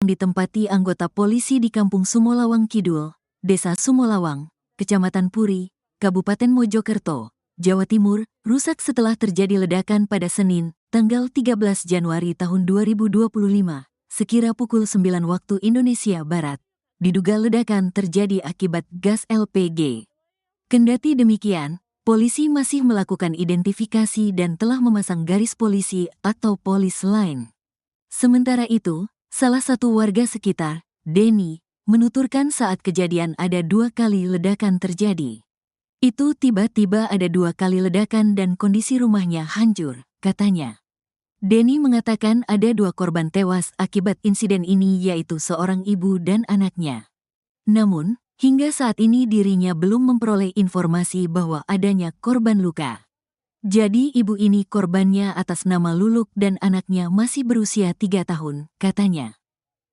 ditempati anggota polisi di Kampung Sumolawang Kidul, Desa Sumolawang, Kecamatan Puri, Kabupaten Mojokerto, Jawa Timur, rusak setelah terjadi ledakan pada Senin, tanggal 13 Januari tahun 2025, sekira pukul 9 waktu Indonesia Barat. Diduga ledakan terjadi akibat gas LPG. Kendati demikian, polisi masih melakukan identifikasi dan telah memasang garis polisi atau polis line. Sementara itu, salah satu warga sekitar, Denny, menuturkan saat kejadian ada 2 kali ledakan terjadi. Itu tiba-tiba ada 2 kali ledakan dan kondisi rumahnya hancur, katanya. Denny mengatakan ada 2 korban tewas akibat insiden ini, yaitu seorang ibu dan anaknya. Namun, hingga saat ini dirinya belum memperoleh informasi bahwa adanya korban luka. Jadi ibu ini korbannya atas nama Luluk dan anaknya masih berusia 3 tahun, katanya.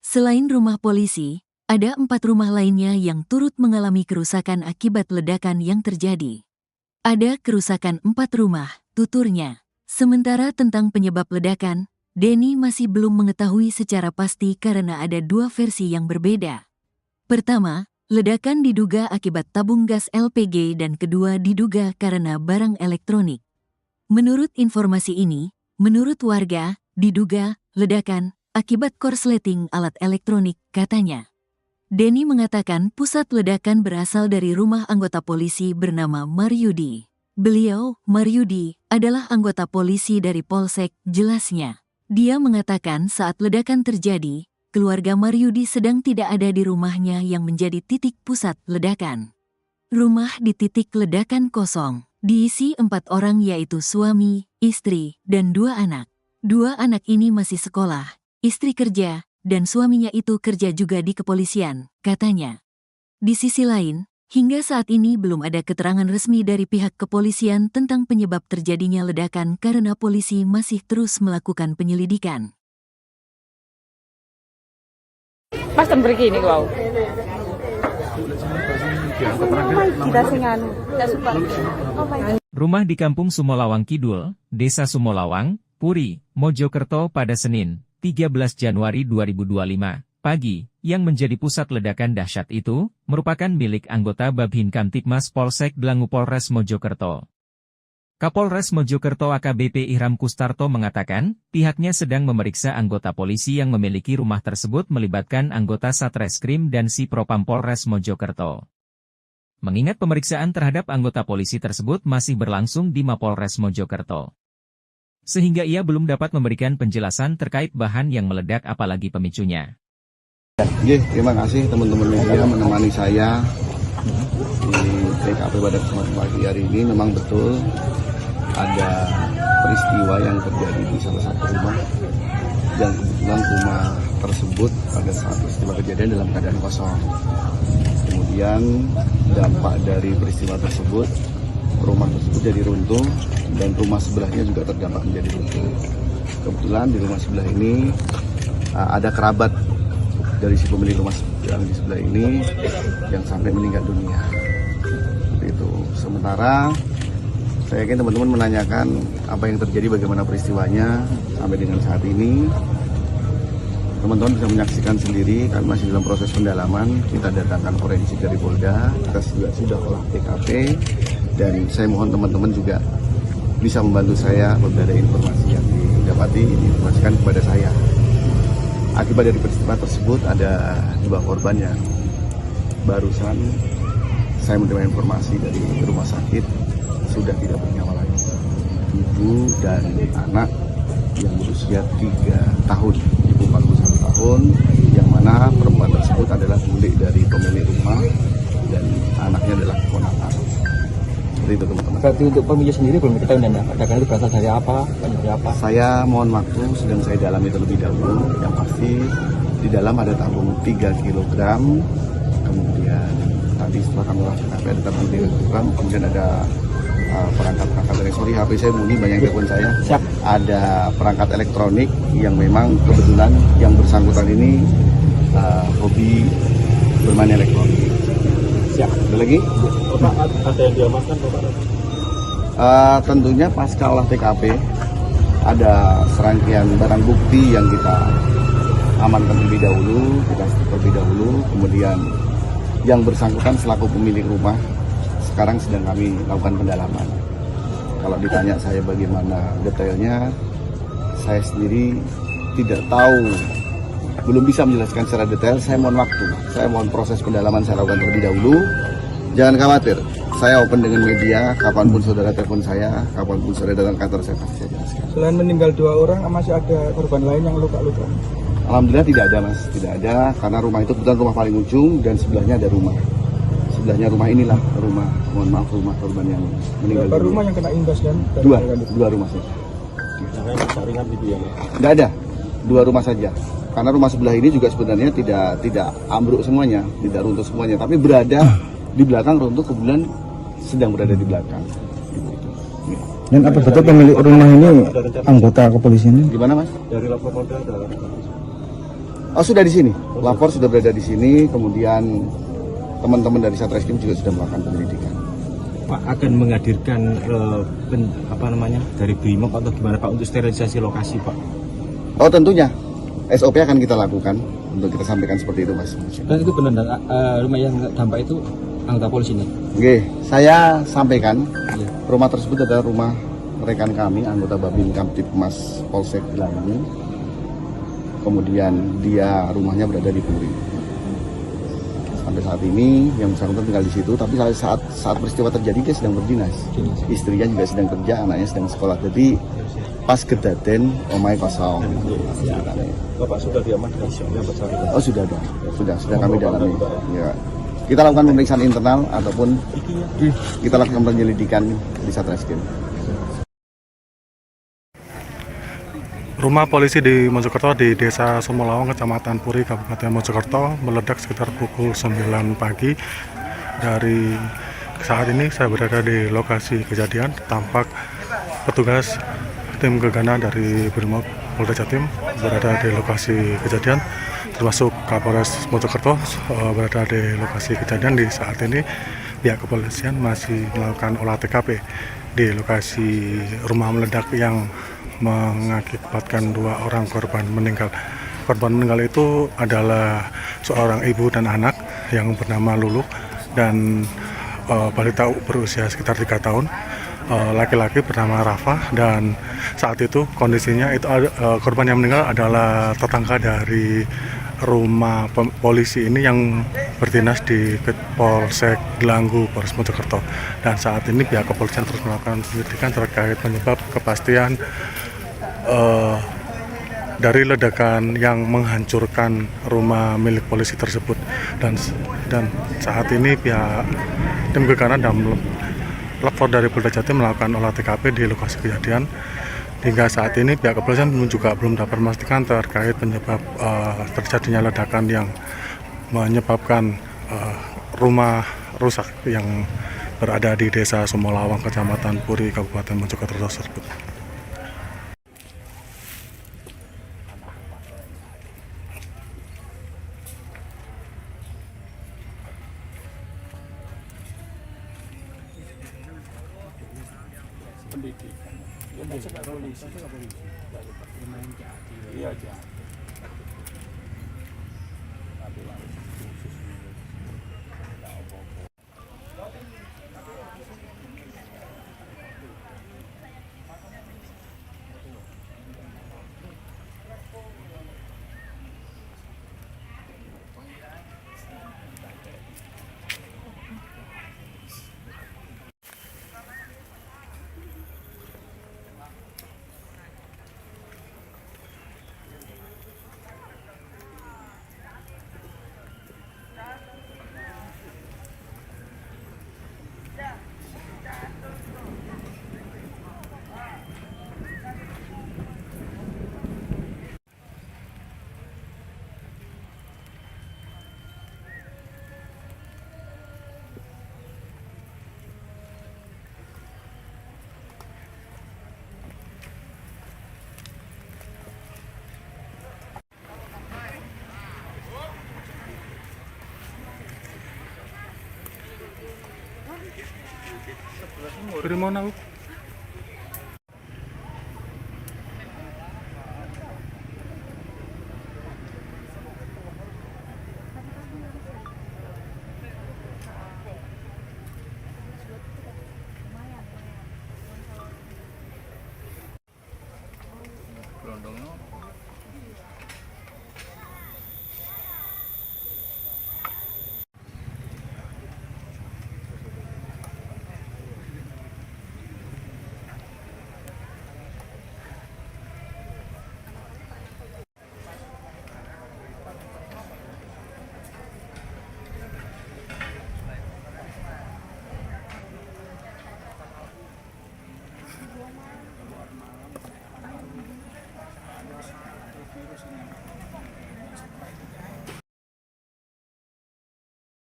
Selain rumah polisi, ada 4 rumah lainnya yang turut mengalami kerusakan akibat ledakan yang terjadi. Ada kerusakan 4 rumah, tuturnya. Sementara tentang penyebab ledakan, Denny masih belum mengetahui secara pasti karena ada 2 versi yang berbeda. Pertama, ledakan diduga akibat tabung gas LPG dan kedua diduga karena barang elektronik. Menurut informasi ini, menurut warga, diduga ledakan akibat korsleting alat elektronik, katanya. Denny mengatakan pusat ledakan berasal dari rumah anggota polisi bernama Maryudi. Beliau, Maryudi, adalah anggota polisi dari Polsek, jelasnya. Dia mengatakan saat ledakan terjadi, keluarga Maryudi sedang tidak ada di rumahnya yang menjadi titik pusat ledakan. Rumah di titik ledakan kosong, diisi 4 orang yaitu suami, istri, dan 2 anak. 2 anak ini masih sekolah, istri kerja, dan suaminya itu kerja juga di kepolisian, katanya. Di sisi lain, hingga saat ini belum ada keterangan resmi dari pihak kepolisian tentang penyebab terjadinya ledakan karena polisi masih terus melakukan penyelidikan. Mas ten mriki niku wau. Rumah di Kampung Sumolawang Kidul, Desa Sumolawang, Puri, Mojokerto pada Senin, 13 Januari 2025, pagi, yang menjadi pusat ledakan dahsyat itu, merupakan milik anggota Babin Kamtibmas Polsek Dlangu Polres Mojokerto. Kapolres Mojokerto AKBP Ihram Kustarto mengatakan, pihaknya sedang memeriksa anggota polisi yang memiliki rumah tersebut melibatkan anggota Satreskrim dan Si Propam Polres Mojokerto. Mengingat pemeriksaan terhadap anggota polisi tersebut masih berlangsung di Mapolres Mojokerto, sehingga ia belum dapat memberikan penjelasan terkait bahan yang meledak apalagi pemicunya. Terima kasih teman-teman media menemani saya di TKP pada kesempatan pagi hari ini. Memang betul ada peristiwa yang terjadi di salah satu rumah, yang kebetulan rumah tersebut pada saat peristiwa kejadian dalam keadaan kosong. Kemudian dampak dari peristiwa tersebut, rumah tersebut jadi runtuh dan rumah sebelahnya juga terdampak menjadi runtuh. Kebetulan di rumah sebelah ini ada kerabat dari si pemilik rumah yang di sebelah ini yang sampai meninggal dunia. Itu. Sementara saya yakin teman-teman menanyakan apa yang terjadi, bagaimana peristiwanya sampai dengan saat ini. Teman-teman bisa menyaksikan sendiri, kami masih dalam proses pendalaman. Kita datangkan forensik dari Polda, kita juga sudah olah TKP, dan saya mohon teman-teman juga bisa membantu saya apabila ada informasi yang didapati, diinformasikan kepada saya. Akibat dari peristiwa tersebut ada 2 korban yang barusan saya menerima informasi dari rumah sakit sudah tidak bernyawa lagi. Ibu dan anak yang berusia 3 tahun, ibu 41 tahun, yang mana perempuan tersebut adalah milik dari pemilik rumah dan anaknya adalah keponakan. Seperti itu teman-teman. Berarti untuk pemicu sendiri belum kita undang, ledakan itu berasal dari apa? Dari apa? Saya mohon waktu, sedang saya dalami terlebih dahulu. Yang pasti di dalam ada tabung 3 kg, kemudian tadi setelah kami lakukan ada tabung 3 kg, kemudian ada perangkat-perangkat elektronik. HP saya bunyi, banyak telepon saya. Siap. Ada perangkat elektronik yang memang kebetulan yang bersangkutan ini hobi bermain elektronik. Siap. Ada lagi? Ada yang diamankan Pak? Tentunya pasca olah TKP ada serangkaian barang bukti yang kita amankan terlebih dahulu, kita terlebih dahulu, kemudian yang bersangkutan selaku pemilik rumah sekarang sedang kami lakukan pendalaman. Kalau ditanya saya bagaimana detailnya, saya sendiri tidak tahu, belum bisa menjelaskan secara detail. Saya mohon waktu, saya mohon proses pendalaman saya lakukan terlebih dahulu. Jangan khawatir, saya open dengan media, kapanpun saudara telepon saya, kapanpun saudara datang kantor saya pasti saya jelaskan. Selain meninggal 2 orang, masih ada korban lain yang luka-luka? Alhamdulillah tidak ada mas, tidak ada, karena rumah itu kebetulan rumah paling ujung dan sebelahnya ada rumah. Sebelahnya rumah inilah rumah, mohon maaf, rumah korban yang meninggal. Berapa rumah yang kena imbas dan? Dua rumah saja. Tidak ada, 2 rumah saja. Karena rumah sebelah ini juga sebenarnya tidak ambruk semuanya, tidak runtuh semuanya, tapi berada di belakang runtuh, kebetulan sedang berada di belakang. Ya. Dan apa betul pemilik rumah ini anggota kepolisian? Gimana mas? Dari lapor Polda ada. Oh sudah di sini, lapor sudah berada di sini, kemudian teman-teman dari Satreskrim juga sudah melakukan penyelidikan. Pak akan menghadirkan dari Brimob atau gimana Pak untuk sterilisasi lokasi Pak? Oh tentunya, SOP akan kita lakukan untuk kita sampaikan seperti itu mas. Dan itu benar, rumah yang dampak itu anggota polisi nih? Oke, saya sampaikan rumah tersebut adalah rumah rekan kami, anggota Babin Kamtipmas Polsek Gelangi. Kemudian dia rumahnya berada di Puri. Sampai saat ini yang bersangkutan tinggal di situ, tapi saat peristiwa terjadi dia sedang berdinas. Istrinya juga sedang kerja, anaknya sedang sekolah. Jadi pas kedaten omai kosong. Bapak sudah diamankan yang bersangkutan? Oh sudah ada, sudah kami dalami. Ya. Kita lakukan pemeriksaan internal ataupun kita lakukan penyelidikan di Satreskrim. Rumah polisi di Mojokerto di Desa Sumolawang, Kecamatan Puri, Kabupaten Mojokerto meledak sekitar pukul 9 pagi. Dari saat ini saya berada di lokasi kejadian. Tampak petugas tim gegana dari Brimob Polda Jatim berada di lokasi kejadian, termasuk Kapolres Mojokerto berada di lokasi kejadian. Di saat ini pihak kepolisian masih melakukan olah TKP di lokasi rumah meledak yang mengakibatkan 2 orang korban meninggal. Korban meninggal itu adalah seorang ibu dan anak yang bernama Lulu dan balita berusia sekitar 3 tahun. Laki-laki bernama Rafa, dan saat itu kondisinya itu korban yang meninggal adalah tetangga dari rumah polisi ini yang berdinas di Polsek Gelanggu, Polres Mojokerto. Dan saat ini pihak kepolisian terus melakukan penyelidikan terkait penyebab kepastian dari ledakan yang menghancurkan rumah milik polisi tersebut. Dan saat ini pihak tim gegana dan lapor dari Polda Jatim melakukan olah TKP di lokasi kejadian. Hingga saat ini pihak kepolisian juga belum dapat memastikan terkait penyebab terjadinya ledakan yang menyebabkan rumah rusak yang berada di Desa Sumolawang, Kecamatan Puri, Kabupaten Mojokerto tersebut. Primona.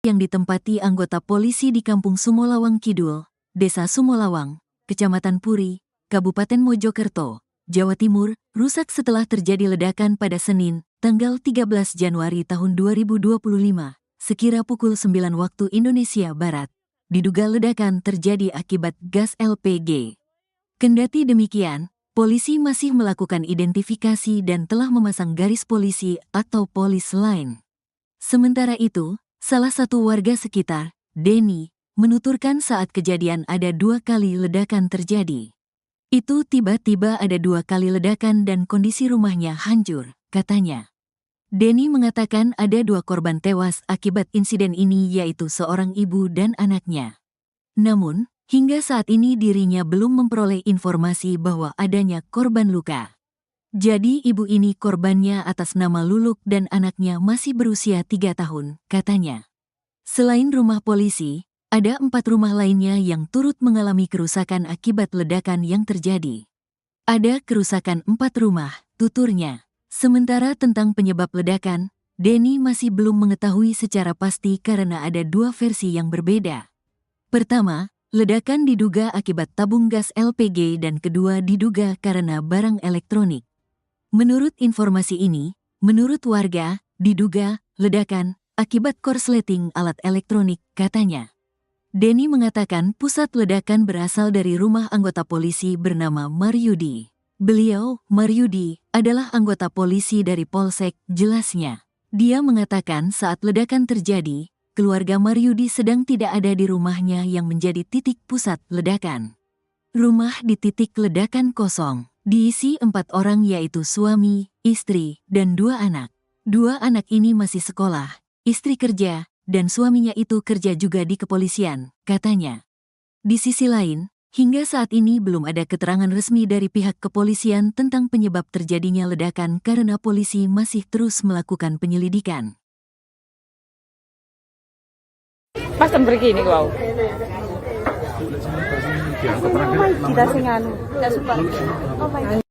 yang ditempati anggota polisi di Kampung Sumolawang Kidul, Desa Sumolawang, Kecamatan Puri, Kabupaten Mojokerto, Jawa Timur, rusak setelah terjadi ledakan pada Senin, tanggal 13 Januari tahun 2025, sekira pukul 9 waktu Indonesia Barat. Diduga ledakan terjadi akibat gas LPG. Kendati demikian, polisi masih melakukan identifikasi dan telah memasang garis polisi atau polis line. Sementara itu, salah satu warga sekitar, Denny, menuturkan saat kejadian ada 2 kali ledakan terjadi. Itu tiba-tiba ada 2 kali ledakan dan kondisi rumahnya hancur, katanya. Denny mengatakan ada 2 korban tewas akibat insiden ini yaitu seorang ibu dan anaknya. Namun, hingga saat ini dirinya belum memperoleh informasi bahwa adanya korban luka. Jadi ibu ini korbannya atas nama Luluk dan anaknya masih berusia 3 tahun, katanya. Selain rumah polisi, ada 4 rumah lainnya yang turut mengalami kerusakan akibat ledakan yang terjadi. Ada kerusakan 4 rumah, tuturnya. Sementara tentang penyebab ledakan, Denny masih belum mengetahui secara pasti karena ada 2 versi yang berbeda. Pertama, ledakan diduga akibat tabung gas LPG dan kedua diduga karena barang elektronik. Menurut informasi ini, menurut warga, diduga ledakan akibat korsleting alat elektronik, katanya. Denny mengatakan pusat ledakan berasal dari rumah anggota polisi bernama Maryudi. Beliau, Maryudi, adalah anggota polisi dari Polsek, jelasnya. Dia mengatakan saat ledakan terjadi, keluarga Maryudi sedang tidak ada di rumahnya yang menjadi titik pusat ledakan. Rumah di titik ledakan kosong. Diisi 4 orang yaitu suami, istri, dan 2 anak. 2 anak ini masih sekolah, istri kerja, dan suaminya itu kerja juga di kepolisian, katanya. Di sisi lain, hingga saat ini belum ada keterangan resmi dari pihak kepolisian tentang penyebab terjadinya ledakan karena polisi masih terus melakukan penyelidikan. Pas begini wow.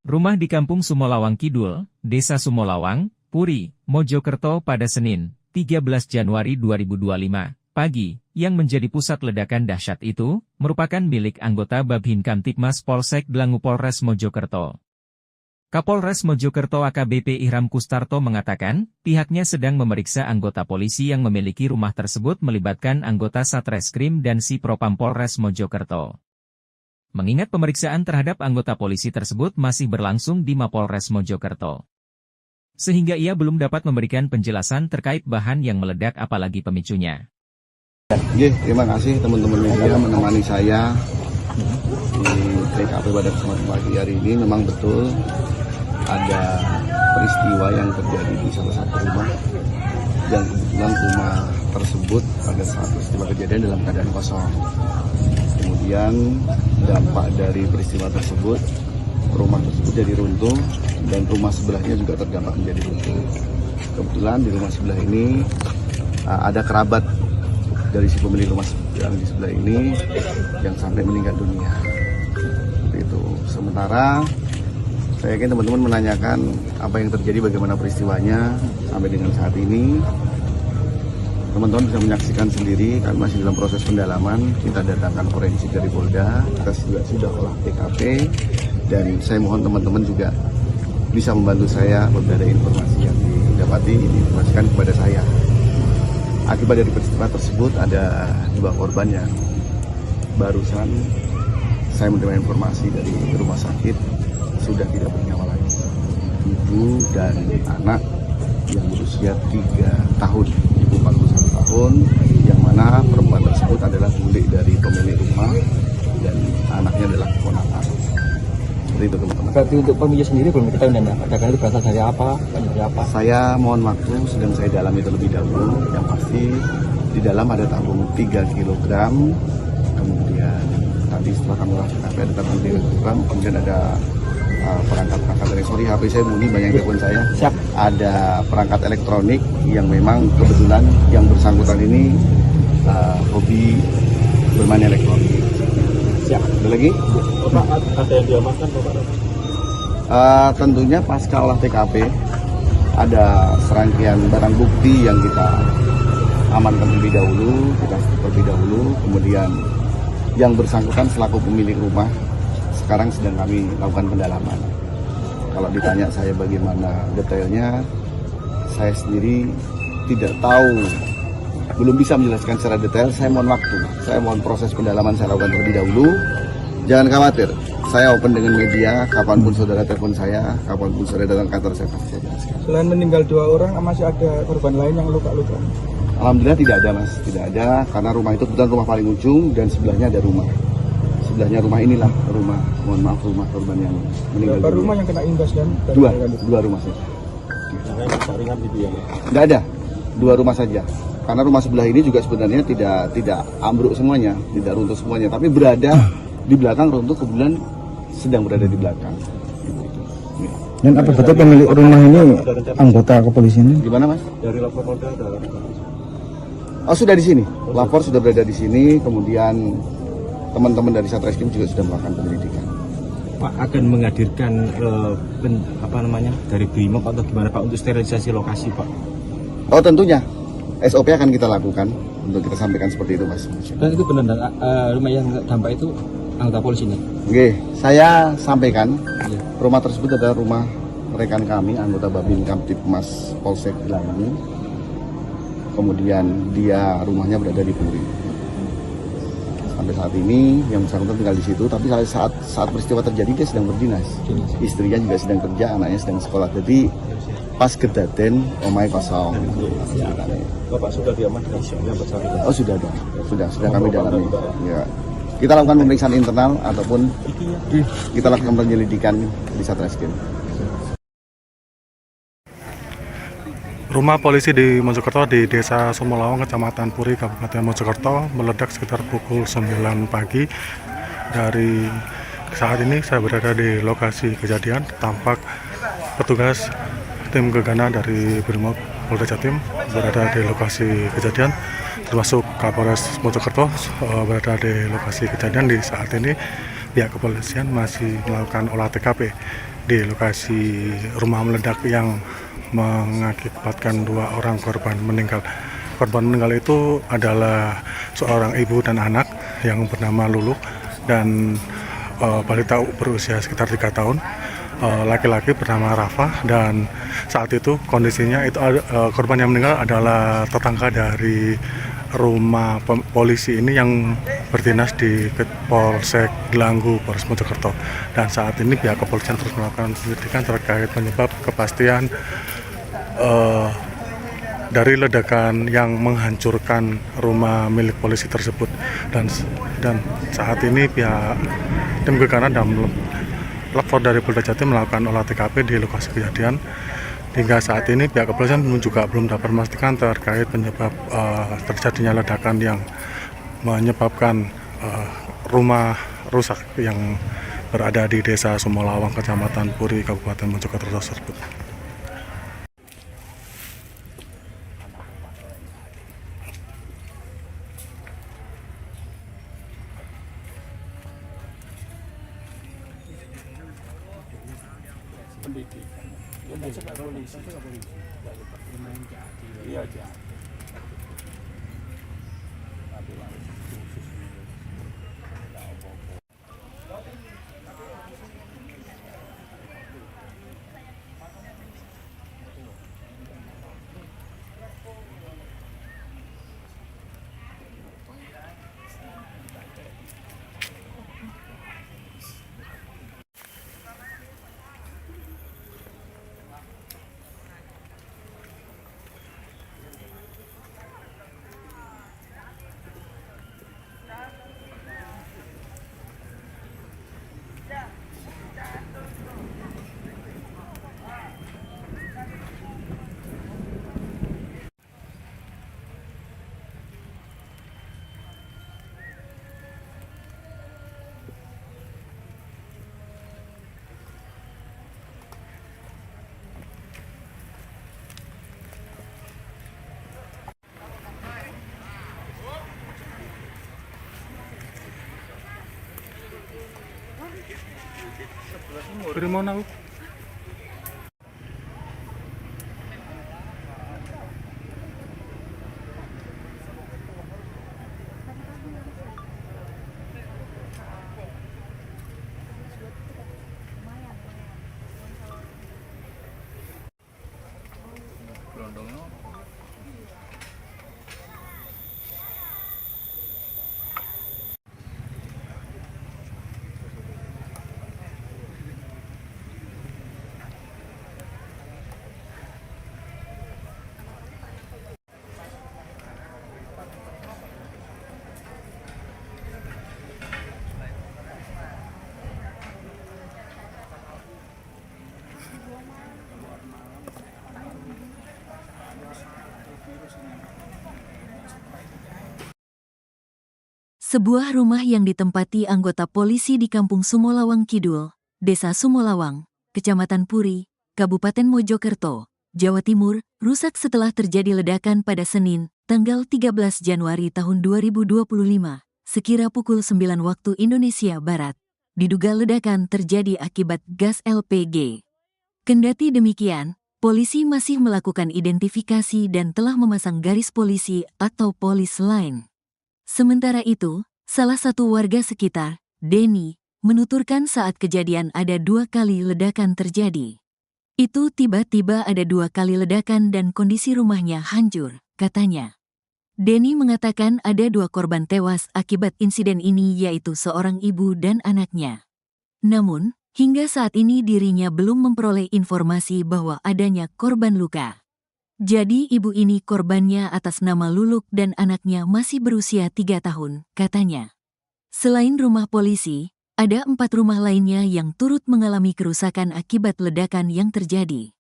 Rumah di Kampung Sumolawang Kidul, Desa Sumolawang, Puri, Mojokerto pada Senin, 13 Januari 2025, pagi, yang menjadi pusat ledakan dahsyat itu, merupakan milik anggota Babin Kamtibmas Polsek Dlangu Polres Mojokerto. Kapolres Mojokerto AKBP Ihram Kustarto mengatakan, pihaknya sedang memeriksa anggota polisi yang memiliki rumah tersebut melibatkan anggota Satreskrim dan Si Propam Polres Mojokerto. Mengingat pemeriksaan terhadap anggota polisi tersebut masih berlangsung di Mapolres Mojokerto. Sehingga ia belum dapat memberikan penjelasan terkait bahan yang meledak apalagi pemicunya. Terima kasih teman-teman media menemani saya di TKP pada kesempatan pagi hari ini. Memang betul ada peristiwa yang terjadi di salah satu rumah yang kebetulan rumah tersebut pada saat peristiwa kejadian dalam keadaan kosong. Kemudian dampak dari peristiwa tersebut, rumah tersebut jadi runtuh dan rumah sebelahnya juga terdampak menjadi runtuh. Kebetulan di rumah sebelah ini ada kerabat dari si pemilik rumah yang di sebelah ini yang sampai meninggal dunia. Seperti itu. Sementara saya yakin teman-teman menanyakan apa yang terjadi, bagaimana peristiwanya sampai dengan saat ini. Teman-teman bisa menyaksikan sendiri, kami masih dalam proses pendalaman. Kita datangkan forensik dari Polda, kita juga sudah olah TKP, dan saya mohon teman-teman juga bisa membantu saya apabila ada informasi yang didapati, diinformasikan kepada saya. Akibat dari peristiwa tersebut ada 2 korban yang barusan saya menerima informasi dari rumah sakit sudah tidak bernyawa lagi. Ibu dan anak yang berusia 3 tahun, ibu 41 tahun, yang mana perempuan tersebut adalah milik dari pemilik rumah dan anaknya adalah keponakan. Seperti itu teman-teman. Berarti untuk pemicu sendiri belum diketahui ledakan itu berasal dari apa? Saya mohon waktu, sedang saya dalami terlebih dahulu. Yang pasti di dalam ada tabung 3 kg, kemudian tadi setelah kami lakukan ada tabung 3 kg, kemudian ada perangkat-perangkat elektronik. HP saya bunyi, banyak telepon saya. Siap. Ada perangkat elektronik yang memang kebetulan yang bersangkutan ini hobi bermain elektronik. Siap. Ada lagi? Bapak, ada yang diamankan Bapak? Tentunya pasca olah TKP ada serangkaian barang bukti yang kita amankan terlebih dahulu, kita terlebih dahulu, kemudian yang bersangkutan selaku pemilik rumah sekarang sedang kami lakukan pendalaman. Kalau ditanya saya bagaimana detailnya, saya sendiri tidak tahu, belum bisa menjelaskan secara detail. Saya mohon waktu, saya mohon proses pendalaman saya lakukan terlebih dahulu. Jangan khawatir, saya open dengan media, kapanpun saudara telepon saya, kapanpun saudara datang kantor saya pasti saya jelaskan. Selain meninggal 2 orang, masih ada korban lain yang luka-luka? Alhamdulillah tidak ada mas, tidak ada, karena rumah itu kebetulan rumah paling ujung dan sebelahnya ada rumah. Sebelahnya rumah inilah rumah, mohon maaf, rumah korban yang meninggal. Berapa rumah yang kena imbas dan? Dua rumah saja. Ringan gitu ya? Tidak ada, 2 rumah saja. Karena rumah sebelah ini juga sebenarnya tidak ambruk semuanya, tidak runtuh semuanya, tapi berada di belakang runtuh, kebetulan sedang berada di belakang. Dan apa betul pemilik rumah ini anggota kepolisian? Gimana mas? Dari lapor Polda ada. Oh sudah di sini, lapor sudah berada di sini, kemudian teman-teman dari Satreskrim juga sudah melakukan penyelidikan. Pak akan menghadirkan dari BRIMOB atau gimana Pak untuk sterilisasi lokasi Pak? Oh tentunya, SOP akan kita lakukan untuk kita sampaikan seperti itu mas. Dan itu benar, rumah yang dampak itu anggota polisi nih? Oke, saya sampaikan rumah tersebut adalah rumah rekan kami, anggota Babin Kamtipmas Polsek Gelanggu. Kemudian dia rumahnya berada di Puri. Sampai saat ini yang bersangkutan tinggal di situ, tapi saat peristiwa terjadi dia sedang berdinas. Istrinya juga sedang kerja, anaknya sedang sekolah. Jadi pas kedaten omai kosong. Bapak sudah diamankan yang bersangkutan? Oh sudah ada, sudah kami dalami. Ya. Kita lakukan pemeriksaan internal ataupun kita lakukan penyelidikan di Satreskrim. Rumah polisi di Mojokerto di Desa Sumolawang, Kecamatan Puri, Kabupaten Mojokerto meledak sekitar pukul 9 pagi. Dari saat ini saya berada di lokasi kejadian, tampak petugas tim gegana dari BRIMOB Polda Jatim berada di lokasi kejadian, termasuk Kapolres Mojokerto berada di lokasi kejadian. Di saat ini pihak kepolisian masih melakukan olah TKP di lokasi rumah meledak yang mengakibatkan 2 orang korban meninggal. Korban meninggal itu adalah seorang ibu dan anak yang bernama Lulu dan balita berusia sekitar 3 tahun. Laki-laki bernama Rafa, dan saat itu kondisinya itu korban yang meninggal adalah tetangga dari rumah polisi ini yang berdinas di Polsek Gelanggu, Polres Mojokerto. Dan saat ini pihak kepolisian terus melakukan penyelidikan terkait penyebab kepastian dari ledakan yang menghancurkan rumah milik polisi tersebut. Dan saat ini pihak tim gegana dan lapor dari Polda Jatim melakukan olah TKP di lokasi kejadian. Hingga saat ini pihak kepolisian juga belum dapat memastikan terkait penyebab terjadinya ledakan yang menyebabkan rumah rusak yang berada di Desa Sumolawang, Kecamatan Puri, Kabupaten Mojokerto tersebut. Primona aku. Sebuah rumah yang ditempati anggota polisi di Kampung Sumolawang Kidul, Desa Sumolawang, Kecamatan Puri, Kabupaten Mojokerto, Jawa Timur, rusak setelah terjadi ledakan pada Senin, tanggal 13 Januari tahun 2025, sekira pukul 9 waktu Indonesia Barat. Diduga ledakan terjadi akibat gas LPG. Kendati demikian, polisi masih melakukan identifikasi dan telah memasang garis polisi atau polis line. Sementara itu, salah satu warga sekitar, Denny, menuturkan saat kejadian ada 2 kali ledakan terjadi. Itu tiba-tiba ada 2 kali ledakan dan kondisi rumahnya hancur, katanya. Denny mengatakan ada 2 korban tewas akibat insiden ini yaitu seorang ibu dan anaknya. Namun, hingga saat ini dirinya belum memperoleh informasi bahwa adanya korban luka. Jadi ibu ini korbannya atas nama Luluk dan anaknya masih berusia 3 tahun, katanya. Selain rumah polisi, ada 4 rumah lainnya yang turut mengalami kerusakan akibat ledakan yang terjadi.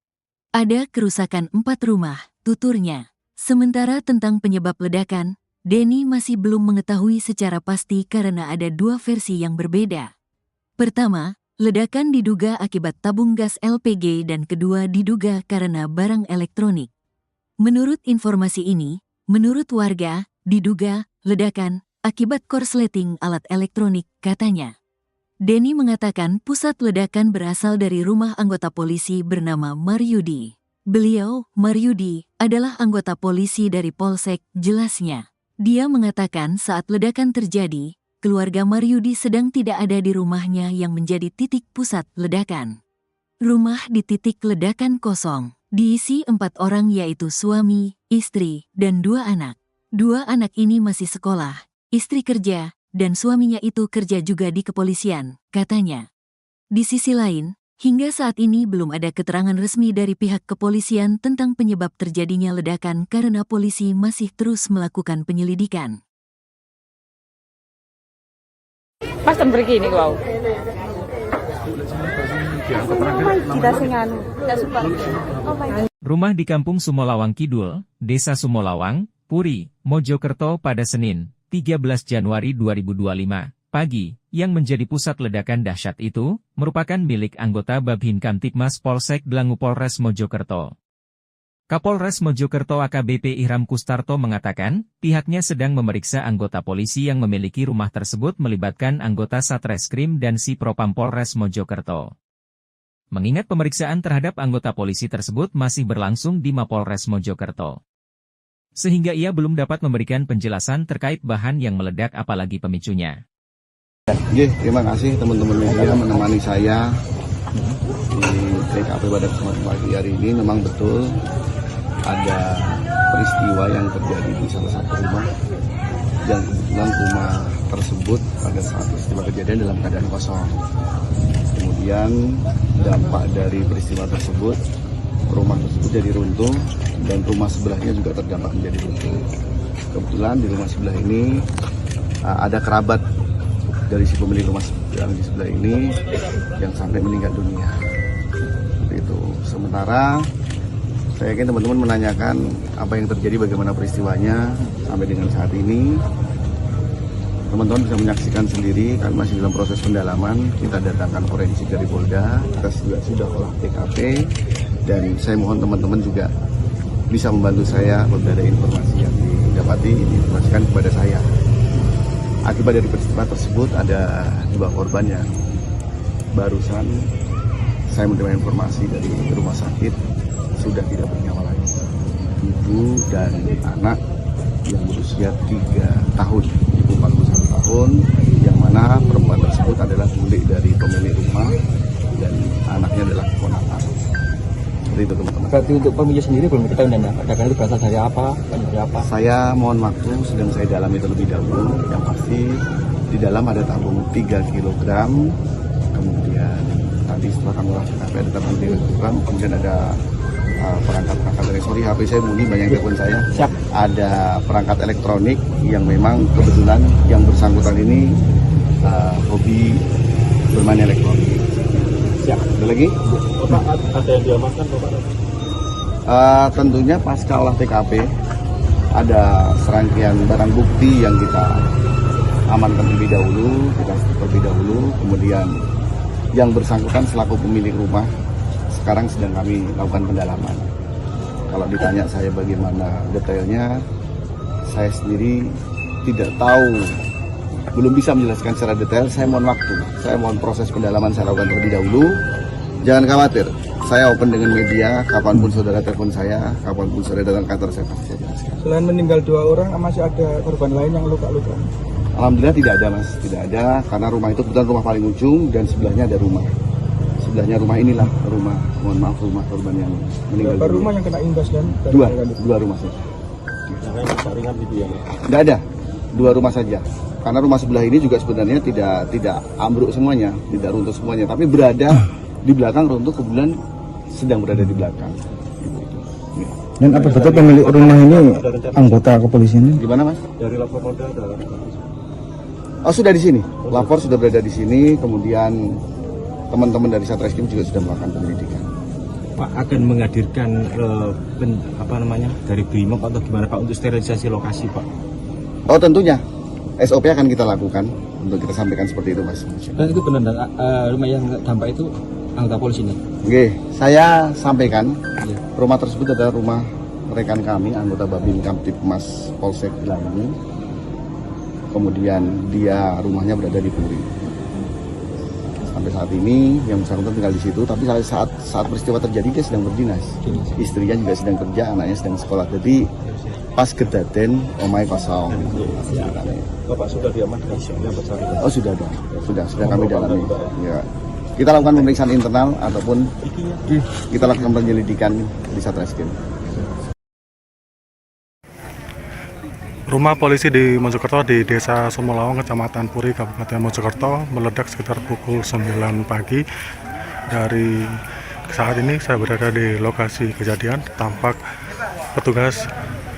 Ada kerusakan 4 rumah, tuturnya. Sementara tentang penyebab ledakan, Denny masih belum mengetahui secara pasti karena ada 2 versi yang berbeda. Pertama, ledakan diduga akibat tabung gas LPG dan kedua diduga karena barang elektronik. Menurut informasi ini, menurut warga, diduga ledakan akibat korsleting alat elektronik, katanya. Denny mengatakan pusat ledakan berasal dari rumah anggota polisi bernama Maryudi. Beliau, Maryudi, adalah anggota polisi dari Polsek, jelasnya. Dia mengatakan saat ledakan terjadi, keluarga Maryudi sedang tidak ada di rumahnya yang menjadi titik pusat ledakan. Rumah di titik ledakan kosong. Diisi 4 orang yaitu suami, istri, dan 2 anak. 2 anak ini masih sekolah, istri kerja, dan suaminya itu kerja juga di kepolisian, katanya. Di sisi lain, hingga saat ini belum ada keterangan resmi dari pihak kepolisian tentang penyebab terjadinya ledakan karena polisi masih terus melakukan penyelidikan. Pas begini wow. Rumah di Kampung Sumolawang Kidul, Desa Sumolawang, Puri, Mojokerto pada Senin, 13 Januari 2025, pagi, yang menjadi pusat ledakan dahsyat itu, merupakan milik anggota Babin Kamtibmas Polsek Dlangu Polres Mojokerto. Kapolres Mojokerto AKBP Ihram Kustarto mengatakan, pihaknya sedang memeriksa anggota polisi yang memiliki rumah tersebut melibatkan anggota Satreskrim dan Si Propam Polres Mojokerto. Mengingat pemeriksaan terhadap anggota polisi tersebut masih berlangsung di Mapolres Mojokerto. Sehingga ia belum dapat memberikan penjelasan terkait bahan yang meledak apalagi pemicunya. Terima kasih teman-teman media menemani saya di TKP pada kesempatan pagi hari ini. Memang betul ada peristiwa yang terjadi di salah satu rumah dan kebetulan rumah tersebut pada saat peristiwa kejadian dalam keadaan kosong. Kemudian dampak dari peristiwa tersebut, rumah tersebut jadi runtuh dan rumah sebelahnya juga terdampak menjadi runtuh. Kebetulan di rumah sebelah ini ada kerabat dari si pemilik rumah yang di sebelah ini yang sampai meninggal dunia. Seperti itu. Sementara saya yakin teman-teman menanyakan apa yang terjadi, bagaimana peristiwanya sampai dengan saat ini. Teman-teman bisa menyaksikan sendiri, kami masih dalam proses pendalaman. Kita datangkan forensik dari Polda, kita juga sudah olah TKP, dan saya mohon teman-teman juga bisa membantu saya apabila ada informasi yang didapati, diinformasikan kepada saya. Akibat dari peristiwa tersebut ada 2 korban yang barusan saya menerima informasi dari rumah sakit sudah tidak bernyawa lagi. Ibu dan anak yang berusia 3 tahun, ibu 41 tahun, yang mana perempuan tersebut adalah bule dari pemilik rumah dan anaknya adalah keponakan. Seperti itu teman-teman. Berarti untuk pemilik sendiri belum diketahui dan ledakan itu berasal dari apa? Dari apa? Saya mohon waktu, sedang saya dalami terlebih dahulu. Yang pasti di dalam ada tabung 3 kg, kemudian tadi setelah kami olah TKP ada tabung 3 kg, kemudian ada perangkat dari HP saya bunyi, banyak telepon saya. Siap. Ada perangkat elektronik yang memang kebetulan yang bersangkutan ini hobi bermain elektronik. Siap. Ada lagi? Pak, ada yang diamankan Pak? Tentunya pasca olah TKP ada serangkaian barang bukti yang kita amankan terlebih dahulu, kemudian yang bersangkutan selaku pemilik rumah sekarang sedang kami lakukan pendalaman. Kalau ditanya saya bagaimana detailnya, saya sendiri tidak tahu, belum bisa menjelaskan secara detail. Saya mohon waktu, saya mohon proses pendalaman saya lakukan terlebih dahulu. Jangan khawatir, saya open dengan media, kapanpun saudara telepon saya, kapanpun saudara datang kantor saya pasti saya jelaskan. Selain meninggal 2 orang, masih ada korban lain yang luka-luka? Alhamdulillah tidak ada mas, tidak ada, karena rumah itu kebetulan rumah paling ujung dan sebelahnya ada rumah. Sebelahnya rumah inilah rumah, mohon maaf, rumah korban yang meninggal. Berapa rumah yang kena imbas dan? Dua rumah saja. Yang ringan gitu ya? Tidak ada, 2 rumah saja. Karena rumah sebelah ini juga sebenarnya tidak ambruk semuanya, tidak runtuh semuanya, tapi berada di belakang runtuh, kebetulan sedang berada di belakang. Dan apa betul pemilik rumah ini anggota kepolisian? Gimana mas? Dari lapor Polda ada. Oh sudah di sini, lapor sudah berada di sini, kemudian teman-teman dari Satreskrim juga sudah melakukan penyelidikan. Pak akan menghadirkan dari Brimob atau gimana Pak untuk sterilisasi lokasi Pak? Oh tentunya, SOP akan kita lakukan untuk kita sampaikan seperti itu mas. Dan itu benar rumah yang dampak itu anggota polisi ini? Oke, saya sampaikan Iya. rumah tersebut adalah rumah rekan kami, anggota Babin Kamtipmas Polsek Gelangi. Kemudian dia rumahnya berada di Puri. Sampai saat ini yang bersangkutan tinggal di situ, tapi saat peristiwa terjadi dia sedang berdinas. Istrinya juga sedang kerja, anaknya sedang sekolah. Jadi pas kedaten omai kosong. Bapak sudah diamankan yang bersangkutan? Oh sudah ada, sudah kami dalami. Ya. Kita lakukan pemeriksaan internal ataupun kita lakukan penyelidikan di Satreskrim. Rumah polisi di Mojokerto di Desa Sumolawang, Kecamatan Puri, Kabupaten Mojokerto meledak sekitar pukul 9 pagi. Dari saat ini saya berada di lokasi kejadian, tampak petugas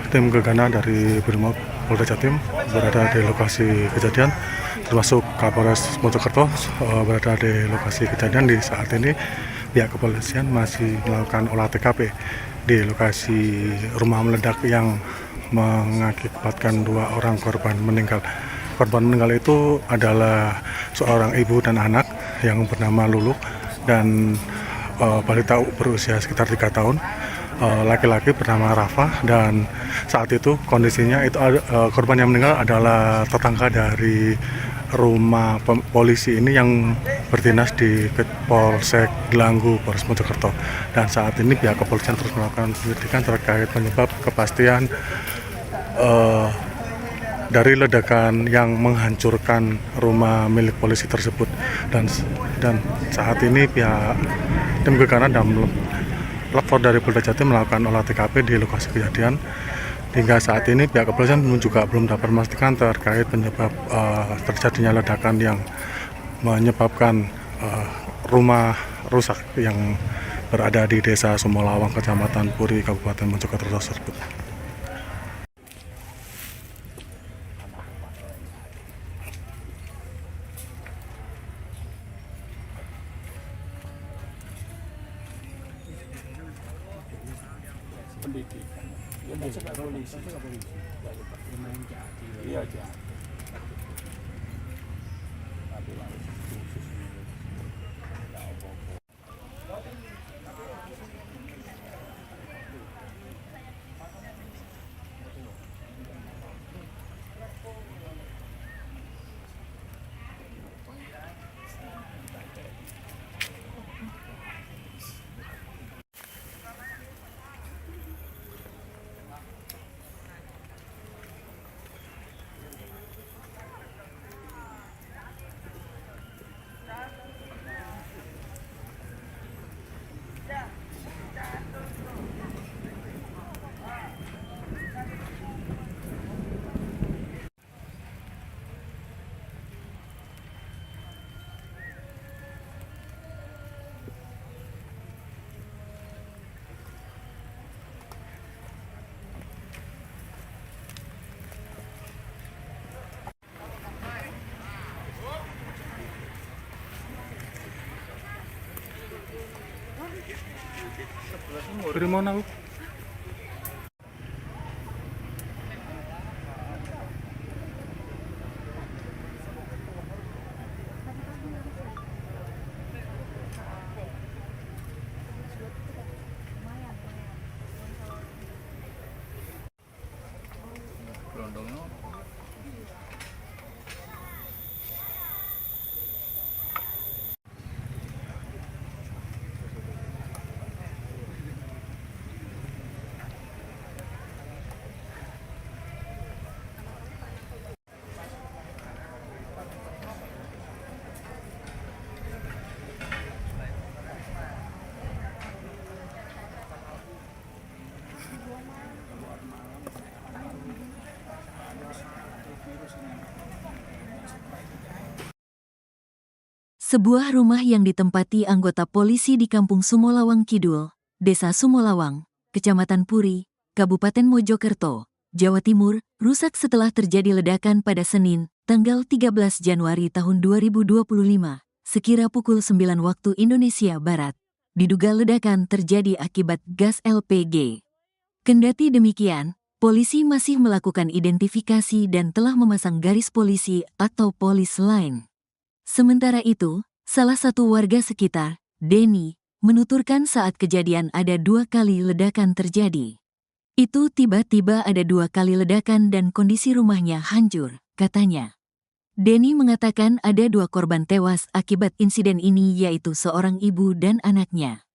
tim gegana dari Brimob Polda Jatim berada di lokasi kejadian, termasuk Kapolres Mojokerto berada di lokasi kejadian. Di saat ini pihak kepolisian masih melakukan olah TKP di lokasi rumah meledak yang mengakibatkan 2 orang korban meninggal. Korban meninggal itu adalah seorang ibu dan anak yang bernama Lulu dan balita berusia sekitar 3 tahun. Laki-laki bernama Rafa, dan saat itu kondisinya itu korban yang meninggal adalah tetangga dari rumah polisi ini yang berdinas di Polsek Gelanggu, Polres Mojokerto. Dan saat ini pihak kepolisian terus melakukan penyelidikan terkait penyebab kepastian dari ledakan yang menghancurkan rumah milik polisi tersebut. Dan saat ini pihak tim gegana dan lapor dari Polda Jatim melakukan olah TKP di lokasi kejadian. Hingga saat ini pihak kepolisian juga belum dapat memastikan terkait penyebab terjadinya ledakan yang menyebabkan rumah rusak yang berada di Desa Sumolawang, Kecamatan Puri, Kabupaten Mojokerto tersebut. Dari mana, Bu? Sebuah rumah yang ditempati anggota polisi di Kampung Sumolawang Kidul, Desa Sumolawang, Kecamatan Puri, Kabupaten Mojokerto, Jawa Timur, rusak setelah terjadi ledakan pada Senin, tanggal 13 Januari tahun 2025, sekira pukul 9 waktu Indonesia Barat. Diduga ledakan terjadi akibat gas LPG. Kendati demikian, polisi masih melakukan identifikasi dan telah memasang garis polisi atau polis line. Sementara itu, salah satu warga sekitar, Denny, menuturkan saat kejadian ada 2 kali ledakan terjadi. Itu tiba-tiba ada 2 kali ledakan dan kondisi rumahnya hancur, katanya. Denny mengatakan ada 2 korban tewas akibat insiden ini yaitu seorang ibu dan anaknya.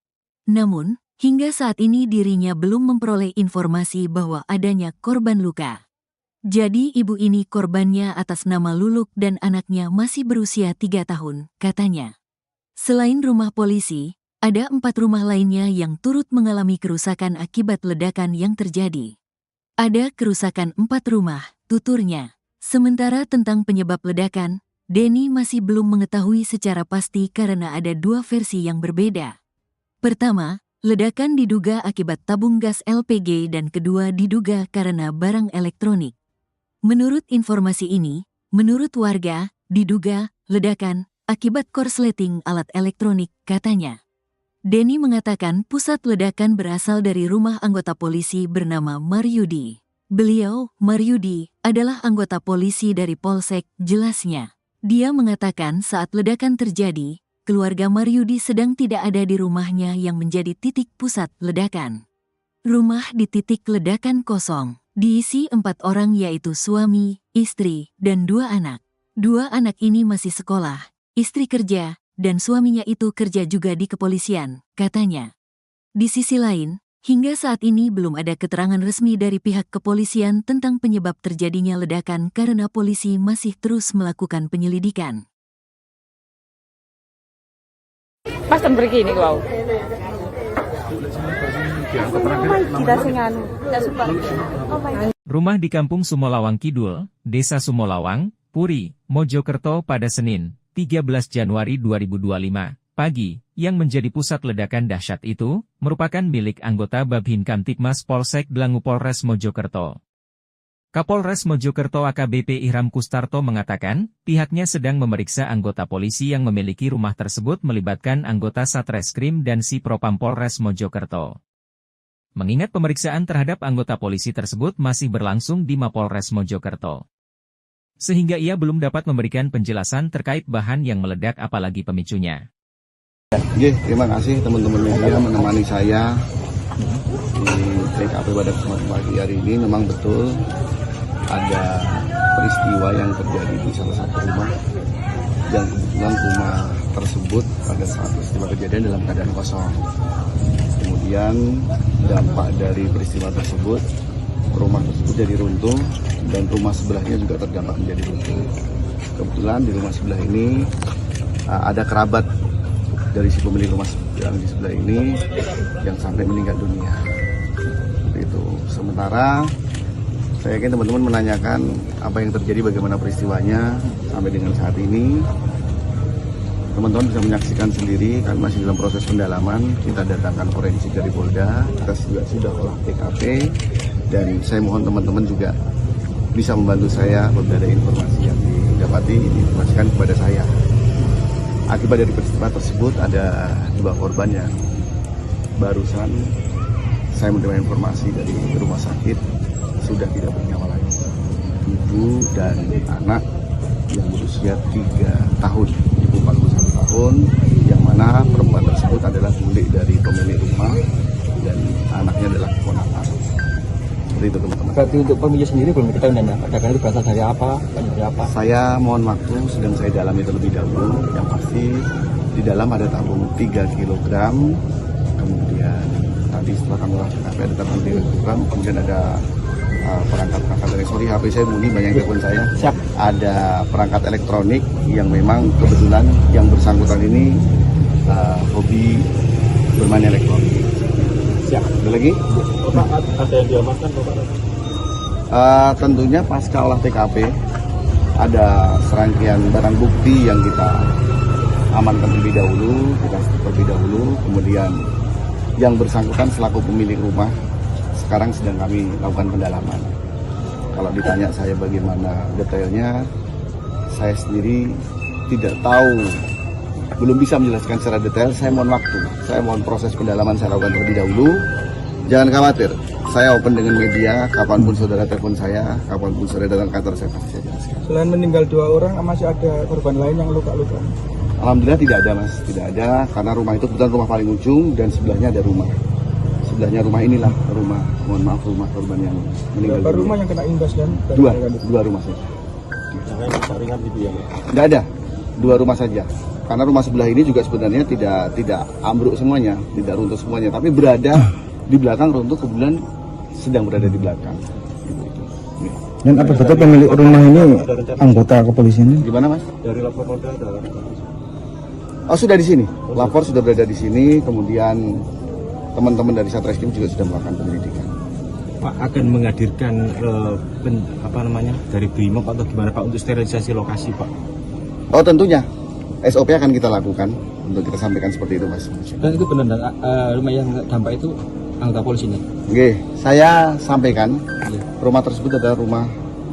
Namun, hingga saat ini dirinya belum memperoleh informasi bahwa adanya korban luka. Jadi ibu ini korbannya atas nama Luluk dan anaknya masih berusia 3 tahun, katanya. Selain rumah polisi, ada 4 rumah lainnya yang turut mengalami kerusakan akibat ledakan yang terjadi. Ada kerusakan 4 rumah, tuturnya. Sementara tentang penyebab ledakan, Denny masih belum mengetahui secara pasti karena ada 2 versi yang berbeda. Pertama, ledakan diduga akibat tabung gas LPG dan kedua diduga karena barang elektronik. Menurut informasi ini, menurut warga, diduga ledakan akibat korsleting alat elektronik, katanya. Denny mengatakan pusat ledakan berasal dari rumah anggota polisi bernama Maryudi. Beliau, Maryudi, adalah anggota polisi dari Polsek, jelasnya. Dia mengatakan saat ledakan terjadi, keluarga Maryudi sedang tidak ada di rumahnya yang menjadi titik pusat ledakan. Rumah di titik ledakan kosong. Diisi 4 orang yaitu suami, istri, dan 2 anak. 2 anak ini masih sekolah, istri kerja, dan suaminya itu kerja juga di kepolisian, katanya. Di sisi lain, hingga saat ini belum ada keterangan resmi dari pihak kepolisian tentang penyebab terjadinya ledakan karena polisi masih terus melakukan penyelidikan. Pas begini kau. Rumah di Kampung Sumolawang Kidul, Desa Sumolawang, Puri, Mojokerto pada Senin, 13 Januari 2025, pagi, yang menjadi pusat ledakan dahsyat itu, merupakan milik anggota Babhin Kamtipmas Polsek Dlangu Polres Mojokerto. Kapolres Mojokerto AKBP Ihram Kustarto mengatakan, pihaknya sedang memeriksa anggota polisi yang memiliki rumah tersebut melibatkan anggota Satreskrim dan Si Propam Polres Mojokerto. Mengingat pemeriksaan terhadap anggota polisi tersebut masih berlangsung di Mapolres Mojokerto. Sehingga ia belum dapat memberikan penjelasan terkait bahan yang meledak apalagi pemicunya. Terima kasih teman-teman media menemani saya di TKP pada kesempatan pagi hari ini. Memang betul ada peristiwa yang terjadi di salah satu rumah dan kebetulan rumah tersebut pada saat peristiwa kejadian dalam keadaan kosong. Kemudian dampak dari peristiwa tersebut, rumah tersebut jadi runtuh dan rumah sebelahnya juga terdampak menjadi runtuh. Kebetulan di rumah sebelah ini ada kerabat dari si pemilik rumah yang di sebelah ini yang sampai meninggal dunia. Itu. Sementara saya yakin teman-teman menanyakan apa yang terjadi, bagaimana peristiwanya sampai dengan saat ini. Teman-teman bisa menyaksikan sendiri, kan masih dalam proses pendalaman. Kita datangkan forensik dari Polda, kita juga sudah olah TKP, dan saya mohon teman-teman juga bisa membantu saya apabila ada informasi yang didapati, diinformasikan kepada saya. Akibat dari peristiwa tersebut ada 2 korban yang barusan saya menerima informasi dari rumah sakit sudah tidak bernyawa lagi. Ibu dan anak yang berusia 3 tahun, ibu 41 tahun, yang mana perempuan tersebut adalah bule dari pemilik rumah dan anaknya adalah keponakan. Seperti itu teman-teman. Berarti untuk pemilik sendiri belum diketahui dan ledakan itu berasal dari apa? Dari apa? Saya mohon waktu, sedang saya dalami terlebih dahulu. Yang pasti di dalam ada tabung 3 kg, kemudian tadi setelah kami lakukan ada tabung 3 kg, kemudian ada perangkat dari HP saya bunyi, banyak telepon saya. Siap. Ada perangkat elektronik yang memang kebetulan yang bersangkutan ini hobi bermain elektronik. Siap. Ada lagi? Bapak, ada yang diamankan Bapak? Tentunya pasca olah TKP ada serangkaian barang bukti yang kita amankan terlebih dahulu, kemudian yang bersangkutan selaku pemilik rumah sekarang sedang kami lakukan pendalaman. Kalau ditanya saya bagaimana detailnya, saya sendiri tidak tahu, belum bisa menjelaskan secara detail. Saya mohon waktu, saya mohon proses pendalaman saya lakukan terlebih dahulu. Jangan khawatir, saya open dengan media, kapanpun saudara telepon saya, kapanpun saudara datang kantor saya pasti saya jelaskan. Selain meninggal 2 orang, masih ada korban lain yang luka-luka? Alhamdulillah tidak ada mas, tidak ada, karena rumah itu kebetulan rumah paling ujung dan sebelahnya ada rumah. Sebelahnya rumah inilah rumah, mohon maaf, rumah korban yang meninggal. Berapa rumah yang kena imbas dan Dua rumah saja. Yang lain ringan gitu ya? Tidak ada, 2 rumah saja. Karena rumah sebelah ini juga sebenarnya tidak ambruk semuanya, tidak runtuh semuanya, tapi berada di belakang runtuh, kebetulan sedang berada di belakang. Ya. Dan apa betul pemilik rumah ini anggota kepolisian? Gimana mas? Dari lapor Polda ada. Oh sudah di sini, lapor sudah berada di sini, kemudian teman-teman dari Satreskrim juga sudah melakukan penyelidikan. Pak akan menghadirkan dari Brimob atau gimana Pak untuk sterilisasi lokasi Pak? Oh tentunya, SOP akan kita lakukan untuk kita sampaikan seperti itu mas. Dan itu benar rumah yang dampak itu anggota polisi nih? Oke, saya sampaikan rumah tersebut adalah rumah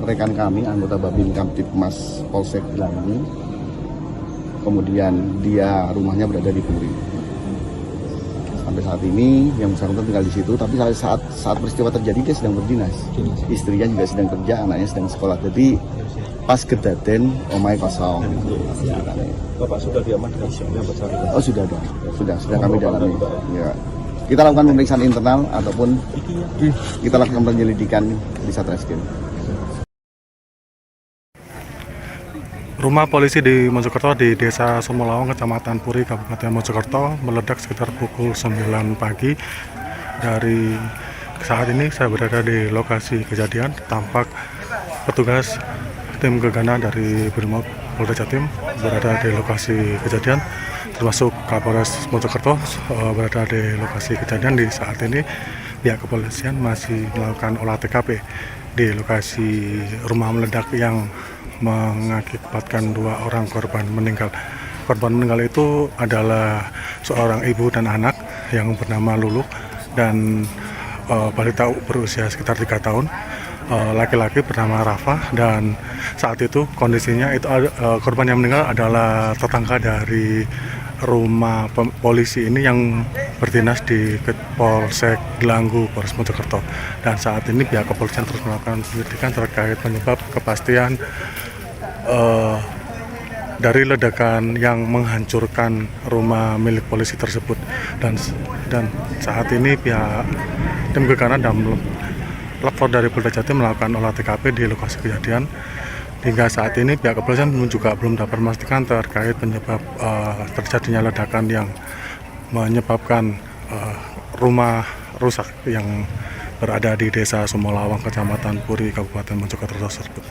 rekan kami, anggota Babin Kamtipmas Polsek Gelanggu. Kemudian dia rumahnya berada di Puri. Sampai saat ini yang bersangkutan tinggal di situ, tapi saat peristiwa terjadi dia sedang berdinas. Istrinya juga sedang kerja, anaknya sedang sekolah. Jadi pas kedaden omai kosong. Bapak sudah diamankan yang bersangkutan? Oh sudah ada, sudah kami dalami. Ya. Kita lakukan pemeriksaan internal ataupun kita lakukan penyelidikan di Satreskrim. Rumah polisi di Mojokerto di Desa Sumolawang, Kecamatan Puri, Kabupaten Mojokerto meledak sekitar pukul 9 pagi. Dari saat ini saya berada di lokasi kejadian, tampak petugas tim gegana dari Brimob Polda Jatim berada di lokasi kejadian, termasuk Kapolres Mojokerto berada di lokasi kejadian. Di saat ini pihak kepolisian masih melakukan olah TKP di lokasi rumah meledak yang mengakibatkan 2 orang korban meninggal. Korban meninggal itu adalah seorang ibu dan anak yang bernama Lulu dan balita berusia sekitar 3 tahun. Laki-laki bernama Rafa, dan saat itu kondisinya itu korban yang meninggal adalah tetangga dari rumah polisi ini yang berdinas di Polsek Gelanggu, Polres Mojokerto. Dan saat ini pihak kepolisian terus melakukan penyelidikan terkait penyebab kepastian dari ledakan yang menghancurkan rumah milik polisi tersebut. Dan saat ini pihak tim gegana dan lapor dari Polda Jatim melakukan olah TKP di lokasi kejadian. Hingga saat ini pihak kepolisian juga belum dapat memastikan terkait penyebab terjadinya ledakan yang menyebabkan rumah rusak yang berada di Desa Sumolawang, Kecamatan Puri, Kabupaten Mojokerto tersebut.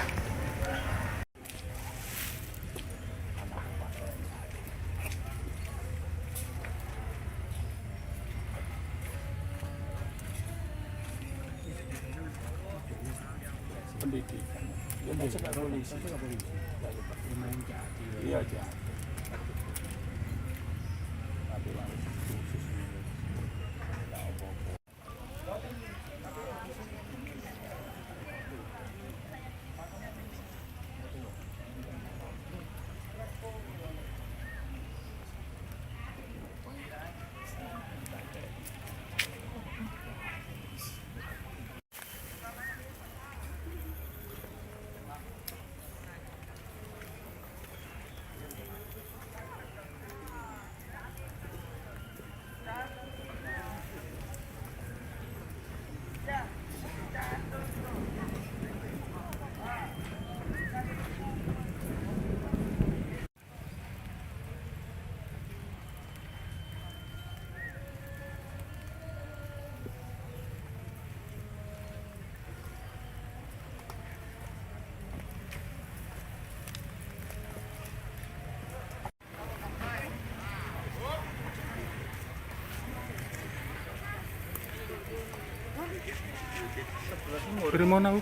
Primona.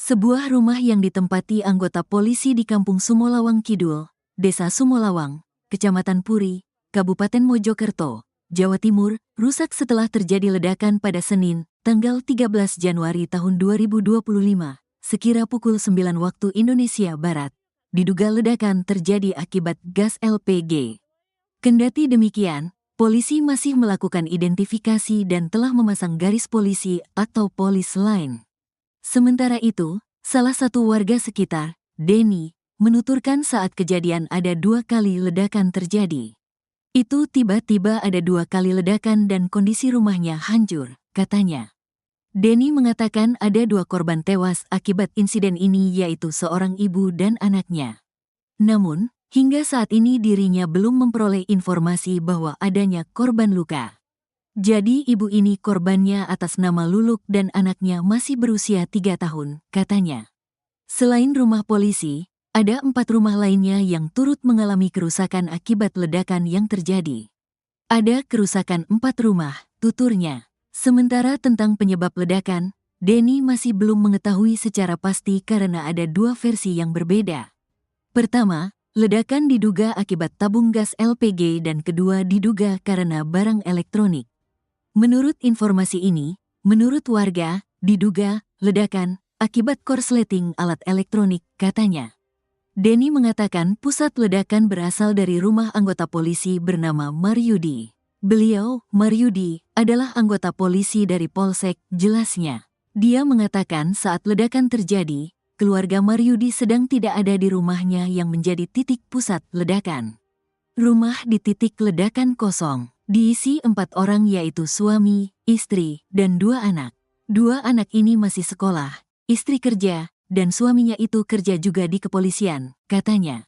Sebuah rumah yang ditempati anggota polisi di Kampung Sumolawang Kidul, Desa Sumolawang, Kecamatan Puri, Kabupaten Mojokerto, Jawa Timur, rusak setelah terjadi ledakan pada Senin, tanggal 13 Januari tahun 2025, sekira pukul 9 waktu Indonesia Barat. Diduga ledakan terjadi akibat gas LPG. Kendati demikian, polisi masih melakukan identifikasi dan telah memasang garis polisi atau polis line. Sementara itu, salah satu warga sekitar, Denny, menuturkan saat kejadian ada 2 kali ledakan terjadi. Itu tiba-tiba ada 2 kali ledakan dan kondisi rumahnya hancur, katanya. Denny mengatakan ada 2 korban tewas akibat insiden ini yaitu seorang ibu dan anaknya. Namun, hingga saat ini dirinya belum memperoleh informasi bahwa adanya korban luka. Jadi ibu ini korbannya atas nama Luluk dan anaknya masih berusia 3 tahun, katanya. Selain rumah polisi, ada 4 rumah lainnya yang turut mengalami kerusakan akibat ledakan yang terjadi. Ada kerusakan 4 rumah, tuturnya. Sementara tentang penyebab ledakan, Denny masih belum mengetahui secara pasti karena ada 2 versi yang berbeda. Pertama, ledakan diduga akibat tabung gas LPG dan kedua diduga karena barang elektronik. Menurut informasi ini, menurut warga, diduga ledakan akibat korsleting alat elektronik, katanya. Denny mengatakan pusat ledakan berasal dari rumah anggota polisi bernama Maryudi. Beliau, Maryudi, adalah anggota polisi dari Polsek, jelasnya. Dia mengatakan saat ledakan terjadi, keluarga Maryudi sedang tidak ada di rumahnya yang menjadi titik pusat ledakan. Rumah di titik ledakan kosong. Diisi 4 orang yaitu suami, istri, dan 2 anak. 2 anak ini masih sekolah, istri kerja, dan suaminya itu kerja juga di kepolisian, katanya.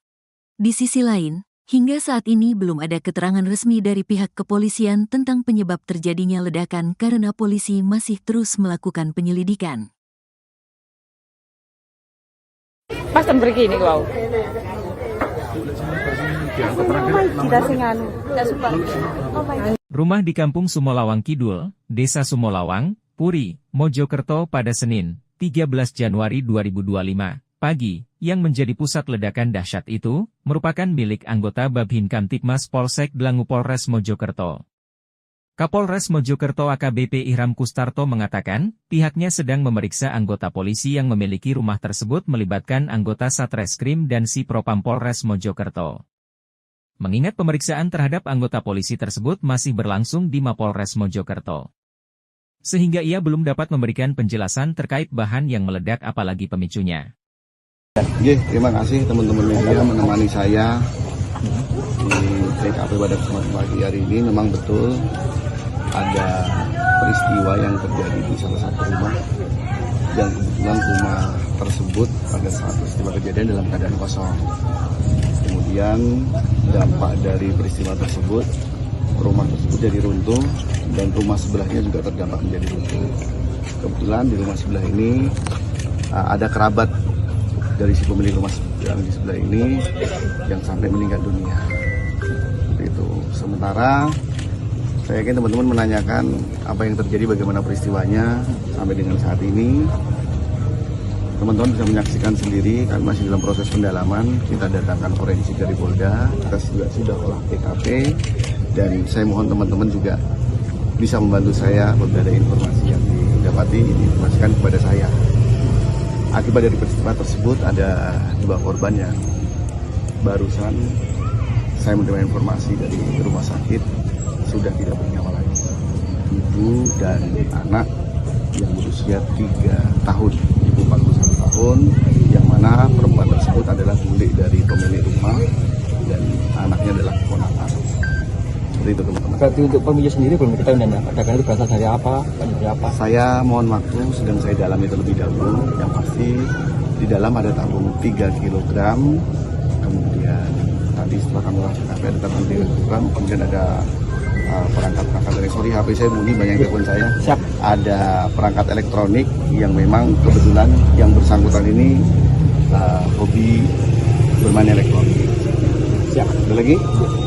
Di sisi lain, hingga saat ini belum ada keterangan resmi dari pihak kepolisian tentang penyebab terjadinya ledakan karena polisi masih terus melakukan penyelidikan. Pas pergi ini kau. Rumah di Kampung Sumolawang Kidul, Desa Sumolawang, Puri, Mojokerto pada Senin, 13 Januari 2025, pagi, yang menjadi pusat ledakan dahsyat itu, merupakan milik anggota Babhin Kamtipmas Polsek Dlangu Polres Mojokerto. Kapolres Mojokerto AKBP Ihram Kustarto mengatakan, pihaknya sedang memeriksa anggota polisi yang memiliki rumah tersebut melibatkan anggota Satreskrim dan Si Propam Polres Mojokerto. Mengingat pemeriksaan terhadap anggota polisi tersebut masih berlangsung di Mapolres Mojokerto. Sehingga ia belum dapat memberikan penjelasan terkait bahan yang meledak apalagi pemicunya. Terima kasih teman-teman media menemani saya di TKP pada kesempatan pagi hari ini. Memang betul ada peristiwa yang terjadi di salah satu rumah yang kebetulan rumah tersebut pada saat peristiwa kejadian dalam keadaan kosong. Kemudian dampak dari peristiwa tersebut, rumah tersebut jadi runtuh dan rumah sebelahnya juga terdampak menjadi runtuh. Kebetulan di rumah sebelah ini ada kerabat dari si pemilik rumah yang di sebelah ini yang sampai meninggal dunia. Itu. Sementara saya yakin teman-teman menanyakan apa yang terjadi, bagaimana peristiwanya sampai dengan saat ini. Teman-teman bisa menyaksikan sendiri, kami masih dalam proses pendalaman. Kita datangkan forensik dari Polda, kita juga sudah olah TKP, dan saya mohon teman-teman juga bisa membantu saya apabila ada informasi yang didapati, diinformasikan kepada saya. Akibat dari peristiwa tersebut ada 2 korban yang barusan saya menerima informasi dari rumah sakit sudah tidak bernyawa lagi. Ibu dan anak yang berusia 3 tahun, ibu 41 tahun, yang mana perempuan tersebut adalah bule dari pemilik rumah dan anaknya adalah keponakan. Seperti itu teman-teman. Berarti untuk pemilik sendiri belum diketahui dan ledakan itu berasal dari apa? Dari apa? Saya mohon waktu, sedang saya dalami terlebih dahulu. Yang pasti di dalam ada tabung 3 kg, kemudian tadi setelah kami lakukan ada tabung 3 kg, kemudian ada perangkat elektronik. HP saya bunyi, banyak telepon saya. Siap. Ada perangkat elektronik yang memang kebetulan yang bersangkutan ini hobi bermain elektronik. Siap. Ada lagi?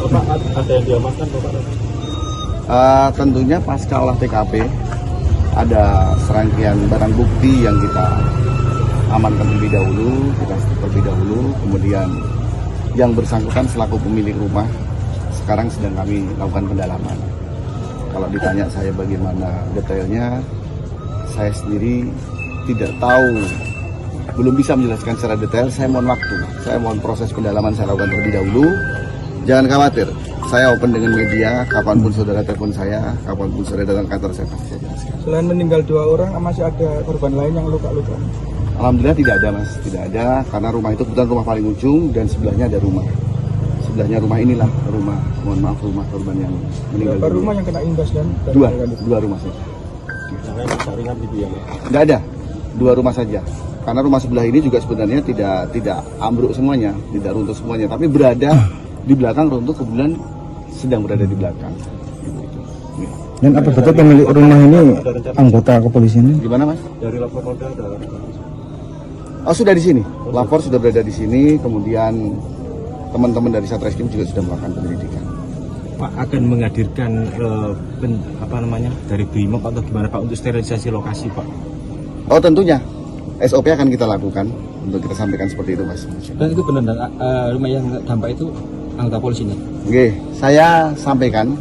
Bapak, ada yang diamankan Bapak? Tentunya pasca olah TKP ada serangkaian barang bukti yang kita amankan terlebih dahulu, kemudian yang bersangkutan selaku pemilik rumah sekarang sedang kami lakukan pendalaman. Kalau ditanya saya bagaimana detailnya, saya sendiri tidak tahu, belum bisa menjelaskan secara detail. Saya mohon waktu, saya mohon proses pendalaman saya lakukan terlebih dahulu. Jangan khawatir, saya open dengan media, kapanpun saudara telepon saya, kapanpun saudara datang kantor saya pasti saya jelaskan. Selain meninggal 2 orang, masih ada korban lain yang luka-luka? Alhamdulillah tidak ada mas, tidak ada, karena rumah itu kebetulan rumah paling ujung dan sebelahnya ada rumah. Sebelahnya rumah inilah rumah, mohon maaf, rumah korban yang meninggal. Berapa rumah yang kena imbas dan Dua rumah saja. Yang ringan gitu ya? Tidak ada, 2 rumah saja. Karena rumah sebelah ini juga sebenarnya tidak ambruk semuanya, tidak runtuh semuanya, tapi berada di belakang runtuh, kebetulan sedang berada di belakang. Gitu. Dan apa betul pemilik rumah ini anggota kepolisian? Gimana mas? Dari lapor Polda ada. Oh sudah di sini, lapor sudah berada di sini, kemudian teman-teman dari Satreskrim juga sudah melakukan penyelidikan. Pak akan menghadirkan dari Brimob atau gimana Pak untuk sterilisasi lokasi Pak? Oh tentunya, SOP akan kita lakukan untuk kita sampaikan seperti itu mas. Dan itu benar, rumah yang dampak itu anggota polisi nih? Oke, saya sampaikan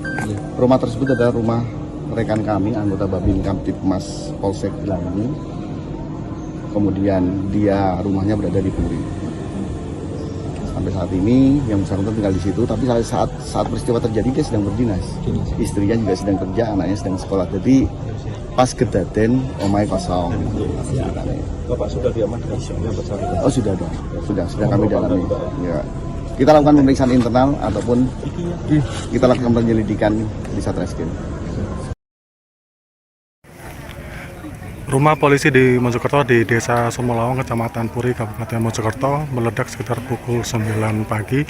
rumah tersebut adalah rumah rekan kami, anggota Babin Kamtipmas Polsek Gelanggu. Kemudian dia rumahnya berada di Puri. Sampai saat ini yang bersangkutan tinggal di situ, tapi saat peristiwa terjadi dia sedang berdinas. Istrinya juga sedang kerja, anaknya sedang sekolah. Jadi pas kedaten omai kosong. Bapak sudah diamankan yang bersangkutan? Oh sudah ada, sudah kami dalami. Ya. Kita lakukan pemeriksaan internal ataupun kita lakukan penyelidikan di Satreskrim. Rumah polisi di Mojokerto di Desa Sumolawang, Kecamatan Puri, Kabupaten Mojokerto meledak sekitar pukul 9 pagi.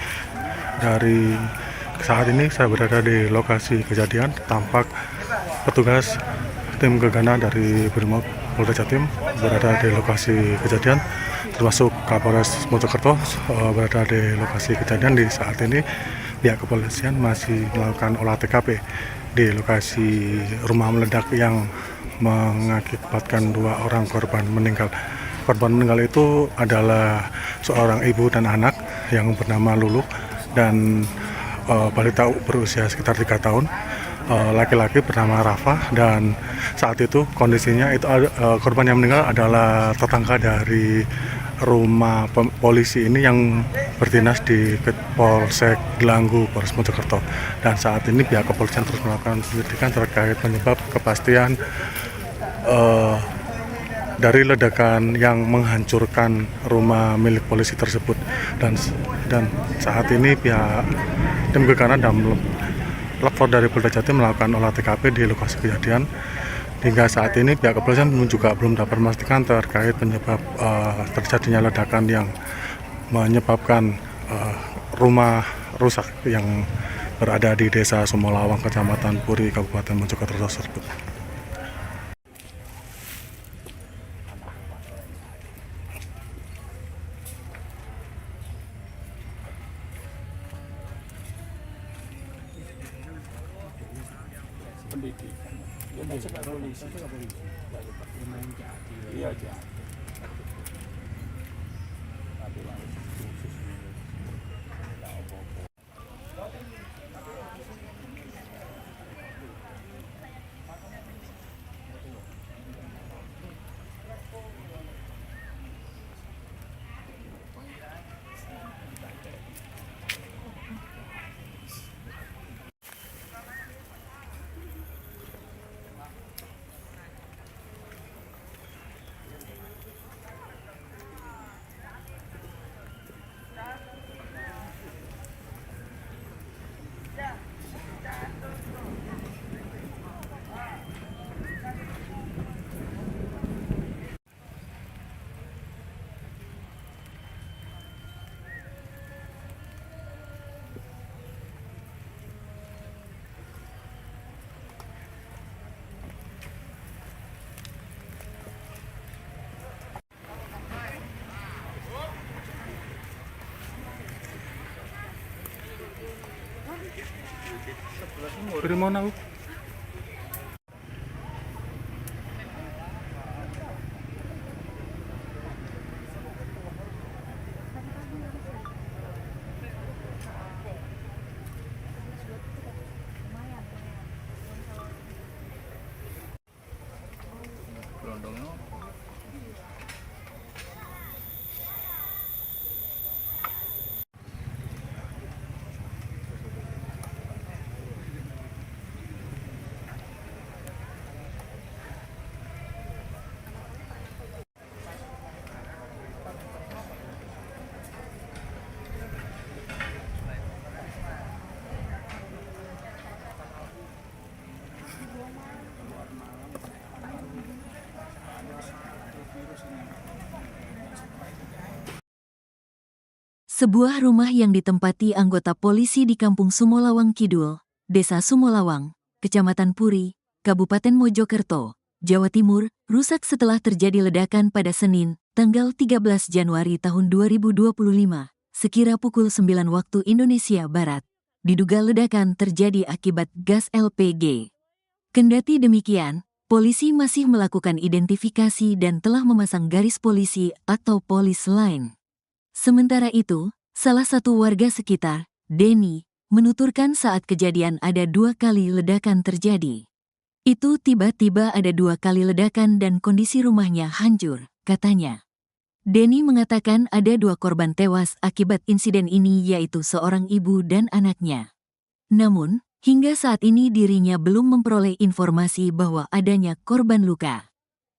Dari saat ini saya berada di lokasi kejadian, tampak petugas tim gegana dari Brimob Polda Jatim berada di lokasi kejadian, termasuk Kapolres Mojokerto berada di lokasi kejadian. Di saat ini pihak kepolisian masih melakukan olah TKP di lokasi rumah meledak yang mengakibatkan 2 orang korban meninggal. Korban meninggal itu adalah seorang ibu dan anak yang bernama Lulu dan balita berusia sekitar 3 tahun. Laki-laki bernama Rafa, dan saat itu kondisinya itu korban yang meninggal adalah tetangga dari rumah polisi ini yang berdinas di Polsek Gelanggu, Polres Mojokerto. Dan saat ini pihak kepolisian terus melakukan penyelidikan terkait penyebab kepastian dari ledakan yang menghancurkan rumah milik polisi tersebut. Dan saat ini pihak tim gegana dan lapor dari Polda Jatim melakukan olah TKP di lokasi kejadian. Hingga saat ini pihak kepolisian juga belum dapat memastikan terkait penyebab terjadinya ledakan yang menyebabkan rumah rusak yang berada di Desa Sumolawang, Kecamatan Puri, Kabupaten Mojokerto tersebut. Dari mana, Bu? Sebuah rumah yang ditempati anggota polisi di Kampung Sumolawang Kidul, Desa Sumolawang, Kecamatan Puri, Kabupaten Mojokerto, Jawa Timur, rusak setelah terjadi ledakan pada Senin, tanggal 13 Januari tahun 2025, sekira pukul 9 waktu Indonesia Barat. Diduga ledakan terjadi akibat gas LPG. Kendati demikian, polisi masih melakukan identifikasi dan telah memasang garis polisi atau polis line. Sementara itu, salah satu warga sekitar, Denny, menuturkan saat kejadian ada 2 kali ledakan terjadi. Itu tiba-tiba ada 2 kali ledakan dan kondisi rumahnya hancur, katanya. Denny mengatakan ada 2 korban tewas akibat insiden ini yaitu seorang ibu dan anaknya. Namun, hingga saat ini dirinya belum memperoleh informasi bahwa adanya korban luka.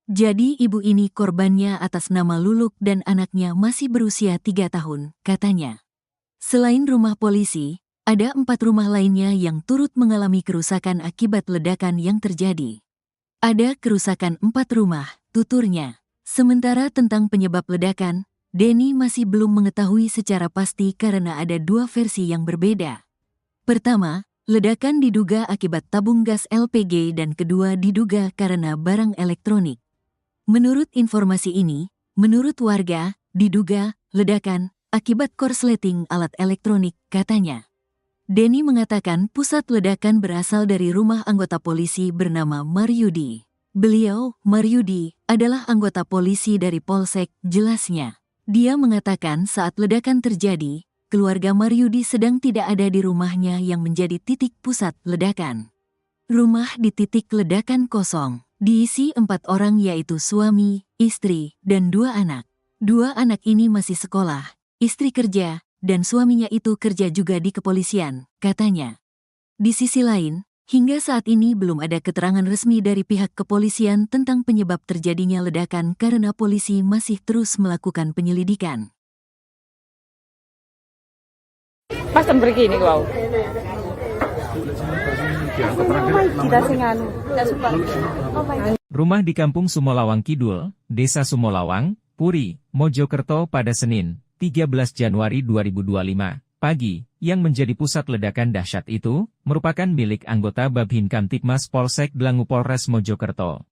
Jadi ibu ini korbannya atas nama Luluk dan anaknya masih berusia 3 tahun, katanya. Selain rumah polisi, ada 4 rumah lainnya yang turut mengalami kerusakan akibat ledakan yang terjadi. Ada kerusakan 4 rumah, tuturnya. Sementara tentang penyebab ledakan, Denny masih belum mengetahui secara pasti karena ada 2 versi yang berbeda. Pertama, ledakan diduga akibat tabung gas LPG dan kedua diduga karena barang elektronik. Menurut informasi ini, menurut warga, diduga ledakan akibat korsleting alat elektronik, katanya. Denny mengatakan pusat ledakan berasal dari rumah anggota polisi bernama Maryudi. Beliau, Maryudi, adalah anggota polisi dari Polsek, jelasnya. Dia mengatakan saat ledakan terjadi, keluarga Maryudi sedang tidak ada di rumahnya yang menjadi titik pusat ledakan. Rumah di titik ledakan kosong. Diisi 4 orang yaitu suami, istri, dan 2 anak. 2 anak ini masih sekolah, istri kerja, dan suaminya itu kerja juga di kepolisian, katanya. Di sisi lain, hingga saat ini belum ada keterangan resmi dari pihak kepolisian tentang penyebab terjadinya ledakan karena polisi masih terus melakukan penyelidikan. Pas begini kau. Rumah di Kampung Sumolawang Kidul, Desa Sumolawang, Puri, Mojokerto pada Senin, 13 Januari 2025, pagi, yang menjadi pusat ledakan dahsyat itu, merupakan milik anggota Babin Kamtibmas Polsek Dlangu Polres Mojokerto.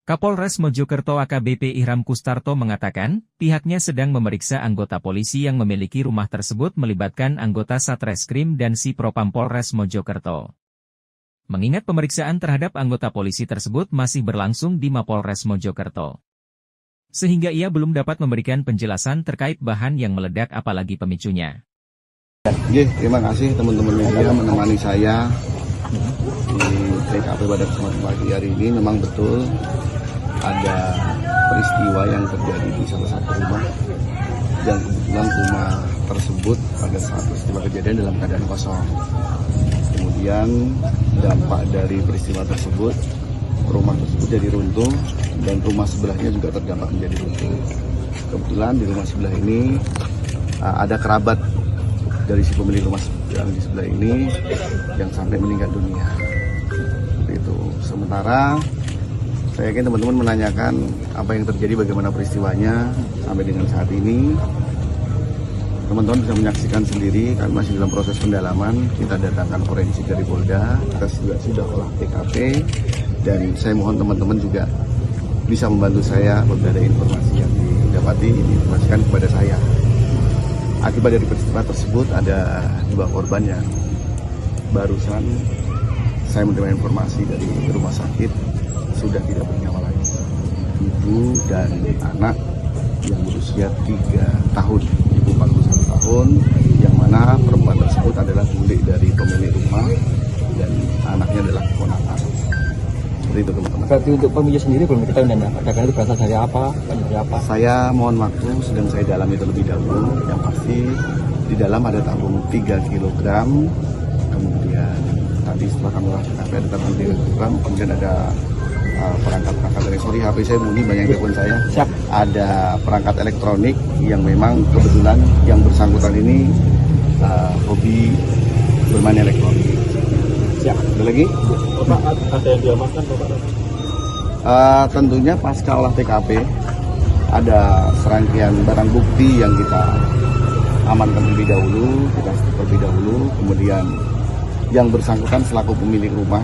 Kapolres Mojokerto AKBP Ihram Kustarto mengatakan, pihaknya sedang memeriksa anggota polisi yang memiliki rumah tersebut melibatkan anggota Satreskrim dan Sipropam Polres Mojokerto. Mengingat pemeriksaan terhadap anggota polisi tersebut masih berlangsung di Mapolres Mojokerto. Sehingga ia belum dapat memberikan penjelasan terkait bahan yang meledak apalagi pemicunya. Terima kasih teman-teman media menemani saya di TKP pada kesempatan pagi hari ini. Memang betul ada peristiwa yang terjadi di salah satu rumah dan kebetulan rumah tersebut pada saat peristiwa kejadian dalam keadaan kosong. Kemudian dampak dari peristiwa tersebut, rumah tersebut jadi runtuh dan rumah sebelahnya juga terdampak menjadi runtuh. Kebetulan di rumah sebelah ini ada kerabat dari si pemilik rumah yang di sebelah ini yang sampai meninggal dunia. Itu. Sementara saya yakin teman-teman menanyakan apa yang terjadi, bagaimana peristiwanya sampai dengan saat ini. Teman-teman bisa menyaksikan sendiri, kami masih dalam proses pendalaman. Kita datangkan forensik dari Polda, kita juga sudah olah TKP, dan saya mohon teman-teman juga bisa membantu saya apabila ada informasi yang didapati, diinformasikan kepada saya. Akibat dari peristiwa tersebut ada 2 korban yang barusan saya menerima informasi dari rumah sakit sudah tidak bernyawa lagi. Ibu dan anak yang berusia 3 tahun, ibu 41 tahun, yang mana perempuan tersebut adalah bule dari pemilik rumah dan anaknya adalah keponakan. Seperti itu teman-teman. Berarti untuk pemilik sendiri belum diketahui dan ledakan itu berasal dari apa? Dari apa? Saya mohon waktu sedang saya dalami terlebih dahulu. Yang pasti di dalam ada tabung 3 kg, kemudian tadi setelah kami olah TKP ada tabung 3 kg, kemudian ada perangkat dari HP saya bunyi, banyak telepon saya. Siap. Ada perangkat elektronik yang memang kebetulan yang bersangkutan ini hobi bermain elektronik. Siap. Ada lagi? Bapak, ada yang diamankan Bapak? Tentunya pasca olah TKP ada serangkaian barang bukti yang kita amankan terlebih dahulu, kemudian yang bersangkutan selaku pemilik rumah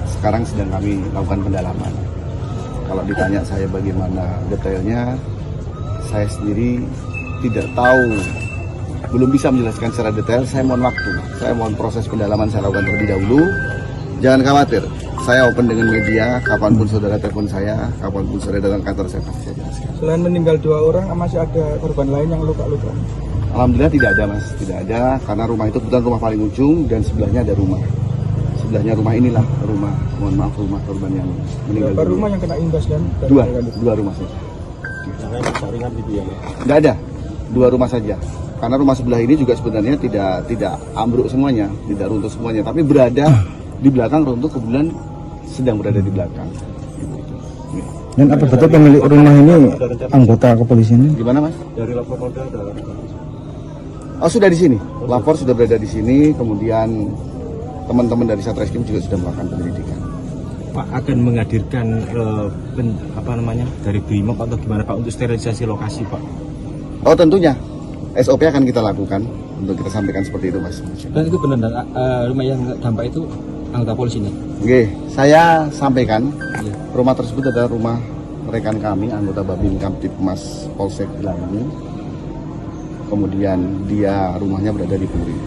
sekarang sedang kami lakukan pendalaman. Kalau ditanya saya bagaimana detailnya, saya sendiri tidak tahu, belum bisa menjelaskan secara detail. Saya mohon waktu, saya mohon proses pendalaman saya lakukan terlebih dahulu. Jangan khawatir, saya open dengan media, kapanpun saudara telepon saya, kapanpun saudara datang kantor saya pasti saya jelaskan. Selain meninggal 2 orang, masih ada korban lain yang luka-luka? Alhamdulillah tidak ada mas, tidak ada, karena rumah itu kebetulan rumah paling ujung dan sebelahnya ada rumah. Sebelahnya rumah inilah rumah, mohon maaf, rumah korban yang meninggal. Berapa rumah yang kena imbas dan Dua rumah saja. Jangan saringan gitu ya. Tidak ada, 2 rumah saja. Karena rumah sebelah ini juga sebenarnya tidak ambruk semuanya, tidak runtuh semuanya, tapi berada di belakang runtuh, kebetulan sedang berada di belakang. Dan apa betul pemilik rumah ini anggota kepolisian? Gimana mas? Dari lapor Polda ada. Oh sudah di sini, lapor sudah berada di sini, kemudian teman-teman dari Satreskrim juga sudah melakukan penyelidikan. Pak akan menghadirkan dari BRIMOB atau gimana Pak untuk sterilisasi lokasi Pak? Oh tentunya, SOP akan kita lakukan untuk kita sampaikan seperti itu mas. Dan itu benar, rumah yang dampak itu anggota polisi nih? Oke, saya sampaikan rumah tersebut adalah rumah rekan kami, anggota Babin Kamtipmas Polsek Gelanggu. Kemudian dia rumahnya berada di Puri.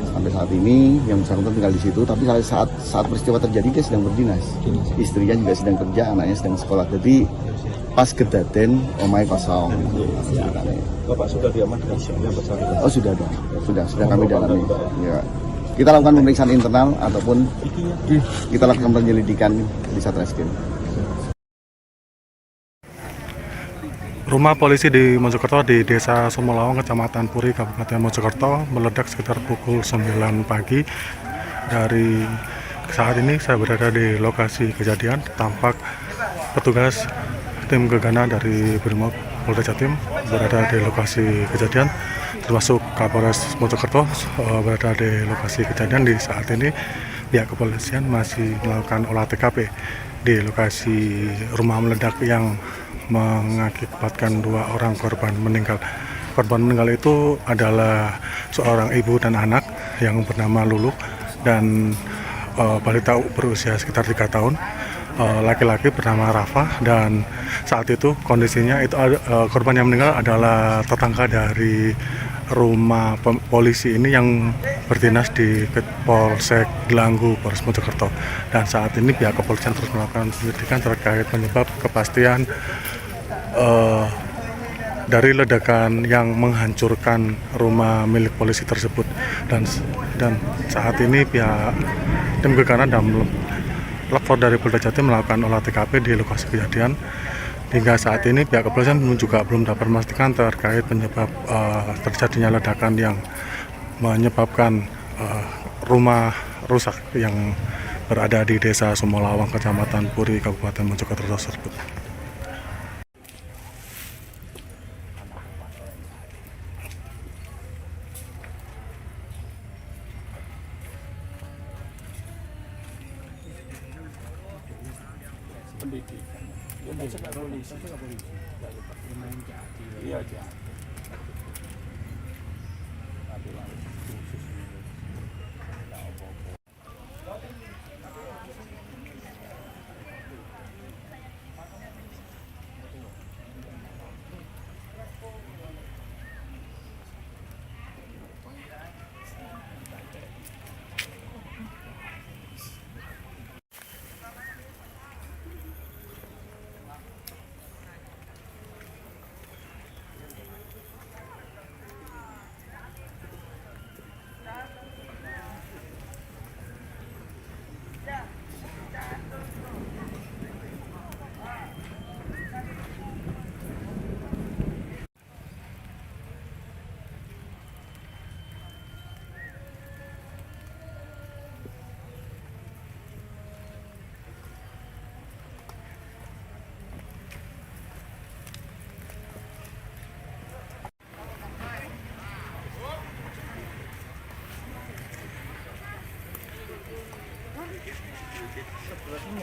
Sampai saat ini yang bersangkutan tinggal di situ, tapi saat peristiwa terjadi dia sedang berdinas. Istrinya juga sedang kerja, anaknya sedang sekolah. Jadi pas kedaten omai kosong. Bapak sudah diamankan yang bersangkutan? Oh sudah ada, sudah kami dalami. Ya. Kita lakukan pemeriksaan internal ataupun kita lakukan penyelidikan di Satreskrim. Rumah polisi di Mojokerto di Desa Sumolawang, Kecamatan Puri, Kabupaten Mojokerto meledak sekitar pukul 9 pagi. Dari saat ini saya berada di lokasi kejadian, tampak petugas tim gegana dari Brimob Polda Jatim berada di lokasi kejadian, termasuk Kapolres Mojokerto berada di lokasi kejadian. Di saat ini pihak kepolisian masih melakukan olah TKP di lokasi rumah meledak yang mengakibatkan 2 orang korban meninggal. Korban meninggal itu adalah seorang ibu dan anak yang bernama Lulu dan balita berusia sekitar 3 tahun. Laki-laki bernama Rafa, dan saat itu kondisinya itu korban yang meninggal adalah tetangga dari rumah polisi ini yang berdinas di Polsek Gelanggu, Polres Mojokerto. Dan saat ini pihak kepolisian terus melakukan penyelidikan terkait penyebab kepastian dari ledakan yang menghancurkan rumah milik polisi tersebut. Dan saat ini pihak tim gegana dan lapor dari Polda Jatim melakukan olah TKP di lokasi kejadian. Hingga saat ini pihak kepolisian juga belum dapat memastikan terkait penyebab terjadinya ledakan yang menyebabkan rumah rusak yang berada di Desa Sumolawang, Kecamatan Puri, Kabupaten Mojokerto tersebut.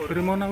Dari mana?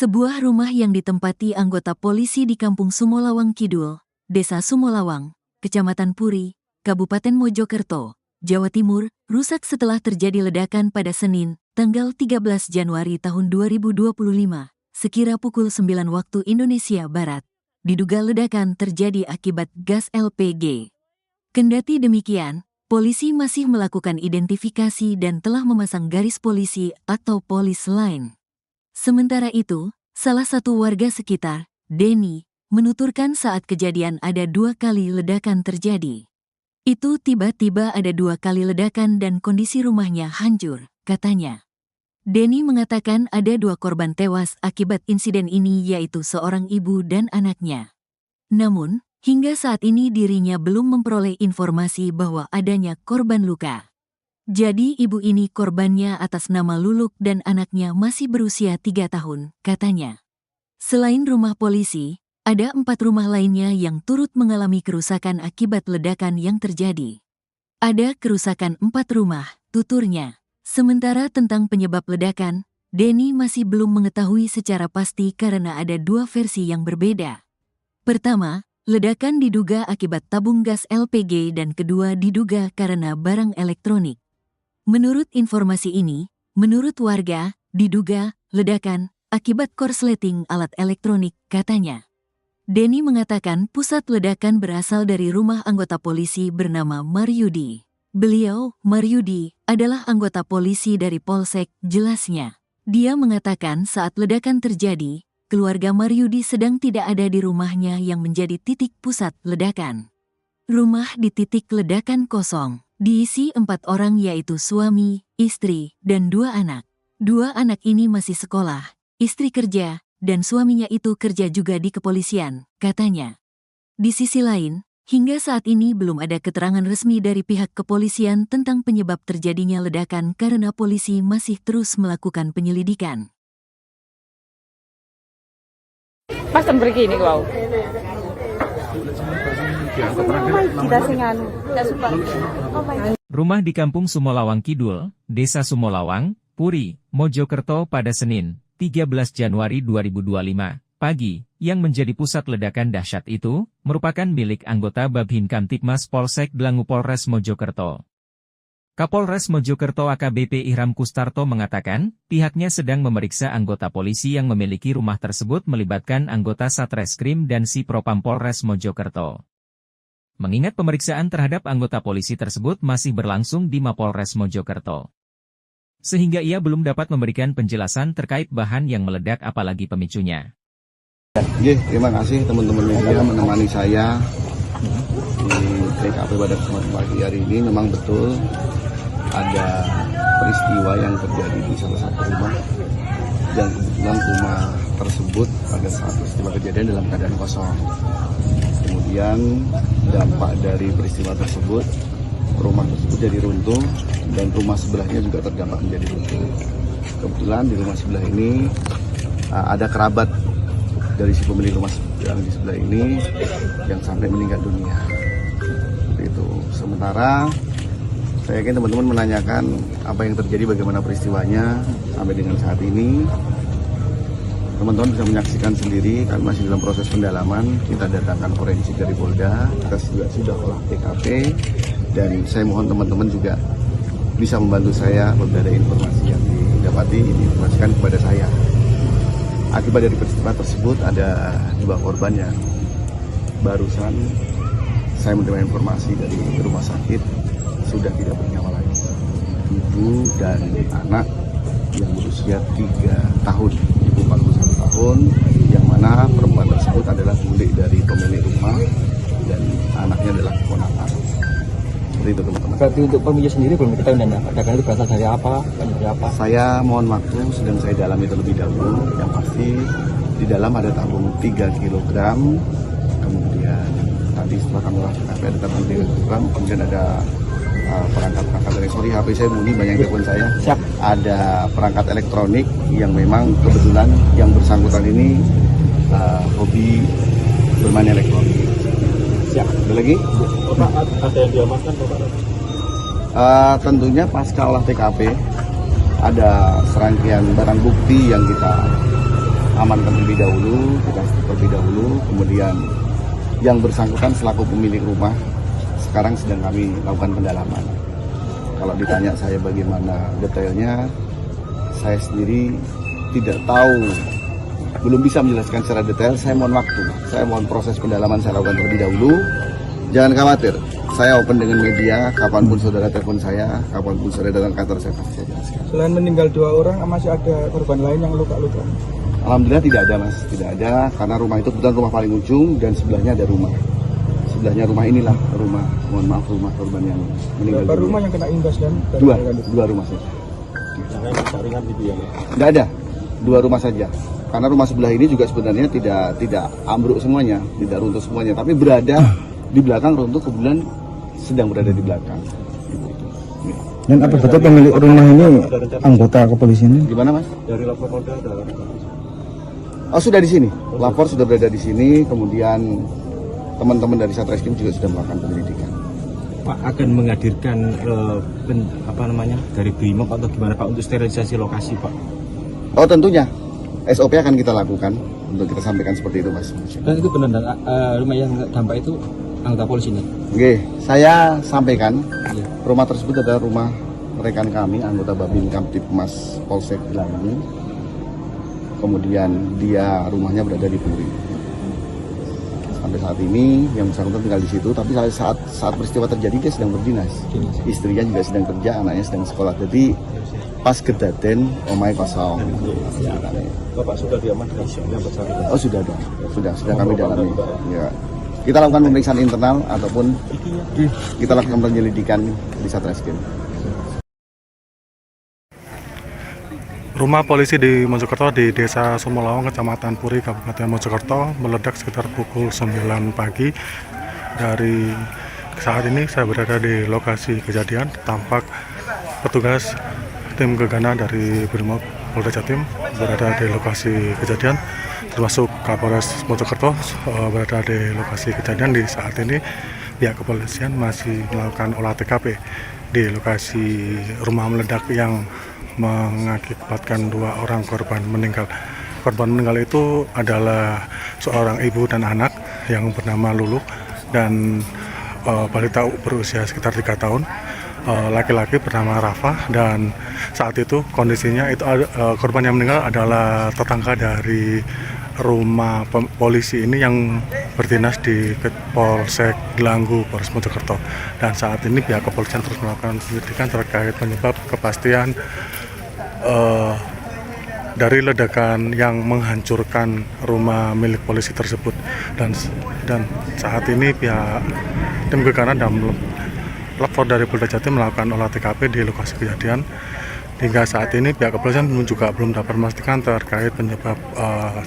Sebuah rumah yang ditempati anggota polisi di Kampung Sumolawang Kidul, Desa Sumolawang, Kecamatan Puri, Kabupaten Mojokerto, Jawa Timur, rusak setelah terjadi ledakan pada Senin, tanggal 13 Januari tahun 2025, sekira pukul 9 waktu Indonesia Barat. Diduga ledakan terjadi akibat gas LPG. Kendati demikian, polisi masih melakukan identifikasi dan telah memasang garis polisi atau polis line. Sementara itu, salah satu warga sekitar, Denny, menuturkan saat kejadian ada 2 kali ledakan terjadi. Itu tiba-tiba ada 2 kali ledakan dan kondisi rumahnya hancur, katanya. Denny mengatakan ada 2 korban tewas akibat insiden ini yaitu seorang ibu dan anaknya. Namun, hingga saat ini dirinya belum memperoleh informasi bahwa adanya korban luka. Jadi ibu ini korbannya atas nama Luluk dan anaknya masih berusia 3 tahun, katanya. Selain rumah polisi, ada 4 rumah lainnya yang turut mengalami kerusakan akibat ledakan yang terjadi. Ada kerusakan 4 rumah, tuturnya. Sementara tentang penyebab ledakan, Denny masih belum mengetahui secara pasti karena ada 2 versi yang berbeda. Pertama, ledakan diduga akibat tabung gas LPG dan kedua diduga karena barang elektronik. Menurut informasi ini, menurut warga, diduga ledakan akibat korsleting alat elektronik, katanya. Denny mengatakan pusat ledakan berasal dari rumah anggota polisi bernama Maryudi. Beliau, Maryudi, adalah anggota polisi dari Polsek, jelasnya. Dia mengatakan saat ledakan terjadi, keluarga Maryudi sedang tidak ada di rumahnya yang menjadi titik pusat ledakan. Rumah di titik ledakan kosong. Diisi 4 orang yaitu suami, istri, dan 2 anak. 2 anak ini masih sekolah, istri kerja, dan suaminya itu kerja juga di kepolisian, katanya. Di sisi lain, hingga saat ini belum ada keterangan resmi dari pihak kepolisian tentang penyebab terjadinya ledakan karena polisi masih terus melakukan penyelidikan. Pasang begini kau. Rumah di Kampung Sumolawang Kidul, Desa Sumolawang, Puri, Mojokerto pada Senin, 13 Januari 2025, pagi, yang menjadi pusat ledakan dahsyat itu, merupakan milik anggota Babhin Kamtipmas Polsek Dlangu Polres Mojokerto. Kapolres Mojokerto AKBP Ihram Kustarto mengatakan, pihaknya sedang memeriksa anggota polisi yang memiliki rumah tersebut melibatkan anggota Satreskrim dan Si Propam Polres Mojokerto. Mengingat pemeriksaan terhadap anggota polisi tersebut masih berlangsung di Mapolres Mojokerto. Sehingga ia belum dapat memberikan penjelasan terkait bahan yang meledak apalagi pemicunya. Terima kasih teman-teman media menemani saya di TKP pada kesempatan pagi hari ini. Memang betul ada peristiwa yang terjadi di salah satu rumah dan kebetulan rumah tersebut pada saat peristiwa kejadian dalam keadaan kosong. Kemudian dampak dari peristiwa tersebut, rumah tersebut jadi runtuh dan rumah sebelahnya juga terdampak menjadi runtuh. Kebetulan di rumah sebelah ini ada kerabat dari si pemilik rumah yang di sebelah ini yang sampai meninggal dunia. Itu. Sementara saya yakin teman-teman menanyakan apa yang terjadi, bagaimana peristiwanya sampai dengan saat ini. Teman-teman bisa menyaksikan sendiri, kami masih dalam proses pendalaman. Kita datangkan forensik dari Polda, kita juga sudah olah TKP, dan saya mohon teman-teman juga bisa membantu saya apabila ada informasi yang didapati, diinformasikan kepada saya. Akibat dari peristiwa tersebut ada 2 korban yang barusan saya menerima informasi dari rumah sakit sudah tidak bernyawa lagi. Ibu dan anak yang berusia 3 tahun, ibu 41 tahun, yang mana perempuan tersebut adalah bule dari pemilik rumah dan anaknya adalah keponakan. Seperti itu teman-teman. Berarti untuk pemilik sendiri belum diketahui dan ledakan itu berasal dari apa? Dari apa? Saya mohon waktu, sedang saya dalami terlebih dahulu. Yang pasti di dalam ada tabung 3 kg, kemudian tadi setelah kami olah TKP ada tabung 3 kg, kemudian ada perangkat dari HP saya bunyi, banyak telepon saya. Siap. Ada perangkat elektronik yang memang kebetulan yang bersangkutan ini hobi bermain elektronik. Siap. Ada lagi? Bapak, ada yang diamankan Bapak? Tentunya pasca olah TKP ada serangkaian barang bukti yang kita amankan terlebih dahulu, kemudian yang bersangkutan selaku pemilik rumah sekarang sedang kami lakukan pendalaman. Kalau ditanya saya bagaimana detailnya, saya sendiri tidak tahu, belum bisa menjelaskan secara detail. Saya mohon waktu, saya mohon proses pendalaman saya lakukan terlebih dahulu. Jangan khawatir, saya open dengan media, kapanpun saudara telepon saya, kapanpun saudara datang kantor saya pasti saya jelaskan. Selain meninggal 2 orang, masih ada korban lain yang luka-luka? Alhamdulillah tidak ada mas, tidak ada, karena rumah itu kebetulan rumah paling ujung dan sebelahnya ada rumah. Sebelahnya rumah inilah rumah, mohon maaf, rumah korban yang meninggal. Berapa rumah yang kena imbas dan? Dua rumah saja. Yang lain saringan gitu ya? Tidak ada, 2 rumah saja. Karena rumah sebelah ini juga sebenarnya tidak ambruk semuanya, tidak runtuh semuanya, tapi berada di belakang runtuh, kebetulan sedang berada di belakang. Dan apa betul pemilik rumah ini anggota kepolisian? Gimana mas? Dari lapor Polda ada. Oh sudah di sini, lapor sudah berada di sini, kemudian teman-teman dari Satreskrim juga sudah melakukan penyelidikan. Pak akan menghadirkan dari BRIMOB atau gimana Pak untuk sterilisasi lokasi Pak? Oh tentunya, SOP akan kita lakukan untuk kita sampaikan seperti itu mas. Dan itu benar rumah yang dampak itu anggota polisi ini? Oke, saya sampaikan Iya. rumah tersebut adalah rumah rekan kami, anggota Babin Kamtipmas Polsek Gelanggu. Kemudian dia rumahnya berada di Puri. Sampai saat ini yang bersangkutan tinggal di situ, tapi saat peristiwa terjadi dia sedang berdinas. Istrinya juga sedang kerja, anaknya sedang sekolah. Jadi pas kedaten omai kosong. Bapak sudah diamankan yang bersangkutan? Oh sudah ada, sudah kami dalami. Ya. Kita lakukan pemeriksaan internal ataupun kita lakukan penyelidikan di Satreskrim. Rumah polisi di Mojokerto di Desa Sumolawang, Kecamatan Puri, Kabupaten Mojokerto meledak sekitar pukul 9 pagi. Dari saat ini saya berada di lokasi kejadian. Tampak petugas tim gegana dari Brimob Polda Jatim berada di lokasi kejadian, termasuk Kapolres Mojokerto berada di lokasi kejadian. Di saat ini pihak kepolisian masih melakukan olah TKP di lokasi rumah meledak yang mengakibatkan 2 orang korban meninggal. Korban meninggal itu adalah seorang ibu dan anak yang bernama Lulu dan balita berusia sekitar 3 tahun. Laki-laki bernama Rafa, dan saat itu kondisinya itu korban yang meninggal adalah tetangga dari rumah polisi ini yang berdinas di Polsek Gelanggu, Polres Mojokerto. Dan saat ini pihak kepolisian terus melakukan penyelidikan terkait penyebab kepastian dari ledakan yang menghancurkan rumah milik polisi tersebut. Dan saat ini pihak tim gegana dan lapor dari Polda Jatim melakukan olah TKP di lokasi kejadian. Hingga saat ini pihak kepolisian juga belum dapat memastikan terkait penyebab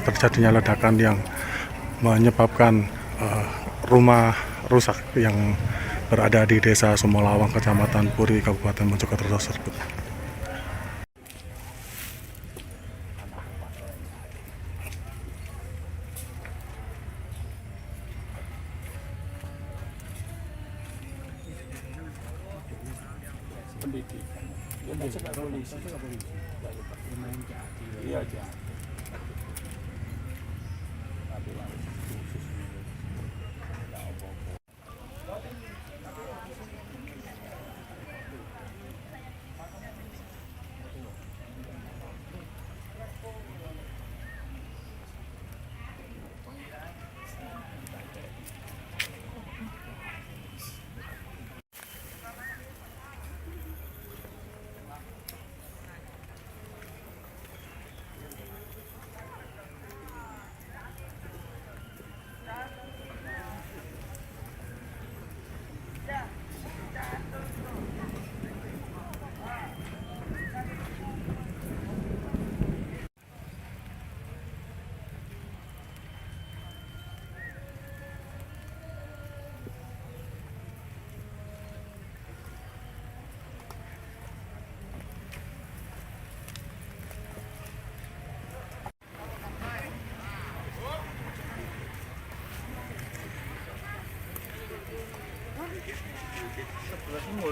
terjadinya ledakan yang menyebabkan rumah rusak yang berada di Desa Sumolawang, Kecamatan Puri, Kabupaten Mojokerto tersebut.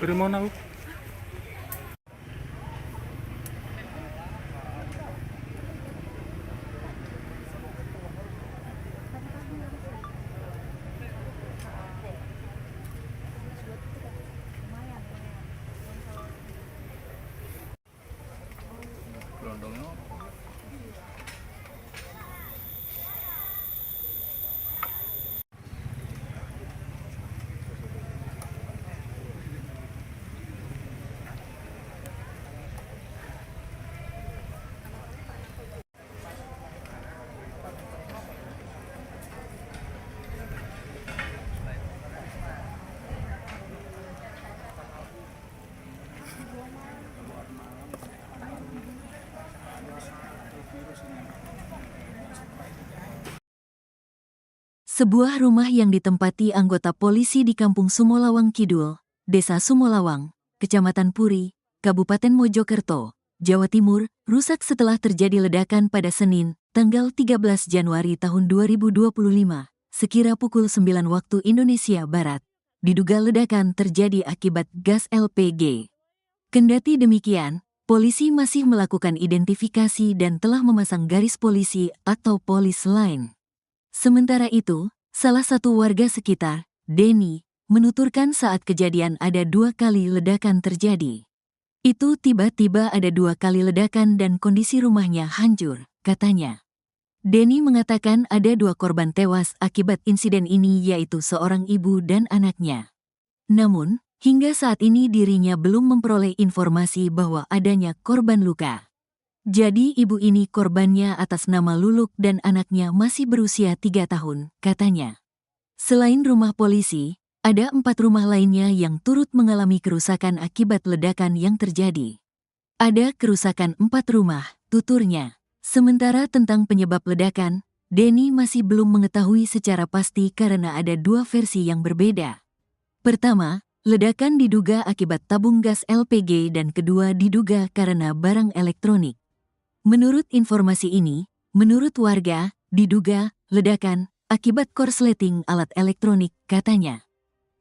Dari mana? Sebuah rumah yang ditempati anggota polisi di Kampung Sumolawang Kidul, Desa Sumolawang, Kecamatan Puri, Kabupaten Mojokerto, Jawa Timur, rusak setelah terjadi ledakan pada Senin, tanggal 13 Januari tahun 2025, sekira pukul 9 waktu Indonesia Barat. Diduga ledakan terjadi akibat gas LPG. Kendati demikian, polisi masih melakukan identifikasi dan telah memasang garis polisi atau polis line. Sementara itu, salah satu warga sekitar, Denny, menuturkan saat kejadian ada 2 kali ledakan terjadi. Itu tiba-tiba ada 2 kali ledakan dan kondisi rumahnya hancur, katanya. Denny mengatakan ada 2 korban tewas akibat insiden ini yaitu seorang ibu dan anaknya. Namun, hingga saat ini dirinya belum memperoleh informasi bahwa adanya korban luka. Jadi ibu ini korbannya atas nama Luluk dan anaknya masih berusia 3 tahun, katanya. Selain rumah polisi, ada 4 rumah lainnya yang turut mengalami kerusakan akibat ledakan yang terjadi. Ada kerusakan 4 rumah, tuturnya. Sementara tentang penyebab ledakan, Denny masih belum mengetahui secara pasti karena ada 2 versi yang berbeda. Pertama, ledakan diduga akibat tabung gas LPG dan kedua diduga karena barang elektronik. Menurut informasi ini, menurut warga, diduga ledakan akibat korsleting alat elektronik, katanya.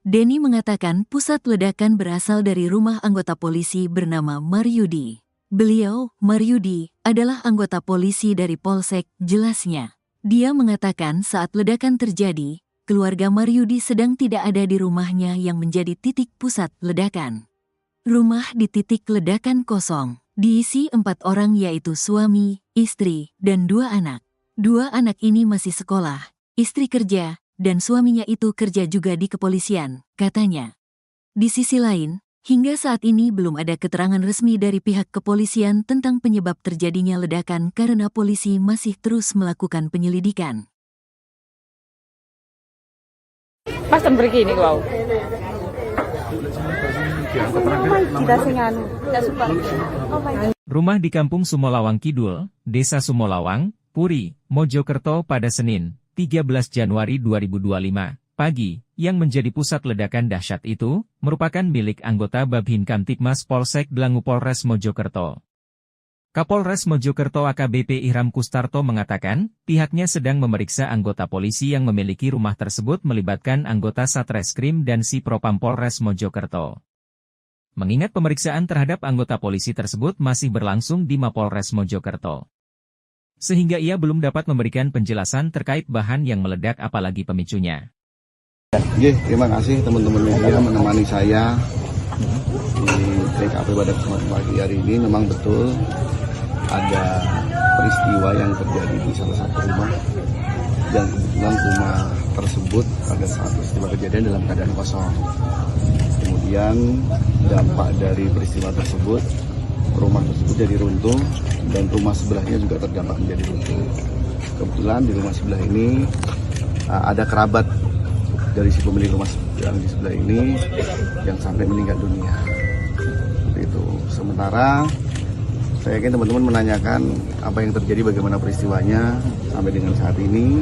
Denny mengatakan pusat ledakan berasal dari rumah anggota polisi bernama Maryudi. Beliau, Maryudi, adalah anggota polisi dari Polsek, jelasnya. Dia mengatakan saat ledakan terjadi, keluarga Maryudi sedang tidak ada di rumahnya yang menjadi titik pusat ledakan. Rumah di titik ledakan kosong. Diisi 4 orang yaitu suami, istri, dan 2 anak. 2 anak ini masih sekolah, istri kerja, dan suaminya itu kerja juga di kepolisian, katanya. Di sisi lain, hingga saat ini belum ada keterangan resmi dari pihak kepolisian tentang penyebab terjadinya ledakan karena polisi masih terus melakukan penyelidikan. Pas pergi ini kau. Rumah di Kampung Sumolawang Kidul, Desa Sumolawang, Puri, Mojokerto pada Senin, 13 Januari 2025, pagi, yang menjadi pusat ledakan dahsyat itu, merupakan milik anggota Babin Kamtibmas Polsek Dlangu Polres Mojokerto. Kapolres Mojokerto AKBP Ihram Kustarto mengatakan, pihaknya sedang memeriksa anggota polisi yang memiliki rumah tersebut melibatkan anggota Satreskrim dan Si Propam Polres Mojokerto. Mengingat pemeriksaan terhadap anggota polisi tersebut masih berlangsung di Mapolres Mojokerto. Sehingga ia belum dapat memberikan penjelasan terkait bahan yang meledak apalagi pemicunya. Terima kasih teman-teman media menemani saya di TKP pada kesempatan pagi hari ini. Memang betul ada peristiwa yang terjadi di salah satu rumah dan kebetulan rumah tersebut pada saat peristiwa kejadian dalam keadaan kosong. Kemudian dampak dari peristiwa tersebut, rumah tersebut jadi runtuh dan rumah sebelahnya juga terdampak menjadi runtuh. Kebetulan di rumah sebelah ini ada kerabat dari si pemilik rumah yang di sebelah ini yang sampai meninggal dunia. Seperti itu. Sementara saya yakin teman-teman menanyakan apa yang terjadi, bagaimana peristiwanya sampai dengan saat ini.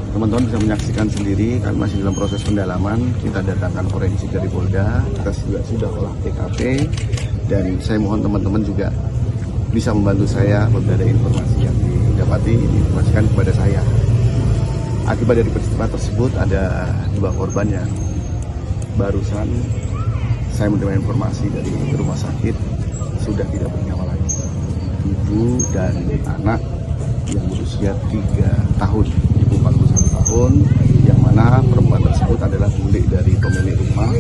Teman-teman bisa menyaksikan sendiri, kan masih dalam proses pendalaman. Kita datangkan forensik dari Polda, kita juga sudah olah TKP, dan saya mohon teman-teman juga bisa membantu saya apabila ada informasi yang didapati, diinformasikan kepada saya. Akibat dari peristiwa tersebut ada 2 korban yang barusan saya menerima informasi dari rumah sakit sudah tidak bernyawa lagi. Ibu dan anak yang berusia 3 tahun, ibu 41 tahun, yang mana perempuan tersebut adalah bule dari pemilik rumah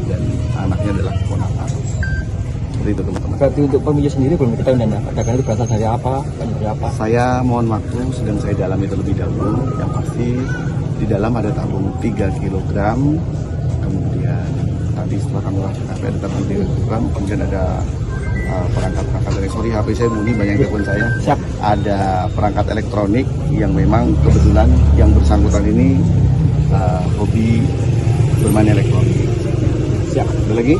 dan anaknya adalah keponakan. Seperti itu teman-teman. Berarti untuk pemilik sendiri belum diketahui dan ledakan itu berasal dari apa? Dari apa? Saya mohon waktu, sedang saya dalami terlebih dahulu. Yang pasti di dalam ada tabung 3 kg, kemudian tadi setelah kami lakukan ada tabung 3 kg, kemudian ada perangkat elektronik. HP saya bunyi, banyak telepon saya. Siap. Ada perangkat elektronik yang memang kebetulan yang bersangkutan ini hobi bermain elektronik. Siap. Ada lagi?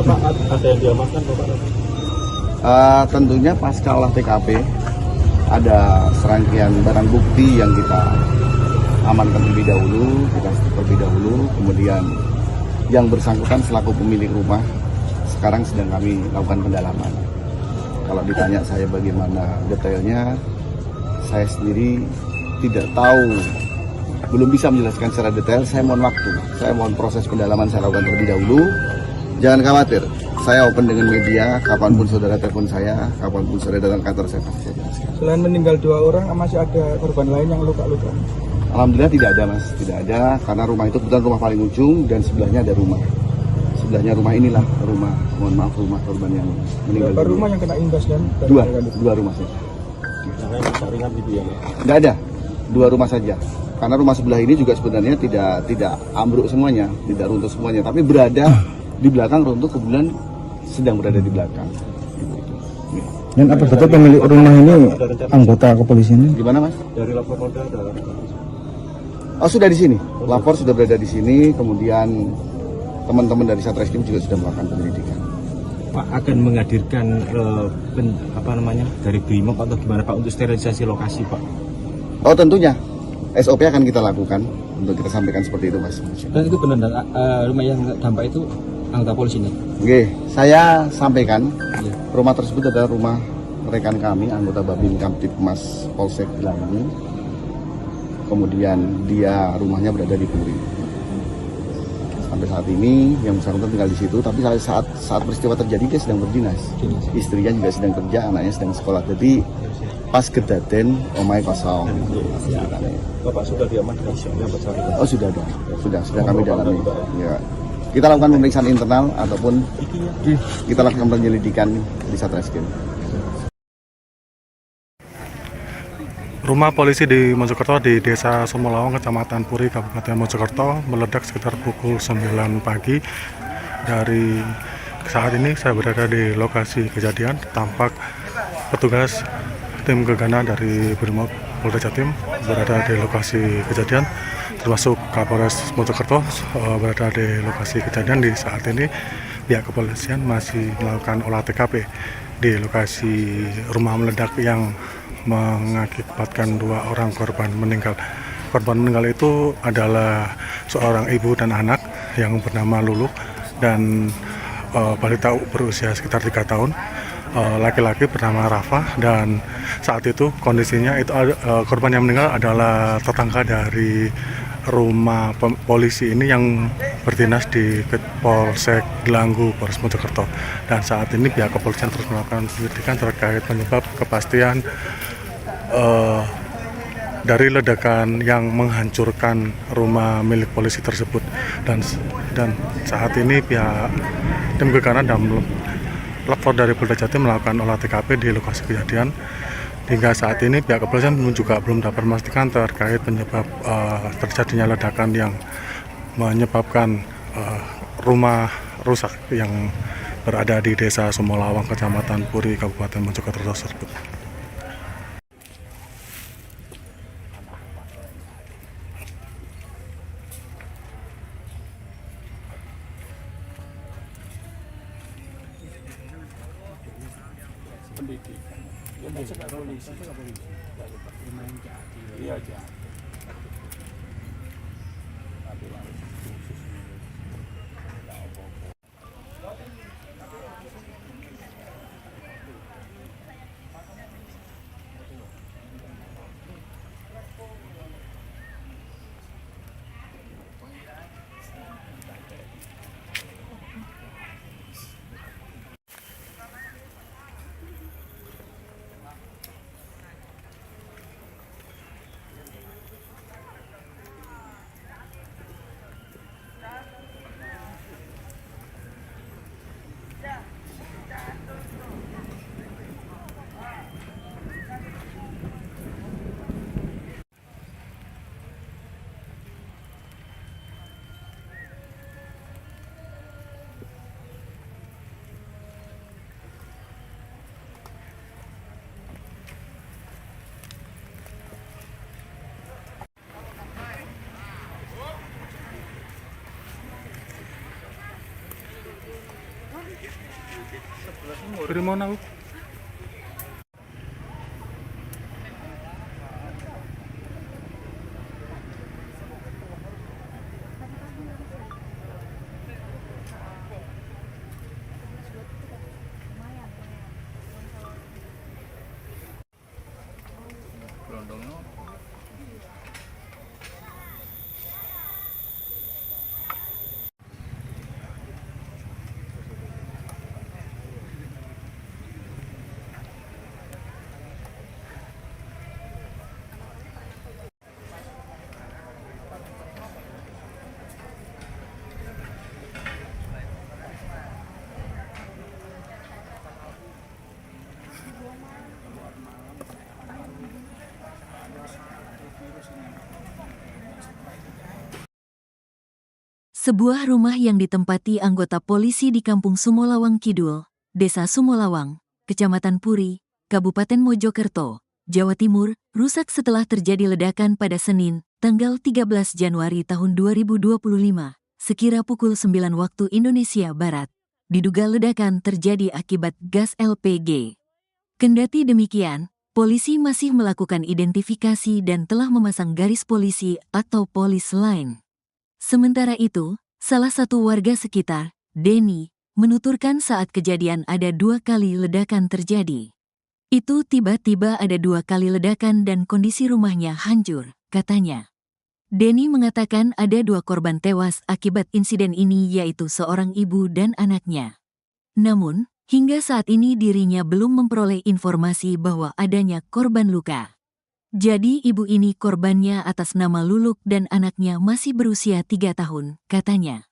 Bapak, ada yang diamankan Bapak? Tentunya pasca olah TKP ada serangkaian barang bukti yang kita amankan terlebih dahulu, kemudian yang bersangkutan selaku pemilik rumah sekarang sedang kami lakukan pendalaman. Kalau ditanya saya bagaimana detailnya, saya sendiri tidak tahu, belum bisa menjelaskan secara detail. Saya mohon waktu, saya mohon proses pendalaman saya lakukan terlebih dahulu. Jangan khawatir, saya open dengan media, kapanpun saudara telepon saya, kapanpun saudara datang kantor saya pasti saya jelaskan. Selain meninggal 2 orang, masih ada korban lain yang luka-luka? Alhamdulillah tidak ada mas, tidak ada, karena rumah itu kebetulan rumah paling ujung dan sebelahnya ada rumah. Sebelahnya rumah inilah rumah, mohon maaf, rumah korban yang meninggal. Berapa rumah yang kena imbas dan dua rumah saja. Yang rusak ringan gitu ya? Tidak ada, 2 rumah saja. Karena rumah sebelah ini juga sebenarnya tidak ambruk semuanya, tidak runtuh semuanya, tapi berada di belakang runtuh, kebetulan sedang berada di belakang. Ya. Dan apa betul pemilik rumah ini anggota kepolisian? Gimana mas? Dari lapor Polda ada. Oh sudah di sini, lapor sudah berada di sini, kemudian teman-teman dari Satreskrim juga sudah melakukan penyelidikan. Pak akan menghadirkan dari Brimob atau gimana Pak untuk sterilisasi lokasi Pak? Oh tentunya, SOP akan kita lakukan untuk kita sampaikan seperti itu mas. Dan itu benar rumah yang dampak itu anggota polisi nih? Oke, saya sampaikan Iya. rumah tersebut adalah rumah rekan kami, anggota Babin Kamtipmas Polsek Gelangi. Kemudian dia rumahnya berada di Puri. Sampai saat ini yang bersangkutan tinggal di situ, tapi saat peristiwa terjadi dia sedang berdinas. Istrinya juga sedang kerja, anaknya sedang sekolah. Jadi pas kedaten omai kosong. Bapak sudah diamankan yang bersangkutan? Oh sudah dong, sudah kami dalami. Ya. Kita lakukan pemeriksaan internal ataupun kita lakukan penyelidikan di Satreskrim. Rumah polisi di Mojokerto di Desa Sumolawang, Kecamatan Puri, Kabupaten Mojokerto meledak sekitar pukul 9 pagi. Dari saat ini saya berada di lokasi kejadian. Tampak petugas tim gegana dari Brimob Polda Jatim berada di lokasi kejadian, termasuk Kapolres Mojokerto berada di lokasi kejadian. Di saat ini pihak kepolisian masih melakukan olah TKP di lokasi rumah meledak yang mengakibatkan 2 orang korban meninggal. Korban meninggal itu adalah seorang ibu dan anak yang bernama Lulu dan balita berusia sekitar 3 tahun. Laki-laki bernama Rafa, dan saat itu kondisinya itu korban yang meninggal adalah tetangga dari rumah polisi ini yang berdinas di Polsek Gelanggu, Polres Mojokerto. Dan saat ini pihak kepolisian terus melakukan penyelidikan terkait penyebab kepastian dari ledakan yang menghancurkan rumah milik polisi tersebut. Dan saat ini pihak tim gegana dan lapor dari Polda Jatim melakukan olah TKP di lokasi kejadian. Hingga saat ini pihak kepolisian juga belum dapat memastikan terkait penyebab terjadinya ledakan yang menyebabkan rumah rusak yang berada di Desa Sumolawang, Kecamatan Puri, Kabupaten Mojokerto tersebut. Primona Bu. Sebuah rumah yang ditempati anggota polisi di Kampung Sumolawang Kidul, Desa Sumolawang, Kecamatan Puri, Kabupaten Mojokerto, Jawa Timur, rusak setelah terjadi ledakan pada Senin, tanggal 13 Januari tahun 2025, sekira pukul 9 waktu Indonesia Barat. Diduga ledakan terjadi akibat gas LPG. Kendati demikian, polisi masih melakukan identifikasi dan telah memasang garis polisi atau polis line. Sementara itu, salah satu warga sekitar, Denny, menuturkan saat kejadian ada 2 kali ledakan terjadi. Itu tiba-tiba ada 2 kali ledakan dan kondisi rumahnya hancur, katanya. Denny mengatakan ada 2 korban tewas akibat insiden ini yaitu seorang ibu dan anaknya. Namun, hingga saat ini dirinya belum memperoleh informasi bahwa adanya korban luka. Jadi ibu ini korbannya atas nama Luluk dan anaknya masih berusia 3 tahun, katanya.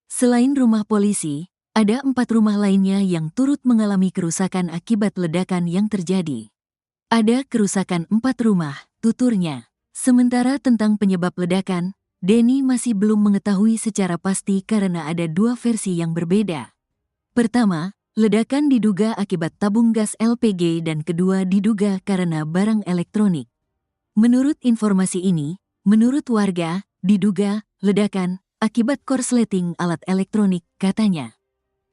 Selain rumah polisi, ada 4 rumah lainnya yang turut mengalami kerusakan akibat ledakan yang terjadi. Ada kerusakan 4 rumah, tuturnya. Sementara tentang penyebab ledakan, Denny masih belum mengetahui secara pasti karena ada 2 versi yang berbeda. Pertama, ledakan diduga akibat tabung gas LPG dan kedua diduga karena barang elektronik. Menurut informasi ini, menurut warga, diduga ledakan akibat korsleting alat elektronik, katanya.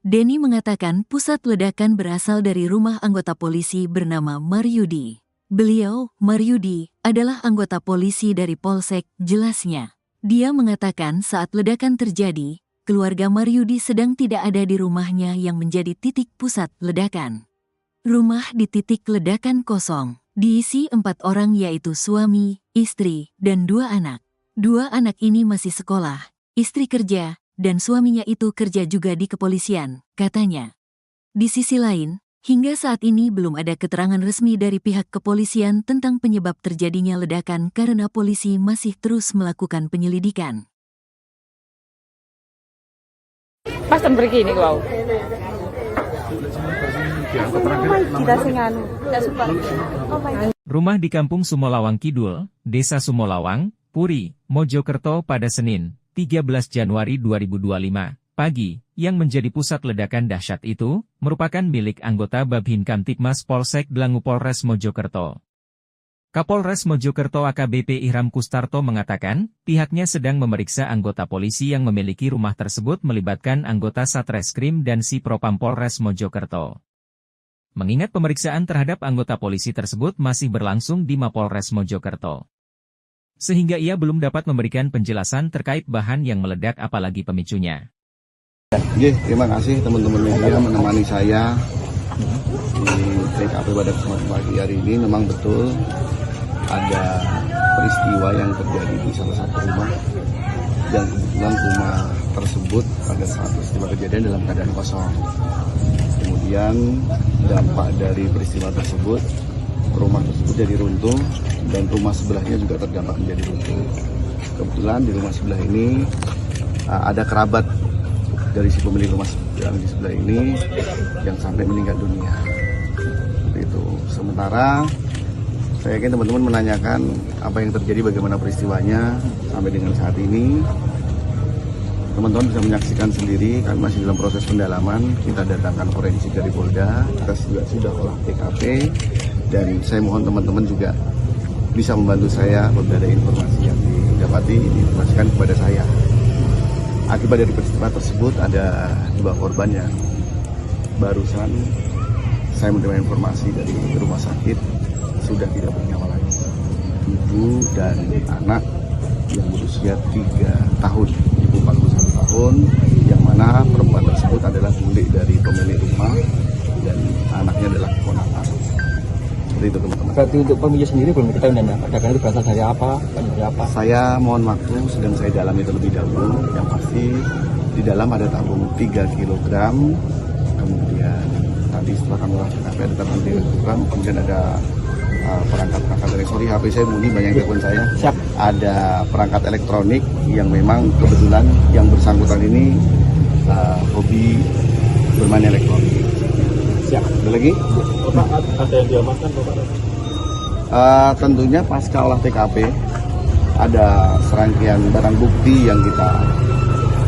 Denny mengatakan pusat ledakan berasal dari rumah anggota polisi bernama Maryudi. Beliau, Maryudi, adalah anggota polisi dari Polsek, jelasnya. Dia mengatakan saat ledakan terjadi, keluarga Maryudi sedang tidak ada di rumahnya yang menjadi titik pusat ledakan. Rumah di titik ledakan kosong. Diisi 4 orang yaitu suami, istri, dan 2 anak. 2 anak ini masih sekolah, istri kerja, dan suaminya itu kerja juga di kepolisian, katanya. Di sisi lain, hingga saat ini belum ada keterangan resmi dari pihak kepolisian tentang penyebab terjadinya ledakan karena polisi masih terus melakukan penyelidikan. Pas pergi ini kau. Rumah di Kampung Sumolawang Kidul, Desa Sumolawang, Puri, Mojokerto pada Senin, 13 Januari 2025, pagi, yang menjadi pusat ledakan dahsyat itu, merupakan milik anggota Babin Kamtibmas Polsek Dlangu Polres Mojokerto. Kapolres Mojokerto AKBP Ihram Kustarto mengatakan, pihaknya sedang memeriksa anggota polisi yang memiliki rumah tersebut melibatkan anggota Satreskrim dan Si Propam Polres Mojokerto. Mengingat pemeriksaan terhadap anggota polisi tersebut masih berlangsung di Mapolres Mojokerto. Sehingga ia belum dapat memberikan penjelasan terkait bahan yang meledak apalagi pemicunya. Terima kasih teman-teman media menemani saya di TKP pada kesempatan pagi hari ini. Memang betul ada peristiwa yang terjadi di salah satu rumah dan kebetulan rumah tersebut pada saat peristiwa kejadian dalam keadaan kosong. Kemudian dampak dari peristiwa tersebut, rumah tersebut jadi runtuh dan rumah sebelahnya juga terdampak menjadi runtuh. Kebetulan di rumah sebelah ini ada kerabat dari si pemilik rumah yang di sebelah ini yang sampai meninggal dunia. Seperti itu. Sementara saya yakin teman-teman menanyakan apa yang terjadi, bagaimana peristiwanya sampai dengan saat ini. Teman-teman bisa menyaksikan sendiri, kami masih dalam proses pendalaman. Kita datangkan forensik dari Polda, kita juga sudah olah TKP, dan saya mohon teman-teman juga bisa membantu saya apabila ada informasi yang didapati, diinformasikan kepada saya. Akibat dari peristiwa tersebut ada 2 korban yang barusan saya menerima informasi dari rumah sakit sudah tidak bernyawa lagi. Ibu dan anak yang berusia 3 tahun, ibu 41 tahun, yang mana perempuan tersebut adalah bulik dari pemilik rumah dan anaknya adalah keponakan. Seperti itu teman-teman. Berarti untuk pemilik sendiri belum diketahui dan ledakan itu berasal dari apa? Dari apa? Saya mohon waktu, sedang saya dalami terlebih dahulu. Yang pasti di dalam ada tabung 3 kg, kemudian tadi setelah kami olah TKP ada tabung 3 kg, kemudian ada perangkat dari HP saya bunyi, banyak yang telepon saya. Siap. Ada perangkat elektronik yang memang kebetulan yang bersangkutan ini hobi bermain elektronik. Siap. Ada lagi? Bapak, ada yang diamankan Bapak? Tentunya pasca olah TKP ada serangkaian barang bukti yang kita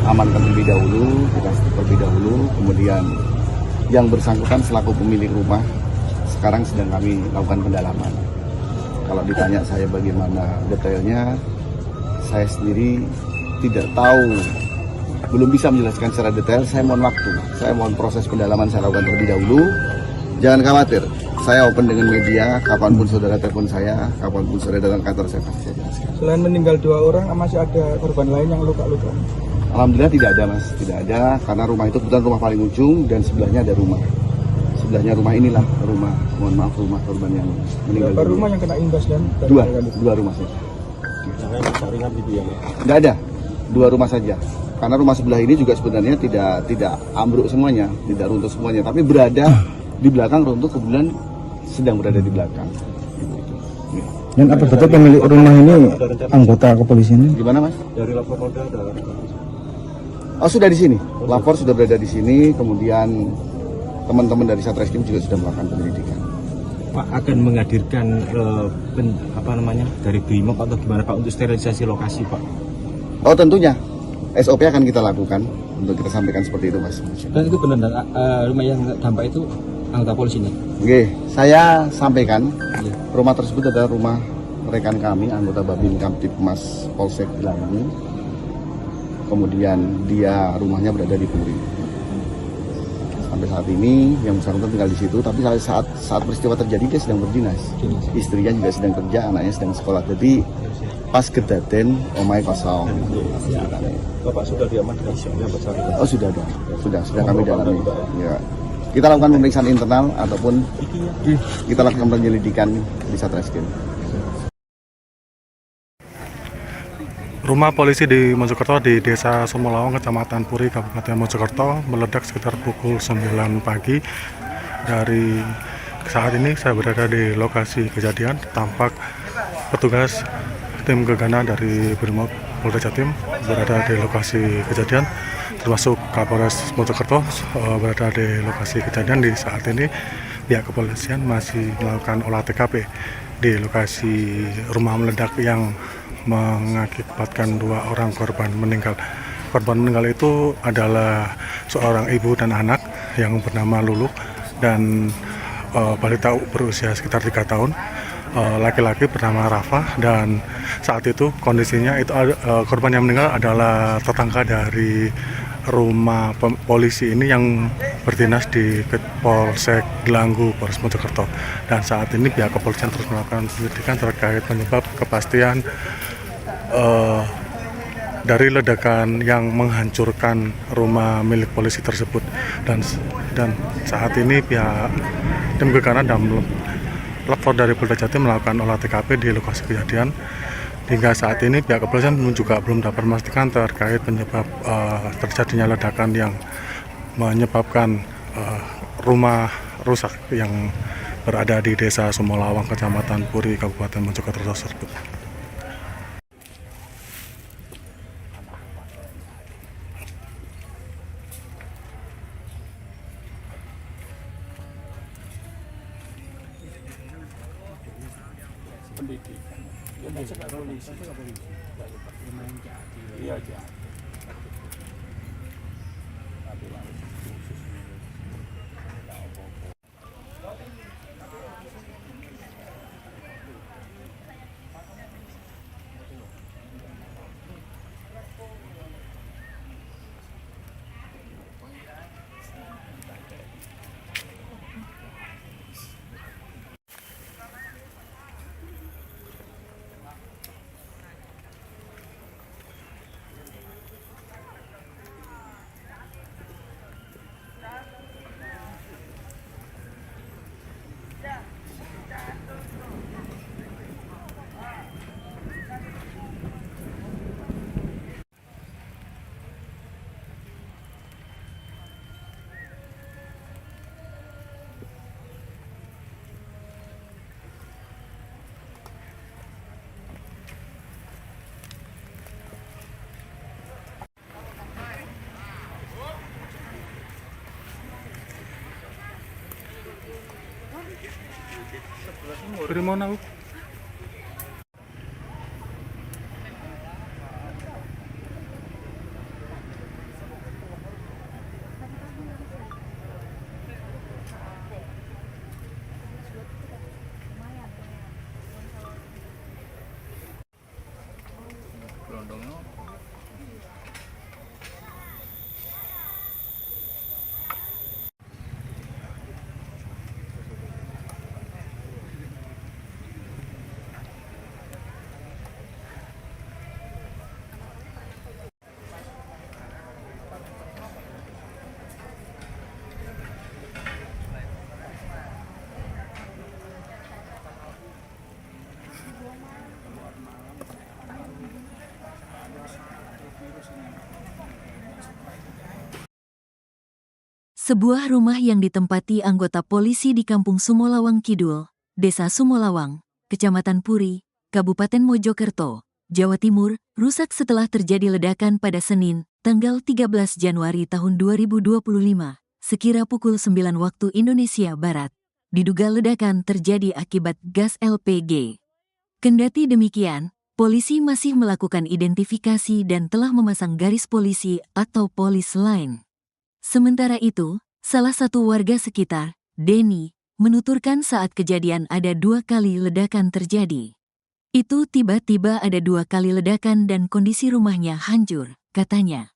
amankan terlebih dahulu, kemudian yang bersangkutan selaku pemilik rumah sekarang sedang kami lakukan pendalaman. Kalau ditanya saya bagaimana detailnya, saya sendiri tidak tahu, belum bisa menjelaskan secara detail. Saya mohon waktu, saya mohon proses pendalaman saya lakukan terlebih dahulu. Jangan khawatir, saya open dengan media, kapanpun saudara telepon saya, kapanpun saudara datang kantor saya pasti saya jelaskan. Selain meninggal 2 orang, masih ada korban lain yang luka-luka? Alhamdulillah tidak ada mas, tidak ada, karena rumah itu kebetulan rumah paling ujung dan sebelahnya ada rumah. Sebelahnya rumah inilah rumah, mohon maaf, rumah korban yang meninggal. Berapa rumah yang kena imbas dan Dua rumah saja. Jangan rusak ringan gitu ya. Tidak ada, 2 rumah saja. Karena rumah sebelah ini juga sebenarnya tidak ambruk semuanya, tidak runtuh semuanya, tapi berada di belakang runtuh, kebetulan sedang berada di belakang. Dan apa betul pemilik rumah ini anggota kepolisian? Gimana mas? Dari lapor Polda ada. Oh sudah di sini, lapor sudah berada di sini, kemudian teman-teman dari Satreskrim juga sudah melakukan penyelidikan. Pak akan menghadirkan dari BRIMOB atau gimana Pak untuk sterilisasi lokasi Pak? Oh tentunya, SOP akan kita lakukan untuk kita sampaikan seperti itu mas. Dan itu benar, rumah yang dampak itu anggota polisi nih? Oke, saya sampaikan Iya. rumah tersebut adalah rumah rekan kami, anggota Babin Kamtipmas Polsek Gelanggu. Kemudian dia rumahnya berada di Puri. Sampai saat ini yang bersangkutan tinggal di situ, tapi saat peristiwa terjadi dia sedang berdinas. Istrinya juga sedang kerja, anaknya sedang sekolah. Jadi pas kedaten omai kosong. Bapak sudah diamankan yang bersangkutan? Oh sudah ada, sudah kami dalami. Ya. Kita lakukan pemeriksaan internal ataupun kita lakukan penyelidikan di Satreskrim. Rumah polisi di Mojokerto di Desa Sumolawang, Kecamatan Puri, Kabupaten Mojokerto meledak sekitar pukul 9 pagi. Dari saat ini saya berada di lokasi kejadian, tampak petugas tim gegana dari Brimob Polda Jatim berada di lokasi kejadian, termasuk Kapolres Mojokerto berada di lokasi kejadian. Di saat ini pihak kepolisian masih melakukan olah TKP di lokasi rumah meledak yang mengakibatkan 2 orang korban meninggal. Korban meninggal itu adalah seorang ibu dan anak yang bernama Lulu dan balita berusia sekitar 3 tahun. Laki-laki bernama Rafa, dan saat itu kondisinya itu korban yang meninggal adalah tetangga dari rumah polisi ini yang berdinas di Polsek Gelanggu, Polres Mojokerto. Dan saat ini pihak kepolisian terus melakukan penyelidikan terkait penyebab kepastian dari ledakan yang menghancurkan rumah milik polisi tersebut. Dan saat ini pihak tim gegana dan lapor dari Polda Jatim melakukan olah TKP di lokasi kejadian. Hingga saat ini pihak kepolisian juga belum dapat memastikan terkait penyebab terjadinya ledakan yang menyebabkan rumah rusak yang berada di Desa Sumolawang, Kecamatan Puri, Kabupaten Mojokerto tersebut. Dari mana? Sebuah rumah yang ditempati anggota polisi di Kampung Sumolawang Kidul, Desa Sumolawang, Kecamatan Puri, Kabupaten Mojokerto, Jawa Timur, rusak setelah terjadi ledakan pada Senin, tanggal 13 Januari tahun 2025, sekira pukul 9 waktu Indonesia Barat. Diduga ledakan terjadi akibat gas LPG. Kendati demikian, polisi masih melakukan identifikasi dan telah memasang garis polisi atau polis line. Sementara itu, salah satu warga sekitar, Denny, menuturkan saat kejadian ada 2 kali ledakan terjadi. Itu tiba-tiba ada 2 kali ledakan dan kondisi rumahnya hancur, katanya.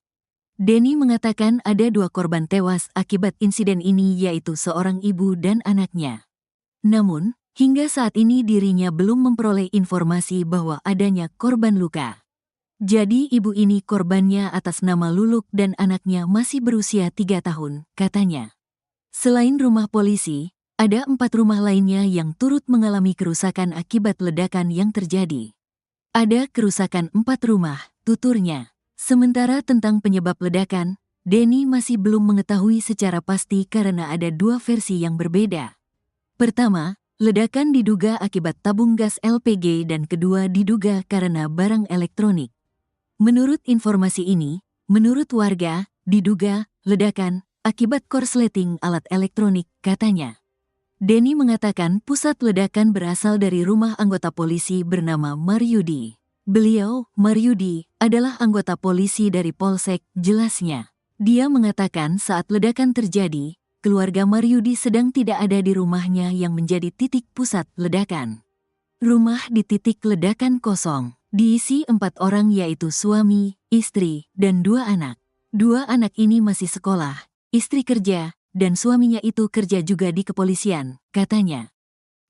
Denny mengatakan ada 2 korban tewas akibat insiden ini yaitu seorang ibu dan anaknya. Namun, hingga saat ini dirinya belum memperoleh informasi bahwa adanya korban luka. Jadi ibu ini korbannya atas nama Luluk dan anaknya masih berusia 3 tahun, katanya. Selain rumah polisi, ada 4 rumah lainnya yang turut mengalami kerusakan akibat ledakan yang terjadi. Ada kerusakan 4 rumah, tuturnya. Sementara tentang penyebab ledakan, Denny masih belum mengetahui secara pasti karena ada 2 versi yang berbeda. Pertama, ledakan diduga akibat tabung gas LPG dan kedua diduga karena barang elektronik. Menurut informasi ini, menurut warga, diduga ledakan akibat korsleting alat elektronik, katanya. Denny mengatakan pusat ledakan berasal dari rumah anggota polisi bernama Maryudi. Beliau, Maryudi, adalah anggota polisi dari Polsek, jelasnya. Dia mengatakan saat ledakan terjadi, keluarga Maryudi sedang tidak ada di rumahnya yang menjadi titik pusat ledakan. Rumah di titik ledakan kosong. Diisi 4 orang yaitu suami, istri, dan 2 anak. 2 anak ini masih sekolah, istri kerja, dan suaminya itu kerja juga di kepolisian, katanya.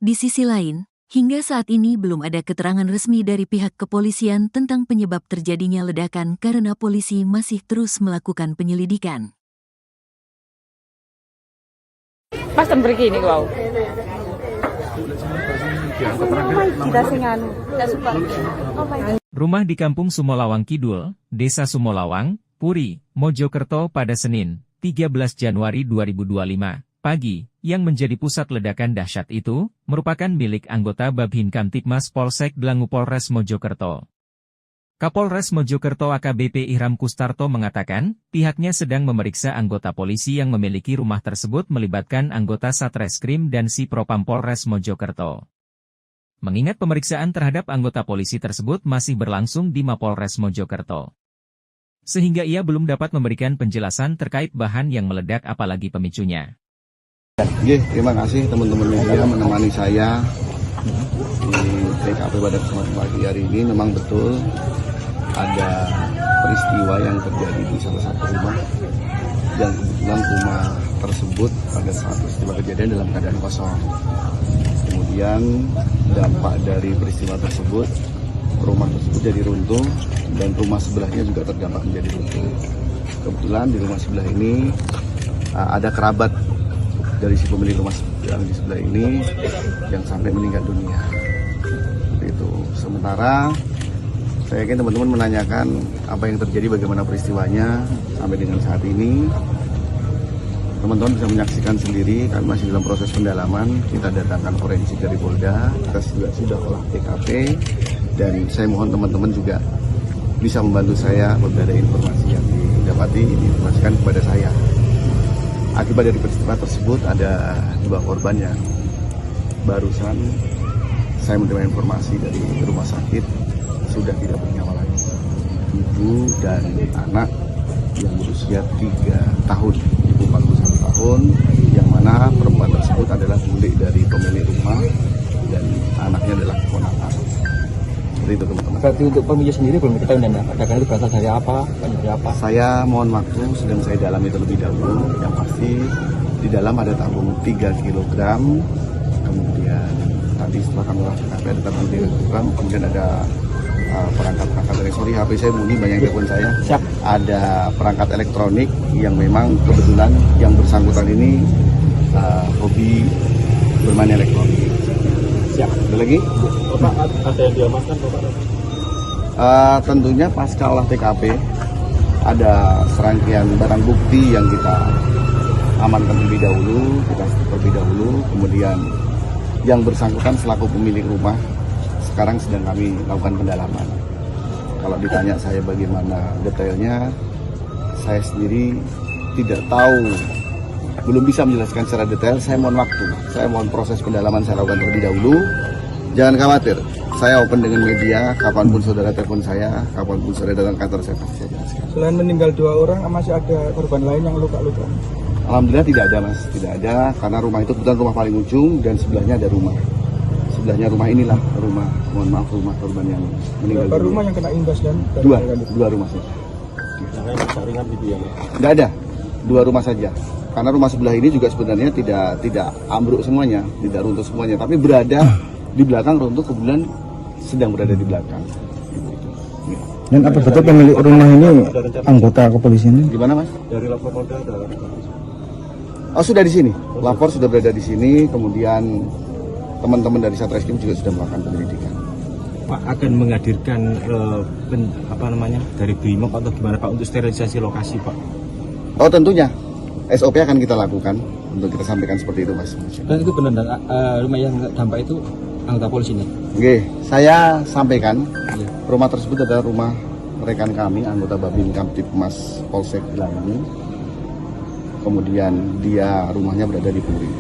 Di sisi lain, hingga saat ini belum ada keterangan resmi dari pihak kepolisian tentang penyebab terjadinya ledakan karena polisi masih terus melakukan penyelidikan. Pas begini kau. Rumah di Kampung Sumolawang Kidul, Desa Sumolawang, Puri, Mojokerto pada Senin, 13 Januari 2025, pagi, yang menjadi pusat ledakan dahsyat itu, merupakan milik anggota Babin Kamtibmas Polsek Dlangu Polres Mojokerto. Kapolres Mojokerto AKBP Ihram Kustarto mengatakan, pihaknya sedang memeriksa anggota polisi yang memiliki rumah tersebut melibatkan anggota Satreskrim dan Si Propam Polres Mojokerto. Mengingat pemeriksaan terhadap anggota polisi tersebut masih berlangsung di Mapolres Mojokerto. Sehingga ia belum dapat memberikan penjelasan terkait bahan yang meledak apalagi pemicunya. Terima kasih teman-teman media menemani saya di TKP pada kesempatan pagi hari ini. Memang betul ada peristiwa yang terjadi di salah satu rumah dan kebetulan rumah tersebut pada saat peristiwa kejadian dalam keadaan kosong. Kemudian dampak dari peristiwa tersebut, rumah tersebut jadi runtuh dan rumah sebelahnya juga terdampak menjadi runtuh. Kebetulan di rumah sebelah ini ada kerabat dari si pemilik rumah yang di sebelah ini yang sampai meninggal dunia. Seperti itu. Sementara saya yakin teman-teman menanyakan apa yang terjadi, bagaimana peristiwanya sampai dengan saat ini. Teman-teman bisa menyaksikan sendiri, kami masih dalam proses pendalaman. Kita datangkan forensik dari Polda, kita juga sudah olah TKP, dan saya mohon teman-teman juga bisa membantu saya apabila ada informasi yang didapati, diinformasikan kepada saya. Akibat dari peristiwa tersebut ada 2 korban yang barusan saya menerima informasi dari rumah sakit sudah tidak bernyawa lagi. Ibu dan anak yang berusia 3 tahun, ibu 41 tahun, yang mana perempuan tersebut adalah bule dari pemilik rumah dan anaknya adalah keponakan. Seperti itu teman-teman. Berarti untuk pemilik sendiri belum diketahui dan ledakan itu berasal dari apa? Dari apa? Saya mohon waktu, sedang saya dalami terlebih dahulu. Yang pasti di dalam ada tabung 3 kg, kemudian tadi setelah kami lakukan ada tabung 3 kg, kemudian ada perangkat-perangkat elektronik. HP saya bunyi, banyak telepon saya. Siap. Ada perangkat elektronik yang memang kebetulan yang bersangkutan ini hobi bermain elektronik. Siap. Ada lagi? Bapak ada yang diamankan Bapak? Tentunya pasca olah TKP ada serangkaian barang bukti yang kita amankan terlebih dahulu, kemudian yang bersangkutan selaku pemilik rumah sekarang sedang kami lakukan pendalaman. Kalau ditanya saya bagaimana detailnya, saya sendiri tidak tahu, belum bisa menjelaskan secara detail. Saya mohon waktu, saya mohon proses pendalaman saya lakukan terlebih dahulu. Jangan khawatir, saya open dengan media, kapanpun saudara telepon saya, kapanpun saudara datang kantor saya pasti saya jelaskan. Selain meninggal 2 orang, masih ada korban lain yang luka-luka? Alhamdulillah tidak ada mas, tidak ada, karena rumah itu kebetulan rumah paling ujung dan sebelahnya ada rumah. Sebelahnya rumah inilah rumah, mohon maaf, rumah korban yang meninggal. Berapa rumah yang kena imbas dan? Dua rumah saja. Jangan ringan gitu ya. Tidak ada, 2 rumah saja. Karena rumah sebelah ini juga sebenarnya tidak ambruk semuanya, tidak runtuh semuanya, tapi berada di belakang runtuh, kebetulan sedang berada di belakang. Dan apa betul pemilik rumah ini anggota kepolisian? Gimana mas? Dari lapor Polda ada. Oh sudah di sini, lapor sudah berada di sini, kemudian teman-teman dari Satreskrim juga sudah melakukan penyelidikan. Pak akan menghadirkan dari BRIMOB atau gimana Pak untuk sterilisasi lokasi Pak? Oh tentunya, SOP akan kita lakukan untuk kita sampaikan seperti itu mas. Dan itu benar, rumah yang dampak itu anggota polisi nih? Oke, saya sampaikan Iya. rumah tersebut adalah rumah rekan kami, anggota Babin Kamtipmas Polsek Gelangi. Kemudian dia rumahnya berada di Puri.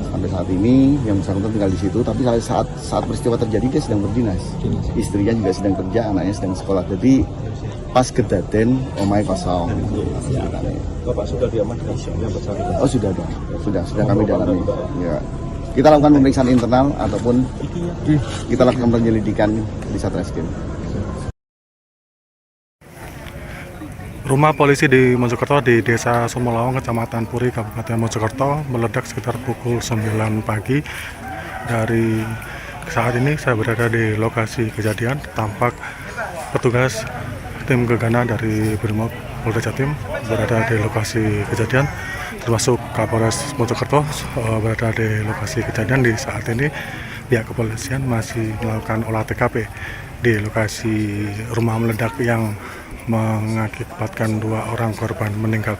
Sampai saat ini yang bersangkutan tinggal di situ, tapi saat peristiwa terjadi dia sedang berdinas. Istrinya juga sedang kerja, anaknya sedang sekolah. Jadi pas kedaden omai kosong. Bapak sudah diamankan yang bersangkutan? Oh sudah ada, sudah kami dalami. Ya. Kita lakukan pemeriksaan internal ataupun kita lakukan penyelidikan di Satreskrim. Rumah polisi di Mojokerto di Desa Sumolawang, Kecamatan Puri, Kabupaten Mojokerto meledak sekitar pukul 9 pagi. Dari saat ini saya berada di lokasi kejadian, tampak petugas tim gegana dari Brimob Polda Jatim berada di lokasi kejadian, termasuk Kapolres Mojokerto berada di lokasi kejadian. Di saat ini pihak kepolisian masih melakukan olah TKP di lokasi rumah meledak yang mengakibatkan 2 orang korban meninggal.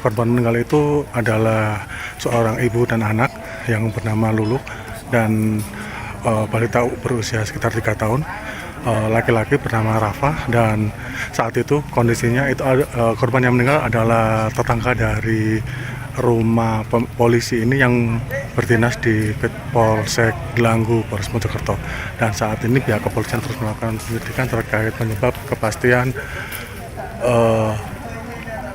Korban meninggal itu adalah seorang ibu dan anak yang bernama Lulu dan balita berusia sekitar 3 tahun. Laki-laki bernama Rafa, dan saat itu kondisinya itu korban yang meninggal adalah tetangga dari rumah polisi ini yang berdinas di Polsek Gelanggu, Polres Mojokerto. Dan saat ini pihak kepolisian terus melakukan penyelidikan terkait penyebab kepastian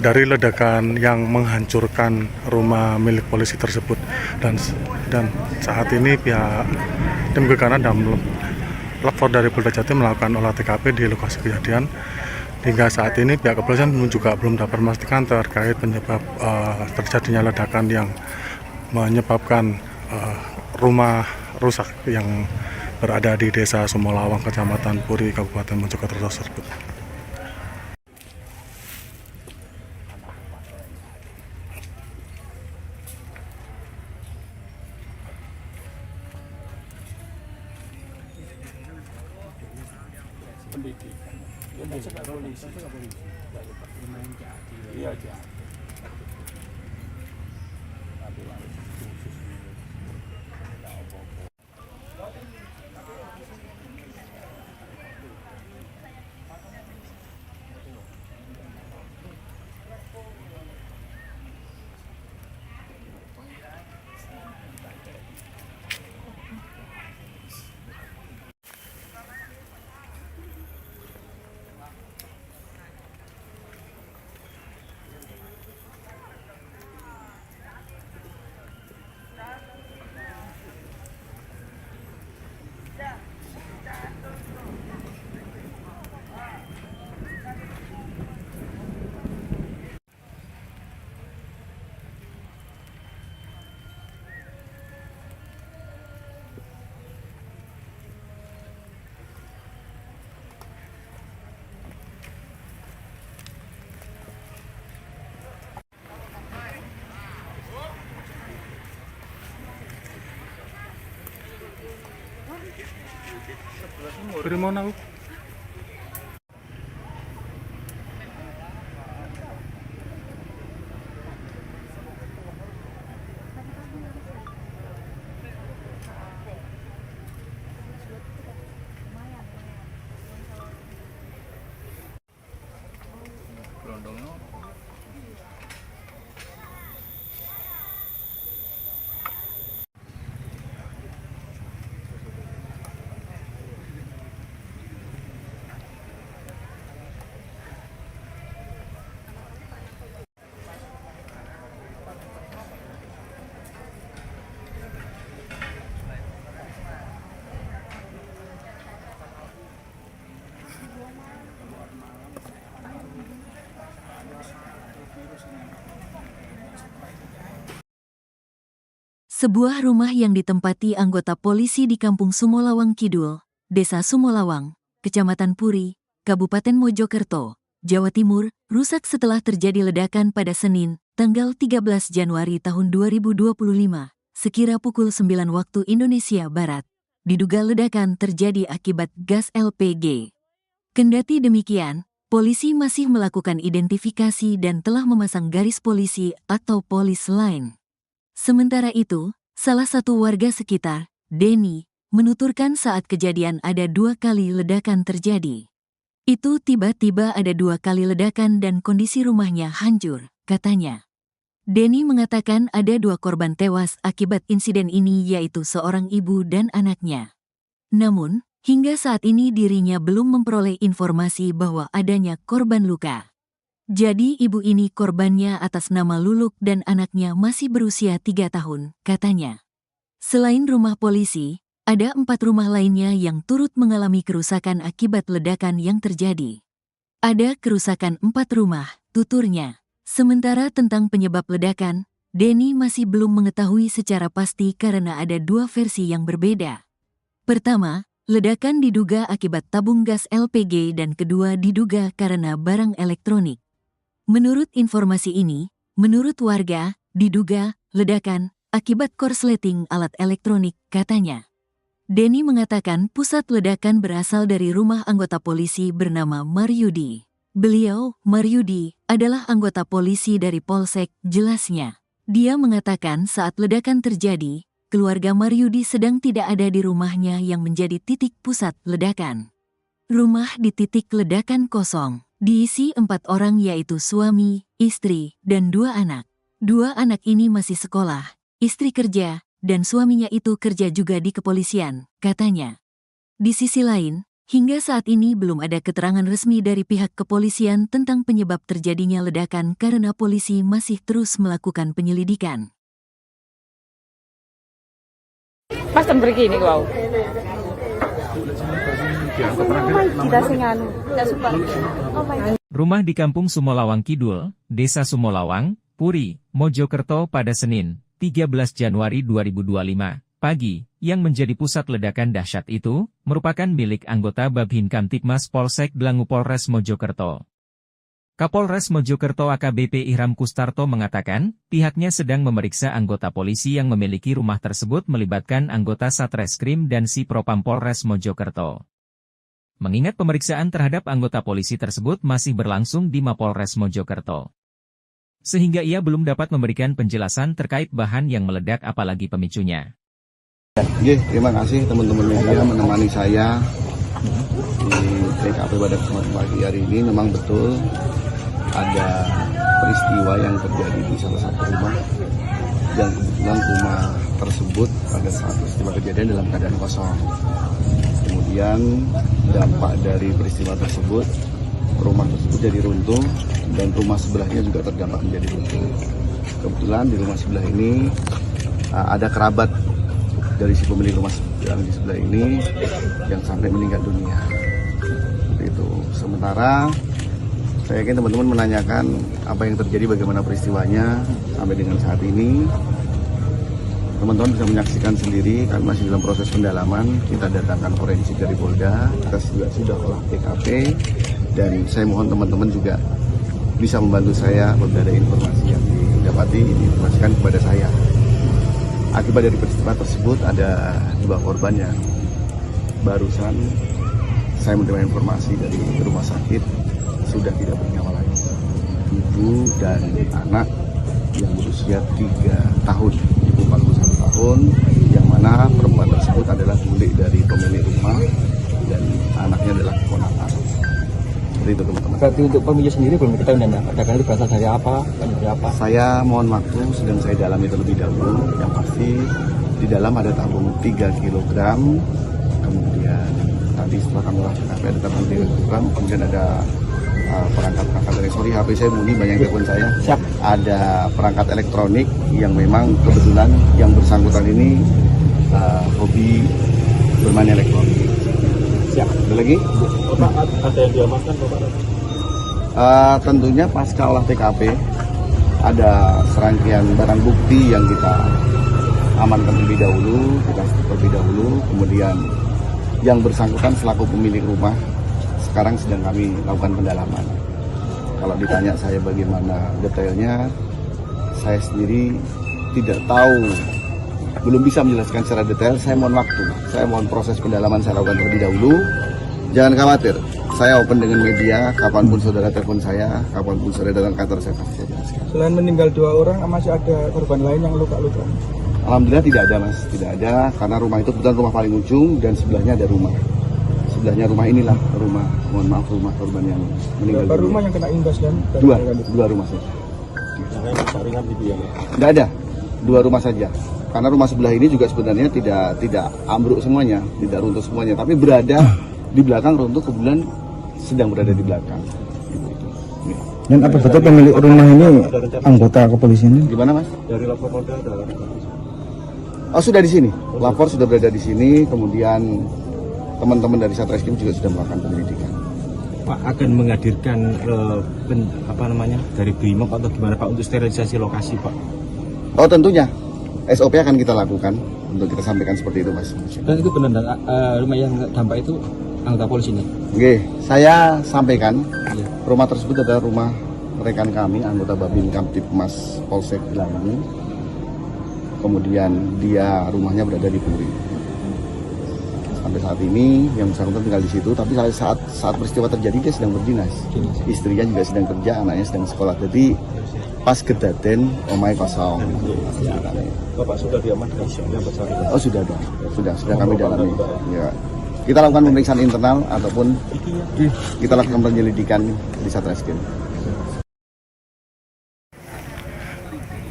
dari ledakan yang menghancurkan rumah milik polisi tersebut. Dan saat ini pihak tim gegana dan lapor dari Polda Jatim melakukan olah TKP di lokasi kejadian. Hingga saat ini pihak kepolisian juga belum dapat memastikan terkait penyebab terjadinya ledakan yang menyebabkan rumah rusak yang berada di Desa Sumolawang, Kecamatan Puri, Kabupaten Mojokerto tersebut. Dari mana? Sebuah rumah yang ditempati anggota polisi di Kampung Sumolawang Kidul, Desa Sumolawang, Kecamatan Puri, Kabupaten Mojokerto, Jawa Timur, rusak setelah terjadi ledakan pada Senin, tanggal 13 Januari tahun 2025, sekira pukul 9 waktu Indonesia Barat. Diduga ledakan terjadi akibat gas LPG. Kendati demikian, polisi masih melakukan identifikasi dan telah memasang garis polisi atau polis line. Sementara itu, salah satu warga sekitar, Denny, menuturkan saat kejadian ada 2 kali ledakan terjadi. Itu tiba-tiba ada 2 kali ledakan dan kondisi rumahnya hancur, katanya. Denny mengatakan ada 2 korban tewas akibat insiden ini yaitu seorang ibu dan anaknya. Namun, hingga saat ini dirinya belum memperoleh informasi bahwa adanya korban luka. Jadi ibu ini korbannya atas nama Luluk dan anaknya masih berusia 3 tahun, katanya. Selain rumah polisi, ada 4 rumah lainnya yang turut mengalami kerusakan akibat ledakan yang terjadi. Ada kerusakan 4 rumah, tuturnya. Sementara tentang penyebab ledakan, Denny masih belum mengetahui secara pasti karena ada 2 versi yang berbeda. Pertama, ledakan diduga akibat tabung gas LPG dan kedua diduga karena barang elektronik. Menurut informasi ini, menurut warga, diduga ledakan akibat korsleting alat elektronik, katanya. Denny mengatakan pusat ledakan berasal dari rumah anggota polisi bernama Maryudi. Beliau, Maryudi, adalah anggota polisi dari Polsek, jelasnya. Dia mengatakan saat ledakan terjadi, keluarga Maryudi sedang tidak ada di rumahnya yang menjadi titik pusat ledakan. Rumah di titik ledakan kosong. Diisi 4 orang yaitu suami, istri, dan 2 anak. 2 anak ini masih sekolah, istri kerja, dan suaminya itu kerja juga di kepolisian, katanya. Di sisi lain, hingga saat ini belum ada keterangan resmi dari pihak kepolisian tentang penyebab terjadinya ledakan karena polisi masih terus melakukan penyelidikan. Pas begini wow. Rumah di Kampung Sumolawang Kidul, Desa Sumolawang, Puri, Mojokerto pada Senin, 13 Januari 2025, pagi, yang menjadi pusat ledakan dahsyat itu, merupakan milik anggota Babhin Kamtibmas Polsek Dlangu Polres Mojokerto. Kapolres Mojokerto AKBP Ihram Kustarto mengatakan, pihaknya sedang memeriksa anggota polisi yang memiliki rumah tersebut melibatkan anggota Satreskrim dan Si Propam Polres Mojokerto. Mengingat pemeriksaan terhadap anggota polisi tersebut masih berlangsung di Mapolres Mojokerto. Sehingga ia belum dapat memberikan penjelasan terkait bahan yang meledak apalagi pemicunya. Terima kasih teman-teman media menemani saya di TKP pada kesempatan pagi hari ini. Memang betul ada peristiwa yang terjadi di salah satu rumah dan kebetulan rumah tersebut pada saat peristiwa kejadian dalam keadaan kosong. Kemudian dampak dari peristiwa tersebut, rumah tersebut jadi runtuh dan rumah sebelahnya juga terdampak menjadi runtuh. Kebetulan di rumah sebelah ini ada kerabat dari si pemilik rumah yang di sebelah ini yang sampai meninggal dunia. Seperti itu. Sementara saya yakin teman-teman menanyakan apa yang terjadi, bagaimana peristiwanya sampai dengan saat ini. Teman-teman bisa menyaksikan sendiri, kami masih dalam proses pendalaman. Kita datangkan forensik dari Polda, kita juga sudah olah TKP, dan saya mohon teman-teman juga bisa membantu saya apabila ada informasi yang didapati, diinformasikan kepada saya. Akibat dari peristiwa tersebut ada 2 korban yang barusan saya menerima informasi dari rumah sakit sudah tidak bernyawa lagi. Ibu dan anak yang berusia 3 tahun, ibu 41 tahun, yang mana perempuan tersebut adalah bule dari pemilik rumah dan anaknya adalah keponakan. Seperti itu teman-teman. Berarti untuk pemilik sendiri belum diketahui dan ledakan itu berasal dari apa? Dari apa? Saya mohon waktu, sedang saya dalami terlebih dahulu. Yang pasti di dalam ada tabung 3 kg, kemudian tadi setelah kami olah TKP ada tabung 3 kg, kemudian ada perangkat elektronik. HP saya bunyi, banyak telepon saya. Siap. Ada perangkat elektronik yang memang kebetulan yang bersangkutan ini hobi bermain elektronik. Siap. Ada lagi? Bapak, ada yang diamankan Bapak? Tentunya pasca olah TKP ada serangkaian barang bukti yang kita amankan terlebih dahulu, kita terlebih dahulu, kemudian yang bersangkutan selaku pemilik rumah sekarang sedang kami lakukan pendalaman. Kalau ditanya saya bagaimana detailnya, saya sendiri tidak tahu, belum bisa menjelaskan secara detail. Saya mohon waktu, saya mohon proses pendalaman saya lakukan terlebih dahulu. Jangan khawatir, saya open dengan media, kapanpun saudara telepon saya, kapanpun saudara datang kantor saya pasti saya jelaskan. Selain meninggal 2 orang, masih ada korban lain yang luka-luka? Alhamdulillah tidak ada mas, tidak ada, karena rumah itu kebetulan rumah paling ujung dan sebelahnya ada rumah. Sebelahnya rumah inilah rumah, mohon maaf, rumah korban yang meninggal. Berapa rumah yang kena imbas dan? Dua rumah saja. Yang saringan gitu ya? Tidak ada, 2 rumah saja. Karena rumah sebelah ini juga sebenarnya tidak ambruk semuanya, tidak runtuh semuanya, tapi berada di belakang runtuh, kebetulan sedang berada di belakang. Dan apa betul pemilik rumah ini anggota kepolisian? Gimana mas? Dari lapor Polda ada. Oh sudah di sini, lapor sudah berada di sini, kemudian teman-teman dari Satreskrim juga sudah melakukan penyelidikan. Pak akan menghadirkan dari Brimob atau gimana Pak untuk sterilisasi lokasi Pak? Oh tentunya, SOP akan kita lakukan untuk kita sampaikan seperti itu mas. Dan itu benar rumah yang dampak itu anggota polisi ini? Oke, saya sampaikan Iya. rumah tersebut adalah rumah rekan kami, anggota Babin Kamtipmas Polsek Gelangi. Kemudian dia rumahnya berada di Puri. Sampai saat ini yang bersangkutan tinggal di situ, tapi saat peristiwa terjadi dia sedang berdinas. Istrinya juga sedang kerja, anaknya sedang sekolah. Jadi pas kedaten omai kosong. Bapak sudah diamankan yang bersangkutan? Oh sudah ada, sudah kami dalami. Ya. Kita lakukan pemeriksaan internal ataupun kita lakukan penyelidikan di Satreskrim.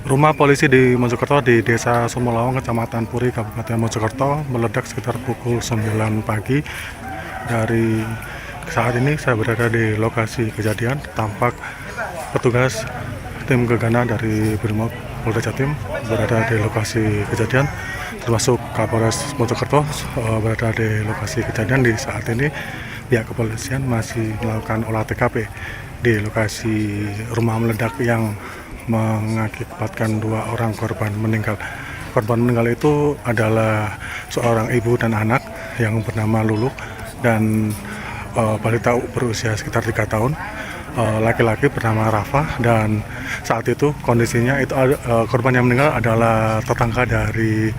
Rumah polisi di Mojokerto di Desa Sumolawang, Kecamatan Puri, Kabupaten Mojokerto meledak sekitar pukul 9 pagi. Dari saat ini saya berada di lokasi kejadian. Tampak petugas tim gegana dari Brimob Polda Jatim berada di lokasi kejadian, termasuk Kapolres Mojokerto berada di lokasi kejadian. Di saat ini pihak kepolisian masih melakukan olah TKP di lokasi rumah meledak yang mengakibatkan 2 orang korban meninggal. Korban meninggal itu adalah seorang ibu dan anak yang bernama Lulu dan balita berusia sekitar 3 tahun. Laki-laki bernama Rafa, dan saat itu kondisinya itu korban yang meninggal adalah tetangga dari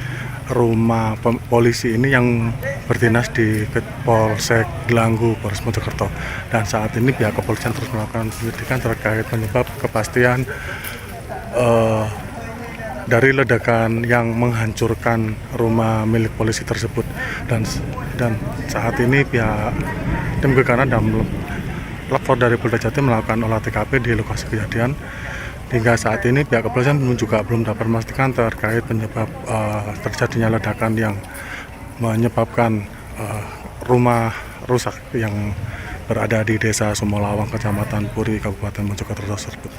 rumah polisi ini yang berdinas di Polsek Gelanggu, Polres Mojokerto. Dan saat ini pihak kepolisian terus melakukan penyelidikan terkait penyebab kepastian dari ledakan yang menghancurkan rumah milik polisi tersebut. Dan saat ini pihak tim gegana dan lapor dari Polda Jatim melakukan olah TKP di lokasi kejadian. Hingga saat ini pihak kepolisian juga belum dapat memastikan terkait penyebab terjadinya ledakan yang menyebabkan rumah rusak yang berada di Desa Sumolawang, Kecamatan Puri, Kabupaten Mojokerto tersebut.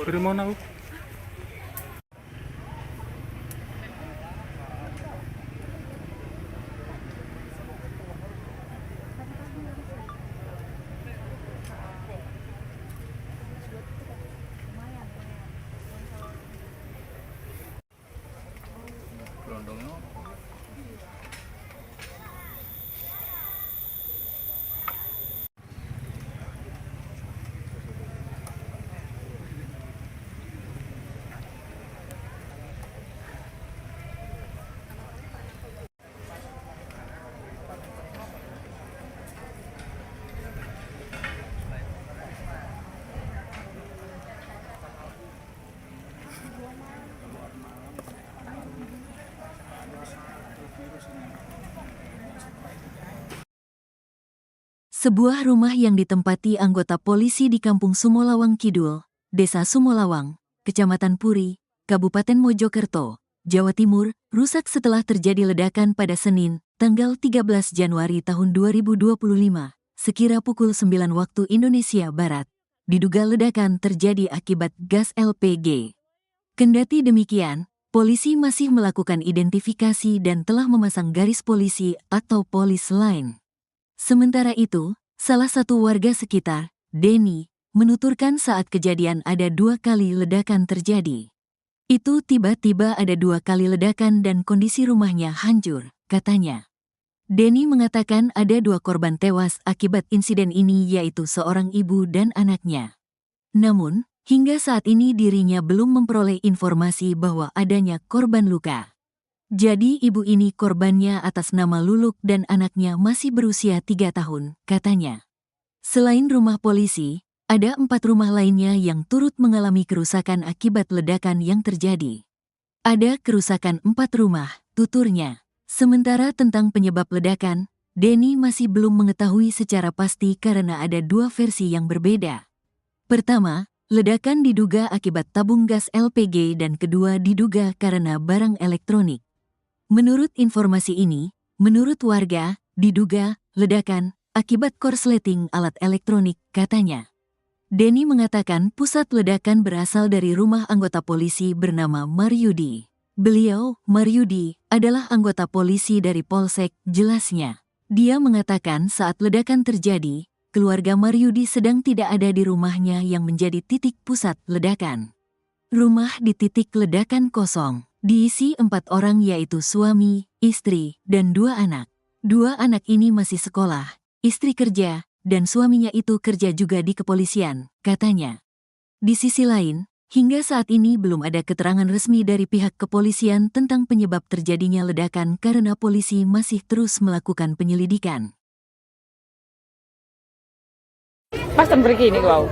Dari mana, Bu? Sebuah rumah yang ditempati anggota polisi di Kampung Sumolawang Kidul, Desa Sumolawang, Kecamatan Puri, Kabupaten Mojokerto, Jawa Timur, rusak setelah terjadi ledakan pada Senin, tanggal 13 Januari tahun 2025, sekira pukul 9 waktu Indonesia Barat. Diduga ledakan terjadi akibat gas LPG. Kendati demikian, polisi masih melakukan identifikasi dan telah memasang garis polisi atau polis line. Sementara itu, salah satu warga sekitar, Denny, menuturkan saat kejadian ada 2 kali ledakan terjadi. Itu tiba-tiba ada 2 kali ledakan dan kondisi rumahnya hancur, katanya. Denny mengatakan ada 2 korban tewas akibat insiden ini yaitu seorang ibu dan anaknya. Namun, hingga saat ini dirinya belum memperoleh informasi bahwa adanya korban luka. Jadi ibu ini korbannya atas nama Luluk dan anaknya masih berusia 3 tahun, katanya. Selain rumah polisi, ada 4 rumah lainnya yang turut mengalami kerusakan akibat ledakan yang terjadi. Ada kerusakan 4 rumah, tuturnya. Sementara tentang penyebab ledakan, Denny masih belum mengetahui secara pasti karena ada 2 versi yang berbeda. Pertama, ledakan diduga akibat tabung gas LPG dan kedua diduga karena barang elektronik. Menurut informasi ini, menurut warga, diduga ledakan akibat korsleting alat elektronik, katanya. Denny mengatakan pusat ledakan berasal dari rumah anggota polisi bernama Maryudi. Beliau, Maryudi, adalah anggota polisi dari Polsek, jelasnya. Dia mengatakan saat ledakan terjadi, keluarga Maryudi sedang tidak ada di rumahnya yang menjadi titik pusat ledakan. Rumah di titik ledakan kosong. Diisi 4 orang yaitu suami, istri, dan 2 anak. 2 anak ini masih sekolah, istri kerja, dan suaminya itu kerja juga di kepolisian, katanya. Di sisi lain, hingga saat ini belum ada keterangan resmi dari pihak kepolisian tentang penyebab terjadinya ledakan karena polisi masih terus melakukan penyelidikan. Pas begini kau.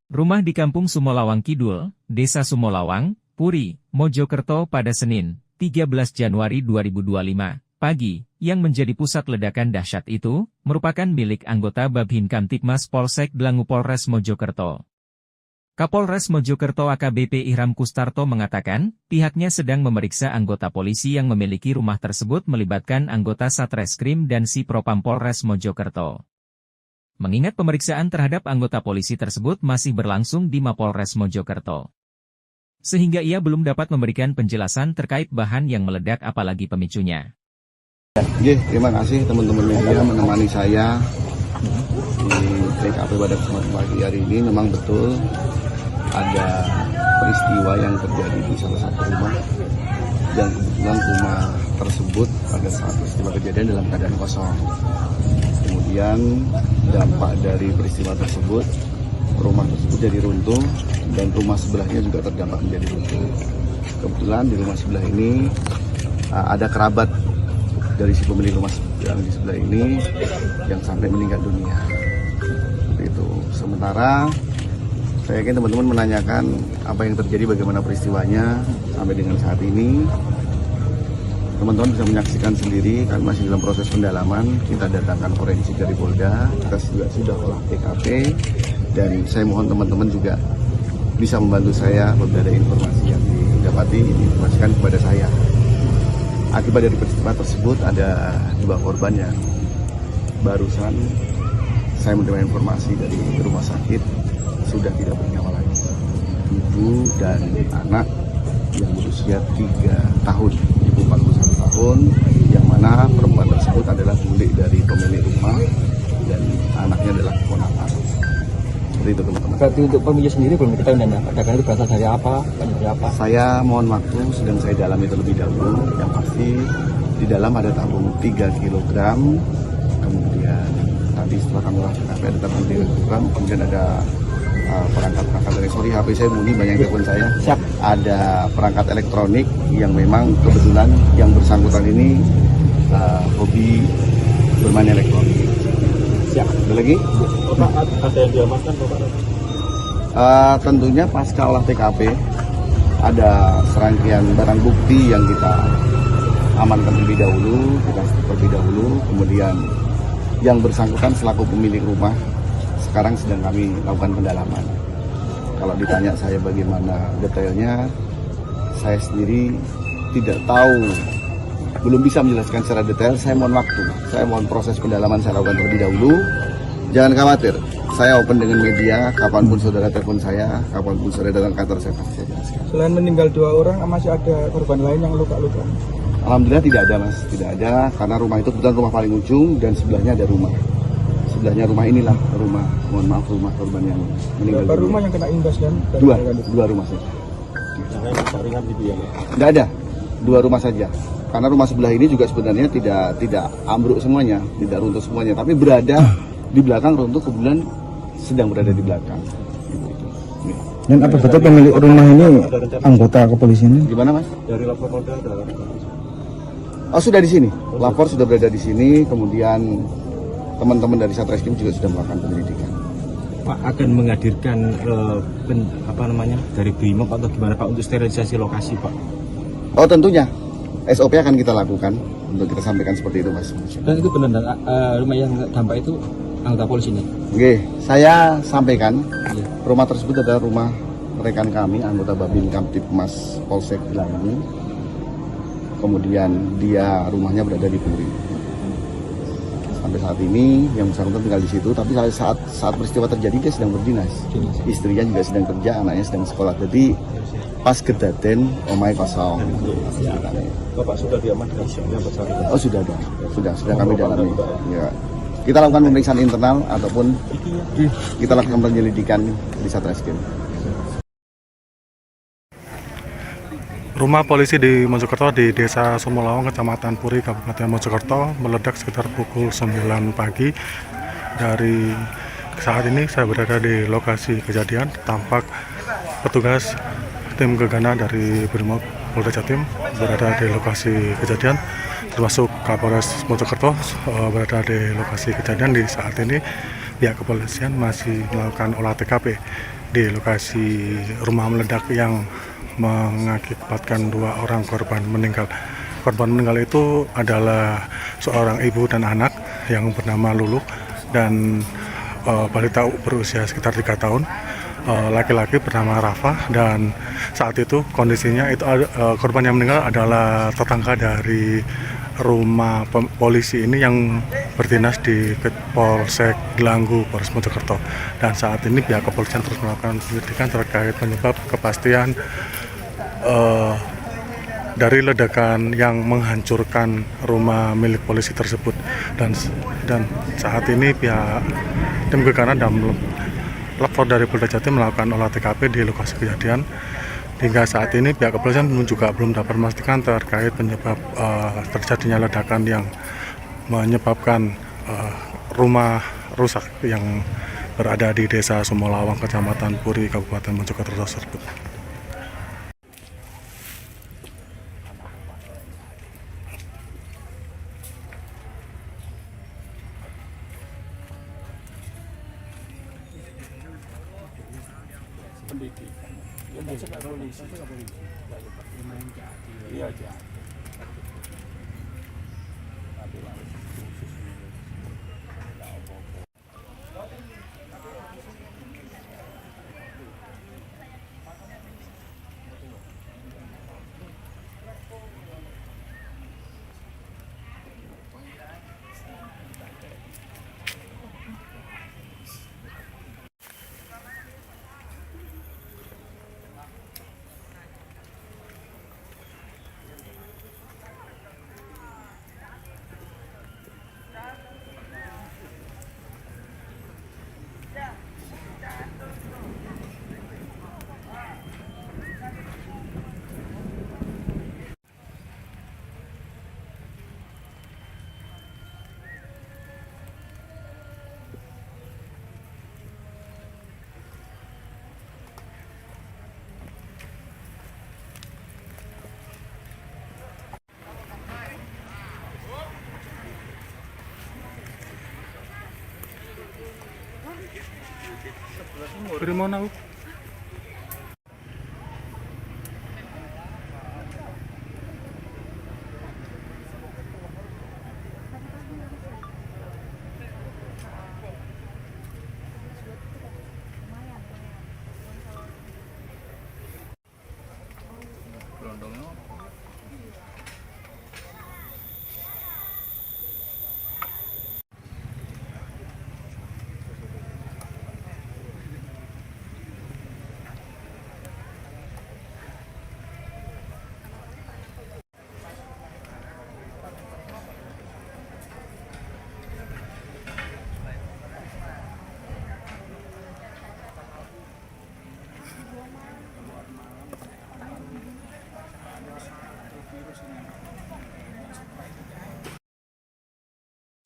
Rumah di Kampung Sumolawang Kidul, Desa Sumolawang, Puri, Mojokerto pada Senin, 13 Januari 2025, pagi, yang menjadi pusat ledakan dahsyat itu, merupakan milik anggota Babhin Kamtipmas Polsek Dlangu Polres Mojokerto. Kapolres Mojokerto AKBP Ihram Kustarto mengatakan, pihaknya sedang memeriksa anggota polisi yang memiliki rumah tersebut melibatkan anggota Satreskrim dan Si Propam Polres Mojokerto. Mengingat pemeriksaan terhadap anggota polisi tersebut masih berlangsung di Mapolres Mojokerto. Sehingga ia belum dapat memberikan penjelasan terkait bahan yang meledak apalagi pemicunya. Terima kasih teman-teman media menemani saya di TKP pada kesempatan pagi hari ini. Memang betul ada peristiwa yang terjadi di salah satu rumah dan kebetulan rumah tersebut pada saat peristiwa kejadian dalam keadaan kosong. Kemudian dampak dari peristiwa tersebut, rumah tersebut jadi runtuh dan rumah sebelahnya juga terdampak menjadi runtuh. Kebetulan di rumah sebelah ini ada kerabat dari si pemilik rumah yang di sebelah ini yang sampai meninggal dunia. Itu. Sementara saya yakin teman-teman menanyakan apa yang terjadi, bagaimana peristiwanya sampai dengan saat ini. Teman-teman bisa menyaksikan sendiri, kami masih dalam proses pendalaman. Kita datangkan forensik dari Polda, kita juga sudah olah TKP, dan saya mohon teman-teman juga bisa membantu saya apabila ada informasi yang didapati, diinformasikan kepada saya. Akibat dari peristiwa tersebut ada 2 korban yang barusan saya menerima informasi dari rumah sakit sudah tidak bernyawa lagi. Ibu dan anak yang berusia 3 tahun, ibu 41 tahun, yang mana perempuan tersebut adalah bule dari pemilik rumah dan anaknya adalah keponakan. Seperti itu teman-teman. Berarti untuk pemilik sendiri belum diketahui dan ledakan itu berasal dari apa? Dari apa? Saya mohon waktu, sedang saya dalami terlebih dahulu. Yang pasti di dalam ada tabung 3 kg, kemudian tadi setelah kami lakukan ada tabung 3 kg, kemudian ada perangkat dari HP saya bunyi, banyak telepon saya. Siap. Ada perangkat elektronik yang memang kebetulan yang bersangkutan ini hobi bermain elektronik. Siap. Ada lagi? Bapak ada yang diamankan Bapak? Tentunya pasca olah TKP ada serangkaian barang bukti yang kita amankan terlebih dahulu, kemudian yang bersangkutan selaku pemilik rumah sekarang sedang kami lakukan pendalaman. Kalau ditanya saya bagaimana detailnya, saya sendiri tidak tahu, belum bisa menjelaskan secara detail. Saya mohon waktu, saya mohon proses pendalaman saya lakukan terlebih dahulu. Jangan khawatir, saya open dengan media, kapanpun saudara telepon saya, kapanpun saudara datang kantor saya pasti saya jelaskan. Selain meninggal 2 orang, masih ada korban lain yang luka-luka? Alhamdulillah tidak ada mas, tidak ada, karena rumah itu kebetulan rumah paling ujung dan sebelahnya ada rumah. Sebelahnya rumah inilah rumah, mohon maaf, rumah korban yang meninggal. Berapa rumah yang kena imbas dan Dua rumah saja. Yang lain rusak ringan gitu ya? Tidak ada, 2 rumah saja. Karena rumah sebelah ini juga sebenarnya tidak ambruk semuanya, tidak runtuh semuanya, tapi berada di belakang runtuh, kebetulan sedang berada di belakang. Ya. Dan apa betul pemilik rumah ini anggota kepolisian? Gimana mas? Dari lapor Polda ada. Oh sudah di sini, lapor sudah berada di sini, kemudian teman-teman dari Satreskrim juga sudah melakukan penyelidikan. Pak akan menghadirkan dari BRIMOB atau gimana Pak untuk sterilisasi lokasi Pak? Oh tentunya, SOP akan kita lakukan untuk kita sampaikan seperti itu mas. Dan itu benar rumah yang dampak itu anggota polisi ini? Oke, saya sampaikan Iya. rumah tersebut adalah rumah rekan kami, anggota Babin Kamtipmas Polsek Langgu. Kemudian dia rumahnya berada di Puri. Sampai saat ini yang bersangkutan tinggal di situ, tapi saat peristiwa terjadi dia sedang berdinas. Istrinya juga sedang kerja, anaknya sedang sekolah. Jadi pas kedaten omai kosong. Bapak sudah diamankan yang bersangkutan? Oh sudah ada, sudah kami dalami. Ya. Kita lakukan pemeriksaan internal ataupun kita lakukan penyelidikan di Satreskrim. Rumah polisi di Mojokerto di Desa Sumolawang, Kecamatan Puri, Kabupaten Mojokerto meledak sekitar pukul 9 pagi. Dari saat ini saya berada di lokasi kejadian. Tampak petugas tim gegana dari BRIMOB Polda Jatim berada di lokasi kejadian, termasuk Kapolres Mojokerto berada di lokasi kejadian. Di saat ini pihak kepolisian masih melakukan olah TKP di lokasi rumah meledak yang mengakibatkan 2 orang korban meninggal. Korban meninggal itu adalah seorang ibu dan anak yang bernama Lulu dan balita berusia sekitar 3 tahun. Laki-laki bernama Rafa, dan saat itu kondisinya itu korban yang meninggal adalah tetangga dari rumah polisi ini yang berdinas di Polsek Gelanggu, Polres Mojokerto. Dan saat ini pihak kepolisian terus melakukan penyelidikan terkait penyebab kepastian dari ledakan yang menghancurkan rumah milik polisi tersebut. Dan saat ini pihak tim gegana dan lapor dari Polda Jatim melakukan olah TKP di lokasi kejadian. Hingga saat ini pihak kepolisian juga belum dapat memastikan terkait penyebab terjadinya ledakan yang menyebabkan rumah rusak yang berada di Desa Sumolawang, Kecamatan Puri, Kabupaten Mojokerto tersebut. Primona.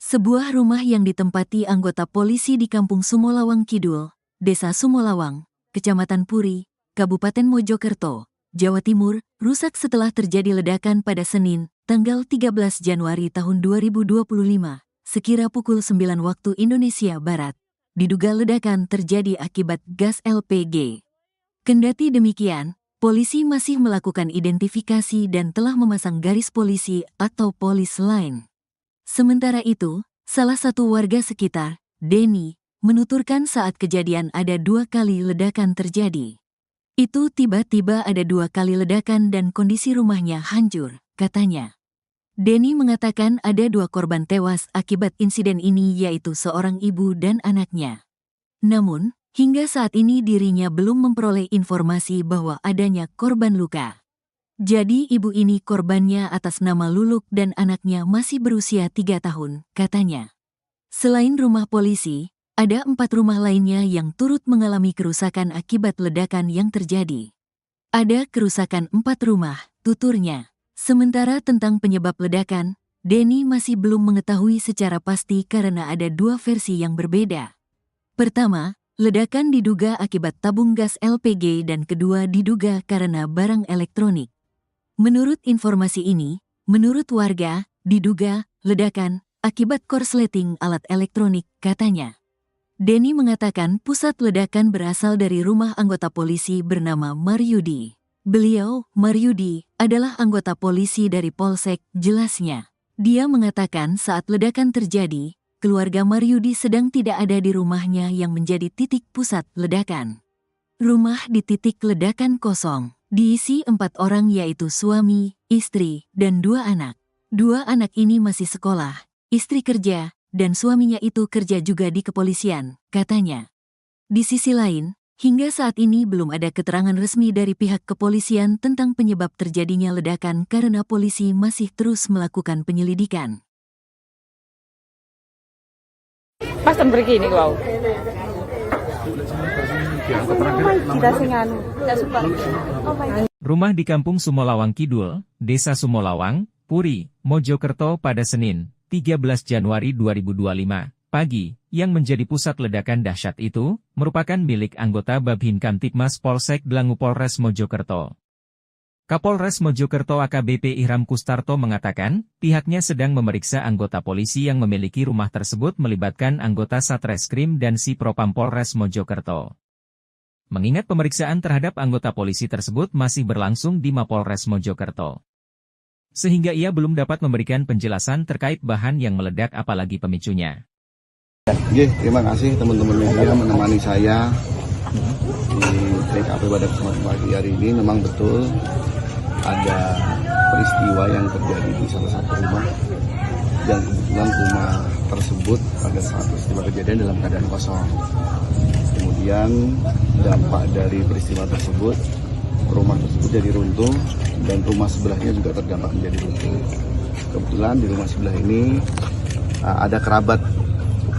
Sebuah rumah yang ditempati anggota polisi di Kampung Sumolawang Kidul, Desa Sumolawang, Kecamatan Puri, Kabupaten Mojokerto, Jawa Timur, rusak setelah terjadi ledakan pada Senin, tanggal 13 Januari tahun 2025, sekira pukul 9 waktu Indonesia Barat. Diduga ledakan terjadi akibat gas LPG. Kendati demikian, polisi masih melakukan identifikasi dan telah memasang garis polisi atau polis line. Sementara itu, salah satu warga sekitar, Denny, menuturkan saat kejadian ada 2 kali ledakan terjadi. Itu tiba-tiba ada 2 kali ledakan dan kondisi rumahnya hancur, katanya. Denny mengatakan ada 2 korban tewas akibat insiden ini yaitu seorang ibu dan anaknya. Namun, hingga saat ini dirinya belum memperoleh informasi bahwa adanya korban luka. Jadi ibu ini korbannya atas nama Luluk dan anaknya masih berusia 3 tahun, katanya. Selain rumah polisi, ada 4 rumah lainnya yang turut mengalami kerusakan akibat ledakan yang terjadi. Ada kerusakan 4 rumah, tuturnya. Sementara tentang penyebab ledakan, Denny masih belum mengetahui secara pasti karena ada 2 versi yang berbeda. Pertama, ledakan diduga akibat tabung gas LPG dan kedua diduga karena barang elektronik. Menurut informasi ini, menurut warga, diduga ledakan akibat korsleting alat elektronik, katanya. Denny mengatakan pusat ledakan berasal dari rumah anggota polisi bernama Maryudi. Beliau, Maryudi, adalah anggota polisi dari Polsek, jelasnya. Dia mengatakan saat ledakan terjadi, keluarga Maryudi sedang tidak ada di rumahnya yang menjadi titik pusat ledakan. Rumah di titik ledakan kosong. Diisi 4 orang yaitu suami, istri, dan 2 anak. 2 anak ini masih sekolah, istri kerja, dan suaminya itu kerja juga di kepolisian, katanya. Di sisi lain, hingga saat ini belum ada keterangan resmi dari pihak kepolisian tentang penyebab terjadinya ledakan karena polisi masih terus melakukan penyelidikan. Pas pergi ini kau. Rumah di Kampung Sumolawang Kidul, Desa Sumolawang, Puri, Mojokerto pada Senin, 13 Januari 2025, pagi, yang menjadi pusat ledakan dahsyat itu, merupakan milik anggota Babin Kamtibmas Polsek Dlangu Polres Mojokerto. Kapolres Mojokerto AKBP Ihram Kustarto mengatakan, pihaknya sedang memeriksa anggota polisi yang memiliki rumah tersebut melibatkan anggota Satreskrim dan Si Propam Polres Mojokerto. Mengingat pemeriksaan terhadap anggota polisi tersebut masih berlangsung di Mapolres Mojokerto. Sehingga ia belum dapat memberikan penjelasan terkait bahan yang meledak apalagi pemicunya. Terima kasih teman-teman media menemani saya di TKP pada kesempatan pagi hari ini. Memang betul ada peristiwa yang terjadi di salah satu rumah dan kebetulan rumah tersebut pada saat peristiwa kejadian dalam keadaan kosong. Kemudian dampak dari peristiwa tersebut, rumah tersebut jadi runtuh dan rumah sebelahnya juga terdampak menjadi runtuh. Kebetulan di rumah sebelah ini ada kerabat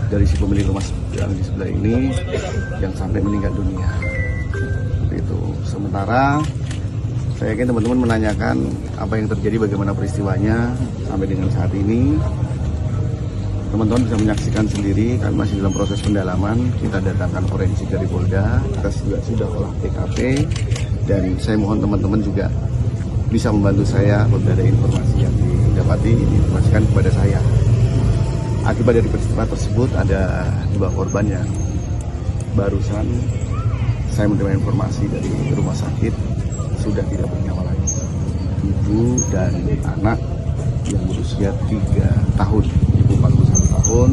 dari si pemilik rumah yang di sebelah ini yang sampai meninggal dunia. Itu. Sementara saya yakin teman-teman menanyakan apa yang terjadi, bagaimana peristiwanya sampai dengan saat ini. Teman-teman bisa menyaksikan sendiri, kami masih dalam proses pendalaman. Kita datangkan forensik dari Polda, kita juga sudah olah TKP, dan saya mohon teman-teman juga bisa membantu saya apabila ada informasi yang didapati, diinformasikan kepada saya. Akibat dari peristiwa tersebut ada 2 korban yang barusan saya menerima informasi dari rumah sakit sudah tidak bernyawa lagi. Ibu dan anak yang berusia 3 tahun, ibu 41 tahun,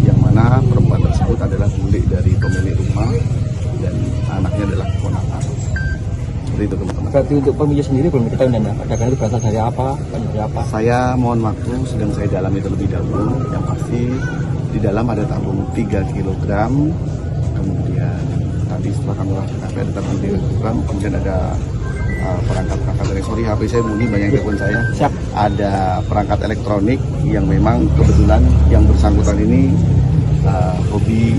yang mana perempuan tersebut adalah bule dari pemilik rumah dan anaknya adalah keponakan. Seperti itu teman-teman. Berarti untuk pemilik sendiri belum diketahui dan ledakan itu berasal dari apa? Dari apa? Saya mohon waktu, sedang saya dalami terlebih dahulu. Yang pasti di dalam ada tabung 3 kg, kemudian tadi setelah kami lakukan ada tabung 3 kg, kemudian ada perangkat elektronik. HP saya bunyi, banyak telepon saya. Siap. Ada perangkat elektronik yang memang kebetulan yang bersangkutan ini hobi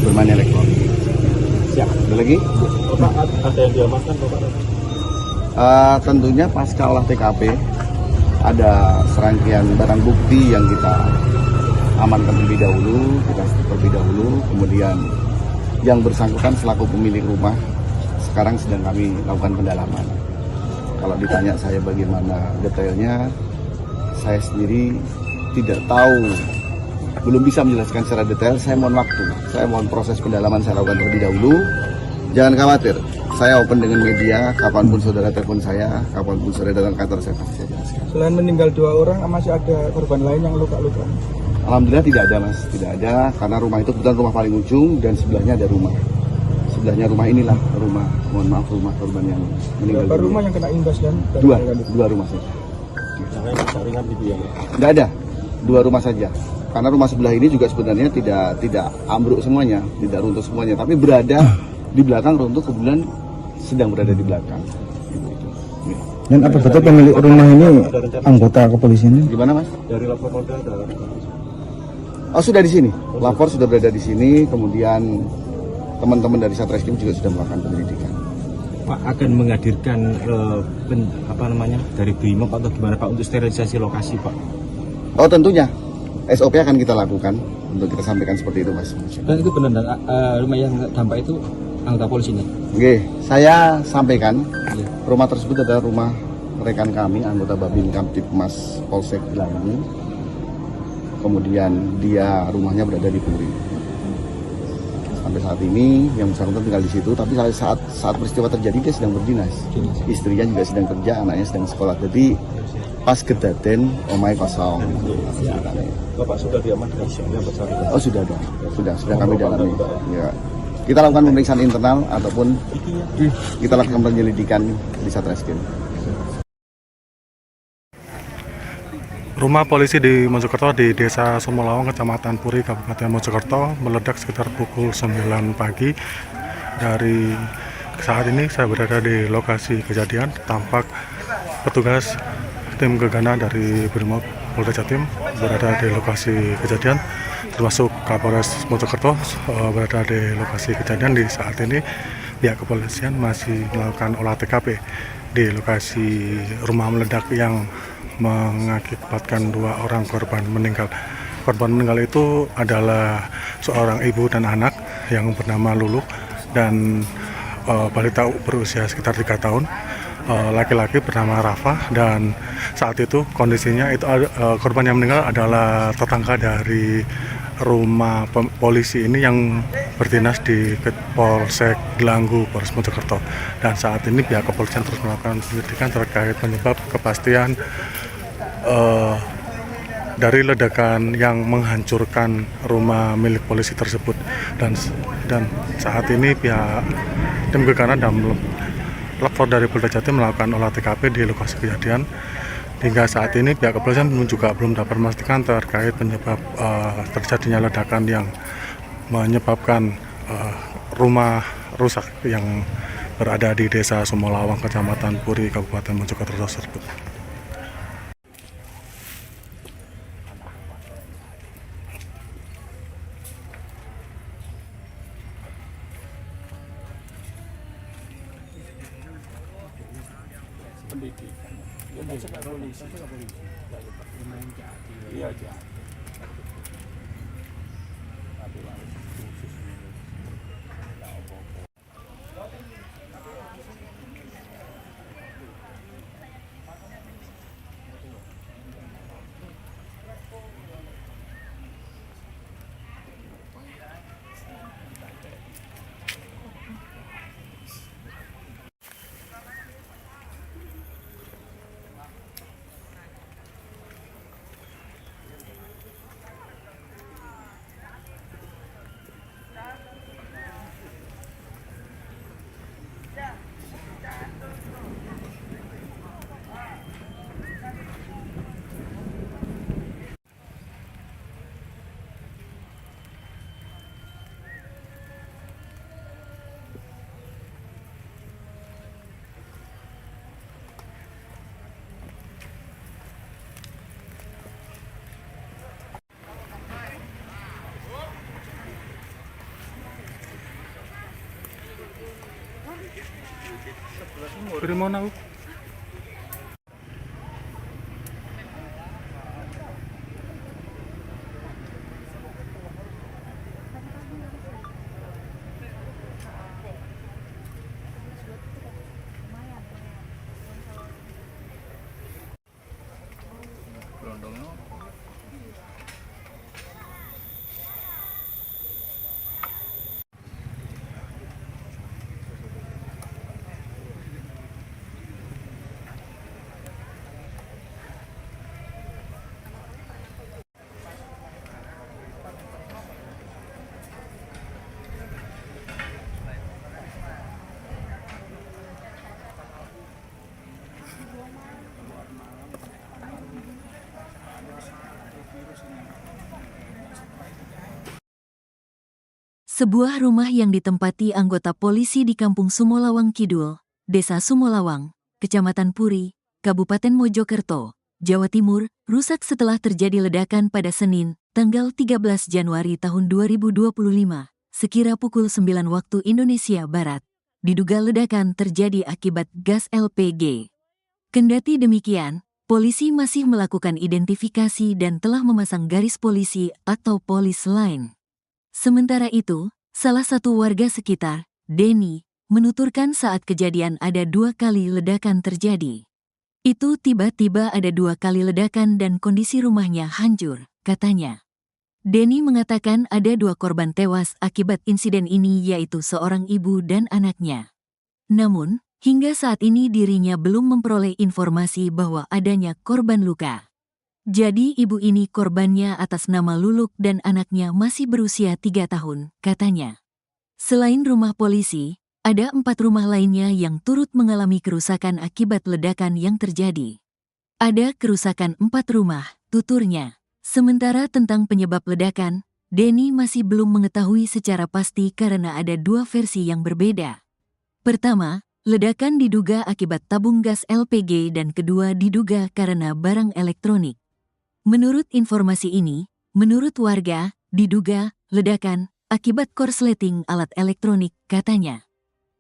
bermain elektronik. Siap. Ada lagi? Bapak, ada yang diamankan Bapak? Tentunya pasca olah TKP ada serangkaian barang bukti yang kita amankan terlebih dahulu, kemudian yang bersangkutan selaku pemilik rumah sekarang sedang kami lakukan pendalaman. Kalau ditanya saya bagaimana detailnya, saya sendiri tidak tahu, belum bisa menjelaskan secara detail. Saya mohon waktu, saya mohon proses pendalaman saya lakukan terlebih dahulu. Jangan khawatir, saya open dengan media, kapanpun saudara telepon saya, kapanpun saudara datang kantor saya pasti saya jelaskan. Selain meninggal 2 orang, masih ada korban lain yang luka-luka? Alhamdulillah tidak ada mas, tidak ada, karena rumah itu kebetulan rumah paling ujung dan sebelahnya ada rumah. Sebelahnya rumah inilah rumah, mohon maaf, rumah korban yang meninggal. Berapa rumah yang kena imbas dan? Dua rumah saja. Yang ringan gitu ya? Tidak ada, 2 rumah saja. Karena rumah sebelah ini juga sebenarnya tidak ambruk semuanya, tidak runtuh semuanya, tapi berada di belakang runtuh, kebetulan sedang berada di belakang. Dan apa betul pemilik rumah ini anggota kepolisian? Gimana mas? Dari lapor Polda ada. Oh sudah di sini, lapor sudah berada di sini, kemudian teman-teman dari Satreskrim juga sudah melakukan penyelidikan. Pak akan menghadirkan dari Brimob atau gimana Pak untuk sterilisasi lokasi Pak? Oh tentunya, SOP akan kita lakukan untuk kita sampaikan seperti itu mas. Dan itu benar, dan rumah yang dampak itu anggota polisi nih? Oke, saya sampaikan Iya. rumah tersebut adalah rumah rekan kami, anggota Babin Kamtipmas Polsek Langgu. Kemudian dia rumahnya berada di Puri. Sampai saat ini yang bersangkutan tinggal di situ, tapi saat peristiwa terjadi dia sedang berdinas. Istrinya juga sedang kerja, anaknya sedang sekolah. Jadi pas kedaten omai kosong. Bapak sudah diamankan yang bersangkutan? Oh sudah ada, sudah kami dalami. Ya. Kita lakukan pemeriksaan internal ataupun kita lakukan penyelidikan di Satreskrim. Rumah polisi di Mojokerto di Desa Sumolawang, Kecamatan Puri, Kabupaten Mojokerto meledak sekitar pukul 9 pagi. Dari saat ini saya berada di lokasi kejadian, tampak petugas tim gegana dari Brimob Polda Jatim berada di lokasi kejadian, termasuk Kapolres Mojokerto berada di lokasi kejadian. Di saat ini pihak kepolisian masih melakukan olah TKP di lokasi rumah meledak yang mengakibatkan 2 orang korban meninggal. Korban meninggal itu adalah seorang ibu dan anak yang bernama Lulu dan balita berusia sekitar 3 tahun. Laki-laki bernama Rafa, dan saat itu kondisinya itu korban yang meninggal adalah tetangga dari rumah polisi ini yang berdinas di Polsek Gelanggu, Polres Mojokerto. Dan saat ini pihak kepolisian terus melakukan penyelidikan terkait penyebab kepastian dari ledakan yang menghancurkan rumah milik polisi tersebut. Dan saat ini pihak tim gegana dan lapor dari Polda Jatim melakukan olah TKP di lokasi kejadian. Hingga saat ini pihak kepolisian juga belum dapat memastikan terkait penyebab terjadinya ledakan yang menyebabkan rumah rusak yang berada di Desa Sumolawang, Kecamatan Puri, Kabupaten Mojokerto tersebut. Dari mana Bu? Sebuah rumah yang ditempati anggota polisi di Kampung Sumolawang Kidul, Desa Sumolawang, Kecamatan Puri, Kabupaten Mojokerto, Jawa Timur, rusak setelah terjadi ledakan pada Senin, tanggal 13 Januari tahun 2025, sekira pukul 9 waktu Indonesia Barat. Diduga ledakan terjadi akibat gas LPG. Kendati demikian, polisi masih melakukan identifikasi dan telah memasang garis polisi atau polis line. Sementara itu, salah satu warga sekitar, Denny, menuturkan saat kejadian ada 2 kali ledakan terjadi. Itu tiba-tiba ada 2 kali ledakan dan kondisi rumahnya hancur, katanya. Denny mengatakan ada 2 korban tewas akibat insiden ini yaitu seorang ibu dan anaknya. Namun, hingga saat ini dirinya belum memperoleh informasi bahwa adanya korban luka. Jadi ibu ini korbannya atas nama Luluk dan anaknya masih berusia 3 tahun, katanya. Selain rumah polisi, ada 4 rumah lainnya yang turut mengalami kerusakan akibat ledakan yang terjadi. Ada kerusakan 4 rumah, tuturnya. Sementara tentang penyebab ledakan, Denny masih belum mengetahui secara pasti karena ada 2 versi yang berbeda. Pertama, ledakan diduga akibat tabung gas LPG dan kedua diduga karena barang elektronik. Menurut informasi ini, menurut warga, diduga ledakan akibat korsleting alat elektronik, katanya.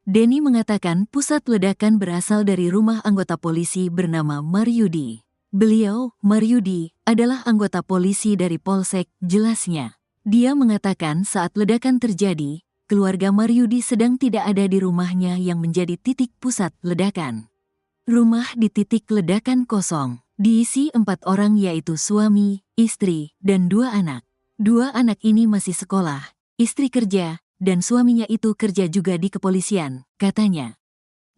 Denny mengatakan pusat ledakan berasal dari rumah anggota polisi bernama Maryudi. Beliau, Maryudi, adalah anggota polisi dari Polsek, jelasnya. Dia mengatakan saat ledakan terjadi, keluarga Maryudi sedang tidak ada di rumahnya yang menjadi titik pusat ledakan. Rumah di titik ledakan kosong. Diisi 4 orang yaitu suami, istri, dan 2 anak. 2 anak ini masih sekolah, istri kerja, dan suaminya itu kerja juga di kepolisian, katanya.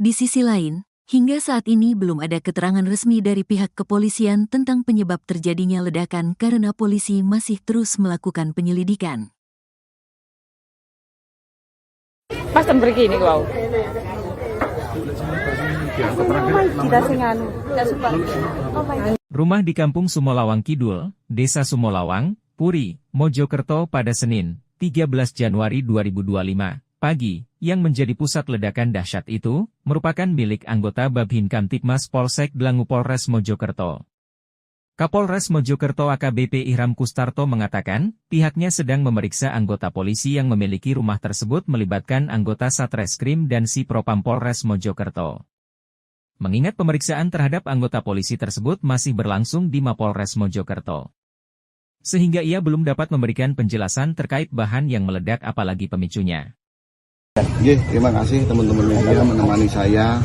Di sisi lain, hingga saat ini belum ada keterangan resmi dari pihak kepolisian tentang penyebab terjadinya ledakan karena polisi masih terus melakukan penyelidikan. Pas begini kau. Rumah di Kampung Sumolawang Kidul, Desa Sumolawang, Puri, Mojokerto pada Senin, 13 Januari 2025, pagi, yang menjadi pusat ledakan dahsyat itu, merupakan milik anggota Babin Kamtibmas Polsek Dlangu Polres Mojokerto. Kapolres Mojokerto AKBP Ihram Kustarto mengatakan, pihaknya sedang memeriksa anggota polisi yang memiliki rumah tersebut melibatkan anggota Satreskrim dan Sipropam Polres Mojokerto. Mengingat pemeriksaan terhadap anggota polisi tersebut masih berlangsung di Mapolres Mojokerto. Sehingga ia belum dapat memberikan penjelasan terkait bahan yang meledak apalagi pemicunya. Terima kasih teman-teman media menemani saya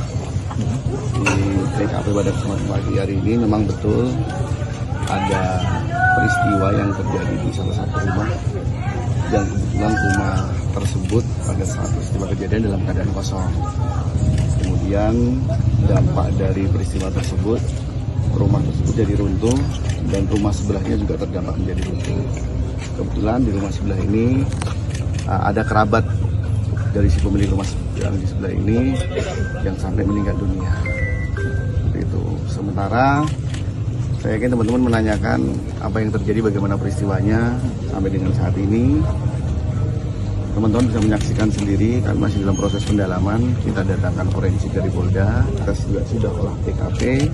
di TKP pada kesempatan pagi hari ini. Memang betul ada peristiwa yang terjadi di salah satu rumah dan kebetulan rumah tersebut pada saat peristiwa kejadian dalam keadaan kosong. Kemudian dampak dari peristiwa tersebut, rumah tersebut jadi runtuh dan rumah sebelahnya juga terdampak menjadi runtuh. Kebetulan di rumah sebelah ini ada kerabat dari si pemilik rumah yang di sebelah ini yang sampai meninggal dunia. Seperti itu. Sementara saya yakin teman-teman menanyakan apa yang terjadi, bagaimana peristiwanya sampai dengan saat ini. Teman-teman bisa menyaksikan sendiri, kami masih dalam proses pendalaman. Kita datangkan forensik dari Polda, kita juga sudah olah TKP,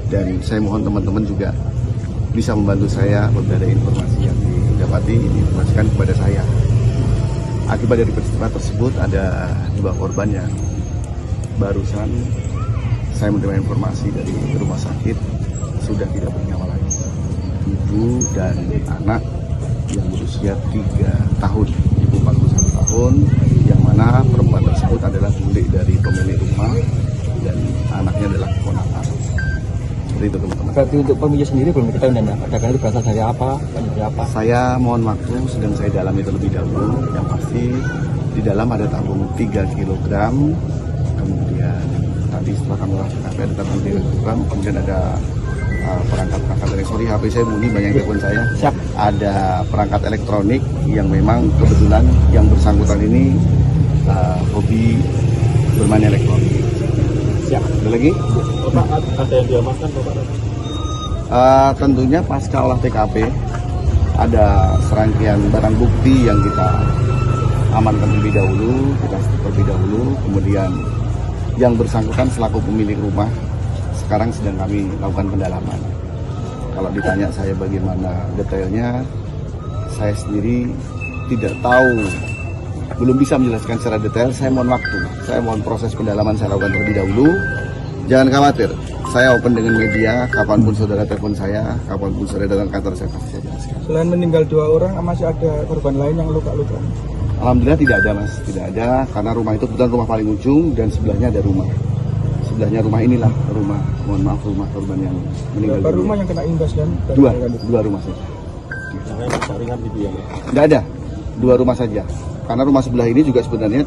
dan saya mohon teman-teman juga bisa membantu saya apabila ada informasi yang didapati, diinformasikan kepada saya. Akibat dari peristiwa tersebut ada 2 korban yang barusan saya menerima informasi dari rumah sakit sudah tidak bernyawa lagi. Ibu dan anak yang berusia 3 tahun, ibu 41 tahun, yang mana perempuan tersebut adalah bule dari pemilik rumah dan anaknya adalah keponakan. Seperti itu teman-teman. Berarti untuk pemilik sendiri belum diketahui dan ledakan itu berasal dari apa? Dari apa? Saya mohon waktu, sedang saya dalami terlebih dahulu. Yang pasti di dalam ada tabung 3 kg, kemudian tadi setelah kami olah TKP ada tabung 3 kg, kemudian ada perangkat elektronik. HP saya bunyi, banyak yang telepon saya. Siap. Ada perangkat elektronik yang memang kebetulan yang bersangkutan ini hobi bermain elektronik. Siap. Ada lagi? Bapak, ada yang diamankan Bapak? Tentunya pasca olah TKP ada serangkaian barang bukti yang kita amankan terlebih dahulu, kemudian yang bersangkutan selaku pemilik rumah sekarang sedang kami lakukan pendalaman. Kalau ditanya saya bagaimana detailnya, saya sendiri tidak tahu, belum bisa menjelaskan secara detail. Saya mohon waktu, saya mohon proses pendalaman saya lakukan terlebih dahulu. Jangan khawatir, saya open dengan media, kapanpun saudara telepon saya, kapanpun saudara datang ke kantor saya pasti saya jelaskan. Selain meninggal 2 orang, masih ada korban lain yang luka-luka? Alhamdulillah tidak ada mas, tidak ada, karena rumah itu kebetulan rumah paling ujung dan sebelahnya ada rumah. Sebelahnya rumah inilah rumah, mohon maaf, rumah korban yang meninggal. Berapa rumah yang kena imbas dan Dua rumah saja. Jangan jaringan gitu ya. Tidak ada, 2 rumah saja. Karena rumah sebelah ini juga sebenarnya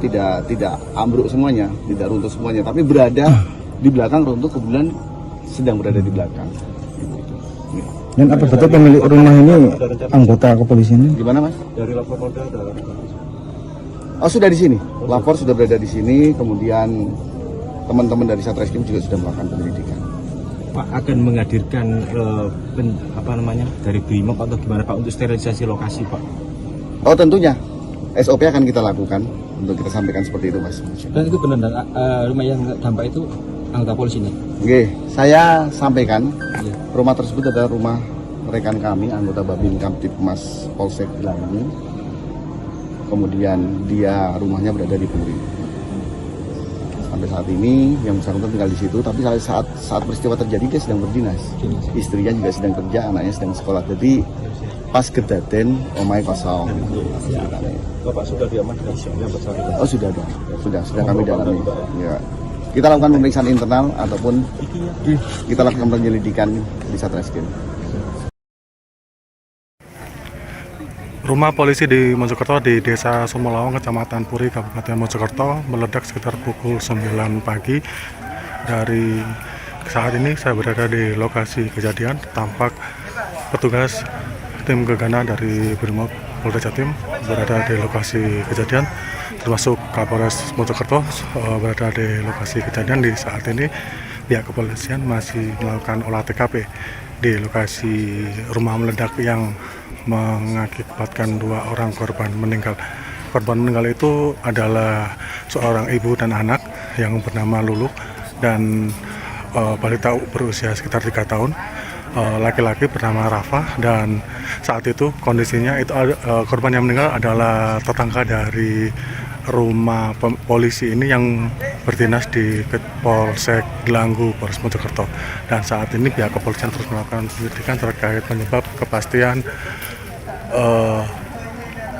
tidak ambruk semuanya, tidak runtuh semuanya, tapi berada di belakang runtuh, kebetulan sedang berada di belakang. Dan apa betul pemilik rumah ini anggota kepolisian? Gimana mas? Dari lapor Polda ada. Oh sudah di sini, lapor sudah berada di sini, kemudian teman-teman dari Satreskrim juga sudah melakukan penyelidikan. Pak akan menghadirkan dari BRIMOB atau gimana Pak untuk sterilisasi lokasi Pak? Oh tentunya, SOP akan kita lakukan untuk kita sampaikan seperti itu mas. Dan itu benar rumah yang dampak itu anggota polisi ini? Oke, saya sampaikan Iya. rumah tersebut adalah rumah rekan kami, anggota Babin Kamtipmas Polsek Gelangi. Kemudian dia rumahnya berada di Puri. Sampai saat ini yang bersangkutan tinggal di situ, tapi saat peristiwa terjadi dia sedang berdinas. Istrinya juga sedang kerja, anaknya sedang sekolah. Jadi pas kedaten omai kosong. Bapak sudah diamankan yang bersangkutan. Oh sudah ada, sudah kami dalami. Ya. Kita lakukan pemeriksaan internal ataupun kita lakukan penyelidikan di Satreskrim. Rumah polisi di Mojokerto di Desa Sumolawang, Kecamatan Puri, Kabupaten Mojokerto meledak sekitar pukul 9 pagi. Dari saat ini saya berada di lokasi kejadian, tampak petugas tim gegana dari BRIMOB Polda Jatim berada di lokasi kejadian, termasuk Kapolres Mojokerto berada di lokasi kejadian. Di saat ini pihak kepolisian masih melakukan olah TKP di lokasi rumah meledak yang mengakibatkan 2 orang korban meninggal. Korban meninggal itu adalah seorang ibu dan anak yang bernama Lulu dan balita berusia sekitar 3 tahun. Laki-laki bernama Rafa, dan saat itu kondisinya itu korban yang meninggal adalah tetangga dari rumah polisi ini yang berdinas di Polsek Gelanggu, Polres Mojokerto. Dan saat ini pihak kepolisian terus melakukan penyelidikan terkait penyebab kepastian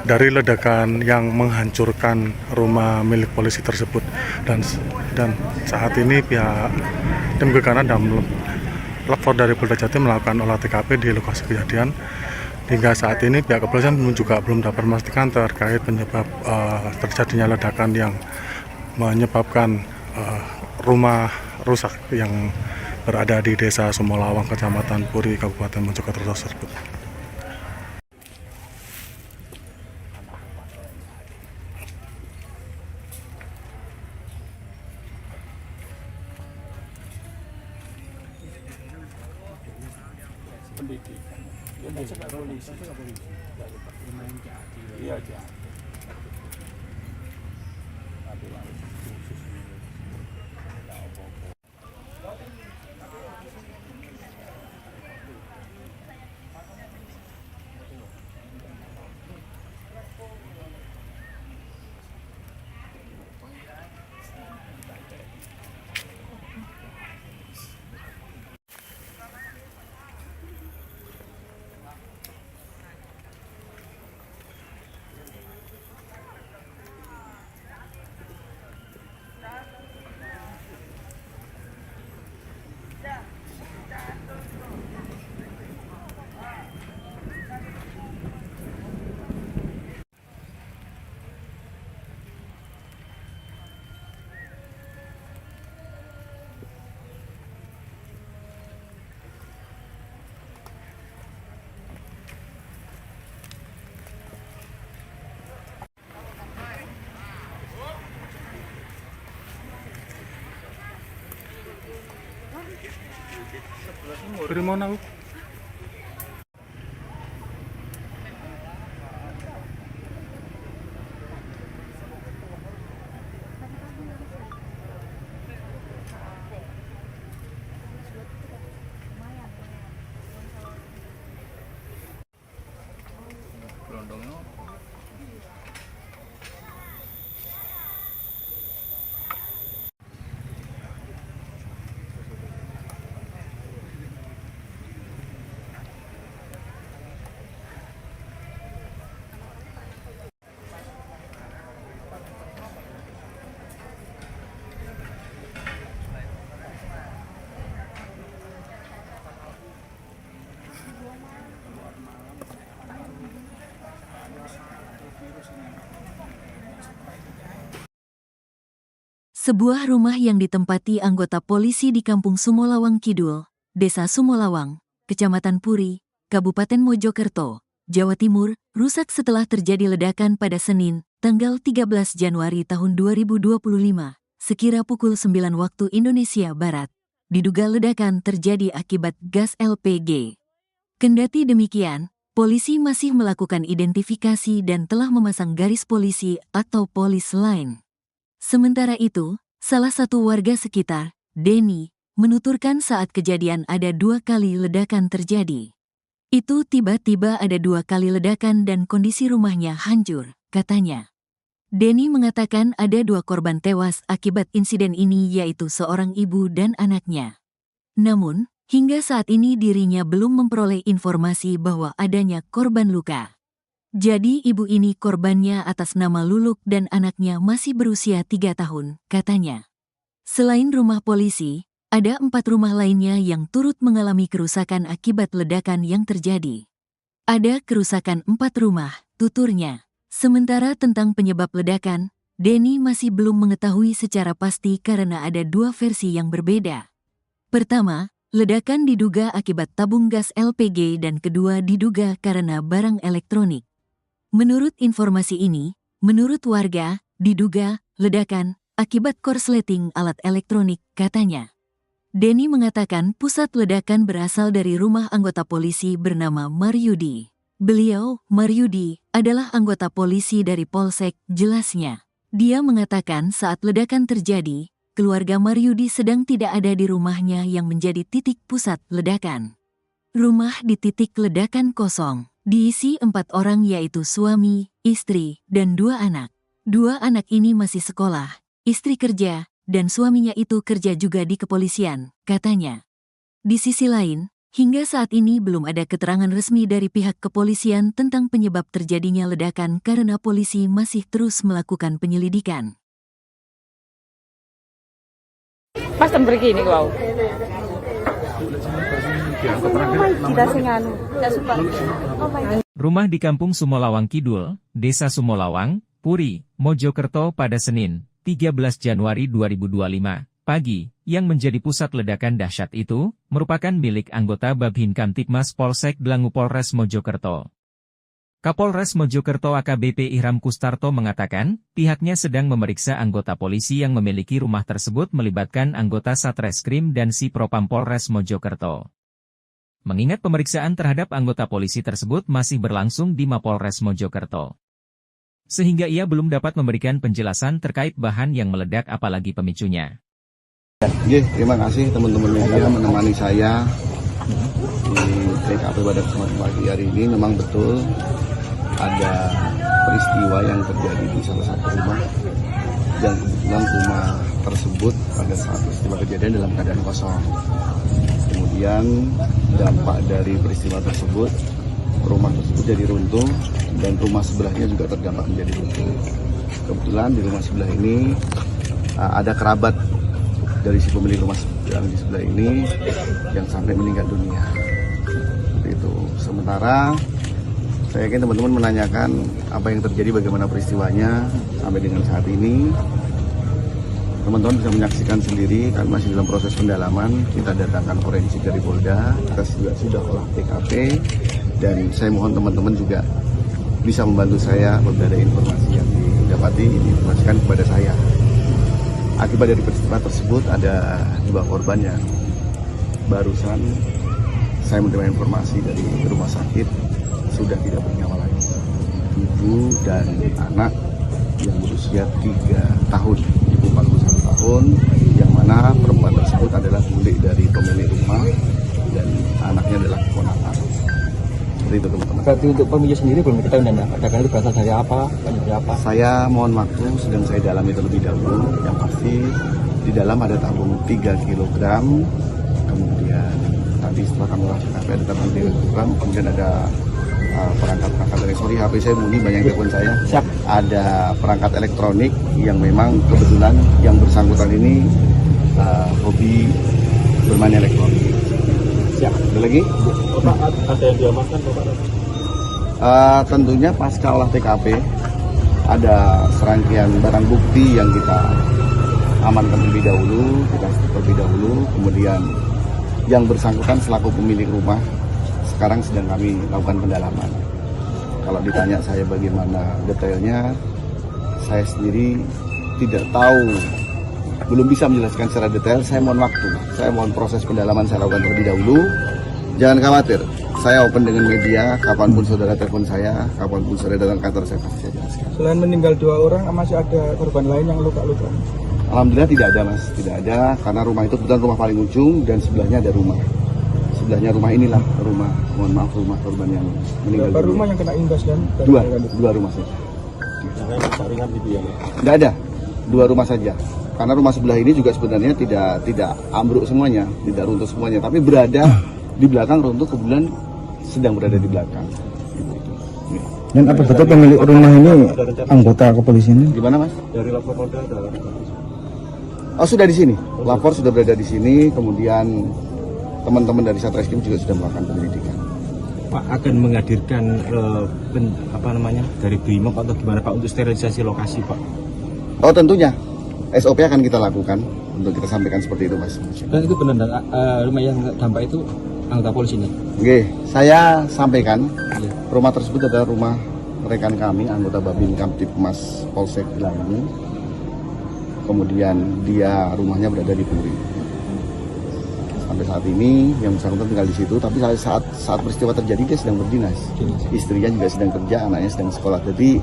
dari ledakan yang menghancurkan rumah milik polisi tersebut. Dan saat ini pihak tim gegana dan lapor dari Polda Jatim melakukan olah TKP di lokasi kejadian. Hingga saat ini pihak kepolisian juga belum dapat memastikan terkait penyebab terjadinya ledakan yang menyebabkan rumah rusak yang berada di Desa Sumolawang, Kecamatan Puri, Kabupaten Mojokerto tersebut. Dari mana? Sebuah rumah yang ditempati anggota polisi di Kampung Sumolawang Kidul, Desa Sumolawang, Kecamatan Puri, Kabupaten Mojokerto, Jawa Timur, rusak setelah terjadi ledakan pada Senin, tanggal 13 Januari tahun 2025, sekira pukul 9 waktu Indonesia Barat. Diduga ledakan terjadi akibat gas LPG. Kendati demikian, polisi masih melakukan identifikasi dan telah memasang garis polisi atau polis line. Sementara itu, salah satu warga sekitar, Denny, menuturkan saat kejadian ada 2 kali ledakan terjadi. Itu tiba-tiba ada 2 kali ledakan dan kondisi rumahnya hancur, katanya. Denny mengatakan ada 2 korban tewas akibat insiden ini yaitu seorang ibu dan anaknya. Namun, hingga saat ini dirinya belum memperoleh informasi bahwa adanya korban luka. Jadi ibu ini korbannya atas nama Luluk dan anaknya masih berusia 3 tahun, katanya. Selain rumah polisi, ada 4 rumah lainnya yang turut mengalami kerusakan akibat ledakan yang terjadi. Ada kerusakan 4 rumah, tuturnya. Sementara tentang penyebab ledakan, Denny masih belum mengetahui secara pasti karena ada 2 versi yang berbeda. Pertama, ledakan diduga akibat tabung gas LPG dan kedua diduga karena barang elektronik. Menurut informasi ini, menurut warga, diduga ledakan akibat korsleting alat elektronik, katanya. Denny mengatakan pusat ledakan berasal dari rumah anggota polisi bernama Maryudi. Beliau, Maryudi, adalah anggota polisi dari Polsek, jelasnya. Dia mengatakan saat ledakan terjadi, keluarga Maryudi sedang tidak ada di rumahnya yang menjadi titik pusat ledakan. Rumah di titik ledakan kosong. Diisi 4 orang yaitu suami, istri, dan 2 anak. 2 anak ini masih sekolah, istri kerja, dan suaminya itu kerja juga di kepolisian, katanya. Di sisi lain, hingga saat ini belum ada keterangan resmi dari pihak kepolisian tentang penyebab terjadinya ledakan karena polisi masih terus melakukan penyelidikan. Pas begini kau. Rumah di Kampung Sumolawang Kidul, Desa Sumolawang, Puri, Mojokerto pada Senin, 13 Januari 2025, pagi, yang menjadi pusat ledakan dahsyat itu, merupakan milik anggota Babhin Kamtipmas Polsek Dlangu Polres Mojokerto. Kapolres Mojokerto AKBP Ihram Kustarto mengatakan, pihaknya sedang memeriksa anggota polisi yang memiliki rumah tersebut melibatkan anggota Satreskrim dan Si Propam Polres Mojokerto. Mengingat pemeriksaan terhadap anggota polisi tersebut masih berlangsung di Mapolres Mojokerto. Sehingga ia belum dapat memberikan penjelasan terkait bahan yang meledak apalagi pemicunya. Terima kasih teman-teman media menemani saya di TKP pada kesempatan pagi hari ini. Memang betul ada peristiwa yang terjadi di salah satu rumah dan kebetulan rumah tersebut pada saat peristiwa kejadian dalam keadaan kosong. Kemudian dampak dari peristiwa tersebut, rumah tersebut jadi runtuh dan rumah sebelahnya juga terdampak menjadi runtuh. Kebetulan di rumah sebelah ini ada kerabat dari si pemilik rumah yang di sebelah ini yang sampai meninggal dunia. Seperti itu. Sementara saya yakin teman-teman menanyakan apa yang terjadi, bagaimana peristiwanya sampai dengan saat ini. Teman-teman bisa menyaksikan sendiri, kami masih dalam proses pendalaman. Kita datangkan forensik dari Polda, kita juga sudah olah TKP, dan saya mohon teman-teman juga bisa membantu saya apabila ada informasi yang didapati, diinformasikan kepada saya. Akibat dari peristiwa tersebut ada 2 korban yang barusan saya menerima informasi dari rumah sakit sudah tidak bernyawa lagi. Ibu dan anak yang berusia 3 tahun, ibu 41 tahun, yang mana perempuan tersebut adalah bule dari pemilik rumah dan anaknya adalah keponakan. Seperti itu teman-teman. Berarti untuk pemilik sendiri belum diketahui dan ledakan itu berasal dari apa? Dari apa? Saya mohon waktu, sedang saya dalami terlebih dahulu. Yang pasti di dalam ada tabung 3 kg, kemudian tadi setelah kami olah TKP ada tabung 3 kg, kemudian ada perangkat dari HP saya bunyi, banyak telepon saya. Siap. Ada perangkat elektronik yang memang kebetulan yang bersangkutan ini hobi bermain elektronik. Siap. Ada lagi? Bapak, ada yang diamankan Bapak? Tentunya pasca olah TKP ada serangkaian barang bukti yang kita amankan terlebih dahulu, kemudian yang bersangkutan selaku pemilik rumah sekarang sedang kami lakukan pendalaman. Kalau ditanya saya bagaimana detailnya, saya sendiri tidak tahu, belum bisa menjelaskan secara detail. Saya mohon waktu, saya mohon proses pendalaman saya lakukan terlebih dahulu. Jangan khawatir, saya open dengan media, kapanpun saudara telepon saya, kapanpun saudara datang kantor saya pasti saya jelaskan. Selain meninggal 2 orang, masih ada korban lain yang luka-luka? Alhamdulillah tidak ada mas, tidak ada, karena rumah itu kebetulan rumah paling ujung dan sebelahnya ada rumah. Sebelahnya rumah inilah rumah, mohon maaf, rumah korban yang meninggal. Berapa rumah yang kena imbas dan? Dua rumah saja. Yang lain ringan gitu ya? Tidak ada, 2 rumah saja. Karena rumah sebelah ini juga sebenarnya tidak ambruk semuanya, tidak runtuh semuanya, tapi berada di belakang runtuh, kebetulan sedang berada di belakang. Dan apa betul pemilik rumah ini anggota kepolisian? Gimana mas? Dari lapor Polda ada. Oh sudah di sini, lapor sudah berada di sini, kemudian teman-teman dari Satreskrim juga sudah melakukan penyelidikan. Pak akan menghadirkan dari BRIMOB atau gimana Pak untuk sterilisasi lokasi Pak? Oh tentunya, SOP akan kita lakukan untuk kita sampaikan seperti itu mas. Dan itu benar rumah yang dampak itu anggota polisi nih? Oke, saya sampaikan Iya. rumah tersebut adalah rumah rekan kami, anggota Babin Kamtipmas Polsek Gelangi. Kemudian dia rumahnya berada di Puri. Sampai saat ini yang bersangkutan tinggal di situ, tapi saat peristiwa terjadi dia sedang berdinas. Istrinya juga sedang kerja, anaknya sedang sekolah. Jadi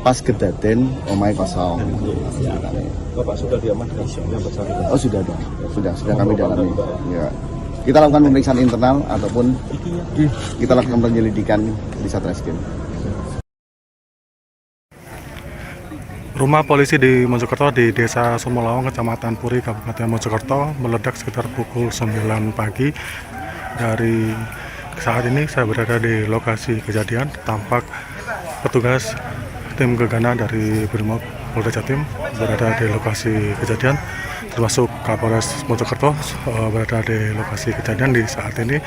pas kedaten omai kosong. Bapak sudah diamankan yang bersangkutan? Oh sudah ada, sudah kami dalami. Ya. Kita lakukan pemeriksaan internal ataupun kita lakukan penyelidikan di Satreskrim. Rumah polisi di Mojokerto di Desa Sumolawang, Kecamatan Puri, Kabupaten Mojokerto meledak sekitar pukul 9 pagi. Dari saat ini saya berada di lokasi kejadian. Tampak petugas tim gegana dari Brimob Polda Jatim berada di lokasi kejadian, termasuk Kapolres Mojokerto berada di lokasi kejadian. Di saat ini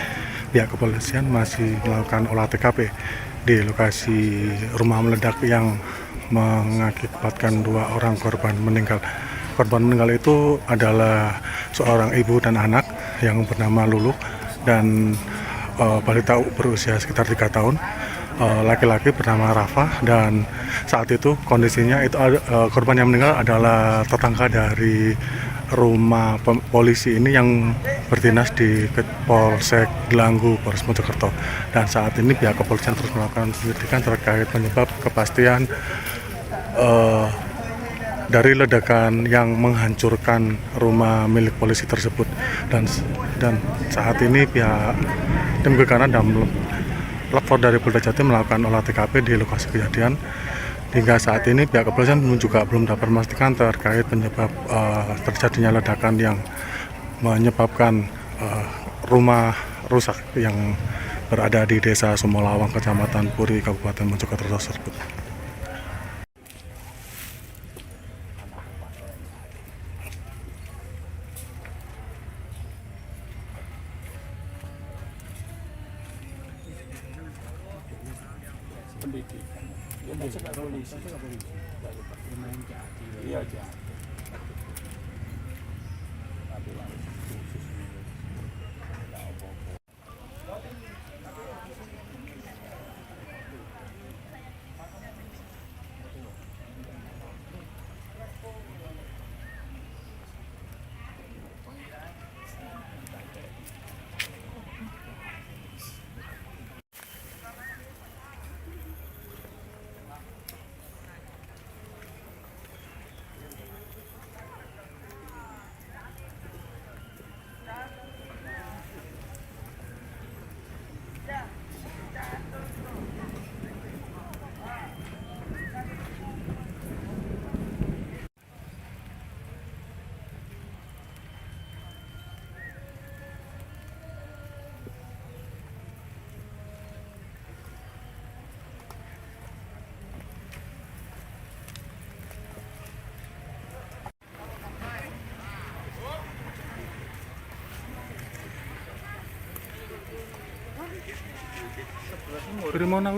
pihak kepolisian masih melakukan olah TKP di lokasi rumah meledak yang mengakibatkan 2 orang korban meninggal. Korban meninggal itu adalah seorang ibu dan anak yang bernama Lulu dan balita berusia sekitar 3 tahun. Laki-laki bernama Rafa, dan saat itu kondisinya itu korban yang meninggal adalah tetangga dari rumah polisi ini yang berdinas di Polsek Gelanggu, Polres Mojokerto. Dan saat ini pihak kepolisian terus melakukan penyelidikan terkait penyebab kepastian dari ledakan yang menghancurkan rumah milik polisi tersebut. Dan saat ini pihak tim gegana dan lapor dari Polda Jatim melakukan olah TKP di lokasi kejadian. Hingga saat ini pihak kepolisian juga belum dapat memastikan terkait penyebab terjadinya ledakan yang menyebabkan rumah rusak yang berada di Desa Sumolawang, Kecamatan Puri, Kabupaten Mojokerto tersebut. Primona.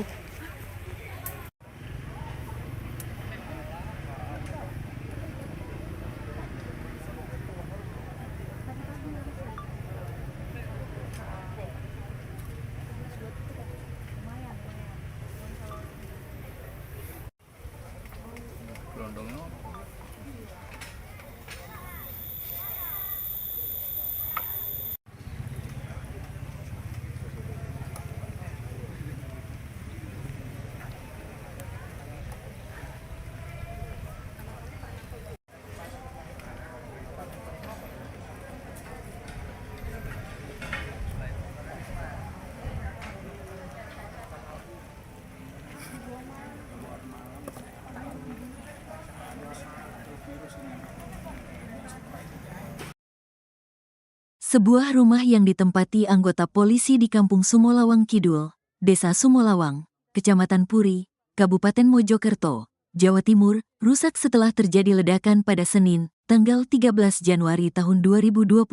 Sebuah rumah yang ditempati anggota polisi di Kampung Sumolawang Kidul, Desa Sumolawang, Kecamatan Puri, Kabupaten Mojokerto, Jawa Timur, rusak setelah terjadi ledakan pada Senin, tanggal 13 Januari tahun 2025,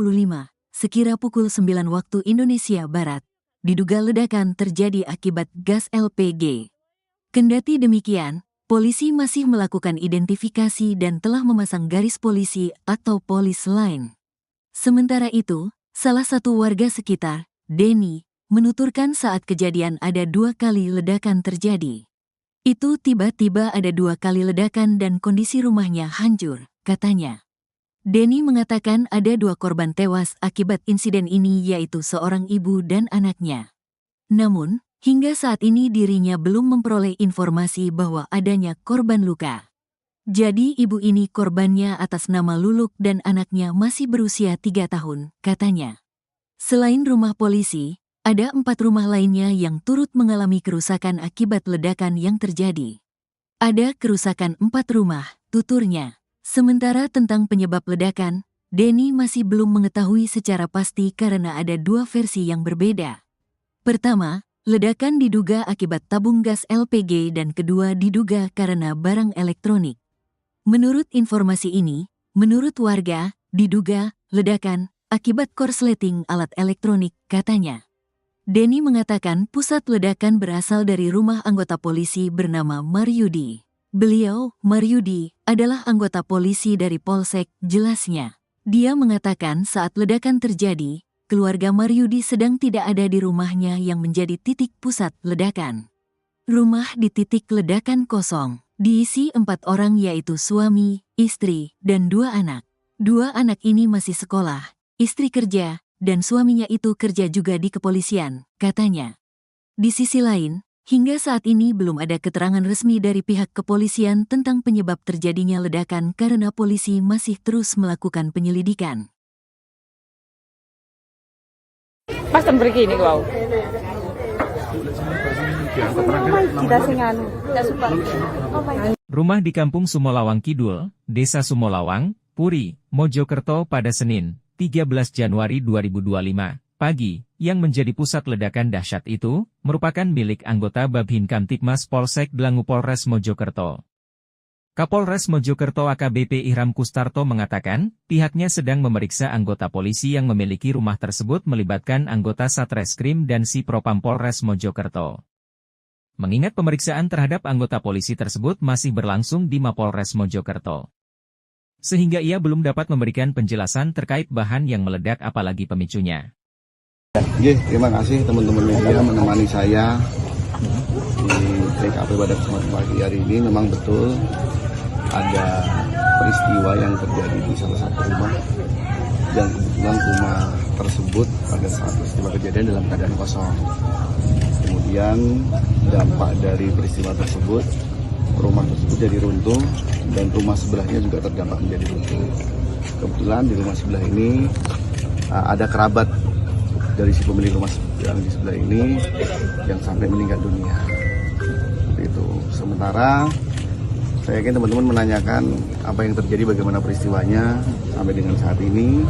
sekira pukul 9 waktu Indonesia Barat. Diduga ledakan terjadi akibat gas LPG. Kendati demikian, polisi masih melakukan identifikasi dan telah memasang garis polisi atau polis line. Sementara itu, salah satu warga sekitar, Denny, menuturkan saat kejadian ada 2 kali ledakan terjadi. Itu tiba-tiba ada 2 kali ledakan dan kondisi rumahnya hancur, katanya. Denny mengatakan ada 2 korban tewas akibat insiden ini yaitu seorang ibu dan anaknya. Namun, hingga saat ini dirinya belum memperoleh informasi bahwa adanya korban luka. Jadi ibu ini korbannya atas nama Luluk dan anaknya masih berusia 3 tahun, katanya. Selain rumah polisi, ada 4 rumah lainnya yang turut mengalami kerusakan akibat ledakan yang terjadi. Ada kerusakan 4 rumah, tuturnya. Sementara tentang penyebab ledakan, Denny masih belum mengetahui secara pasti karena ada 2 versi yang berbeda. Pertama, ledakan diduga akibat tabung gas LPG dan kedua diduga karena barang elektronik. Menurut informasi ini, menurut warga, diduga ledakan akibat korsleting alat elektronik, katanya. Denny mengatakan pusat ledakan berasal dari rumah anggota polisi bernama Maryudi. Beliau, Maryudi, adalah anggota polisi dari Polsek, jelasnya. Dia mengatakan saat ledakan terjadi, keluarga Maryudi sedang tidak ada di rumahnya yang menjadi titik pusat ledakan. Rumah di titik ledakan kosong. Diisi 4 orang yaitu suami, istri, dan 2 anak. 2 anak ini masih sekolah, istri kerja, dan suaminya itu kerja juga di kepolisian, katanya. Di sisi lain, hingga saat ini belum ada keterangan resmi dari pihak kepolisian tentang penyebab terjadinya ledakan karena polisi masih terus melakukan penyelidikan. Pas pergi ini kau. Rumah di Kampung Sumolawang Kidul, Desa Sumolawang, Puri, Mojokerto pada Senin, 13 Januari 2025, pagi, yang menjadi pusat ledakan dahsyat itu, merupakan milik anggota Babhin Kamtipmas Polsek Dlangu Polres Mojokerto. Kapolres Mojokerto AKBP Ihram Kustarto mengatakan, pihaknya sedang memeriksa anggota polisi yang memiliki rumah tersebut melibatkan anggota Satreskrim dan Si Propam Polres Mojokerto. Mengingat pemeriksaan terhadap anggota polisi tersebut masih berlangsung di Mapolres Mojokerto. Sehingga ia belum dapat memberikan penjelasan terkait bahan yang meledak apalagi pemicunya. Terima kasih teman-teman media menemani saya di TKP pada kesempatan pagi hari ini. Memang betul ada peristiwa yang terjadi di salah satu rumah dan kebetulan rumah tersebut pada saat peristiwa kejadian dalam keadaan kosong. Kemudian dampak dari peristiwa tersebut, rumah tersebut jadi runtuh dan rumah sebelahnya juga terdampak menjadi runtuh. Kebetulan di rumah sebelah ini ada kerabat dari si pemilik rumah yang di sebelah ini yang sampai meninggal dunia. Itu. Sementara saya yakin teman-teman menanyakan apa yang terjadi, bagaimana peristiwanya sampai dengan saat ini.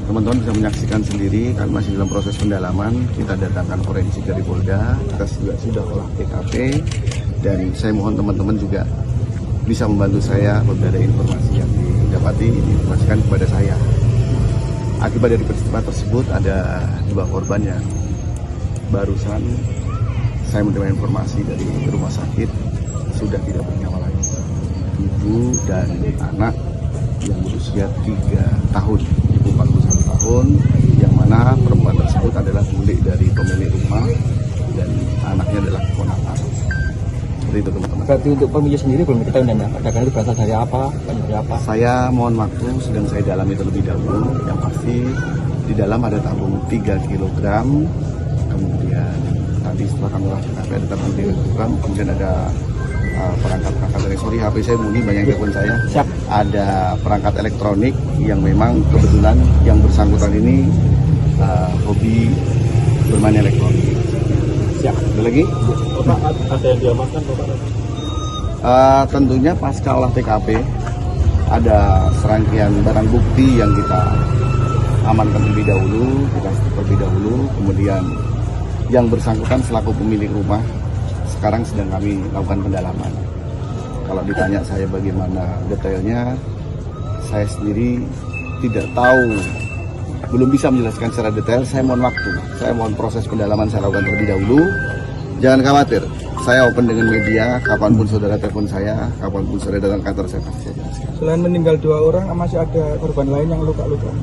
Teman-teman bisa menyaksikan sendiri, kan masih dalam proses pendalaman. Kita datangkan forensik dari Polda, kita juga sudah olah TKP, dan saya mohon teman-teman juga bisa membantu saya apabila ada informasi yang didapati, diinformasikan kepada saya. Akibat dari peristiwa tersebut ada 2 korban yang barusan saya menerima informasi dari rumah sakit sudah tidak bernyawa lagi. Ibu dan anak yang berusia 3 tahun, ibu 41 tahun, yang mana perempuan tersebut adalah bule dari pemilik rumah dan anaknya adalah keponakan. Seperti itu teman-teman. Berarti untuk pemilik sendiri belum diketahui dan ledakan itu berasal dari apa? Dari apa? Saya mohon waktu, sedang saya dalami terlebih dahulu. Yang pasti di dalam ada tabung 3 kg, kemudian tadi setelah kami lakukan ada tabung 3 kg, kemudian ada perangkat-perangkat elektronik. HP saya bunyi, banyak telepon saya. Siap. Ada perangkat elektronik yang memang kebetulan yang bersangkutan ini hobi bermain elektronik. Siap. Ada lagi? Bapak, ada yang diamankan Bapak? Tentunya pasca olah TKP ada serangkaian barang bukti yang kita amankan terlebih dahulu, kemudian yang bersangkutan selaku pemilik rumah sekarang sedang kami lakukan pendalaman. Kalau ditanya saya bagaimana detailnya, saya sendiri tidak tahu, belum bisa menjelaskan secara detail. Saya mohon waktu, saya mohon proses pendalaman saya lakukan terlebih dahulu. Jangan khawatir, saya open dengan media, kapanpun saudara telepon saya, kapanpun saudara datang kantor saya pasti saya jelaskan. Selain meninggal 2 orang, masih ada korban lain yang luka-luka?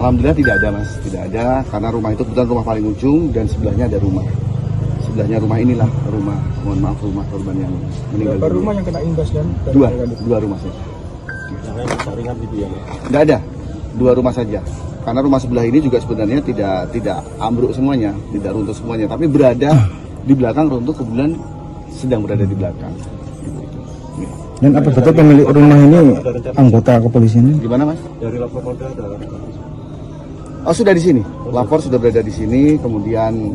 Alhamdulillah tidak ada mas, tidak ada, karena rumah itu kebetulan rumah paling ujung dan sebelahnya ada rumah. Sebelahnya rumah inilah rumah, mohon maaf, rumah korban yang meninggal. Berapa rumah yang kena imbas dan Dua rumah saja. Yang lain ringan gitu ya? Tidak ada, 2 rumah saja. Karena rumah sebelah ini juga sebenarnya tidak ambruk semuanya, tidak runtuh semuanya, tapi berada di belakang runtuh, kebetulan sedang berada di belakang. Ya. Dan apa betul pemilik rumah ini anggota kepolisian? Gimana mas? Dari lapor Polda ada. Oh sudah di sini, lapor sudah berada di sini, kemudian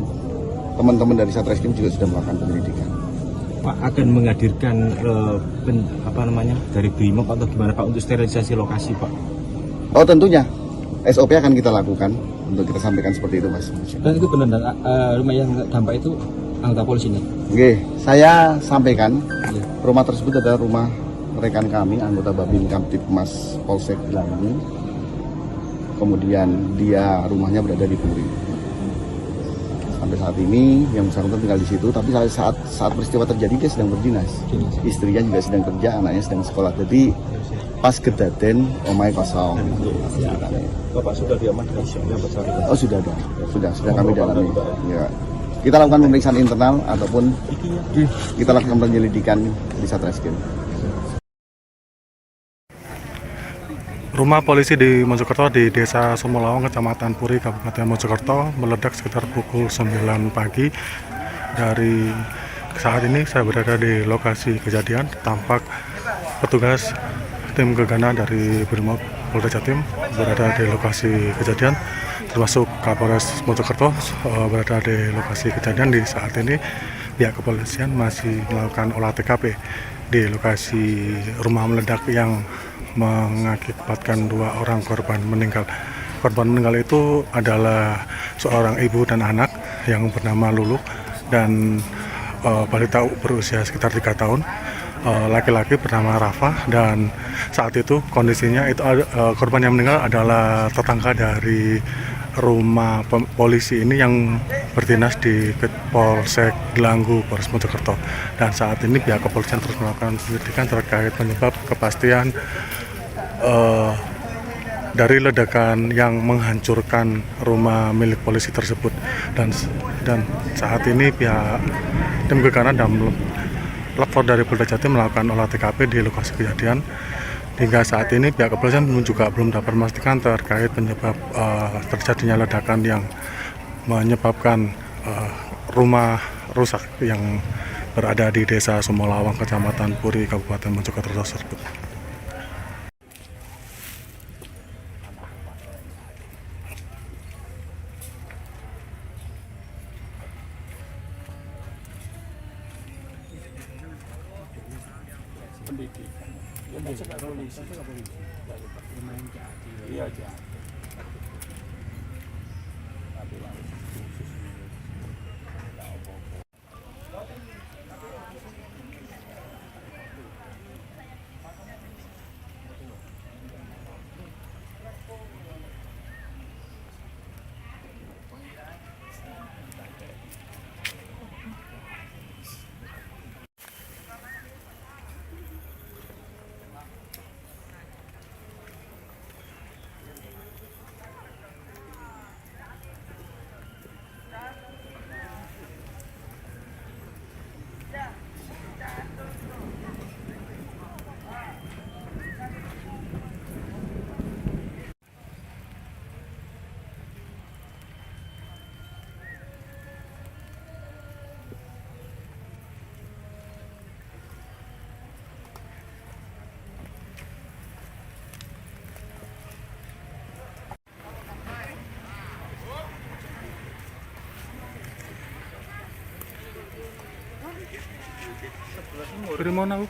teman-teman dari Satreskrim juga sudah melakukan penyelidikan. Pak akan menghadirkan dari Brimob atau gimana Pak untuk sterilisasi lokasi Pak? Oh tentunya, SOP akan kita lakukan untuk kita sampaikan seperti itu mas. Dan itu benar rumah yang dampak itu anggota polisi nih? Oke, saya sampaikan rumah tersebut adalah rumah rekan kami, anggota Babin Kamtipmas Polsek Gelanggu. Kemudian dia rumahnya berada di Puri. Sampai saat ini yang bersangkutan tinggal di situ, tapi saat peristiwa terjadi dia sedang berdinas. Istrinya juga sedang kerja, anaknya sedang sekolah. Jadi pas kedaten omai kosong. Bapak sudah diamankan yang bersangkutan? Oh sudah dong, sudah kami dalami. Ya. Kita lakukan pemeriksaan internal ataupun kita lakukan penyelidikan di Satreskrim. Rumah polisi di Mojokerto di Desa Sumolawang, Kecamatan Puri, Kabupaten Mojokerto meledak sekitar pukul 9 pagi. Dari saat ini saya berada di lokasi kejadian. Tampak petugas tim gegana dari Brimob Polda Jatim berada di lokasi kejadian, termasuk Kapolres Mojokerto berada di lokasi kejadian. Di saat ini pihak kepolisian masih melakukan olah TKP di lokasi rumah meledak yang mengakibatkan 2 orang korban meninggal. Korban meninggal itu adalah seorang ibu dan anak yang bernama Lulu dan balita berusia sekitar 3 tahun. Laki-laki bernama Rafa, dan saat itu kondisinya itu korban yang meninggal adalah tetangga dari rumah polisi ini yang berdinas di Polsek Gelanggu, Polres Mojokerto. Dan saat ini pihak kepolisian terus melakukan penyelidikan terkait penyebab kepastian dari ledakan yang menghancurkan rumah milik polisi tersebut. Dan saat ini pihak tim gegana dan lapor dari Polda Jatim melakukan olah TKP di lokasi kejadian. Hingga saat ini pihak kepolisian juga belum dapat memastikan terkait penyebab terjadinya ledakan yang menyebabkan rumah rusak yang berada di Desa Sumolawang, Kecamatan Puri, Kabupaten Mojokerto tersebut. Dari mana, Bu?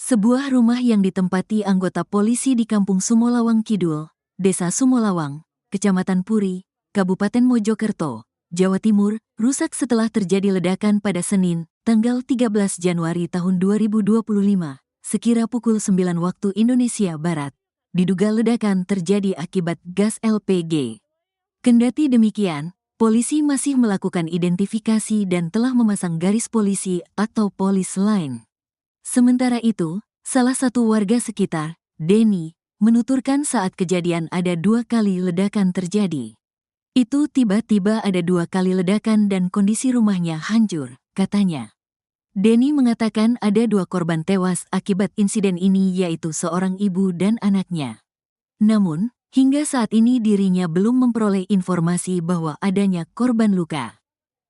Sebuah rumah yang ditempati anggota polisi di Kampung Sumolawang Kidul, Desa Sumolawang, Kecamatan Puri, Kabupaten Mojokerto, Jawa Timur, rusak setelah terjadi ledakan pada Senin, tanggal 13 Januari tahun 2025, sekira pukul 9 waktu Indonesia Barat. Diduga ledakan terjadi akibat gas LPG. Kendati demikian, polisi masih melakukan identifikasi dan telah memasang garis polisi atau polis line. Sementara itu, salah satu warga sekitar, Denny, menuturkan saat kejadian ada 2 kali ledakan terjadi. Itu tiba-tiba ada 2 kali ledakan dan kondisi rumahnya hancur, katanya. Denny mengatakan ada 2 korban tewas akibat insiden ini yaitu seorang ibu dan anaknya. Namun, hingga saat ini dirinya belum memperoleh informasi bahwa adanya korban luka.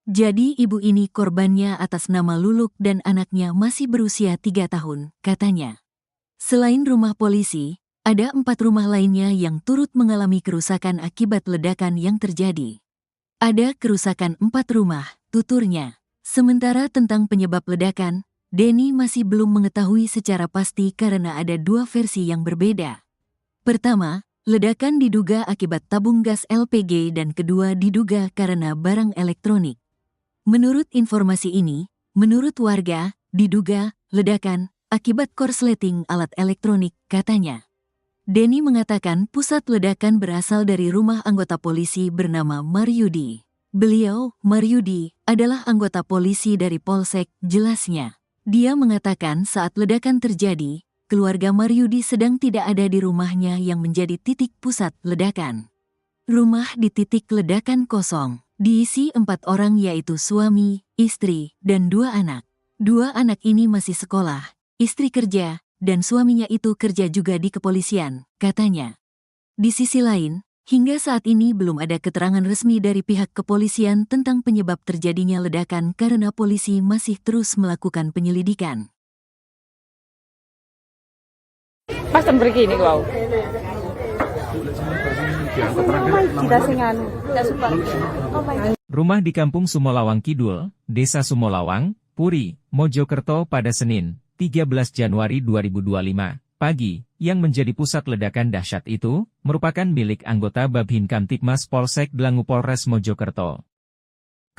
Jadi ibu ini korbannya atas nama Luluk dan anaknya masih berusia 3 tahun, katanya. Selain rumah polisi, ada 4 rumah lainnya yang turut mengalami kerusakan akibat ledakan yang terjadi. Ada kerusakan 4 rumah, tuturnya. Sementara tentang penyebab ledakan, Denny masih belum mengetahui secara pasti karena ada 2 versi yang berbeda. Pertama, ledakan diduga akibat tabung gas LPG dan kedua diduga karena barang elektronik. Menurut informasi ini, menurut warga, diduga ledakan akibat korsleting alat elektronik, katanya. Denny mengatakan pusat ledakan berasal dari rumah anggota polisi bernama Maryudi. Beliau, Maryudi, adalah anggota polisi dari Polsek, jelasnya. Dia mengatakan saat ledakan terjadi, keluarga Maryudi sedang tidak ada di rumahnya yang menjadi titik pusat ledakan. Rumah di titik ledakan kosong. Diisi 4 orang yaitu suami, istri, dan 2 anak. 2 anak ini masih sekolah, istri kerja, dan suaminya itu kerja juga di kepolisian, katanya. Di sisi lain, hingga saat ini belum ada keterangan resmi dari pihak kepolisian tentang penyebab terjadinya ledakan karena polisi masih terus melakukan penyelidikan. Pas pergi ini kau. Rumah di Kampung Sumolawang Kidul, Desa Sumolawang, Puri, Mojokerto pada Senin, 13 Januari 2025, pagi, yang menjadi pusat ledakan dahsyat itu, merupakan milik anggota Babin Kamtibmas Polsek Dlangu Polres Mojokerto.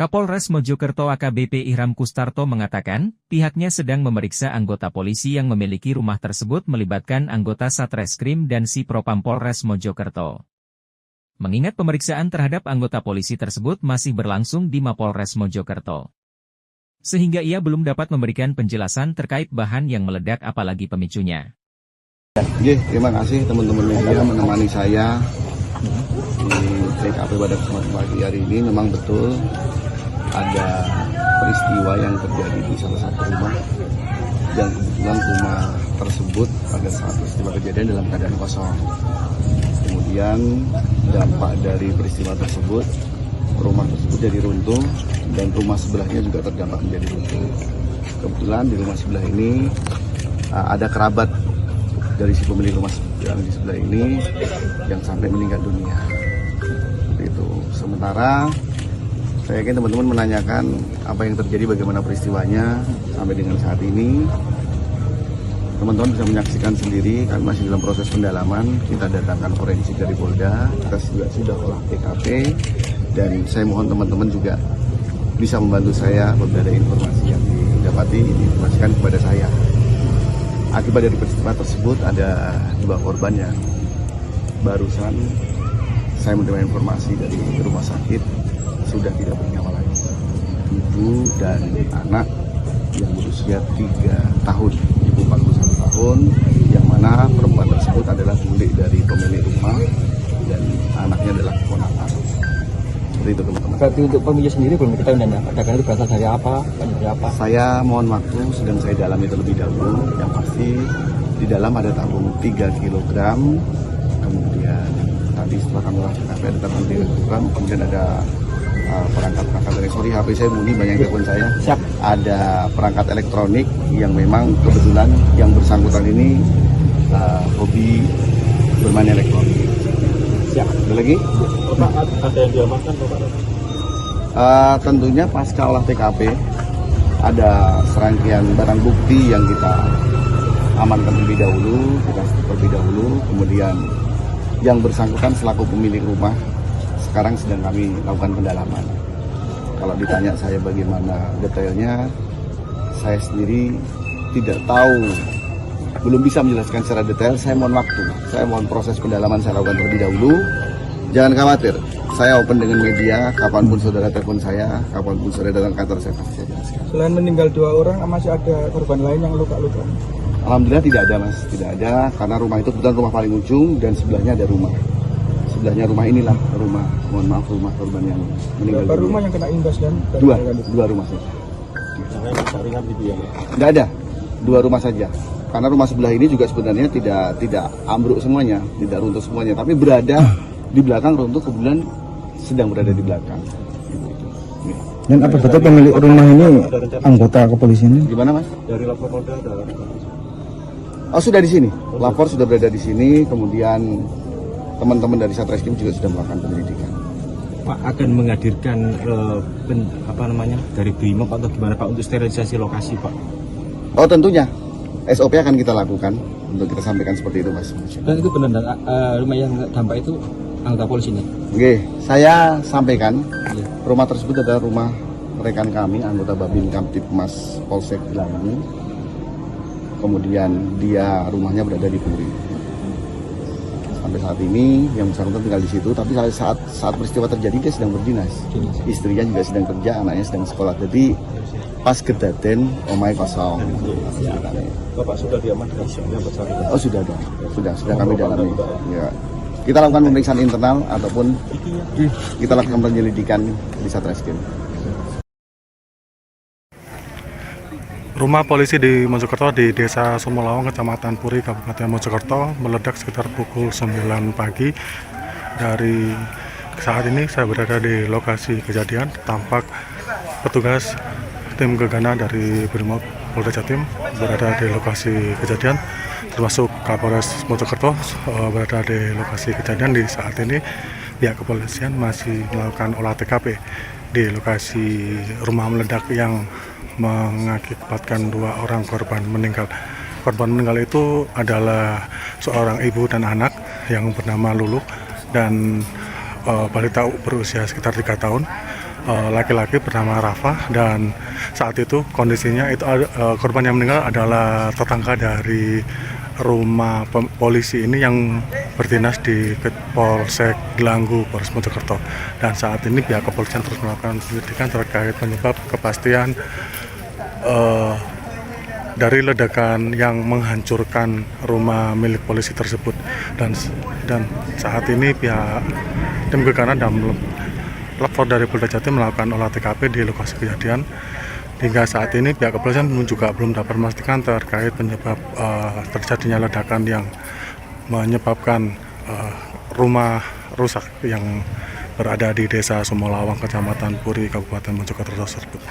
Kapolres Mojokerto AKBP Ihram Kustarto mengatakan, pihaknya sedang memeriksa anggota polisi yang memiliki rumah tersebut melibatkan anggota Satreskrim dan Si Propam Polres Mojokerto. Mengingat pemeriksaan terhadap anggota polisi tersebut masih berlangsung di Mapolres Mojokerto. Sehingga ia belum dapat memberikan penjelasan terkait bahan yang meledak apalagi pemicunya. Terima kasih teman-teman media menemani saya di TKP pada kesempatan pagi hari ini. Memang betul ada peristiwa yang terjadi di salah satu rumah yang kebetulan rumah tersebut pada saat peristiwa kejadian dalam keadaan kosong. Kemudian dampak dari peristiwa tersebut, rumah tersebut jadi runtuh dan rumah sebelahnya juga terdampak menjadi runtuh. Kebetulan di rumah sebelah ini ada kerabat dari si pemilik rumah yang di sebelah ini yang sampai meninggal dunia. Itu. Sementara saya yakin teman-teman menanyakan apa yang terjadi, bagaimana peristiwanya sampai dengan saat ini. Teman-teman bisa menyaksikan sendiri, kami masih dalam proses pendalaman. Kita datangkan forensik dari Polda, kita juga sudah olah TKP, dan saya mohon teman-teman juga bisa membantu saya apabila ada informasi yang didapati, diinformasikan kepada saya. Akibat dari peristiwa tersebut ada 2 korban yang barusan saya menerima informasi dari rumah sakit sudah tidak bernyawa lagi. Ibu dan anak yang berusia 3 tahun, ibu 41 tahun, yang mana perempuan tersebut adalah bulik dari pemilik rumah dan anaknya adalah keponakan. Seperti itu teman-teman. Berarti untuk pemilik sendiri belum diketahui dan ledakan itu berasal dari apa? Dari apa? Saya mohon waktu, sedang saya dalami terlebih dahulu. Yang pasti di dalam ada tabung 3 kg, kemudian tadi setelah kami olah TKP ada tabung 3 kg, kemudian ada perangkat-perangkat elektronik. HP saya bunyi, banyak telepon saya. Siap. Ada perangkat elektronik yang memang kebetulan yang bersangkutan ini hobi bermain elektronik. Siap. Ada lagi? Bapak, ada yang diamankan Bapak? Tentunya pasca olah TKP ada serangkaian barang bukti yang kita amankan terlebih dahulu, kemudian yang bersangkutan selaku pemilik rumah sekarang sedang kami lakukan pendalaman. Kalau ditanya saya bagaimana detailnya, saya sendiri tidak tahu, belum bisa menjelaskan secara detail. Saya mohon waktu, saya mohon proses pendalaman saya lakukan terlebih dahulu. Jangan khawatir, saya open dengan media, kapanpun saudara telepon saya, kapanpun saudara datang kantor saya pasti saya jelaskan. Selain meninggal 2 orang, masih ada korban lain yang luka-luka? Alhamdulillah tidak ada mas, tidak ada, karena rumah itu kebetulan rumah paling ujung dan sebelahnya ada rumah. Sebelahnya rumah inilah rumah, mohon maaf, rumah korban yang meninggal. Berapa rumah yang kena imbas dan Dua rumah saja. Jangan rusak ringan gitu ya. Tidak ada, 2 rumah saja. Karena rumah sebelah ini juga sebenarnya tidak ambruk semuanya, tidak runtuh semuanya, tapi berada di belakang runtuh, kebetulan sedang berada di belakang. Dan apa betul pemilik rumah ini anggota kepolisian? Gimana mas? Dari lapor Polda ada. Oh sudah di sini, lapor sudah berada di sini, kemudian teman-teman dari Satreskrim juga sudah melakukan penyelidikan. Pak akan menghadirkan dari BRIMOB atau gimana Pak untuk sterilisasi lokasi Pak? Oh tentunya, SOP akan kita lakukan untuk kita sampaikan seperti itu mas. Dan itu benar, rumah yang dampak itu anggota polisi nih? Oke, saya sampaikan Iya. rumah tersebut adalah rumah rekan kami, anggota Babin Kamtipmas Polsek Gelanggu. Kemudian dia rumahnya berada di Puri. Sampai saat ini yang bersangkutan tinggal di situ, tapi saat peristiwa terjadi dia sedang berdinas. Istrinya juga sedang kerja, anaknya sedang sekolah. Jadi pas kedaten omai kosong. Bapak sudah diamankan yang bersangkutan? Oh sudah ada, sudah kami dalami. Ya. Kita lakukan pemeriksaan internal ataupun kita lakukan penyelidikan di Satreskrim. Rumah polisi di Mojokerto di Desa Sumolawang, Kecamatan Puri, Kabupaten Mojokerto meledak sekitar pukul 9 pagi. Dari saat ini saya berada di lokasi kejadian, tampak petugas tim gegana dari BRIMOB Polda Jatim berada di lokasi kejadian, termasuk Kapolres Mojokerto berada di lokasi kejadian. Di saat ini pihak kepolisian masih melakukan olah TKP di lokasi rumah meledak yang mengakibatkan 2 orang korban meninggal. Korban meninggal itu adalah seorang ibu dan anak yang bernama Lulu dan balita berusia sekitar 3 tahun. Laki-laki bernama Rafa, dan saat itu kondisinya itu korban yang meninggal adalah tetangga dari rumah polisi ini yang berdinas di Polsek Gelanggu, Polres Mojokerto. Dan saat ini pihak kepolisian terus melakukan penyelidikan terkait penyebab kepastian dari ledakan yang menghancurkan rumah milik polisi tersebut. Dan saat ini pihak tim gegana dan lapor dari Polda Jatim melakukan olah TKP di lokasi kejadian. Hingga saat ini pihak kepolisian juga belum dapat memastikan terkait penyebab terjadinya ledakan yang menyebabkan rumah rusak yang berada di Desa Sumolawang, Kecamatan Puri, Kabupaten Mojokerto tersebut.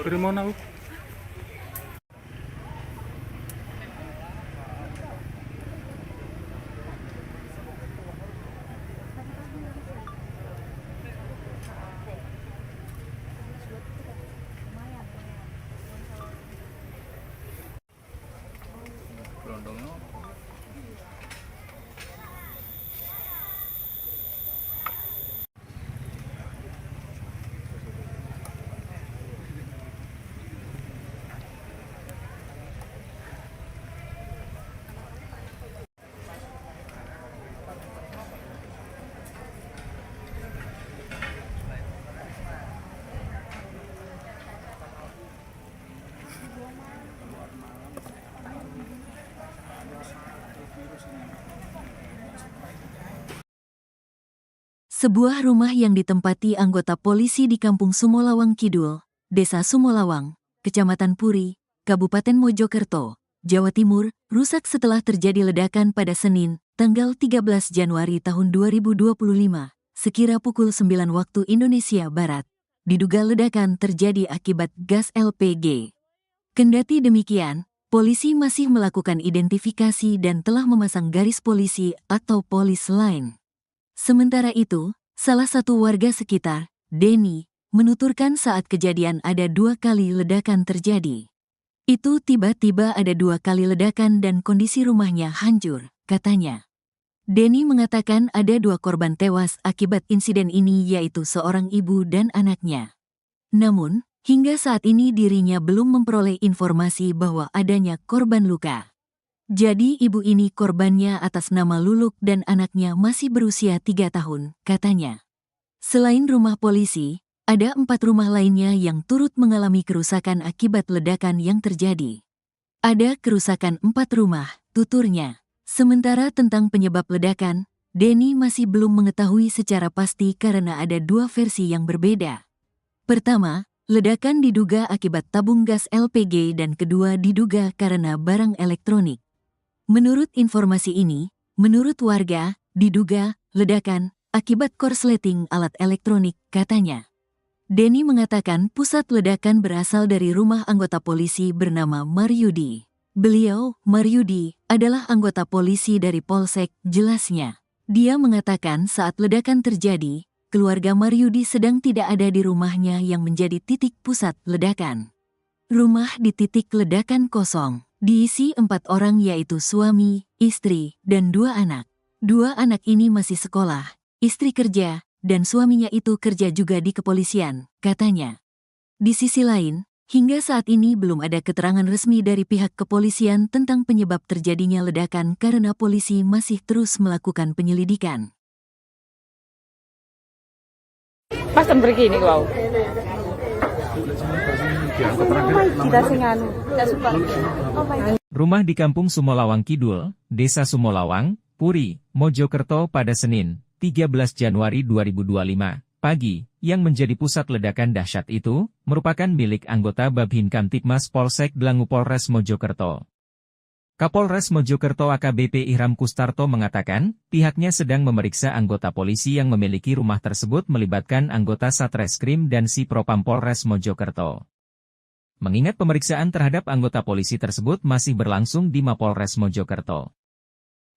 Dari mana lu? Sebuah rumah yang ditempati anggota polisi di Kampung Sumolawang Kidul, Desa Sumolawang, Kecamatan Puri, Kabupaten Mojokerto, Jawa Timur, rusak setelah terjadi ledakan pada Senin, tanggal 13 Januari tahun 2025, sekira pukul 9 waktu Indonesia Barat. Diduga ledakan terjadi akibat gas LPG. Kendati demikian, polisi masih melakukan identifikasi dan telah memasang garis polisi atau polis line. Sementara itu, salah satu warga sekitar, Denny, menuturkan saat kejadian ada 2 kali ledakan terjadi. Itu tiba-tiba ada 2 kali ledakan dan kondisi rumahnya hancur, katanya. Denny mengatakan ada 2 korban tewas akibat insiden ini yaitu seorang ibu dan anaknya. Namun, hingga saat ini dirinya belum memperoleh informasi bahwa adanya korban luka. Jadi ibu ini korbannya atas nama Luluk dan anaknya masih berusia 3 tahun, katanya. Selain rumah polisi, ada 4 rumah lainnya yang turut mengalami kerusakan akibat ledakan yang terjadi. Ada kerusakan 4 rumah, tuturnya. Sementara tentang penyebab ledakan, Denny masih belum mengetahui secara pasti karena ada 2 versi yang berbeda. Pertama, ledakan diduga akibat tabung gas LPG dan kedua diduga karena barang elektronik. Menurut informasi ini, menurut warga, diduga ledakan akibat korsleting alat elektronik, katanya. Denny mengatakan pusat ledakan berasal dari rumah anggota polisi bernama Maryudi. Beliau, Maryudi, adalah anggota polisi dari Polsek, jelasnya. Dia mengatakan saat ledakan terjadi, keluarga Maryudi sedang tidak ada di rumahnya yang menjadi titik pusat ledakan. Rumah di titik ledakan kosong. Diisi 4 orang yaitu suami, istri, dan 2 anak. 2 anak ini masih sekolah, istri kerja, dan suaminya itu kerja juga di kepolisian, katanya. Di sisi lain, hingga saat ini belum ada keterangan resmi dari pihak kepolisian tentang penyebab terjadinya ledakan karena polisi masih terus melakukan penyelidikan. Pas begini kau. Rumah di Kampung Sumolawang Kidul, Desa Sumolawang, Puri, Mojokerto pada Senin, 13 Januari 2025, pagi, yang menjadi pusat ledakan dahsyat itu, merupakan milik anggota Babhin Kamtipmas Polsek Dlangu Polres Mojokerto. Kapolres Mojokerto AKBP Ihram Kustarto mengatakan, pihaknya sedang memeriksa anggota polisi yang memiliki rumah tersebut melibatkan anggota Satreskrim dan Si Propam Polres Mojokerto. Mengingat pemeriksaan terhadap anggota polisi tersebut masih berlangsung di Mapolres Mojokerto.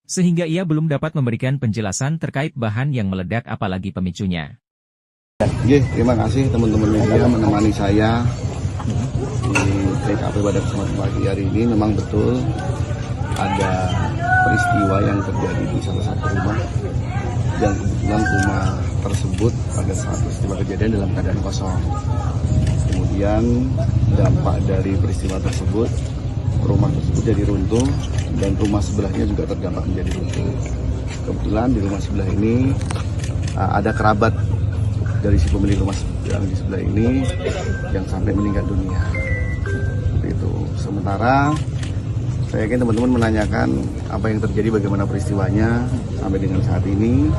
Sehingga ia belum dapat memberikan penjelasan terkait bahan yang meledak apalagi pemicunya. Terima kasih teman-teman media menemani saya di TKP pada kesempatan pagi hari ini. Memang betul ada peristiwa yang terjadi di salah satu rumah dan kebetulan rumah tersebut pada saat peristiwa kejadian dalam keadaan kosong. Kemudian dampak dari peristiwa tersebut, rumah tersebut jadi runtuh dan rumah sebelahnya juga terdampak menjadi runtuh. Kebetulan di rumah sebelah ini ada kerabat dari si pemilik rumah yang di sebelah ini yang sampai meninggal dunia. Seperti itu. Sementara saya yakin teman-teman menanyakan apa yang terjadi, bagaimana peristiwanya sampai dengan saat ini.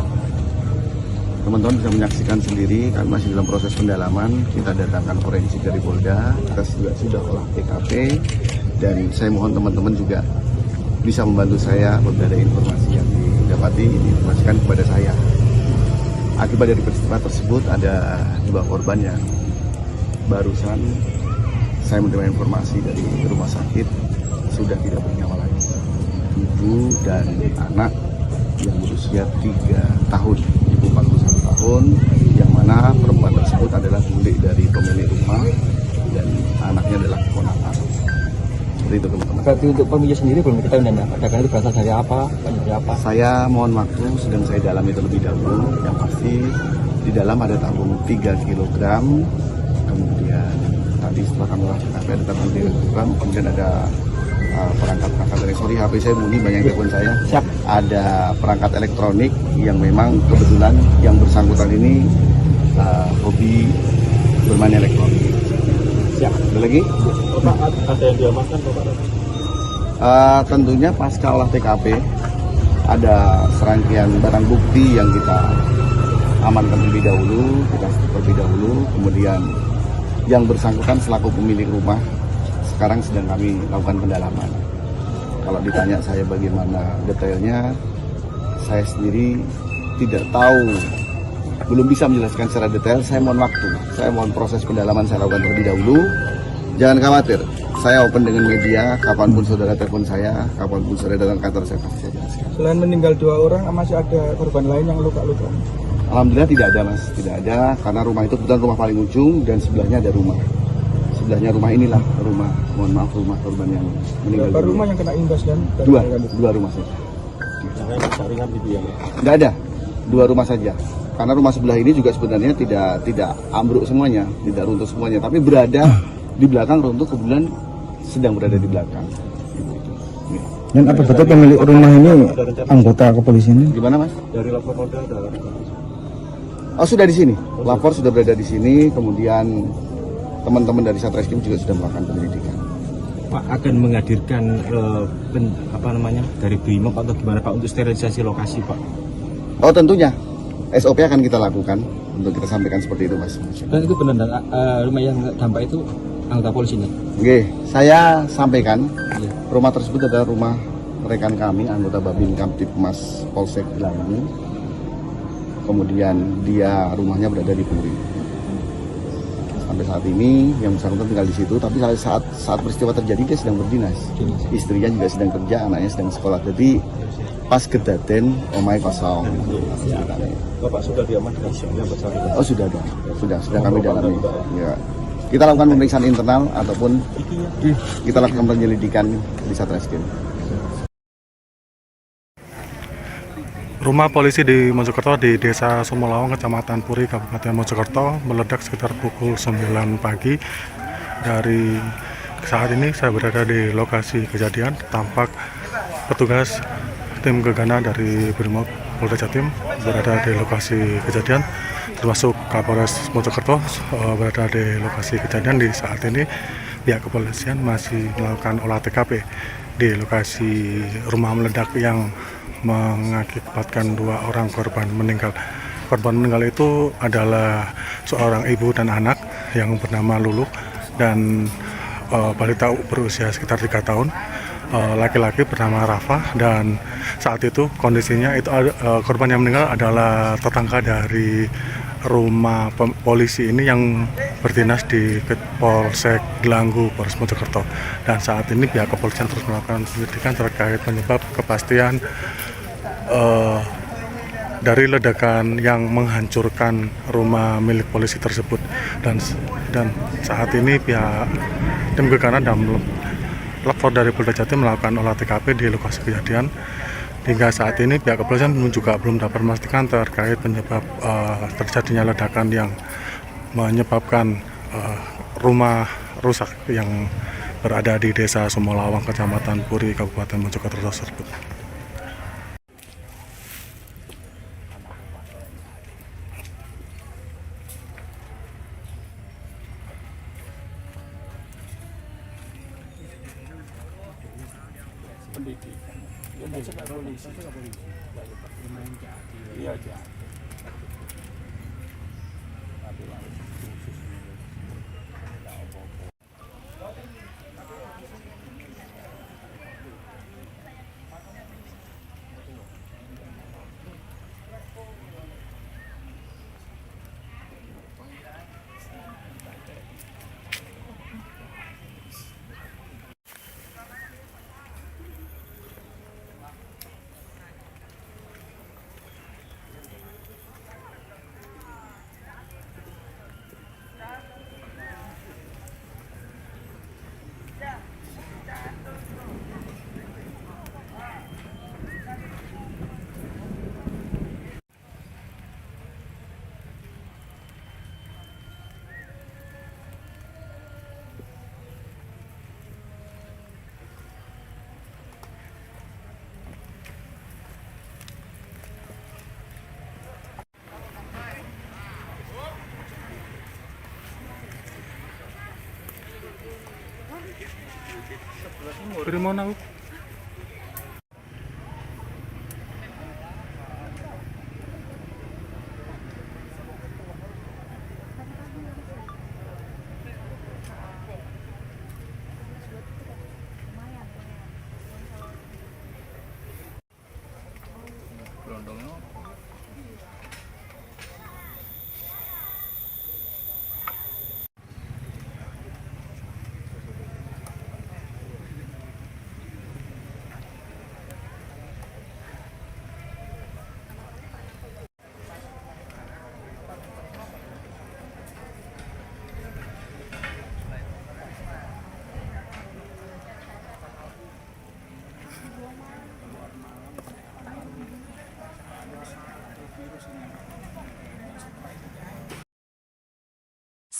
Teman-teman bisa menyaksikan sendiri, kami masih dalam proses pendalaman. Kita datangkan forensik dari Polda, kita juga sudah olah TKP, dan saya mohon teman-teman juga bisa membantu saya apabila ada informasi yang didapati, diinformasikan kepada saya. Akibat dari peristiwa tersebut ada 2 korban yang barusan saya menerima informasi dari rumah sakit sudah tidak bernyawa lagi. Ibu dan anak yang berusia 3 tahun, ibu 41 tahun, yang mana perempuan tersebut adalah bule dari pemilik rumah dan anaknya adalah keponakan. Seperti itu teman-teman. Berarti untuk pemilik sendiri belum diketahui dan ledakan itu berasal dari apa? Dari apa? Saya mohon waktu, sedang saya dalami terlebih dahulu. Yang pasti di dalam ada tabung 3 kg, kemudian tadi setelah kami olah TKP ada tabung 3 kg, kemudian ada perangkat elektronik. HP saya bunyi, banyak yang telepon saya. Siap. Ada perangkat elektronik yang memang kebetulan yang bersangkutan ini hobi bermain elektronik. Siap. Ada lagi? Pak, ada yang diamankan Pak? Tentunya pasca olah TKP ada serangkaian barang bukti yang kita amankan terlebih dahulu, kemudian yang bersangkutan selaku pemilik rumah sekarang sedang kami lakukan pendalaman. Kalau ditanya saya bagaimana detailnya, saya sendiri tidak tahu, belum bisa menjelaskan secara detail. Saya mohon waktu, saya mohon proses pendalaman saya lakukan terlebih dahulu. Jangan khawatir, saya open dengan media, kapanpun saudara telepon saya, kapanpun saudara datang kantor saya pasti saya jelaskan. Selain meninggal 2 orang, masih ada korban lain yang luka-luka? Alhamdulillah tidak ada mas, tidak ada, karena rumah itu kebetulan rumah paling ujung dan sebelahnya ada rumah. Sebelahnya rumah inilah rumah, mohon maaf, rumah korban yang meninggal. Berapa rumah yang kena imbas dan Dua rumah saja. Jaringan gitu ya? Tidak ada, 2 rumah saja. Karena rumah sebelah ini juga sebenarnya tidak ambruk semuanya, tidak runtuh semuanya, tapi berada di belakang runtuh, kebetulan sedang berada di belakang. Dan apa betul pemilik rumah ini anggota kepolisian? Gimana mas? Dari lapor modal ada. Oh sudah di sini, lapor sudah berada di sini, kemudian teman-teman dari Satreskrim juga sudah melakukan penyelidikan. Pak akan menghadirkan dari BRIMOB atau gimana Pak untuk sterilisasi lokasi Pak? Oh tentunya, SOP akan kita lakukan untuk kita sampaikan seperti itu mas. Dan itu benar, rumah yang dampak itu anggota polisi nih? Oke, saya sampaikan Iya. rumah tersebut adalah rumah rekan kami, anggota Babin Kamtipmas Polsek Gelanggu. Kemudian dia rumahnya berada di Puri. Sampai saat ini yang bersangkutan tinggal di situ, tapi saat peristiwa terjadi dia sedang berdinas. Istrinya juga sedang kerja, anaknya sedang sekolah. Jadi pas kedaten omai kosong. Bapak sudah diamankan yang bersangkutan? Oh sudah ada, sudah kami dalami. Ya. Kita lakukan pemeriksaan internal ataupun kita lakukan penyelidikan di Satreskrim. Rumah polisi di Mojokerto di Desa Sumolawang, Kecamatan Puri, Kabupaten Mojokerto meledak sekitar pukul 9 pagi. Dari saat ini saya berada di lokasi kejadian, tampak petugas tim gegana dari Brimob Polda Jatim berada di lokasi kejadian, termasuk Kapolres Mojokerto berada di lokasi kejadian. Di saat ini pihak kepolisian masih melakukan olah TKP di lokasi rumah meledak yang mengakibatkan 2 orang korban meninggal. Korban meninggal itu adalah seorang ibu dan anak yang bernama Lulu dan balita berusia sekitar 3 tahun. Laki-laki bernama Rafa, dan saat itu kondisinya itu korban yang meninggal adalah tetangga dari rumah polisi ini yang berdinas di Polsek Gelanggu, Polres Mojokerto. Dan saat ini pihak kepolisian terus melakukan penyelidikan terkait penyebab kepastian dari ledakan yang menghancurkan rumah milik polisi tersebut. Dan saat ini pihak tim gegana dan lapor dari Polda Jatim melakukan olah TKP di lokasi kejadian. Hingga saat ini pihak kepolisian juga belum dapat memastikan terkait penyebab terjadinya ledakan yang menyebabkan rumah rusak yang berada di Desa Sumolawang, Kecamatan Puri, Kabupaten Mojokerto tersebut. Dari mana?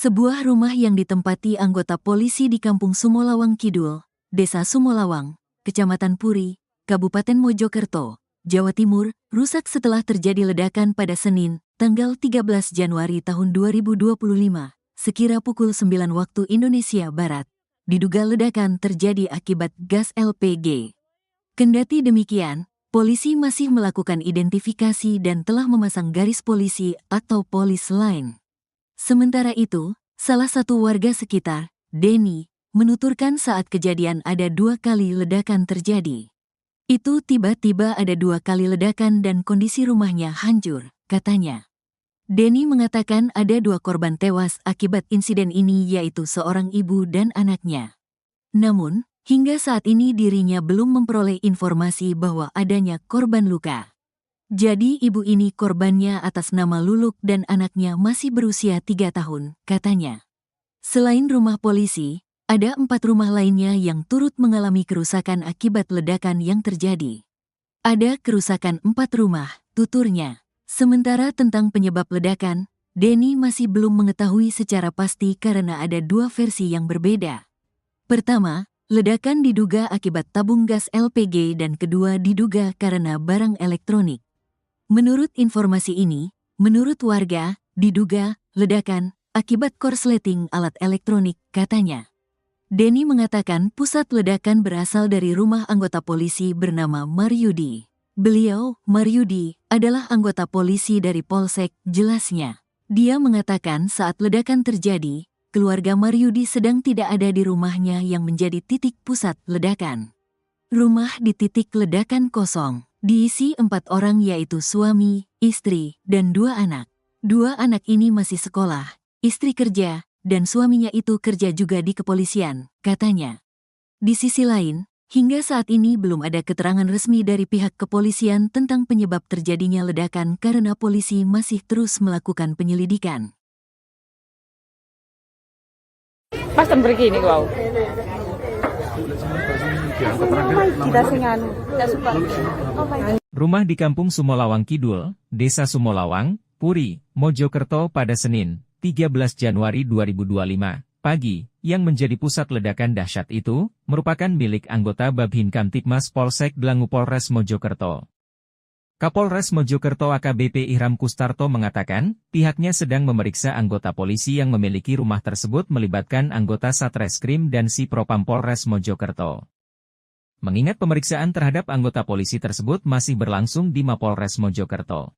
Sebuah rumah yang ditempati anggota polisi di Kampung Sumolawang Kidul, Desa Sumolawang, Kecamatan Puri, Kabupaten Mojokerto, Jawa Timur, rusak setelah terjadi ledakan pada Senin, tanggal 13 Januari tahun 2025, sekira pukul 9 waktu Indonesia Barat. Diduga ledakan terjadi akibat gas LPG. Kendati demikian, polisi masih melakukan identifikasi dan telah memasang garis polisi atau polis line. Sementara itu, salah satu warga sekitar, Denny, menuturkan saat kejadian ada 2 kali ledakan terjadi. Itu tiba-tiba ada 2 kali ledakan dan kondisi rumahnya hancur, katanya. Denny mengatakan ada 2 korban tewas akibat insiden ini yaitu seorang ibu dan anaknya. Namun, hingga saat ini dirinya belum memperoleh informasi bahwa adanya korban luka. Jadi ibu ini korbannya atas nama Luluk dan anaknya masih berusia 3 tahun, katanya. Selain rumah polisi, ada 4 rumah lainnya yang turut mengalami kerusakan akibat ledakan yang terjadi. Ada kerusakan 4 rumah, tuturnya. Sementara tentang penyebab ledakan, Denny masih belum mengetahui secara pasti karena ada 2 versi yang berbeda. Pertama, ledakan diduga akibat tabung gas LPG dan kedua diduga karena barang elektronik. Menurut informasi ini, menurut warga, diduga ledakan akibat korsleting alat elektronik, katanya. Denny mengatakan pusat ledakan berasal dari rumah anggota polisi bernama Maryudi. Beliau, Maryudi, adalah anggota polisi dari Polsek, jelasnya. Dia mengatakan saat ledakan terjadi, keluarga Maryudi sedang tidak ada di rumahnya yang menjadi titik pusat ledakan. Rumah di titik ledakan kosong. Diisi 4 orang yaitu suami, istri, dan 2 anak. 2 anak ini masih sekolah, istri kerja, dan suaminya itu kerja juga di kepolisian, katanya. Di sisi lain, hingga saat ini belum ada keterangan resmi dari pihak kepolisian tentang penyebab terjadinya ledakan karena polisi masih terus melakukan penyelidikan. Pas begini kau. Rumah di Kampung Sumolawang Kidul, Desa Sumolawang, Puri, Mojokerto pada Senin, 13 Januari 2025, pagi, yang menjadi pusat ledakan dahsyat itu, merupakan milik anggota Babhin Kamtipmas Polsek Dlangu Polres Mojokerto. Kapolres Mojokerto AKBP Ihram Kustarto mengatakan, pihaknya sedang memeriksa anggota polisi yang memiliki rumah tersebut melibatkan anggota Satreskrim dan Si Propam Polres Mojokerto. Mengingat pemeriksaan terhadap anggota polisi tersebut masih berlangsung di Mapolres Mojokerto.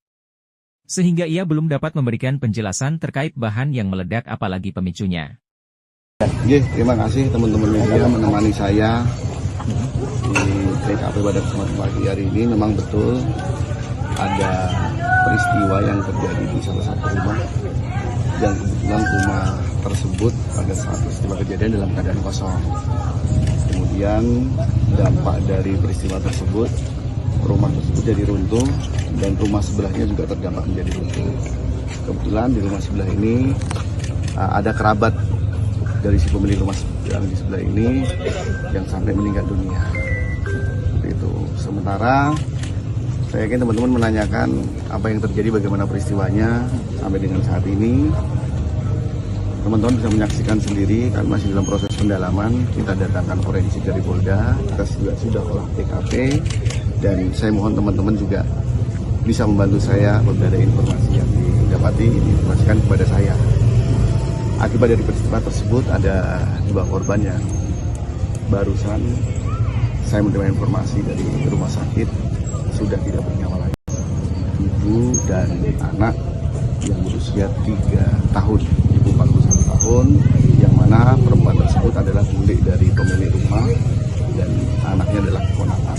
Sehingga ia belum dapat memberikan penjelasan terkait bahan yang meledak apalagi pemicunya. Terima kasih teman-teman media menemani saya di TKP pada kesempatan pagi hari ini. Memang betul ada peristiwa yang terjadi di salah satu rumah yang kebetulan rumah tersebut pada saat peristiwa kejadian dalam keadaan kosong. Kemudian dampak dari peristiwa tersebut, rumah tersebut jadi runtuh dan rumah sebelahnya juga terdampak menjadi runtuh. Kebetulan di rumah sebelah ini ada kerabat dari si pemilik rumah yang di sebelah ini yang sampai meninggal dunia. Itu. Sementara saya yakin teman-teman menanyakan apa yang terjadi, bagaimana peristiwanya sampai dengan saat ini. Teman-teman bisa menyaksikan sendiri, kan masih dalam proses pendalaman. Kita datangkan forensik dari Polda, kita juga sudah olah TKP, dan saya mohon teman-teman juga bisa membantu saya apabila ada informasi yang didapati, diinformasikan kepada saya. Akibat dari peristiwa tersebut ada 2 korban yang barusan saya menerima informasi dari rumah sakit sudah tidak bernyawa lagi. Ibu dan anak yang berusia 3 tahun, ibu 41 tahun, yang mana perempuan tersebut adalah bule dari pemilik rumah dan anaknya adalah keponakan.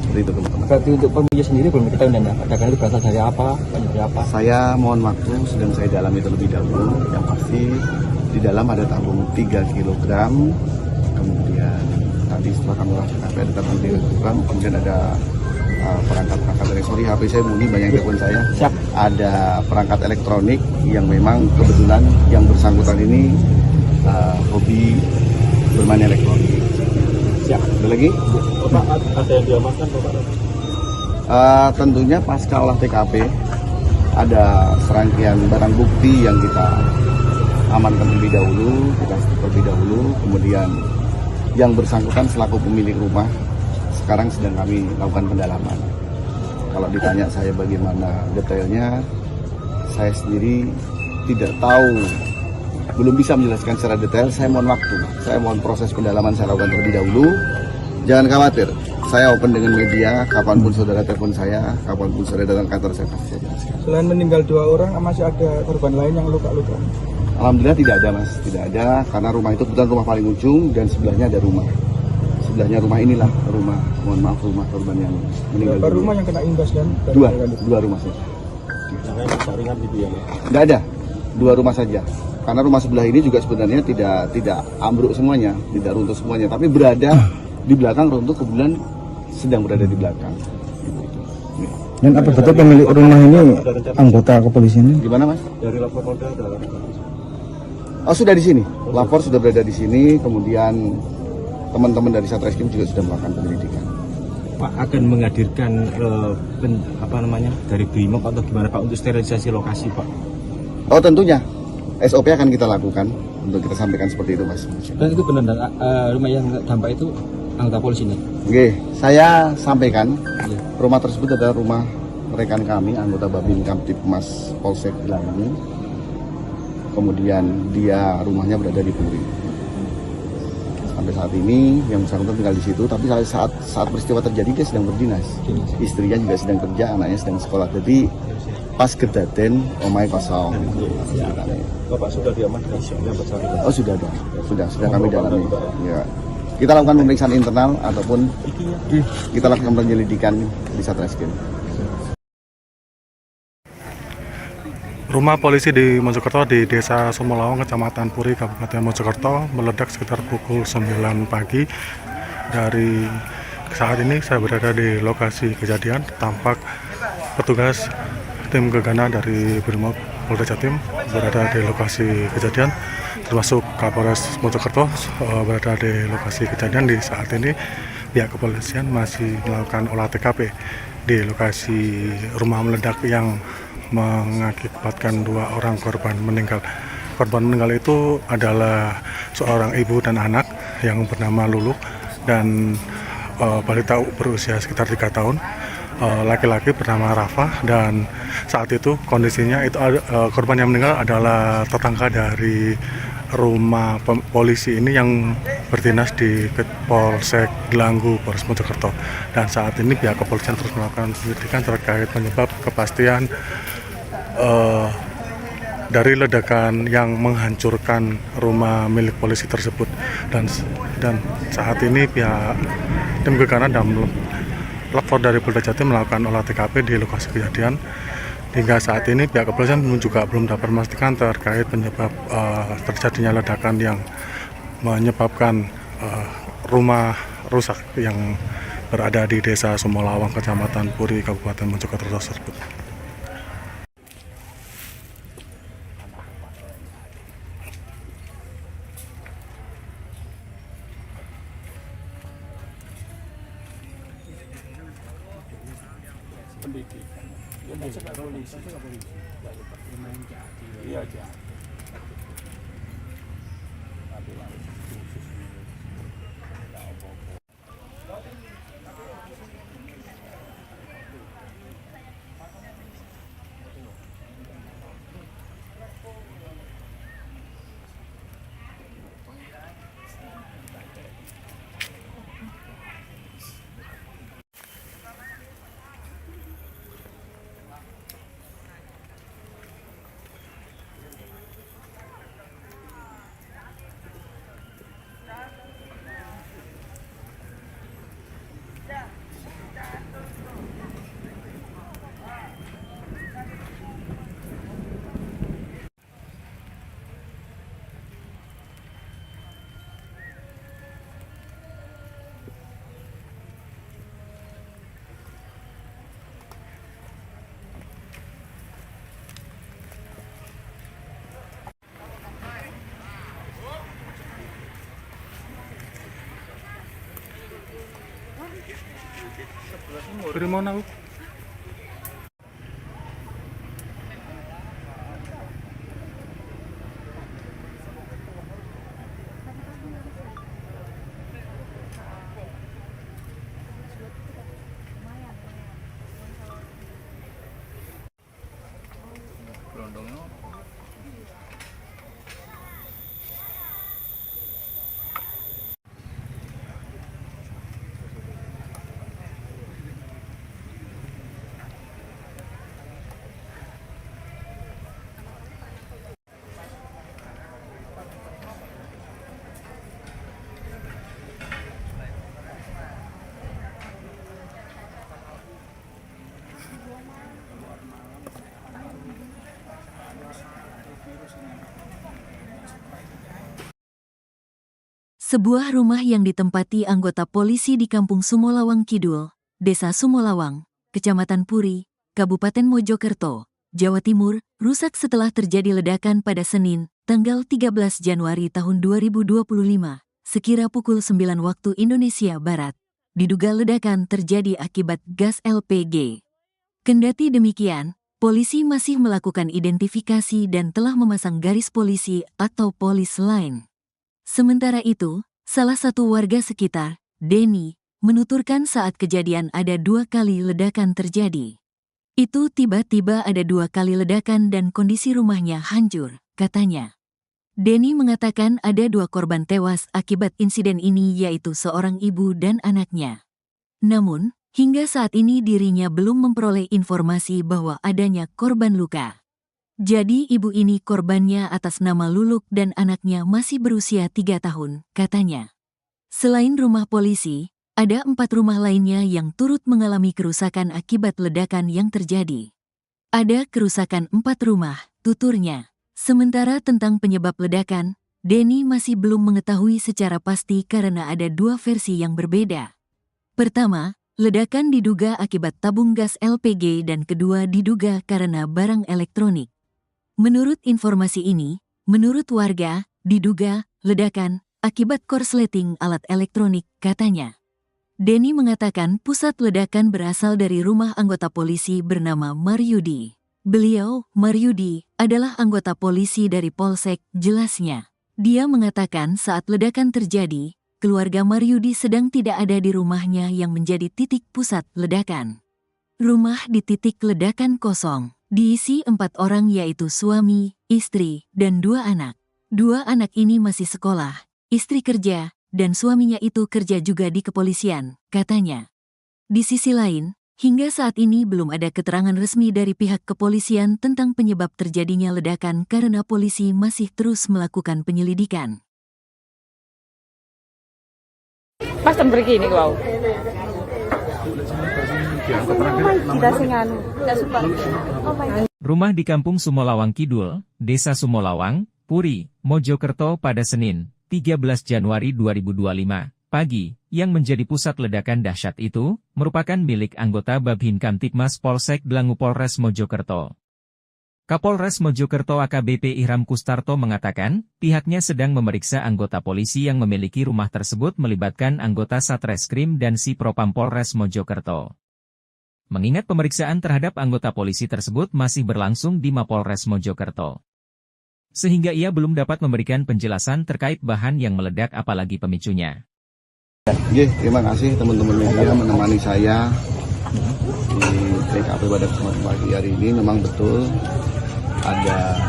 Seperti itu teman-teman. Berarti untuk pemiliknya sendiri belum diketahui dan ledakan itu berasal dari apa? Dari apa? Saya mohon waktu, sedang saya dalami terlebih dahulu. Yang pasti di dalam ada tabung 3 kg, kemudian tadi setelah kami olah TKP ada tabung 3 kg, kemudian ada perangkat-perangkat elektronik. HP saya bunyi, banyak telepon saya. Siap. Ada perangkat elektronik yang memang kebetulan yang bersangkutan ini hobi bermain elektronik. Siap. Ada lagi? Bapak, ada yang diamankan Bapak? Tentunya pasca olah TKP ada serangkaian barang bukti yang kita amankan terlebih dahulu, kemudian yang bersangkutan selaku pemilik rumah sekarang sedang kami lakukan pendalaman. Kalau ditanya saya bagaimana detailnya, saya sendiri tidak tahu, belum bisa menjelaskan secara detail. Saya mohon waktu, saya mohon proses pendalaman saya lakukan terlebih dahulu. Jangan khawatir, saya open dengan media, kapanpun saudara telepon saya, kapanpun saudara datang kantor saya pasti saya jelaskan. Selain meninggal 2 orang, masih ada korban lain yang luka-luka? Alhamdulillah tidak ada mas, tidak ada, karena rumah itu kebetulan rumah paling ujung dan sebelahnya ada rumah. Sebelahnya rumah inilah rumah, mohon maaf, rumah korban yang meninggal. Berapa rumah yang kena imbas dan? Dua rumah saja. Yang lain rusak ringan gitu ya? Tidak ada, 2 rumah saja. Karena rumah sebelah ini juga sebenarnya tidak ambruk semuanya, tidak runtuh semuanya, tapi berada di belakang runtuh, kebetulan sedang berada di belakang. Dan apa betul pemilik rumah ini anggota kepolisian? Gimana mas? Dari lapor Polda ada Oh sudah di sini, lapor sudah berada di sini, kemudian teman-teman dari Satreskrim juga sudah melakukan penyelidikan. Pak akan menghadirkan dari BRIMOB atau gimana Pak untuk sterilisasi lokasi Pak? Oh tentunya, SOP akan kita lakukan untuk kita sampaikan seperti itu mas. Dan itu benar dan rumah yang dampak itu anggota polisi nih? Oke, saya sampaikan rumah tersebut adalah rumah rekan kami, anggota Babin Kamtipmas Polsek Gelangi. Kemudian dia rumahnya berada di Puri. Sampai saat ini yang bersangkutan tinggal di situ, tapi saat peristiwa terjadi dia sedang berdinas. Istrinya juga sedang kerja, anaknya sedang sekolah. Jadi pas kedaten omai kosong. Bapak sudah diamankan yang bersangkutan? Oh sudah ada, sudah kami dalami. Ya. Kita lakukan pemeriksaan internal ataupun kita lakukan penyelidikan di Satreskrim. Rumah polisi di Mojokerto di Desa Sumolawang, Kecamatan Puri, Kabupaten Mojokerto meledak sekitar pukul 9 pagi. Dari saat ini saya berada di lokasi kejadian, tampak petugas tim gegana dari Brimob Polda Jatim berada di lokasi kejadian, termasuk Kapolres Mojokerto berada di lokasi kejadian. Di saat ini pihak kepolisian masih melakukan olah TKP di lokasi rumah meledak yang mengakibatkan 2 orang korban meninggal. Korban meninggal itu adalah seorang ibu dan anak yang bernama Lulu dan balita berusia sekitar 3 tahun. Laki-laki bernama Rafa, dan saat itu kondisinya itu korban yang meninggal adalah tetangga dari rumah polisi ini yang berdinas di Polsek Gelanggu, Polres Mojokerto. Dan saat ini pihak kepolisian terus melakukan penyelidikan terkait penyebab kepastian dari ledakan yang menghancurkan rumah milik polisi tersebut. Dan saat ini pihak tim gegana dan lapor dari Polda Jatim melakukan olah TKP di lokasi kejadian. Hingga saat ini pihak kepolisian juga belum dapat memastikan terkait penyebab terjadinya ledakan yang menyebabkan rumah rusak yang berada di Desa Sumolawang, Kecamatan Puri, Kabupaten Mojokerto tersebut. Dari mana, Bu? Sebuah rumah yang ditempati anggota polisi di Kampung Sumolawang Kidul, Desa Sumolawang, Kecamatan Puri, Kabupaten Mojokerto, Jawa Timur, rusak setelah terjadi ledakan pada Senin, tanggal 13 Januari tahun 2025, sekira pukul 9 waktu Indonesia Barat. Diduga ledakan terjadi akibat gas LPG. Kendati demikian, polisi masih melakukan identifikasi dan telah memasang garis polisi atau polis line. Sementara itu, salah satu warga sekitar, Denny, menuturkan saat kejadian ada 2 kali ledakan terjadi. Itu tiba-tiba ada 2 kali ledakan dan kondisi rumahnya hancur, katanya. Denny mengatakan ada 2 korban tewas akibat insiden ini yaitu seorang ibu dan anaknya. Namun, hingga saat ini dirinya belum memperoleh informasi bahwa adanya korban luka. Jadi ibu ini korbannya atas nama Luluk dan anaknya masih berusia 3 tahun, katanya. Selain rumah polisi, ada 4 rumah lainnya yang turut mengalami kerusakan akibat ledakan yang terjadi. Ada kerusakan 4 rumah, tuturnya. Sementara tentang penyebab ledakan, Denny masih belum mengetahui secara pasti karena ada 2 versi yang berbeda. Pertama, ledakan diduga akibat tabung gas LPG dan kedua diduga karena barang elektronik. Menurut informasi ini, menurut warga, diduga ledakan akibat korsleting alat elektronik, katanya. Denny mengatakan pusat ledakan berasal dari rumah anggota polisi bernama Maryudi. Beliau, Maryudi, adalah anggota polisi dari Polsek, jelasnya. Dia mengatakan saat ledakan terjadi, keluarga Maryudi sedang tidak ada di rumahnya yang menjadi titik pusat ledakan. Rumah di titik ledakan kosong. Diisi 4 orang yaitu suami, istri, dan 2 anak. 2 anak ini masih sekolah, istri kerja, dan suaminya itu kerja juga di kepolisian, katanya. Di sisi lain, hingga saat ini belum ada keterangan resmi dari pihak kepolisian tentang penyebab terjadinya ledakan karena polisi masih terus melakukan penyelidikan. Pas begini kau. Rumah di Kampung Sumolawang Kidul, Desa Sumolawang, Puri, Mojokerto pada Senin, 13 Januari 2025, pagi, yang menjadi pusat ledakan dahsyat itu, merupakan milik anggota Babin Kamtibmas Polsek Dlangu Polres Mojokerto. Kapolres Mojokerto AKBP Ihram Kustarto mengatakan, pihaknya sedang memeriksa anggota polisi yang memiliki rumah tersebut melibatkan anggota Satreskrim dan Si Propam Polres Mojokerto. Mengingat pemeriksaan terhadap anggota polisi tersebut masih berlangsung di Mapolres Mojokerto. Sehingga ia belum dapat memberikan penjelasan terkait bahan yang meledak apalagi pemicunya. Terima kasih teman-teman media menemani saya di TKP pada kesempatan pagi hari ini. Memang betul ada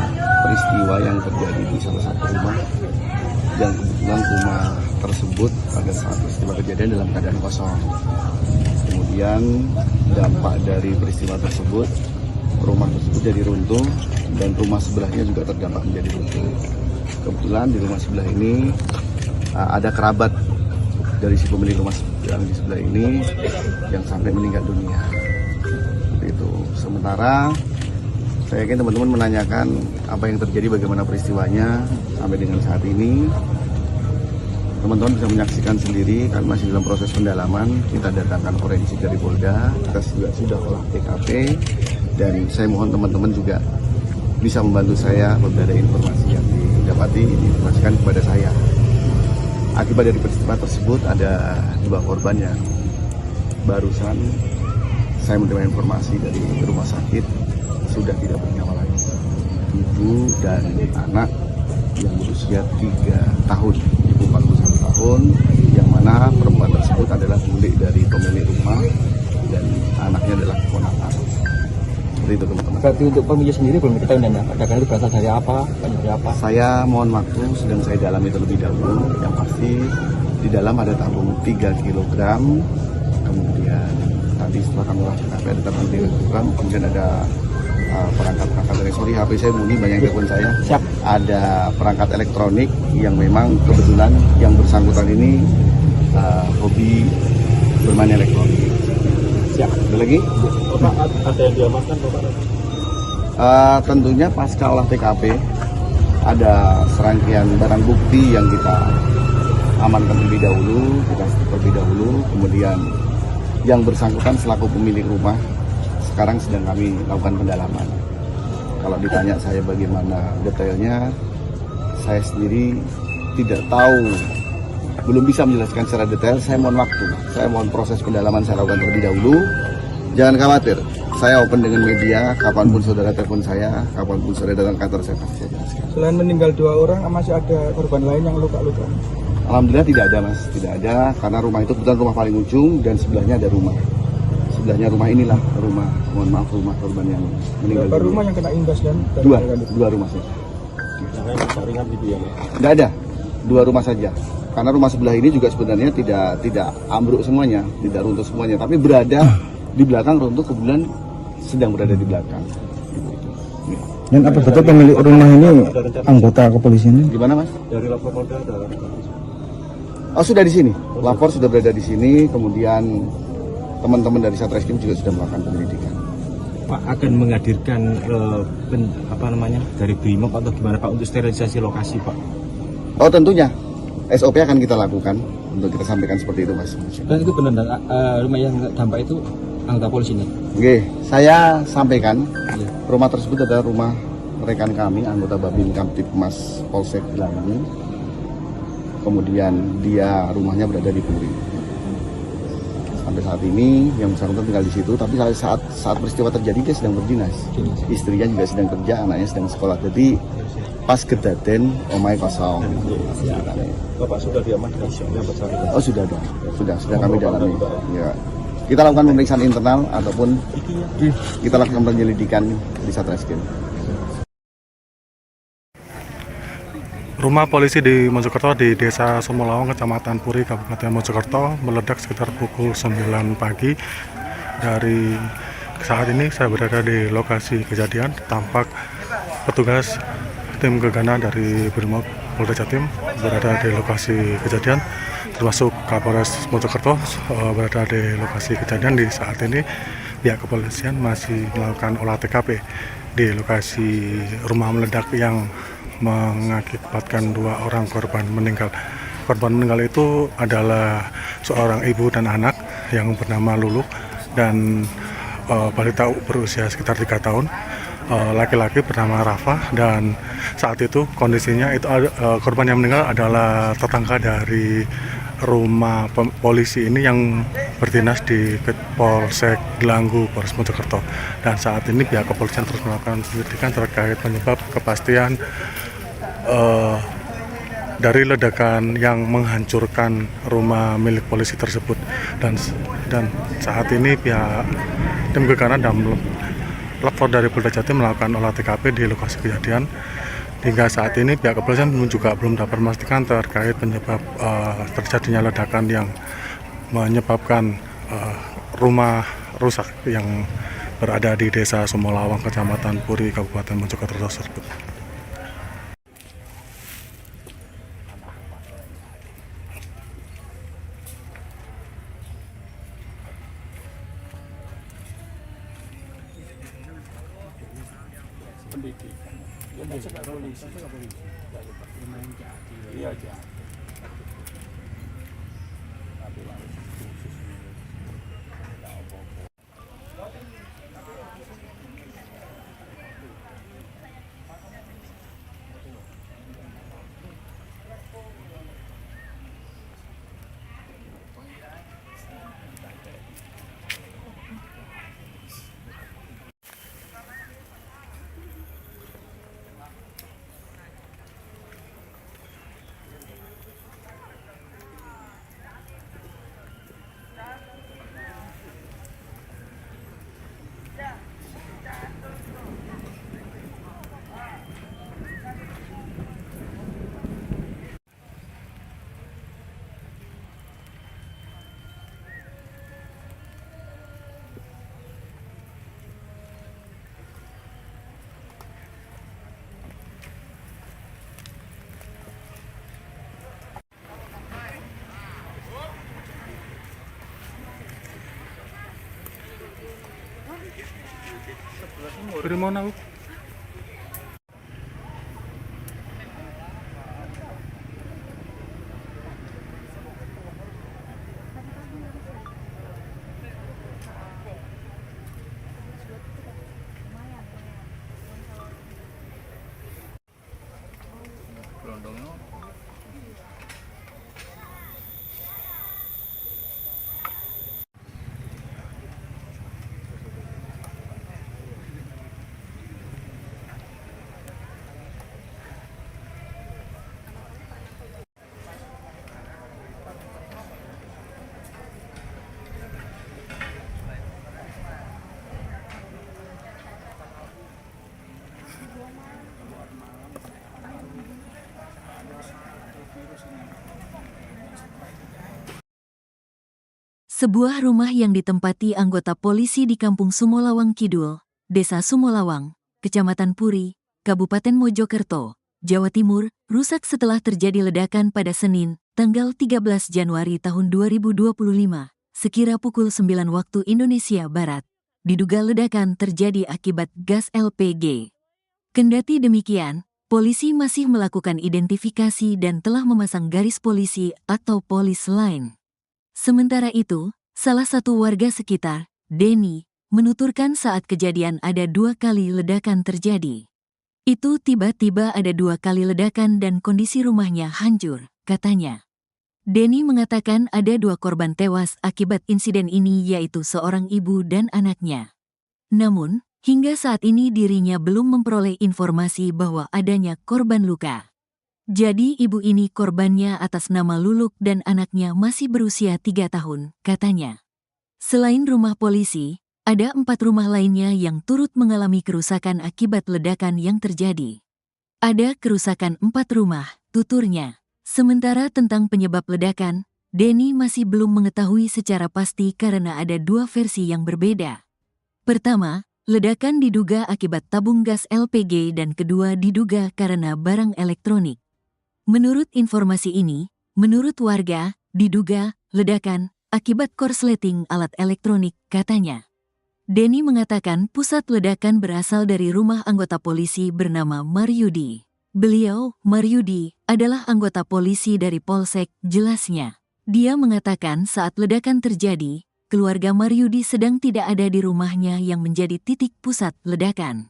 peristiwa yang terjadi di salah satu rumah dan kebetulan rumah tersebut pada saat peristiwa kejadian dalam keadaan kosong. Kemudian dampak dari peristiwa tersebut, rumah tersebut jadi runtuh dan rumah sebelahnya juga terdampak menjadi runtuh. Kebetulan di rumah sebelah ini ada kerabat dari si pemilik rumah yang di sebelah ini yang sampai meninggal dunia. Seperti itu. Sementara saya yakin teman-teman menanyakan apa yang terjadi, bagaimana peristiwanya sampai dengan saat ini. Teman-teman bisa menyaksikan sendiri, kami masih dalam proses pendalaman. Kita datangkan forensik dari Polda, kita juga sudah olah TKP, dan saya mohon teman-teman juga bisa membantu saya apabila ada informasi yang didapati, diinformasikan kepada saya. Akibat dari peristiwa tersebut ada 2 korban yang barusan saya menerima informasi dari rumah sakit sudah tidak bernyawa lagi. Ibu dan anak yang berusia 3 tahun, ibu 41 tahun, yang mana perempuan tersebut adalah milik dari pemilik rumah dan anaknya adalah keponakan. Seperti itu teman-teman. Berarti untuk pemilik sendiri belum diketahui dan ledakan itu berasal dari apa? Dari apa? Saya mohon waktu, sedang saya dalami terlebih dahulu. Yang pasti di dalam ada tabung 3 kg, kemudian tadi setelah kami olah TKP ada tabung 3 kg, kemudian ada perangkat-perangkat elektronik. HP saya bunyi, banyak telepon saya. Siap. Ada perangkat elektronik yang memang kebetulan yang bersangkutan ini hobi bermain elektronik. Siap. Ada lagi? Bapak, ada yang diamankan Bapak? Tentunya pasca olah TKP ada serangkaian barang bukti yang kita amankan terlebih dahulu, kemudian yang bersangkutan selaku pemilik rumah sekarang sedang kami lakukan pendalaman. Kalau ditanya saya bagaimana detailnya, saya sendiri tidak tahu, belum bisa menjelaskan secara detail. Saya mohon waktu, saya mohon proses pendalaman saya lakukan terlebih dahulu. Jangan khawatir, saya open dengan media, kapanpun saudara telepon saya, kapanpun saudara datang kantor saya pasti saya jelaskan. Selain meninggal 2 orang, masih ada korban lain yang luka-luka? Alhamdulillah tidak ada mas, tidak ada, karena rumah itu kebetulan rumah paling ujung dan sebelahnya ada rumah. Sebelahnya rumah inilah rumah, mohon maaf, rumah korban yang meninggal. Berapa rumah yang kena imbas dan Dua rumah saja. Jangan rusak ringan gitu ya, Pak? Tidak ada, 2 rumah saja. Karena rumah sebelah ini juga sebenarnya tidak ambruk semuanya, tidak runtuh semuanya, tapi berada di belakang runtuh, kebetulan sedang berada di belakang. Dan apa betul pemilik rumah ini anggota kepolisian? Gimana mas? Dari lapor Polda ada. Oh sudah di sini, lapor sudah berada di sini, kemudian teman-teman dari Satreskrim juga sudah melakukan penyelidikan. Pak akan menghadirkan dari Brimob atau gimana Pak untuk sterilisasi lokasi Pak? Oh tentunya, SOP akan kita lakukan untuk kita sampaikan seperti itu mas. Dan itu benar rumah yang dampak itu anggota polisi ini? Oke, saya sampaikan rumah tersebut adalah rumah rekan kami, anggota Babin Kamtipmas Polsek Gelanggu. Kemudian dia rumahnya berada di Puri. Sampai saat ini yang bersangkutan tinggal di situ, tapi saat peristiwa terjadi dia sedang berdinas. Istrinya juga sedang kerja, anaknya sedang sekolah. Jadi pas kedaden omai kosong. Bapak sudah diamankan yang bersangkutan? Oh sudah ada, sudah kami dalami. Ya. Kita lakukan pemeriksaan internal ataupun kita lakukan penyelidikan di Satreskrim. Rumah polisi di Mojokerto di Desa Sumolawang, Kecamatan Puri, Kabupaten Mojokerto meledak sekitar pukul 9 pagi. Dari saat ini saya berada di lokasi kejadian, tampak petugas tim gegana dari Brimob Polda Jatim berada di lokasi kejadian, termasuk Kapolres Mojokerto berada di lokasi kejadian. Di saat ini pihak kepolisian masih melakukan olah TKP di lokasi rumah meledak yang mengakibatkan 2 orang korban meninggal. Korban meninggal itu adalah seorang ibu dan anak yang bernama Lulu dan balita berusia sekitar 3 tahun. Laki-laki bernama Rafa, dan saat itu kondisinya itu korban yang meninggal adalah tetangga dari rumah polisi ini yang berdinas di Polsek Gelanggu, Polres Mojokerto. Dan saat ini pihak kepolisian terus melakukan penyelidikan terkait penyebab kepastian dari ledakan yang menghancurkan rumah milik polisi tersebut. Dan saat ini pihak tim gegana dan lapor dari Polda Jatim melakukan olah TKP di lokasi kejadian. Hingga saat ini pihak kepolisian juga belum dapat memastikan terkait penyebab terjadinya ledakan yang menyebabkan rumah rusak yang berada di Desa Sumolawang, Kecamatan Puri, Kabupaten Mojokerto tersebut. Dari mana? Sebuah rumah yang ditempati anggota polisi di Kampung Sumolawang Kidul, Desa Sumolawang, Kecamatan Puri, Kabupaten Mojokerto, Jawa Timur, rusak setelah terjadi ledakan pada Senin, tanggal 13 Januari tahun 2025, sekira pukul 9 waktu Indonesia Barat. Diduga ledakan terjadi akibat gas LPG. Kendati demikian, polisi masih melakukan identifikasi dan telah memasang garis polisi atau polis line. Sementara itu, salah satu warga sekitar, Denny, menuturkan saat kejadian ada 2 kali ledakan terjadi. Itu tiba-tiba ada 2 kali ledakan dan kondisi rumahnya hancur, katanya. Denny mengatakan ada 2 korban tewas akibat insiden ini yaitu seorang ibu dan anaknya. Namun, hingga saat ini dirinya belum memperoleh informasi bahwa adanya korban luka. Jadi ibu ini korbannya atas nama Luluk dan anaknya masih berusia 3 tahun, katanya. Selain rumah polisi, ada 4 rumah lainnya yang turut mengalami kerusakan akibat ledakan yang terjadi. Ada kerusakan 4 rumah, tuturnya. Sementara tentang penyebab ledakan, Denny masih belum mengetahui secara pasti karena ada 2 versi yang berbeda. Pertama, ledakan diduga akibat tabung gas LPG dan kedua diduga karena barang elektronik. Menurut informasi ini, menurut warga, diduga ledakan akibat korsleting alat elektronik, katanya. Denny mengatakan pusat ledakan berasal dari rumah anggota polisi bernama Maryudi. Beliau, Maryudi, adalah anggota polisi dari Polsek, jelasnya. Dia mengatakan saat ledakan terjadi, keluarga Maryudi sedang tidak ada di rumahnya yang menjadi titik pusat ledakan.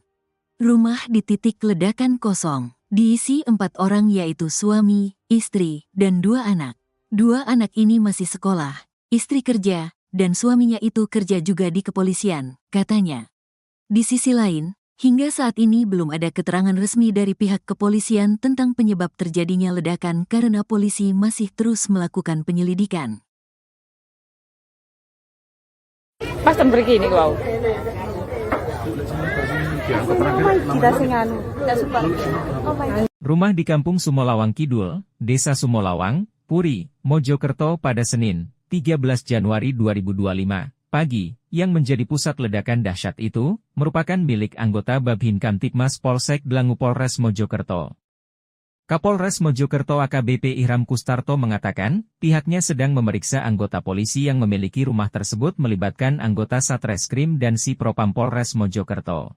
Rumah di titik ledakan kosong. Diisi 4 orang yaitu suami, istri, dan 2 anak. 2 anak ini masih sekolah, istri kerja, dan suaminya itu kerja juga di kepolisian, katanya. Di sisi lain, hingga saat ini belum ada keterangan resmi dari pihak kepolisian tentang penyebab terjadinya ledakan karena polisi masih terus melakukan penyelidikan. Pas begini kau. Rumah di Kampung Sumolawang Kidul, Desa Sumolawang, Puri, Mojokerto pada Senin, 13 Januari 2025, pagi, yang menjadi pusat ledakan dahsyat itu, merupakan milik anggota Babin Kamtibmas Polsek Dlangu Polres Mojokerto. Kapolres Mojokerto AKBP Ihram Kustarto mengatakan, pihaknya sedang memeriksa anggota polisi yang memiliki rumah tersebut melibatkan anggota Satreskrim dan Si Propam Polres Mojokerto.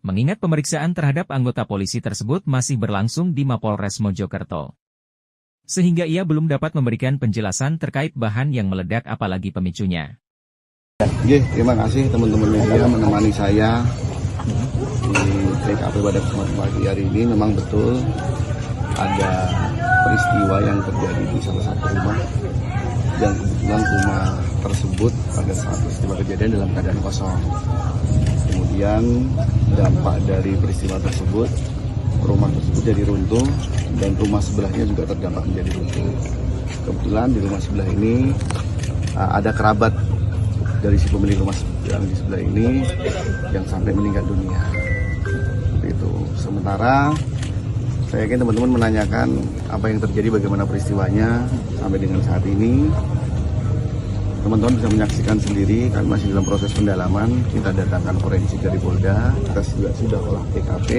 Mengingat pemeriksaan terhadap anggota polisi tersebut masih berlangsung di Mapolres Mojokerto. Sehingga ia belum dapat memberikan penjelasan terkait bahan yang meledak apalagi pemicunya. Terima kasih teman-teman media menemani saya di TKP pada kesempatan pagi hari ini. Memang betul ada peristiwa yang terjadi di salah satu rumah dan kebetulan rumah tersebut pada saat peristiwa kejadian dalam keadaan kosong. Kemudian dampak dari peristiwa tersebut, rumah tersebut jadi runtuh dan rumah sebelahnya juga terdampak menjadi runtuh. Kebetulan di rumah sebelah ini ada kerabat dari si pemilik rumah yang di sebelah ini yang sampai meninggal dunia. Seperti itu. Sementara saya yakin teman-teman menanyakan apa yang terjadi, bagaimana peristiwanya sampai dengan saat ini. Teman-teman bisa menyaksikan sendiri, kami masih dalam proses pendalaman. Kita datangkan forensik dari Polda, kita juga sudah olah TKP,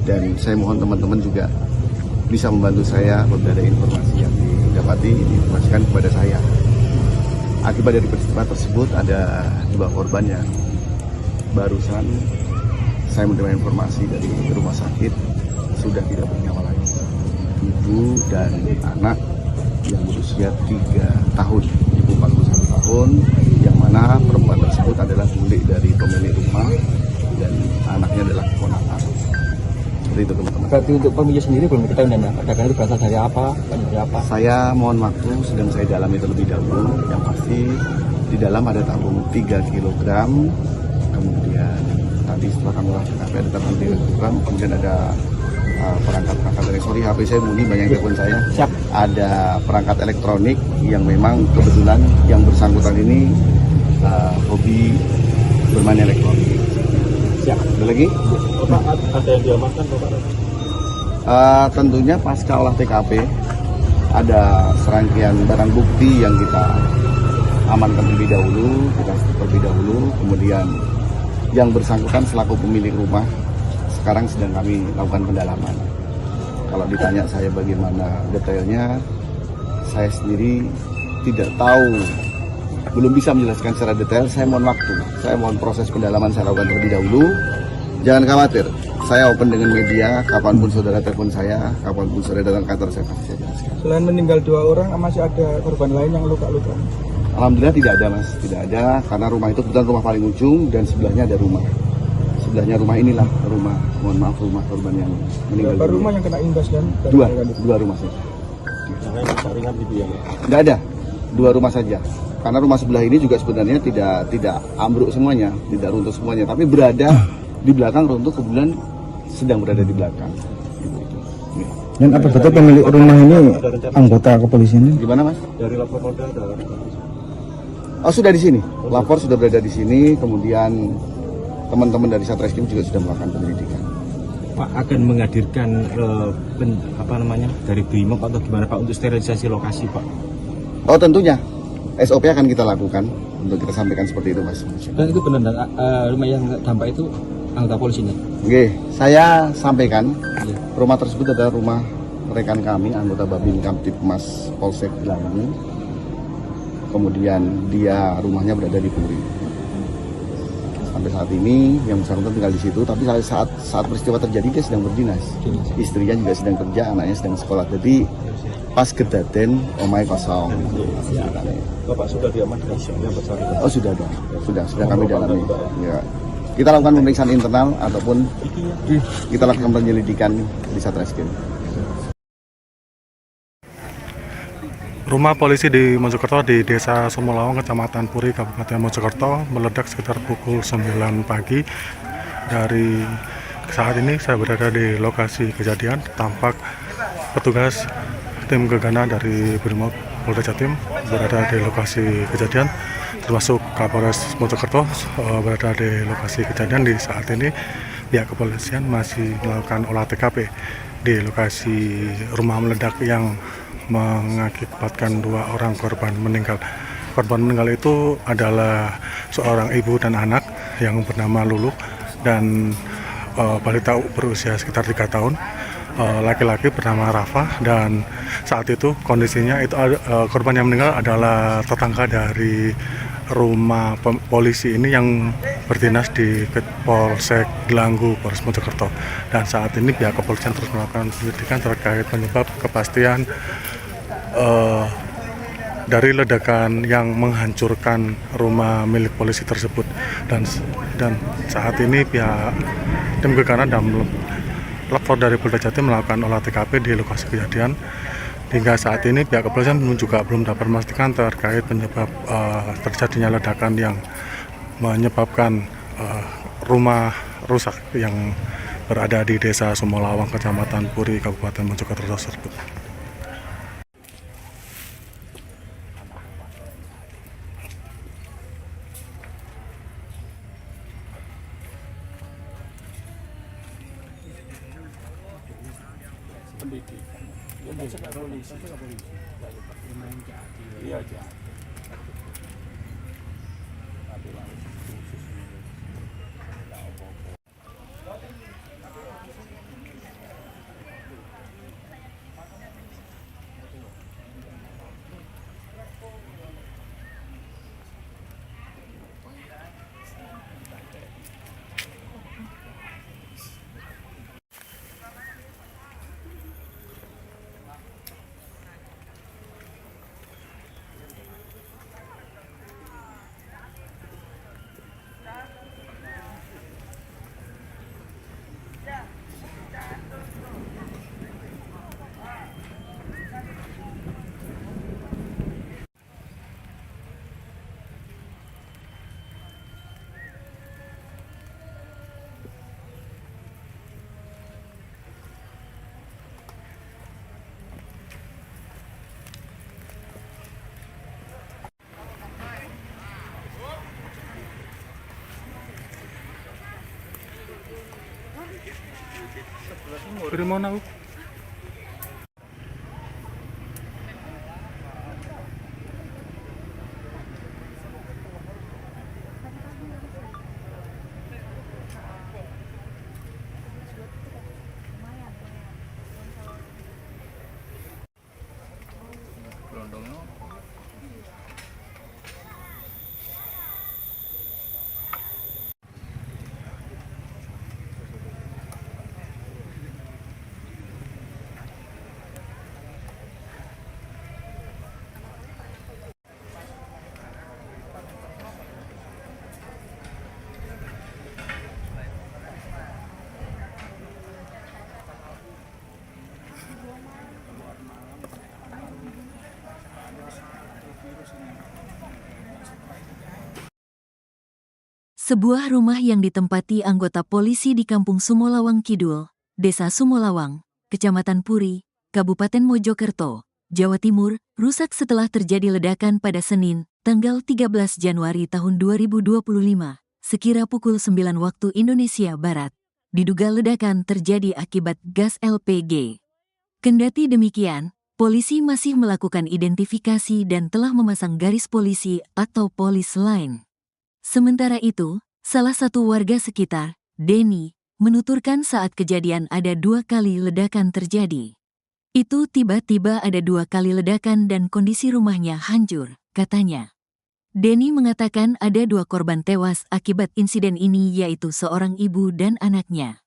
dan saya mohon teman-teman juga bisa membantu saya apabila ada informasi yang didapati, diinformasikan kepada saya. Akibat dari peristiwa tersebut ada 2 korban yang barusan saya menerima informasi dari rumah sakit sudah tidak bernyawa lagi. Ibu dan anak yang berusia 3 tahun, ibu 41 tahun, yang mana perempuan tersebut adalah bule dari pemilik rumah dan anaknya adalah keponakan. Seperti itu teman-teman. Berarti untuk pemilik sendiri belum diketahui dan ledakan itu berasal dari apa? Dari apa? Saya mohon waktu, sedang saya dalami terlebih dahulu. Yang pasti di dalam ada tabung 3 kg, kemudian tadi setelah kami olah TKP ada tabung 3 kg, kemudian ada perangkat elektronik. HP saya bunyi, banyak telepon saya. Siap. Ada perangkat elektronik yang memang kebetulan yang bersangkutan ini hobi bermain elektronik. Siap. Ada lagi? Bapak, ada yang diamankan Bapak? Tentunya pasca olah TKP ada serangkaian barang bukti yang kita amankan terlebih dahulu, kemudian yang bersangkutan selaku pemilik rumah sekarang sedang kami lakukan pendalaman. Kalau ditanya saya bagaimana detailnya, saya sendiri tidak tahu, belum bisa menjelaskan secara detail. Saya mohon waktu, saya mohon proses pendalaman saya lakukan terlebih dahulu. Jangan khawatir, saya open dengan media, kapanpun saudara telepon saya, kapanpun saudara datang kantor saya pasti saya jelaskan. Selain meninggal 2 orang, masih ada korban lain yang luka-luka? Alhamdulillah tidak ada mas, tidak ada, karena rumah itu kebetulan rumah paling ujung dan sebelahnya ada rumah. Sebelahnya rumah inilah rumah, mohon maaf, rumah korban yang meninggal. Berapa rumah yang kena imbas dan? Dua rumah saja. Yang lain saringan gitu ya? Tidak ada, 2 rumah saja. Karena rumah sebelah ini juga sebenarnya tidak ambruk semuanya, tidak runtuh semuanya, tapi berada di belakang runtuh, kemudian sedang berada di belakang. Dan apa betul pemilik rumah ini anggota kepolisian? Gimana mas? Dari lapor Polda ada? Oh sudah di sini, lapor sudah berada di sini, kemudian teman-teman dari Satreskrim juga sudah melakukan penyelidikan. Pak akan menghadirkan dari BRIMOB atau gimana Pak untuk sterilisasi lokasi Pak? Oh tentunya, SOP akan kita lakukan untuk kita sampaikan seperti itu mas. Dan itu benar, rumah yang dampak itu anggota polisinya? Oke, saya sampaikan Iya. rumah tersebut adalah rumah rekan kami, anggota Babin Kamtipmas Polsek Gelanggu. Kemudian dia rumahnya berada di Puri. Sampai saat ini yang bersangkutan tinggal di situ, tapi saat peristiwa terjadi dia sedang berdinas. Istrinya juga sedang kerja, anaknya sedang sekolah. Jadi pas kedaten omai kosong. Bapak sudah diamankan yang bersangkutan? Oh sudah ada, sudah kami dalami. Ya. Kita lakukan pemeriksaan internal ataupun kita lakukan penyelidikan di Satreskrim. Rumah polisi di Mojokerto di Desa Sumolawang, Kecamatan Puri, Kabupaten Mojokerto meledak sekitar pukul 9 pagi. Dari saat ini saya berada di lokasi kejadian, tampak petugas tim gegana dari Brimob Polda Jatim berada di lokasi kejadian, termasuk Kapolres Mojokerto berada di lokasi kejadian. Di saat ini pihak kepolisian masih melakukan olah TKP di lokasi rumah meledak yang mengakibatkan 2 orang korban meninggal. Korban meninggal itu adalah seorang ibu dan anak yang bernama Lulu dan balita berusia sekitar 3 tahun. Laki-laki bernama Rafa, dan saat itu kondisinya itu korban yang meninggal adalah tetangga dari rumah polisi ini yang berdinas di Polsek Gelanggu, Polres Mojokerto. Dan saat ini pihak kepolisian terus melakukan penyelidikan terkait penyebab kepastian dari ledakan yang menghancurkan rumah milik polisi tersebut. Dan saat ini pihak tim gegana dan lapor dari Polda Jatim melakukan olah TKP di lokasi kejadian. Hingga saat ini pihak kepolisian juga belum dapat memastikan terkait penyebab terjadinya ledakan yang menyebabkan rumah rusak yang berada di Desa Sumolawang, Kecamatan Puri, Kabupaten Mojokerto tersebut. Dari mana, Bu? Sebuah rumah yang ditempati anggota polisi di Kampung Sumolawang Kidul, Desa Sumolawang, Kecamatan Puri, Kabupaten Mojokerto, Jawa Timur, rusak setelah terjadi ledakan pada Senin, tanggal 13 Januari tahun 2025, sekira pukul 9 waktu Indonesia Barat. Diduga ledakan terjadi akibat gas LPG. Kendati demikian, polisi masih melakukan identifikasi dan telah memasang garis polisi atau polis line. Sementara itu, salah satu warga sekitar, Denny, menuturkan saat kejadian ada 2 kali ledakan terjadi. Itu tiba-tiba ada 2 kali ledakan dan kondisi rumahnya hancur, katanya. Denny mengatakan ada 2 korban tewas akibat insiden ini yaitu seorang ibu dan anaknya.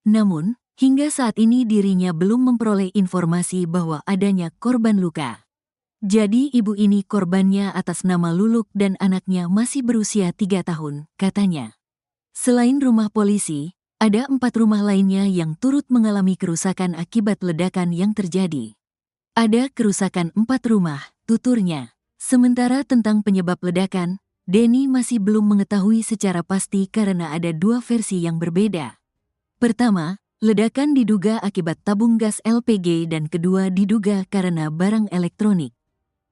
Namun, hingga saat ini dirinya belum memperoleh informasi bahwa adanya korban luka. Jadi ibu ini korbannya atas nama Luluk dan anaknya masih berusia 3 tahun, katanya. Selain rumah polisi, ada 4 rumah lainnya yang turut mengalami kerusakan akibat ledakan yang terjadi. Ada kerusakan 4 rumah, tuturnya. Sementara tentang penyebab ledakan, Denny masih belum mengetahui secara pasti karena ada 2 versi yang berbeda. Pertama, ledakan diduga akibat tabung gas LPG dan kedua diduga karena barang elektronik.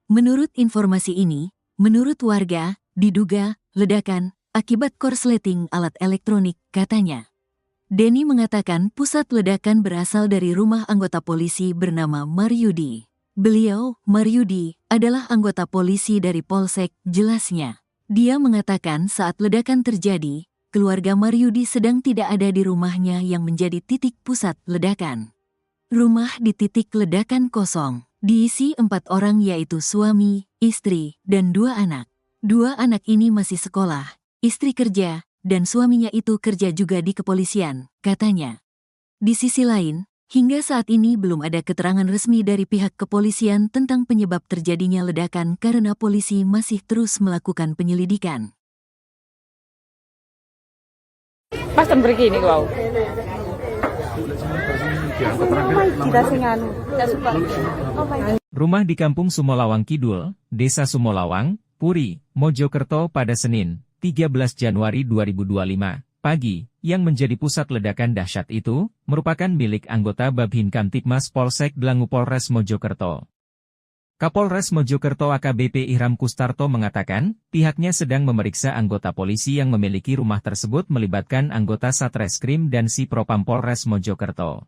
Menurut informasi ini, menurut warga, diduga ledakan akibat korsleting alat elektronik, katanya. Denny mengatakan pusat ledakan berasal dari rumah anggota polisi bernama Maryudi. Beliau, Maryudi, adalah anggota polisi dari Polsek, jelasnya. Dia mengatakan saat ledakan terjadi, keluarga Maryudi sedang tidak ada di rumahnya yang menjadi titik pusat ledakan. Rumah di titik ledakan kosong. Diisi 4 orang yaitu suami, istri, dan 2 anak. 2 anak ini masih sekolah, istri kerja, dan suaminya itu kerja juga di kepolisian, katanya. Di sisi lain, hingga saat ini belum ada keterangan resmi dari pihak kepolisian tentang penyebab terjadinya ledakan karena polisi masih terus melakukan penyelidikan. Pas begini kau. Rumah di Kampung Sumolawang Kidul, Desa Sumolawang, Puri, Mojokerto pada Senin, 13 Januari 2025, pagi, yang menjadi pusat ledakan dahsyat itu, merupakan milik anggota Babin Kamtibmas Polsek Dlangu Polres Mojokerto. Kapolres Mojokerto AKBP Ihram Kustarto mengatakan, pihaknya sedang memeriksa anggota polisi yang memiliki rumah tersebut melibatkan anggota Satreskrim dan Si Propam Polres Mojokerto.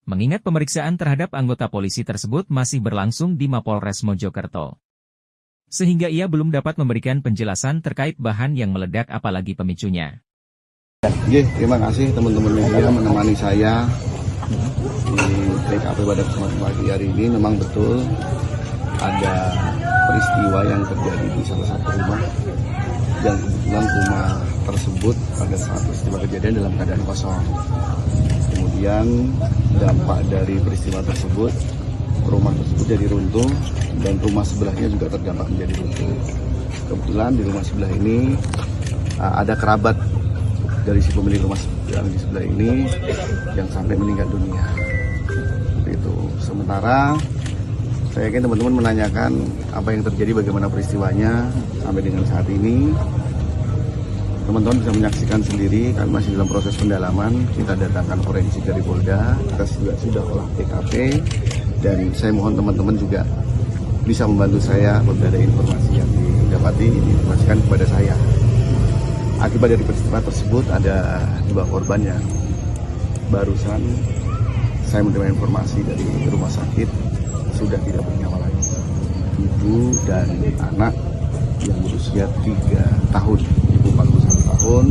Mengingat pemeriksaan terhadap anggota polisi tersebut masih berlangsung di Mapolres Mojokerto. Sehingga ia belum dapat memberikan penjelasan terkait bahan yang meledak apalagi pemicunya. Terima kasih teman-teman media menemani saya di TKP pada kesempatan pagi hari ini. Memang betul ada peristiwa yang terjadi di salah satu rumah dan kebetulan rumah tersebut pada saat peristiwa kejadian dalam keadaan kosong. Kemudian dampak dari peristiwa tersebut, rumah tersebut jadi runtuh dan rumah sebelahnya juga terdampak menjadi runtuh. Kebetulan di rumah sebelah ini ada kerabat dari si pemilik rumah yang di sebelah ini yang sampai meninggal dunia. Itu. Sementara saya yakin teman-teman menanyakan apa yang terjadi, bagaimana peristiwanya sampai dengan saat ini. Teman-teman bisa menyaksikan sendiri, kami masih dalam proses pendalaman. Kita datangkan forensik dari Polda, kita juga sudah olah TKP, dan saya mohon teman-teman juga bisa membantu saya apabila ada informasi yang didapati, diinformasikan kepada saya. Akibat dari peristiwa tersebut ada 2 korban yang barusan saya menerima informasi dari rumah sakit sudah tidak bernyawa lagi. Ibu dan anak yang berusia 3 tahun, ibu 41 tahun,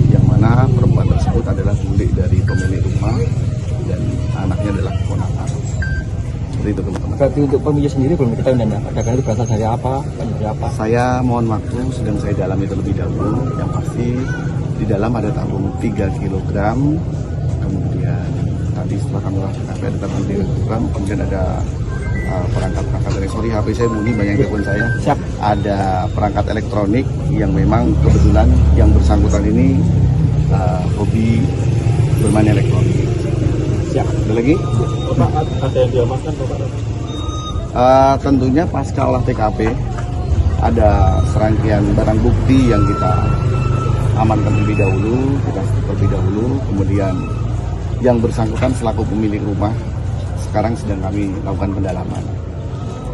yang mana perempuan tersebut adalah bule dari pemilik rumah dan anaknya adalah keponakan. Seperti itu teman-teman. Berarti untuk pemilik sendiri belum diketahui dan ledakan itu berasal dari apa? Dari apa? Saya mohon waktu, sedang saya dalami terlebih dahulu. Yang pasti di dalam ada tabung 3 kg, kemudian tadi setelah kami lakukan ada tabung 3 kg, kemudian ada perangkat elektronik. HP saya bunyi, banyak telepon saya. Siap. Ada perangkat elektronik yang memang kebetulan yang bersangkutan ini hobi bermain elektronik. Siap. Ada lagi? Bapak, ada yang diamankan Bapak? Tentunya pasca olah TKP ada serangkaian barang bukti yang kita amankan terlebih dahulu, kemudian yang bersangkutan selaku pemilik rumah sekarang sedang kami lakukan pendalaman.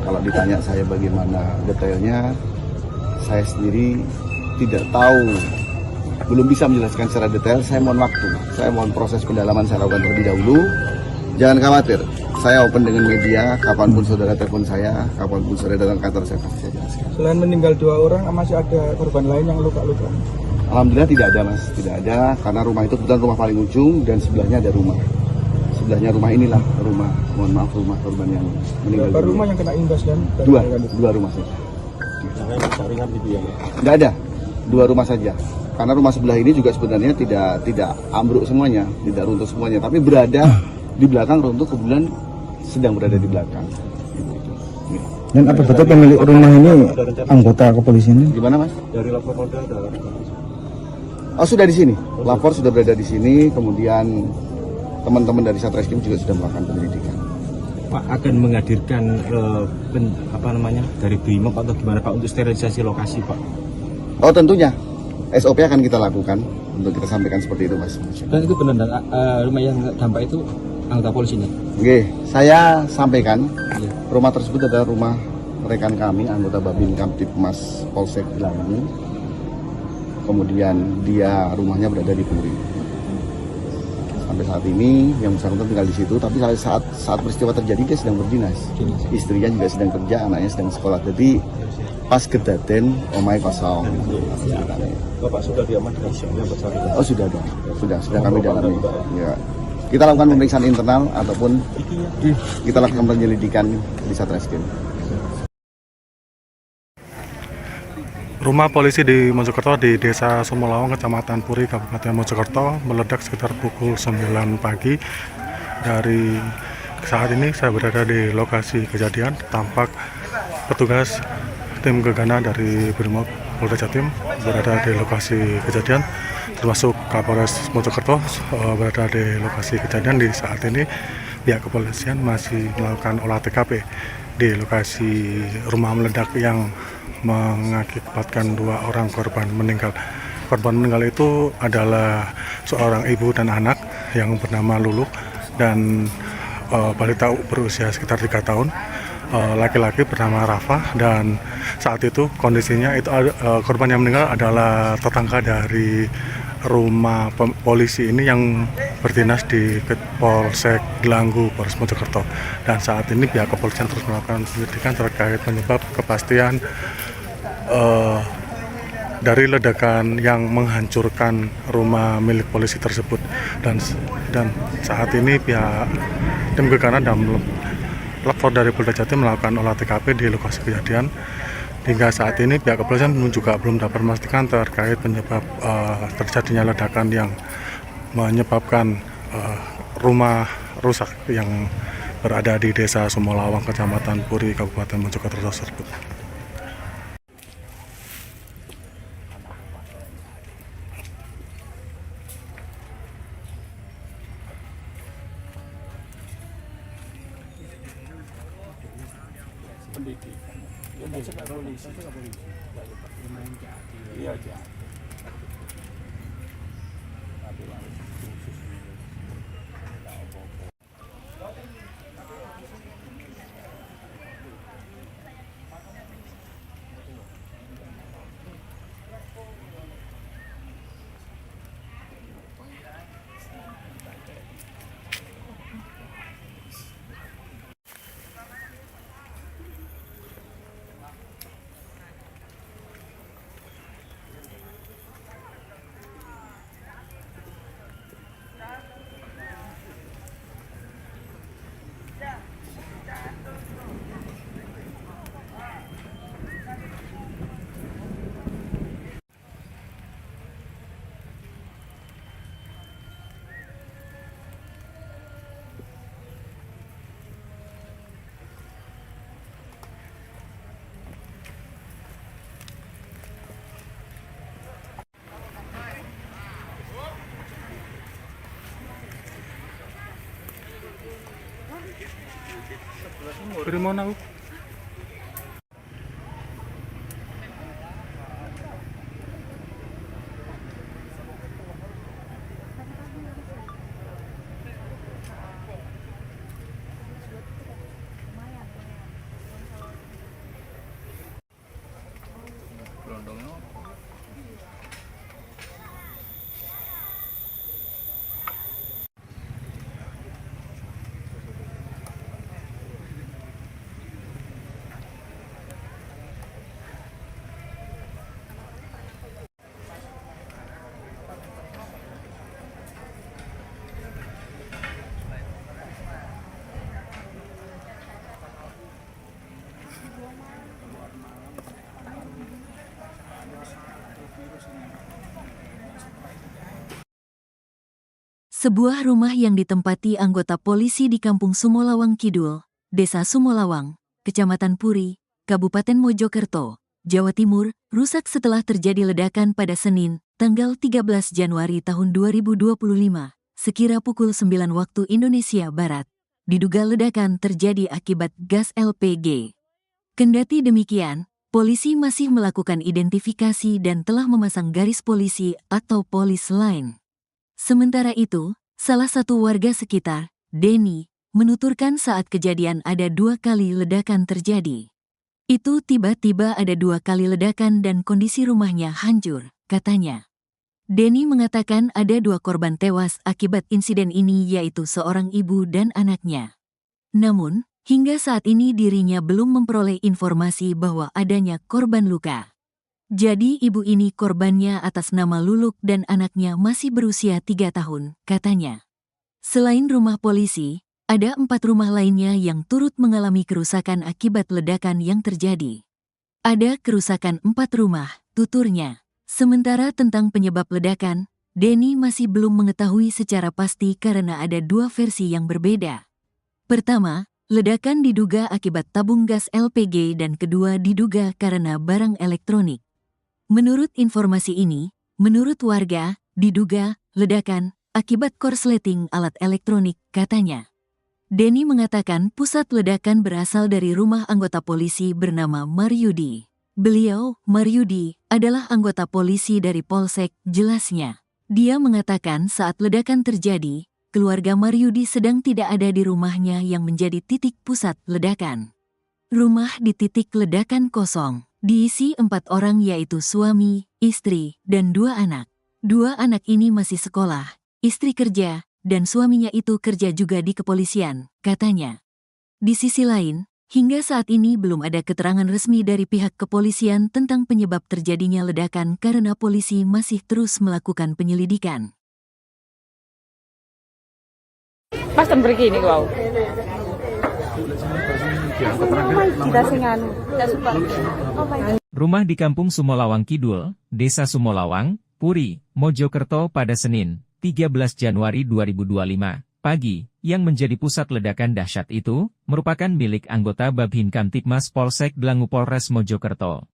Kalau ditanya saya bagaimana detailnya, saya sendiri tidak tahu, belum bisa menjelaskan secara detail. Saya mohon waktu, saya mohon proses pendalaman saya lakukan terlebih dahulu. Jangan khawatir, saya open dengan media, kapanpun saudara telepon saya, kapanpun saudara datang kantor saya pasti saya jelaskan. Selain meninggal 2 orang, masih ada korban lain yang luka-luka? Alhamdulillah tidak ada mas, tidak ada, karena rumah itu kebetulan rumah paling ujung dan sebelahnya ada rumah. Sebelahnya rumah inilah rumah, mohon maaf, rumah korban yang meninggal. Berapa rumah yang kena imbas dan? Dua rumah saja. Yang lain rusak ringan gitu ya? Tidak ada, 2 rumah saja. Karena rumah sebelah ini juga sebenarnya tidak ambruk semuanya, tidak runtuh semuanya, tapi berada di belakang runtuh, kebetulan sedang berada di belakang. Dan apa betul pemilik rumah ini anggota kepolisian? Gimana mas? Dari lapor Polda ada? Oh sudah di sini, lapor sudah berada di sini, kemudian teman-teman dari Satreskrim juga sudah melakukan penyelidikan. Pak akan menghadirkan dari BRIMOB atau gimana Pak untuk sterilisasi lokasi Pak? Oh tentunya, SOP akan kita lakukan untuk kita sampaikan seperti itu mas. Dan itu benar rumah yang dampak itu anggota polisi nih? Oke, saya sampaikan rumah tersebut adalah rumah rekan kami, anggota Babin Kamtipmas Polsek Langgu. Kemudian dia rumahnya berada di Puri. Sampai saat ini yang bersangkutan tinggal di situ, tapi saat peristiwa terjadi dia sedang berdinas. Istrinya juga sedang kerja, anaknya sedang sekolah. Jadi pas kedaten omai kosong. Bapak sudah diamankan yang bersangkutan? Oh sudah dong, sudah kami dalami. Ya. Kita lakukan pemeriksaan internal ataupun kita lakukan penyelidikan di Satreskrim. Rumah polisi di Mojokerto di Desa Sumolawang, Kecamatan Puri, Kabupaten Mojokerto meledak sekitar pukul 9 pagi. Dari saat ini saya berada di lokasi kejadian. Tampak petugas tim gegana dari BRIMOB Polda Jatim berada di lokasi kejadian, termasuk Kapolres Mojokerto berada di lokasi kejadian. Di saat ini pihak kepolisian masih melakukan olah TKP di lokasi rumah meledak yang mengakibatkan 2 orang korban meninggal. Korban meninggal itu adalah seorang ibu dan anak yang bernama Lulu dan balita berusia sekitar 3 tahun. Laki-laki bernama Rafa, dan saat itu kondisinya itu korban yang meninggal adalah tetangga dari rumah polisi ini yang berdinas di Polsek Gelanggu, Polres Mojokerto. Dan saat ini pihak kepolisian terus melakukan penyelidikan terkait penyebab kepastian dari ledakan yang menghancurkan rumah milik polisi tersebut. Dan saat ini pihak tim gegana dan lapor dari Polda Jatim melakukan olah TKP di lokasi kejadian. Hingga saat ini pihak kepolisian juga belum dapat memastikan terkait penyebab terjadinya ledakan yang menyebabkan rumah rusak yang berada di Desa Sumolawang, Kecamatan Puri, Kabupaten Mojokerto tersebut. Primon aku. Sebuah rumah yang ditempati anggota polisi di Kampung Sumolawang Kidul, Desa Sumolawang, Kecamatan Puri, Kabupaten Mojokerto, Jawa Timur, rusak setelah terjadi ledakan pada Senin, tanggal 13 Januari tahun 2025, sekira pukul 9 waktu Indonesia Barat. Diduga ledakan terjadi akibat gas LPG. Kendati demikian, polisi masih melakukan identifikasi dan telah memasang garis polisi atau polis line. Sementara itu, salah satu warga sekitar, Denny, menuturkan saat kejadian ada 2 kali ledakan terjadi. Itu tiba-tiba ada 2 kali ledakan dan kondisi rumahnya hancur, katanya. Denny mengatakan ada 2 korban tewas akibat insiden ini yaitu seorang ibu dan anaknya. Namun, hingga saat ini dirinya belum memperoleh informasi bahwa adanya korban luka. Jadi ibu ini korbannya atas nama Luluk dan anaknya masih berusia 3 tahun, katanya. Selain rumah polisi, ada 4 rumah lainnya yang turut mengalami kerusakan akibat ledakan yang terjadi. Ada kerusakan 4 rumah, tuturnya. Sementara tentang penyebab ledakan, Denny masih belum mengetahui secara pasti karena ada 2 versi yang berbeda. Pertama, ledakan diduga akibat tabung gas LPG dan kedua diduga karena barang elektronik. Menurut informasi ini, menurut warga, diduga ledakan akibat korsleting alat elektronik, katanya. Denny mengatakan pusat ledakan berasal dari rumah anggota polisi bernama Maryudi. Beliau, Maryudi, adalah anggota polisi dari Polsek, jelasnya. Dia mengatakan saat ledakan terjadi, keluarga Maryudi sedang tidak ada di rumahnya yang menjadi titik pusat ledakan. Rumah di titik ledakan kosong. Diisi 4 orang yaitu suami, istri, dan 2 anak. 2 anak ini masih sekolah, istri kerja, dan suaminya itu kerja juga di kepolisian, katanya. Di sisi lain, hingga saat ini belum ada keterangan resmi dari pihak kepolisian tentang penyebab terjadinya ledakan karena polisi masih terus melakukan penyelidikan. Pas pergi ini kau. Rumah di Kampung Sumolawang Kidul, Desa Sumolawang, Puri, Mojokerto pada Senin, 13 Januari 2025, pagi, yang menjadi pusat ledakan dahsyat itu, merupakan milik anggota Babhin Kamtipmas Polsek Dlangu Polres Mojokerto.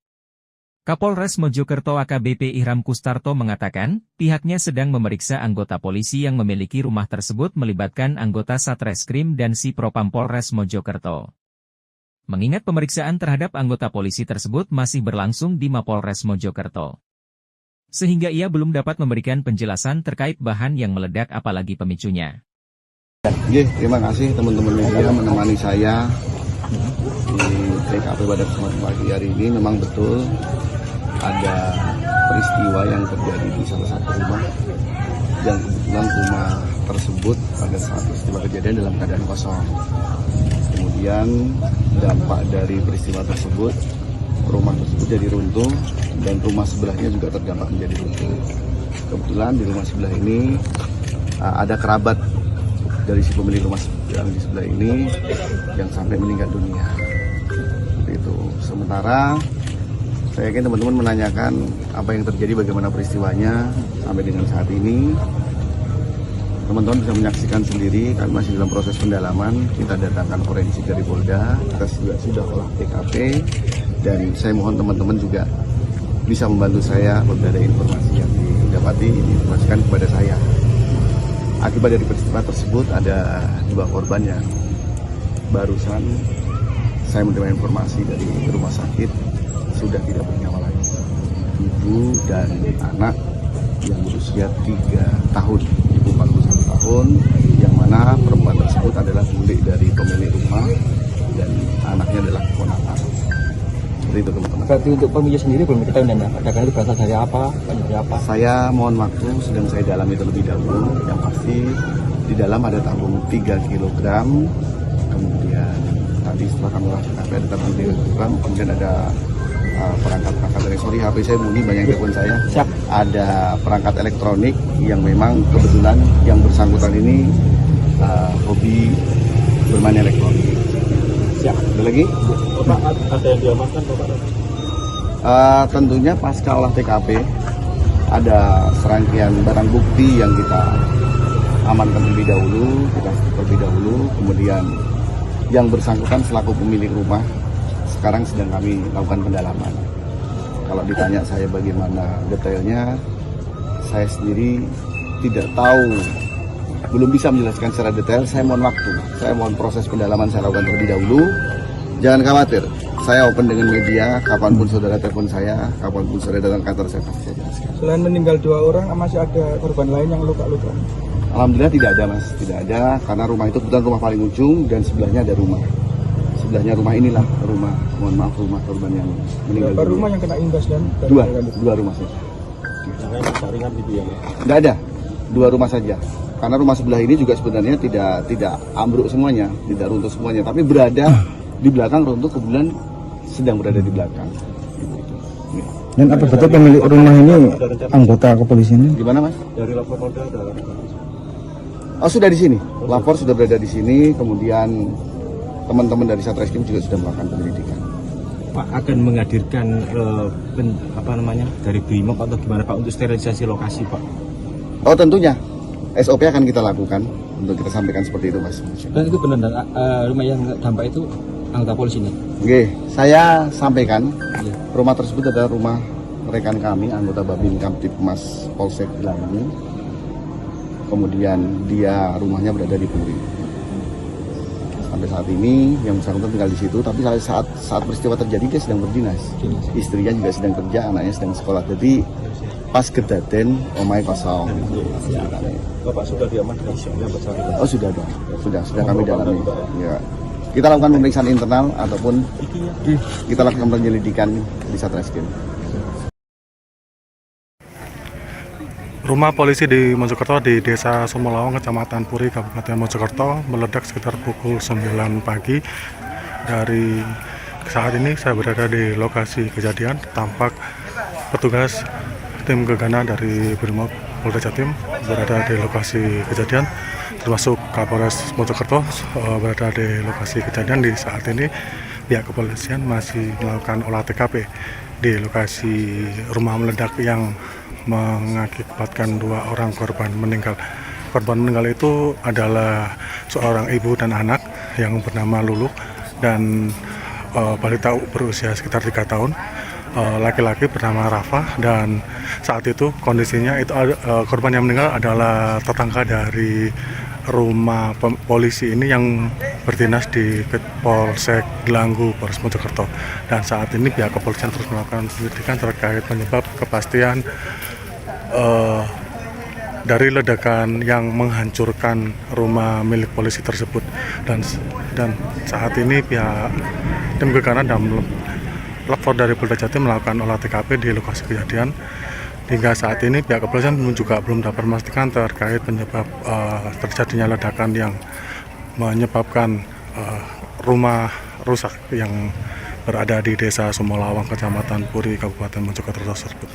Kapolres Mojokerto AKBP Ihram Kustarto mengatakan, pihaknya sedang memeriksa anggota polisi yang memiliki rumah tersebut melibatkan anggota Satreskrim dan Si Propam Polres Mojokerto. Mengingat pemeriksaan terhadap anggota polisi tersebut masih berlangsung di Mapolres Mojokerto. Sehingga ia belum dapat memberikan penjelasan terkait bahan yang meledak apalagi pemicunya. Terima kasih teman-teman media menemani saya di TKP pada kesempatan pagi hari ini. Memang betul ada peristiwa yang terjadi di salah satu rumah yang kebetulan rumah tersebut pada saat peristiwa kejadian dalam keadaan kosong. Kemudian dampak dari peristiwa tersebut, rumah tersebut jadi runtuh dan rumah sebelahnya juga terdampak menjadi runtuh. Kebetulan di rumah sebelah ini ada kerabat dari si pemilik rumah yang di sebelah ini yang sampai meninggal dunia. Seperti itu. Sementara saya yakin teman-teman menanyakan apa yang terjadi, bagaimana peristiwanya sampai dengan saat ini. Teman-teman bisa menyaksikan sendiri, kami masih dalam proses pendalaman. Kita datangkan forensik dari Polda, kita juga sudah olah TKP, dan saya mohon teman-teman juga bisa membantu saya apabila ada informasi yang didapati, diinformasikan kepada saya. Akibat dari peristiwa tersebut ada 2 korban yang barusan saya menerima informasi dari rumah sakit sudah tidak bernyawa lagi. Ibu dan anak yang berusia 3 tahun, ibu 41 tahun, yang mana perempuan tersebut adalah bule dari pemilik rumah dan anaknya adalah keponakan. Seperti itu teman-teman. Berarti untuk pemilik sendiri belum diketahui dan ledakan itu berasal dari apa? Dari apa? Saya mohon waktu, sedang saya dalami terlebih dahulu. Yang pasti di dalam ada tabung 3 kg, kemudian tadi setelah kami lakukan ada tabung 3 kg, kemudian ada perangkat elektronik. HP saya bunyi, banyak telepon saya. Siap. Ada perangkat elektronik yang memang kebetulan yang bersangkutan ini hobi bermain elektronik. Siap. Ada lagi? Bapak ada yang diamankan Bapak? Tentunya pasca olah TKP ada serangkaian barang bukti yang kita amankan terlebih dahulu, kemudian yang bersangkutan selaku pemilik rumah sekarang sedang kami lakukan pendalaman. Kalau ditanya saya bagaimana detailnya, saya sendiri tidak tahu, belum bisa menjelaskan secara detail. Saya mohon waktu, saya mohon proses pendalaman saya lakukan terlebih dahulu. Jangan khawatir, saya open dengan media, kapanpun saudara telepon saya, kapanpun saudara datang kantor saya pasti saya jelaskan. Selain meninggal 2 orang, masih ada korban lain yang luka-luka? Alhamdulillah tidak ada mas, tidak ada, karena rumah itu kebetulan rumah paling ujung dan sebelahnya ada rumah. Sebelahnya rumah inilah rumah, mohon maaf, rumah korban yang meninggal. Berapa rumah yang kena imbas dan? Dua rumah saja. Yang ringan gitu ya? Tidak ada, 2 rumah saja. Karena rumah sebelah ini juga sebenarnya tidak ambruk semuanya, tidak runtuh semuanya, tapi berada di belakang runtuh, kebetulan sedang berada di belakang. Ya. Dan apa betul pemilik rumah ini anggota kepolisian? Gimana mas? Dari lapor Polda ada. Oh sudah di sini, lapor sudah berada di sini, kemudian teman-teman dari Satreskrim juga sudah melakukan penyelidikan. Pak akan menghadirkan dari BRIMOB atau gimana Pak untuk sterilisasi lokasi Pak? Oh tentunya, SOP akan kita lakukan untuk kita sampaikan seperti itu mas. Dan itu benar, rumah yang dampak itu anggota polisi nih? Oke, saya sampaikan Iya. rumah tersebut adalah rumah rekan kami, anggota Babin Kamtipmas Polsek Gelangi. Kemudian dia rumahnya berada di Puri. Sampai saat ini yang bersangkutan tinggal di situ, tapi saat peristiwa terjadi dia sedang berdinas. Istrinya juga sedang kerja, anaknya sedang sekolah. Jadi pas kedaten omai kosong. Bapak sudah diamankan yang bersangkutan? Oh sudah dong, sudah kami dalami. Ya. Kita lakukan pemeriksaan internal ataupun kita lakukan penyelidikan di Satreskrim. Rumah polisi di Mojokerto di Desa Sumolawang, Kecamatan Puri, Kabupaten Mojokerto meledak sekitar pukul 9 pagi. Dari saat ini saya berada di lokasi kejadian, tampak petugas tim gegana dari BRIMOB Polda Jatim berada di lokasi kejadian, termasuk Kapolres Mojokerto berada di lokasi kejadian. Di saat ini pihak kepolisian masih melakukan olah TKP di lokasi rumah meledak yang mengakibatkan 2 orang korban meninggal. Korban meninggal itu adalah seorang ibu dan anak yang bernama Lulu dan balita berusia sekitar 3 tahun. Laki-laki bernama Rafa, dan saat itu kondisinya itu korban yang meninggal adalah tetangga dari rumah polisi ini yang berdinas di Polsek Gelanggu, Polres Mojokerto. Dan saat ini pihak kepolisian terus melakukan penyelidikan terkait penyebab kepastian dari ledakan yang menghancurkan rumah milik polisi tersebut. Dan saat ini pihak tim gegana dan lapor dari Polda Jatim melakukan olah TKP di lokasi kejadian. Hingga saat ini pihak kepolisian juga belum dapat memastikan terkait penyebab terjadinya ledakan yang menyebabkan rumah rusak yang berada di Desa Sumolawang, Kecamatan Puri, Kabupaten Mojokerto tersebut.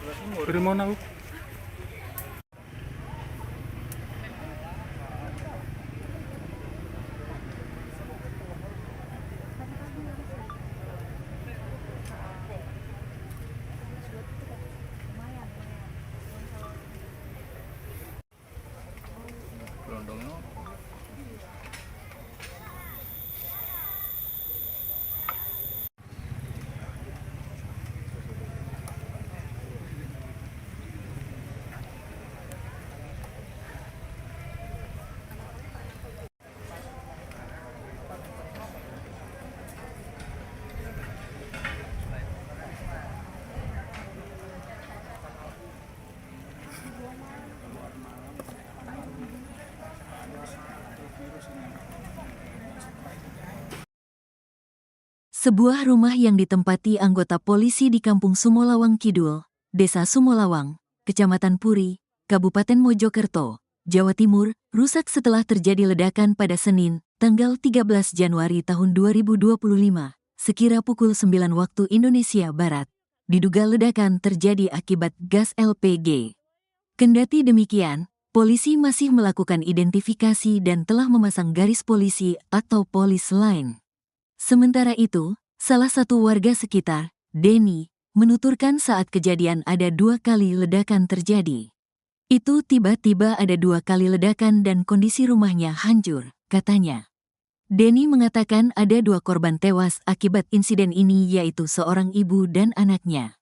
Dari mana Bu? Sebuah rumah yang ditempati anggota polisi di Kampung Sumolawang Kidul, Desa Sumolawang, Kecamatan Puri, Kabupaten Mojokerto, Jawa Timur, rusak setelah terjadi ledakan pada Senin, tanggal 13 Januari tahun 2025, sekira pukul 9 waktu Indonesia Barat. Diduga ledakan terjadi akibat gas LPG. Kendati demikian, polisi masih melakukan identifikasi dan telah memasang garis polisi atau polis line. Sementara itu, salah satu warga sekitar, Denny, menuturkan saat kejadian ada 2 kali ledakan terjadi. Itu tiba-tiba ada 2 kali ledakan dan kondisi rumahnya hancur, katanya. Denny mengatakan ada 2 korban tewas akibat insiden ini yaitu seorang ibu dan anaknya.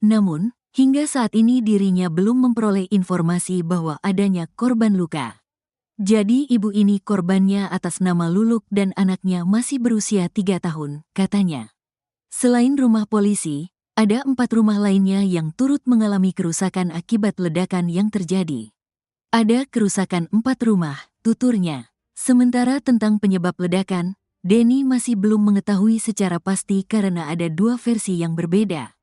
Namun, hingga saat ini dirinya belum memperoleh informasi bahwa adanya korban luka. Jadi ibu ini korbannya atas nama Luluk dan anaknya masih berusia 3 tahun, katanya. Selain rumah polisi, ada 4 rumah lainnya yang turut mengalami kerusakan akibat ledakan yang terjadi. Ada kerusakan 4 rumah, tuturnya. Sementara tentang penyebab ledakan, Denny masih belum mengetahui secara pasti karena ada 2 versi yang berbeda.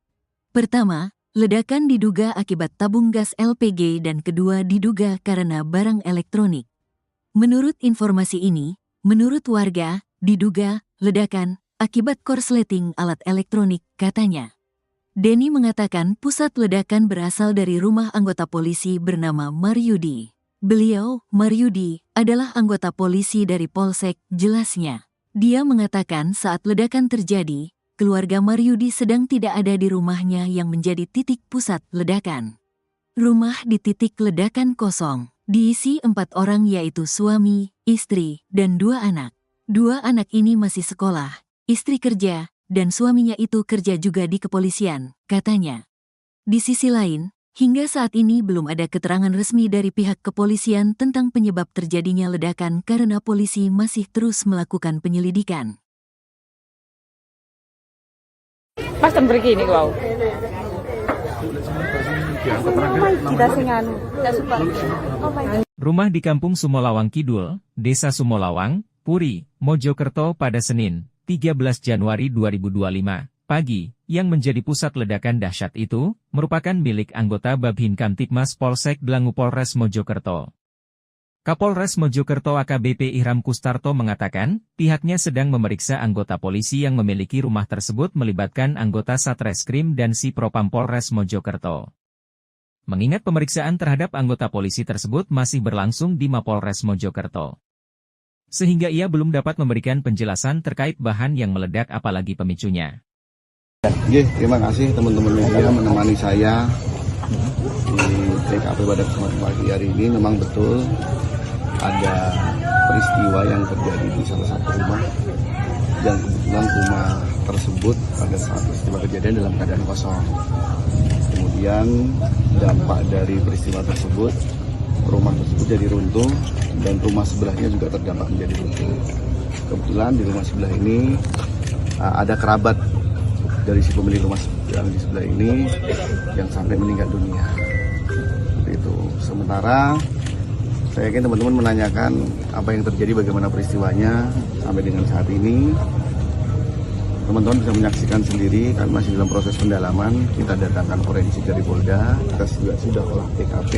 Pertama, ledakan diduga akibat tabung gas LPG dan kedua diduga karena barang elektronik. Menurut informasi ini, menurut warga, diduga ledakan akibat korsleting alat elektronik, katanya. Denny mengatakan pusat ledakan berasal dari rumah anggota polisi bernama Maryudi. Beliau, Maryudi, adalah anggota polisi dari Polsek, jelasnya. Dia mengatakan saat ledakan terjadi, keluarga Maryudi sedang tidak ada di rumahnya yang menjadi titik pusat ledakan. Rumah di titik ledakan kosong. Diisi 4 orang yaitu suami, istri, dan 2 anak. 2 anak ini masih sekolah, istri kerja, dan suaminya itu kerja juga di kepolisian, katanya. Di sisi lain, hingga saat ini belum ada keterangan resmi dari pihak kepolisian tentang penyebab terjadinya ledakan karena polisi masih terus melakukan penyelidikan. Pas begini wow. Rumah di Kampung Sumolawang Kidul, Desa Sumolawang, Puri, Mojokerto pada Senin, 13 Januari 2025, pagi, yang menjadi pusat ledakan dahsyat itu, merupakan milik anggota Babin Kamtibmas Polsek Dlangu Polres Mojokerto. Kapolres Mojokerto AKBP Ihram Kustarto mengatakan, pihaknya sedang memeriksa anggota polisi yang memiliki rumah tersebut melibatkan anggota Satreskrim dan Sipropam Polres Mojokerto. Mengingat pemeriksaan terhadap anggota polisi tersebut masih berlangsung di Mapolres Mojokerto. Sehingga ia belum dapat memberikan penjelasan terkait bahan yang meledak apalagi pemicunya. Terima kasih teman-teman media menemani saya di TKP pada kesempatan pagi hari ini. Memang betul ada peristiwa yang terjadi di salah satu rumah dan kebetulan rumah tersebut pada saat peristiwa kejadian dalam keadaan kosong. Kemudian dampak dari peristiwa tersebut, rumah tersebut jadi runtuh dan rumah sebelahnya juga terdampak menjadi runtuh. Kebetulan di rumah sebelah ini ada kerabat dari si pemilik rumah yang di sebelah ini yang sampai meninggal dunia. Seperti itu. Sementara saya yakin teman-teman menanyakan apa yang terjadi, bagaimana peristiwanya sampai dengan saat ini. Teman-teman bisa menyaksikan sendiri, kami masih dalam proses pendalaman. Kita datangkan forensik dari Polda, kita juga sudah olah TKP,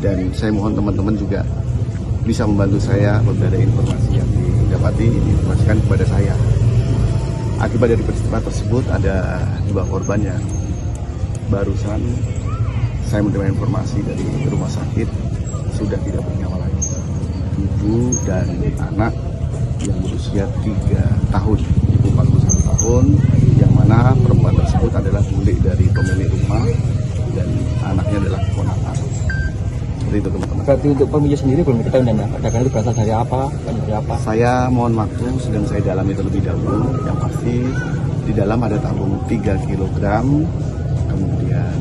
dan saya mohon teman-teman juga bisa membantu saya apabila ada informasi yang didapati, diinformasikan kepada saya. Akibat dari peristiwa tersebut ada 2 korban yang barusan saya menerima informasi dari rumah sakit sudah tidak bernyawa lagi. Ibu dan anak yang berusia 3 tahun, ibu 41 tahun, yang mana perempuan tersebut adalah bule dari pemilik rumah dan anaknya adalah keponakan. Seperti itu teman-teman. Berarti untuk pemilik sendiri belum diketahui dan ledakan itu berasal dari apa? Dari apa? Saya mohon waktu sedang saya dalami terlebih dahulu. Yang pasti di dalam ada tabung 3 kg, kemudian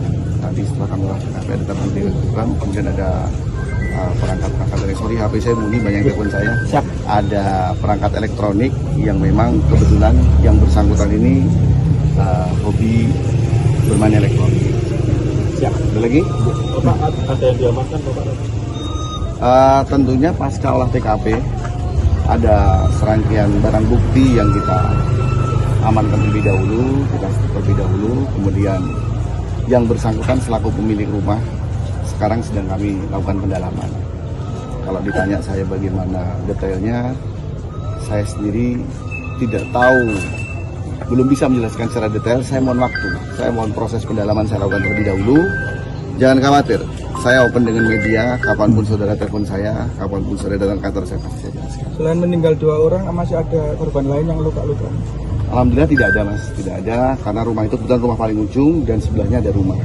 tadi setelah kami olah TKP ada tabung 3 kg, kemudian ada perangkat dari HP saya bunyi, banyak telepon saya. Siap. Ada perangkat elektronik yang memang kebetulan yang bersangkutan ini hobi bermain elektronik. Siap. Ada lagi? Bapak, ada yang diamankan Bapak? Tentunya pasca olah TKP ada serangkaian barang bukti yang kita amankan terlebih dahulu, kemudian yang bersangkutan selaku pemilik rumah sekarang sedang kami lakukan pendalaman. Kalau ditanya saya bagaimana detailnya, saya sendiri tidak tahu, belum bisa menjelaskan secara detail. Saya mohon waktu, saya mohon proses pendalaman saya lakukan terlebih dahulu. Jangan khawatir, saya open dengan media, kapanpun saudara telepon saya, kapanpun saudara datang ke kantor saya pasti saya jelaskan. Selain meninggal 2 orang, masih ada korban lain yang luka-luka? Alhamdulillah tidak ada mas, tidak ada, karena rumah itu kebetulan rumah paling ujung dan sebelahnya ada rumah.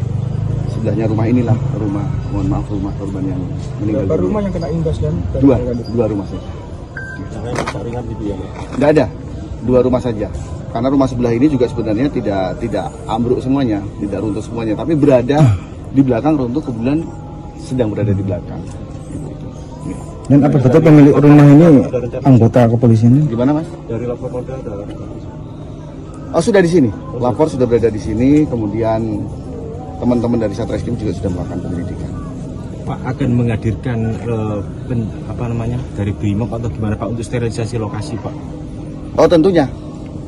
Sebelahnya rumah inilah rumah, mohon maaf, rumah korban yang meninggal. Berapa rumah yang kena imbas dan Dua rumah saja. Jangan jaringan gitu ya Mas? Tidak ada, 2 rumah saja. Karena rumah sebelah ini juga sebenarnya tidak ambruk semuanya, tidak runtuh semuanya, tapi berada di belakang runtuh, kebetulan sedang berada di belakang. Dan apa betul pemilik rumah ini anggota kepolisian? Gimana mas? Dari lapor Polda ada. Oh sudah di sini, lapor sudah berada di sini, kemudian teman-teman dari Satreskrim juga sudah melakukan penyelidikan. Pak akan menghadirkan dari BRIMOB atau gimana Pak untuk sterilisasi lokasi Pak? Oh tentunya,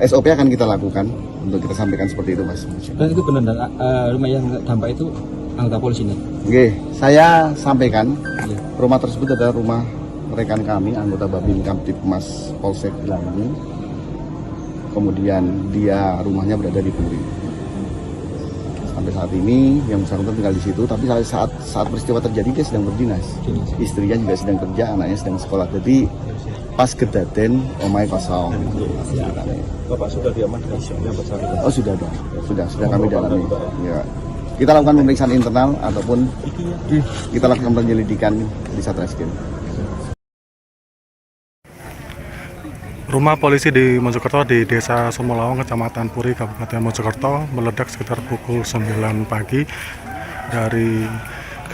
SOP akan kita lakukan untuk kita sampaikan seperti itu mas. Dan itu benar rumah yang dampak itu anggota polisi nih? Oke, saya sampaikan rumah tersebut adalah rumah rekan kami, anggota Babin Kamtipmas Polsek Gelanggu. Kemudian dia rumahnya berada di Puri. Sampai saat ini yang bersangkutan tinggal di situ, tapi saat peristiwa terjadi dia sedang berdinas. Istrinya juga sedang kerja, anaknya sedang sekolah. Jadi pas kedaten omai kosong. Bapak sudah diamankan yang bersangkutan? Oh sudah ada, sudah kami dalami. Ya. Kita lakukan pemeriksaan internal ataupun kita lakukan penyelidikan di Satreskrim. Rumah polisi di Mojokerto di Desa Sumolawang, Kecamatan Puri, Kabupaten Mojokerto meledak sekitar pukul 9 pagi. Dari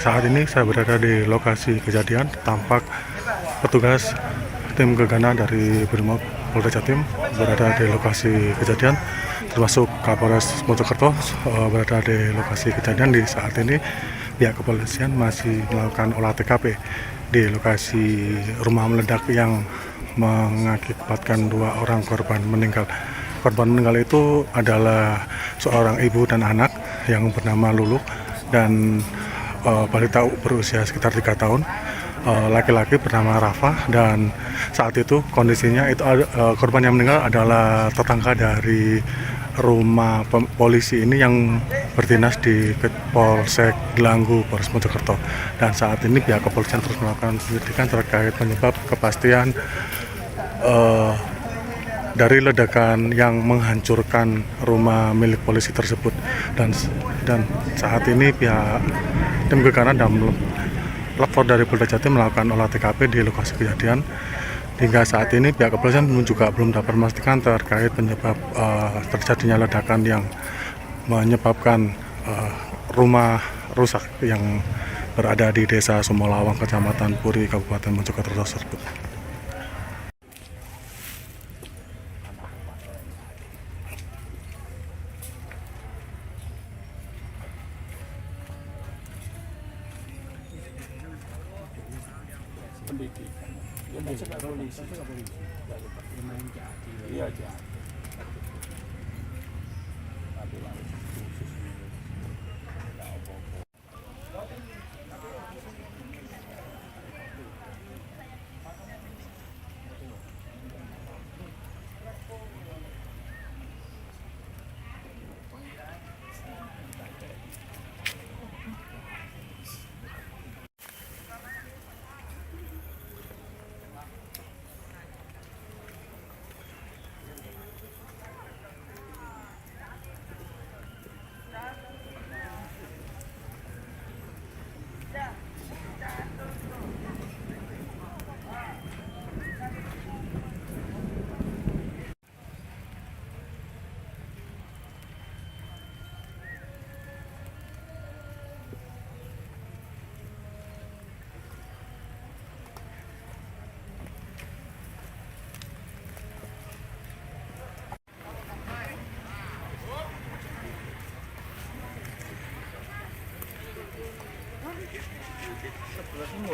saat ini saya berada di lokasi kejadian, tampak petugas tim gegana dari Brimob Polda Jatim berada di lokasi kejadian, termasuk Kapolres Mojokerto berada di lokasi kejadian. Di saat ini pihak kepolisian masih melakukan olah TKP di lokasi rumah meledak yang mengakibatkan 2 orang korban meninggal. Korban meninggal itu adalah seorang ibu dan anak yang bernama Lulu dan balita berusia sekitar 3 tahun. Laki-laki bernama Rafa, dan saat itu kondisinya itu korban yang meninggal adalah tetangga dari rumah polisi ini yang berdinas di Polsek Gelanggu, Polres Mojokerto. Dan saat ini pihak kepolisian terus melakukan penyelidikan terkait penyebab kepastian dari ledakan yang menghancurkan rumah milik polisi tersebut. Dan saat ini pihak tim gegana dan lapor dari Polda Jatim melakukan olah TKP di lokasi kejadian. Hingga saat ini pihak kepolisian juga belum dapat memastikan terkait penyebab terjadinya ledakan yang menyebabkan rumah rusak yang berada di Desa Sumolawang, Kecamatan Puri, Kabupaten Mojokerto tersebut.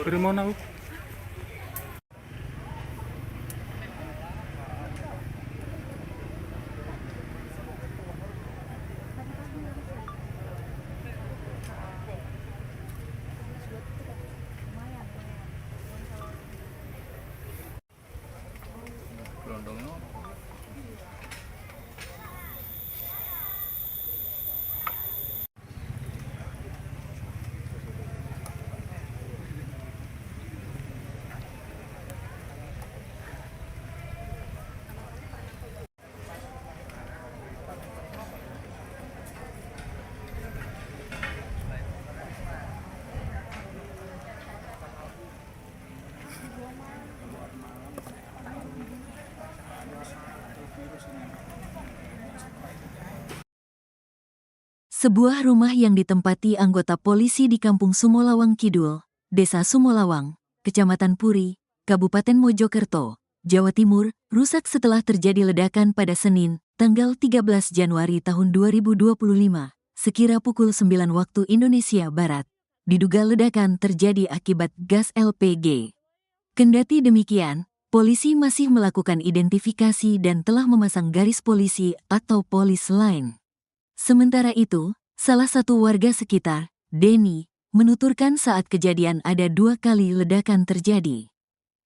Dari mana? Sebuah rumah yang ditempati anggota polisi di Kampung Sumolawang Kidul, Desa Sumolawang, Kecamatan Puri, Kabupaten Mojokerto, Jawa Timur, rusak setelah terjadi ledakan pada Senin, tanggal 13 Januari tahun 2025, sekira pukul 9 waktu Indonesia Barat. Diduga ledakan terjadi akibat gas LPG. Kendati demikian, polisi masih melakukan identifikasi dan telah memasang garis polisi atau polis line. Sementara itu, salah satu warga sekitar, Denny, menuturkan saat kejadian ada 2 kali ledakan terjadi.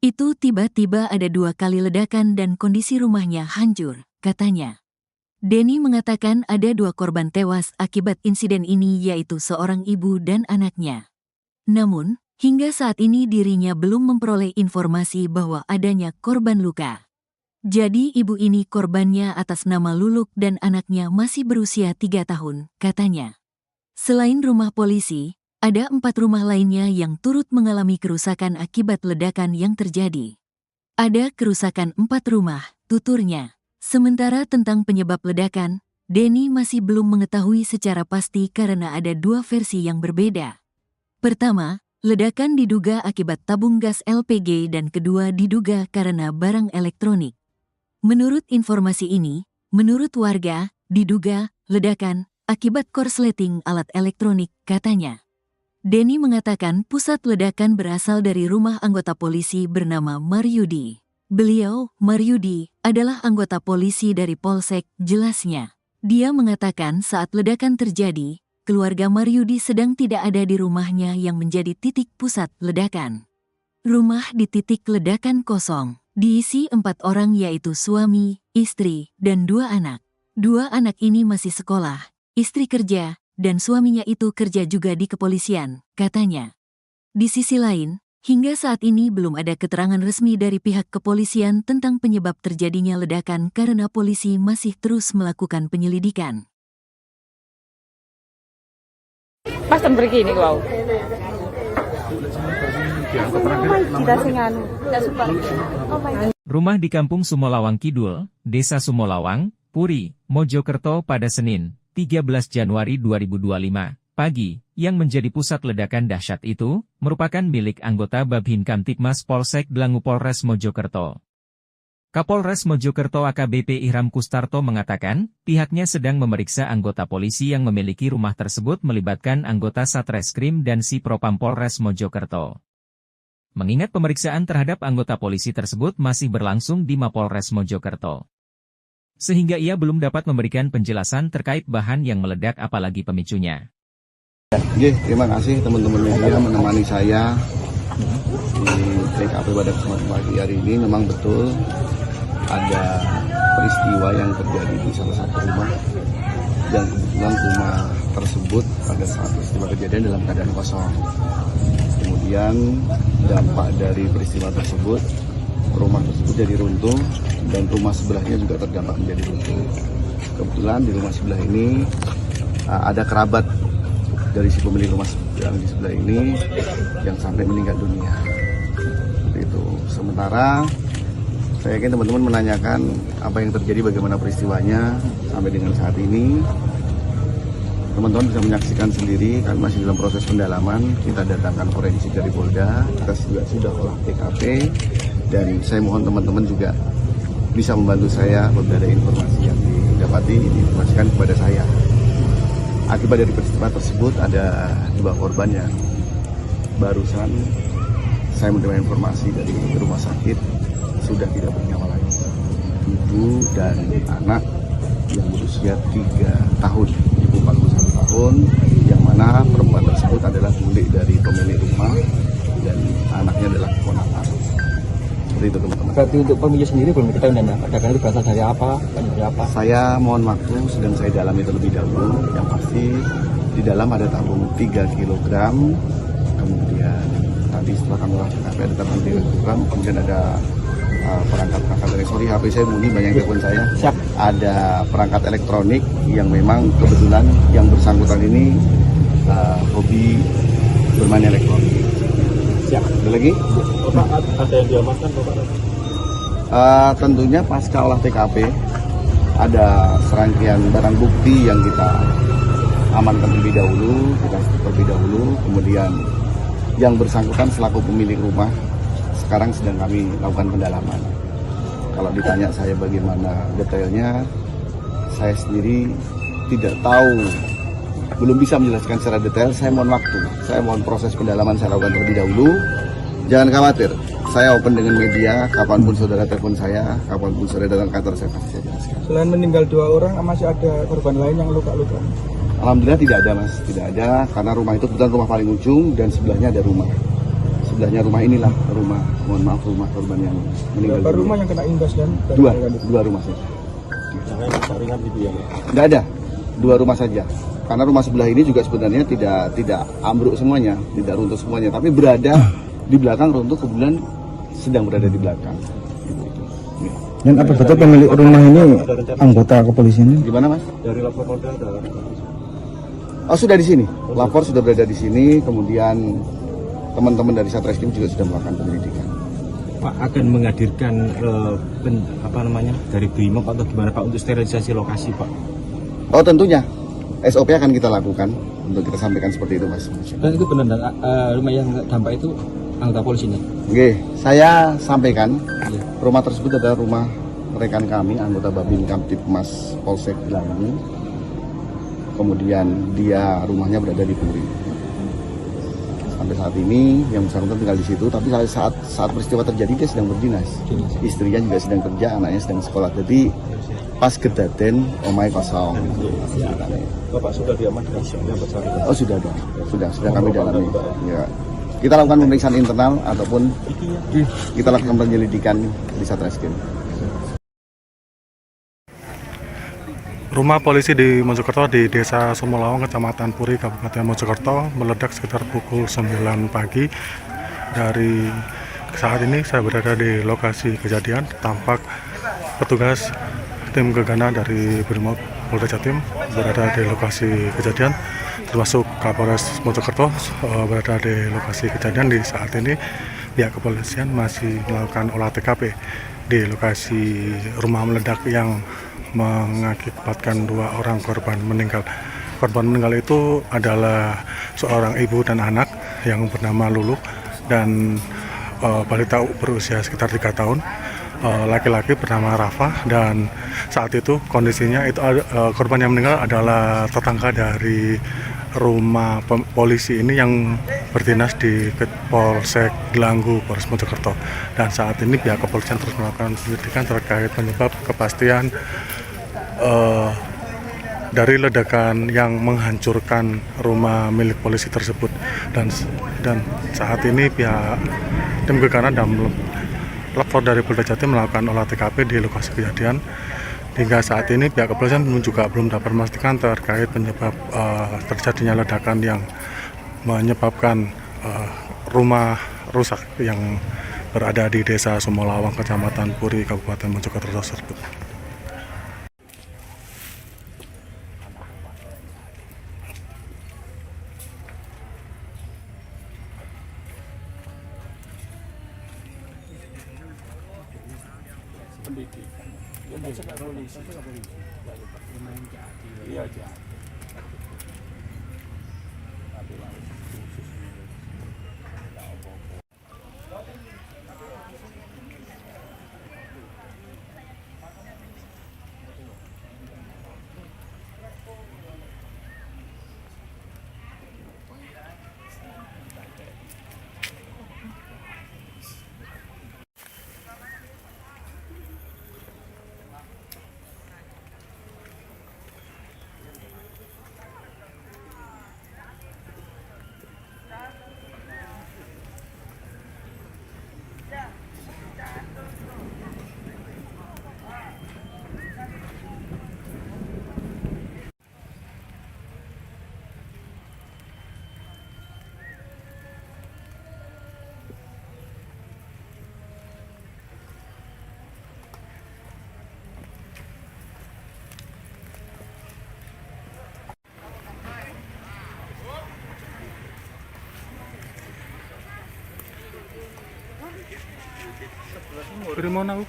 Itu tiba-tiba ada 2 kali ledakan dan kondisi rumahnya hancur, katanya. Denny mengatakan ada 2 korban tewas akibat insiden ini yaitu seorang ibu dan anaknya. Namun, hingga saat ini dirinya belum memperoleh informasi bahwa adanya korban luka. Jadi ibu ini korbannya atas nama Luluk dan anaknya masih berusia 3 tahun, katanya. Selain rumah polisi, ada 4 rumah lainnya yang turut mengalami kerusakan akibat ledakan yang terjadi. Ada kerusakan 4 rumah, tuturnya. Sementara tentang penyebab ledakan, Denny masih belum mengetahui secara pasti karena ada 2 versi yang berbeda. Pertama, ledakan diduga akibat tabung gas LPG dan kedua diduga karena barang elektronik. Menurut informasi ini, menurut warga, diduga ledakan akibat korsleting alat elektronik, katanya. Denny mengatakan pusat ledakan berasal dari rumah anggota polisi bernama Maryudi. Beliau, Maryudi, adalah anggota polisi dari Polsek, jelasnya. Dia mengatakan saat ledakan terjadi, keluarga Maryudi sedang tidak ada di rumahnya yang menjadi titik pusat ledakan. Rumah di titik ledakan kosong. Diisi 4 orang yaitu suami, istri, dan 2 anak. 2 anak ini masih sekolah, istri kerja, dan suaminya itu kerja juga di kepolisian, katanya. Di sisi lain, hingga saat ini belum ada keterangan resmi dari pihak kepolisian tentang penyebab terjadinya ledakan karena polisi masih terus melakukan penyelidikan. Pas begini kau. Rumah di Kampung Sumolawang Kidul, Desa Sumolawang, Puri, Mojokerto pada Senin, 13 Januari 2025, pagi, yang menjadi pusat ledakan dahsyat itu, merupakan milik anggota Babhin Kamtipmas Polsek Dlangu Polres Mojokerto. Kapolres Mojokerto AKBP Ihram Kustarto mengatakan, pihaknya sedang memeriksa anggota polisi yang memiliki rumah tersebut melibatkan anggota Satreskrim dan Si Propam Polres Mojokerto. Mengingat pemeriksaan terhadap anggota polisi tersebut masih berlangsung di Mapolres Mojokerto. Sehingga ia belum dapat memberikan penjelasan terkait bahan yang meledak apalagi pemicunya. Terima kasih teman-teman media menemani saya di TKP pada kesempatan pagi hari ini. Memang betul ada peristiwa yang terjadi di salah satu rumah dan kebetulan rumah tersebut pada saat peristiwa kejadian dalam keadaan kosong. Kemudian dampak dari peristiwa tersebut, rumah tersebut jadi runtuh dan rumah sebelahnya juga terdampak menjadi runtuh. Kebetulan di rumah sebelah ini ada kerabat dari si pemilik rumah yang di sebelah ini yang sampai meninggal dunia. Seperti itu. Sementara saya yakin teman-teman menanyakan apa yang terjadi, bagaimana peristiwanya sampai dengan saat ini. Teman-teman bisa menyaksikan sendiri, kami masih dalam proses pendalaman. Kita datangkan forensik dari Polda, kita juga sudah olah TKP, dan saya mohon teman-teman juga bisa membantu saya apabila ada informasi yang didapati, diinformasikan kepada saya. Akibat dari peristiwa tersebut ada 2 korban yang barusan saya menerima informasi dari rumah sakit sudah tidak bernyawa lagi. Ibu dan anak yang berusia 3 tahun, ibu 41 tahun, yang mana perempuan tersebut adalah bule dari pemilik rumah dan anaknya adalah keponakan. Seperti itu teman-teman. Berarti untuk pemilik sendiri belum diketahui dan ledakan itu berasal dari apa? Dari apa? Saya mohon waktu, sedang saya dalami terlebih dahulu. Yang pasti di dalam ada tabung 3 kg, kemudian tadi setelah kami olah TKP ada tabung 3 kg, kemudian ada perangkat dari HP saya bunyi, banyak telepon saya. Siap. Ada perangkat elektronik yang memang kebetulan yang bersangkutan ini hobi bermain elektronik. Siap. Ada lagi? Bapak, ada yang diamankan Bapak? Tentunya pasca olah TKP ada serangkaian barang bukti yang kita amankan terlebih dahulu, kemudian yang bersangkutan selaku pemilik rumah sekarang sedang kami lakukan pendalaman. Kalau ditanya saya bagaimana detailnya, saya sendiri tidak tahu, belum bisa menjelaskan secara detail. Saya mohon waktu, saya mohon proses pendalaman saya lakukan terlebih dahulu. Jangan khawatir, saya open dengan media, kapanpun saudara telepon saya, kapanpun saudara datang kantor saya pasti saya jelaskan. Selain meninggal 2 orang, masih ada korban lain yang luka-luka? Alhamdulillah tidak ada mas, tidak ada, karena rumah itu kebetulan rumah paling ujung dan sebelahnya ada rumah. Sebelahnya rumah inilah rumah, mohon maaf, rumah korban yang meninggal. Berapa rumah yang kena imbas dan Dua rumah saja. Yang lain rusak ringan gitu ya? Tidak ada, 2 rumah saja. Karena rumah sebelah ini juga sebenarnya tidak ambruk semuanya, tidak runtuh semuanya, tapi berada di belakang runtuh, kebetulan sedang berada di belakang. Dan apa betul pemilik rumah ini anggota kepolisian? Gimana mas? Dari lapor Polda ada? Oh sudah di sini, lapor sudah berada di sini, kemudian teman-teman dari Satreskrim juga sudah melakukan penyelidikan. Pak akan menghadirkan dari BRIMOB atau gimana Pak untuk sterilisasi lokasi Pak? Oh tentunya, SOP akan kita lakukan untuk kita sampaikan seperti itu mas. Dan itu benar rumah yang dampak itu anggota polisi ini? Oke, saya sampaikan rumah tersebut adalah rumah rekan kami, anggota Babin Kamtipmas Polsek Gelanggu. Kemudian dia rumahnya berada di Puri. Sampai saat ini yang bersangkutan tinggal di situ, tapi saat peristiwa terjadi dia sedang berdinas. Istrinya juga sedang kerja, anaknya sedang sekolah. Jadi pas kedaten omai kosong. Bapak sudah diamankan yang bersangkutan? Oh sudah ada, sudah kami dalami. Ya. Kita lakukan pemeriksaan internal ataupun kita lakukan penyelidikan di Satreskrim. Rumah polisi di Mojokerto di Desa Sumolawang, Kecamatan Puri, Kabupaten Mojokerto meledak sekitar pukul 9 pagi. Dari saat ini saya berada di lokasi kejadian. Tampak petugas tim gegana dari BRIMOB Polda Jatim berada di lokasi kejadian, termasuk Kapolres Mojokerto berada di lokasi kejadian. Di saat ini pihak kepolisian masih melakukan olah TKP di lokasi rumah meledak yang mengakibatkan 2 orang korban meninggal. Korban meninggal itu adalah seorang ibu dan anak yang bernama Lulu dan balita berusia sekitar 3 tahun. Laki-laki bernama Rafa, dan saat itu kondisinya itu korban yang meninggal adalah tetangga dari rumah polisi ini yang berdinas di Polsek Gelanggu, Polres Mojokerto. Dan saat ini pihak kepolisian terus melakukan penyelidikan terkait penyebab kepastian dari ledakan yang menghancurkan rumah milik polisi tersebut. Dan saat ini pihak tim gegana dan lapor dari Polda Jatim melakukan olah TKP di lokasi kejadian. Hingga saat ini pihak kepolisian juga belum dapat memastikan terkait penyebab terjadinya ledakan yang menyebabkan rumah rusak yang berada di Desa Sumolawang, Kecamatan Puri, Kabupaten Mojokerto tersebut. Dari mana?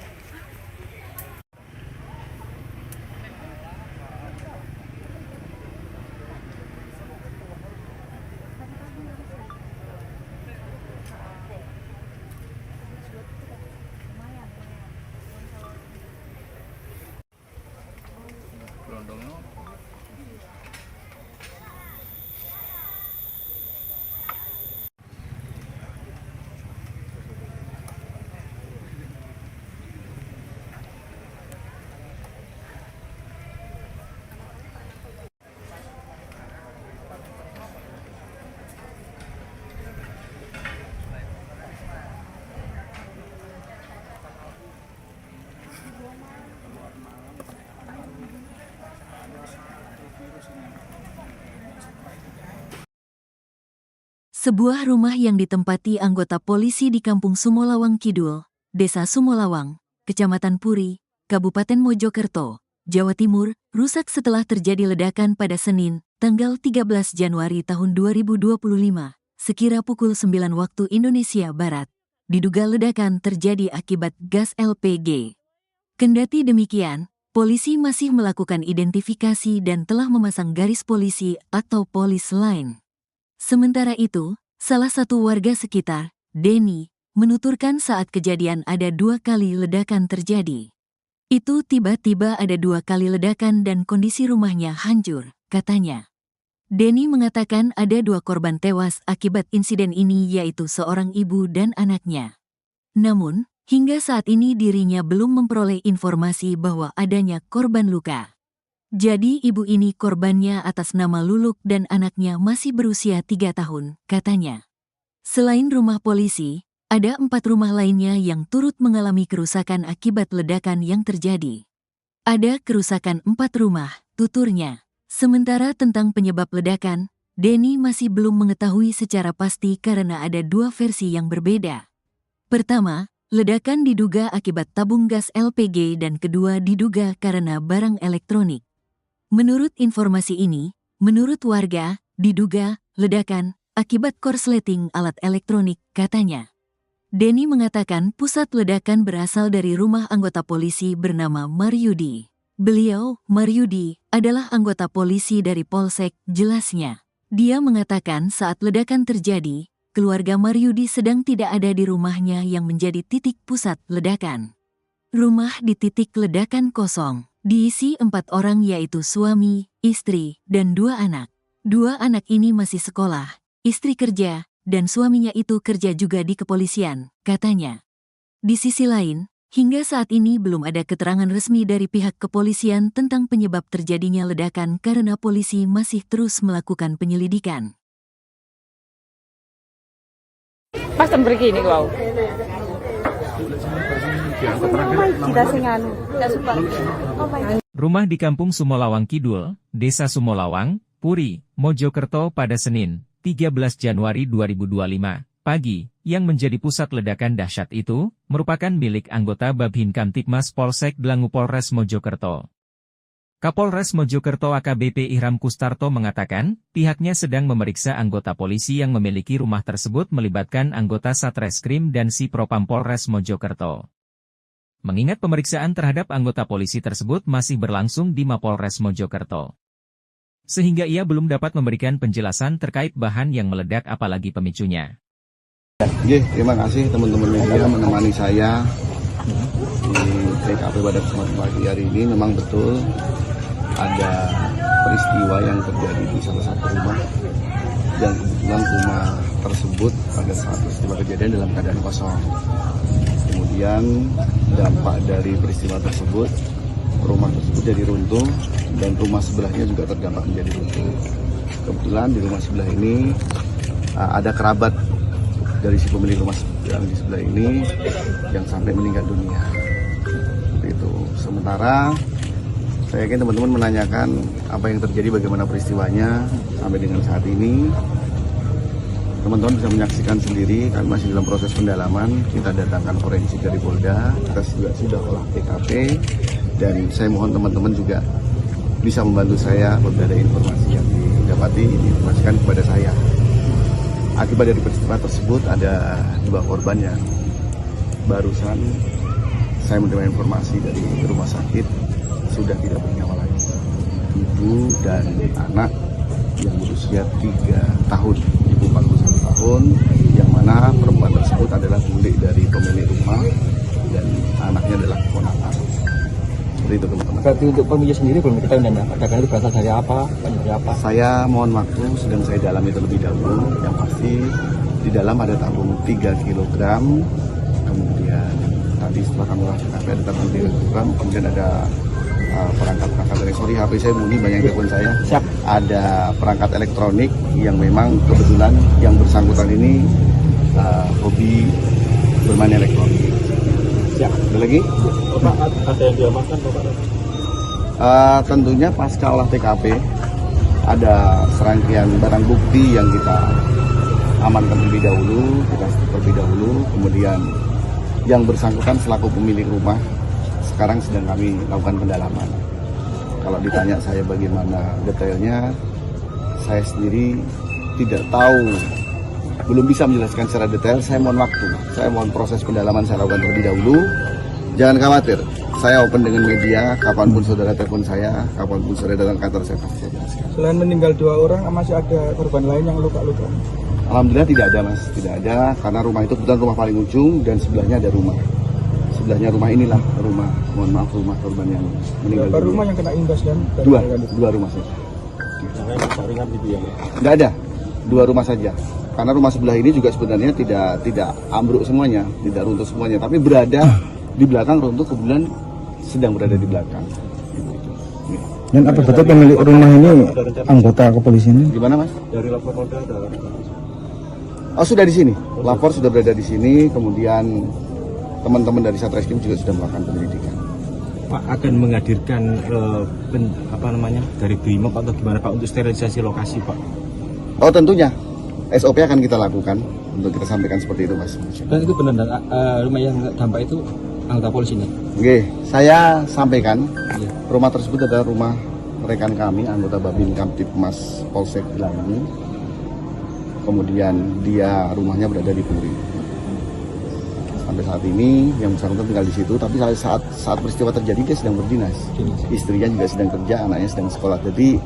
Sebuah rumah yang ditempati anggota polisi di Kampung Sumolawang Kidul, Desa Sumolawang, Kecamatan Puri, Kabupaten Mojokerto, Jawa Timur, rusak setelah terjadi ledakan pada Senin, tanggal 13 Januari tahun 2025, sekira pukul 9 waktu Indonesia Barat. Diduga ledakan terjadi akibat gas LPG. Kendati demikian, polisi masih melakukan identifikasi dan telah memasang garis polisi atau polis line. Sementara itu, salah satu warga sekitar, Denny, menuturkan saat kejadian ada 2 kali ledakan terjadi. Itu tiba-tiba ada 2 kali ledakan dan kondisi rumahnya hancur, katanya. Denny mengatakan ada 2 korban tewas akibat insiden ini yaitu seorang ibu dan anaknya. Namun, hingga saat ini dirinya belum memperoleh informasi bahwa adanya korban luka. Jadi ibu ini korbannya atas nama Luluk dan anaknya masih berusia 3 tahun, katanya. Selain rumah polisi, ada 4 rumah lainnya yang turut mengalami kerusakan akibat ledakan yang terjadi. Ada kerusakan 4 rumah, tuturnya. Sementara tentang penyebab ledakan, Denny masih belum mengetahui secara pasti karena ada 2 versi yang berbeda. Pertama, ledakan diduga akibat tabung gas LPG dan kedua diduga karena barang elektronik. Menurut informasi ini, menurut warga, diduga ledakan akibat korsleting alat elektronik, katanya. Denny mengatakan pusat ledakan berasal dari rumah anggota polisi bernama Maryudi. Beliau, Maryudi, adalah anggota polisi dari Polsek, jelasnya. Dia mengatakan saat ledakan terjadi, keluarga Maryudi sedang tidak ada di rumahnya yang menjadi titik pusat ledakan. Rumah di titik ledakan kosong. Diisi 4 orang yaitu suami, istri, dan 2 anak. 2 anak ini masih sekolah, istri kerja, dan suaminya itu kerja juga di kepolisian, katanya. Di sisi lain, hingga saat ini belum ada keterangan resmi dari pihak kepolisian tentang penyebab terjadinya ledakan karena polisi masih terus melakukan penyelidikan. Pas begini kau. Rumah di Kampung Sumolawang Kidul, Desa Sumolawang, Puri, Mojokerto pada Senin, 13 Januari 2025, pagi, yang menjadi pusat ledakan dahsyat itu, merupakan milik anggota Babin Kamtibmas Polsek Dlangu Polres Mojokerto. Kapolres Mojokerto AKBP Ihram Kustarto mengatakan, pihaknya sedang memeriksa anggota polisi yang memiliki rumah tersebut melibatkan anggota Satreskrim dan Si Propam Polres Mojokerto. Mengingat pemeriksaan terhadap anggota polisi tersebut masih berlangsung di Mapolres Mojokerto. Sehingga ia belum dapat memberikan penjelasan terkait bahan yang meledak apalagi pemicunya. Terima kasih teman-teman media menemani saya di TKP pada kesempatan pagi hari ini. Memang betul ada peristiwa yang terjadi di salah satu rumah dan kebetulan rumah tersebut pada saat peristiwa kejadian dalam keadaan kosong. Kemudian dampak dari peristiwa tersebut, rumah tersebut jadi runtuh dan rumah sebelahnya juga terdampak menjadi runtuh. Kebetulan di rumah sebelah ini ada kerabat dari si pemilik rumah yang di sebelah ini yang sampai meninggal dunia. Itu. Sementara saya yakin teman-teman menanyakan apa yang terjadi, bagaimana peristiwanya sampai dengan saat ini. Teman-teman bisa menyaksikan sendiri, kami masih dalam proses pendalaman. Kita datangkan forensik dari Polda, kita juga sudah olah TKP, dan saya mohon teman-teman juga bisa membantu saya apabila ada informasi yang didapati, diinformasikan kepada saya. Akibat dari peristiwa tersebut ada 2 korban yang barusan saya menerima informasi dari rumah sakit sudah tidak bernyawa lagi. Ibu dan anak yang berusia 3 tahun, ibu 41 tahun, yang mana perempuan tersebut adalah bule dari pemilik rumah dan anaknya adalah keponakan. Seperti itu teman-teman. Berarti untuk pemilik sendiri belum diketahui dan ledakan itu berasal dari apa? Dari apa? Saya mohon waktu, sedang saya dalami terlebih dahulu. Yang pasti di dalam ada tabung 3 kg, kemudian tadi setelah kami lakukan ada tabung 3 kg, kemudian ada perangkat elektronik. HP saya bunyi, banyak telepon saya. Siap. Ada perangkat elektronik yang memang kebetulan yang bersangkutan ini hobi bermain elektronik. Siap. Ada lagi? Bapak, ada yang diamankan Bapak? Tentunya pasca olah TKP ada serangkaian barang bukti yang kita amankan terlebih dahulu, kemudian yang bersangkutan selaku pemilik rumah sekarang sedang kami lakukan pendalaman. Kalau ditanya saya bagaimana detailnya, saya sendiri tidak tahu, belum bisa menjelaskan secara detail. Saya mohon waktu, saya mohon proses pendalaman saya lakukan terlebih dahulu. Jangan khawatir, saya open dengan media, kapanpun saudara telepon saya, kapanpun saudara datang kantor saya pasti saya jelaskan. Selain meninggal 2 orang, masih ada korban lain yang luka-luka? Alhamdulillah tidak ada mas, tidak ada, karena rumah itu kebetulan rumah paling ujung dan sebelahnya ada rumah. Sebelahnya rumah inilah rumah, mohon maaf, rumah korban yang meninggal. Berapa rumah yang kena imbas dan dua rumah saja. Yang lain ringan gitu ya? Tidak ada, 2 rumah saja. Karena rumah sebelah ini juga sebenarnya tidak ambruk semuanya, tidak runtuh semuanya, tapi berada di belakang runtuh, kemudian sedang berada di belakang. Dan apa betul pemilik rumah ini anggota kepolisian? Gimana mas? Dari lapor Polda ada. Oh sudah di sini, lapor sudah berada di sini, kemudian teman-teman dari Satreskrim juga sudah melakukan penyelidikan. Pak akan menghadirkan dari Brimob atau gimana Pak untuk sterilisasi lokasi Pak? Oh tentunya, SOP akan kita lakukan untuk kita sampaikan seperti itu mas. Dan itu benar dan rumah yang dampak itu anggota polisi nih? Oke, saya sampaikan Iya. rumah tersebut adalah rumah rekan kami, anggota Babin Kamtipmas Polsek Gelangi. Kemudian dia rumahnya berada di Puri. Sampai saat ini yang bersangkutan tinggal di situ, tapi saat peristiwa terjadi dia sedang berdinas. Istrinya juga sedang kerja, anaknya sedang sekolah. Jadi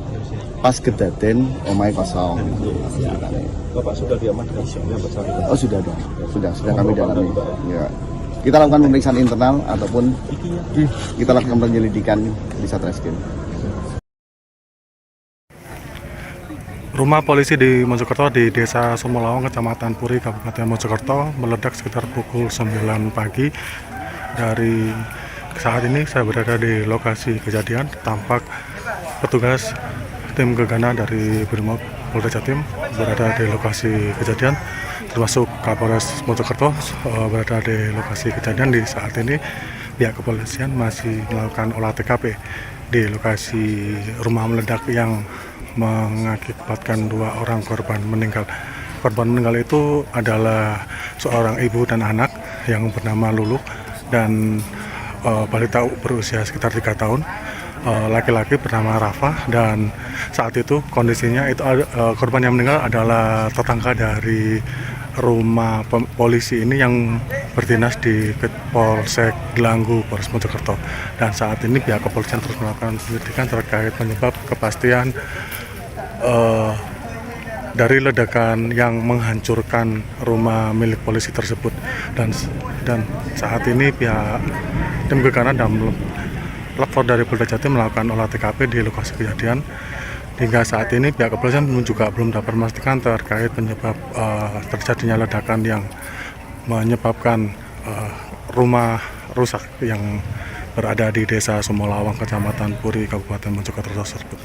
pas kedaten omai kosong. Bapak sudah diamankan yang bersangkutan? Oh sudah dong, sudah kami dalami. Ya. Kita lakukan pemeriksaan internal ataupun kita lakukan penyelidikan di Satreskrim. Rumah polisi di Mojokerto di Desa Sumolawang, Kecamatan Puri, Kabupaten Mojokerto meledak sekitar pukul 9 pagi. Dari saat ini saya berada di lokasi kejadian, tampak petugas tim gegana dari Brimob Polda Jatim berada di lokasi kejadian, termasuk Kapolres Mojokerto berada di lokasi kejadian. Di saat ini pihak kepolisian masih melakukan olah TKP di lokasi rumah meledak yang mengakibatkan 2 orang korban meninggal. Korban meninggal itu adalah seorang ibu dan anak yang bernama Lulu dan balita berusia sekitar 3 tahun. Laki-laki bernama Rafa, dan saat itu kondisinya itu korban yang meninggal adalah tetangga dari rumah polisi ini yang berdinas di Polsek Gelanggu, Polres Mojokerto. Dan saat ini pihak kepolisian terus melakukan penyelidikan terkait penyebab kepastian dari ledakan yang menghancurkan rumah milik polisi tersebut. Dan saat ini pihak tim gegana dan lapor dari Polda Jatim melakukan olah TKP di lokasi kejadian. Hingga saat ini pihak kepolisian juga belum dapat memastikan terkait penyebab terjadinya ledakan yang menyebabkan rumah rusak yang berada di Desa Sumolawang, Kecamatan Puri, Kabupaten Mojokerto tersebut.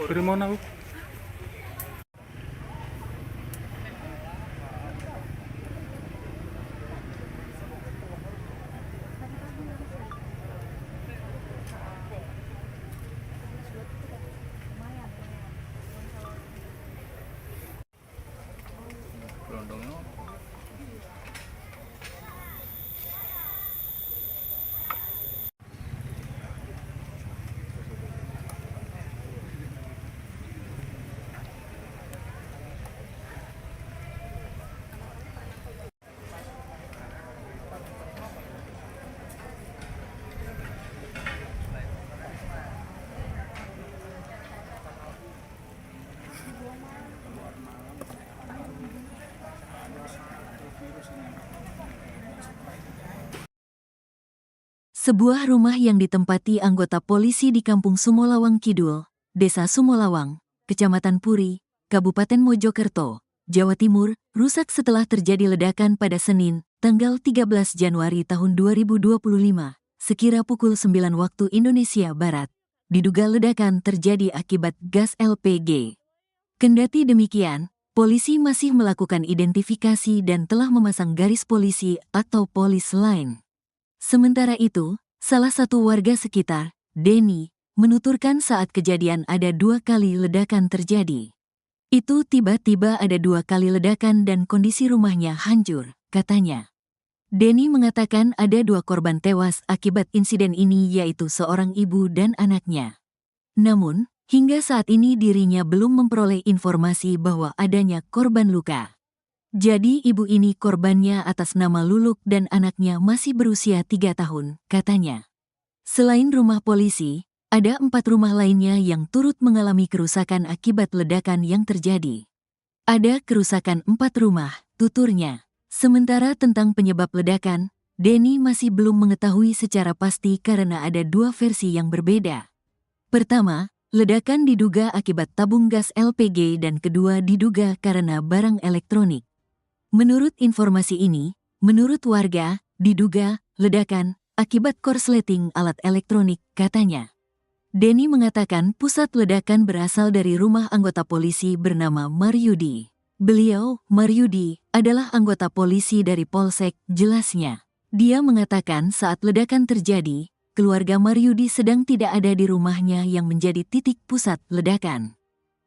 Primona Bu. Sebuah rumah yang ditempati anggota polisi di Kampung Sumolawang Kidul, Desa Sumolawang, Kecamatan Puri, Kabupaten Mojokerto, Jawa Timur, rusak setelah terjadi ledakan pada Senin, tanggal 13 Januari tahun 2025, sekira pukul 9 waktu Indonesia Barat. Diduga ledakan terjadi akibat gas LPG. Kendati demikian, polisi masih melakukan identifikasi dan telah memasang garis polisi atau polis line. Sementara itu, salah satu warga sekitar, Denny, menuturkan saat kejadian ada 2 kali ledakan terjadi. Itu tiba-tiba ada 2 kali ledakan dan kondisi rumahnya hancur, katanya. Denny mengatakan ada 2 korban tewas akibat insiden ini yaitu seorang ibu dan anaknya. Namun, hingga saat ini dirinya belum memperoleh informasi bahwa adanya korban luka. Jadi ibu ini korbannya atas nama Luluk dan anaknya masih berusia 3 tahun, katanya. Selain rumah polisi, ada 4 rumah lainnya yang turut mengalami kerusakan akibat ledakan yang terjadi. Ada kerusakan 4 rumah, tuturnya. Sementara tentang penyebab ledakan, Denny masih belum mengetahui secara pasti karena ada 2 versi yang berbeda. Pertama, ledakan diduga akibat tabung gas LPG dan kedua diduga karena barang elektronik. Menurut informasi ini, menurut warga, diduga ledakan akibat korsleting alat elektronik, katanya. Denny mengatakan pusat ledakan berasal dari rumah anggota polisi bernama Maryudi. Beliau, Maryudi, adalah anggota polisi dari Polsek, jelasnya. Dia mengatakan saat ledakan terjadi, keluarga Maryudi sedang tidak ada di rumahnya yang menjadi titik pusat ledakan.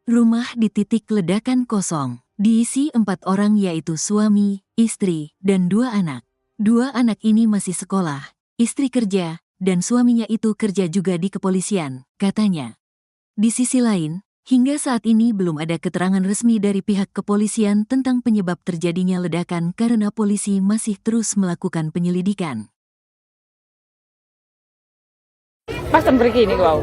Rumah di titik ledakan kosong. Diisi 4 orang yaitu suami, istri, dan 2 anak. 2 anak ini masih sekolah, istri kerja, dan suaminya itu kerja juga di kepolisian, katanya. Di sisi lain, hingga saat ini belum ada keterangan resmi dari pihak kepolisian tentang penyebab terjadinya ledakan karena polisi masih terus melakukan penyelidikan. Pas pergi ini kau.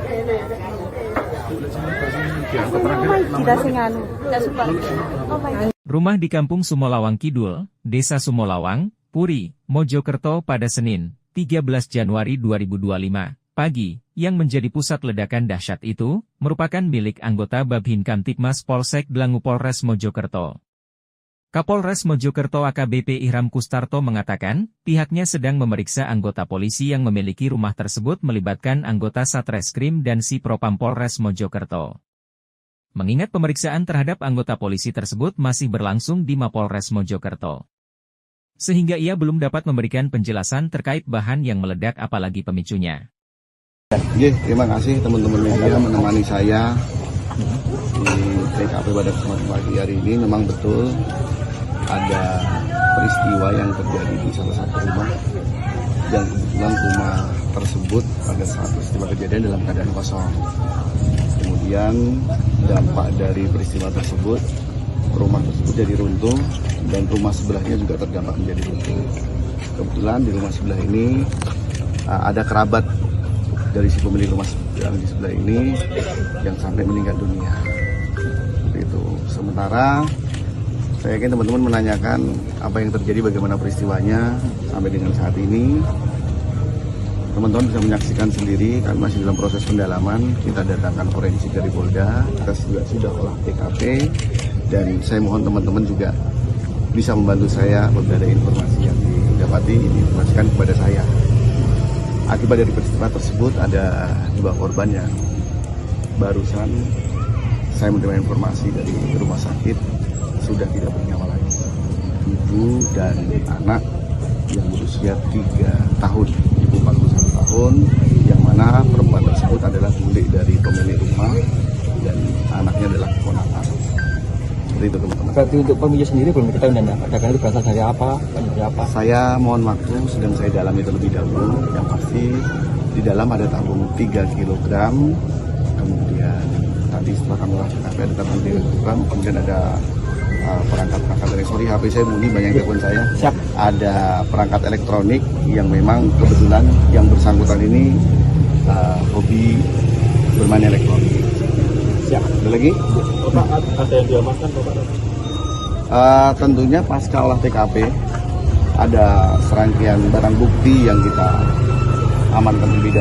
Rumah di Kampung Sumolawang Kidul, Desa Sumolawang, Puri, Mojokerto pada Senin, 13 Januari 2025, pagi, yang menjadi pusat ledakan dahsyat itu, merupakan milik anggota Babin Kamtibmas Polsek Dlangu Polres Mojokerto. Kapolres Mojokerto AKBP Ihram Kustarto mengatakan, pihaknya sedang memeriksa anggota polisi yang memiliki rumah tersebut melibatkan anggota Satreskrim dan Si Propam Polres Mojokerto. Mengingat pemeriksaan terhadap anggota polisi tersebut masih berlangsung di Mapolres Mojokerto. Sehingga ia belum dapat memberikan penjelasan terkait bahan yang meledak apalagi pemicunya. Terima kasih teman-teman media menemani saya di TKP pada kesempatan pagi hari ini. Memang betul ada peristiwa yang terjadi di salah satu rumah yang kebetulan rumah tersebut pada saat peristiwa kejadian dalam keadaan kosong. Kemudian dampak dari peristiwa tersebut, rumah tersebut jadi runtuh dan rumah sebelahnya juga terdampak menjadi runtuh. Kebetulan di rumah sebelah ini ada kerabat dari si pemilik rumah yang di sebelah ini yang sampai meninggal dunia. Itu. Sementara saya yakin teman-teman menanyakan apa yang terjadi, bagaimana peristiwanya sampai dengan saat ini. Teman-teman bisa menyaksikan sendiri, kami masih dalam proses pendalaman. Kita datangkan forensik dari Polda, kita juga sudah olah TKP, dan saya mohon teman-teman juga bisa membantu saya apabila ada informasi yang didapati, diinformasikan kepada saya. Akibat dari peristiwa tersebut ada 2 korban yang barusan saya menerima informasi dari rumah sakit sudah tidak bernyawa lagi. Ibu dan anak yang berusia 3 tahun, ibu 41 tahun, yang mana perempuan tersebut adalah bule dari pemilik rumah dan anaknya adalah keponakan. Seperti itu teman-teman. Berarti untuk pemilik sendiri belum diketahui dan ledakan itu berasal dari apa? Dari apa? Saya mohon waktu, sedang saya dalami terlebih dahulu. Yang pasti di dalam ada tabung 3 kg, kemudian tadi setelah kami olah TKP ada tabung 3 kg, kemudian ada perangkat-perangkat elektronik. HP saya bunyi, banyak telepon saya. Siap. Ada perangkat elektronik yang memang kebetulan yang bersangkutan ini hobi bermain elektronik. Siap. Ada lagi? Bapak ada yang diamankan Bapak? Tentunya pasca olah TKP ada serangkaian barang bukti yang kita amankan terlebih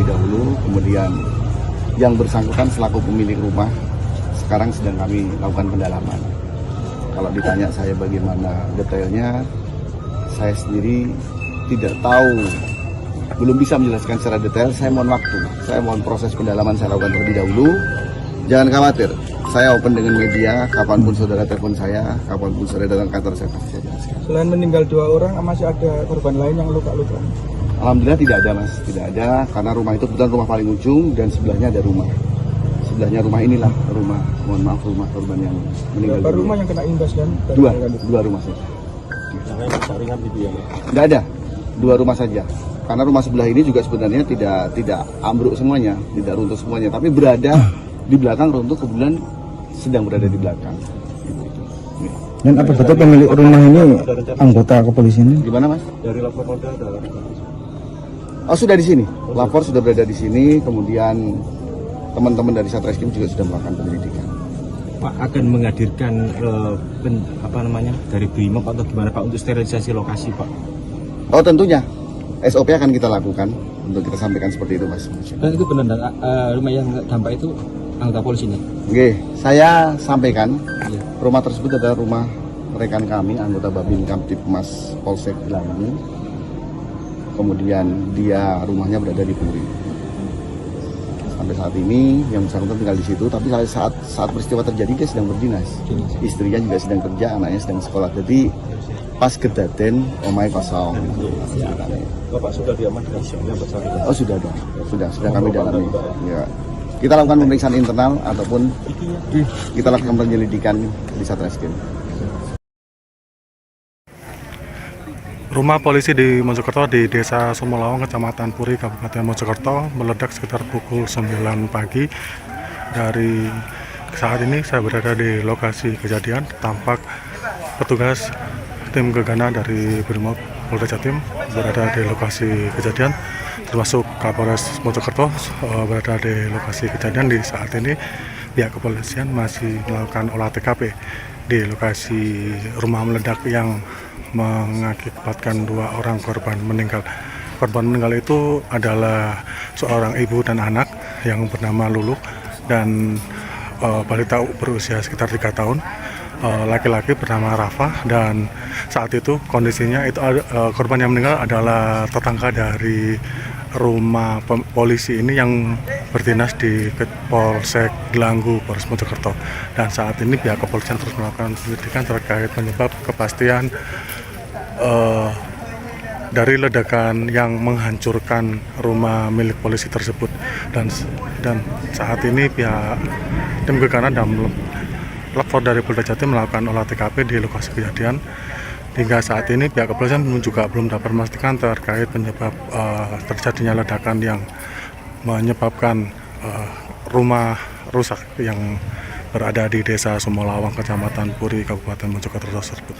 dahulu, kemudian yang bersangkutan selaku pemilik rumah sekarang sedang kami lakukan pendalaman. Kalau ditanya saya bagaimana detailnya, saya sendiri tidak tahu, belum bisa menjelaskan secara detail. Saya mohon waktu, saya mohon proses pendalaman saya lakukan terlebih dahulu. Jangan khawatir, saya open dengan media, kapanpun saudara telepon saya, kapanpun saudara datang kantor saya pasti saya jelaskan. Selain meninggal 2 orang, masih ada korban lain yang luka-luka? Alhamdulillah tidak ada mas, tidak ada, karena rumah itu kebetulan rumah paling ujung dan sebelahnya ada rumah. Sebelahnya rumah inilah rumah, mohon maaf, rumah korban yang meninggal. Berapa rumah yang kena imbas kan? Dua rumah saja. Jangan rusak ringan gitu ya. Tidak ada, 2 rumah saja. Karena rumah sebelah ini juga sebenarnya tidak ambruk semuanya, tidak runtuh semuanya, tapi berada di belakang runtuh, kebetulan sedang berada di belakang. Dan apa betul pemilik rumah ini anggota kepolisian? Gimana mas? Dari lapor Polda ada. Oh sudah di sini, lapor sudah berada di sini, kemudian teman-teman dari Satreskrim juga sudah melakukan penyelidikan. Pak akan menghadirkan dari Brimob atau gimana Pak untuk sterilisasi lokasi Pak? Oh tentunya, SOP akan kita lakukan untuk kita sampaikan seperti itu mas. Dan itu benar, rumah yang dampak itu anggota polisi nih? Oke, saya sampaikan Iya. rumah tersebut adalah rumah rekan kami, anggota Babin Kamtipmas Polsek Gelanggu. Kemudian dia rumahnya berada di Puri. Sampai saat ini yang bersangkutan tinggal di situ, tapi saat peristiwa terjadi dia sedang berdinas. Istrinya juga sedang kerja, anaknya sedang sekolah. Jadi pas kedaten omai kosong. Bapak sudah diamankan yang bersangkutan? Oh sudah ada, sudah kami dalami. Ya. Kita lakukan pemeriksaan internal ataupun kita lakukan penyelidikan di Satreskrim. Rumah polisi di Mojokerto di Desa Sumolawang, Kecamatan Puri, Kabupaten Mojokerto meledak sekitar pukul 9 pagi. Dari saat ini saya berada di lokasi kejadian, tampak petugas tim gegana dari Brimob Polda Jatim berada di lokasi kejadian, termasuk Kapolres Mojokerto berada di lokasi kejadian. Di saat ini pihak kepolisian masih melakukan olah TKP di lokasi rumah meledak yang mengakibatkan 2 orang korban meninggal. Korban meninggal itu adalah seorang ibu dan anak yang bernama Lulu dan balita berusia sekitar 3 tahun. Laki-laki bernama Rafa, dan saat itu kondisinya itu korban yang meninggal adalah tetangga dari rumah polisi ini yang berdinas di Polsek Gelanggu, Polres Mojokerto. Dan saat ini pihak kepolisian terus melakukan penyelidikan terkait penyebab kepastian dari ledakan yang menghancurkan rumah milik polisi tersebut. Dan saat ini pihak tim gegana dan lapor dari Polda Jatim melakukan olah TKP di lokasi kejadian. Hingga saat ini pihak kepolisian juga belum dapat memastikan terkait penyebab terjadinya ledakan yang menyebabkan rumah rusak yang berada di Desa Sumolawang, Kecamatan Puri, Kabupaten Mojokerto tersebut.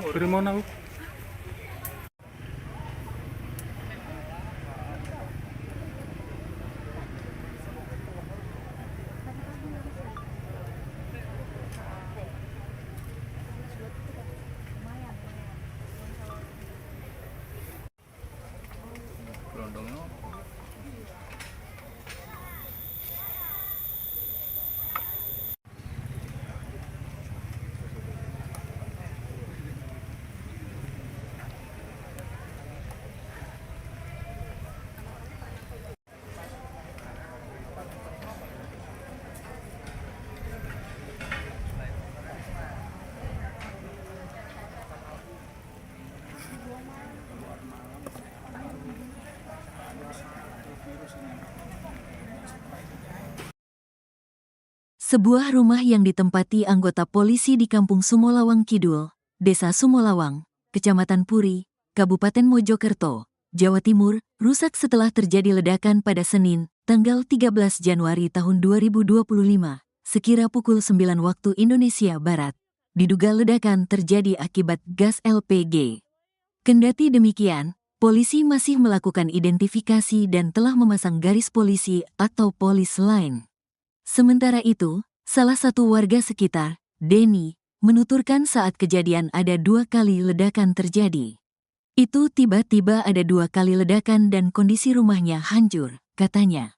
Firman aku. Sebuah rumah yang ditempati anggota polisi di Kampung Sumolawang Kidul, Desa Sumolawang, Kecamatan Puri, Kabupaten Mojokerto, Jawa Timur, rusak setelah terjadi ledakan pada Senin, tanggal 13 Januari tahun 2025, sekira pukul 9 waktu Indonesia Barat. Diduga ledakan terjadi akibat gas LPG. Kendati demikian, polisi masih melakukan identifikasi dan telah memasang garis polisi atau polis line. Sementara itu, salah satu warga sekitar, Denny, menuturkan saat kejadian ada 2 kali ledakan terjadi. Itu tiba-tiba ada 2 kali ledakan dan kondisi rumahnya hancur, katanya.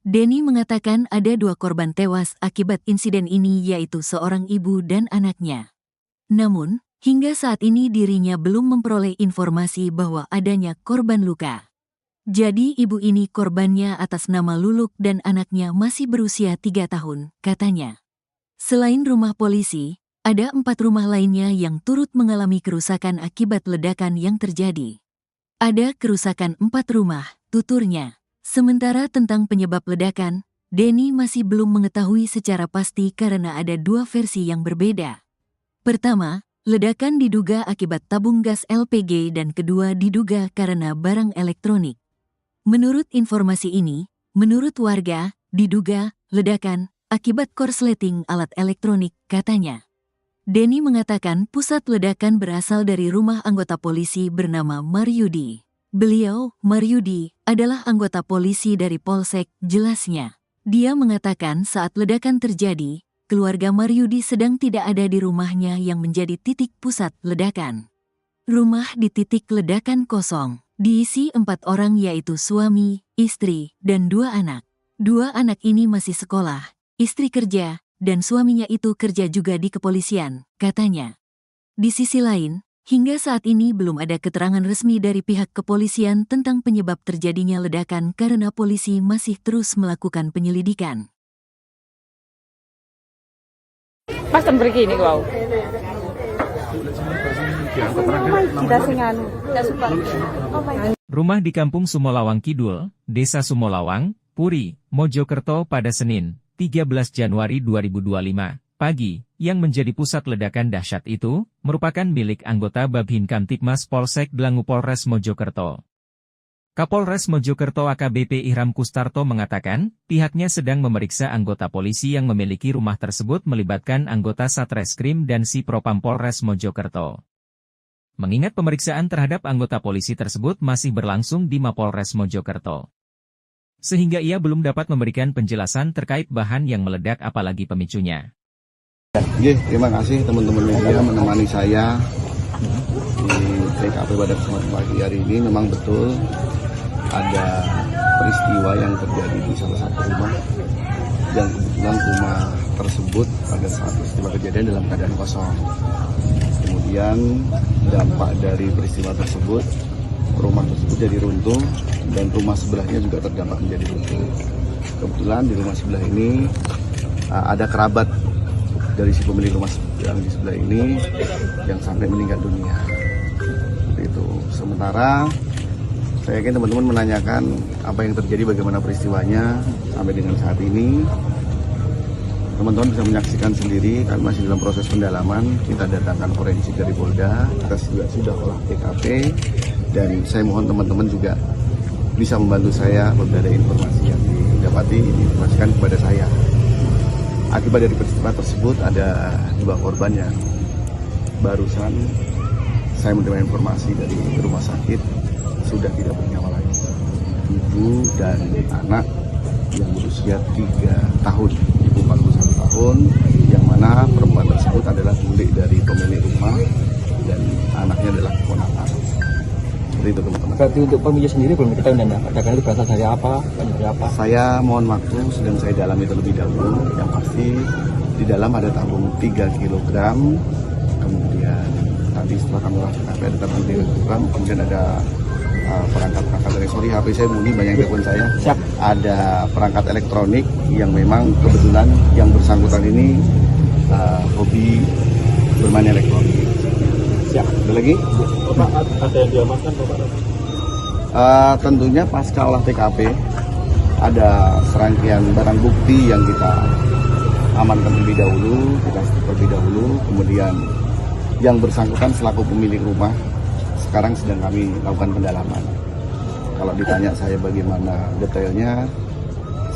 Denny mengatakan ada 2 korban tewas akibat insiden ini yaitu seorang ibu dan anaknya. Namun, hingga saat ini dirinya belum memperoleh informasi bahwa adanya korban luka. Jadi ibu ini korbannya atas nama Luluk dan anaknya masih berusia 3 tahun, katanya. Selain rumah polisi, ada 4 rumah lainnya yang turut mengalami kerusakan akibat ledakan yang terjadi. Ada kerusakan 4 rumah, tuturnya. Sementara tentang penyebab ledakan, Denny masih belum mengetahui secara pasti karena ada 2 versi yang berbeda. Pertama, ledakan diduga akibat tabung gas LPG dan kedua diduga karena barang elektronik. Menurut informasi ini, menurut warga, diduga ledakan akibat korsleting alat elektronik, katanya. Denny mengatakan pusat ledakan berasal dari rumah anggota polisi bernama Maryudi. Beliau, Maryudi, adalah anggota polisi dari Polsek, jelasnya. Dia mengatakan saat ledakan terjadi, keluarga Maryudi sedang tidak ada di rumahnya yang menjadi titik pusat ledakan. Rumah di titik ledakan kosong. Diisi 4 orang yaitu suami, istri, dan 2 anak. 2 anak ini masih sekolah, istri kerja, dan suaminya itu kerja juga di kepolisian, katanya. Di sisi lain, hingga saat ini belum ada keterangan resmi dari pihak kepolisian tentang penyebab terjadinya ledakan karena polisi masih terus melakukan penyelidikan. Pas begini kau. Rumah di Kampung Sumolawang Kidul, Desa Sumolawang, Puri, Mojokerto pada Senin, 13 Januari 2025, pagi, yang menjadi pusat ledakan dahsyat itu, merupakan milik anggota Babin Kamtibmas Polsek Dlangu Polres Mojokerto. Kapolres Mojokerto AKBP Ihram Kustarto mengatakan, pihaknya sedang memeriksa anggota polisi yang memiliki rumah tersebut melibatkan anggota Satreskrim dan Sipropam Polres Mojokerto. Mengingat pemeriksaan terhadap anggota polisi tersebut masih berlangsung di Mapolres Mojokerto. Sehingga ia belum dapat memberikan penjelasan terkait bahan yang meledak apalagi pemicunya. Terima kasih teman-teman media menemani saya di TKP pada kesempatan pagi hari ini. Memang betul ada peristiwa yang terjadi di salah satu rumah dan kebetulan rumah tersebut pada saat peristiwa kejadian dalam keadaan kosong. Kemudian dampak dari peristiwa tersebut, rumah tersebut jadi runtuh dan rumah sebelahnya juga terdampak menjadi runtuh. Kebetulan di rumah sebelah ini ada kerabat dari si pemilik rumah yang di sebelah ini yang sampai meninggal dunia. Seperti itu. Sementara saya yakin teman-teman menanyakan apa yang terjadi, bagaimana peristiwanya sampai dengan saat ini. Teman-teman bisa menyaksikan sendiri, kami masih dalam proses pendalaman. Kita datangkan forensik dari Polda, kita juga sudah olah TKP, dan saya mohon teman-teman juga bisa membantu saya apabila ada informasi yang didapati, diinformasikan kepada saya. Akibat dari peristiwa tersebut ada 2 korban yang barusan saya menerima informasi dari rumah sakit sudah tidak bernyawa lagi. Ibu dan anak yang berusia 3 tahun, ibu 41 tahun, yang mana perempuan tersebut adalah bule dari pemilik rumah dan anaknya adalah keponakan. Seperti itu teman-teman. Berarti untuk pemilik sendiri belum diketahui dan ledakan itu berasal dari apa? Dari apa? Saya mohon waktu sedang saya dalami terlebih dahulu. Yang pasti di dalam ada tabung 3 kg, kemudian nanti setelah kami olah TKP ada tabung 3 kg, kemudian ada perangkat dari HP saya bunyi, banyak telepon saya. Siap. Ada perangkat elektronik yang memang kebetulan yang bersangkutan ini hobi bermain elektronik. Siap. Ada lagi? Bapak, ada yang diamankan Bapak? Tentunya pasca olah TKP ada serangkaian barang bukti yang kita amankan terlebih dahulu, kita terlebih dahulu, kemudian yang bersangkutan selaku pemilik rumah sekarang sedang kami lakukan pendalaman. Kalau ditanya saya bagaimana detailnya,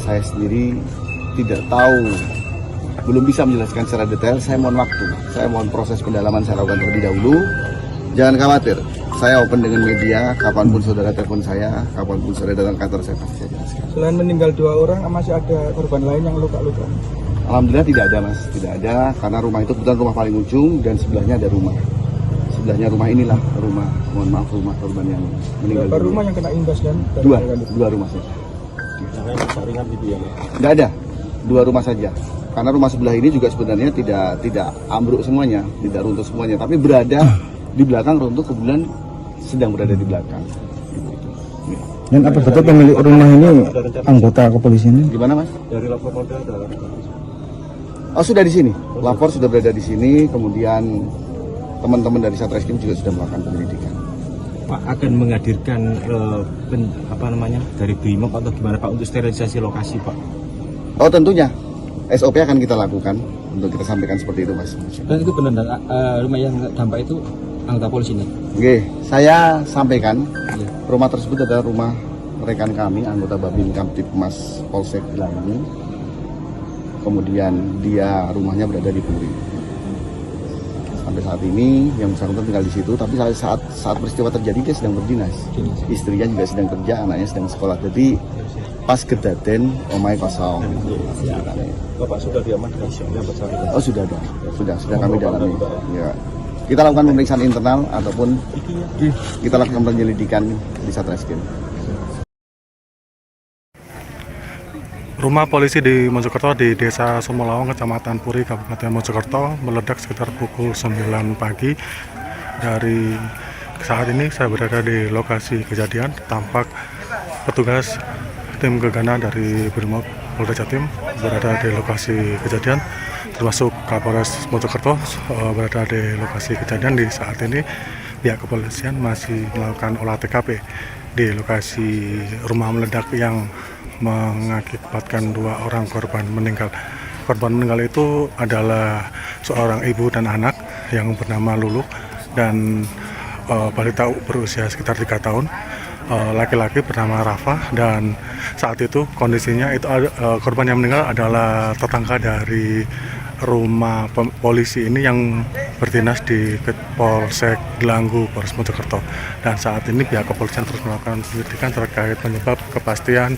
saya sendiri tidak tahu, belum bisa menjelaskan secara detail. Saya mohon waktu, saya mohon proses pendalaman saya lakukan terlebih dahulu. Jangan khawatir, saya open dengan media, kapanpun saudara telepon saya, kapanpun saudara datang kantor saya pasti saya jelaskan. Selain meninggal 2 orang, masih ada korban lain yang luka-luka? Alhamdulillah tidak ada mas, tidak ada, karena rumah itu kebetulan rumah paling ujung dan sebelahnya ada rumah. Sebelahnya rumah inilah rumah, mohon maaf, rumah korban yang meninggal. Berapa rumah yang kena imbas dan? Dua rumah saja. Jangan saringan gitu ya. Tidak ada, 2 rumah saja. Karena rumah sebelah ini juga sebenarnya tidak ambruk semuanya, tidak runtuh semuanya, tapi berada di belakang runtuh, kebetulan sedang berada di belakang. Dan apa betul pemilik rumah ini anggota kepolisian? Gimana mas? Dari lapor modal ada. Oh sudah di sini, lapor sudah berada di sini, kemudian teman-teman dari Satreskrim juga sudah melakukan penyelidikan. Pak akan menghadirkan dari BRIMOB atau gimana Pak untuk sterilisasi lokasi Pak? Oh tentunya, SOP akan kita lakukan untuk kita sampaikan seperti itu mas. Dan itu benar rumah yang dampak itu anggota polisi ini? Oke, saya sampaikan rumah tersebut adalah rumah rekan kami, anggota Babin Kamtipmas Polsek Gelanggu. Kemudian dia rumahnya berada di Puri. Sampai saat ini yang bersangkutan tinggal di situ, tapi saat peristiwa terjadi dia sedang berdinas. Istrinya juga sedang kerja, anaknya sedang sekolah. Jadi pas kedaten omai kosong. Bapak sudah diamankan yang bersangkutan? Oh sudah ada, sudah kami dalami. Ya. Kita lakukan pemeriksaan internal ataupun kita lakukan penyelidikan di Satreskrim. Rumah polisi di Mojokerto di Desa Sumolawang, Kecamatan Puri, Kabupaten Mojokerto meledak sekitar pukul 9 pagi. Dari saat ini saya berada di lokasi kejadian, tampak petugas tim gegana dari Brimob Polda Jatim berada di lokasi kejadian, termasuk Kapolres Mojokerto berada di lokasi kejadian. Di saat ini pihak kepolisian masih melakukan olah TKP di lokasi rumah meledak yang mengakibatkan 2 orang korban meninggal. Korban meninggal itu adalah seorang ibu dan anak yang bernama Lulu dan balita berusia sekitar 3 tahun. Laki-laki bernama Rafa, dan saat itu kondisinya itu korban yang meninggal adalah tetangga dari rumah polisi ini yang berdinas di Polsek Gelanggu, Polres Mojokerto. Dan saat ini pihak kepolisian terus melakukan penyelidikan terkait penyebab kepastian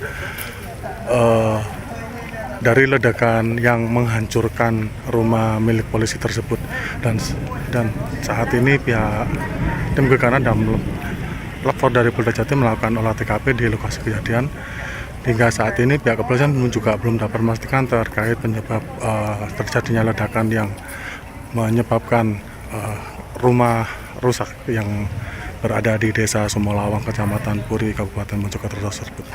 dari ledakan yang menghancurkan rumah milik polisi tersebut. Dan saat ini pihak tim gegana dan lapor dari Polda Jatim melakukan olah TKP di lokasi kejadian. Hingga saat ini pihak kepolisian juga belum dapat memastikan terkait penyebab terjadinya ledakan yang menyebabkan rumah rusak yang berada di Desa Sumolawang, Kecamatan Puri, Kabupaten Mojokerto tersebut.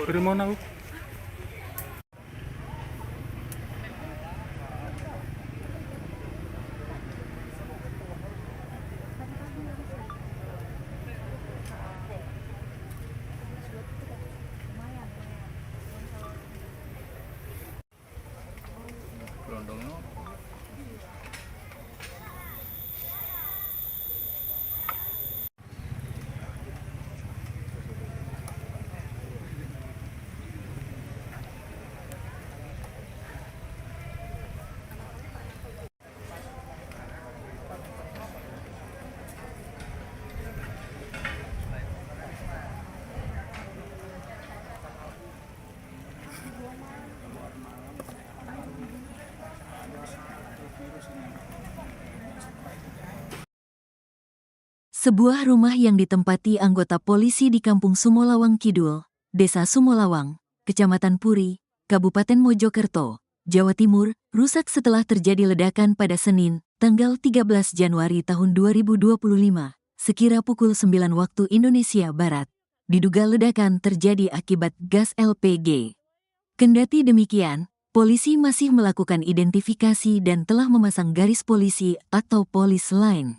Dari mana? Sebuah rumah yang ditempati anggota polisi di Kampung Sumolawang Kidul, Desa Sumolawang, Kecamatan Puri, Kabupaten Mojokerto, Jawa Timur, rusak setelah terjadi ledakan pada Senin, tanggal 13 Januari tahun 2025, sekira pukul 9 waktu Indonesia Barat. Diduga ledakan terjadi akibat gas LPG. Kendati demikian, polisi masih melakukan identifikasi dan telah memasang garis polisi atau polis line.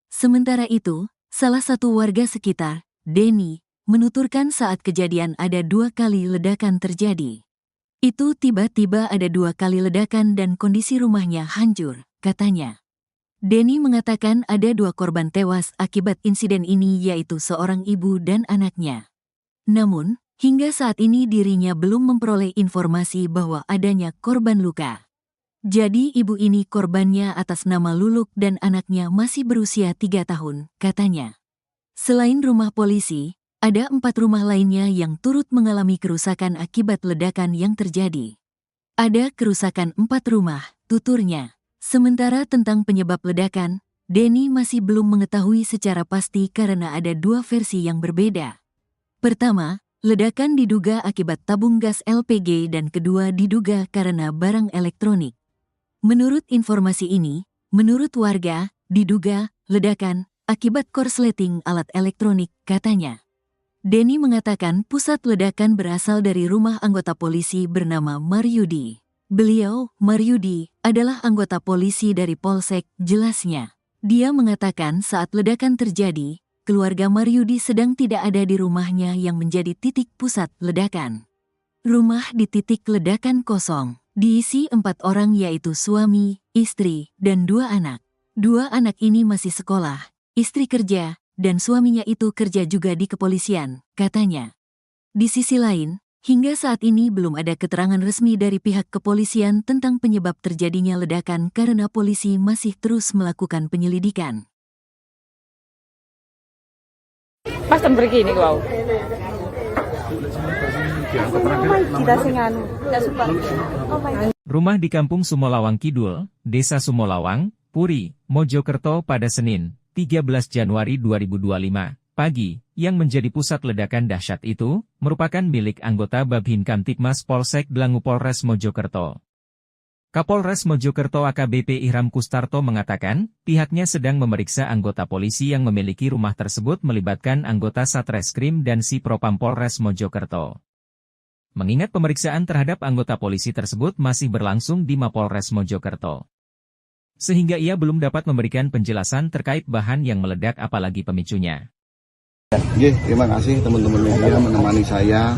Sementara itu, salah satu warga sekitar, Denny, menuturkan saat kejadian ada 2 kali ledakan terjadi. Itu tiba-tiba ada 2 kali ledakan dan kondisi rumahnya hancur, katanya. Denny mengatakan ada 2 korban tewas akibat insiden ini yaitu seorang ibu dan anaknya. Namun, hingga saat ini dirinya belum memperoleh informasi bahwa adanya korban luka. Jadi ibu ini korbannya atas nama Luluk dan anaknya masih berusia 3 tahun, katanya. Selain rumah polisi, ada 4 rumah lainnya yang turut mengalami kerusakan akibat ledakan yang terjadi. Ada kerusakan 4 rumah, tuturnya. Sementara tentang penyebab ledakan, Denny masih belum mengetahui secara pasti karena ada 2 versi yang berbeda. Pertama, ledakan diduga akibat tabung gas LPG dan kedua diduga karena barang elektronik. Menurut informasi ini, menurut warga, diduga ledakan akibat korsleting alat elektronik, katanya. Denny mengatakan pusat ledakan berasal dari rumah anggota polisi bernama Maryudi. Beliau, Maryudi, adalah anggota polisi dari Polsek, jelasnya. Dia mengatakan saat ledakan terjadi, keluarga Maryudi sedang tidak ada di rumahnya yang menjadi titik pusat ledakan. Rumah di titik ledakan kosong. Diisi 4 orang yaitu suami, istri, dan 2 anak. 2 anak ini masih sekolah, istri kerja, dan suaminya itu kerja juga di kepolisian, katanya. Di sisi lain, hingga saat ini belum ada keterangan resmi dari pihak kepolisian tentang penyebab terjadinya ledakan karena polisi masih terus melakukan penyelidikan. Pas pergi ini kau. Rumah di Kampung Sumolawang Kidul, Desa Sumolawang, Puri, Mojokerto pada Senin, 13 Januari 2025, pagi, yang menjadi pusat ledakan dahsyat itu, merupakan milik anggota Babin Kamtibmas Polsek Dlangu Polres Mojokerto. Kapolres Mojokerto AKBP Ihram Kustarto mengatakan, pihaknya sedang memeriksa anggota polisi yang memiliki rumah tersebut melibatkan anggota Satreskrim dan Si Propam Polres Mojokerto. Mengingat pemeriksaan terhadap anggota polisi tersebut masih berlangsung di Mapolres Mojokerto. Sehingga ia belum dapat memberikan penjelasan terkait bahan yang meledak apalagi pemicunya. Terima kasih teman-teman media menemani saya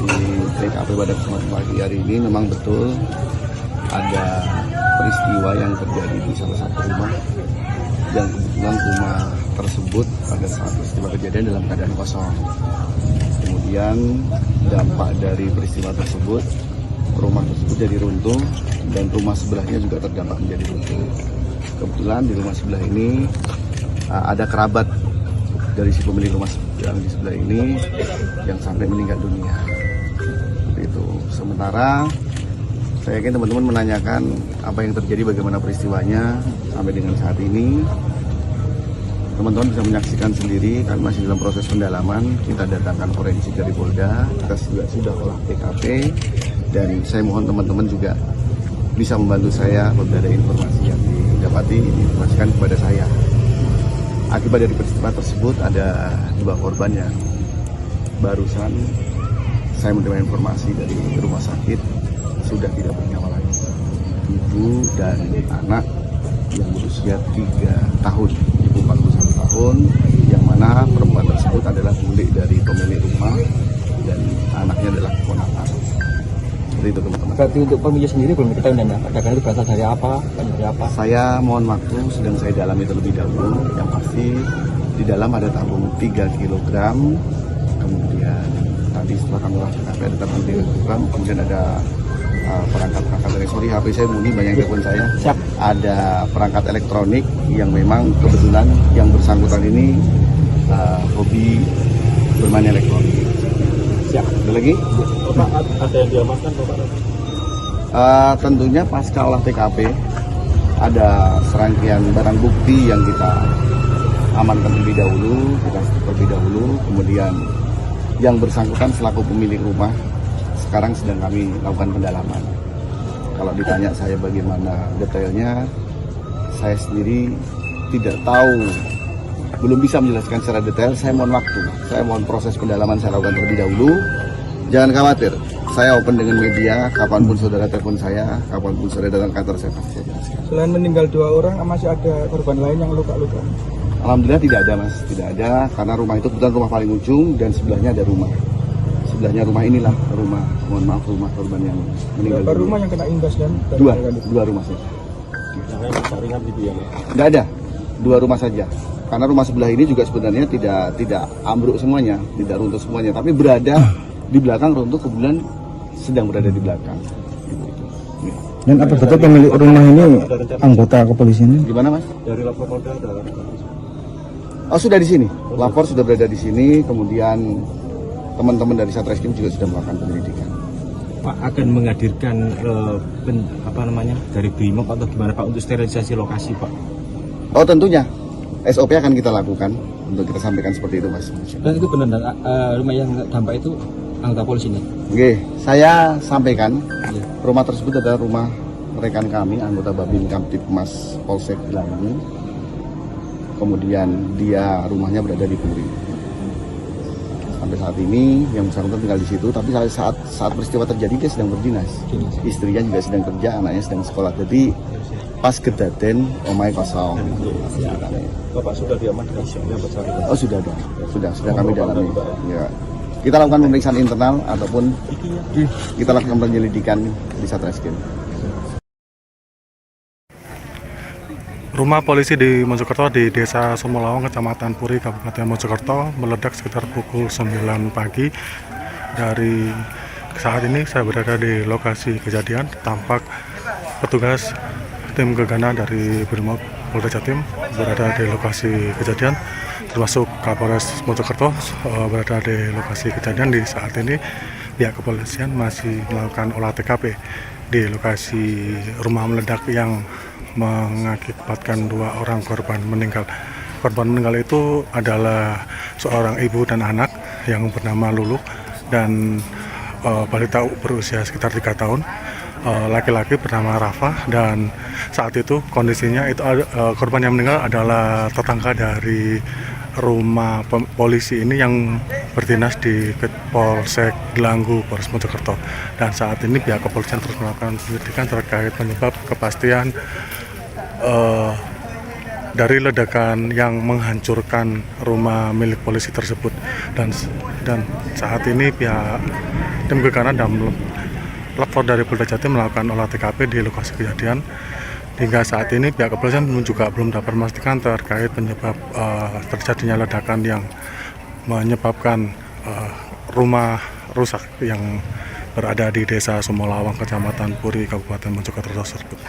di TKP pada kesempatan pagi hari ini. Memang betul ada peristiwa yang terjadi di salah satu rumah dan kebetulan rumah tersebut pada saat peristiwa kejadian dalam keadaan kosong. Kemudian dampak dari peristiwa tersebut, rumah tersebut jadi runtuh dan rumah sebelahnya juga terdampak menjadi runtuh. Kebetulan di rumah sebelah ini ada kerabat dari si pemilik rumah yang di sebelah ini yang sampai meninggal dunia. Itu. Sementara saya yakin teman-teman menanyakan apa yang terjadi, bagaimana peristiwanya sampai dengan saat ini. Teman-teman bisa menyaksikan sendiri, kan masih dalam proses pendalaman. Kita datangkan forensik dari Polda, kita juga sudah olah TKP, dan saya mohon teman-teman juga bisa membantu saya apabila ada informasi yang didapati, diinformasikan kepada saya. Akibat dari peristiwa tersebut ada 2 korban yang barusan saya menerima informasi dari rumah sakit sudah tidak bernyawa lagi. Ibu dan anak yang berusia 3 tahun, ibu 41 tahun, yang mana perempuan tersebut adalah bule dari pemilik rumah dan anaknya adalah keponakan. Seperti itu teman-teman. Berarti untuk pemilik sendiri belum diketahui dan ledakan itu berasal dari apa? Dari apa? Saya mohon waktu, sedang saya dalami terlebih dahulu. Yang pasti di dalam ada tabung 3 kg, kemudian tadi setelah kami lakukan ada tabung 3 kg, kemudian ada perangkat-perangkat elektronik. HP saya bunyi, banyak telepon saya. Siap. Ada perangkat elektronik yang memang kebetulan yang bersangkutan ini hobi bermain elektronik. Siap. Ada lagi? Bapak, ada yang diamankan Bapak? Tentunya pasca olah TKP ada serangkaian barang bukti yang kita amankan terlebih dahulu, kemudian yang bersangkutan selaku pemilik rumah sekarang sedang kami lakukan pendalaman. Kalau ditanya saya bagaimana detailnya, saya sendiri tidak tahu, belum bisa menjelaskan secara detail. Saya mohon waktu, saya mohon proses pendalaman saya lakukan terlebih dahulu. Jangan khawatir, saya open dengan media, kapanpun saudara telepon saya, kapanpun saudara datang kantor saya pasti saya jelaskan. Selain meninggal 2 orang, masih ada korban lain yang luka-luka? Alhamdulillah tidak ada mas, tidak ada, karena rumah itu kebetulan rumah paling ujung dan sebelahnya ada rumah. Sebelahnya rumah inilah rumah, mohon maaf, rumah korban yang meninggal. Berapa rumah yang kena imbas dan Dua rumah saja. Yang lain rusak ringan gitu ya? Tidak ada, 2 rumah saja. Karena rumah sebelah ini juga sebenarnya tidak ambruk semuanya, tidak runtuh semuanya, tapi berada di belakang runtuh, kebetulan sedang berada di belakang. Ya. Dan apa betul pemilik rumah ini anggota kepolisian? Gimana mas? Dari lapor Polda ada. Oh sudah di sini, lapor sudah berada di sini, kemudian teman-teman dari Satreskrim juga sudah melakukan penyelidikan. Pak akan menghadirkan dari BRIMOB atau gimana Pak untuk sterilisasi lokasi Pak? Oh tentunya, SOP akan kita lakukan untuk kita sampaikan seperti itu mas. Dan itu benar rumah yang dampak itu anggota polisi ini? Oke, saya sampaikan rumah tersebut adalah rumah rekan kami, anggota Babin Kamtipmas Polsek Langgu. Kemudian dia rumahnya berada di Puri. Sampai saat ini yang bersangkutan tinggal di situ, tapi saat peristiwa terjadi dia sedang berdinas. Istrinya juga sedang kerja, anaknya sedang sekolah. Jadi pas kedaten omai kosong. Bapak sudah diamankan yang bersangkutan? Oh sudah ada, sudah kami dalami. Ya. Kita lakukan pemeriksaan internal ataupun kita lakukan penyelidikan di Satreskrim. Rumah polisi di Mojokerto di Desa Sumolawang, Kecamatan Puri, Kabupaten Mojokerto meledak sekitar pukul 9 pagi. Dari saat ini saya berada di lokasi kejadian. Tampak petugas tim gegana dari BRIMOB Polda Jatim berada di lokasi kejadian, termasuk Kapolres Mojokerto berada di lokasi kejadian. Di saat ini pihak kepolisian masih melakukan olah TKP di lokasi rumah meledak yang mengakibatkan 2 orang korban meninggal. Korban meninggal itu adalah seorang ibu dan anak yang bernama Lulu dan balita berusia sekitar 3 tahun. Laki-laki bernama Rafa, dan saat itu kondisinya itu korban yang meninggal adalah tetangga dari rumah polisi ini yang berdinas di Polsek Gelanggu, Polres Mojokerto. Dan saat ini pihak kepolisian terus melakukan penyelidikan terkait penyebab kepastian dari ledakan yang menghancurkan rumah milik polisi tersebut. Dan saat ini pihak tim gegana dan lapor dari Polda Jatim melakukan olah TKP di lokasi kejadian. Hingga saat ini pihak kepolisian juga belum dapat memastikan terkait penyebab terjadinya ledakan yang menyebabkan rumah rusak yang berada di Desa Sumolawang, Kecamatan Puri, Kabupaten Mojokerto tersebut.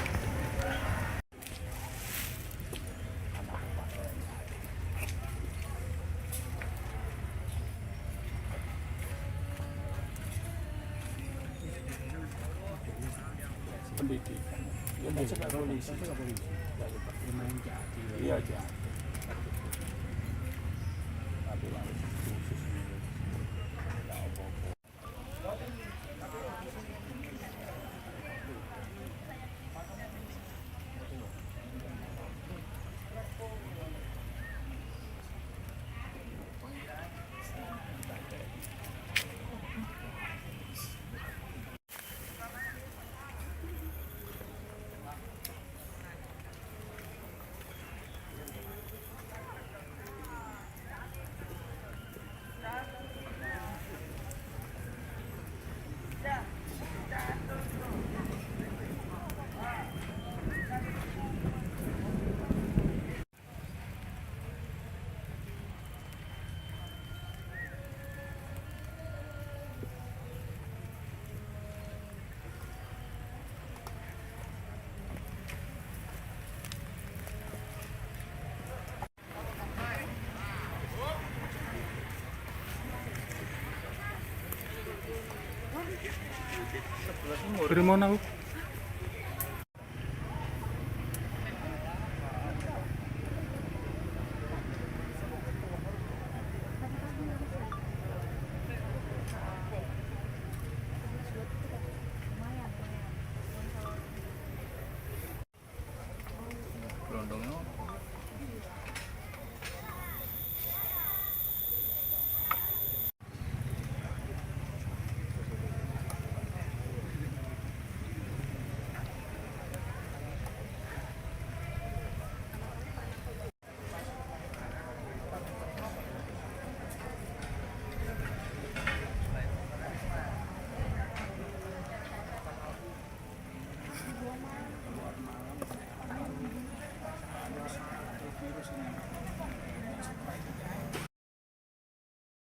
Kiriman aku.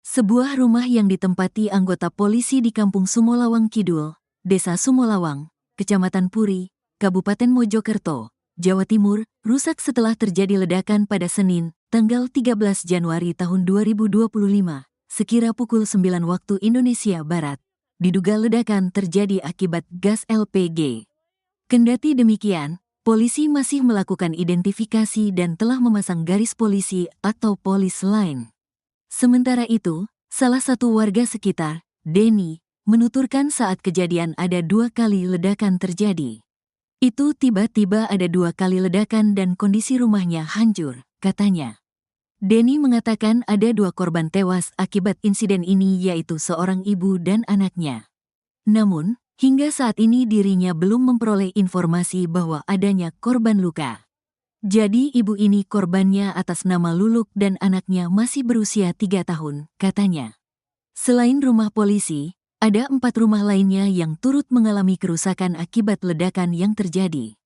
Sebuah rumah yang ditempati anggota polisi di Kampung Sumolawang Kidul, Desa Sumolawang, Kecamatan Puri, Kabupaten Mojokerto, Jawa Timur, rusak setelah terjadi ledakan pada Senin, tanggal 13 Januari tahun 2025, sekira pukul 9 waktu Indonesia Barat. Diduga ledakan terjadi akibat gas LPG. Kendati demikian, polisi masih melakukan identifikasi dan telah memasang garis polisi atau polis line. Sementara itu, salah satu warga sekitar, Denny, menuturkan saat kejadian ada 2 kali ledakan terjadi. Itu tiba-tiba ada 2 kali ledakan dan kondisi rumahnya hancur, katanya. Denny mengatakan ada 2 korban tewas akibat insiden ini yaitu seorang ibu dan anaknya. Namun, hingga saat ini dirinya belum memperoleh informasi bahwa adanya korban luka. Jadi ibu ini korbannya atas nama Luluk dan anaknya masih berusia 3 tahun, katanya. Selain rumah polisi, ada 4 rumah lainnya yang turut mengalami kerusakan akibat ledakan yang terjadi.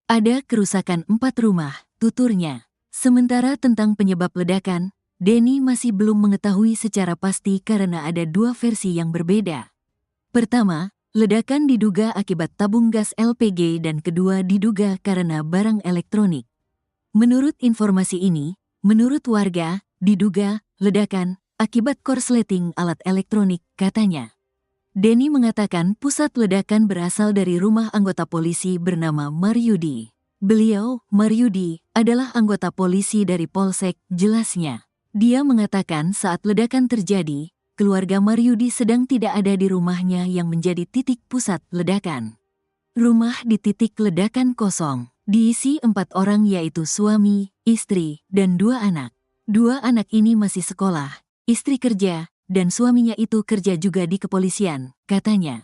Ada kerusakan 4 rumah, tuturnya. Sementara tentang penyebab ledakan, Denny masih belum mengetahui secara pasti karena ada 2 versi yang berbeda. Pertama, ledakan diduga akibat tabung gas LPG dan kedua diduga karena barang elektronik. Menurut informasi ini, menurut warga, diduga ledakan akibat korsleting alat elektronik, katanya. Denny mengatakan pusat ledakan berasal dari rumah anggota polisi bernama Maryudi. Beliau, Maryudi, adalah anggota polisi dari Polsek, jelasnya. Dia mengatakan saat ledakan terjadi, keluarga Maryudi sedang tidak ada di rumahnya yang menjadi titik pusat ledakan. Rumah di titik ledakan kosong. Diisi 4 orang yaitu suami, istri, dan 2 anak. 2 anak ini masih sekolah, istri kerja, dan suaminya itu kerja juga di kepolisian, katanya.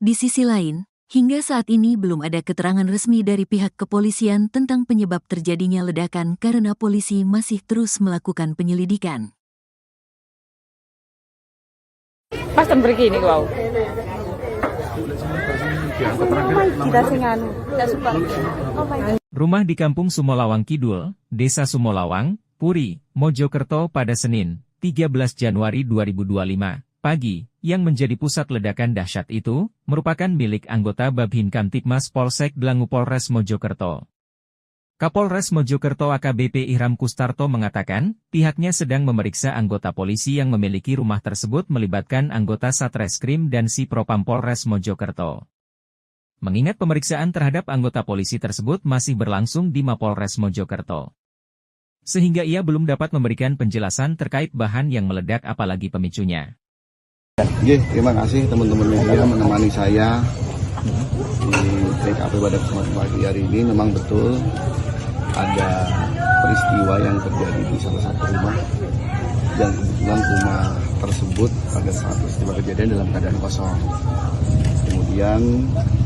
Di sisi lain, hingga saat ini belum ada keterangan resmi dari pihak kepolisian tentang penyebab terjadinya ledakan karena polisi masih terus melakukan penyelidikan. Pas pergi ini kau. Rumah di Kampung Sumolawang Kidul, Desa Sumolawang, Puri, Mojokerto pada Senin, 13 Januari 2025, pagi, yang menjadi pusat ledakan dahsyat itu, merupakan milik anggota Babhin Kamtipmas Polsek Dlangu Polres Mojokerto. Kapolres Mojokerto AKBP Ihram Kustarto mengatakan, pihaknya sedang memeriksa anggota polisi yang memiliki rumah tersebut melibatkan anggota Satreskrim dan Si Propam Polres Mojokerto. Mengingat pemeriksaan terhadap anggota polisi tersebut masih berlangsung di Mapolres Mojokerto. Sehingga ia belum dapat memberikan penjelasan terkait bahan yang meledak apalagi pemicunya. Terima kasih teman-teman media menemani saya di TKP pada kesempatan pagi hari ini. Memang betul ada peristiwa yang terjadi di salah satu rumah dan kebetulan rumah tersebut pada saat peristiwa kejadian dalam keadaan kosong. Kemudian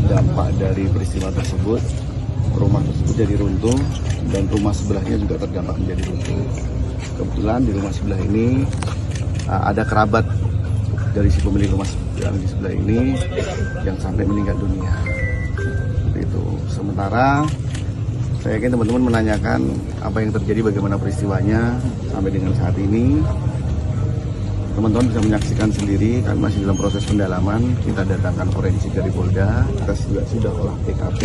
dampak dari peristiwa tersebut, rumah tersebut jadi runtuh dan rumah sebelahnya juga terdampak menjadi runtuh. Kebetulan di rumah sebelah ini ada kerabat dari si pemilik rumah yang di sebelah ini yang sampai meninggal dunia. Itu. Sementara saya yakin teman-teman menanyakan apa yang terjadi, bagaimana peristiwanya sampai dengan saat ini. Teman-teman bisa menyaksikan sendiri, kami masih dalam proses pendalaman. Kita datangkan forensik dari Polda, kita juga sudah olah TKP,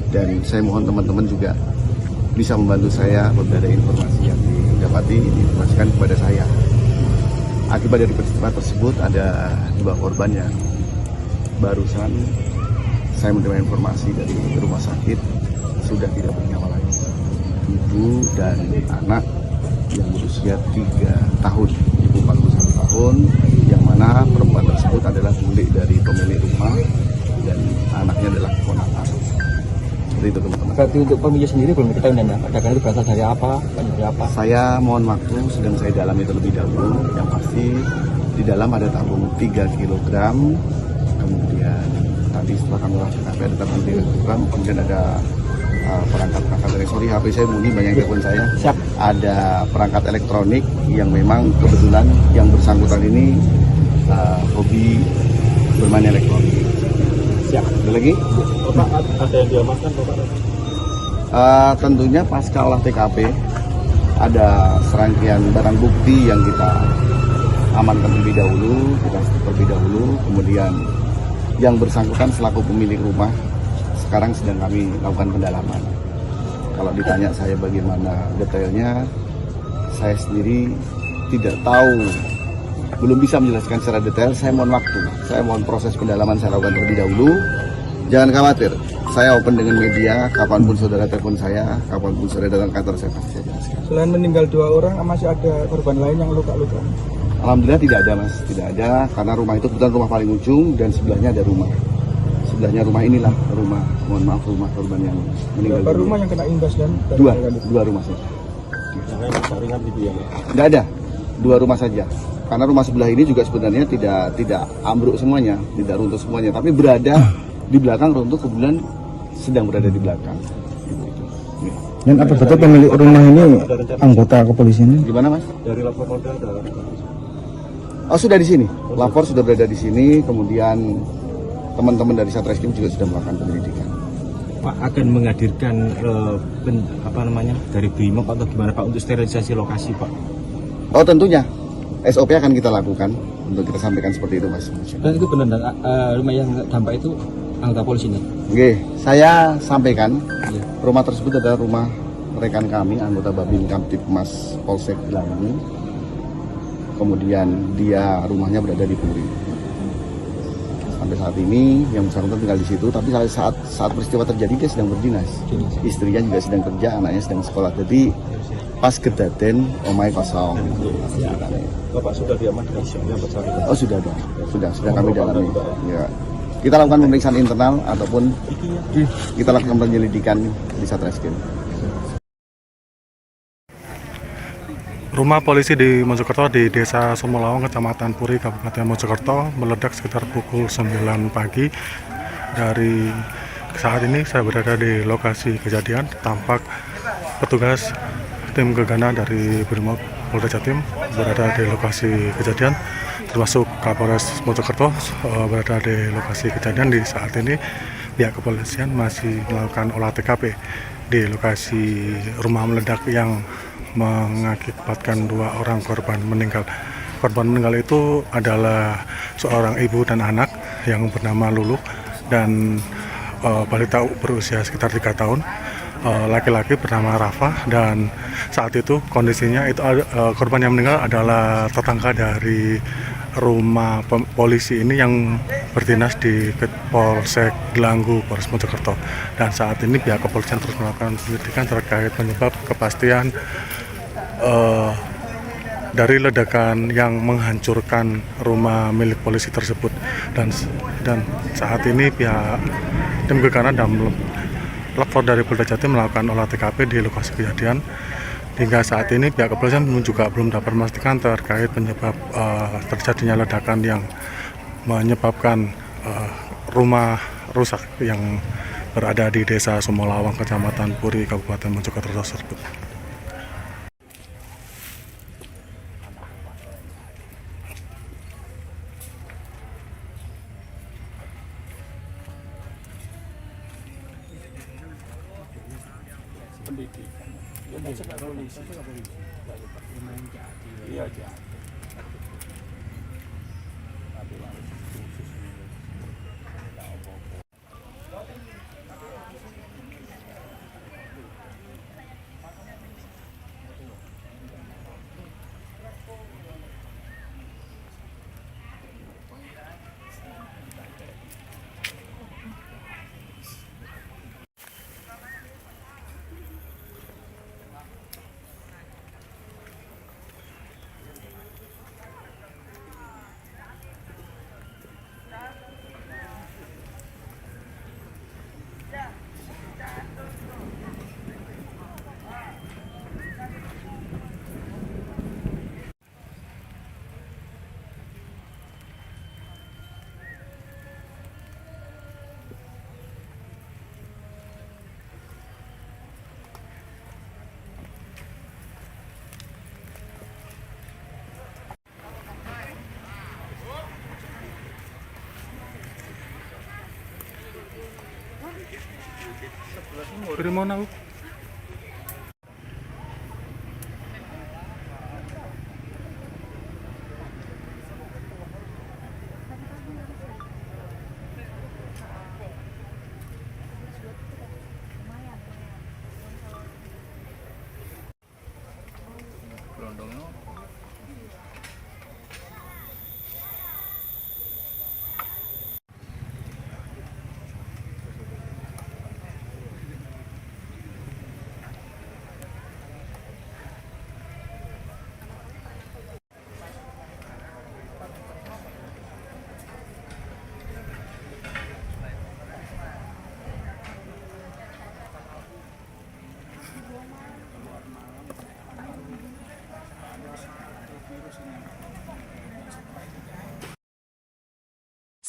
dan saya mohon teman-teman juga bisa membantu saya apabila ada informasi yang didapati diinformasikan kepada saya. Akibat dari peristiwa tersebut ada 2 korban yang barusan saya menerima informasi dari rumah sakit sudah tidak bernyawa lagi. Ibu dan anak yang berusia 3 tahun, ibu 41 tahun, yang mana perempuan tersebut adalah bule dari pemilik rumah dan anaknya adalah keponakan. Seperti itu teman-teman. Berarti untuk pemilik sendiri belum diketahui dan ledakan itu berasal dari apa? Dari apa? Saya mohon waktu, sedang saya dalami terlebih dahulu. Yang pasti di dalam ada tabung 3 kg, kemudian tadi setelah kami lakukan ada tabung 3 kg, kemudian ada perangkat elektronik. HP saya bunyi, banyak telepon saya. Siap. Ada perangkat elektronik yang memang kebetulan yang bersangkutan ini hobi bermain elektronik. Siap. Ada lagi? Bapak, ada yang diamankan Bapak? Tentunya pasca olah TKP ada serangkaian barang bukti yang kita amankan terlebih dahulu, kemudian yang bersangkutan selaku pemilik rumah sekarang sedang kami lakukan pendalaman. Kalau ditanya saya bagaimana detailnya, saya sendiri tidak tahu, belum bisa menjelaskan secara detail. Saya mohon waktu, saya mohon proses pendalaman saya lakukan terlebih dahulu. Jangan khawatir, saya open dengan media, kapanpun saudara telepon saya, kapanpun saudara datang kantor saya pasti saya jelaskan. Selain meninggal 2 orang, masih ada korban lain yang luka-luka? Alhamdulillah tidak ada mas, tidak ada, karena rumah itu kebetulan rumah paling ujung dan sebelahnya ada rumah. Sebelahnya rumah inilah rumah, mohon maaf, rumah korban yang meninggal. Berapa rumah yang kena imbas dan? Dua rumah saja. Yang lain rusak ringan gitu ya? Tidak ada, 2 rumah saja. Karena rumah sebelah ini juga sebenarnya tidak ambruk semuanya, tidak runtuh semuanya, tapi berada di belakang runtuh, kebetulan sedang berada di belakang. Ya. Dan apa betul pemilik rumah ini anggota kepolisian? Gimana mas? Dari lapor Polda ada? Oh sudah di sini, lapor sudah berada di sini, kemudian teman-teman dari Satreskrim juga sudah melakukan penyelidikan. Pak akan menghadirkan dari Brimob atau gimana Pak untuk sterilisasi lokasi Pak? Oh tentunya, SOP akan kita lakukan untuk kita sampaikan seperti itu mas. Dan itu benar rumah yang dampak itu anggota polisi nih? Oke, saya sampaikan Iya. rumah tersebut adalah rumah rekan kami, anggota Babin Kamtipmas Polsek Gelangi. Kemudian dia rumahnya berada di Puri. Sampai saat ini yang bersangkutan tinggal di situ, tapi saat peristiwa terjadi dia sedang berdinas. Istrinya juga sedang kerja, anaknya sedang sekolah. Jadi pas kedaten omai kosong. Bapak sudah diamankan yang bersangkutan? Oh sudah ada, sudah kami dalami. Ya. Kita lakukan pemeriksaan internal ataupun kita lakukan penyelidikan di Satreskrim. Rumah polisi di Mojokerto di Desa Sumolawang, Kecamatan Puri, Kabupaten Mojokerto meledak sekitar pukul 9 pagi. Dari saat ini saya berada di lokasi kejadian, tampak petugas tim gegana dari Brimob Polda Jatim berada di lokasi kejadian, termasuk Kapolres Mojokerto berada di lokasi kejadian. Di saat ini pihak kepolisian masih melakukan olah TKP di lokasi rumah meledak yang mengakibatkan 2 orang korban meninggal. Korban meninggal itu adalah seorang ibu dan anak yang bernama Lulu dan balita berusia sekitar 3 tahun. Laki-laki bernama Rafa, dan saat itu kondisinya itu korban yang meninggal adalah tetangga dari rumah polisi ini yang berdinas di Polsek Gelanggu, Polres Mojokerto. Dan saat ini pihak kepolisian terus melakukan penyelidikan terkait penyebab kepastian dari ledakan yang menghancurkan rumah milik polisi tersebut. Dan saat ini pihak tim gegana dan lapor dari Polda Jatim melakukan olah TKP di lokasi kejadian. Hingga saat ini pihak kepolisian juga belum dapat memastikan terkait penyebab terjadinya ledakan yang menyebabkan rumah rusak yang berada di Desa Sumolawang, Kecamatan Puri, Kabupaten Mojokerto tersebut. Primona.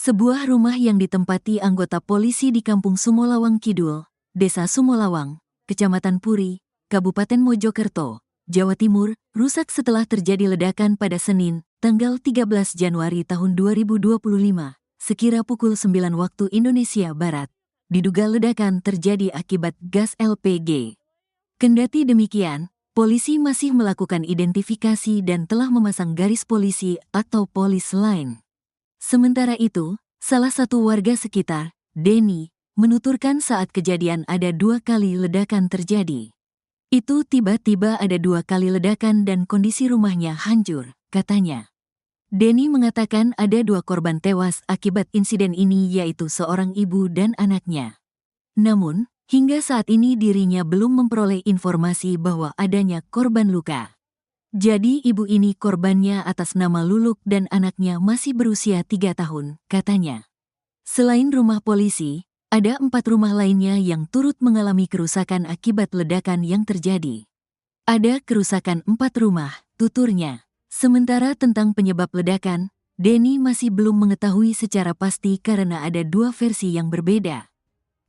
Sebuah rumah yang ditempati anggota polisi di Kampung Sumolawang Kidul, Desa Sumolawang, Kecamatan Puri, Kabupaten Mojokerto, Jawa Timur, rusak setelah terjadi ledakan pada Senin, tanggal 13 Januari tahun 2025, sekira pukul 9 waktu Indonesia Barat. Diduga ledakan terjadi akibat gas LPG. Kendati demikian, polisi masih melakukan identifikasi dan telah memasang garis polisi atau polis line. Sementara itu, salah satu warga sekitar, Denny, menuturkan saat kejadian ada 2 kali ledakan terjadi. Itu tiba-tiba ada 2 kali ledakan dan kondisi rumahnya hancur, katanya. Denny mengatakan ada 2 korban tewas akibat insiden ini yaitu seorang ibu dan anaknya. Namun, hingga saat ini dirinya belum memperoleh informasi bahwa adanya korban luka. Jadi ibu ini korbannya atas nama Luluk dan anaknya masih berusia 3 tahun, katanya. Selain rumah polisi, ada 4 rumah lainnya yang turut mengalami kerusakan akibat ledakan yang terjadi. Ada kerusakan 4 rumah, tuturnya. Sementara tentang penyebab ledakan, Denny masih belum mengetahui secara pasti karena ada 2 versi yang berbeda.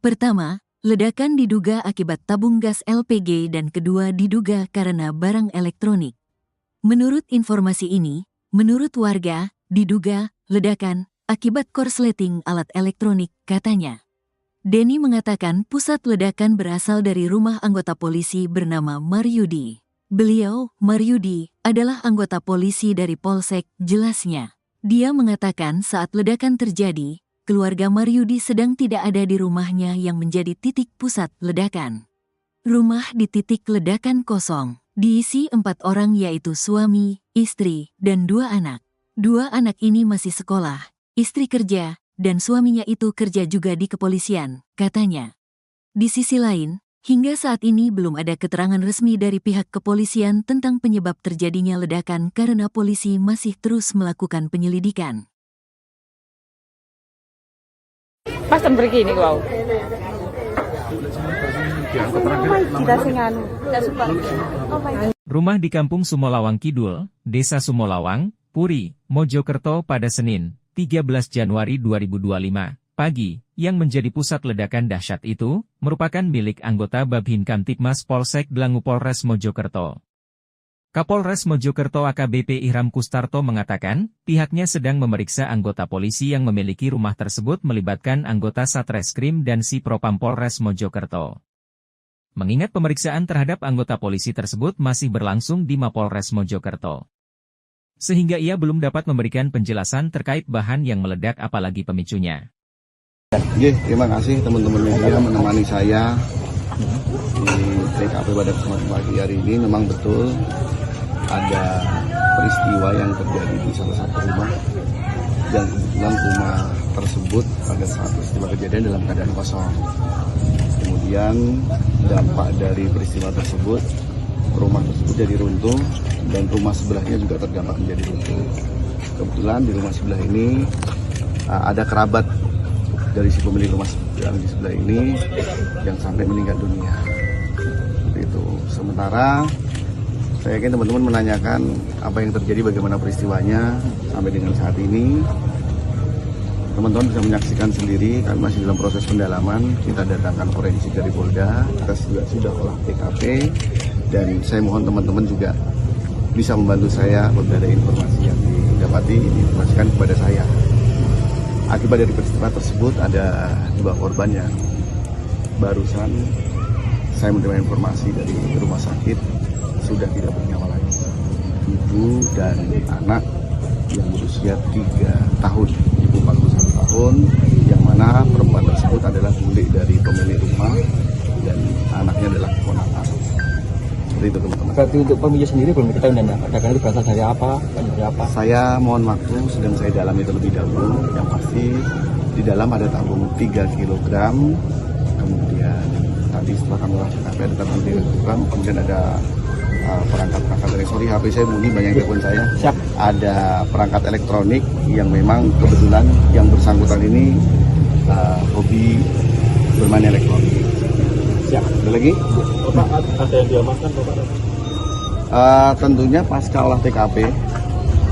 Pertama, ledakan diduga akibat tabung gas LPG dan kedua diduga karena barang elektronik. Menurut informasi ini, menurut warga, diduga ledakan akibat korsleting alat elektronik, katanya. Denny mengatakan pusat ledakan berasal dari rumah anggota polisi bernama Maryudi. Beliau, Maryudi, adalah anggota polisi dari Polsek, jelasnya. Dia mengatakan saat ledakan terjadi, keluarga Maryudi sedang tidak ada di rumahnya yang menjadi titik pusat ledakan. Rumah di titik ledakan kosong. Diisi 4 orang yaitu suami, istri, dan 2 anak. 2 anak ini masih sekolah, istri kerja, dan suaminya itu kerja juga di kepolisian, katanya. Di sisi lain, hingga saat ini belum ada keterangan resmi dari pihak kepolisian tentang penyebab terjadinya ledakan karena polisi masih terus melakukan penyelidikan. Pas begini wow. Rumah di Kampung Sumolawang Kidul, Desa Sumolawang, Puri, Mojokerto pada Senin, 13 Januari 2025, pagi, yang menjadi pusat ledakan dahsyat itu, merupakan milik anggota Babin Kamtibmas Polsek Dlangu Polres Mojokerto. Kapolres Mojokerto AKBP Ihram Kustarto mengatakan, pihaknya sedang memeriksa anggota polisi yang memiliki rumah tersebut melibatkan anggota Satreskrim dan Sipropam Polres Mojokerto. Mengingat pemeriksaan terhadap anggota polisi tersebut masih berlangsung di Mapolres Mojokerto. Sehingga ia belum dapat memberikan penjelasan terkait bahan yang meledak apalagi pemicunya. Terima kasih teman-teman media menemani saya di TKP pada kesempatan pagi hari ini. Memang betul ada peristiwa yang terjadi di salah satu rumah dan kebetulan rumah tersebut pada saat peristiwa kejadian dalam keadaan kosong. Kemudian dampak dari peristiwa tersebut, rumah tersebut jadi runtuh dan rumah sebelahnya juga terdampak menjadi runtuh. Kebetulan di rumah sebelah ini ada kerabat dari si pemilik rumah yang di sebelah ini yang sampai meninggal dunia. Seperti itu. Sementara saya yakin teman-teman menanyakan apa yang terjadi, bagaimana peristiwanya sampai dengan saat ini. Teman-teman bisa menyaksikan sendiri, kami masih dalam proses pendalaman. Kita datangkan forensik dari Polda, kita juga sudah olah TKP, dan saya mohon teman-teman juga bisa membantu saya apabila ada informasi yang didapati, diinformasikan kepada saya. Akibat dari peristiwa tersebut ada 2 korban yang barusan saya menerima informasi dari rumah sakit sudah tidak bernyawa lagi. Ibu dan anak yang berusia 3 tahun, ibu 41 tahun, yang mana perempuan tersebut adalah bule dari pemilik rumah dan anaknya adalah keponakan. Seperti itu teman-teman. Berarti untuk pemilik sendiri belum diketahui dan ledakan itu berasal dari apa? Dari apa? Saya mohon waktu, sedang saya dalami terlebih dahulu. Yang pasti di dalam ada tabung 3 kg, kemudian tadi setelah kami lakukan ada tabung 3 kg, kemudian ada perangkat-perangkat elektronik. HP saya bunyi, banyak yang telepon saya. Siap. Ada perangkat elektronik yang memang kebetulan yang bersangkutan ini hobi bermain elektronik. Siap. Ada lagi? Bapak, ada yang diamankan Bapak? Tentunya pasca olah TKP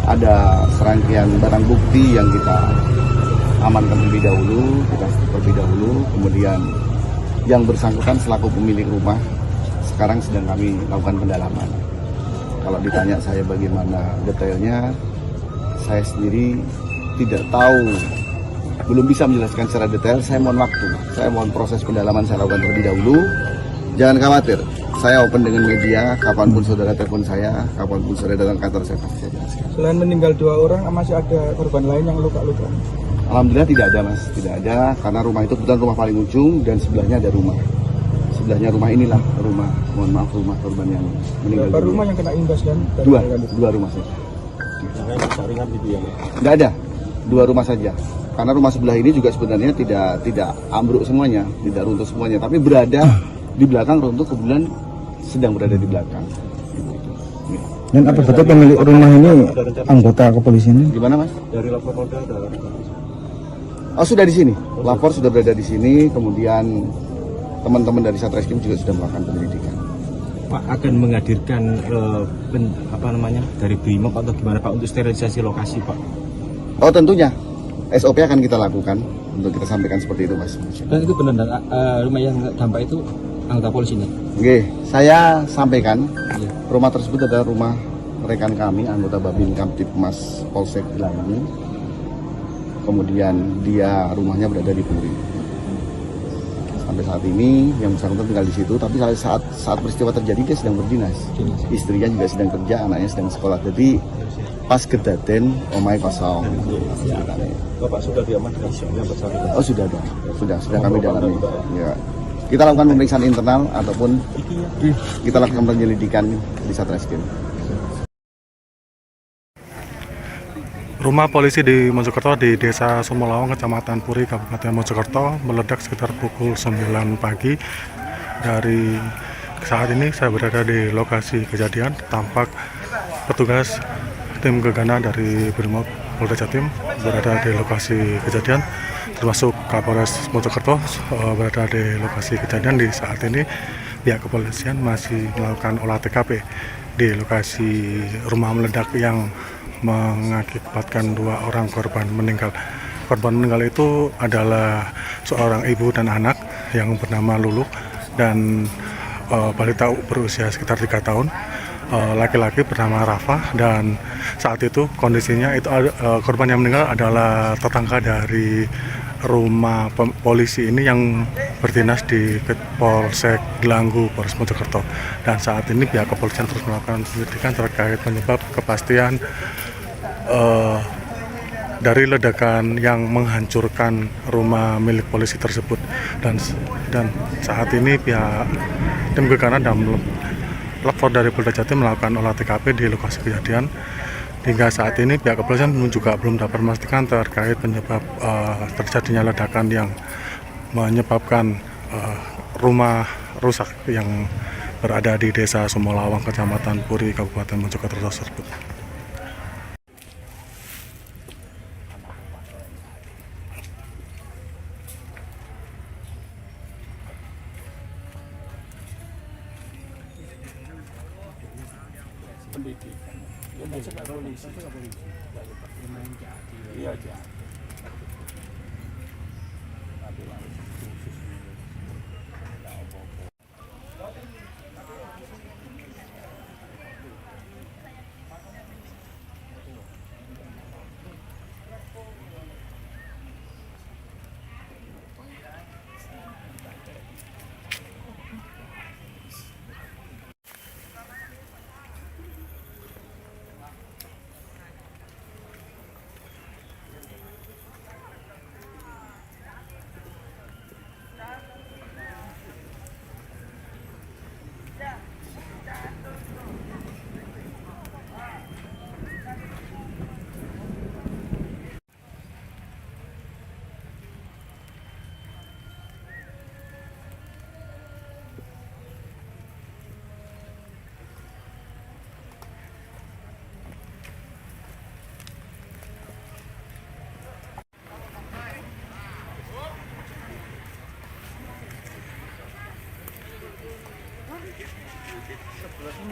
ada serangkaian barang bukti yang kita amankan terlebih dahulu, kemudian yang bersangkutan selaku pemilik rumah sekarang sedang kami lakukan pendalaman. Kalau ditanya saya bagaimana detailnya, saya sendiri tidak tahu, belum bisa menjelaskan secara detail. Saya mohon waktu, saya mohon proses pendalaman saya lakukan terlebih dahulu. Jangan khawatir, saya open dengan media, kapanpun saudara telepon saya, kapanpun saudara datang kantor saya pasti saya jelaskan. Selain meninggal 2 orang, masih ada korban lain yang luka-luka? Alhamdulillah tidak ada mas, tidak ada, karena rumah itu kebetulan rumah paling ujung dan sebelahnya ada rumah. Sebelahnya rumah inilah rumah, mohon maaf, rumah korban yang meninggal. Berapa rumah yang kena imbas dan? Dua rumah saja. Yang ringan gitu ya? Tidak ada, 2 rumah saja. Karena rumah sebelah ini juga sebenarnya tidak ambruk semuanya, tidak runtuh semuanya, tapi berada di belakang runtuh, kebetulan sedang berada di belakang. Dan apa betul pemilik rumah ini anggota kepolisian? Gimana mas? Dari lapor Polda ada. Oh sudah di sini, lapor sudah berada di sini, kemudian teman-teman dari Satreskrim juga sudah melakukan penyelidikan. Pak akan menghadirkan dari BRIMOB atau gimana Pak untuk sterilisasi lokasi Pak? Oh tentunya, SOP akan kita lakukan untuk kita sampaikan seperti itu mas. Dan itu benar rumah yang dampak itu anggota polisi ini? Oke, saya sampaikan Iya. rumah tersebut adalah rumah rekan kami, anggota Babin Kamtipmas Polsek Gelangi. Kemudian dia rumahnya berada di Puri. Sampai saat ini yang bersangkutan tinggal di situ, tapi saat peristiwa terjadi dia sedang berdinas. Istrinya juga sedang kerja, anaknya sedang sekolah. Jadi pas kedaten omai kosong. Bapak sudah diamankan yang bersangkutan? Oh sudah ada, sudah kami dalami. Ya. Kita lakukan pemeriksaan internal ataupun kita lakukan penyelidikan di Satreskrim. Rumah polisi di Mojokerto di Desa Sumolawang, Kecamatan Puri, Kabupaten Mojokerto meledak sekitar pukul 9 pagi. Dari saat ini saya berada di lokasi kejadian, tampak petugas tim gegana dari BRIMOB Polda Jatim berada di lokasi kejadian, termasuk Kapolres Mojokerto berada di lokasi kejadian. Di saat ini pihak kepolisian masih melakukan olah TKP di lokasi rumah meledak yang mengakibatkan 2 orang korban meninggal. Korban meninggal itu adalah seorang ibu dan anak yang bernama Lulu dan balita berusia sekitar 3 tahun. Laki-laki bernama Rafa, dan saat itu kondisinya itu korban yang meninggal adalah tetangga dari rumah polisi ini yang berdinas di Polsek Gelanggu, Polres Mojokerto. Dan saat ini pihak kepolisian terus melakukan penyelidikan terkait penyebab kepastian dari ledakan yang menghancurkan rumah milik polisi tersebut. Dan saat ini pihak tim gegana dan lapor dari Polda Jatim melakukan olah TKP di lokasi kejadian. Hingga saat ini pihak kepolisian juga belum dapat memastikan terkait penyebab terjadinya ledakan yang menyebabkan rumah rusak yang berada di Desa Sumolawang, Kecamatan Puri, Kabupaten Mojokerto tersebut.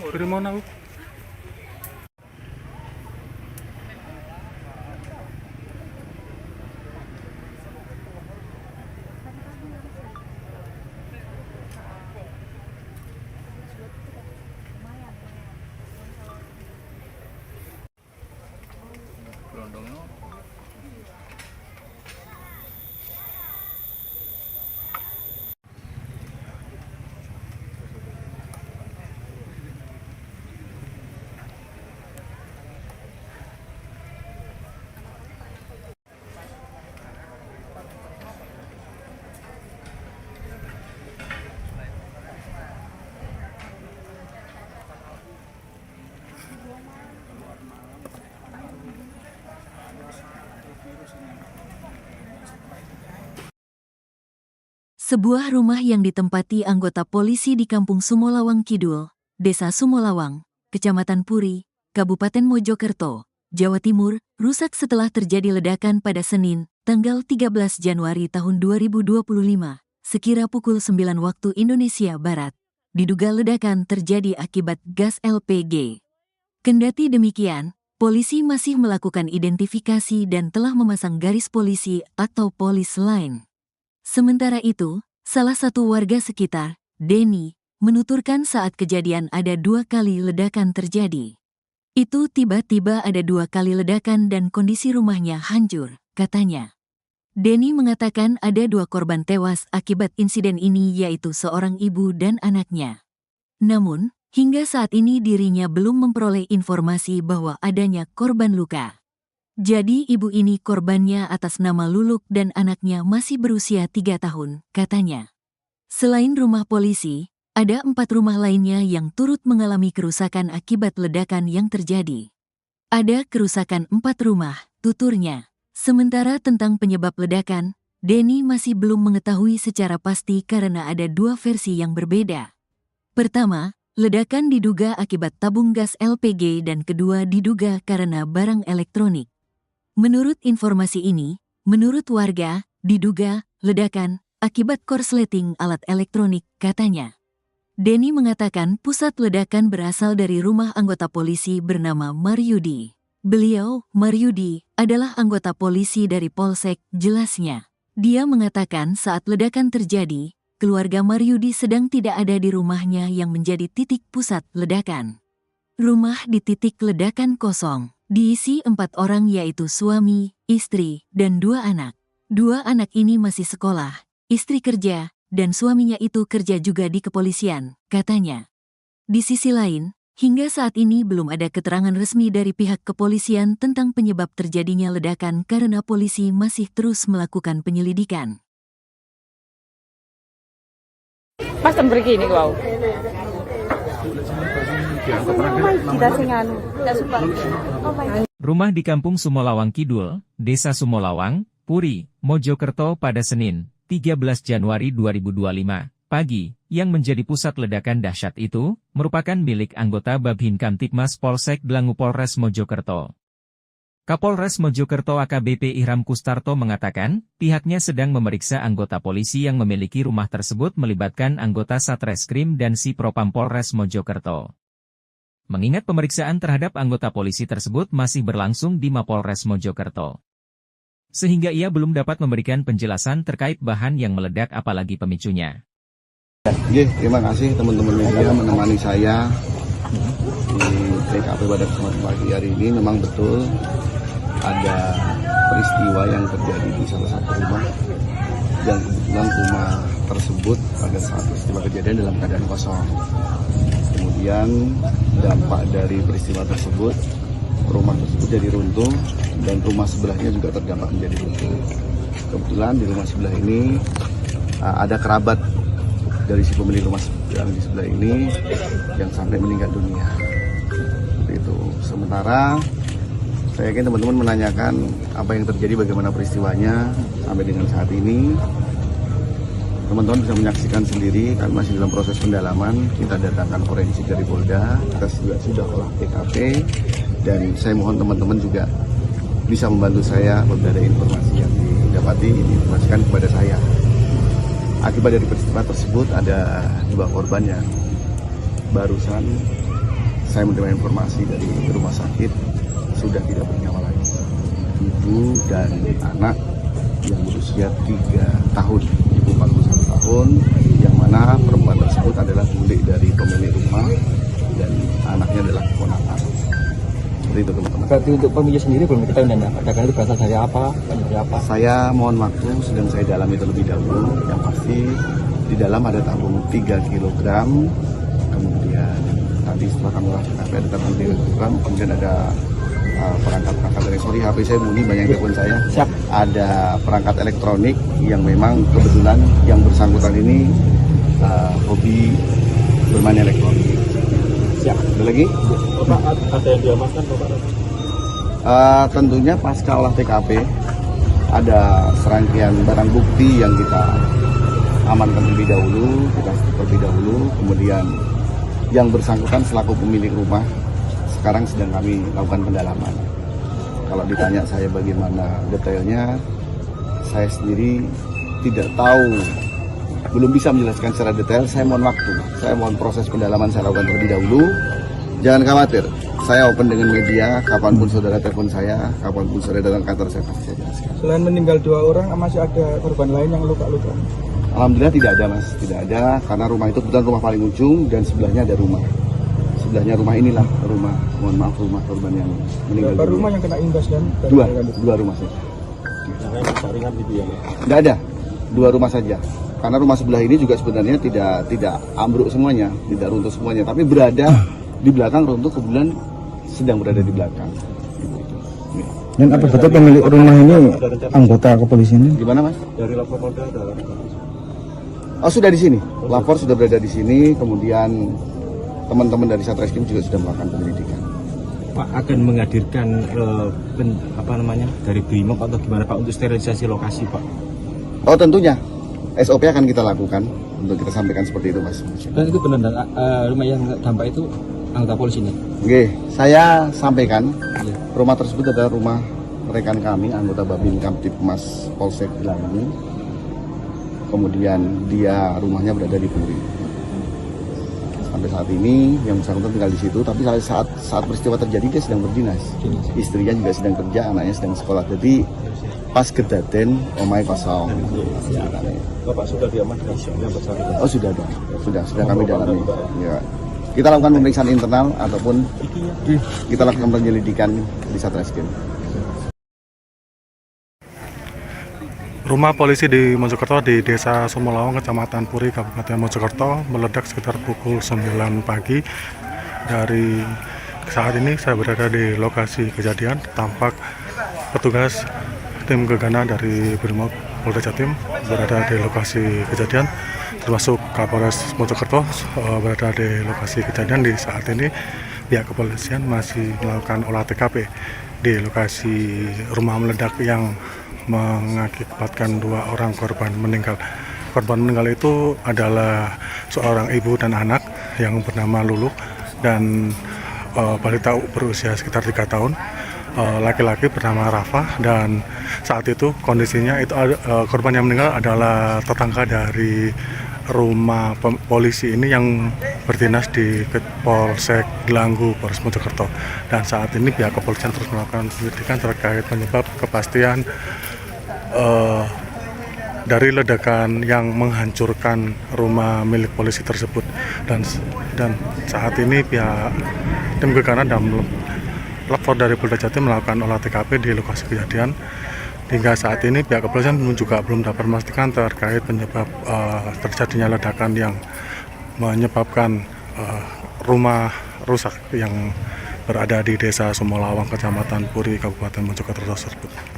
Dari mana? Sebuah rumah yang ditempati anggota polisi di Kampung Sumolawang Kidul, Desa Sumolawang, Kecamatan Puri, Kabupaten Mojokerto, Jawa Timur, rusak setelah terjadi ledakan pada Senin, tanggal 13 Januari tahun 2025, sekira pukul 9 waktu Indonesia Barat. Diduga ledakan terjadi akibat gas LPG. Kendati demikian, polisi masih melakukan identifikasi dan telah memasang garis polisi atau polis line. Sementara itu, salah satu warga sekitar, Denny, menuturkan saat kejadian ada 2 kali ledakan terjadi. Itu tiba-tiba ada 2 kali ledakan dan kondisi rumahnya hancur, katanya. Denny mengatakan ada 2 korban tewas akibat insiden ini yaitu seorang ibu dan anaknya. Namun, hingga saat ini dirinya belum memperoleh informasi bahwa adanya korban luka. Jadi ibu ini korbannya atas nama Luluk dan anaknya masih berusia 3 tahun, katanya. Selain rumah polisi, ada 4 rumah lainnya yang turut mengalami kerusakan akibat ledakan yang terjadi. Ada kerusakan 4 rumah, tuturnya. Sementara tentang penyebab ledakan, Denny masih belum mengetahui secara pasti karena ada 2 versi yang berbeda. Pertama, ledakan diduga akibat tabung gas LPG dan kedua diduga karena barang elektronik. Menurut informasi ini, menurut warga, diduga ledakan akibat korsleting alat elektronik, katanya. Denny mengatakan pusat ledakan berasal dari rumah anggota polisi bernama Maryudi. Beliau, Maryudi, adalah anggota polisi dari Polsek, jelasnya. Dia mengatakan saat ledakan terjadi, keluarga Maryudi sedang tidak ada di rumahnya yang menjadi titik pusat ledakan. Rumah di titik ledakan kosong. Diisi 4 orang yaitu suami, istri, dan 2 anak. 2 anak ini masih sekolah, istri kerja, dan suaminya itu kerja juga di kepolisian, katanya. Di sisi lain, hingga saat ini belum ada keterangan resmi dari pihak kepolisian tentang penyebab terjadinya ledakan karena polisi masih terus melakukan penyelidikan. Pas begini wow. Rumah di Kampung Sumolawang Kidul, Desa Sumolawang, Puri, Mojokerto pada Senin, 13 Januari 2025, pagi, yang menjadi pusat ledakan dahsyat itu, merupakan milik anggota Babhin Kamtibmas Polsek Dlangu Polres Mojokerto. Kapolres Mojokerto AKBP Ihram Kustarto mengatakan, pihaknya sedang memeriksa anggota polisi yang memiliki rumah tersebut melibatkan anggota Satreskrim dan Si Propam Polres Mojokerto. Mengingat pemeriksaan terhadap anggota polisi tersebut masih berlangsung di Mapolres Mojokerto. Sehingga ia belum dapat memberikan penjelasan terkait bahan yang meledak apalagi pemicunya. Terima kasih teman-teman media menemani saya di TKP pada kesempatan pagi hari ini. Memang betul ada peristiwa yang terjadi di salah satu rumah dan kebetulan rumah tersebut pada saat peristiwa kejadian dalam keadaan kosong. Kemudian dampak dari peristiwa tersebut, rumah tersebut jadi runtuh dan rumah sebelahnya juga terdampak menjadi runtuh. Kebetulan di rumah sebelah ini ada kerabat dari si pemilik rumah yang di sebelah ini yang sampai meninggal dunia. Seperti itu. Sementara saya yakin teman-teman menanyakan apa yang terjadi, bagaimana peristiwanya sampai dengan saat ini. Teman-teman bisa menyaksikan sendiri, kami masih dalam proses pendalaman. Kita datangkan forensik dari Polda, kita juga sudah olah TKP, dan saya mohon teman-teman juga bisa membantu saya apabila ada informasi yang didapati, diinformasikan kepada saya. Akibat dari peristiwa tersebut ada 2 korban yang barusan saya menerima informasi dari rumah sakit sudah tidak bernyawa lagi. Ibu dan anak yang berusia 3 tahun, ibu 41 tahun, yang mana perempuan tersebut adalah bule dari pemilik rumah dan anaknya adalah keponakan. Seperti itu teman-teman. Berarti untuk pemilik sendiri belum diketahui dan ledakan itu berasal dari apa? Dari apa? Saya mohon waktu, sedang saya dalami terlebih dahulu. Yang pasti di dalam ada tabung 3 kg, kemudian tadi setelah kami olah TKP ada tabung 3 kg, kemudian ada perangkat elektronik. HP saya bunyi, banyak telepon saya. Siap. Ada perangkat elektronik yang memang kebetulan yang bersangkutan ini hobi bermain elektronik. Siap. Ada lagi? Bapak, ada yang diamankan Bapak? Tentunya pasca olah TKP ada serangkaian barang bukti yang kita amankan terlebih dahulu, kemudian yang bersangkutan selaku pemilik rumah sekarang sedang kami lakukan pendalaman. Kalau ditanya saya bagaimana detailnya, saya sendiri tidak tahu, belum bisa menjelaskan secara detail. Saya mohon waktu, saya mohon proses pendalaman saya lakukan terlebih dahulu. Jangan khawatir, saya open dengan media, kapanpun saudara telepon saya, kapanpun saudara datang kantor saya pasti saya jelaskan. Selain meninggal 2 orang, masih ada korban lain yang luka-luka? Alhamdulillah tidak ada mas, tidak ada, karena rumah itu kebetulan rumah paling ujung dan sebelahnya ada rumah. Sebelahnya rumah inilah rumah, mohon maaf, rumah korban yang meninggal. Berapa rumah yang kena imbas dan? Dua rumah saja. Yang saringan gitu ya? Tidak ada, 2 rumah saja. Karena rumah sebelah ini juga sebenarnya tidak ambruk semuanya, tidak runtuh semuanya, tapi berada di belakang runtuh, kebetulan sedang berada di belakang. Dan apa betul pemilik rumah ini anggota kepolisian? Gimana mas? Dari lapor Polda ada. Oh sudah di sini, lapor sudah berada di sini, kemudian teman-teman dari Satreskrim juga sudah melakukan penyelidikan. Pak akan menghadirkan dari Brimob atau gimana Pak untuk sterilisasi lokasi Pak? Oh tentunya, SOP akan kita lakukan untuk kita sampaikan seperti itu mas. Dan itu benar rumah yang dampak itu anggota polisi ini? Oke, saya sampaikan rumah tersebut adalah rumah rekan kami, anggota Babin Kamtipmas Polsek Gelangi. Kemudian dia rumahnya berada di Puri. Sampai saat ini yang bersangkutan tinggal di situ, tapi saat peristiwa terjadi dia sedang berdinas. Istrinya juga sedang kerja, anaknya sedang sekolah. Jadi pas kedaten omai kosong. Bapak sudah diamankan yang bersangkutan? Oh sudah ada, sudah kami dalami. Ya. Kita lakukan pemeriksaan internal ataupun kita lakukan penyelidikan di Satreskrim. Rumah polisi di Mojokerto di Desa Sumolawang, Kecamatan Puri, Kabupaten Mojokerto meledak sekitar pukul 9 pagi. Dari saat ini saya berada di lokasi kejadian. Tampak petugas tim gegana dari Brimob Polda Jatim berada di lokasi kejadian, termasuk Kapolres Mojokerto berada di lokasi kejadian. Di saat ini pihak kepolisian masih melakukan olah TKP di lokasi rumah meledak yang mengakibatkan 2 orang korban meninggal. Korban meninggal itu adalah seorang ibu dan anak yang bernama Lulu dan balita berusia sekitar 3 tahun. Laki-laki bernama Rafa, dan saat itu kondisinya itu korban yang meninggal adalah tetangga dari rumah polisi ini yang berdinas di Polsek Gelanggu, Polres Mojokerto. Dan saat ini pihak kepolisian terus melakukan penyelidikan terkait penyebab kepastian dari ledakan yang menghancurkan rumah milik polisi tersebut. Dan saat ini pihak tim gegana dan lapor dari Polda Jatim melakukan olah TKP di lokasi kejadian. Hingga saat ini pihak kepolisian juga belum dapat memastikan terkait penyebab terjadinya ledakan yang menyebabkan rumah rusak yang berada di Desa Sumolawang, Kecamatan Puri, Kabupaten Mojokerto tersebut.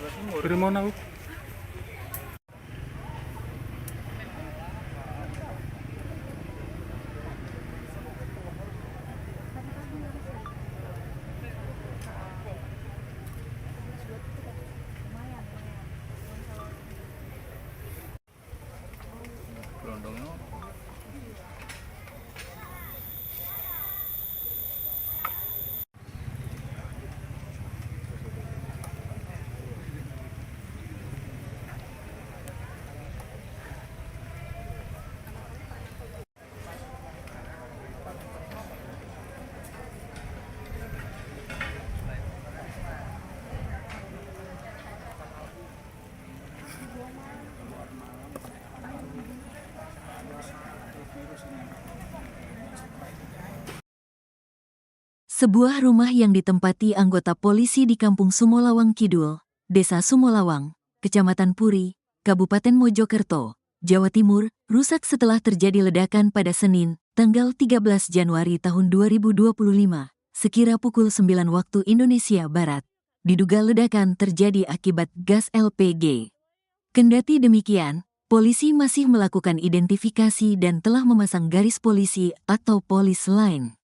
Dari mana, Bu? Sebuah rumah yang ditempati anggota polisi di Kampung Sumolawang Kidul, Desa Sumolawang, Kecamatan Puri, Kabupaten Mojokerto, Jawa Timur, rusak setelah terjadi ledakan pada Senin, tanggal 13 Januari tahun 2025, sekira pukul 9 waktu Indonesia Barat. Diduga ledakan terjadi akibat gas LPG. Kendati demikian, polisi masih melakukan identifikasi dan telah memasang garis polisi atau polis line.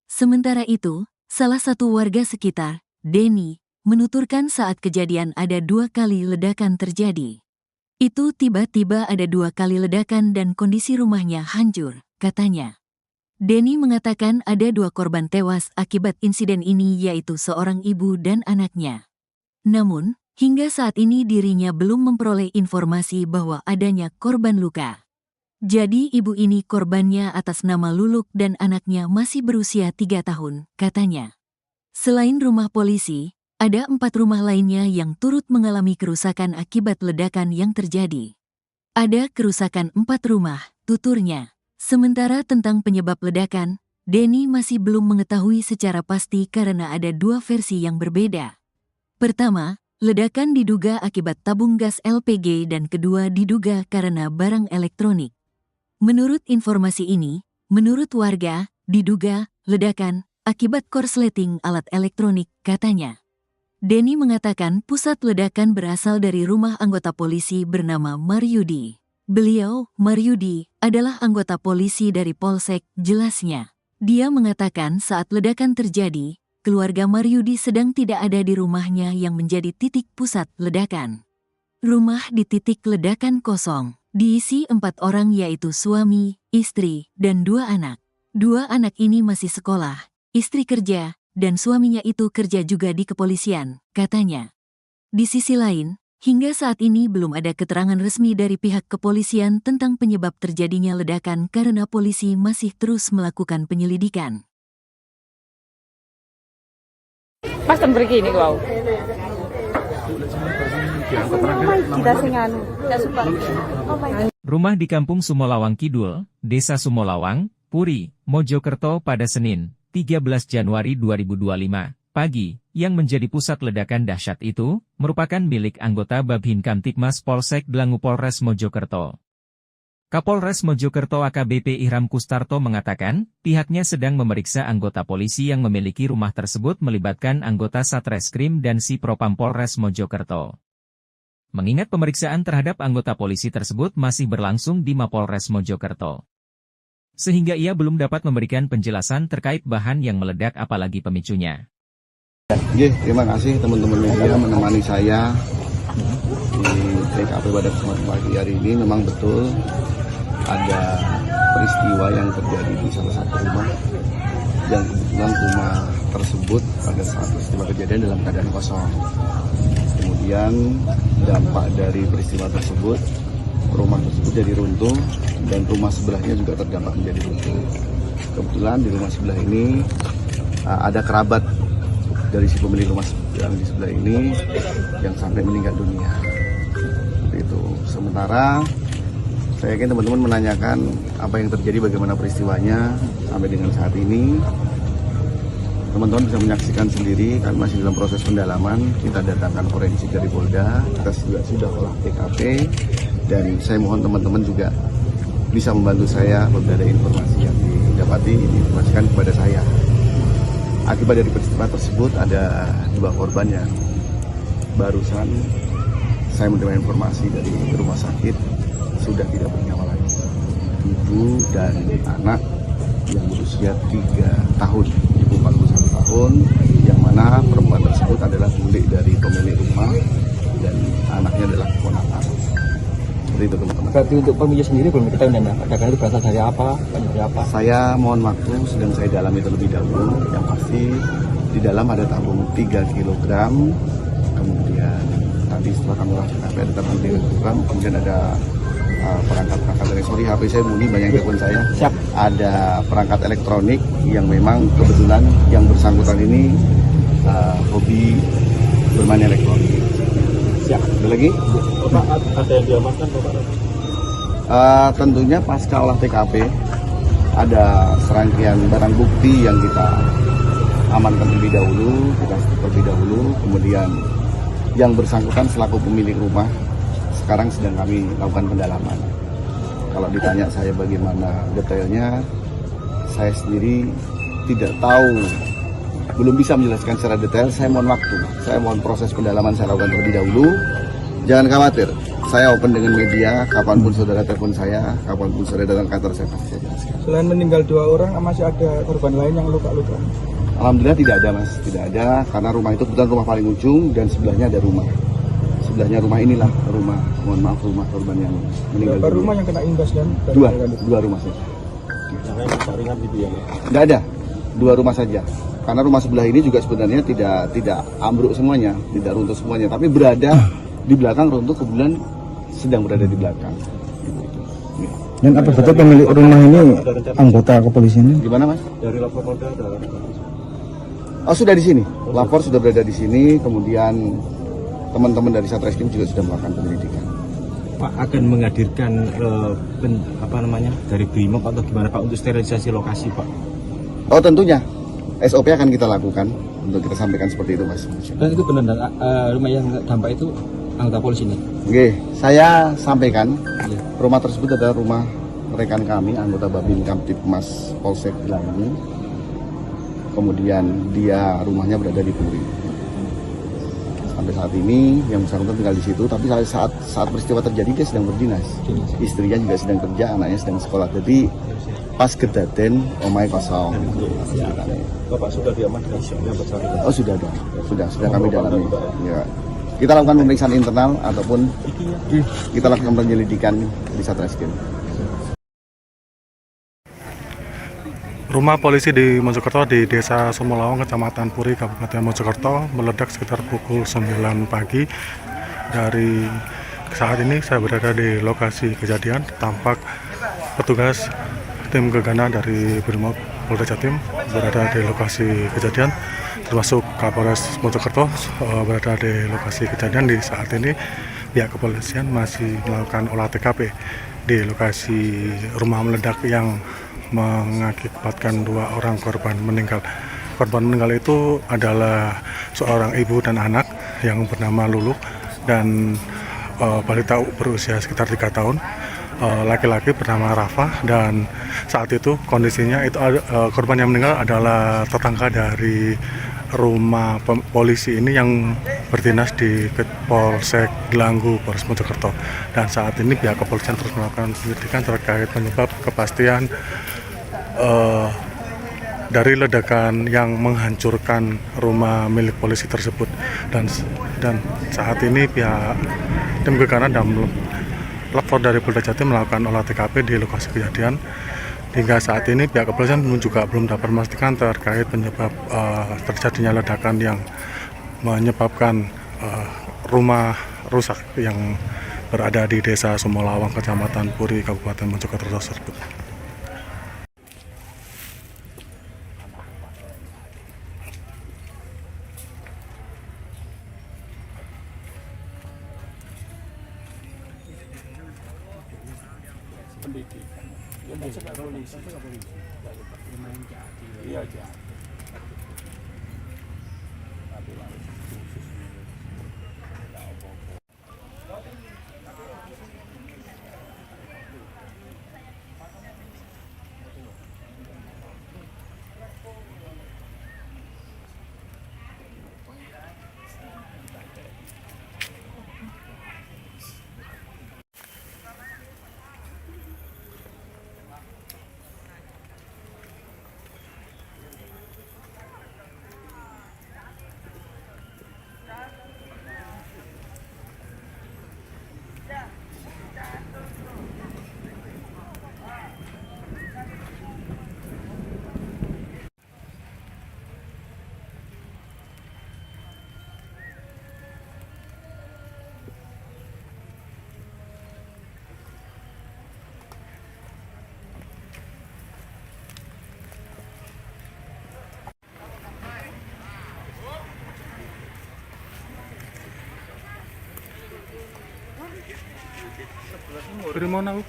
Sementara itu, salah satu warga sekitar, Denny, menuturkan saat kejadian ada 2 kali ledakan terjadi. Itu tiba-tiba ada 2 kali ledakan dan kondisi rumahnya hancur, katanya. Denny mengatakan ada 2 korban tewas akibat insiden ini yaitu seorang ibu dan anaknya. Namun, hingga saat ini dirinya belum memperoleh informasi bahwa adanya korban luka. Jadi ibu ini korbannya atas nama Luluk dan anaknya masih berusia 3 tahun, katanya. Selain rumah polisi, ada 4 rumah lainnya yang turut mengalami kerusakan akibat ledakan yang terjadi. Ada kerusakan 4 rumah, tuturnya. Sementara tentang penyebab ledakan, Denny masih belum mengetahui secara pasti karena ada 2 versi yang berbeda. Pertama, ledakan diduga akibat tabung gas LPG dan kedua diduga karena barang elektronik. Menurut informasi ini, menurut warga, diduga ledakan akibat korsleting alat elektronik, katanya. Denny mengatakan pusat ledakan berasal dari rumah anggota polisi bernama Maryudi. Beliau, Maryudi, adalah anggota polisi dari Polsek, jelasnya. Dia mengatakan saat ledakan terjadi, keluarga Maryudi sedang tidak ada di rumahnya yang menjadi titik pusat ledakan. Rumah di titik ledakan kosong. Diisi 4 orang yaitu suami, istri, dan 2 anak. 2 anak ini masih sekolah, istri kerja, dan suaminya itu kerja juga di kepolisian, katanya. Di sisi lain, hingga saat ini belum ada keterangan resmi dari pihak kepolisian tentang penyebab terjadinya ledakan karena polisi masih terus melakukan penyelidikan. Pas pergi ini kau. Rumah di Kampung Sumolawang Kidul, Desa Sumolawang, Puri, Mojokerto pada Senin, 13 Januari 2025, pagi, yang menjadi pusat ledakan dahsyat itu, merupakan milik anggota Babin Kamtibmas Polsek Dlangu Polres Mojokerto. Kapolres Mojokerto AKBP Ihram Kustarto mengatakan, pihaknya sedang memeriksa anggota polisi yang memiliki rumah tersebut melibatkan anggota Satreskrim dan Si Propam Polres Mojokerto. Mengingat pemeriksaan terhadap anggota polisi tersebut masih berlangsung di Mapolres Mojokerto. Sehingga ia belum dapat memberikan penjelasan terkait bahan yang meledak apalagi pemicunya. Terima kasih teman-teman media menemani saya di TKP pada kesempatan pagi hari ini. Memang betul ada peristiwa yang terjadi di salah satu rumah yang kebetulan rumah tersebut pada saat peristiwa kejadian dalam keadaan kosong. Kemudian dampak dari peristiwa tersebut, rumah tersebut jadi runtuh dan rumah sebelahnya juga terdampak menjadi runtuh. Kebetulan di rumah sebelah ini ada kerabat dari si pemilik rumah yang di sebelah ini yang sampai meninggal dunia. Itu. Sementara saya yakin teman-teman menanyakan apa yang terjadi, bagaimana peristiwanya sampai dengan saat ini. Teman-teman bisa menyaksikan sendiri, kami masih dalam proses pendalaman. Kita datangkan forensik dari Polda, kita juga sudah olah TKP, dan saya mohon teman-teman juga bisa membantu saya apabila ada informasi yang didapati, diinformasikan kepada saya. Akibat dari peristiwa tersebut ada 2 korban yang barusan saya menerima informasi dari rumah sakit sudah tidak bernyawa lagi. Ibu dan anak yang berusia 3 tahun, ibu 41 tahun, yang mana perempuan tersebut adalah bule dari pemilik rumah dan anaknya adalah keponakan. Seperti itu teman-teman. Berarti untuk pemilik sendiri belum diketahui dan ledakan itu berasal dari apa? Dari apa? Saya mohon waktu, sedang saya dalami terlebih dahulu. Yang pasti di dalam ada tabung 3 kg, kemudian tadi setelah kami lakukan ada tabung 3 kg, kemudian ada perangkat-perangkat elektronik. HP saya bunyi, banyak telepon saya. Siap. Ada perangkat elektronik yang memang kebetulan yang bersangkutan ini hobi bermain elektronik. Siap. Ada lagi? Bapak, ada yang diamankan Bapak? Tentunya pasca olah TKP ada serangkaian barang bukti yang kita amankan terlebih dahulu, kemudian yang bersangkutan selaku pemilik rumah sekarang sedang kami lakukan pendalaman. Kalau ditanya saya bagaimana detailnya, saya sendiri tidak tahu, belum bisa menjelaskan secara detail. Saya mohon waktu, saya mohon proses pendalaman saya lakukan terlebih dahulu. Jangan khawatir, saya open dengan media, kapanpun saudara telepon saya, kapanpun saudara datang kantor saya pasti saya jelaskan. Selain meninggal 2 orang, masih ada korban lain yang luka-luka? Alhamdulillah tidak ada mas, tidak ada, karena rumah itu kebetulan rumah paling ujung dan sebelahnya ada rumah. Sebelahnya rumah inilah rumah, mohon maaf, rumah korban yang meninggal. Berapa rumah yang kena imbas dan Dua rumah saja. Yang lain ringan gitu ya? Tidak ada, 2 rumah saja. Karena rumah sebelah ini juga sebenarnya tidak ambruk semuanya, tidak runtuh semuanya, tapi berada di belakang runtuh, kebetulan sedang berada di belakang. Ya. Dan apa betul pemilik rumah ini anggota kepolisian? Gimana mas? Dari lapor Polda ada. Oh sudah di sini, lapor sudah berada di sini, kemudian teman-teman dari Satreskrim juga sudah melakukan penyelidikan. Pak akan menghadirkan dari Brimob atau gimana Pak untuk sterilisasi lokasi Pak? Oh tentunya, SOP akan kita lakukan untuk kita sampaikan seperti itu mas. Dan itu benar rumah yang dampak itu anggota polisi ini? Oke, saya sampaikan Iya. rumah tersebut adalah rumah rekan kami, anggota Babin Kamtipmas Polsek Langgi. Kemudian dia rumahnya berada di Puri. Sampai saat ini yang bersangkutan tinggal di situ, tapi saat peristiwa terjadi dia sedang berdinas. Istrinya juga sedang kerja, anaknya sedang sekolah. Jadi pas kedaten omai kosong. Bapak sudah diamankan yang bersangkutan? Oh sudah dong, sudah kami dalami. Ya. Kita lakukan pemeriksaan internal ataupun kita lakukan penyelidikan di Satreskrim. Rumah polisi di Mojokerto di Desa Sumolawang, Kecamatan Puri, Kabupaten Mojokerto meledak sekitar pukul 9 pagi. Dari saat ini saya berada di lokasi kejadian, tampak petugas tim gegana dari Brimob Polda Jatim berada di lokasi kejadian, termasuk Kapolres Mojokerto berada di lokasi kejadian. Di saat ini pihak kepolisian masih melakukan olah TKP di lokasi rumah meledak yang mengakibatkan 2 orang korban meninggal. Korban meninggal itu adalah seorang ibu dan anak yang bernama Lulu dan balita berusia sekitar 3 tahun. Laki-laki bernama Rafa, dan saat itu kondisinya itu korban yang meninggal adalah tetangga dari rumah polisi ini yang berdinas di Polsek Gelanggu, Polres Mojokerto. Dan saat ini pihak kepolisian terus melakukan penyelidikan terkait penyebab kepastian dari ledakan yang menghancurkan rumah milik polisi tersebut. Dan saat ini pihak tim gegana dan lapor dari Polda Jatim melakukan olah TKP di lokasi kejadian. Hingga saat ini pihak kepolisian juga belum dapat memastikan terkait penyebab terjadinya ledakan yang menyebabkan rumah rusak yang berada di Desa Sumolawang, Kecamatan Puri, Kabupaten Mojokerto tersebut. Dari mana, Bu?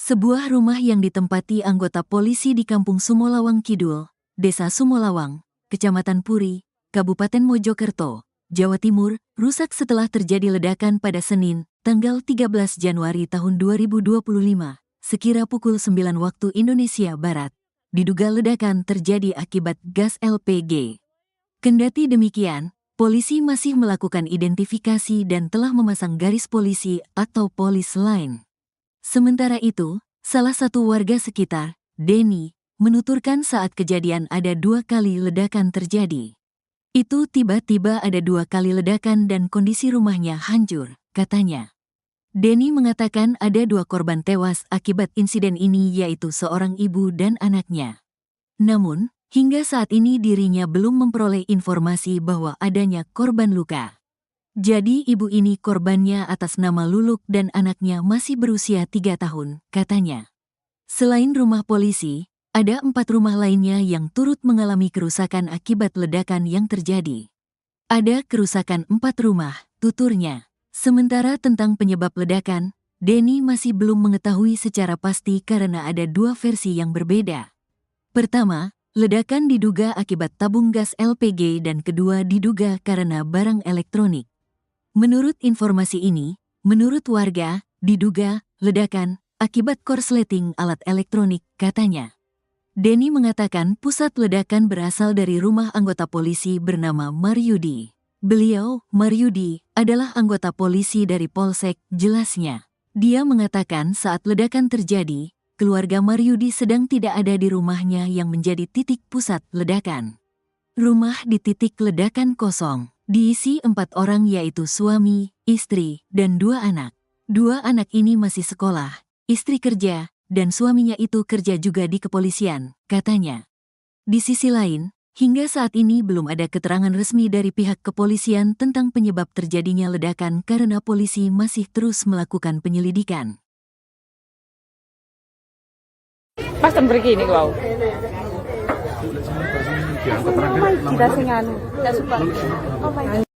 Sebuah rumah yang ditempati anggota polisi di Kampung Sumolawang Kidul, Desa Sumolawang, Kecamatan Puri, Kabupaten Mojokerto, Jawa Timur, rusak setelah terjadi ledakan pada Senin, tanggal 13 Januari tahun 2025, sekira pukul 9 waktu Indonesia Barat. Diduga ledakan terjadi akibat gas LPG. Kendati demikian, polisi masih melakukan identifikasi dan telah memasang garis polisi atau polis line. Sementara itu, salah satu warga sekitar, Denny, menuturkan saat kejadian ada 2 kali ledakan terjadi. Itu tiba-tiba ada 2 kali ledakan dan kondisi rumahnya hancur, katanya. Denny mengatakan ada 2 korban tewas akibat insiden ini yaitu seorang ibu dan anaknya. Namun, hingga saat ini dirinya belum memperoleh informasi bahwa adanya korban luka. Jadi ibu ini korbannya atas nama Luluk dan anaknya masih berusia 3 tahun, katanya. Selain rumah polisi, ada 4 rumah lainnya yang turut mengalami kerusakan akibat ledakan yang terjadi. Ada kerusakan 4 rumah, tuturnya. Sementara tentang penyebab ledakan, Denny masih belum mengetahui secara pasti karena ada 2 versi yang berbeda. Pertama, ledakan diduga akibat tabung gas LPG dan kedua diduga karena barang elektronik. Menurut informasi ini, menurut warga, diduga ledakan akibat korsleting alat elektronik, katanya. Denny mengatakan pusat ledakan berasal dari rumah anggota polisi bernama Maryudi. Beliau, Maryudi, adalah anggota polisi dari Polsek, jelasnya. Dia mengatakan saat ledakan terjadi, keluarga Maryudi sedang tidak ada di rumahnya yang menjadi titik pusat ledakan. Rumah di titik ledakan kosong. Diisi 4 orang yaitu suami, istri, dan 2 anak. 2 anak ini masih sekolah, istri kerja, dan suaminya itu kerja juga di kepolisian, katanya. Di sisi lain, hingga saat ini belum ada keterangan resmi dari pihak kepolisian tentang penyebab terjadinya ledakan karena polisi masih terus melakukan penyelidikan. Pas pergi ini kau.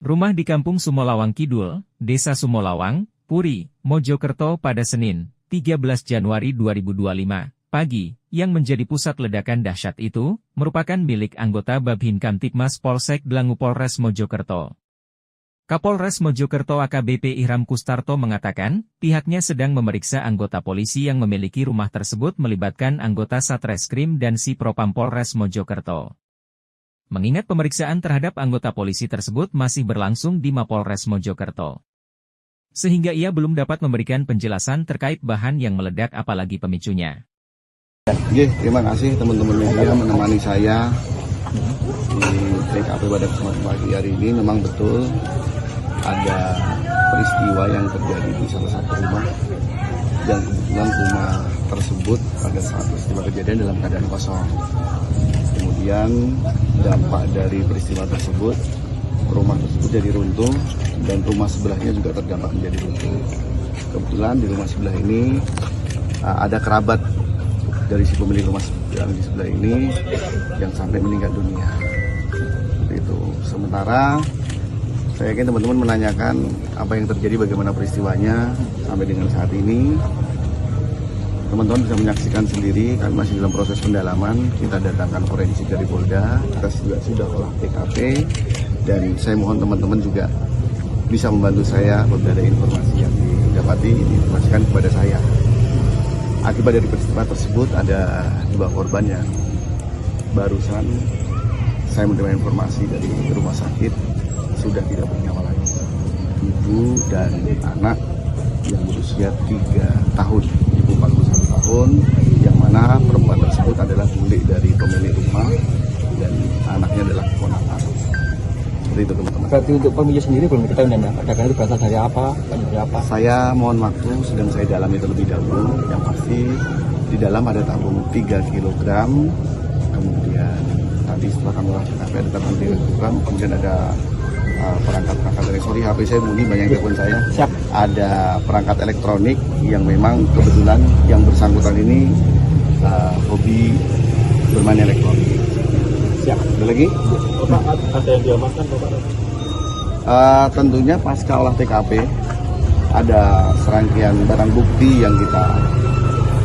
Rumah di Kampung Sumolawang Kidul, Desa Sumolawang, Puri, Mojokerto pada Senin, 13 Januari 2025, pagi, yang menjadi pusat ledakan dahsyat itu, merupakan milik anggota Babhin Kamtibmas Polsek Dlangu Polres Mojokerto. Kapolres Mojokerto AKBP Ihram Kustarto mengatakan, pihaknya sedang memeriksa anggota polisi yang memiliki rumah tersebut melibatkan anggota Satreskrim dan Si Propam Polres Mojokerto. Mengingat pemeriksaan terhadap anggota polisi tersebut masih berlangsung di Mapolres Mojokerto. Sehingga ia belum dapat memberikan penjelasan terkait bahan yang meledak apalagi pemicunya. Terima kasih teman-teman media menemani saya di TKP pada kesempatan pagi hari ini. Memang betul ada peristiwa yang terjadi di salah satu rumah dan kebetulan rumah tersebut pada saat peristiwa kejadian dalam keadaan kosong. Kemudian dampak dari peristiwa tersebut, rumah tersebut jadi runtuh dan rumah sebelahnya juga terdampak menjadi runtuh. Kebetulan di rumah sebelah ini ada kerabat dari si pemilik rumah yang di sebelah ini yang sampai meninggal dunia. Itu. Sementara saya yakin teman-teman menanyakan apa yang terjadi, bagaimana peristiwanya sampai dengan saat ini. Teman-teman bisa menyaksikan sendiri, kami masih dalam proses pendalaman. Kita datangkan forensik dari Polda, kita juga sudah olah TKP, dan saya mohon teman-teman juga bisa membantu saya apabila ada informasi yang didapati, diinformasikan kepada saya. Akibat dari peristiwa tersebut ada 2 korban yang barusan saya menerima informasi dari rumah sakit sudah tidak bernyawa lagi. Ibu dan anak yang berusia 3 tahun, ibu 41 tahun, yang mana perempuan tersebut adalah bule dari pemilik rumah dan anaknya adalah keponakan. Seperti itu teman-teman. Berarti untuk pemilik sendiri belum diketahui dan ledakan itu berasal dari apa? Dari apa? Saya mohon waktu, sedang saya dalami terlebih dahulu. Yang pasti di dalam ada tabung 3 kg, kemudian tadi setelah kami olah TKP ada tabung 3 kg, kemudian ada perangkat-perangkat elektronik. HP saya bunyi, banyak telepon saya. Siap. Ada perangkat elektronik yang memang kebetulan yang bersangkutan ini hobi bermain elektronik. Siap. Ada lagi? Bapak, ada yang diamankan Bapak? Tentunya pasca olah TKP ada serangkaian barang bukti yang kita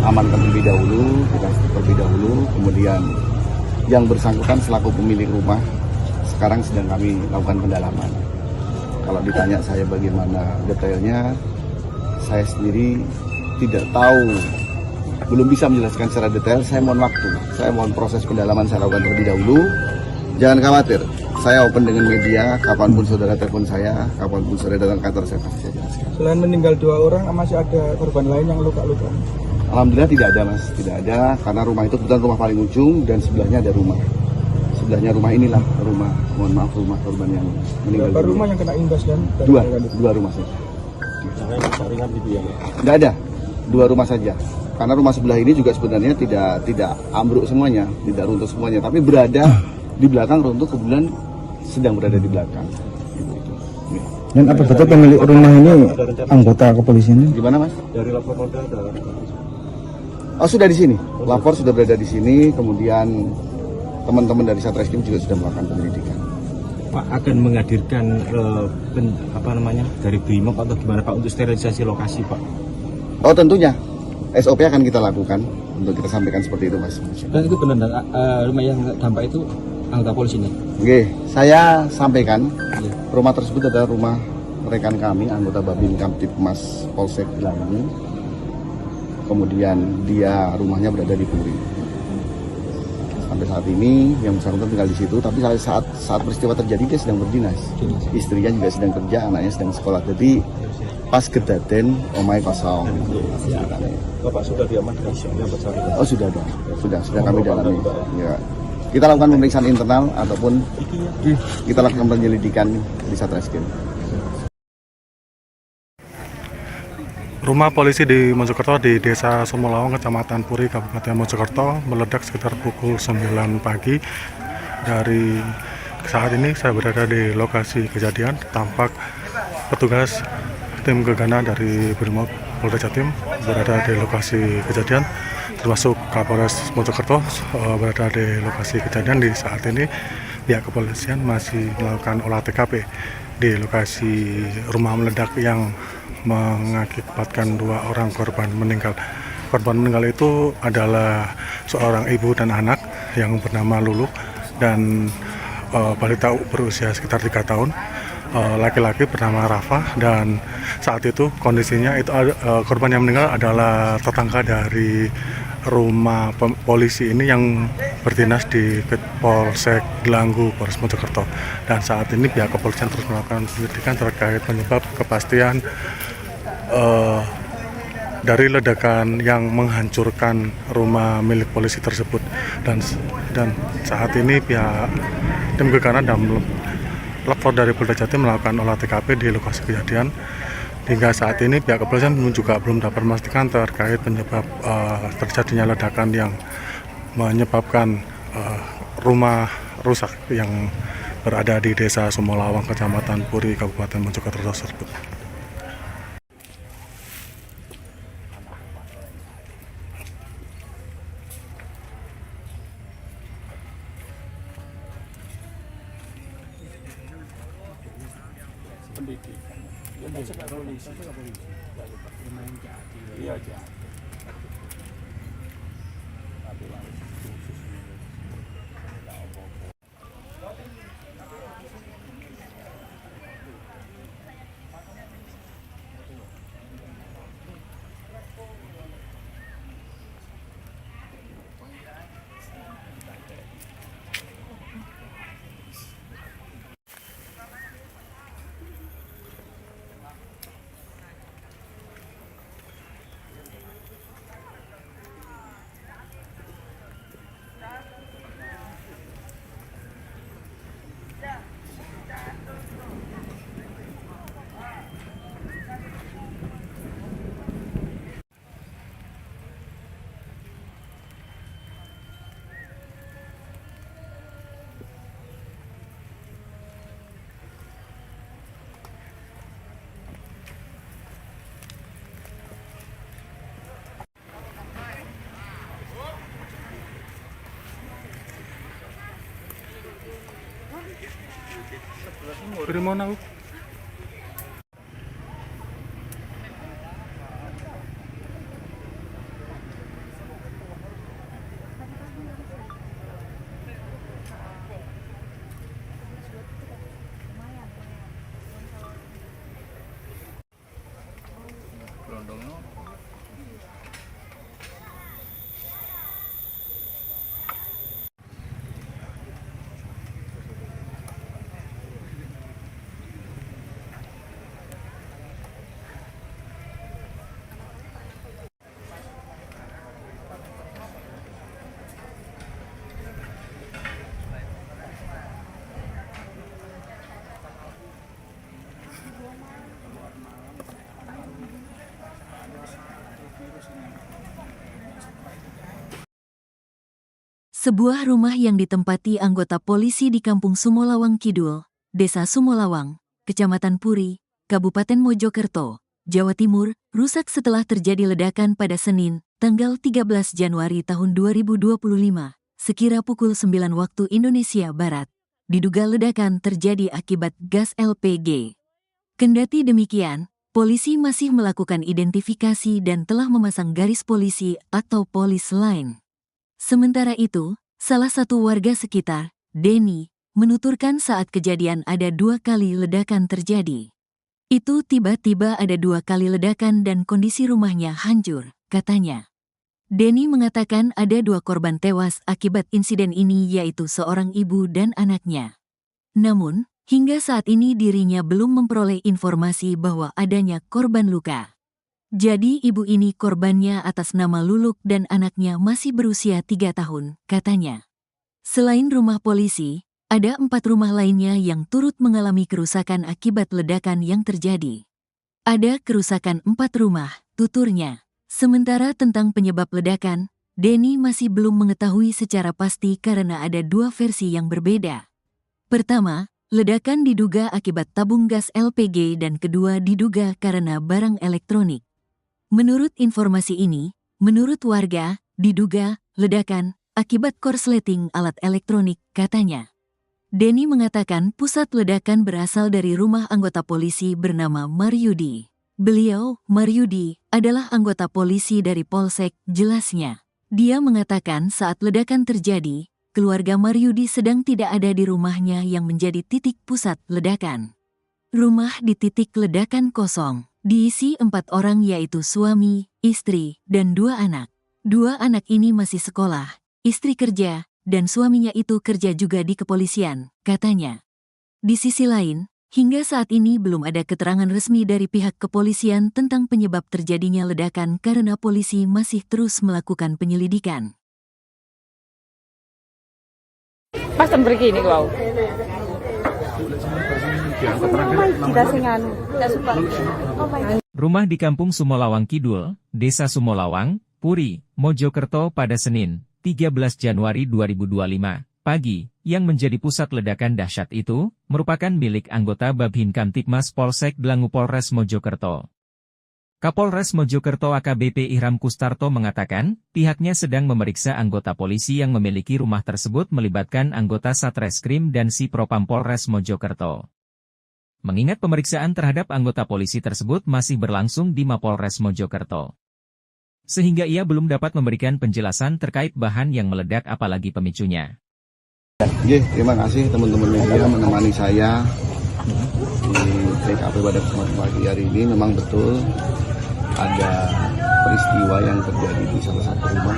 amankan terlebih dahulu, kemudian yang bersangkutan selaku pemilik rumah sekarang sedang kami lakukan pendalaman. Kalau ditanya saya bagaimana detailnya, saya sendiri tidak tahu, belum bisa menjelaskan secara detail. Saya mohon waktu, saya mohon proses pendalaman saya lakukan terlebih dahulu. Jangan khawatir, saya open dengan media, kapanpun saudara telepon saya, kapanpun saudara datang kantor saya pasti saya jelaskan. Selain meninggal 2 orang, masih ada korban lain yang luka-luka? Alhamdulillah tidak ada mas, tidak ada, karena rumah itu kebetulan rumah paling ujung dan sebelahnya ada rumah. Sebelahnya rumah inilah rumah, mohon maaf, rumah korban yang meninggal. Berapa rumah yang kena imbas dan Dua rumah saja. Jangan ringan gitu ya. Tidak ada, 2 rumah saja. Karena rumah sebelah ini juga sebenarnya tidak ambruk semuanya, tidak runtuh semuanya, tapi berada di belakang runtuh, kebetulan sedang berada di belakang. Dan apa betul pemilik rumah ini anggota kepolisian? Gimana mas? Dari lapor Polda ada. Oh sudah di sini, lapor sudah berada di sini, kemudian teman-teman dari Satreskrim juga sudah melakukan penyelidikan. Pak akan menghadirkan dari BRIMOB atau gimana Pak untuk sterilisasi lokasi Pak? Oh tentunya, SOP akan kita lakukan untuk kita sampaikan seperti itu mas. Dan itu benar rumah yang dampak itu anggota polisi ini? Oke, saya sampaikan rumah tersebut adalah rumah rekan kami, anggota Babin Kamtipmas Polsek Gelangi. Kemudian dia rumahnya berada di Puri. Sampai saat ini yang bersangkutan tinggal di situ, tapi saat peristiwa terjadi dia sedang berdinas. Istrinya juga sedang kerja, anaknya sedang sekolah. Jadi pas kedaten omai kosong. Bapak sudah diamankan yang bersangkutan? Oh sudah ada, sudah kami dalami. Ya. Kita lakukan pemeriksaan internal ataupun kita lakukan penyelidikan di Satreskrim. Rumah polisi di Mojokerto di Desa Sumolawang, Kecamatan Puri, Kabupaten Mojokerto meledak sekitar pukul 9 pagi. Dari saat ini saya berada di lokasi kejadian, tampak petugas tim gegana dari BRIMOB Polda Jatim berada di lokasi kejadian, termasuk Kapolres Mojokerto berada di lokasi kejadian. Di saat ini pihak kepolisian masih melakukan olah TKP di lokasi rumah meledak yang mengakibatkan 2 orang korban meninggal. Korban meninggal itu adalah seorang ibu dan anak yang bernama Lulu dan balita berusia sekitar 3 tahun. Laki-laki bernama Rafa, dan saat itu kondisinya itu korban yang meninggal adalah tetangga dari rumah polisi ini yang berdinas di Polsek Gelanggu, Polres Mojokerto. Dan saat ini pihak kepolisian terus melakukan penyelidikan terkait penyebab kepastian dari ledakan yang menghancurkan rumah milik polisi tersebut. Dan saat ini pihak tim gegana dan lapor dari Polda Jatim melakukan olah TKP di lokasi kejadian. Hingga saat ini pihak kepolisian juga belum dapat memastikan terkait penyebab terjadinya ledakan yang menyebabkan rumah rusak yang berada di Desa Sumolawang, Kecamatan Puri, Kabupaten Mojokerto tersebut. Firman aku. Sebuah rumah yang ditempati anggota polisi di Kampung Sumolawang Kidul, Desa Sumolawang, Kecamatan Puri, Kabupaten Mojokerto, Jawa Timur, rusak setelah terjadi ledakan pada Senin, tanggal 13 Januari tahun 2025, sekira pukul 9 waktu Indonesia Barat. Diduga ledakan terjadi akibat gas LPG. Kendati demikian, polisi masih melakukan identifikasi dan telah memasang garis polisi atau polis line. Sementara itu, salah satu warga sekitar, Denny, menuturkan saat kejadian ada 2 kali ledakan terjadi. Itu tiba-tiba ada 2 kali ledakan dan kondisi rumahnya hancur, katanya. Denny mengatakan ada 2 korban tewas akibat insiden ini yaitu seorang ibu dan anaknya. Namun, hingga saat ini dirinya belum memperoleh informasi bahwa adanya korban luka. Jadi ibu ini korbannya atas nama Luluk dan anaknya masih berusia 3 tahun, katanya. Selain rumah polisi, ada 4 rumah lainnya yang turut mengalami kerusakan akibat ledakan yang terjadi. Ada kerusakan 4 rumah, tuturnya. Sementara tentang penyebab ledakan, Denny masih belum mengetahui secara pasti karena ada 2 versi yang berbeda. Pertama, ledakan diduga akibat tabung gas LPG dan kedua diduga karena barang elektronik. Menurut informasi ini, menurut warga, diduga ledakan akibat korsleting alat elektronik, katanya. Denny mengatakan pusat ledakan berasal dari rumah anggota polisi bernama Maryudi. Beliau, Maryudi, adalah anggota polisi dari Polsek, jelasnya. Dia mengatakan saat ledakan terjadi, keluarga Maryudi sedang tidak ada di rumahnya yang menjadi titik pusat ledakan. Rumah di titik ledakan kosong. Diisi 4 orang yaitu suami, istri, dan 2 anak. 2 anak ini masih sekolah, istri kerja, dan suaminya itu kerja juga di kepolisian, katanya. Di sisi lain, hingga saat ini belum ada keterangan resmi dari pihak kepolisian tentang penyebab terjadinya ledakan karena polisi masih terus melakukan penyelidikan. Pas begini kau. Rumah di Kampung Sumolawang Kidul, Desa Sumolawang, Puri, Mojokerto pada Senin, 13 Januari 2025, pagi, yang menjadi pusat ledakan dahsyat itu, merupakan milik anggota Babin Kamtibmas Polsek Dlangu Polres Mojokerto. Kapolres Mojokerto AKBP Ihram Kustarto mengatakan, pihaknya sedang memeriksa anggota polisi yang memiliki rumah tersebut melibatkan anggota Satreskrim dan Sipropam Polres Mojokerto. Mengingat pemeriksaan terhadap anggota polisi tersebut masih berlangsung di Mapolres Mojokerto. Sehingga ia belum dapat memberikan penjelasan terkait bahan yang meledak apalagi pemicunya. Terima kasih teman-teman media menemani saya di TKP pada kesempatan pagi hari ini. Memang betul ada peristiwa yang terjadi di salah satu rumah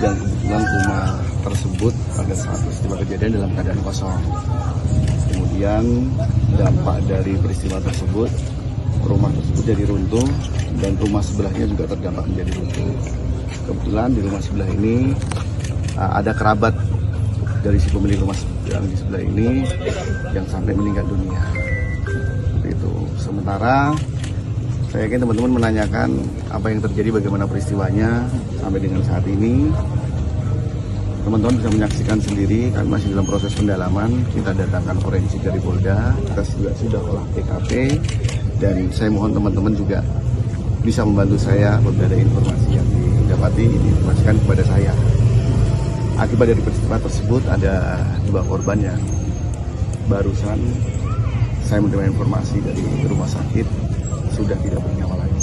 dan kebetulan rumah tersebut pada saat peristiwa kejadian dalam keadaan kosong. Kemudian dampak dari peristiwa tersebut, rumah tersebut jadi runtuh dan rumah sebelahnya juga terdampak menjadi runtuh. Kebetulan di rumah sebelah ini ada kerabat dari si pemilik rumah yang di sebelah ini yang sampai meninggal dunia. Seperti itu. Sementara saya yakin teman-teman menanyakan apa yang terjadi, bagaimana peristiwanya sampai dengan saat ini. Teman-teman bisa menyaksikan sendiri, kami masih dalam proses pendalaman. Kita datangkan forensik dari Polda, kita juga sudah olah TKP, dan saya mohon teman-teman juga bisa membantu saya apabila ada informasi yang didapati, diinformasikan kepada saya. Akibat dari peristiwa tersebut ada 2 korban yang barusan saya menerima informasi dari rumah sakit sudah tidak bernyawa lagi.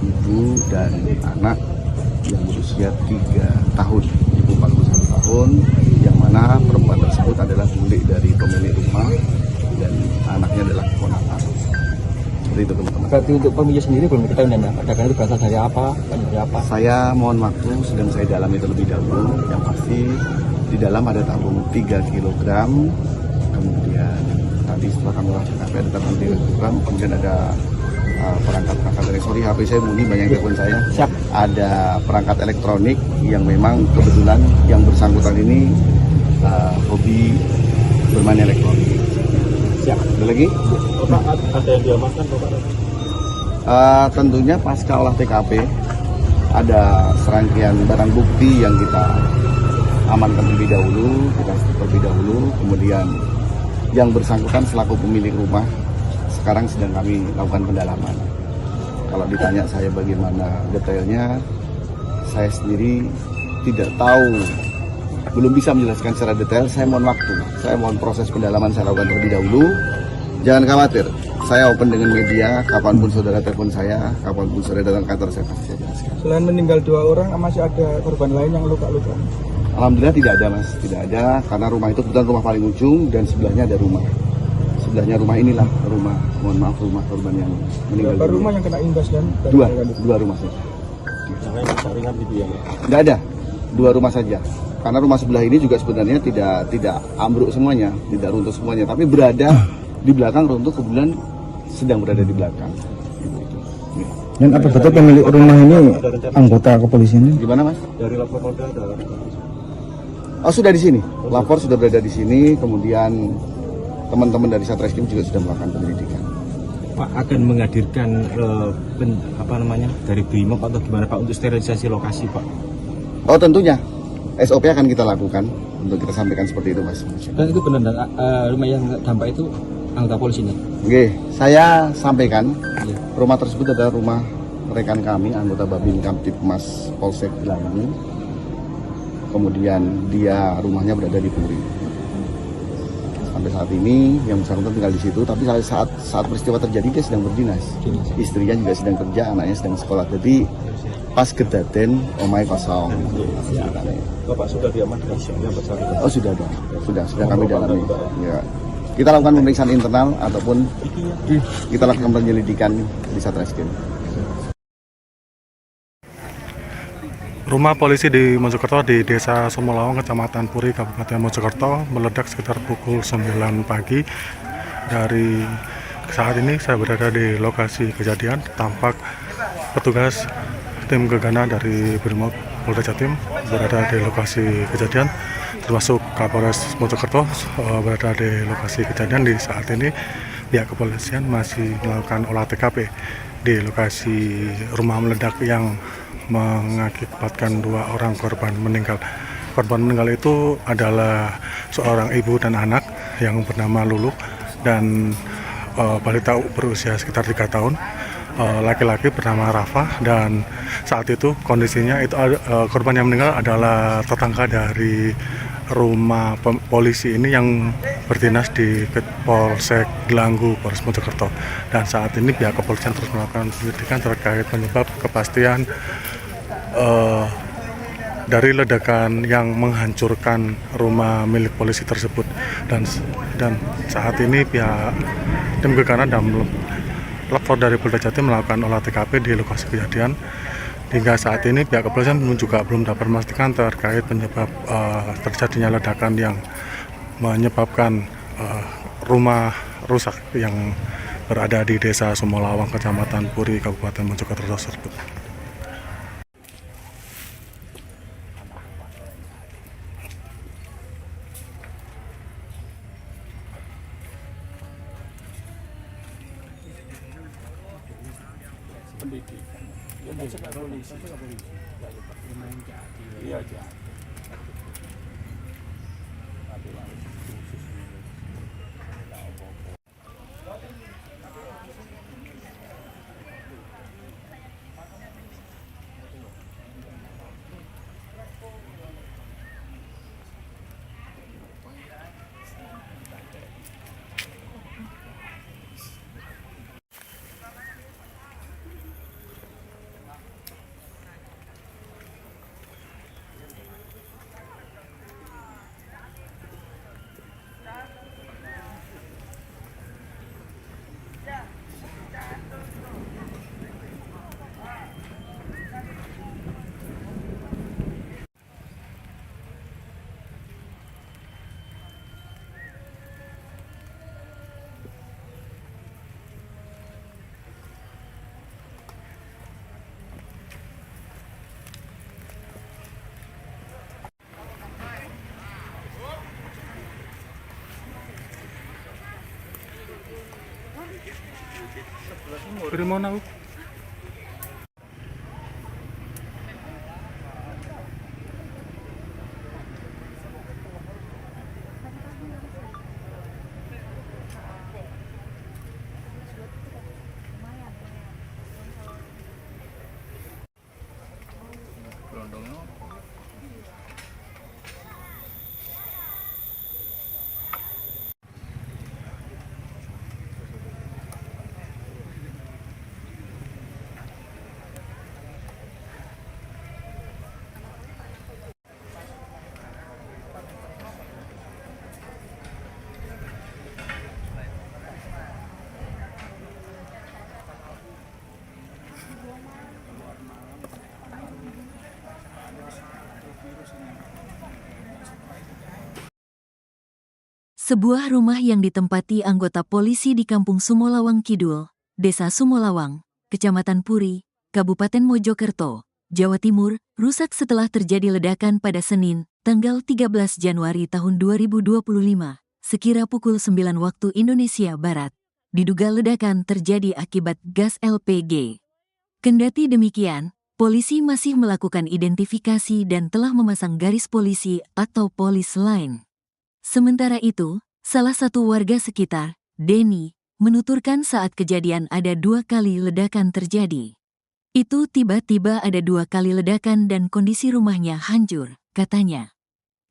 Ibu dan anak yang berusia 3 tahun, ibu 41 tahun, yang mana perempuan tersebut adalah bulik dari pemilik rumah dan anaknya adalah keponakan. Seperti itu teman-teman. Berarti untuk pemilik sendiri belum diketahui dan ledakan itu berasal dari apa? Dari apa? Saya mohon waktu, sedang saya dalami terlebih dahulu. Yang pasti di dalam ada tabung 3 kg, kemudian tadi setelah kami olah TKP ada tabung 3 kg, kemudian ada perangkat dari HP saya bunyi, banyak telepon saya. Siap. Ada perangkat elektronik yang memang kebetulan yang bersangkutan ini hobi bermain elektronik. Siap. Ada lagi? Bapak, ada yang diamankan Bapak? Tentunya pasca olah TKP ada serangkaian barang bukti yang kita amankan terlebih dahulu, kemudian yang bersangkutan selaku pemilik rumah sekarang sedang kami lakukan pendalaman. Kalau ditanya saya bagaimana detailnya, saya sendiri tidak tahu, belum bisa menjelaskan secara detail. Saya mohon waktu, saya mohon proses pendalaman saya lakukan terlebih dahulu. Jangan khawatir, saya open dengan media, kapanpun saudara telepon saya, kapanpun saudara datang ke kantor saya pasti saya jelaskan. Selain meninggal 2 orang, masih ada korban lain yang luka-luka? Alhamdulillah tidak ada mas, tidak ada, karena rumah itu kebetulan rumah paling ujung dan sebelahnya ada rumah. Sebelahnya rumah inilah rumah, mohon maaf, rumah korban yang meninggal. Berapa rumah yang kena imbas dan Dua rumah saja. Jangan jaringan gitu ya? Tidak ada, 2 rumah saja. Karena rumah sebelah ini juga sebenarnya tidak ambruk semuanya, tidak runtuh semuanya, tapi berada di belakang runtuh, kebetulan sedang berada di belakang. Dan apa betul pemilik rumah ini anggota kepolisian? Gimana mas? Dari lapor Polda ada. Oh sudah di sini, lapor sudah berada di sini, kemudian teman-teman dari Satreskrim juga sudah melakukan penyelidikan. Pak akan menghadirkan dari BRIMOB atau gimana Pak untuk sterilisasi lokasi Pak? Oh tentunya, SOP akan kita lakukan untuk kita sampaikan seperti itu mas. Dan itu benar, rumah yang dampak itu anggota polisi nih? Oke, saya sampaikan Iya. rumah tersebut adalah rumah rekan kami, anggota Babin Kamtipmas Polsek Gelangi. Kemudian dia rumahnya berada di Puri. Sampai saat ini yang bersangkutan tinggal di situ, tapi saat peristiwa terjadi dia sedang berdinas. Istrinya juga sedang kerja, anaknya sedang sekolah. Jadi pas kedaten omai kosong. Bapak sudah diamankan yang bersangkutan? Oh sudah ada, sudah kami dalami. Ya. Kita lakukan pemeriksaan internal ataupun kita lakukan penyelidikan di Satreskrim. Rumah polisi di Mojokerto di Desa Sumolawang, Kecamatan Puri, Kabupaten Mojokerto meledak sekitar pukul 9 pagi. Dari saat ini saya berada di lokasi kejadian, tampak petugas tim gegana dari BRIMOB Polda Jatim berada di lokasi kejadian, termasuk Kapolres Mojokerto berada di lokasi kejadian. Di saat ini pihak kepolisian masih melakukan olah TKP di lokasi rumah meledak yang mengakibatkan 2 orang korban meninggal. Korban meninggal itu adalah seorang ibu dan anak yang bernama Lulu dan balita berusia sekitar 3 tahun. Laki-laki bernama Rafa, dan saat itu kondisinya itu korban yang meninggal adalah tetangga dari rumah polisi ini yang berdinas di Polsek Gelanggu, Polres Mojokerto. Dan saat ini pihak kepolisian terus melakukan penyelidikan terkait penyebab kepastian dari ledakan yang menghancurkan rumah milik polisi tersebut. Dan saat ini pihak tim gegana dan lapor dari Polda Jatim melakukan olah TKP di lokasi kejadian. Hingga saat ini pihak kepolisian juga belum dapat memastikan terkait penyebab terjadinya ledakan yang menyebabkan rumah rusak yang berada di Desa Sumolawang, Kecamatan Puri, Kabupaten Mojokerto tersebut. Dari mana? Sebuah rumah yang ditempati anggota polisi di Kampung Sumolawang Kidul, Desa Sumolawang, Kecamatan Puri, Kabupaten Mojokerto, Jawa Timur, rusak setelah terjadi ledakan pada Senin, tanggal 13 Januari tahun 2025, sekira pukul 9 waktu Indonesia Barat. Diduga ledakan terjadi akibat gas LPG. Kendati demikian, polisi masih melakukan identifikasi dan telah memasang garis polisi atau polis line. Sementara itu, salah satu warga sekitar, Denny, menuturkan saat kejadian ada 2 kali ledakan terjadi. Itu tiba-tiba ada 2 kali ledakan dan kondisi rumahnya hancur, katanya.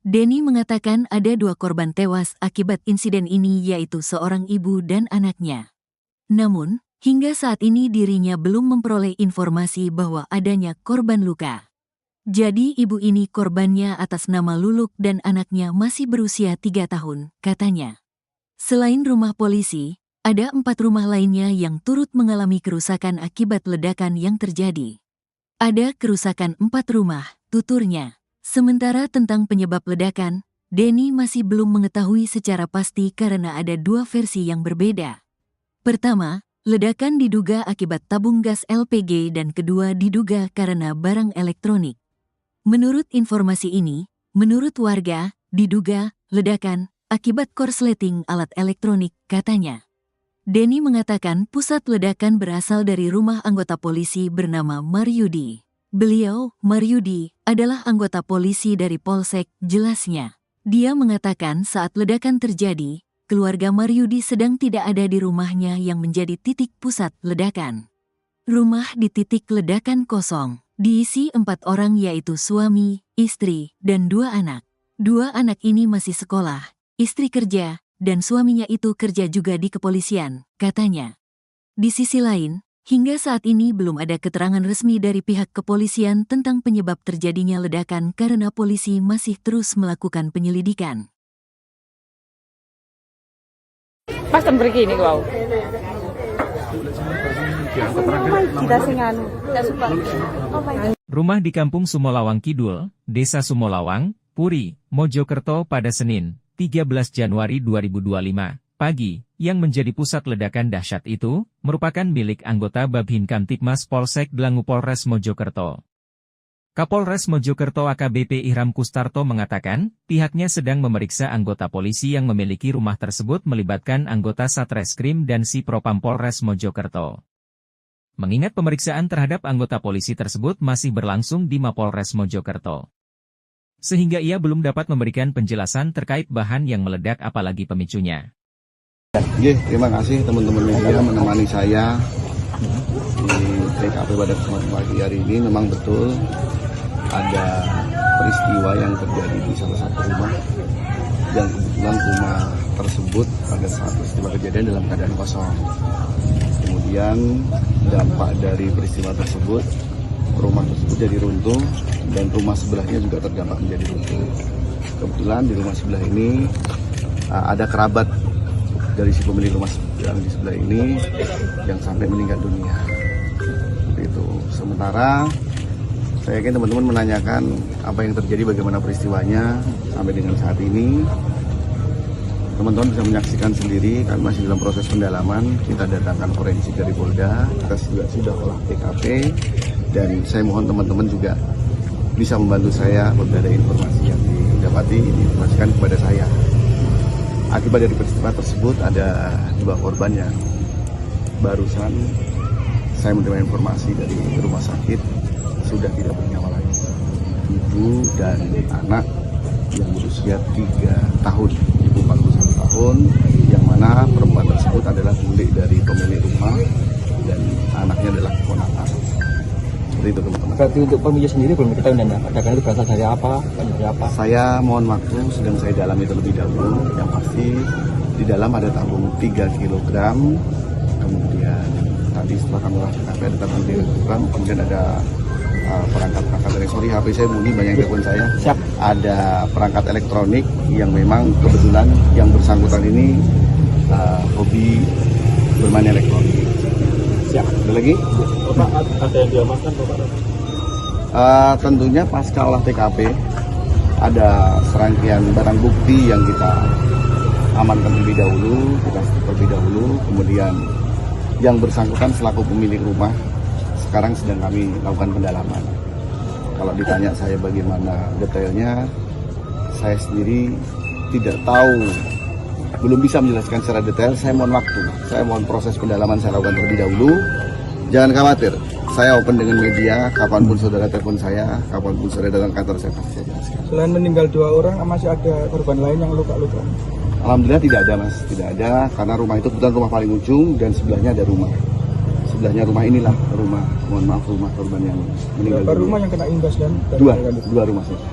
Denny mengatakan ada 2 korban tewas akibat insiden ini yaitu seorang ibu dan anaknya. Namun, hingga saat ini dirinya belum memperoleh informasi bahwa adanya korban luka. Jadi ibu ini korbannya atas nama Luluk dan anaknya masih berusia 3 tahun, katanya. Selain rumah polisi, ada 4 rumah lainnya yang turut mengalami kerusakan akibat ledakan yang terjadi. Ada kerusakan 4 rumah, tuturnya. Sementara tentang penyebab ledakan, Denny masih belum mengetahui secara pasti karena ada 2 versi yang berbeda. Pertama, ledakan diduga akibat tabung gas LPG dan kedua diduga karena barang elektronik. Menurut informasi ini, menurut warga, diduga ledakan akibat korsleting alat elektronik, katanya. Denny mengatakan pusat ledakan berasal dari rumah anggota polisi bernama Maryudi. Beliau, Maryudi, adalah anggota polisi dari Polsek, jelasnya. Dia mengatakan saat ledakan terjadi, keluarga Maryudi sedang tidak ada di rumahnya yang menjadi titik pusat ledakan. Rumah di titik ledakan kosong. Diisi 4 orang yaitu suami, istri, dan 2 anak. 2 anak ini masih sekolah, istri kerja, dan suaminya itu kerja juga di kepolisian, katanya. Di sisi lain, hingga saat ini belum ada keterangan resmi dari pihak kepolisian tentang penyebab terjadinya ledakan karena polisi masih terus melakukan penyelidikan. Pas begini kau. Rumah di Kampung Sumolawang Kidul, Desa Sumolawang, Puri, Mojokerto pada Senin, 13 Januari 2025, pagi, yang menjadi pusat ledakan dahsyat itu, merupakan milik anggota Babin Kamtibmas Polsek Dlangu Polres Mojokerto. Kapolres Mojokerto AKBP Ihram Kustarto mengatakan, pihaknya sedang memeriksa anggota polisi yang memiliki rumah tersebut melibatkan anggota Satreskrim dan Si Propam Polres Mojokerto. Mengingat pemeriksaan terhadap anggota polisi tersebut masih berlangsung di Mapolres Mojokerto. Sehingga ia belum dapat memberikan penjelasan terkait bahan yang meledak apalagi pemicunya. Terima kasih teman-teman media menemani saya di TKP pada kesempatan pagi hari ini. Memang betul ada peristiwa yang terjadi di salah satu rumah dan kebetulan rumah tersebut pada saat peristiwa kejadian dalam keadaan kosong. Kemudian dampak dari peristiwa tersebut, rumah tersebut jadi runtuh dan rumah sebelahnya juga terdampak menjadi runtuh. Kebetulan di rumah sebelah ini ada kerabat dari si pemilik rumah yang di sebelah ini yang sampai meninggal dunia. Itu. Sementara saya yakin teman-teman menanyakan apa yang terjadi, bagaimana peristiwanya sampai dengan saat ini. Teman-teman bisa menyaksikan sendiri, kami masih dalam proses pendalaman. Kita datangkan forensik dari Polda, kita juga sudah olah TKP, dan saya mohon teman-teman juga bisa membantu saya apabila ada informasi yang didapati, diinformasikan kepada saya. Akibat dari peristiwa tersebut ada 2 korban yang barusan saya menerima informasi dari rumah sakit sudah tidak bernyawa lagi. Ibu dan anak yang berusia 3 tahun, ibu 41 tahun, yang mana perempuan tersebut adalah bule dari pemilik rumah dan anaknya adalah keponakan. Seperti itu teman-teman. Berarti untuk pemilik sendiri belum diketahui dan ledakan itu berasal dari apa? Dari apa? Saya mohon waktu, sedang saya dalami terlebih dahulu. Yang pasti di dalam ada tabung 3 kg, kemudian tadi setelah kami olah TKP ada tabung 3 kg, kemudian ada perangkat elektronik. HP saya bunyi, banyak yang telepon saya. Siap. Ada perangkat elektronik yang memang kebetulan yang bersangkutan ini hobi bermain elektronik. Siap. Ada lagi? Bapak, ada yang diamankan Bapak? Tentunya pasca olah TKP ada serangkaian barang bukti yang kita amankan terlebih dahulu, kemudian yang bersangkutan selaku pemilik rumah sekarang sedang kami lakukan pendalaman. Kalau ditanya saya bagaimana detailnya, saya sendiri tidak tahu, belum bisa menjelaskan secara detail. Saya mohon waktu, saya mohon proses pendalaman saya lakukan terlebih dahulu. Jangan khawatir, saya open dengan media, kapanpun saudara telepon saya, kapanpun saudara datang kantor saya pasti saya jelaskan. Selain meninggal 2 orang, masih ada korban lain yang luka-luka? Alhamdulillah tidak ada mas, tidak ada, karena rumah itu kebetulan rumah paling ujung dan sebelahnya ada rumah. Sebelahnya rumah inilah rumah, mohon maaf, rumah korban yang meninggal. Berapa rumah yang kena imbas dan Dua rumah saja.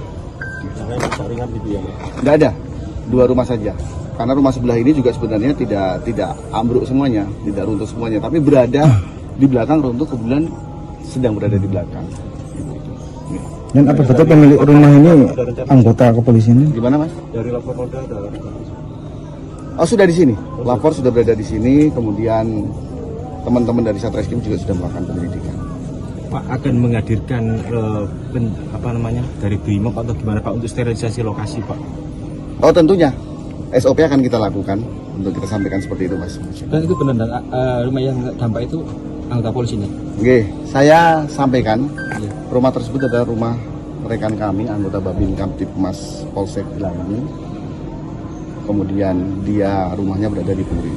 Jangan saringan gitu ya. Tidak ada, 2 rumah saja. Karena rumah sebelah ini juga sebenarnya tidak ambruk semuanya, tidak runtuh semuanya, tapi berada di belakang runtuh, kebetulan sedang berada di belakang. Dan apa betul pemilik rumah ini anggota kepolisian? Gimana mas? Dari lapor Polda ada. Oh sudah di sini, lapor sudah berada di sini, kemudian teman-teman dari Satreskrim juga sudah melakukan penyelidikan. Pak akan menghadirkan dari BRIMOB atau gimana Pak untuk sterilisasi lokasi Pak? Oh tentunya, SOP akan kita lakukan untuk kita sampaikan seperti itu mas. Dan itu benar rumah yang dampak itu anggota polisi nih? Oke, saya sampaikan Iya. rumah tersebut adalah rumah rekan kami, anggota Babin Kamtipmas Polsek Gelangi. Kemudian dia rumahnya berada di Puri.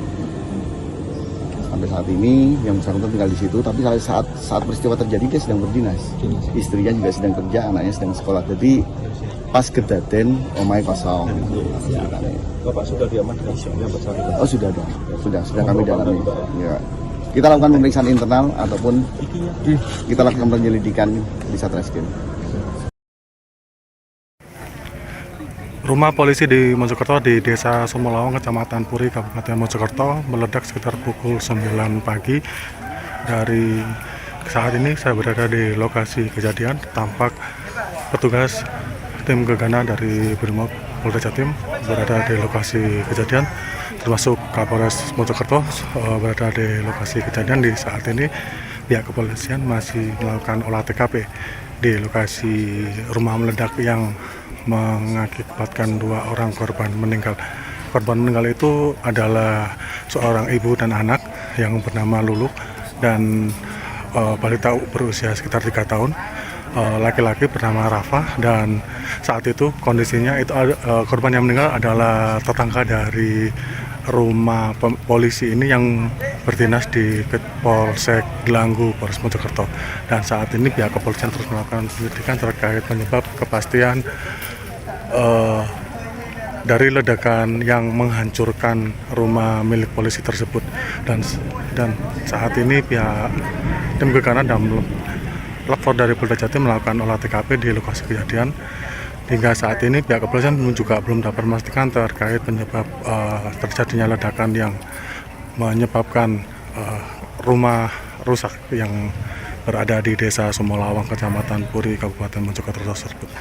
Sampai saat ini yang bersangkutan tinggal di situ, tapi saat peristiwa terjadi dia sedang berdinas. Istrinya juga sedang kerja, anaknya sedang sekolah. Jadi pas kedaten omai kosong. Bapak sudah diamankan yang bersangkutan. Oh sudah dong, sudah kami dalami. Ya. Kita lakukan pemeriksaan internal ataupun kita lakukan penyelidikan di Satreskrim. Rumah polisi di Mojokerto di Desa Sumolawang, Kecamatan Puri, Kabupaten Mojokerto meledak sekitar pukul 9 pagi. Dari saat ini saya berada di lokasi kejadian. Tampak petugas tim gegana dari Brimob Polda Jatim berada di lokasi kejadian, termasuk Kapolres Mojokerto berada di lokasi kejadian. Di saat ini pihak kepolisian masih melakukan olah TKP di lokasi rumah meledak yang mengakibatkan 2 orang korban meninggal. Korban meninggal itu adalah seorang ibu dan anak yang bernama Lulu dan balita berusia sekitar 3 tahun. Laki-laki bernama Rafa, dan saat itu kondisinya itu korban yang meninggal adalah tetangga dari rumah polisi ini yang berdinas di Polsek Gelanggu, Polres Mojokerto. Dan saat ini pihak kepolisian terus melakukan penyelidikan terkait penyebab kepastian dari ledakan yang menghancurkan rumah milik polisi tersebut. Dan saat ini pihak tim gegana dan lapor dari Polda Jatim melakukan olah TKP di lokasi kejadian. Hingga saat ini pihak kepolisian juga belum dapat memastikan terkait penyebab terjadinya ledakan yang menyebabkan rumah rusak yang berada di Desa Sumolawang, Kecamatan Puri, Kabupaten Mojokerto tersebut.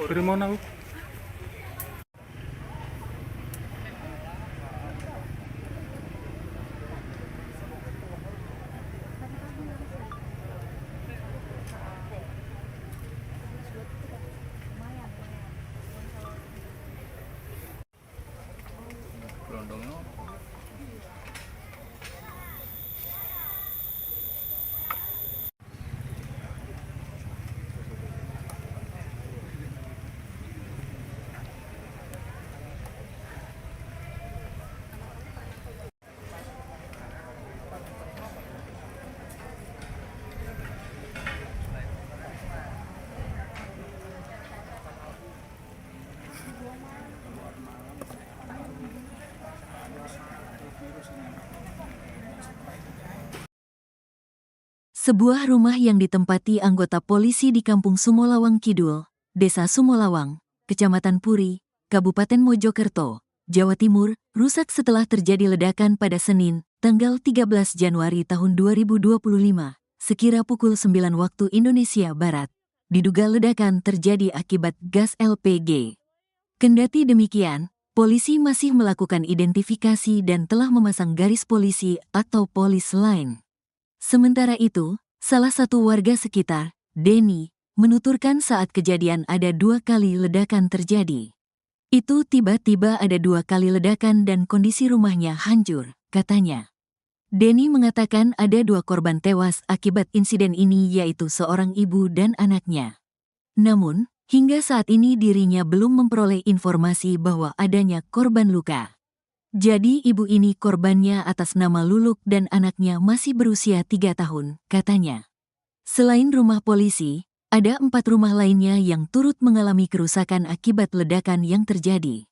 Dari mana? Sebuah rumah yang ditempati anggota polisi di Kampung Sumolawang Kidul, Desa Sumolawang, Kecamatan Puri, Kabupaten Mojokerto, Jawa Timur, rusak setelah terjadi ledakan pada Senin, tanggal 13 Januari tahun 2025, sekira pukul 9 waktu Indonesia Barat. Diduga ledakan terjadi akibat gas LPG. Kendati demikian, polisi masih melakukan identifikasi dan telah memasang garis polisi atau polis line. Sementara itu, salah satu warga sekitar, Denny, menuturkan saat kejadian ada 2 kali ledakan terjadi. Itu tiba-tiba ada 2 kali ledakan dan kondisi rumahnya hancur, katanya. Denny mengatakan ada 2 korban tewas akibat insiden ini yaitu seorang ibu dan anaknya. Namun, hingga saat ini dirinya belum memperoleh informasi bahwa adanya korban luka. Jadi ibu ini korbannya atas nama Luluk dan anaknya masih berusia 3 tahun, katanya. Selain rumah polisi, ada 4 rumah lainnya yang turut mengalami kerusakan akibat ledakan yang terjadi.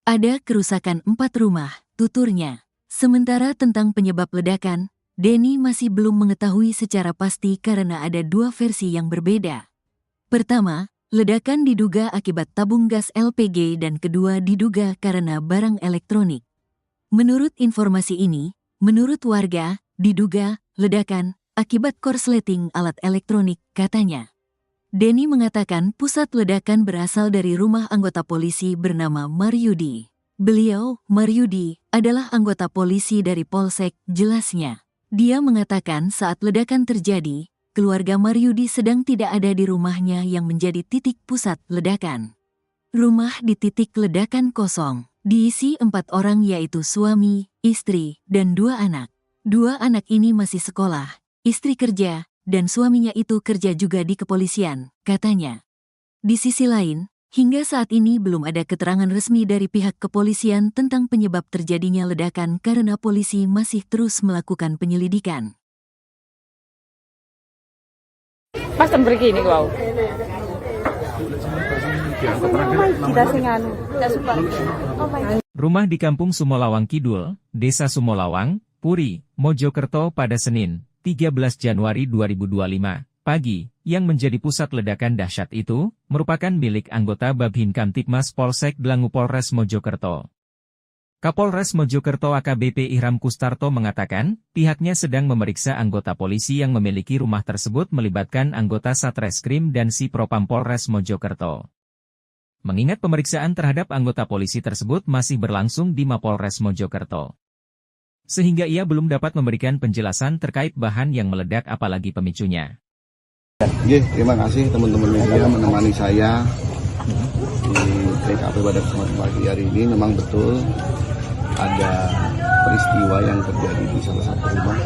Ada kerusakan 4 rumah, tuturnya. Sementara tentang penyebab ledakan, Denny masih belum mengetahui secara pasti karena ada 2 versi yang berbeda. Pertama, ledakan diduga akibat tabung gas LPG dan kedua diduga karena barang elektronik. Menurut informasi ini, menurut warga, diduga ledakan akibat korsleting alat elektronik, katanya. Denny mengatakan pusat ledakan berasal dari rumah anggota polisi bernama Maryudi. Beliau, Maryudi, adalah anggota polisi dari Polsek, jelasnya. Dia mengatakan saat ledakan terjadi, keluarga Maryudi sedang tidak ada di rumahnya yang menjadi titik pusat ledakan. Rumah di titik ledakan kosong. Diisi 4 orang yaitu suami, istri, dan 2 anak. 2 anak ini masih sekolah, istri kerja, dan suaminya itu kerja juga di kepolisian, katanya. Di sisi lain, hingga saat ini belum ada keterangan resmi dari pihak kepolisian tentang penyebab terjadinya ledakan karena polisi masih terus melakukan penyelidikan. Pas pergi ini kau. Rumah di Kampung Sumolawang Kidul, Desa Sumolawang, Puri, Mojokerto pada Senin, 13 Januari 2025, pagi, yang menjadi pusat ledakan dahsyat itu, merupakan milik anggota Babin Kamtibmas Polsek Dlangu Polres Mojokerto. Kapolres Mojokerto AKBP Ihram Kustarto mengatakan, pihaknya sedang memeriksa anggota polisi yang memiliki rumah tersebut melibatkan anggota Satreskrim dan Si Propam Polres Mojokerto. Mengingat pemeriksaan terhadap anggota polisi tersebut masih berlangsung di Mapolres Mojokerto. Sehingga ia belum dapat memberikan penjelasan terkait bahan yang meledak apalagi pemicunya. Terima kasih teman-teman media menemani saya di TKP pada kesempatan pagi hari ini. Memang betul ada peristiwa yang terjadi di salah satu rumah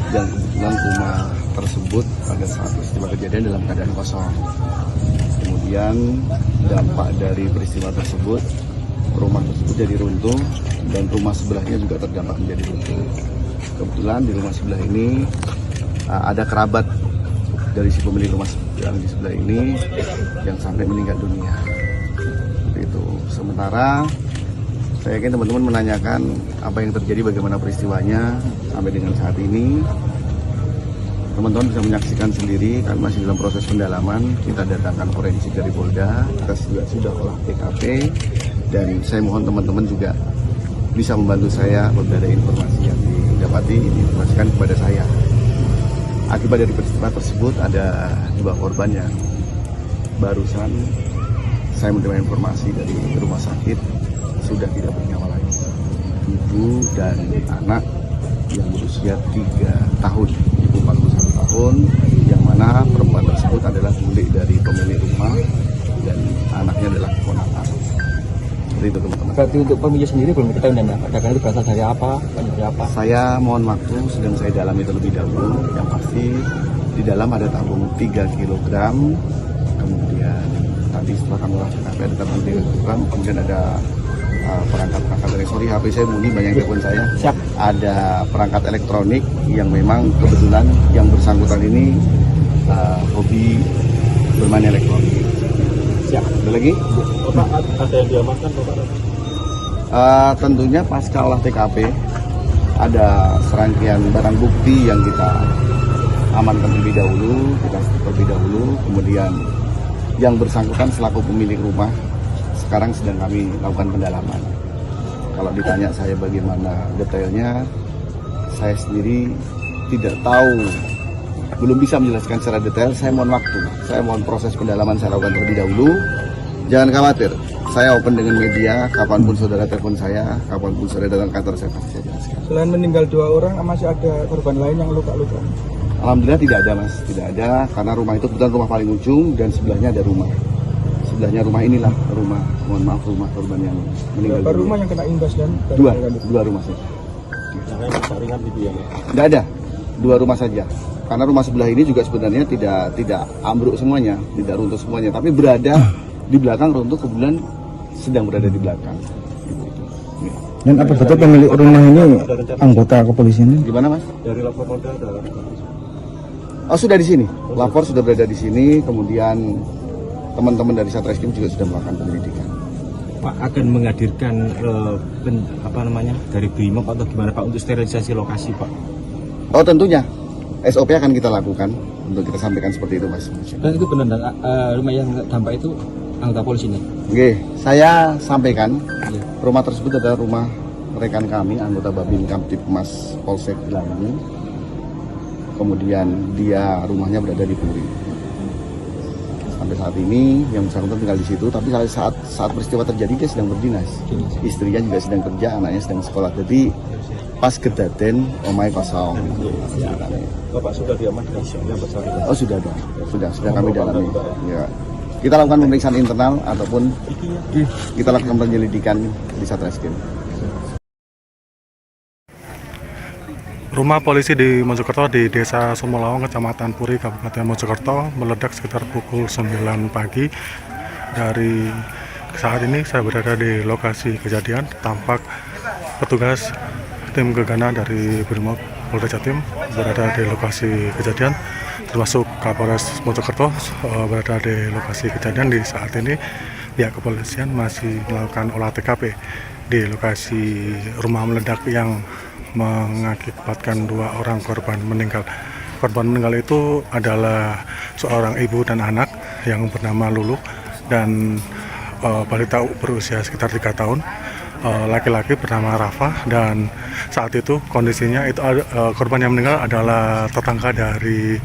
yang kebetulan rumah tersebut pada saat peristiwa kejadian dalam keadaan kosong. Kemudian dampak dari peristiwa tersebut, rumah tersebut jadi runtuh dan rumah sebelahnya juga terdampak menjadi runtuh. Kebetulan di rumah sebelah ini ada kerabat dari si pemilik rumah yang di sebelah ini yang sampai meninggal dunia. Itu. Sementara saya yakin teman-teman menanyakan apa yang terjadi, bagaimana peristiwanya sampai dengan saat ini. Teman-teman bisa menyaksikan sendiri, kami masih dalam proses pendalaman. Kita datangkan forensik dari Polda, kita juga sudah olah TKP, dan saya mohon teman-teman juga bisa membantu saya apabila ada informasi yang didapati, diinformasikan kepada saya. Akibat dari peristiwa tersebut ada 2 korban yang barusan saya menerima informasi dari rumah sakit sudah tidak bernyawa lagi. Ibu dan anak yang berusia 3 tahun, ibu 41 tahun, yang mana perempuan tersebut adalah milik dari pemilik rumah dan anaknya adalah keponakan. Seperti itu teman-teman. Berarti untuk pemilik sendiri belum diketahui dan ledakan itu berasal dari apa? Dari apa? Saya mohon waktu, sedang saya dalami terlebih dahulu. Yang pasti di dalam ada tabung 3 kg, kemudian tadi setelah kami lakukan ada tabung 3 kg, kemudian ada perangkat-perangkat elektronik. HP saya bunyi, banyak telepon saya. Siap. Ada perangkat elektronik yang memang kebetulan yang bersangkutan ini hobi bermain elektronik. Siap. Ada lagi? Bapak ada yang diamankan Bapak? Tentunya pasca olah TKP ada serangkaian barang bukti yang kita amankan terlebih dahulu, kemudian yang bersangkutan selaku pemilik rumah sekarang sedang kami lakukan pendalaman. Kalau ditanya saya bagaimana detailnya, saya sendiri tidak tahu, belum bisa menjelaskan secara detail. Saya mohon waktu, saya mohon proses pendalaman saya lakukan terlebih dahulu. Jangan khawatir, saya open dengan media, kapanpun saudara telepon saya, kapanpun saudara datang kantor saya pasti saya jelaskan. Selain meninggal 2 orang, masih ada korban lain yang luka-luka? Alhamdulillah tidak ada mas, tidak ada, karena rumah itu kebetulan rumah paling ujung dan sebelahnya ada rumah. Sebelahnya rumah inilah rumah, mohon maaf, rumah korban yang meninggal. Berapa rumah yang kena imbas dan? Dua rumah saja. Yang lain ringan gitu ya? Tidak ada, 2 rumah saja. Karena rumah sebelah ini juga sebenarnya tidak ambruk semuanya, tidak runtuh semuanya, tapi berada di belakang runtuh, kebetulan sedang berada di belakang. Ya. Dan apa betul pemilik rumah ini anggota kepolisian? Gimana mas? Dari lapor Polda ada. Oh sudah di sini, lapor sudah berada di sini, kemudian teman-teman dari Satreskrim juga sudah melakukan penyelidikan. Pak akan menghadirkan dari Brimob atau gimana Pak untuk sterilisasi lokasi Pak? Oh tentunya, SOP akan kita lakukan untuk kita sampaikan seperti itu mas. Dan itu benar rumah yang dampak itu anggota polisi nih? Oke, saya sampaikan rumah tersebut adalah rumah rekan kami, anggota Babin Kamtipmas Polsek Langgu. Kemudian dia rumahnya berada di Puri. Sampai saat ini yang bersangkutan tinggal di situ, tapi saat peristiwa terjadi dia sedang berdinas. Istrinya juga sedang kerja, anaknya sedang sekolah. Jadi pas kedaten omai kosong. Bapak sudah diamankan yang bersangkutan? Oh sudah dong, sudah kami dalami. Ya. Kita lakukan pemeriksaan internal ataupun kita lakukan penyelidikan di Satreskrim. Rumah polisi di Mojokerto di Desa Sumolawang, Kecamatan Puri, Kabupaten Mojokerto meledak sekitar pukul 9 pagi. Dari saat ini saya berada di lokasi kejadian. Tampak petugas tim gegana dari Brimob Polda Jatim berada di lokasi kejadian, termasuk Kapolres Mojokerto berada di lokasi kejadian. Di saat ini pihak kepolisian masih melakukan olah TKP di lokasi rumah meledak yang mengakibatkan 2 orang korban meninggal. Korban meninggal itu adalah seorang ibu dan anak yang bernama Lulu dan balita berusia sekitar 3 tahun. Laki-laki bernama Rafa, dan saat itu kondisinya itu korban yang meninggal adalah tetangga dari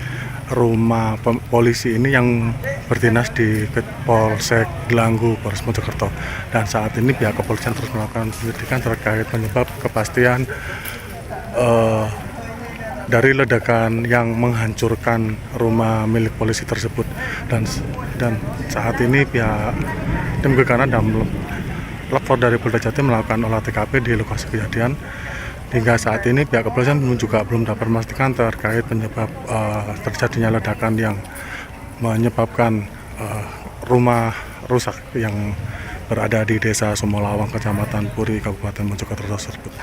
rumah polisi ini yang berdinas di Polsek Gelanggu, Polres Mojokerto. Dan saat ini pihak kepolisian terus melakukan penyelidikan terkait penyebab kepastian dari ledakan yang menghancurkan rumah milik polisi tersebut. Dan saat ini pihak tim gegana dan lapor dari Polda Jatim melakukan olah TKP di lokasi kejadian. Hingga saat ini pihak kepolisian juga belum dapat memastikan terkait penyebab terjadinya ledakan yang menyebabkan rumah rusak yang berada di Desa Sumolawang, Kecamatan Puri, Kabupaten Mojokerto tersebut.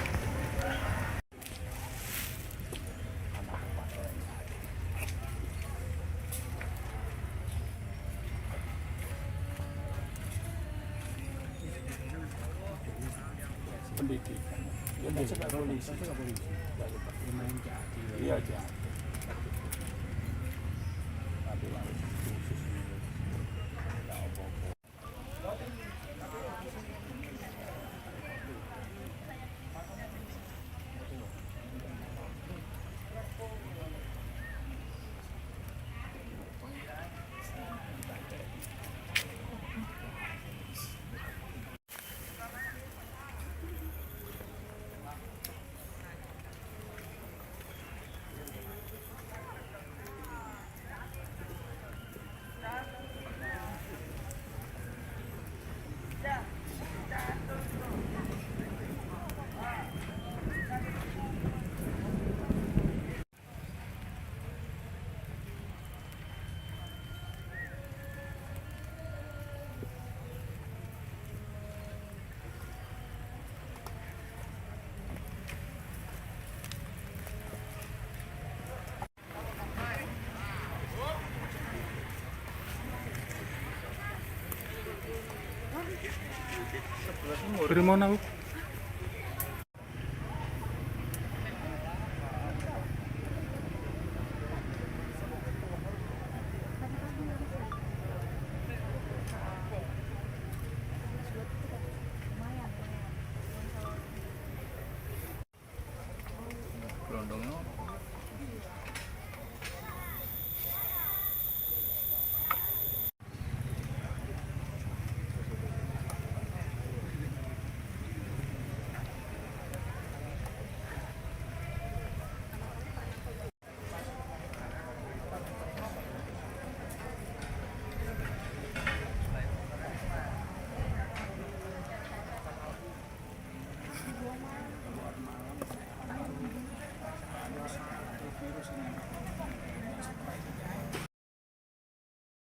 Primona.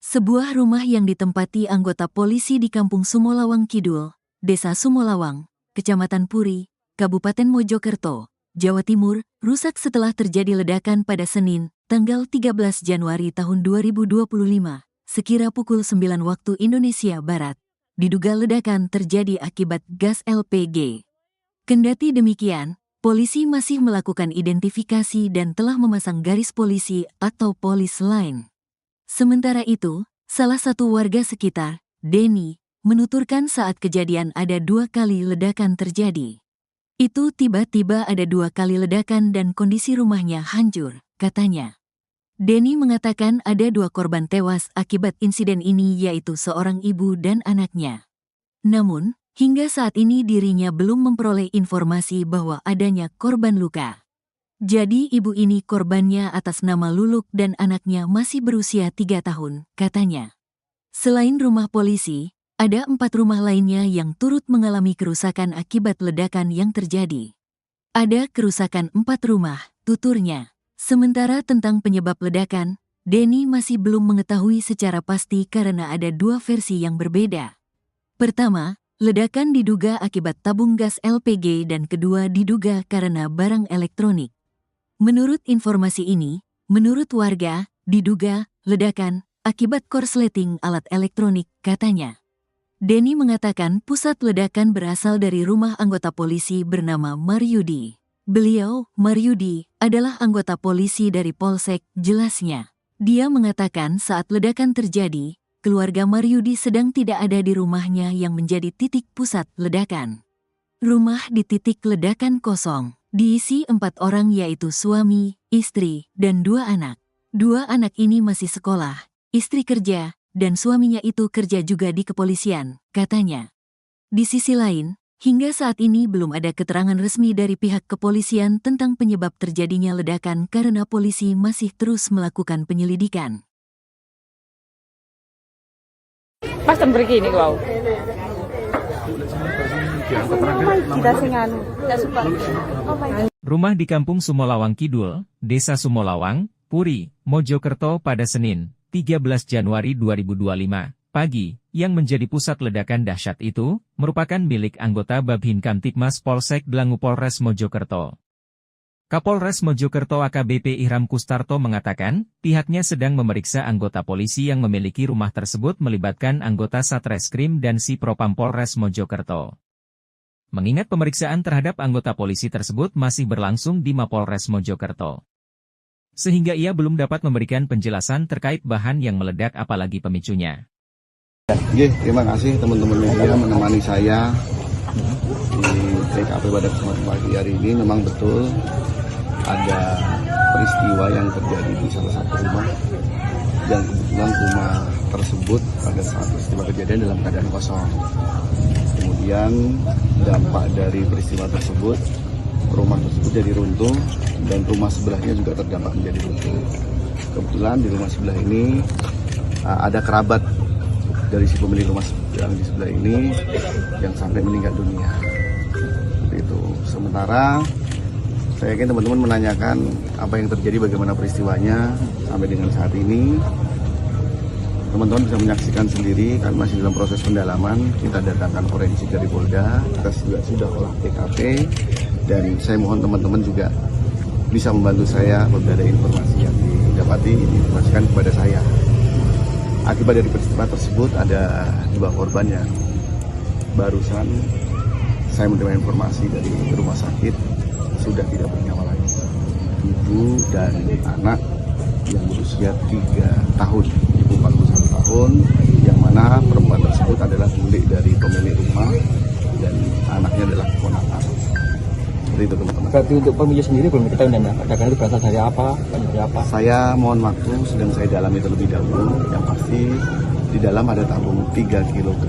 Sebuah rumah yang ditempati anggota polisi di Kampung Sumolawang Kidul, Desa Sumolawang, Kecamatan Puri, Kabupaten Mojokerto, Jawa Timur, rusak setelah terjadi ledakan pada Senin, tanggal 13 Januari tahun 2025, sekira pukul 9 waktu Indonesia Barat. Diduga ledakan terjadi akibat gas LPG. Kendati demikian, polisi masih melakukan identifikasi dan telah memasang garis polisi atau polis line. Sementara itu, salah satu warga sekitar, Denny, menuturkan saat kejadian ada 2 kali ledakan terjadi. Itu tiba-tiba ada 2 kali ledakan dan kondisi rumahnya hancur, katanya. Denny mengatakan ada 2 korban tewas akibat insiden ini yaitu seorang ibu dan anaknya. Namun, hingga saat ini dirinya belum memperoleh informasi bahwa adanya korban luka. Jadi ibu ini korbannya atas nama Luluk dan anaknya masih berusia 3 tahun, katanya. Selain rumah polisi, ada 4 rumah lainnya yang turut mengalami kerusakan akibat ledakan yang terjadi. Ada kerusakan 4 rumah, tuturnya. Sementara tentang penyebab ledakan, Denny masih belum mengetahui secara pasti karena ada 2 versi yang berbeda. Pertama, ledakan diduga akibat tabung gas LPG dan kedua diduga karena barang elektronik. Menurut informasi ini, menurut warga, diduga ledakan akibat korsleting alat elektronik, katanya. Denny mengatakan pusat ledakan berasal dari rumah anggota polisi bernama Maryudi. Beliau, Maryudi, adalah anggota polisi dari Polsek, jelasnya. Dia mengatakan saat ledakan terjadi, keluarga Maryudi sedang tidak ada di rumahnya yang menjadi titik pusat ledakan. Rumah di titik ledakan kosong. Diisi 4 orang yaitu suami, istri, dan 2 anak. 2 anak ini masih sekolah, istri kerja, dan suaminya itu kerja juga di kepolisian, katanya. Di sisi lain, hingga saat ini belum ada keterangan resmi dari pihak kepolisian tentang penyebab terjadinya ledakan karena polisi masih terus melakukan penyelidikan. Pas pergi ini kau. Rumah di Kampung Sumolawang Kidul, Desa Sumolawang, Puri, Mojokerto pada Senin, 13 Januari 2025, pagi, yang menjadi pusat ledakan dahsyat itu, merupakan milik anggota Babhin Kamtibmas Polsek Dlangu Polres Mojokerto. Kapolres Mojokerto AKBP Ihram Kustarto mengatakan, pihaknya sedang memeriksa anggota polisi yang memiliki rumah tersebut melibatkan anggota Satreskrim dan Si Propam Polres Mojokerto. Mengingat pemeriksaan terhadap anggota polisi tersebut masih berlangsung di Mapolres Mojokerto. Sehingga ia belum dapat memberikan penjelasan terkait bahan yang meledak apalagi pemicunya. Terima kasih teman-teman media menemani saya di TKP pada kesempatan pagi hari ini. Memang betul ada peristiwa yang terjadi di salah satu rumah, dan kebetulan rumah tersebut pada saat peristiwa kejadian dalam keadaan kosong. Kemudian dampak dari peristiwa tersebut, rumah tersebut jadi runtuh dan rumah sebelahnya juga terdampak menjadi runtuh. Kebetulan di rumah sebelah ini ada kerabat dari si pemilik rumah yang di sebelah ini yang sampai meninggal dunia. Seperti itu. Sementara saya yakin teman-teman menanyakan apa yang terjadi, bagaimana peristiwanya sampai dengan saat ini. Teman-teman bisa menyaksikan sendiri, kan masih dalam proses pendalaman. Kita datangkan forensik dari Polda, kita juga sudah olah TKP, dan saya mohon teman-teman juga bisa membantu saya apabila ada informasi yang didapati, diinformasikan kepada saya. Akibat dari peristiwa tersebut ada 2 korban yang barusan saya menerima informasi dari rumah sakit sudah tidak bernyawa lagi. Ibu dan anak yang berusia 3 tahun, ibu 41 tahun, yang mana perempuan tersebut adalah bulik dari pemilik rumah dan anaknya adalah keponakan. Seperti itu teman-teman. Berarti untuk pemilik sendiri belum diketahui dan ledakan itu berasal dari apa? Dari apa? Saya mohon waktu, sedang saya dalami terlebih dahulu. Yang pasti di dalam ada tabung 3 kg,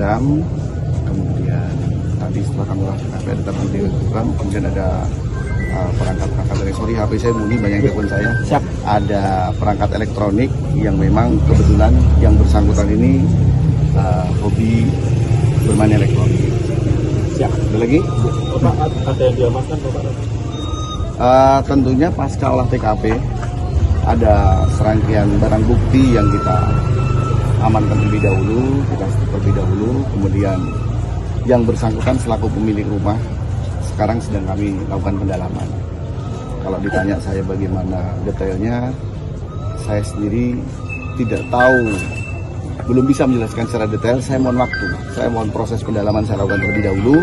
kemudian tadi setelah kami lakukan ada tabung 3 kg, kemudian ada perangkat-perangkat elektronik. HP saya bunyi, banyak telepon saya. Siap. Ada perangkat elektronik yang memang kebetulan yang bersangkutan ini hobi bermain elektronik. Siap. Ada lagi? Bapak, ada yang diamankan Bapak? Tentunya pasca olah TKP ada serangkaian barang bukti yang kita amankan terlebih dahulu, kemudian yang bersangkutan selaku pemilik rumah sekarang sedang kami lakukan pendalaman. Kalau ditanya saya bagaimana detailnya, saya sendiri tidak tahu, belum bisa menjelaskan secara detail. Saya mohon waktu, saya mohon proses pendalaman saya lakukan terlebih dahulu.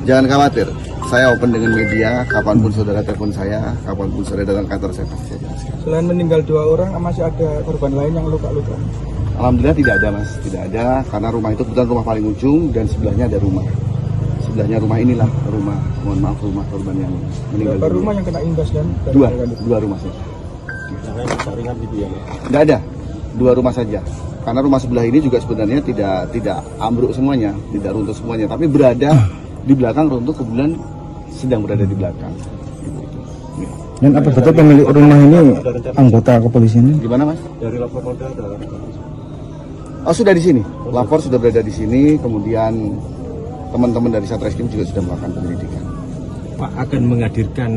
Jangan khawatir, saya open dengan media, kapanpun saudara telepon saya, kapanpun saudara datang kantor saya pasti saya jelaskan. Selain meninggal 2 orang, masih ada korban lain yang luka-luka? Alhamdulillah tidak ada mas, tidak ada, karena rumah itu kebetulan rumah paling ujung dan sebelahnya ada rumah. Sebelahnya rumah inilah rumah, mohon maaf, rumah korban yang meninggal. Berapa rumah yang kena imbas dan? Dua rumah saja. Jangan rusak ringan gitu ya. Tidak ada, 2 rumah saja. Karena rumah sebelah ini juga sebenarnya tidak ambruk semuanya, tidak runtuh semuanya, tapi berada di belakang runtuh, kebetulan sedang berada di belakang. Ya. Dan apa betul pemilik rumah ini anggota kepolisian? Gimana mas? Dari lapor Polda ada. Oh sudah di sini, lapor sudah berada di sini, kemudian teman-teman dari Satreskrim juga sudah melakukan penyelidikan. Pak akan menghadirkan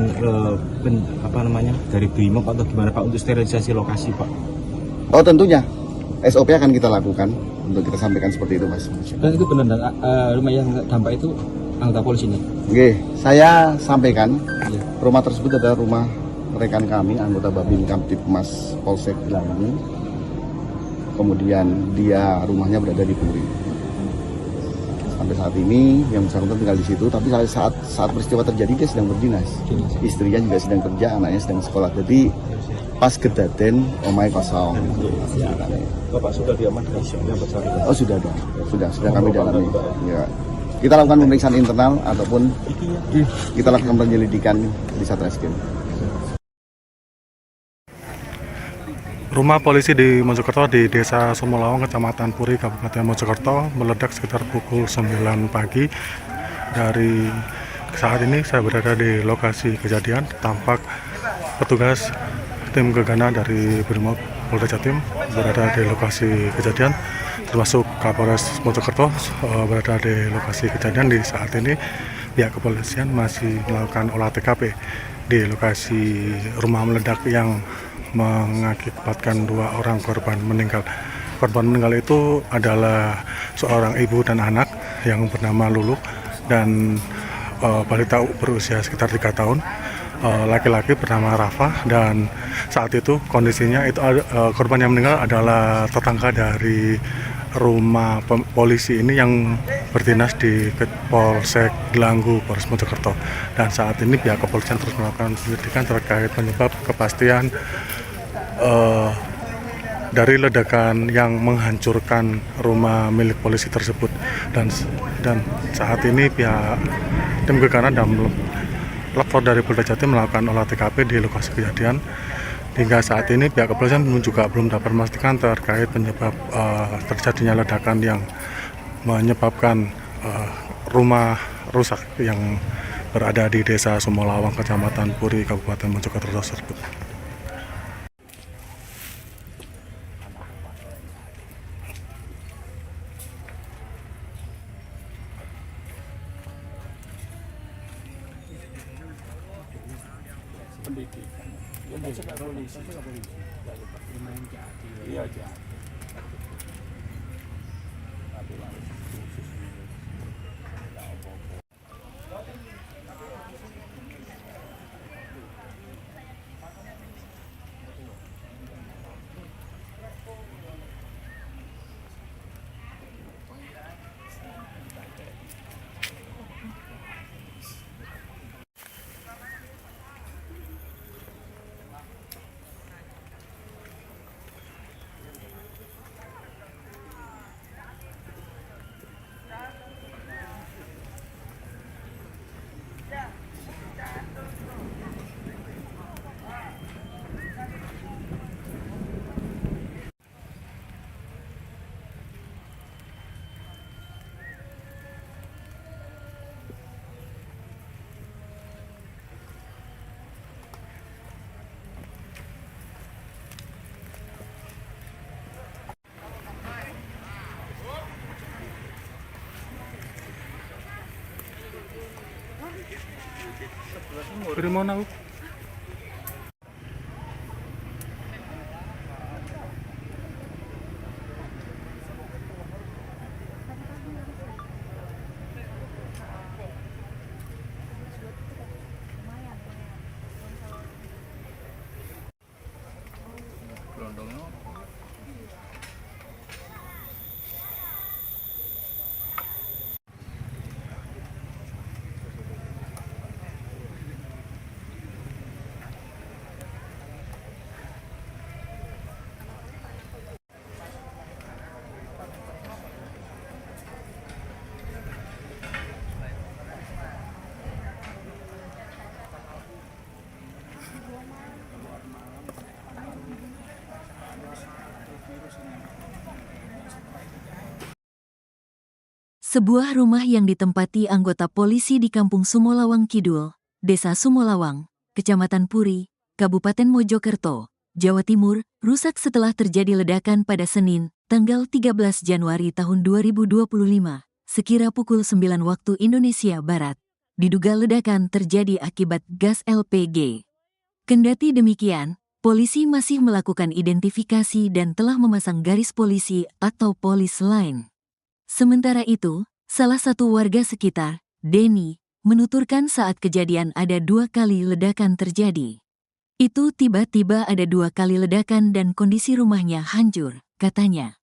dari Brimob atau gimana Pak untuk sterilisasi lokasi Pak? Oh tentunya, SOP akan kita lakukan untuk kita sampaikan seperti itu mas. Dan itu benar rumah yang dampak itu anggota polisi ini? Oke, saya sampaikan Iya. rumah tersebut adalah rumah rekan kami, anggota Babin Kamtipmas Polsek Gelanggu. Kemudian dia rumahnya berada di Puri. Sampai saat ini yang bersangkutan tinggal di situ, tapi saat peristiwa terjadi dia sedang berdinas. Istrinya juga sedang kerja, anaknya sedang sekolah. Jadi pas kedaten omai kosong. Bapak sudah diamankan yang bersangkutan? Oh sudah ada, sudah kami dalami. Ya. Kita lakukan pemeriksaan internal ataupun kita lakukan penyelidikan di Satreskrim. Rumah polisi di Mojokerto di Desa Sumolawang, Kecamatan Puri, Kabupaten Mojokerto meledak sekitar pukul 9 pagi. Dari saat ini saya berada di lokasi kejadian, tampak petugas tim gegana dari Brimob Polda Jatim berada di lokasi kejadian, termasuk Kapolres Mojokerto berada di lokasi kejadian. Di saat ini pihak kepolisian masih melakukan olah TKP di lokasi rumah meledak yang mengakibatkan 2 orang korban meninggal. Korban meninggal itu adalah seorang ibu dan anak yang bernama Lulu dan balita berusia sekitar 3 tahun. Laki-laki bernama Rafa, dan saat itu kondisinya itu korban yang meninggal adalah tetangga dari rumah polisi ini yang berdinas di Polsek Gelanggu, Polres Mojokerto. Dan saat ini pihak kepolisian terus melakukan penyelidikan terkait penyebab kepastian dari ledakan yang menghancurkan rumah milik polisi tersebut. Dan saat ini pihak tim gegana dan lapor dari Polda Jatim melakukan olah TKP di lokasi kejadian. Hingga saat ini pihak kepolisian juga belum dapat memastikan terkait penyebab terjadinya ledakan yang menyebabkan rumah rusak yang berada di Desa Sumolawang, Kecamatan Puri, Kabupaten Mojokerto tersebut. Dari mana lu? Sebuah rumah yang ditempati anggota polisi di Kampung Sumolawang Kidul, Desa Sumolawang, Kecamatan Puri, Kabupaten Mojokerto, Jawa Timur, rusak setelah terjadi ledakan pada Senin, tanggal 13 Januari tahun 2025, sekira pukul 9 waktu Indonesia Barat. Diduga ledakan terjadi akibat gas LPG. Kendati demikian, polisi masih melakukan identifikasi dan telah memasang garis polisi atau polis line. Sementara itu, salah satu warga sekitar, Denny, menuturkan saat kejadian ada 2 kali ledakan terjadi. Itu tiba-tiba ada 2 kali ledakan dan kondisi rumahnya hancur, katanya.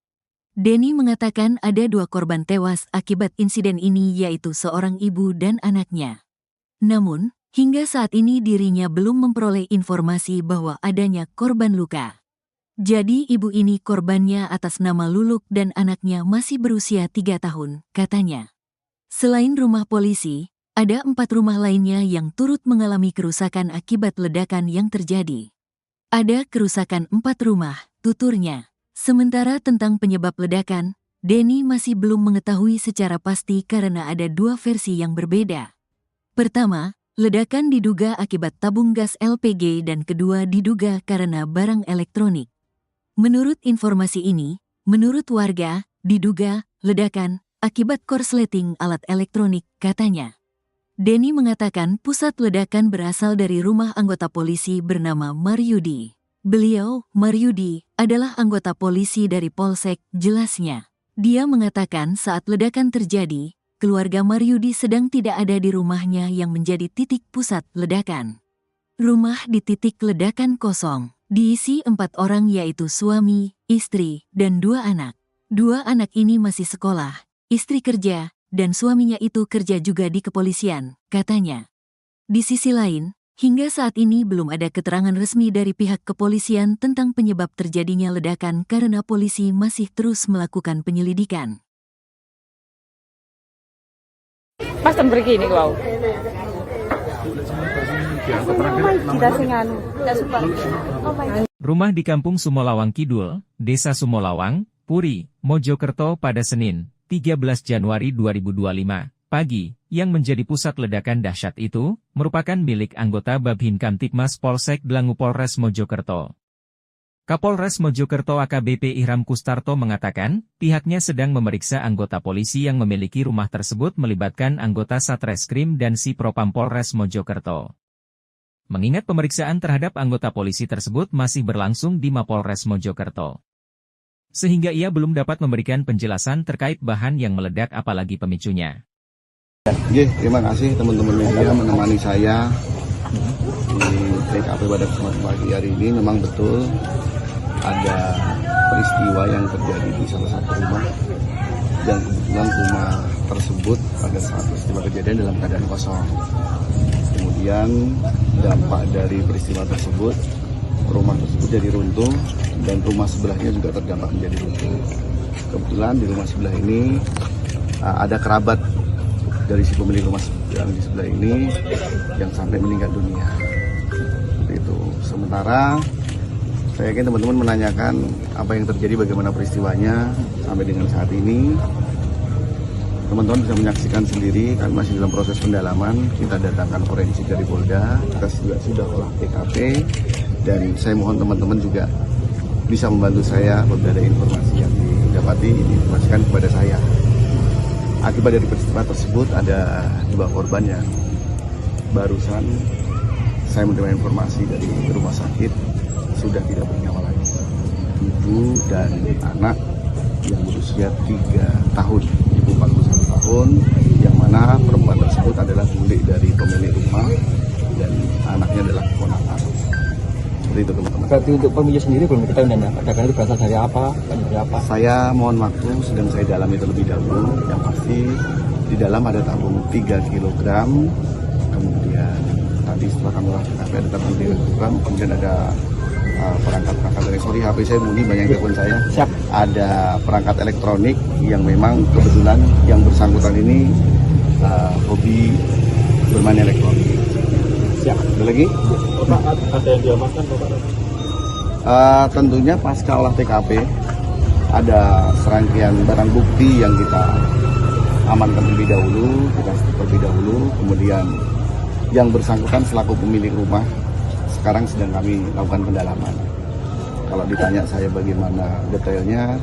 Denny mengatakan ada 2 korban tewas akibat insiden ini yaitu seorang ibu dan anaknya. Namun, hingga saat ini dirinya belum memperoleh informasi bahwa adanya korban luka. Jadi ibu ini korbannya atas nama Luluk dan anaknya masih berusia 3 tahun, katanya. Selain rumah polisi, ada 4 rumah lainnya yang turut mengalami kerusakan akibat ledakan yang terjadi. Ada kerusakan 4 rumah, tuturnya. Sementara tentang penyebab ledakan, Denny masih belum mengetahui secara pasti karena ada 2 versi yang berbeda. Pertama, ledakan diduga akibat tabung gas LPG dan kedua diduga karena barang elektronik. Menurut informasi ini, menurut warga, diduga ledakan akibat korsleting alat elektronik, katanya. Denny mengatakan pusat ledakan berasal dari rumah anggota polisi bernama Maryudi. Beliau, Maryudi, adalah anggota polisi dari Polsek, jelasnya. Dia mengatakan saat ledakan terjadi, keluarga Maryudi sedang tidak ada di rumahnya yang menjadi titik pusat ledakan. Rumah di titik ledakan kosong. Diisi 4 orang yaitu suami, istri, dan 2 anak. 2 anak ini masih sekolah, istri kerja, dan suaminya itu kerja juga di kepolisian, katanya. Di sisi lain, hingga saat ini belum ada keterangan resmi dari pihak kepolisian tentang penyebab terjadinya ledakan karena polisi masih terus melakukan penyelidikan. Pas begini wow. Rumah di Kampung Sumolawang Kidul, Desa Sumolawang, Puri, Mojokerto pada Senin, 13 Januari 2025, pagi, yang menjadi pusat ledakan dahsyat itu, merupakan milik anggota Babin Kamtibmas Polsek Dlangu Polres Mojokerto. Kapolres Mojokerto AKBP Ihram Kustarto mengatakan, pihaknya sedang memeriksa anggota polisi yang memiliki rumah tersebut melibatkan anggota Satreskrim dan Sipropam Polres Mojokerto. Mengingat pemeriksaan terhadap anggota polisi tersebut masih berlangsung di Mapolres Mojokerto. Sehingga ia belum dapat memberikan penjelasan terkait bahan yang meledak apalagi pemicunya. Terima kasih teman-teman media menemani saya di TKP pada kesempatan pagi hari ini. Memang betul ada peristiwa yang terjadi di salah satu rumah dan kebetulan rumah tersebut pada saat peristiwa kejadian dalam keadaan kosong. Kemudian dampak dari peristiwa tersebut, rumah tersebut jadi runtuh dan rumah sebelahnya juga terdampak menjadi runtuh. Kebetulan di rumah sebelah ini ada kerabat dari si pemilik rumah yang di sebelah ini yang sampai meninggal dunia. Seperti itu. Sementara saya yakin teman-teman menanyakan apa yang terjadi, bagaimana peristiwanya sampai dengan saat ini. Teman-teman bisa menyaksikan sendiri, kami masih dalam proses pendalaman. Kita datangkan forensik dari Polda, kita juga sudah olah TKP, dan saya mohon teman-teman juga bisa membantu saya apabila ada informasi yang didapati, diinformasikan kepada saya. Akibat dari peristiwa tersebut ada 2 korban yang barusan saya menerima informasi dari rumah sakit sudah tidak bernyawa lagi. Ibu dan anak yang berusia 3 tahun, ibu 41 tahun, yang mana perempuan tersebut adalah milik dari pemilik rumah dan anaknya adalah keponakan. Seperti itu teman-teman. Berarti untuk pemilik sendiri belum diketahui dan ledakan itu berasal dari apa? Dari apa? Saya mohon waktu, sedang saya dalami terlebih dahulu. Yang pasti di dalam ada tabung 3 kg, kemudian tadi setelah kami olah TKP ada tabung 3 kg, kemudian ada perangkat dari HP saya bunyi, banyak yang telepon saya. Siap. Ada perangkat elektronik yang memang kebetulan yang bersangkutan ini hobi bermain elektronik. Siap. Ada lagi? Bapak, ada yang diamankan Bapak? Tentunya pasca olah TKP ada serangkaian barang bukti yang kita amankan terlebih dahulu, kita terlebih dahulu, kemudian yang bersangkutan selaku pemilik rumah sekarang sedang kami lakukan pendalaman. Kalau ditanya saya bagaimana detailnya,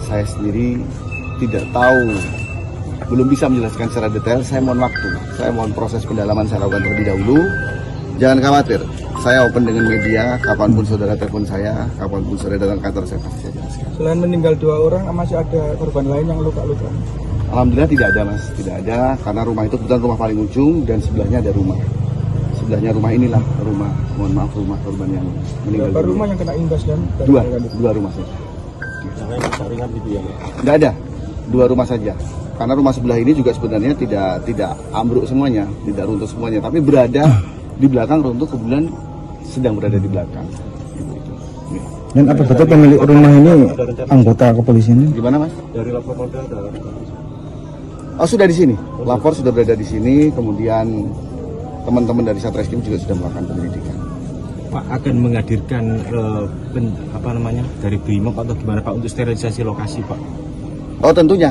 saya sendiri tidak tahu, belum bisa menjelaskan secara detail. Saya mohon waktu, saya mohon proses pendalaman saya lakukan terlebih dahulu. Jangan khawatir, saya open dengan media, kapanpun saudara telepon saya, kapanpun saudara datang ke kantor saya pasti saya jelaskan. Selain meninggal 2 orang, masih ada korban lain yang luka-luka? Alhamdulillah tidak ada mas, tidak ada, karena rumah itu kebetulan rumah paling ujung dan sebelahnya ada rumah. Sebelahnya rumah inilah rumah, mohon maaf, rumah korban yang meninggal. Berapa rumah yang kena imbas dan Dua rumah saja. Jangan jaringan gitu ya. Tidak ada, 2 rumah saja. Karena rumah sebelah ini juga sebenarnya tidak ambruk semuanya, tidak runtuh semuanya, tapi berada di belakang runtuh, kebetulan sedang berada di belakang. Dan apa betul pemilik rumah ini anggota kepolisian? Gimana mas? Dari lapor modal ada. Oh sudah di sini, lapor sudah berada di sini, kemudian teman-teman dari Satreskrim juga sudah melakukan penyelidikan. Pak akan menghadirkan dari Brimob atau gimana Pak untuk sterilisasi lokasi Pak? Oh tentunya,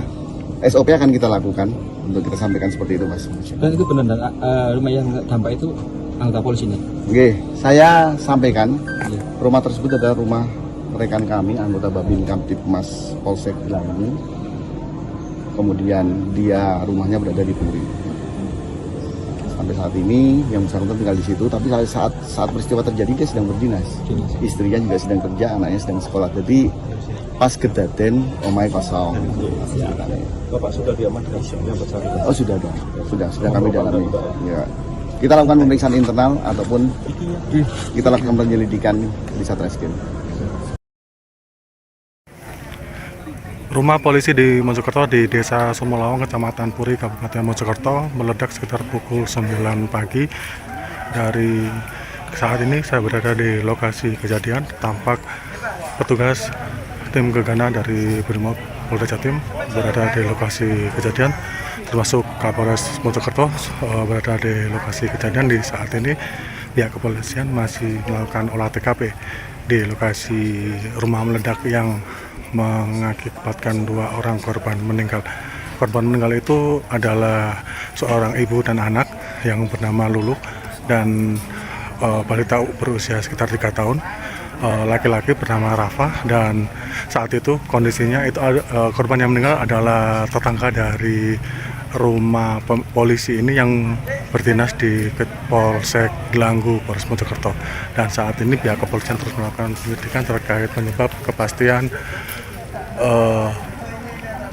SOP akan kita lakukan untuk kita sampaikan seperti itu mas. Dan itu benar, rumah yang dampak itu anggota polisi nih? Oke, saya sampaikan rumah tersebut adalah rumah rekan kami, anggota Babin Kamtipmas Polsek Gelanggu. Kemudian dia rumahnya berada di Puri. Sampai saat ini yang bersangkutan tinggal di situ, tapi saat peristiwa terjadi dia sedang berdinas. Istrinya juga sedang kerja, anaknya sedang sekolah. Jadi pas kedaten omai kosong. Bapak sudah diamankan yang bersangkutan? Oh sudah ada, sudah kami dalami. Ya. Kita lakukan pemeriksaan internal ataupun kita lakukan penyelidikan di Satreskrim. Rumah polisi di Mojokerto di Desa Sumolawang, Kecamatan Puri, Kabupaten Mojokerto meledak sekitar pukul 9 pagi. Dari saat ini saya berada di lokasi kejadian, tampak petugas tim gegana dari Brimob Polda Jatim berada di lokasi kejadian, termasuk Kapolres Mojokerto berada di lokasi kejadian. Di saat ini pihak kepolisian masih melakukan olah TKP di lokasi rumah meledak yang mengakibatkan 2 orang korban meninggal. Korban meninggal itu adalah seorang ibu dan anak yang bernama Lulu dan balita berusia sekitar 3 tahun. Laki-laki bernama Rafa, dan saat itu kondisinya itu korban yang meninggal adalah tetangga dari rumah polisi ini yang berdinas di Polsek Gelanggu, Polres Mojokerto. Dan saat ini pihak kepolisian terus melakukan penyelidikan terkait penyebab kepastian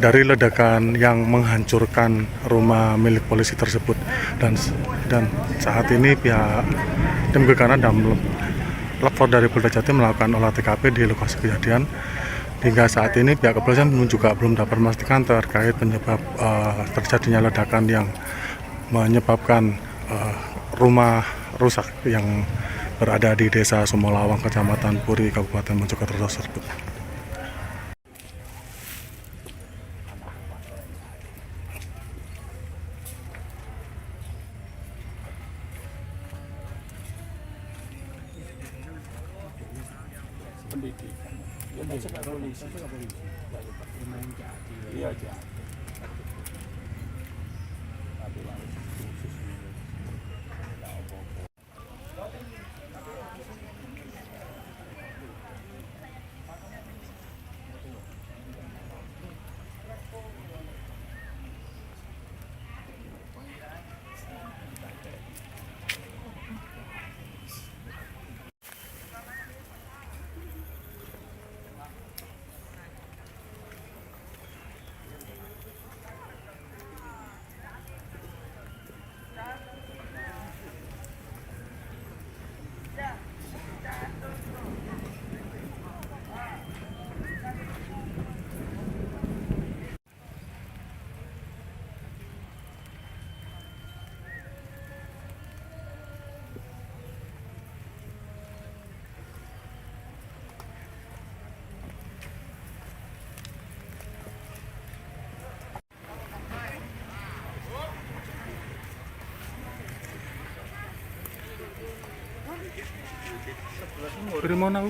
dari ledakan yang menghancurkan rumah milik polisi tersebut. Dan saat ini pihak tim gegana dan lapor dari Polda Jatim melakukan olah TKP di lokasi kejadian. Hingga saat ini pihak kepolisian juga belum dapat memastikan terkait penyebab terjadinya ledakan yang menyebabkan rumah rusak yang berada di Desa Sumolawang, Kecamatan Puri, Kabupaten Mojokerto tersebut. Dari mana?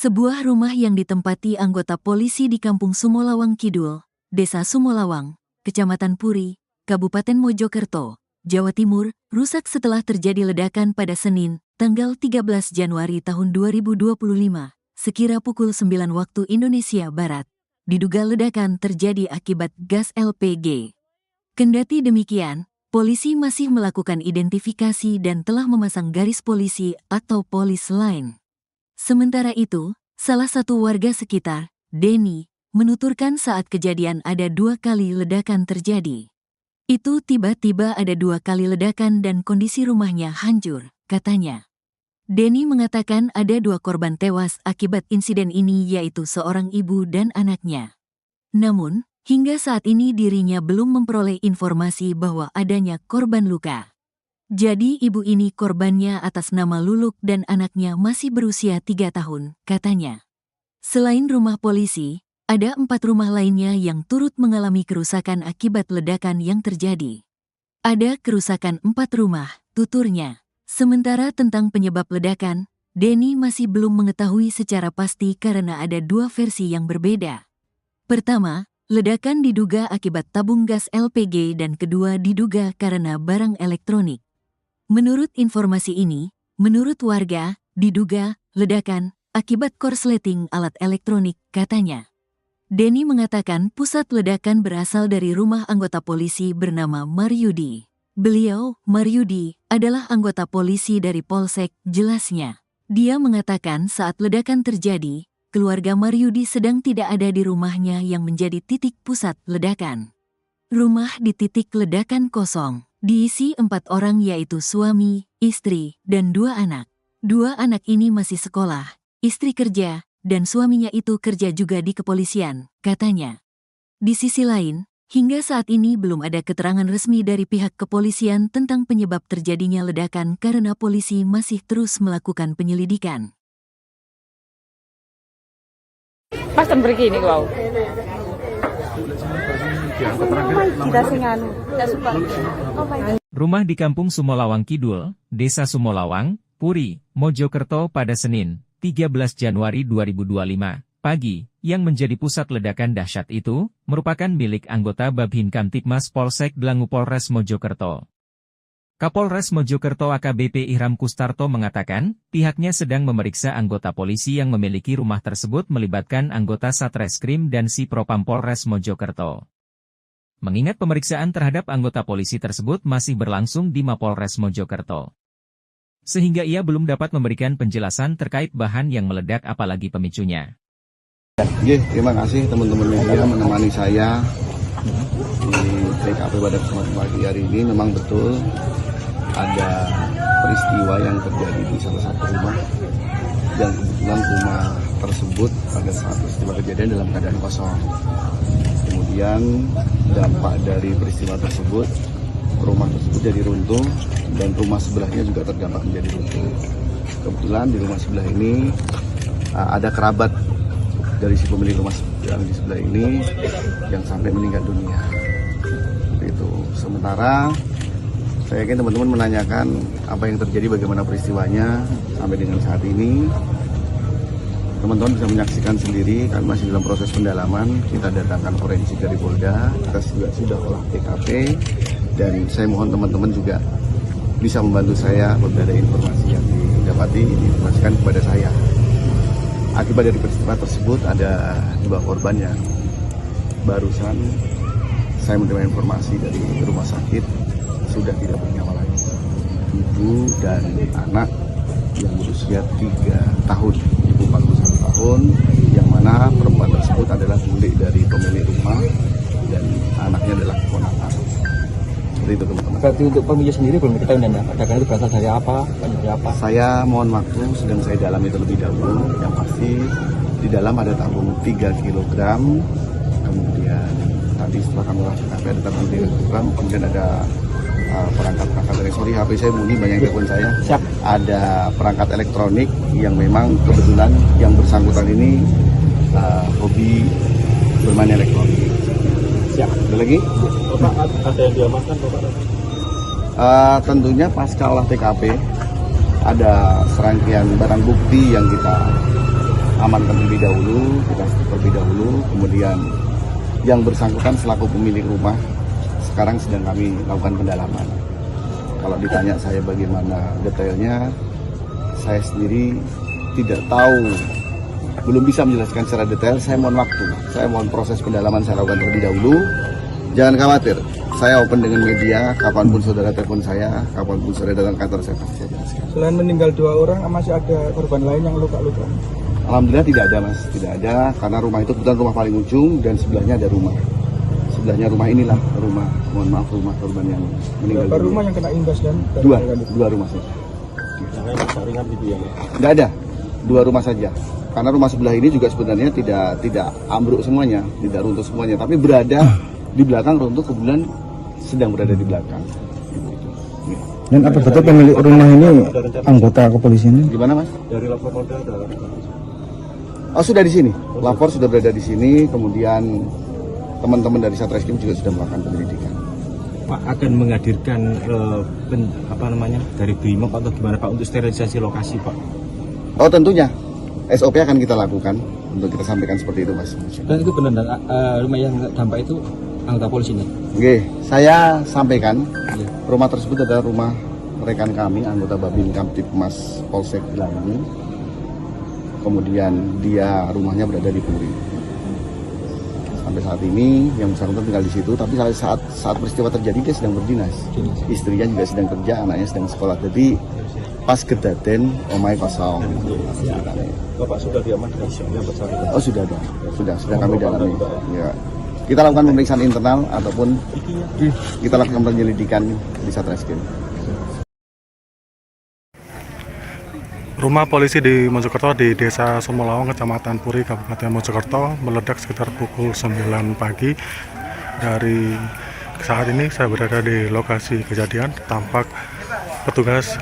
Sebuah rumah yang ditempati anggota polisi di Kampung Sumolawang Kidul, Desa Sumolawang, Kecamatan Puri, Kabupaten Mojokerto, Jawa Timur, rusak setelah terjadi ledakan pada Senin, tanggal 13 Januari tahun 2025, sekira pukul 9 waktu Indonesia Barat. Diduga ledakan terjadi akibat gas LPG. Kendati demikian, polisi masih melakukan identifikasi dan telah memasang garis polisi atau polis line. Sementara itu, salah satu warga sekitar, Denny, menuturkan saat kejadian ada 2 kali ledakan terjadi. Itu tiba-tiba ada 2 kali ledakan dan kondisi rumahnya hancur, katanya. Denny mengatakan ada 2 korban tewas akibat insiden ini yaitu seorang ibu dan anaknya. Namun, hingga saat ini dirinya belum memperoleh informasi bahwa adanya korban luka. Jadi ibu ini korbannya atas nama Luluk dan anaknya masih berusia 3 tahun, katanya. Selain rumah polisi, ada 4 rumah lainnya yang turut mengalami kerusakan akibat ledakan yang terjadi. Ada kerusakan 4 rumah, tuturnya. Sementara tentang penyebab ledakan, Denny masih belum mengetahui secara pasti karena ada 2 versi yang berbeda. Pertama, ledakan diduga akibat tabung gas LPG dan kedua diduga karena barang elektronik. Menurut informasi ini, menurut warga, diduga ledakan akibat korsleting alat elektronik, katanya. Denny mengatakan pusat ledakan berasal dari rumah anggota polisi bernama Maryudi. Beliau, Maryudi, adalah anggota polisi dari Polsek, jelasnya. Dia mengatakan saat ledakan terjadi, keluarga Maryudi sedang tidak ada di rumahnya yang menjadi titik pusat ledakan. Rumah di titik ledakan kosong. Diisi 4 orang yaitu suami, istri, dan 2 anak. 2 anak ini masih sekolah, istri kerja, dan suaminya itu kerja juga di kepolisian, katanya. Di sisi lain, hingga saat ini belum ada keterangan resmi dari pihak kepolisian tentang penyebab terjadinya ledakan karena polisi masih terus melakukan penyelidikan. Pas begini kau. Rumah di Kampung Sumolawang Kidul, Desa Sumolawang, Puri, Mojokerto pada Senin, 13 Januari 2025, pagi, yang menjadi pusat ledakan dahsyat itu, merupakan milik anggota Babhin Kamtipmas Polsek Dlangu Polres Mojokerto. Kapolres Mojokerto AKBP Ihram Kustarto mengatakan, pihaknya sedang memeriksa anggota polisi yang memiliki rumah tersebut melibatkan anggota Satreskrim dan Si Propam Polres Mojokerto. Mengingat pemeriksaan terhadap anggota polisi tersebut masih berlangsung di Mapolres Mojokerto. Sehingga ia belum dapat memberikan penjelasan terkait bahan yang meledak apalagi pemicunya. Terima kasih teman-teman media menemani saya di TKP pada kesempatan pagi hari ini. Memang betul ada peristiwa yang terjadi di salah satu rumah dan kebetulan rumah tersebut pada saat peristiwa kejadian dalam keadaan kosong. Kemudian dampak dari peristiwa tersebut, rumah tersebut jadi runtuh dan rumah sebelahnya juga terdampak menjadi runtuh. Kebetulan di rumah sebelah ini ada kerabat dari si pemilik rumah yang di sebelah ini yang sampai meninggal dunia. Itu. Sementara saya yakin teman-teman menanyakan apa yang terjadi, bagaimana peristiwanya sampai dengan saat ini. Teman-teman bisa menyaksikan sendiri, kami masih dalam proses pendalaman. Kita datangkan forensik dari Polda, kita juga sudah olah TKP, dan saya mohon teman-teman juga bisa membantu saya apabila ada informasi yang didapati, diinformasikan kepada saya. Akibat dari peristiwa tersebut ada 2 korban yang barusan saya menerima informasi dari rumah sakit sudah tidak bernyawa lagi. Ibu dan anak yang berusia 3 tahun, ibu 41 tahun, yang mana perempuan tersebut adalah bule dari pemilik rumah dan anaknya adalah keponakan. Seperti itu teman-teman. Berarti untuk pemilik sendiri belum diketahui dan ledakan itu berasal dari apa? Dari apa? Saya mohon waktu, sedang saya dalami terlebih dahulu. Yang pasti di dalam ada tabung 3 kg, kemudian tadi setelah kami olah TKP ada tabung 3 kg, kemudian ada perangkat elektronik. HP saya bunyi, banyak telepon saya. Siap. Ada perangkat elektronik yang memang kebetulan yang bersangkutan ini hobi bermain elektronik. Siap. Ada lagi? Bapak, ada yang diamankan Bapak? Tentunya pasca olah TKP ada serangkaian barang bukti yang kita amankan terlebih dahulu, kemudian yang bersangkutan selaku pemilik rumah sekarang sedang kami lakukan pendalaman. Kalau ditanya saya bagaimana detailnya, saya sendiri tidak tahu, belum bisa menjelaskan secara detail. Saya mohon waktu, saya mohon proses pendalaman saya lakukan terlebih dahulu. Jangan khawatir, saya open dengan media, kapanpun saudara telepon saya, kapanpun saudara datang kantor saya pasti saya jelaskan. Selain meninggal 2 orang, masih ada korban lain yang luka-luka? Alhamdulillah tidak ada mas, tidak ada, karena rumah itu kebetulan rumah paling ujung dan sebelahnya ada rumah. Sebelahnya rumah inilah rumah, mohon maaf, rumah korban yang meninggal. Berapa rumah yang kena imbas dan Dua rumah saja. Yang lain ringan gitu ya? Tidak ada, 2 rumah saja. Karena rumah sebelah ini juga sebenarnya tidak ambruk semuanya, tidak runtuh semuanya, tapi berada di belakang runtuh, kebetulan sedang berada di belakang. Dan apa betul pemilik rumah ini anggota kepolisian? Gimana mas? Dari lapor Polda ada. Oh sudah di sini, lapor sudah berada di sini, kemudian teman-teman dari Satreskrim juga sudah melakukan penyelidikan. Pak akan menghadirkan dari BRIMOB atau gimana Pak untuk sterilisasi lokasi Pak? Oh tentunya, SOP akan kita lakukan untuk kita sampaikan seperti itu mas. Dan itu benar rumah yang dampak itu anggota polisi nih? Oke, saya sampaikan rumah tersebut adalah rumah rekan kami, anggota Babin Kamtipmas Polsek Gelangi. Kemudian dia rumahnya berada di Puri. Sampai saat ini yang bersangkutan tinggal di situ, tapi saat peristiwa terjadi dia sedang berdinas. Istrinya juga sedang kerja, anaknya sedang sekolah. Jadi pas kedaten omai kosong. Bapak sudah diamankan yang bersangkutan? Oh sudah ada, sudah kami dalami. Ya. Kita lakukan pemeriksaan internal ataupun kita lakukan penyelidikan di Satreskrim. Rumah polisi di Mojokerto di Desa Sumolawang, Kecamatan Puri, Kabupaten Mojokerto meledak sekitar pukul 9 pagi. Dari saat ini saya berada di lokasi kejadian. Tampak petugas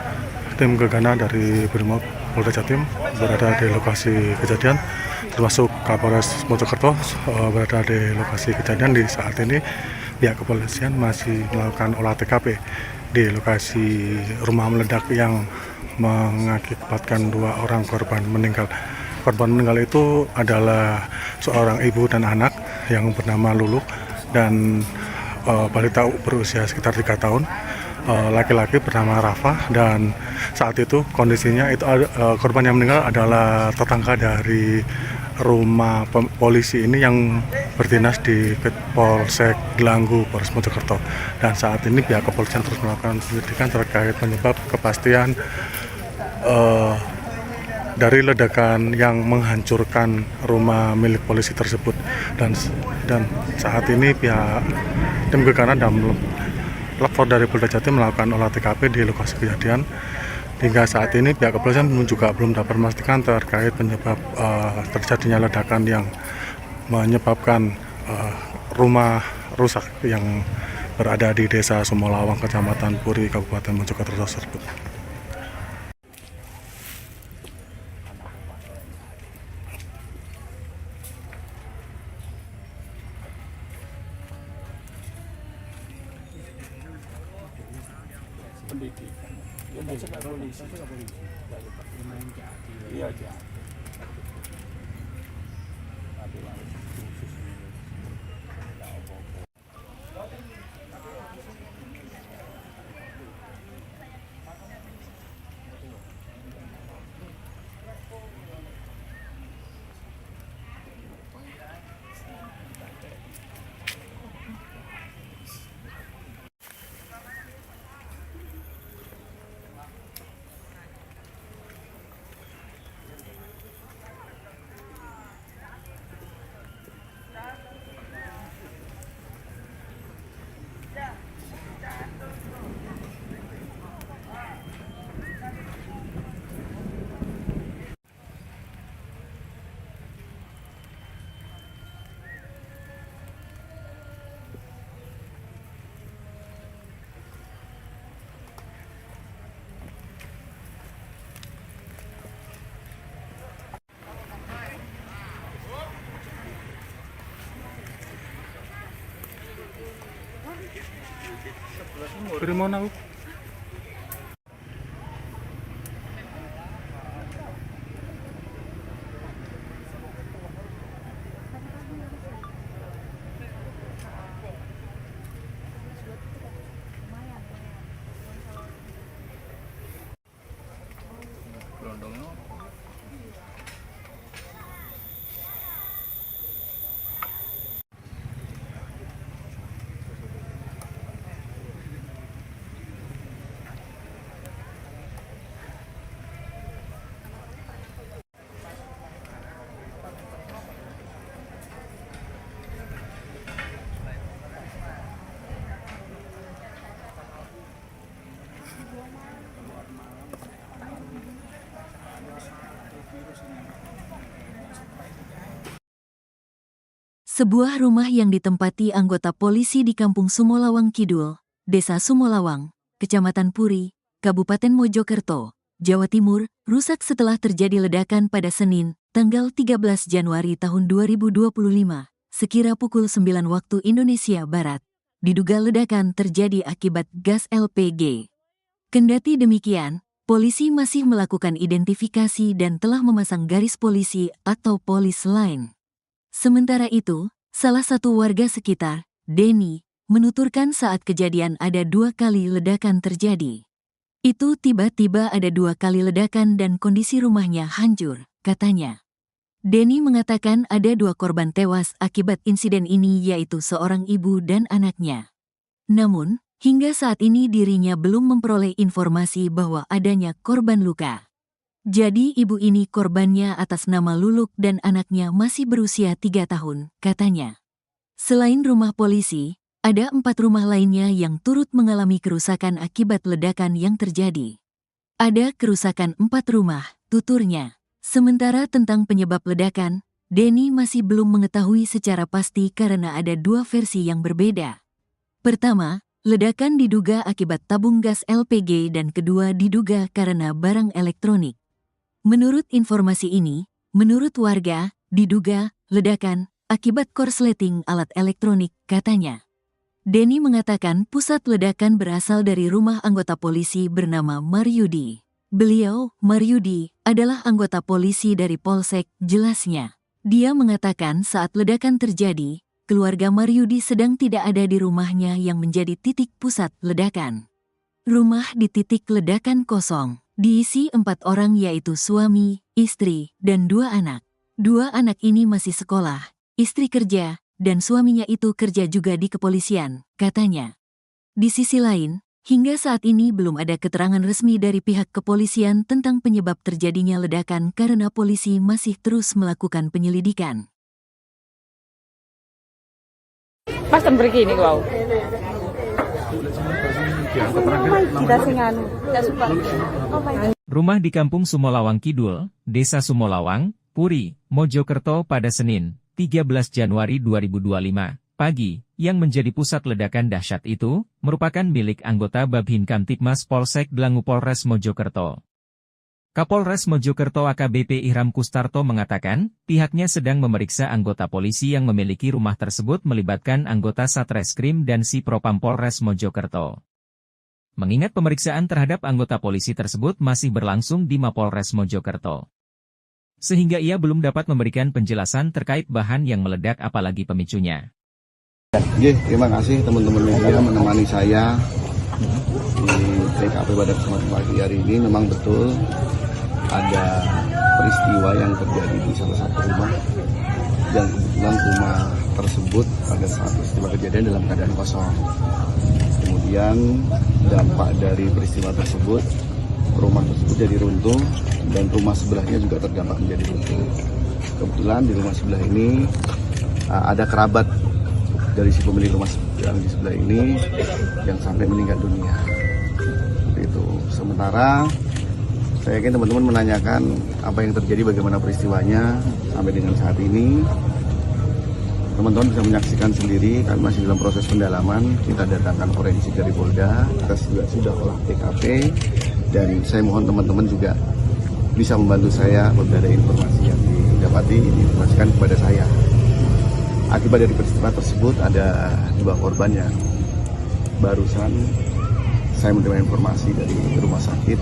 tim gegana dari BRIMOB Polda Jatim berada di lokasi kejadian, termasuk Kapolres Mojokerto berada di lokasi kejadian. Di saat ini pihak kepolisian masih melakukan olah TKP di lokasi rumah meledak yang mengakibatkan 2 orang korban meninggal. Korban meninggal itu adalah seorang ibu dan anak yang bernama Lulu dan balita berusia sekitar 3 tahun. Laki-laki bernama Rafa, dan saat itu kondisinya itu korban yang meninggal adalah tetangga dari rumah polisi ini yang berdinas di Polsek Gelanggu, Polres Mojokerto. Dan saat ini pihak kepolisian terus melakukan penyelidikan terkait penyebab kepastian dari ledakan yang menghancurkan rumah milik polisi tersebut. Dan saat ini pihak tim gegana dan lapor dari Polda Jatim melakukan olah TKP di lokasi kejadian. Hingga saat ini pihak kepolisian juga belum dapat memastikan terkait penyebab terjadinya ledakan yang menyebabkan rumah rusak yang berada di Desa Sumolawang, Kecamatan Puri, Kabupaten Mojokerto tersebut. Primona. Sebuah rumah yang ditempati anggota polisi di Kampung Sumolawang Kidul, Desa Sumolawang, Kecamatan Puri, Kabupaten Mojokerto, Jawa Timur, rusak setelah terjadi ledakan pada Senin, tanggal 13 Januari tahun 2025, sekira pukul 9 waktu Indonesia Barat. Diduga ledakan terjadi akibat gas LPG. Kendati demikian, polisi masih melakukan identifikasi dan telah memasang garis polisi atau polis line. Sementara itu, salah satu warga sekitar, Denny, menuturkan saat kejadian ada 2 kali ledakan terjadi. Itu tiba-tiba ada 2 kali ledakan dan kondisi rumahnya hancur, katanya. Denny mengatakan ada 2 korban tewas akibat insiden ini yaitu seorang ibu dan anaknya. Namun, hingga saat ini dirinya belum memperoleh informasi bahwa adanya korban luka. Jadi ibu ini korbannya atas nama Luluk dan anaknya masih berusia 3 tahun, katanya. Selain rumah polisi, ada 4 rumah lainnya yang turut mengalami kerusakan akibat ledakan yang terjadi. Ada kerusakan 4 rumah, tuturnya. Sementara tentang penyebab ledakan, Denny masih belum mengetahui secara pasti karena ada 2 versi yang berbeda. Pertama, ledakan diduga akibat tabung gas LPG dan kedua diduga karena barang elektronik. Menurut informasi ini, menurut warga, diduga ledakan akibat korsleting alat elektronik, katanya. Denny mengatakan pusat ledakan berasal dari rumah anggota polisi bernama Maryudi. Beliau, Maryudi, adalah anggota polisi dari Polsek, jelasnya. Dia mengatakan saat ledakan terjadi, keluarga Maryudi sedang tidak ada di rumahnya yang menjadi titik pusat ledakan. Rumah di titik ledakan kosong. Diisi 4 orang yaitu suami, istri, dan 2 anak. 2 anak ini masih sekolah, istri kerja, dan suaminya itu kerja juga di kepolisian, katanya. Di sisi lain, hingga saat ini belum ada keterangan resmi dari pihak kepolisian tentang penyebab terjadinya ledakan karena polisi masih terus melakukan penyelidikan. Pas begini kau. Rumah di Kampung Sumolawang Kidul, Desa Sumolawang, Puri, Mojokerto pada Senin, 13 Januari 2025, pagi, yang menjadi pusat ledakan dahsyat itu, merupakan milik anggota Babhin Kamtipmas Polsek Dlangu Polres Mojokerto. Kapolres Mojokerto AKBP Ihram Kustarto mengatakan, pihaknya sedang memeriksa anggota polisi yang memiliki rumah tersebut melibatkan anggota Satreskrim dan Si Propam Polres Mojokerto. Mengingat pemeriksaan terhadap anggota polisi tersebut masih berlangsung di Mapolres Mojokerto. Sehingga ia belum dapat memberikan penjelasan terkait bahan yang meledak apalagi pemicunya. Terima kasih teman-teman media menemani saya di TKP pada kesempatan pagi hari ini. Memang betul ada peristiwa yang terjadi di salah satu rumah dan kebetulan rumah tersebut pada saat peristiwa kejadian dalam keadaan kosong. Kemudian dampak dari peristiwa tersebut, rumah tersebut jadi runtuh dan rumah sebelahnya juga terdampak menjadi runtuh. Kebetulan di rumah sebelah ini ada kerabat dari si pemilik rumah yang di sebelah ini yang sampai meninggal dunia. Itu. Sementara saya yakin teman-teman menanyakan apa yang terjadi, bagaimana peristiwanya sampai dengan saat ini. Teman-teman bisa menyaksikan sendiri, kami masih dalam proses pendalaman. Kita datangkan forensik dari Polda, kita juga sudah olah TKP, dan saya mohon teman-teman juga bisa membantu saya apabila ada informasi yang didapati, diinformasikan kepada saya. Akibat dari peristiwa tersebut ada 2 korban yang barusan saya menerima informasi dari rumah sakit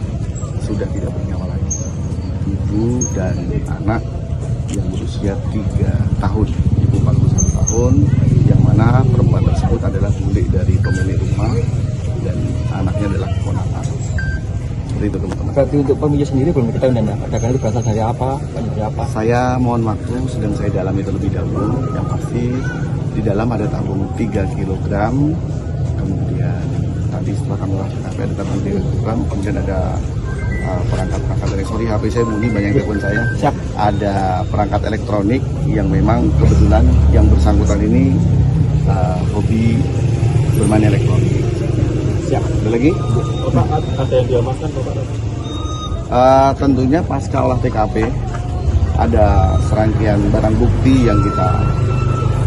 sudah tidak bernyawa lagi. Ibu dan anak yang berusia 3 tahun, ibu 41 tahun, yang mana perempuan tersebut adalah bule dari pemilik rumah dan anaknya adalah keponakan. Seperti itu teman-teman. Berarti untuk pemilik sendiri belum diketahui dan ledakan itu berasal dari apa? Dari apa? Saya mohon waktu, sedang saya dalami terlebih dahulu. Yang pasti di dalam ada tabung 3 kg, kemudian tadi setelah kami lakukan ada tabung 3 kg, kemudian ada perangkat-perangkat elektronik. HP saya bunyi, banyak telepon saya. Siap. Ada perangkat elektronik yang memang kebetulan yang bersangkutan ini hobi bermain elektronik. Siap. Ada lagi? Bapak, ada yang diamankan Bapak? Tentunya pasca olah TKP ada serangkaian barang bukti yang kita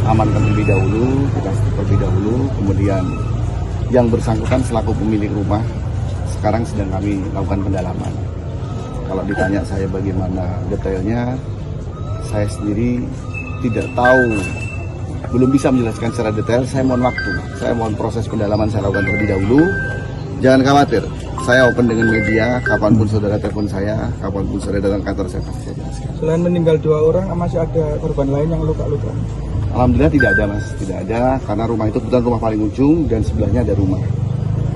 amankan terlebih dahulu, kemudian yang bersangkutan selaku pemilik rumah sekarang sedang kami lakukan pendalaman. Kalau ditanya saya bagaimana detailnya, saya sendiri tidak tahu, belum bisa menjelaskan secara detail. Saya mohon waktu, saya mohon proses pendalaman saya lakukan terlebih dahulu. Jangan khawatir, saya open dengan media, kapanpun saudara telepon saya, kapanpun saudara datang kantor saya pasti saya jelaskan. Selain meninggal 2 orang, masih ada korban lain yang luka-luka? Alhamdulillah tidak ada mas, tidak ada, karena rumah itu kebetulan rumah paling ujung dan sebelahnya ada rumah.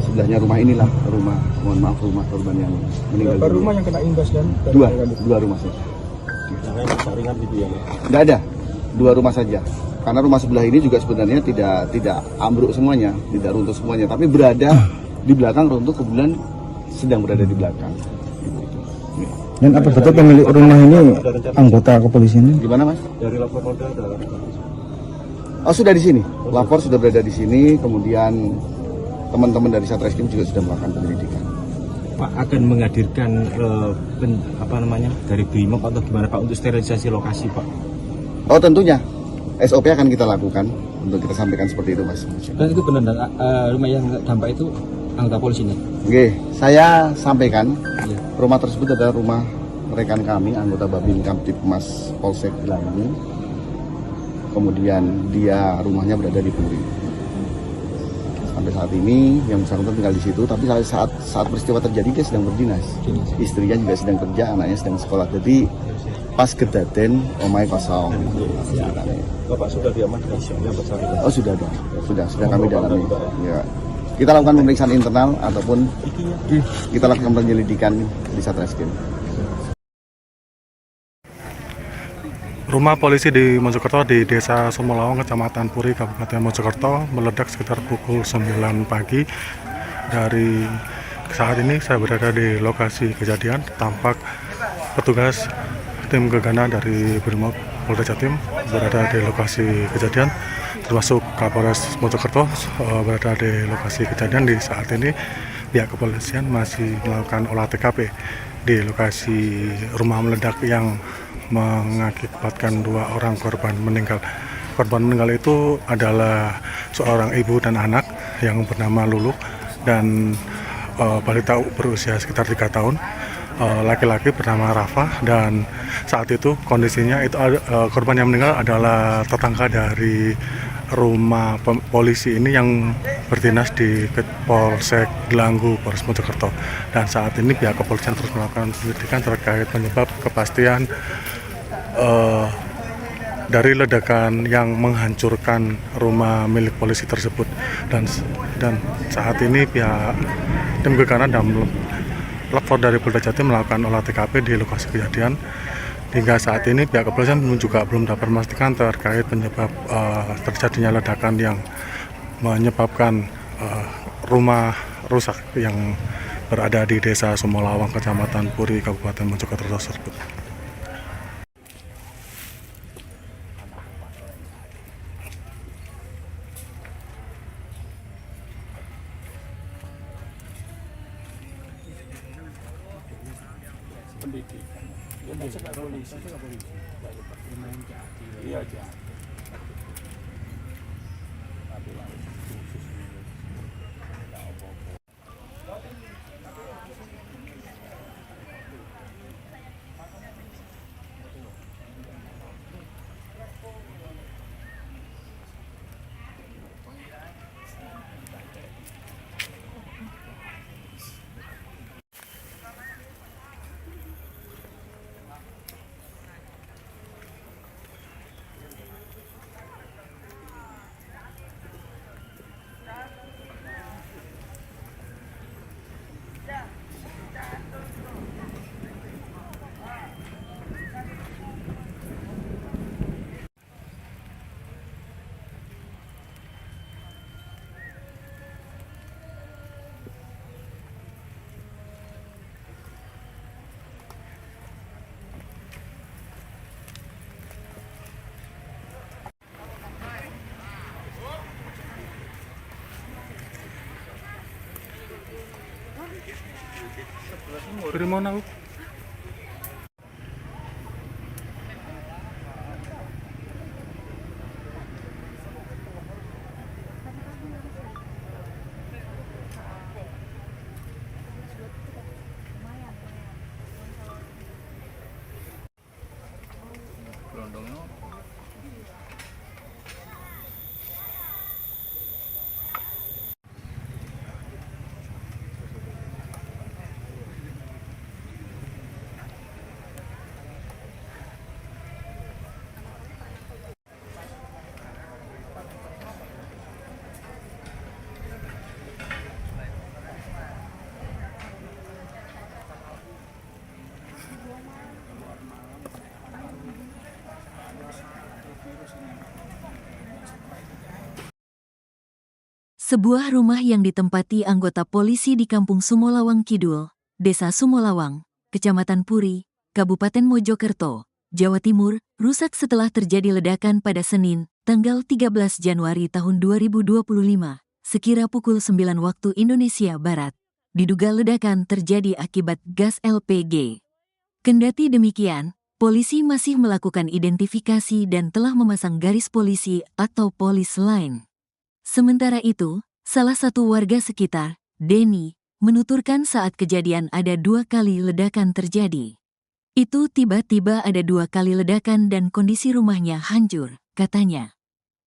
Sebelahnya rumah inilah rumah, mohon maaf, rumah korban yang meninggal. Berapa rumah yang kena imbas dan? Dua rumah saja. Yang ringan gitu ya? Tidak ada, 2 rumah saja. Karena rumah sebelah ini juga sebenarnya tidak ambruk semuanya, tidak runtuh semuanya, tapi berada di belakang runtuh, kebetulan sedang berada di belakang. Dan apa betul pemilik rumah ini anggota kepolisian? Gimana mas? Dari lapor Polda ada. Oh sudah di sini, lapor sudah berada di sini, kemudian teman-teman dari Satreskrim juga sudah melakukan penyelidikan. Pak akan menghadirkan dari BRIMOB atau gimana Pak untuk sterilisasi lokasi Pak? Oh tentunya, SOP akan kita lakukan untuk kita sampaikan seperti itu mas. Dan itu benar rumah yang dampak itu anggota polisi nih? Oke, saya sampaikan Iya. rumah tersebut adalah rumah rekan kami, anggota Babin Kamtipmas Polsek Gelangi. Kemudian dia rumahnya berada di Puri. Sampai saat ini yang bersangkutan tinggal di situ, tapi saat peristiwa terjadi dia sedang berdinas. Istrinya juga sedang kerja, anaknya sedang sekolah. Jadi pas kedaten omai kosong. Bapak sudah diamankan yang bersangkutan? Oh sudah dong, sudah kami dalami. Ya. Kita lakukan pemeriksaan internal ataupun kita lakukan penyelidikan di Satreskrim. Rumah polisi di Mojokerto di Desa Sumolawang, Kecamatan Puri, Kabupaten Mojokerto meledak sekitar pukul 9 pagi. Dari saat ini saya berada di lokasi kejadian. Tampak petugas tim gegana dari BRIMOB Polda Jatim berada di lokasi kejadian, termasuk Kapolres Mojokerto berada di lokasi kejadian. Di saat ini pihak kepolisian masih melakukan olah TKP di lokasi rumah meledak yang mengakibatkan 2 orang korban meninggal. Korban meninggal itu adalah seorang ibu dan anak yang bernama Lulu dan balita berusia sekitar 3 tahun. Laki-laki bernama Rafa, dan saat itu kondisinya itu korban yang meninggal adalah tetangga dari rumah polisi ini yang berdinas di Polsek Gelanggu, Polres Mojokerto. Dan saat ini pihak kepolisian terus melakukan penyelidikan terkait penyebab kepastian dari ledakan yang menghancurkan rumah milik polisi tersebut. Dan saat ini pihak tim gegana dan lapor dari Polda Jatim melakukan olah TKP di lokasi kejadian. Hingga saat ini pihak kepolisian juga belum dapat memastikan terkait penyebab terjadinya ledakan yang menyebabkan rumah rusak yang berada di Desa Sumolawang, Kecamatan Puri, Kabupaten Mojokerto tersebut. Dari mana lu? Sebuah rumah yang ditempati anggota polisi di Kampung Sumolawang Kidul, Desa Sumolawang, Kecamatan Puri, Kabupaten Mojokerto, Jawa Timur, rusak setelah terjadi ledakan pada Senin, tanggal 13 Januari tahun 2025, sekira pukul 9 waktu Indonesia Barat. Diduga ledakan terjadi akibat gas LPG. Kendati demikian, polisi masih melakukan identifikasi dan telah memasang garis polisi atau polis line. Sementara itu, salah satu warga sekitar, Denny, menuturkan saat kejadian ada 2 kali ledakan terjadi. Itu tiba-tiba ada 2 kali ledakan dan kondisi rumahnya hancur, katanya.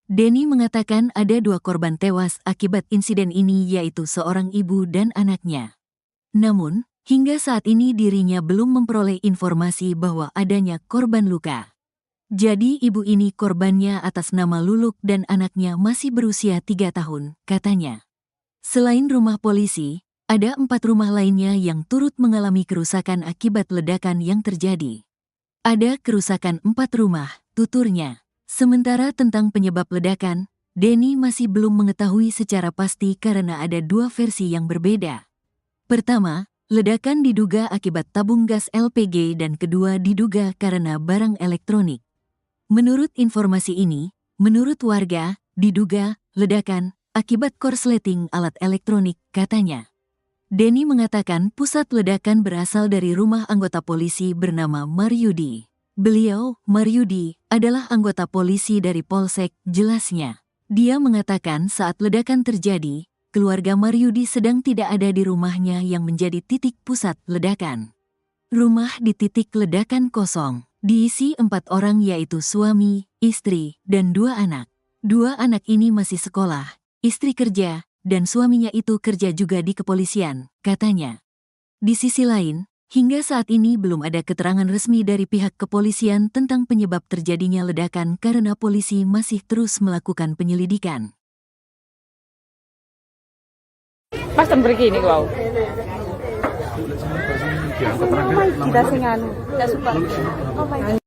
Denny mengatakan ada 2 korban tewas akibat insiden ini yaitu seorang ibu dan anaknya. Namun, hingga saat ini dirinya belum memperoleh informasi bahwa adanya korban luka. Jadi ibu ini korbannya atas nama Luluk dan anaknya masih berusia 3 tahun, katanya. Selain rumah polisi, ada 4 rumah lainnya yang turut mengalami kerusakan akibat ledakan yang terjadi. Ada kerusakan 4 rumah, tuturnya. Sementara tentang penyebab ledakan, Denny masih belum mengetahui secara pasti karena ada 2 versi yang berbeda. Pertama, ledakan diduga akibat tabung gas LPG dan kedua diduga karena barang elektronik. Menurut informasi ini, menurut warga, diduga ledakan akibat korsleting alat elektronik, katanya. Denny mengatakan pusat ledakan berasal dari rumah anggota polisi bernama Maryudi. Beliau, Maryudi, adalah anggota polisi dari Polsek, jelasnya. Dia mengatakan saat ledakan terjadi, keluarga Maryudi sedang tidak ada di rumahnya yang menjadi titik pusat ledakan. Rumah di titik ledakan kosong. Diisi 4 orang yaitu suami, istri, dan 2 anak. 2 anak ini masih sekolah, istri kerja, dan suaminya itu kerja juga di kepolisian, katanya. Di sisi lain, hingga saat ini belum ada keterangan resmi dari pihak kepolisian tentang penyebab terjadinya ledakan karena polisi masih terus melakukan penyelidikan. Pas begini kau.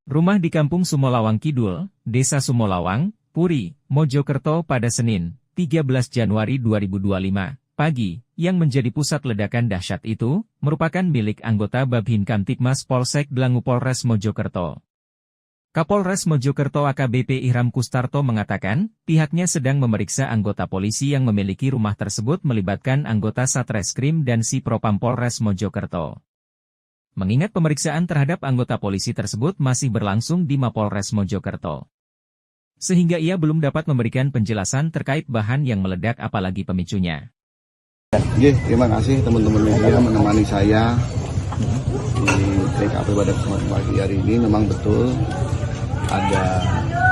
Rumah di Kampung Sumolawang Kidul, Desa Sumolawang, Puri, Mojokerto pada Senin, 13 Januari 2025, pagi, yang menjadi pusat ledakan dahsyat itu, merupakan milik anggota Babin Kamtibmas Polsek Dlangu Polres Mojokerto. Kapolres Mojokerto AKBP Ihram Kustarto mengatakan, pihaknya sedang memeriksa anggota polisi yang memiliki rumah tersebut melibatkan anggota Satreskrim dan Si Propam Polres Mojokerto. Mengingat pemeriksaan terhadap anggota polisi tersebut masih berlangsung di Mapolres Mojokerto. Sehingga ia belum dapat memberikan penjelasan terkait bahan yang meledak apalagi pemicunya. Terima kasih teman-teman media menemani saya di TKP pada kesempatan pagi hari ini. Memang betul ada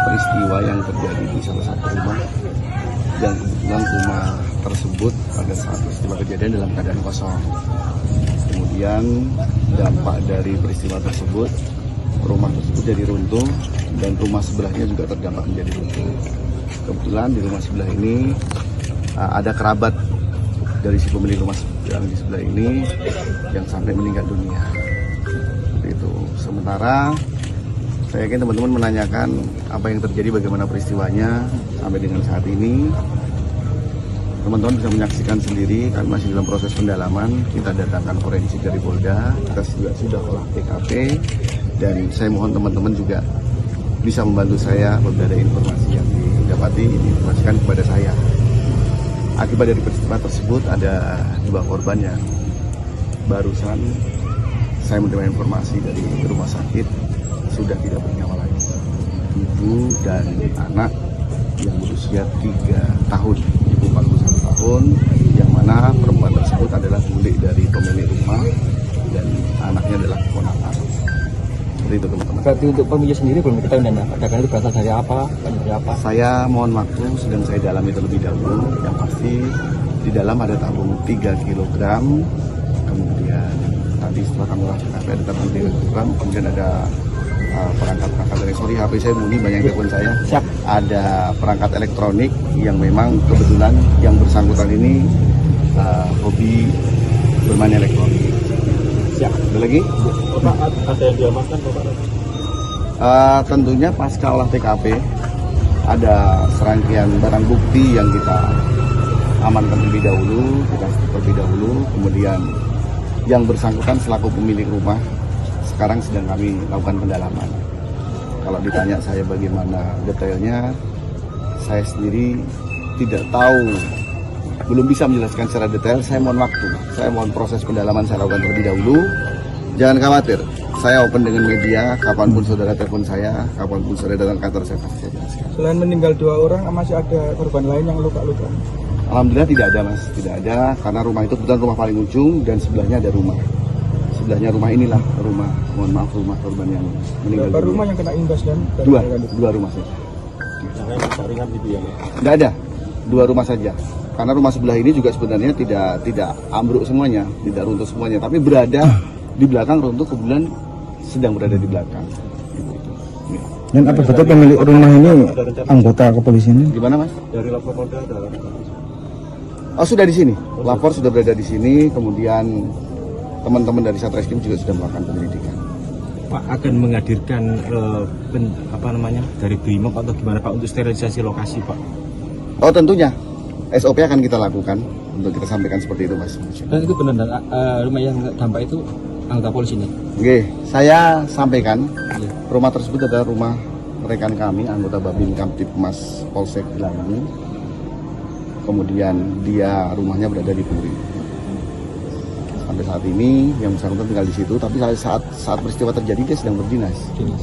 peristiwa yang terjadi di salah satu rumah dan kebetulan rumah tersebut pada saat peristiwa kejadian dalam keadaan kosong. Kemudian dampak dari peristiwa tersebut, rumah tersebut jadi runtuh dan rumah sebelahnya juga terdampak menjadi runtuh. Kebetulan di rumah sebelah ini ada kerabat dari si pemilik rumah yang di sebelah ini yang sampai meninggal dunia. Seperti itu. Sementara saya yakin teman-teman menanyakan apa yang terjadi, bagaimana peristiwanya sampai dengan saat ini. Teman-teman bisa menyaksikan sendiri, kami masih dalam proses pendalaman. Kita datangkan forensik dari Polda, kita juga sudah olah TKP, dan saya mohon teman-teman juga bisa membantu saya apabila ada informasi yang didapati, diinformasikan kepada saya. Akibat dari peristiwa tersebut ada 2 korban yang barusan saya menerima informasi dari rumah sakit sudah tidak bernyawa lagi. Ibu dan anak yang berusia 3 tahun, ibu 41 tahun, yang mana perempuan tersebut adalah milik dari pemilik rumah dan anaknya adalah keponakan. Seperti itu teman-teman. Berarti untuk pemilik sendiri belum diketahui dan ledakan itu berasal dari apa? Dari apa? Saya mohon waktu sedang saya dalami terlebih dahulu. Yang pasti di dalam ada tabung 3 kg, kemudian tadi setelah kami olah TKP ada tabung 3 kg, kemudian ada perangkat-perangkat elektronik. HP saya bunyi, banyak telepon saya. Siap. Ada perangkat elektronik yang memang kebetulan yang bersangkutan ini hobi bermain elektronik. Siap. Ada lagi? Bapak, ada yang diamankan Bapak? Tentunya pasca olah TKP ada serangkaian barang bukti yang kita amankan terlebih dahulu, kemudian yang bersangkutan selaku pemilik rumah sekarang sedang kami lakukan pendalaman. Kalau ditanya saya bagaimana detailnya, saya sendiri tidak tahu, belum bisa menjelaskan secara detail. Saya mohon waktu, saya mohon proses pendalaman saya lakukan terlebih dahulu. Jangan khawatir, saya open dengan media, kapanpun saudara telepon saya, kapanpun saudara datang kantor saya pasti saya jelaskan. Selain meninggal 2 orang, masih ada korban lain yang luka-luka? Alhamdulillah tidak ada mas, tidak ada, karena rumah itu kebetulan rumah paling ujung dan sebelahnya ada rumah. Sebelahnya rumah inilah rumah, mohon maaf, rumah korban yang meninggal. Berapa rumah yang kena imbas dan? Dua rumah saja. Yang rusak ringan gitu ya? Tidak ada, 2 rumah saja. Karena rumah sebelah ini juga sebenarnya tidak ambruk semuanya, tidak runtuh semuanya, tapi berada di belakang runtuh, kebetulan sedang berada di belakang. Dan apa betul pemilik rumah ini anggota kepolisian? Gimana mas? Dari lapor Polda ada. Oh sudah di sini, lapor sudah berada di sini, kemudian teman-teman dari Satreskrim juga sudah melakukan penyelidikan. Pak akan menghadirkan dari BRIMOB atau gimana Pak untuk sterilisasi lokasi Pak? Oh tentunya, SOP akan kita lakukan untuk kita sampaikan seperti itu mas. Dan itu benar rumah yang dampak itu anggota polisi ini? Oke, saya sampaikan rumah tersebut adalah rumah rekan kami, anggota Babin Kamtipmas Polsek Gelanggu. Kemudian dia rumahnya berada di Puri. Sampai saat ini yang bersangkutan tinggal di situ, tapi saat peristiwa terjadi dia sedang berdinas.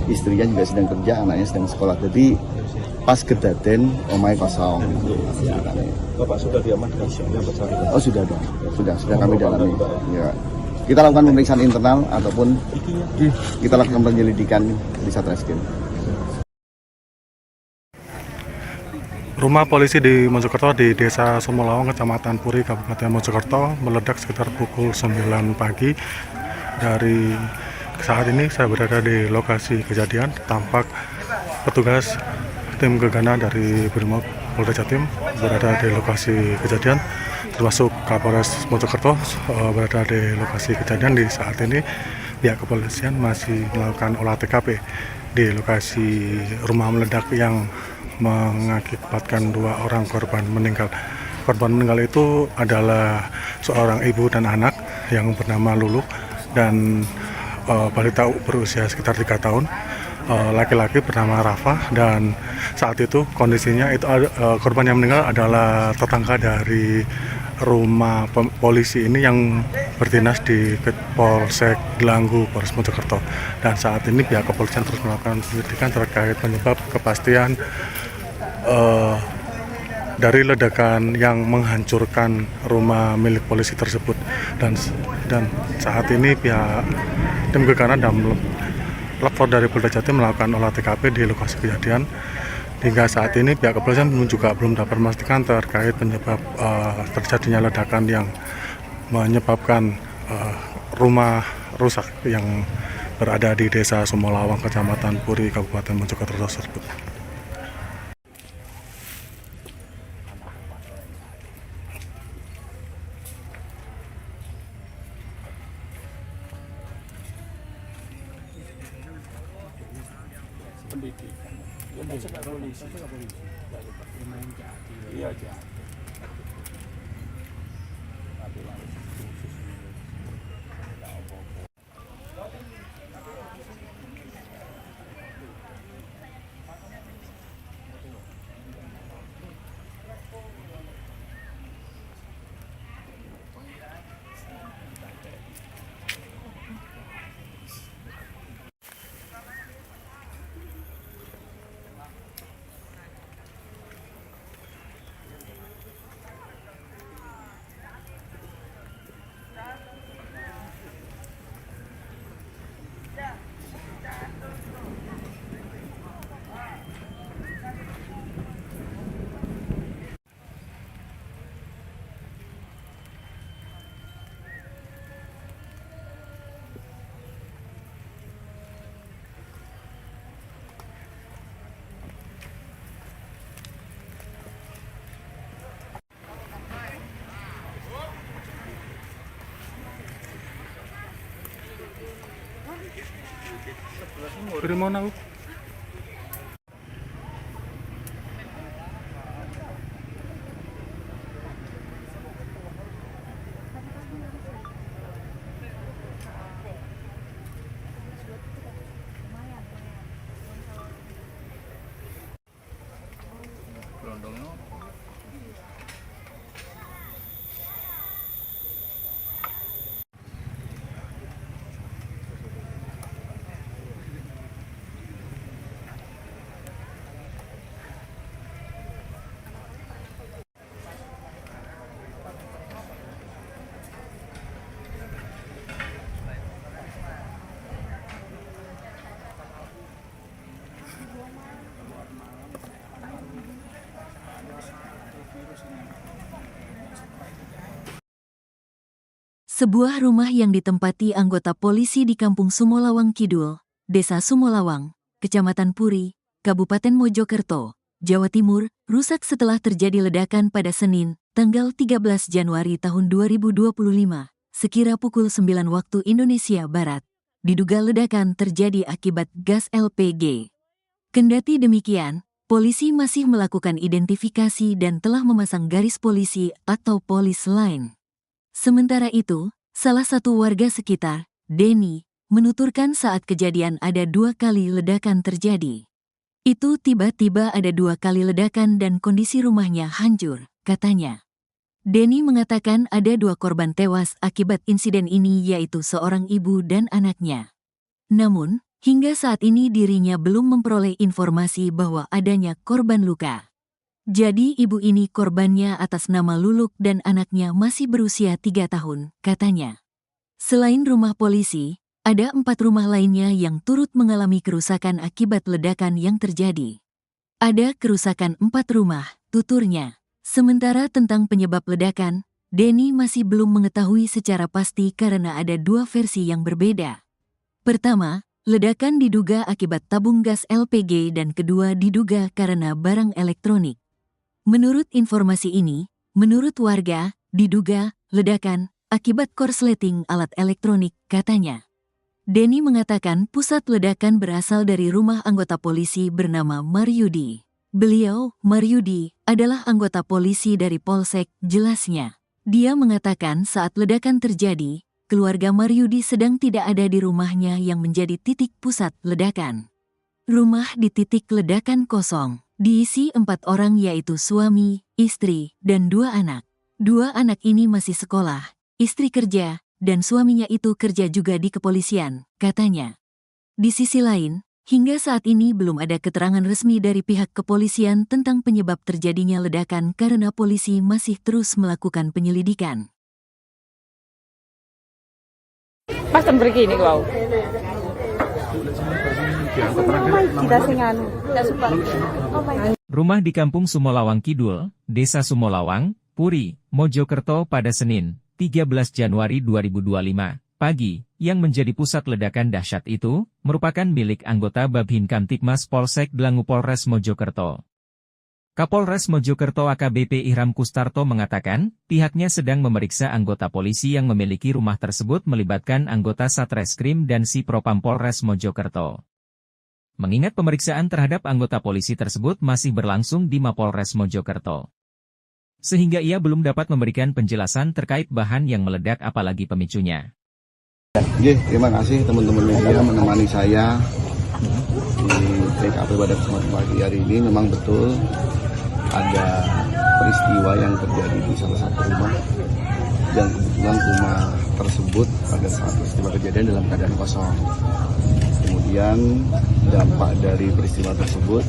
Istrinya juga sedang kerja, anaknya sedang sekolah. Jadi pas kedaden omai kosong. Bapak sudah diamankan yang bersangkutan? Oh sudah ada, sudah kami dalami. Ya. Kita lakukan pemeriksaan internal ataupun kita lakukan penyelidikan di Satreskrim. Rumah polisi di Mojokerto di Desa Sumolawang, Kecamatan Puri, Kabupaten Mojokerto meledak sekitar pukul 9 pagi. Dari saat ini saya berada di lokasi kejadian, tampak petugas tim gegana dari Brimob Polda Jatim berada di lokasi kejadian, termasuk Kapolres Mojokerto berada di lokasi kejadian. Di saat ini pihak kepolisian masih melakukan olah TKP di lokasi rumah meledak yang mengakibatkan 2 orang korban meninggal. Korban meninggal itu adalah seorang ibu dan anak yang bernama Lulu dan balita berusia sekitar 3 tahun. Laki-laki bernama Rafa, dan saat itu kondisinya itu korban yang meninggal adalah tetangga dari rumah polisi ini yang berdinas di Polsek Gelanggu, Polres Mojokerto. Dan saat ini pihak kepolisian terus melakukan penyelidikan terkait penyebab kepastian dari ledakan yang menghancurkan rumah milik polisi tersebut. Dan saat ini pihak tim gegana dan lapor dari Polda Jatim melakukan olah TKP di lokasi kejadian. Hingga saat ini pihak kepolisian juga belum dapat memastikan terkait penyebab terjadinya ledakan yang menyebabkan rumah rusak yang berada di Desa Sumolawang, Kecamatan Puri, Kabupaten Mojokerto tersebut. Dari mana? Sebuah rumah yang ditempati anggota polisi di Kampung Sumolawang Kidul, Desa Sumolawang, Kecamatan Puri, Kabupaten Mojokerto, Jawa Timur, rusak setelah terjadi ledakan pada Senin, tanggal 13 Januari tahun 2025, sekira pukul 9 waktu Indonesia Barat. Diduga ledakan terjadi akibat gas LPG. Kendati demikian, polisi masih melakukan identifikasi dan telah memasang garis polisi atau polis line. Sementara itu, salah satu warga sekitar, Denny, menuturkan saat kejadian ada 2 kali ledakan terjadi. Itu tiba-tiba ada 2 kali ledakan dan kondisi rumahnya hancur, katanya. Denny mengatakan ada 2 korban tewas akibat insiden ini yaitu seorang ibu dan anaknya. Namun, hingga saat ini dirinya belum memperoleh informasi bahwa adanya korban luka. Jadi ibu ini korbannya atas nama Luluk dan anaknya masih berusia 3 tahun, katanya. Selain rumah polisi, ada 4 rumah lainnya yang turut mengalami kerusakan akibat ledakan yang terjadi. Ada kerusakan 4 rumah, tuturnya. Sementara tentang penyebab ledakan, Denny masih belum mengetahui secara pasti karena ada 2 versi yang berbeda. Pertama, ledakan diduga akibat tabung gas LPG dan kedua diduga karena barang elektronik. Menurut informasi ini, menurut warga, diduga ledakan akibat korsleting alat elektronik, katanya. Denny mengatakan pusat ledakan berasal dari rumah anggota polisi bernama Maryudi. Beliau, Maryudi, adalah anggota polisi dari Polsek, jelasnya. Dia mengatakan saat ledakan terjadi, keluarga Maryudi sedang tidak ada di rumahnya yang menjadi titik pusat ledakan. Rumah di titik ledakan kosong. Diisi 4 orang yaitu suami, istri, dan 2 anak. 2 anak ini masih sekolah, istri kerja, dan suaminya itu kerja juga di kepolisian, katanya. Di sisi lain, hingga saat ini belum ada keterangan resmi dari pihak kepolisian tentang penyebab terjadinya ledakan karena polisi masih terus melakukan penyelidikan. Pas begini kau. Rumah di Kampung Sumolawang Kidul, Desa Sumolawang, Puri, Mojokerto pada Senin, 13 Januari 2025, pagi, yang menjadi pusat ledakan dahsyat itu, merupakan milik anggota Babin Kamtibmas Polsek Dlangu Polres Mojokerto. Kapolres Mojokerto AKBP Ihram Kustarto mengatakan, pihaknya sedang memeriksa anggota polisi yang memiliki rumah tersebut melibatkan anggota Satreskrim dan Si Propam Polres Mojokerto. Mengingat pemeriksaan terhadap anggota polisi tersebut masih berlangsung di Mapolres Mojokerto. Sehingga ia belum dapat memberikan penjelasan terkait bahan yang meledak apalagi pemicunya. Terima kasih teman-teman media menemani saya di TKP pada kesempatan pagi hari ini. Memang betul ada peristiwa yang terjadi di salah satu rumah dan kebetulan rumah tersebut pada saat peristiwa kejadian dalam keadaan kosong. Kemudian dampak dari peristiwa tersebut,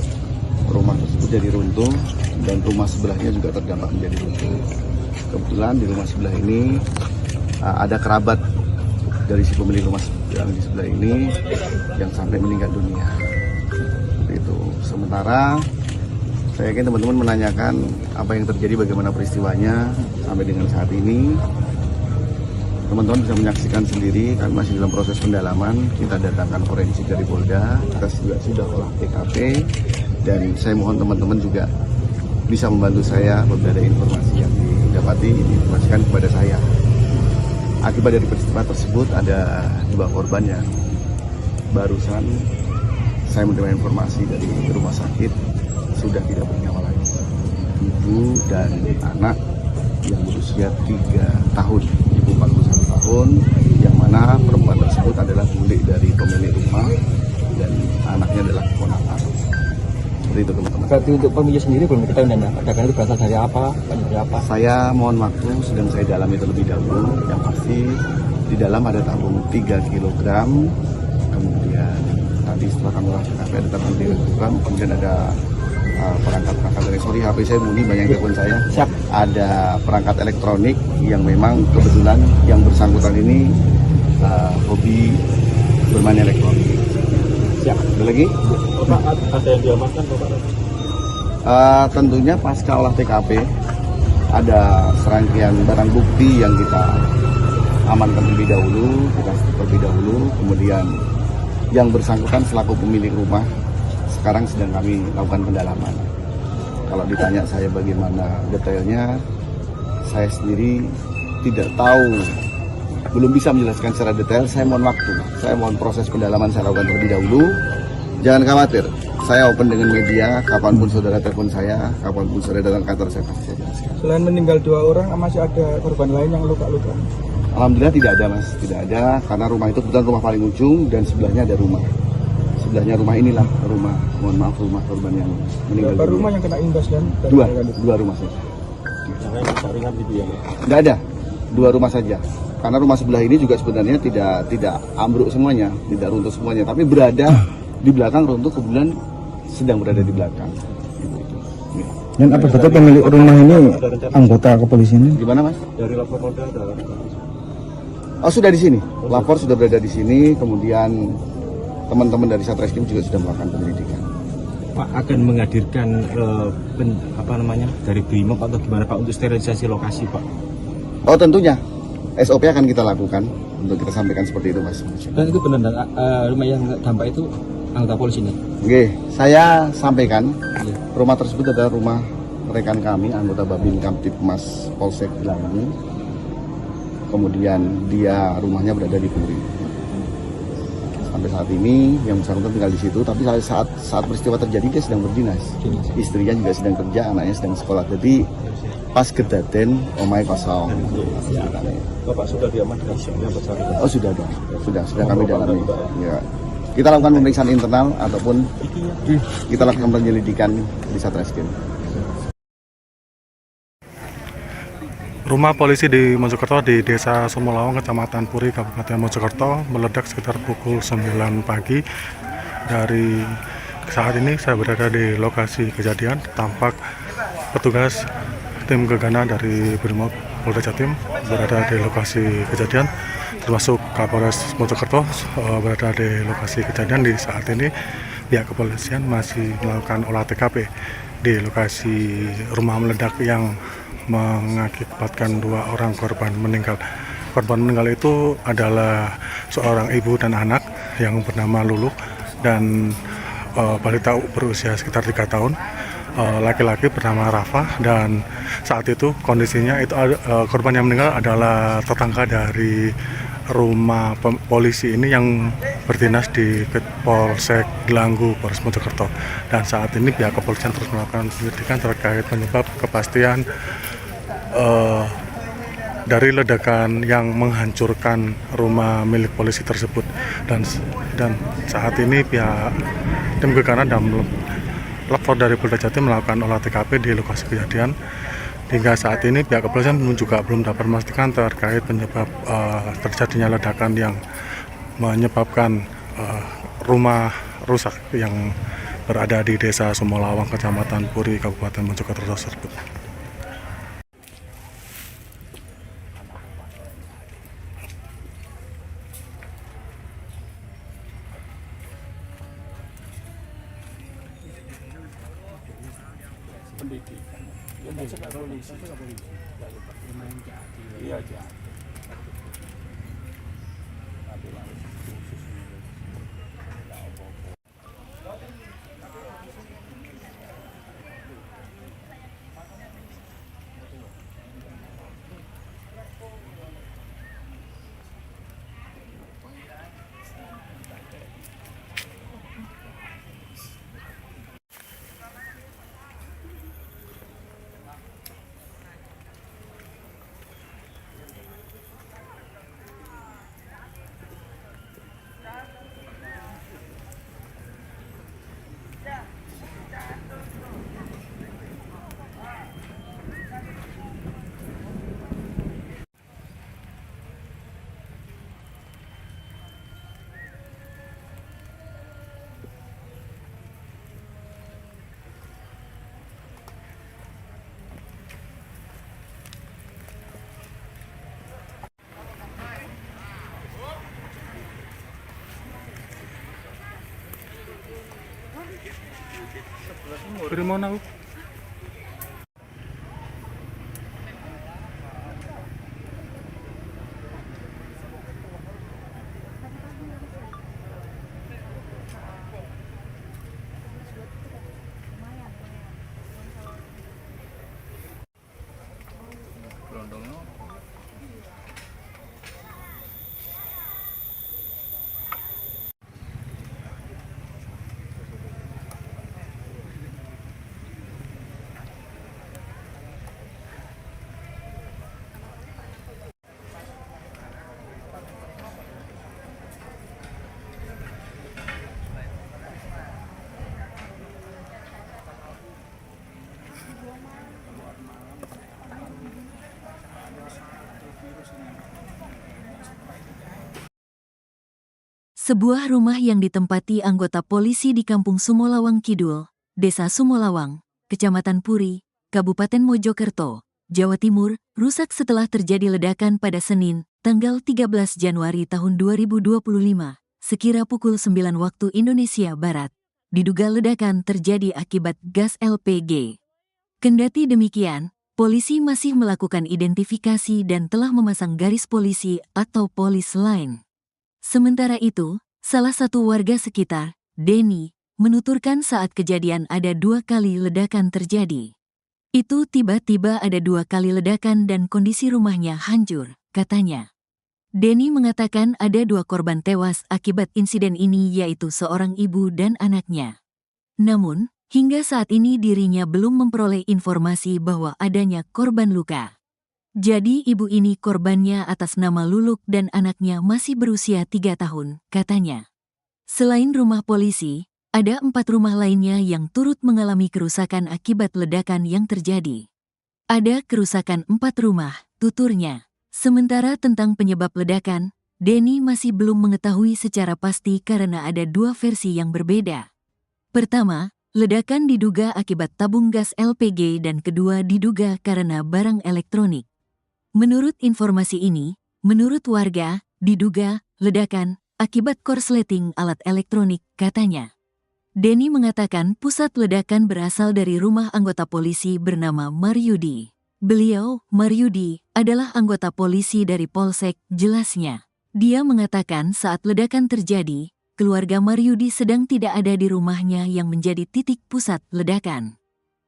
rumah tersebut jadi runtuh dan rumah sebelahnya juga terdampak menjadi runtuh. Kebetulan di rumah sebelah ini ada kerabat dari si pemilik rumah yang di sebelah ini yang sampai meninggal dunia. Seperti itu. Sementara saya yakin teman-teman menanyakan apa yang terjadi, bagaimana peristiwanya sampai dengan saat ini. Teman-teman bisa menyaksikan sendiri, kami masih dalam proses pendalaman. Kita datangkan forensik dari Polda, kita juga sudah olah TKP, dan saya mohon teman-teman juga bisa membantu saya apabila ada informasi yang didapati, diinformasikan kepada saya. Akibat dari peristiwa tersebut ada 2 korban yang barusan saya menerima informasi dari rumah sakit sudah tidak bernyawa lagi. Ibu dan anak yang berusia 3 tahun, ibu 41 tahun, yang mana perempuan tersebut adalah bule dari pemilik rumah dan anaknya adalah keponakan. Seperti itu teman-teman. Berarti untuk pemilik sendiri belum diketahui dan ledakan itu berasal dari apa? Dari apa? Saya mohon waktu, sedang saya dalami terlebih dahulu. Yang pasti di dalam ada tabung 3 kg, kemudian tadi setelah kami lakukan ada tabung 3 kg, kemudian ada perangkat elektronik. HP saya bunyi, banyak yang telepon saya. Siap. Ada perangkat elektronik yang memang kebetulan yang bersangkutan ini hobi bermain elektronik. Siap. Ada lagi? Bapak, ada yang diamankan Bapak? Tentunya pasca olah TKP ada serangkaian barang bukti yang kita amankan terlebih dahulu, kemudian yang bersangkutan selaku pemilik rumah sekarang sedang kami lakukan pendalaman. Kalau ditanya saya bagaimana detailnya, saya sendiri tidak tahu, belum bisa menjelaskan secara detail. Saya mohon waktu, saya mohon proses pendalaman saya lakukan terlebih dahulu. Jangan khawatir, saya open dengan media, kapanpun saudara telepon saya, kapanpun saudara datang kantor saya pasti saya jelaskan. Selain meninggal 2 orang, masih ada korban lain yang luka-luka? Alhamdulillah tidak ada mas, tidak ada, karena rumah itu kebetulan rumah paling ujung dan sebelahnya ada rumah. Sebelahnya rumah inilah rumah, mohon maaf, rumah korban yang meninggal. Berapa rumah yang kena imbas dan? Dua rumah saja. Yang lain saringan gitu ya? Tidak ada, 2 rumah saja. Karena rumah sebelah ini juga sebenarnya tidak ambruk semuanya, tidak runtuh semuanya, tapi berada di belakang runtuh, kemudian sedang berada di belakang. Dan apa betul pemilik rumah ini anggota kepolisian? Gimana mas? Dari lapor modal ada. Oh sudah di sini, lapor sudah berada di sini, kemudian teman-teman dari Satreskrim juga sudah melakukan penyelidikan. Pak akan menghadirkan dari BRIMOB atau gimana Pak untuk sterilisasi lokasi Pak? Oh tentunya, SOP akan kita lakukan untuk kita sampaikan seperti itu mas. Dan itu benar rumah yang dampak itu anggota polisi ini? Oke, saya sampaikan rumah tersebut adalah rumah rekan kami, anggota Babin Kamtipmas Polsek Gelanggu. Kemudian dia rumahnya berada di Puri. Sampai saat ini yang bersangkutan tinggal di situ, tapi saat peristiwa terjadi dia sedang berdinas. Istrinya juga sedang kerja, anaknya sedang sekolah. Jadi pas kedaten omai kosong. Bapak sudah diamankan yang bersangkutan? Oh sudah ada, sudah kami dalami. Ya. Kita lakukan pemeriksaan internal ataupun kita lakukan penyelidikan di Satreskrim. Rumah polisi di Mojokerto di Desa Sumolawang, Kecamatan Puri, Kabupaten Mojokerto meledak sekitar pukul 9 pagi. Dari saat ini saya berada di lokasi kejadian. Tampak petugas tim gegana dari Brimob Polda Jatim berada di lokasi kejadian, termasuk Kapolres Mojokerto berada di lokasi kejadian. Di saat ini pihak kepolisian masih melakukan olah TKP di lokasi rumah meledak yang mengakibatkan 2 orang korban meninggal. Korban meninggal itu adalah seorang ibu dan anak yang bernama Lulu dan balita berusia sekitar 3 tahun. Laki-laki bernama Rafa, dan saat itu kondisinya itu korban yang meninggal adalah tetangga dari rumah polisi ini yang berdinas di Polsek Gelanggu, Polres Mojokerto. Dan saat ini pihak kepolisian terus melakukan penyelidikan terkait penyebab kepastian dari ledakan yang menghancurkan rumah milik polisi tersebut. Dan saat ini pihak tim gegana dan lapor dari Polda Jatim melakukan olah TKP di lokasi kejadian. Hingga saat ini pihak kepolisian juga belum dapat memastikan terkait penyebab terjadinya ledakan yang menyebabkan rumah rusak yang berada di Desa Sumolawang, Kecamatan Puri, Kabupaten Mojokerto tersebut. Dari mana? Sebuah rumah yang ditempati anggota polisi di Kampung Sumolawang Kidul, Desa Sumolawang, Kecamatan Puri, Kabupaten Mojokerto, Jawa Timur, rusak setelah terjadi ledakan pada Senin, tanggal 13 Januari tahun 2025, sekira pukul 9 waktu Indonesia Barat. Diduga ledakan terjadi akibat gas LPG. Kendati demikian, polisi masih melakukan identifikasi dan telah memasang garis polisi atau polis line. Sementara itu, salah satu warga sekitar, Denny, menuturkan saat kejadian ada 2 kali ledakan terjadi. Itu tiba-tiba ada 2 kali ledakan dan kondisi rumahnya hancur, katanya. Denny mengatakan ada 2 korban tewas akibat insiden ini yaitu seorang ibu dan anaknya. Namun, hingga saat ini dirinya belum memperoleh informasi bahwa adanya korban luka. Jadi ibu ini korbannya atas nama Luluk dan anaknya masih berusia 3 tahun, katanya. Selain rumah polisi, ada 4 rumah lainnya yang turut mengalami kerusakan akibat ledakan yang terjadi. Ada kerusakan 4 rumah, tuturnya. Sementara tentang penyebab ledakan, Denny masih belum mengetahui secara pasti karena ada 2 versi yang berbeda. Pertama, ledakan diduga akibat tabung gas LPG dan kedua diduga karena barang elektronik. Menurut informasi ini, menurut warga, diduga ledakan akibat korsleting alat elektronik, katanya. Denny mengatakan pusat ledakan berasal dari rumah anggota polisi bernama Maryudi. Beliau, Maryudi, adalah anggota polisi dari Polsek, jelasnya. Dia mengatakan saat ledakan terjadi, keluarga Maryudi sedang tidak ada di rumahnya yang menjadi titik pusat ledakan.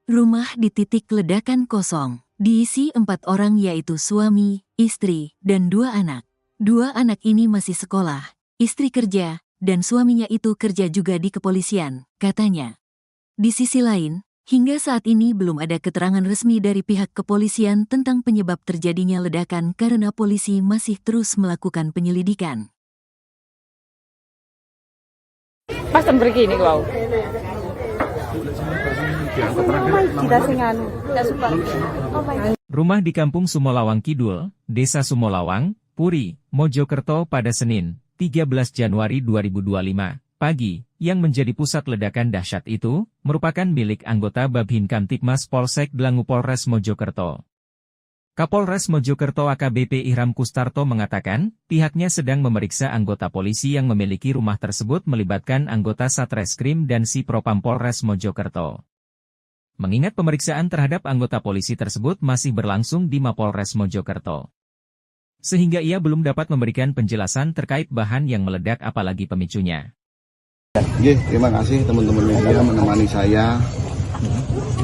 Rumah di titik ledakan kosong. Diisi 4 orang yaitu suami, istri, dan 2 anak. 2 anak ini masih sekolah, istri kerja, dan suaminya itu kerja juga di kepolisian, katanya. Di sisi lain, hingga saat ini belum ada keterangan resmi dari pihak kepolisian tentang penyebab terjadinya ledakan karena polisi masih terus melakukan penyelidikan. Pas begini kau. Rumah di Kampung Sumolawang Kidul, Desa Sumolawang, Puri, Mojokerto pada Senin, 13 Januari 2025, pagi, yang menjadi pusat ledakan dahsyat itu, merupakan milik anggota Babin Kamtibmas Polsek Dlangu Polres Mojokerto. Kapolres Mojokerto AKBP Ihram Kustarto mengatakan, pihaknya sedang memeriksa anggota polisi yang memiliki rumah tersebut melibatkan anggota Satreskrim dan Si Propam Polres Mojokerto. Mengingat pemeriksaan terhadap anggota polisi tersebut masih berlangsung di Mapolres Mojokerto. Sehingga ia belum dapat memberikan penjelasan terkait bahan yang meledak apalagi pemicunya. Terima kasih teman-teman media menemani saya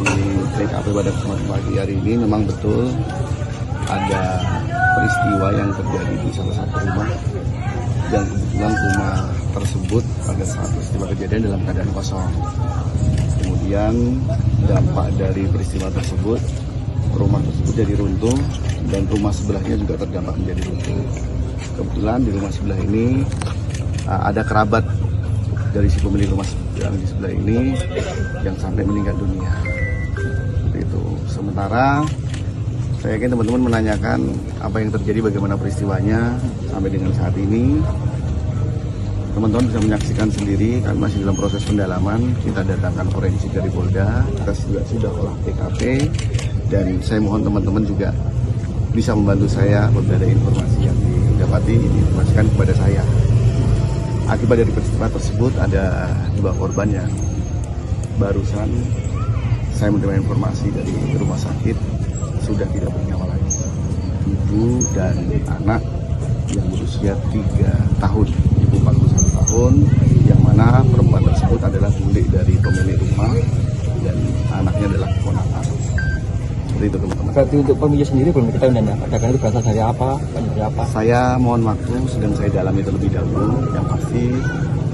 di TKP pada kesempatan pagi hari ini. Memang betul ada peristiwa yang terjadi di salah satu rumah dan kebetulan rumah tersebut pada saat peristiwa kejadian dalam keadaan kosong. Kemudian dampak dari peristiwa tersebut, rumah tersebut jadi runtuh dan rumah sebelahnya juga terdampak menjadi runtuh. Kebetulan di rumah sebelah ini ada kerabat dari si pemilik rumah yang di sebelah ini yang sampai meninggal dunia. Seperti itu. Sementara saya yakin teman-teman menanyakan apa yang terjadi, bagaimana peristiwanya sampai dengan saat ini. Teman-teman bisa menyaksikan sendiri, kami masih dalam proses pendalaman. Kita datangkan forensik dari Polda, kita juga sudah olah TKP, dan saya mohon teman-teman juga bisa membantu saya apabila ada informasi yang didapati, diinformasikan kepada saya. Akibat dari peristiwa tersebut ada 2 korban yang barusan saya menerima informasi dari rumah sakit sudah tidak bernyawa lagi. Ibu dan anak yang berusia 3 tahun, ibu 41 tahun, yang mana perempuan tersebut adalah bule dari pemilik rumah dan anaknya adalah keponakan. Seperti itu teman-teman. Berarti untuk pemilik sendiri belum diketahui dan ledakan itu berasal dari apa? Dari apa? Saya mohon waktu, sedang saya dalami terlebih dahulu. Yang pasti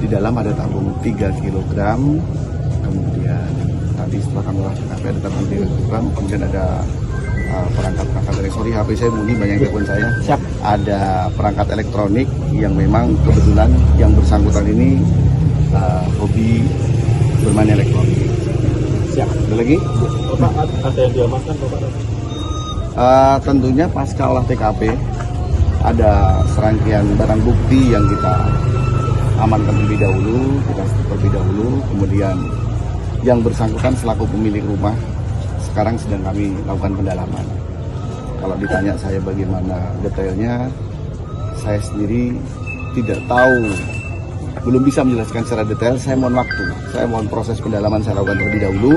di dalam ada tabung 3 kg, kemudian tadi setelah kami lakukan ada tabung 3 kg, kemudian ada perangkat elektronik. HP saya bunyi, banyak telepon saya. Siap. Ada perangkat elektronik yang memang kebetulan yang bersangkutan ini hobi bermain elektronik. Siap. Ada lagi? Bapak, ada yang diamankan Bapak? Tentunya pasca olah TKP ada serangkaian barang bukti yang kita amankan terlebih dahulu, kemudian yang bersangkutan selaku pemilik rumah sekarang sedang kami lakukan pendalaman. Kalau ditanya saya bagaimana detailnya, saya sendiri tidak tahu, belum bisa menjelaskan secara detail. Saya mohon waktu, saya mohon proses pendalaman saya lakukan terlebih dahulu.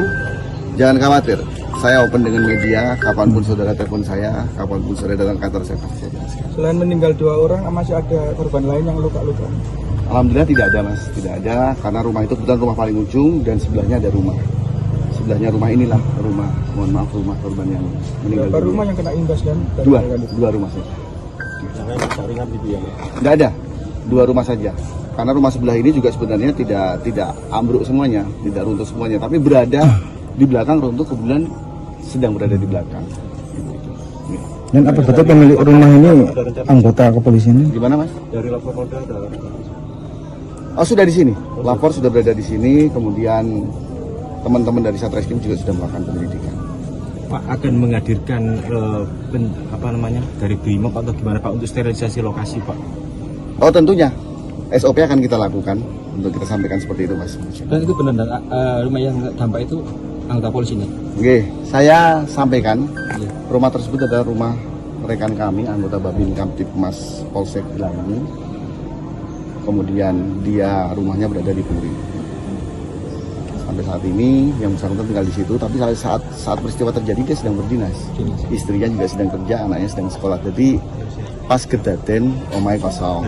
Jangan khawatir, saya open dengan media, kapanpun saudara telepon saya, kapanpun saudara datang kantor saya pasti saya jelaskan. Selain meninggal 2 orang, masih ada korban lain yang luka-luka? Alhamdulillah tidak ada mas, tidak ada, karena rumah itu kebetulan rumah paling ujung dan sebelahnya ada rumah. Sebelahnya rumah inilah rumah, mohon maaf, rumah korban yang meninggal. Berapa rumah yang kena imbas dan Dua rumah saja. Yang lain ringan gitu ya? Tidak ada, 2 rumah saja. Karena rumah sebelah ini juga sebenarnya tidak ambruk semuanya, tidak runtuh semuanya, tapi berada di belakang runtuh, kebetulan sedang berada di belakang. Dan apa betul pemilik rumah ini anggota kepolisian? Gimana mas? Dari lapor Polda ada. Oh sudah di sini, lapor sudah berada di sini, kemudian teman-teman dari Satreskrim juga sudah melakukan penyelidikan. Pak akan menghadirkan dari BRIMOB atau gimana Pak untuk sterilisasi lokasi Pak? Oh tentunya, SOP akan kita lakukan untuk kita sampaikan seperti itu mas. Dan itu benar rumah yang dampak itu anggota polisi nih? Oke, saya sampaikan rumah tersebut adalah rumah rekan kami, anggota Babin Kamtipmas Polsek Langgu. Kemudian dia rumahnya berada di Puri. Sampai saat ini yang bersangkutan tinggal di situ, tapi saat peristiwa terjadi dia sedang berdinas. Istrinya juga sedang kerja, anaknya sedang sekolah. Jadi pas kedaten omai kosong.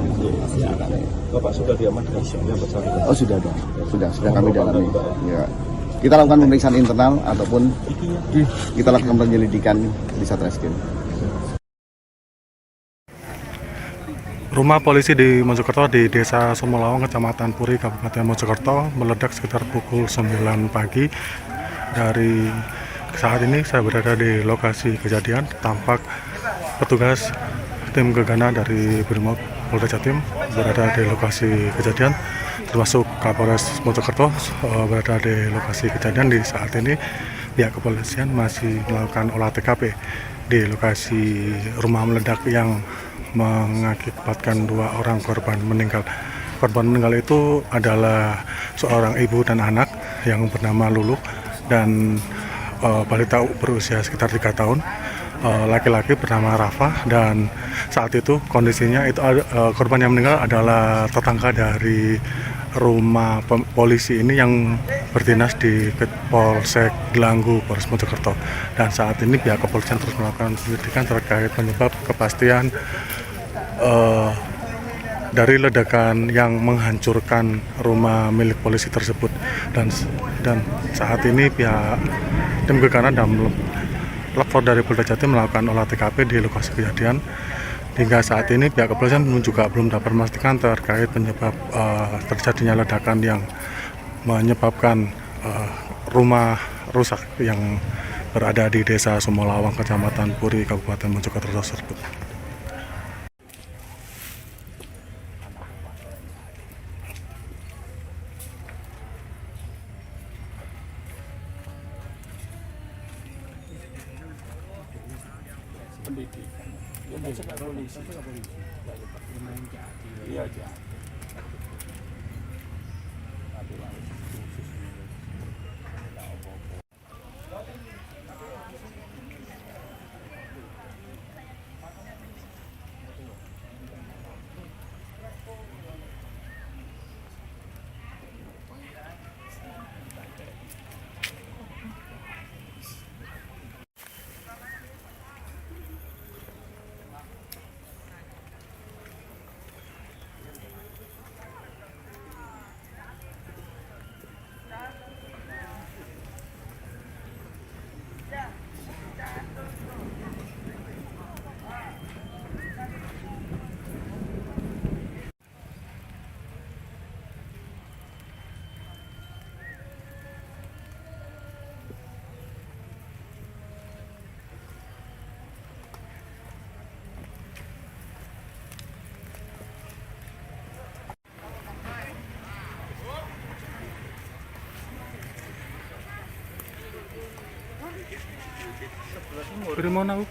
Bapak sudah diamankan yang bersangkutan? Oh sudah ada, sudah kami dalami. Ya. Kita lakukan pemeriksaan internal ataupun kita lakukan penyelidikan di Satreskrim. Rumah polisi di Mojokerto di Desa Sumolawang, Kecamatan Puri, Kabupaten Mojokerto meledak sekitar pukul 9 pagi. Dari saat ini saya berada di lokasi kejadian. Tampak petugas tim gegana dari BRIMOB Polda Jatim berada di lokasi kejadian, termasuk Kapolres Mojokerto berada di lokasi kejadian. Di saat ini pihak kepolisian masih melakukan olah TKP di lokasi rumah meledak yang mengakibatkan 2 orang korban meninggal. Korban meninggal itu adalah seorang ibu dan anak yang bernama Lulu dan balita berusia sekitar 3 tahun. Laki-laki bernama Rafa, dan saat itu kondisinya itu korban yang meninggal adalah tetangga dari rumah polisi ini yang berdinas di Polsek Gelanggu, Polres Mojokerto. Dan saat ini pihak kepolisian terus melakukan penyelidikan terkait penyebab kepastian dari ledakan yang menghancurkan rumah milik polisi tersebut. Dan saat ini pihak tim gegana dan lapor dari Polda Jatim melakukan olah TKP di lokasi kejadian. Hingga saat ini pihak kepolisian juga belum dapat memastikan terkait penyebab terjadinya ledakan yang menyebabkan rumah rusak yang berada di Desa Sumolawang, Kecamatan Puri, Kabupaten Mojokerto tersebut. Primona.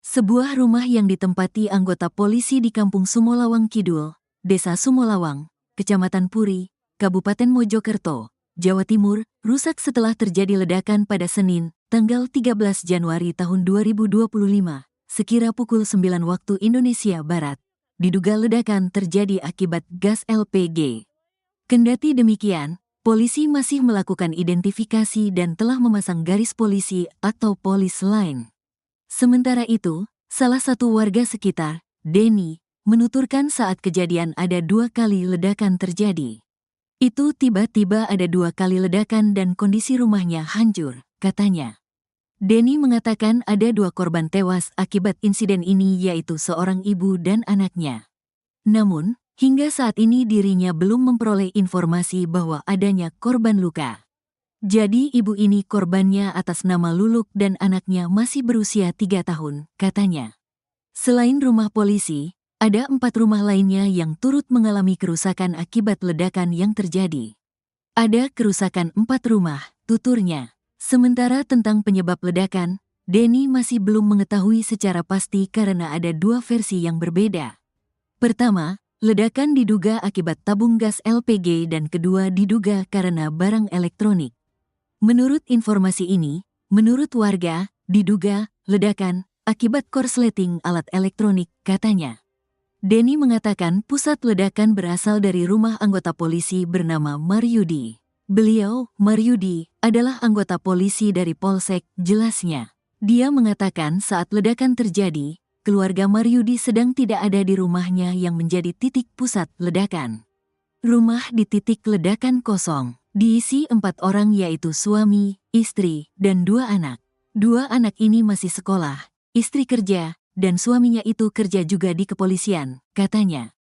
Sebuah rumah yang ditempati anggota polisi di Kampung Sumolawang Kidul, Desa Sumolawang, Kecamatan Puri, Kabupaten Mojokerto, Jawa Timur, rusak setelah terjadi ledakan pada Senin, tanggal 13 Januari tahun 2025, sekira pukul 9 waktu Indonesia Barat. Diduga ledakan terjadi akibat gas LPG. Kendati demikian, polisi masih melakukan identifikasi dan telah memasang garis polisi atau polis line. Sementara itu, salah satu warga sekitar, Denny, menuturkan saat kejadian ada 2 kali ledakan terjadi. Itu tiba-tiba ada 2 kali ledakan dan kondisi rumahnya hancur, katanya. Denny mengatakan ada 2 korban tewas akibat insiden ini yaitu seorang ibu dan anaknya. Namun, hingga saat ini dirinya belum memperoleh informasi bahwa adanya korban luka. Jadi ibu ini korbannya atas nama Luluk dan anaknya masih berusia 3 tahun, katanya. Selain rumah polisi, ada 4 rumah lainnya yang turut mengalami kerusakan akibat ledakan yang terjadi. Ada kerusakan 4 rumah, tuturnya. Sementara tentang penyebab ledakan, Denny masih belum mengetahui secara pasti karena ada 2 versi yang berbeda. Pertama, ledakan diduga akibat tabung gas LPG dan kedua diduga karena barang elektronik. Menurut informasi ini, menurut warga, diduga ledakan akibat korsleting alat elektronik, katanya. Denny mengatakan pusat ledakan berasal dari rumah anggota polisi bernama Maryudi. Beliau, Maryudi, adalah anggota polisi dari Polsek, jelasnya. Dia mengatakan saat ledakan terjadi, keluarga Maryudi sedang tidak ada di rumahnya yang menjadi titik pusat ledakan. Rumah di titik ledakan kosong. Diisi 4 orang yaitu suami, istri, dan 2 anak. 2 anak ini masih sekolah, istri kerja, dan suaminya itu kerja juga di kepolisian, katanya.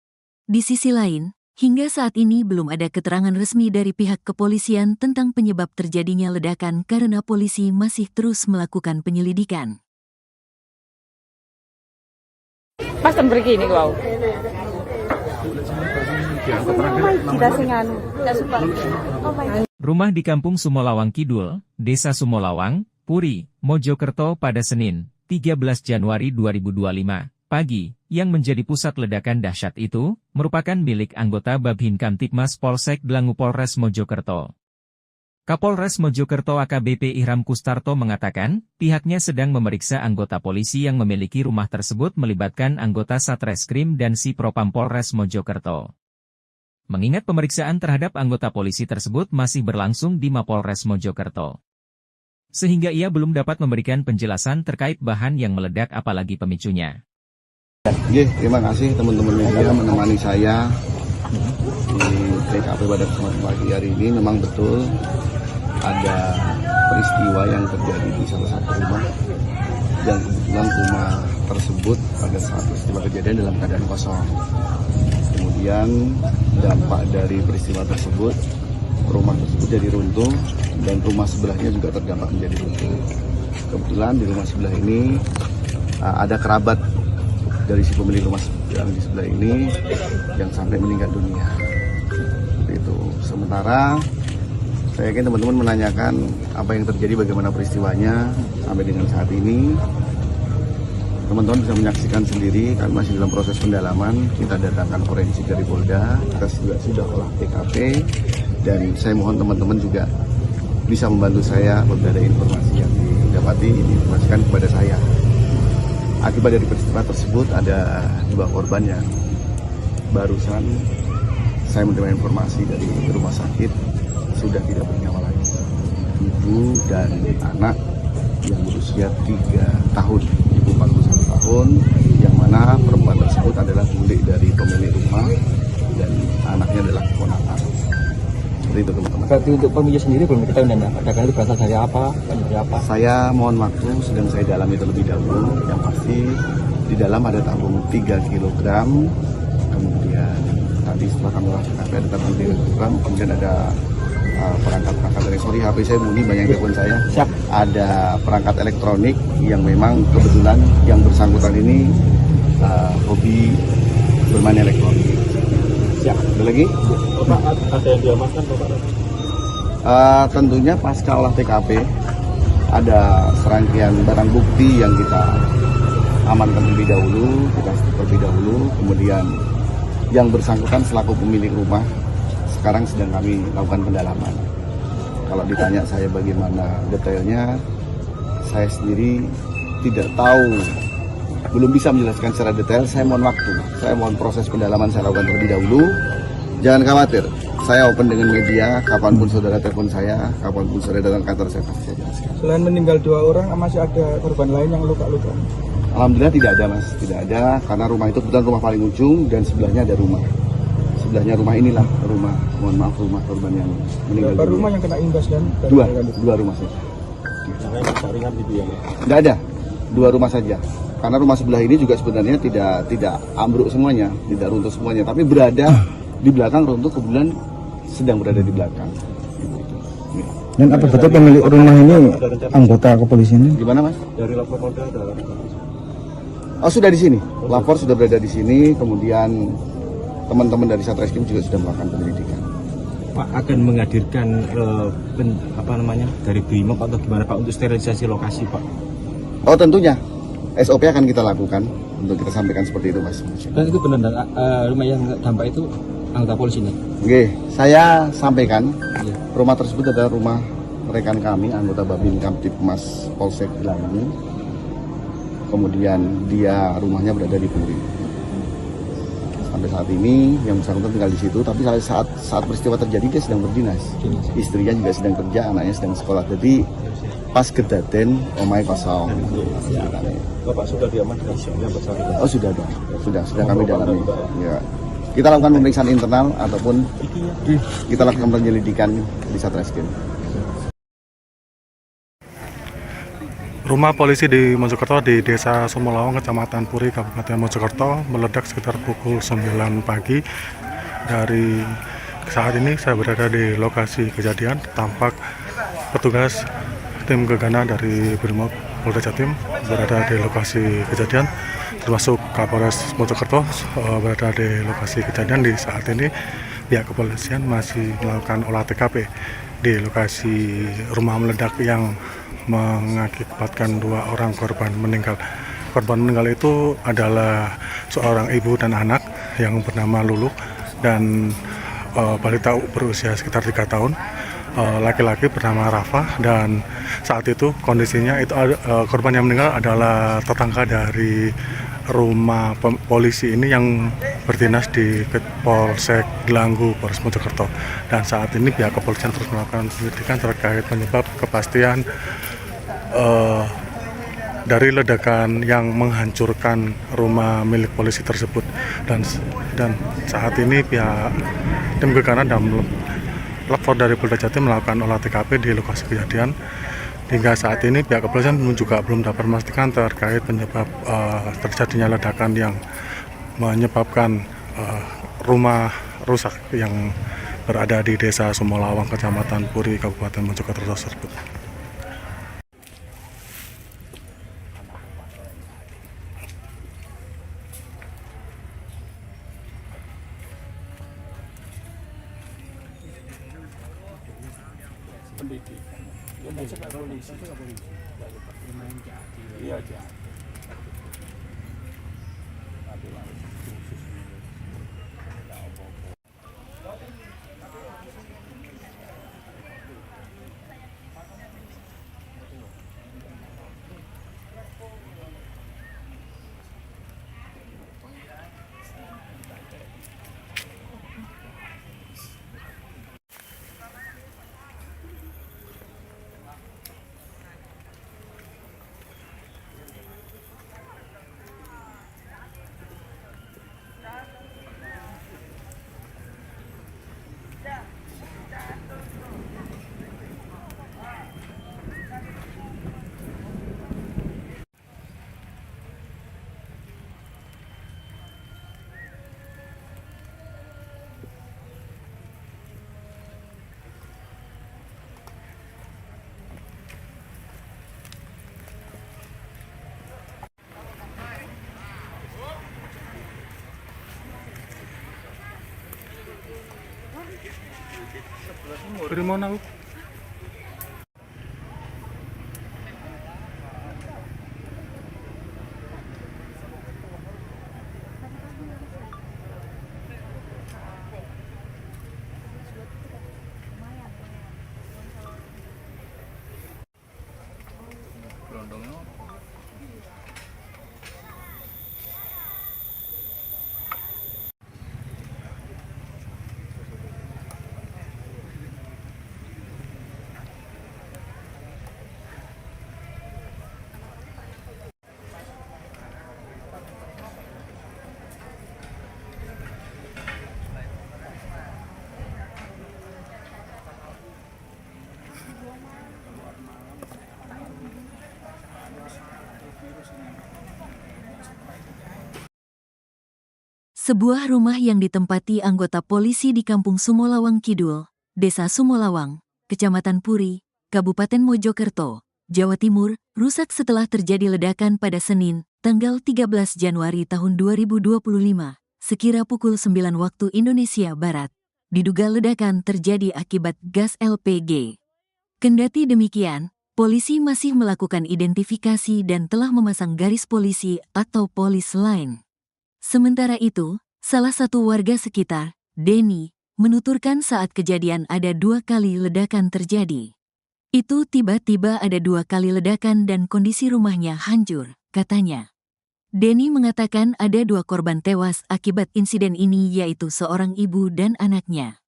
Di sisi lain, hingga saat ini belum ada keterangan resmi dari pihak kepolisian tentang penyebab terjadinya ledakan karena polisi masih terus melakukan penyelidikan. Pasang begini kau. Rumah di Kampung Sumolawang Kidul, Desa Sumolawang, Puri, Mojokerto pada Senin, 13 Januari 2025, pagi, yang menjadi pusat ledakan dahsyat itu, merupakan milik anggota Babhin Kamtipmas Polsek Dlangu Polres Mojokerto. Kapolres Mojokerto AKBP Ihram Kustarto mengatakan, pihaknya sedang memeriksa anggota polisi yang memiliki rumah tersebut melibatkan anggota Satreskrim dan Si Propam Polres Mojokerto. Mengingat pemeriksaan terhadap anggota polisi tersebut masih berlangsung di Mapolres Mojokerto. Sehingga ia belum dapat memberikan penjelasan terkait bahan yang meledak apalagi pemicunya. Terima kasih teman-teman media menemani saya di TKP pada kesempatan pagi hari ini. Memang betul ada peristiwa yang terjadi di salah satu rumah yang kebetulan rumah tersebut pada saat peristiwa kejadian dalam keadaan kosong. Kemudian dampak dari peristiwa tersebut, rumah tersebut jadi runtuh dan rumah sebelahnya juga terdampak menjadi runtuh. Kebetulan di rumah sebelah ini ada kerabat dari si pemilik rumah yang di sebelah ini yang sampai meninggal dunia. Itu. Sementara saya yakin teman-teman menanyakan apa yang terjadi, bagaimana peristiwanya sampai dengan saat ini. Teman-teman bisa menyaksikan sendiri, kami masih dalam proses pendalaman. Kita datangkan forensik dari Polda, kita juga sudah olah TKP, dan saya mohon teman-teman juga bisa membantu saya apabila ada informasi yang didapati, diinformasikan kepada saya. Akibat dari peristiwa tersebut ada 2 korban yang barusan saya menerima informasi dari rumah sakit sudah tidak bernyawa lagi. Ibu dan anak yang berusia 3 tahun, ibu 41 tahun, yang mana perempuan tersebut adalah bule dari pemilik rumah dan anaknya adalah keponakan. Seperti itu teman-teman. Berarti untuk pemilik sendiri belum diketahui dan ledakan itu berasal dari apa? Dari apa? Saya mohon waktu, sedang saya dalami terlebih dahulu. Yang pasti di dalam ada tabung 3 kg, kemudian tadi setelah kami lakukan ada tabung 3 kg, kemudian ada perangkat-perangkat elektronik. HP saya bunyi, banyak telepon saya. Siap. Ada perangkat elektronik yang memang kebetulan yang bersangkutan ini hobi bermain elektronik. Siap. Ada lagi? Bapak, ada yang diamankan Bapak? Tentunya pasca olah TKP ada serangkaian barang bukti yang kita amankan terlebih dahulu, kemudian yang bersangkutan selaku pemilik rumah sekarang sedang kami lakukan pendalaman. Kalau ditanya saya bagaimana detailnya, saya sendiri tidak tahu, belum bisa menjelaskan secara detail. Saya mohon waktu, saya mohon proses pendalaman saya lakukan terlebih dahulu. Jangan khawatir, saya open dengan media, kapanpun saudara telepon saya, kapanpun saudara datang kantor saya pasti saya jelaskan. Selain meninggal 2 orang, masih ada korban lain yang luka-luka? Alhamdulillah tidak ada mas, tidak ada, karena rumah itu kebetulan rumah paling ujung dan sebelahnya ada rumah. Sebelahnya rumah inilah rumah, mohon maaf, rumah korban yang meninggal. Berapa rumah yang kena imbas dan? Dua rumah saja. Yang rusak ringan gitu ya? Tidak ada, 2 rumah saja. Karena rumah sebelah ini juga sebenarnya tidak ambruk semuanya, tidak runtuh semuanya, tapi berada di belakang runtuh, kebetulan sedang berada di belakang. Dan apa betul pemilik rumah ini anggota kepolisian? Gimana mas? Dari lapor Polda ada. Oh sudah di sini, lapor sudah berada di sini, kemudian teman-teman dari Satreskrim juga sudah melakukan penyelidikan. Pak akan menghadirkan dari BRIMOB atau gimana Pak untuk sterilisasi lokasi Pak? Oh tentunya, SOP akan kita lakukan untuk kita sampaikan seperti itu mas. Dan itu benar rumah yang dampak itu anggota polisi nih? Oke, saya sampaikan Iya. rumah tersebut adalah rumah rekan kami, anggota Babin Kamtipmas Polsek Gelangi. Kemudian dia rumahnya berada di Puri. Sampai saat ini yang bersangkutan tinggal di situ, tapi saat peristiwa terjadi dia sedang berdinas. Istrinya juga sedang kerja, anaknya sedang sekolah. Jadi pas kedaten omai kosong. Bapak sudah diamankan yang bersangkutan? Oh sudah ada, sudah kami dalami. Ya. Kita lakukan pemeriksaan internal ataupun kita lakukan penyelidikan di Satreskrim. Rumah polisi di Mojokerto di Desa Sumolawang, Kecamatan Puri, Kabupaten Mojokerto meledak sekitar pukul 9 pagi. Dari saat ini saya berada di lokasi kejadian, tampak petugas tim gegana dari BRIMOB Polda Jatim berada di lokasi kejadian, termasuk Kapolres Mojokerto berada di lokasi kejadian. Di saat ini pihak kepolisian masih melakukan olah TKP di lokasi rumah meledak yang mengakibatkan 2 orang korban meninggal. Korban meninggal itu adalah seorang ibu dan anak yang bernama Lulu dan balita berusia sekitar 3 tahun. Laki-laki bernama Rafa, dan saat itu kondisinya itu korban yang meninggal adalah tetangga dari rumah polisi ini yang berdinas di Polsek Gelanggu, Polres Mojokerto. Dan saat ini pihak kepolisian terus melakukan penyelidikan terkait penyebab kepastian dari ledakan yang menghancurkan rumah milik polisi tersebut. Dan saat ini pihak tim gegana dan lapor dari Polda Jatim melakukan olah TKP di lokasi kejadian. Hingga saat ini pihak kepolisian juga belum dapat memastikan terkait penyebab terjadinya ledakan yang menyebabkan rumah rusak yang berada di Desa Sumolawang, Kecamatan Puri, Kabupaten Mojokerto tersebut. Dari mana Bu? Sebuah rumah yang ditempati anggota polisi di Kampung Sumolawang Kidul, Desa Sumolawang, Kecamatan Puri, Kabupaten Mojokerto, Jawa Timur, rusak setelah terjadi ledakan pada Senin, tanggal 13 Januari tahun 2025, sekira pukul 9 waktu Indonesia Barat. Diduga ledakan terjadi akibat gas LPG. Kendati demikian, polisi masih melakukan identifikasi dan telah memasang garis polisi atau polis line. Sementara itu, salah satu warga sekitar, Denny, menuturkan saat kejadian ada 2 kali ledakan terjadi. Itu tiba-tiba ada 2 kali ledakan dan kondisi rumahnya hancur, katanya. Denny mengatakan ada 2 korban tewas akibat insiden ini yaitu seorang ibu dan anaknya.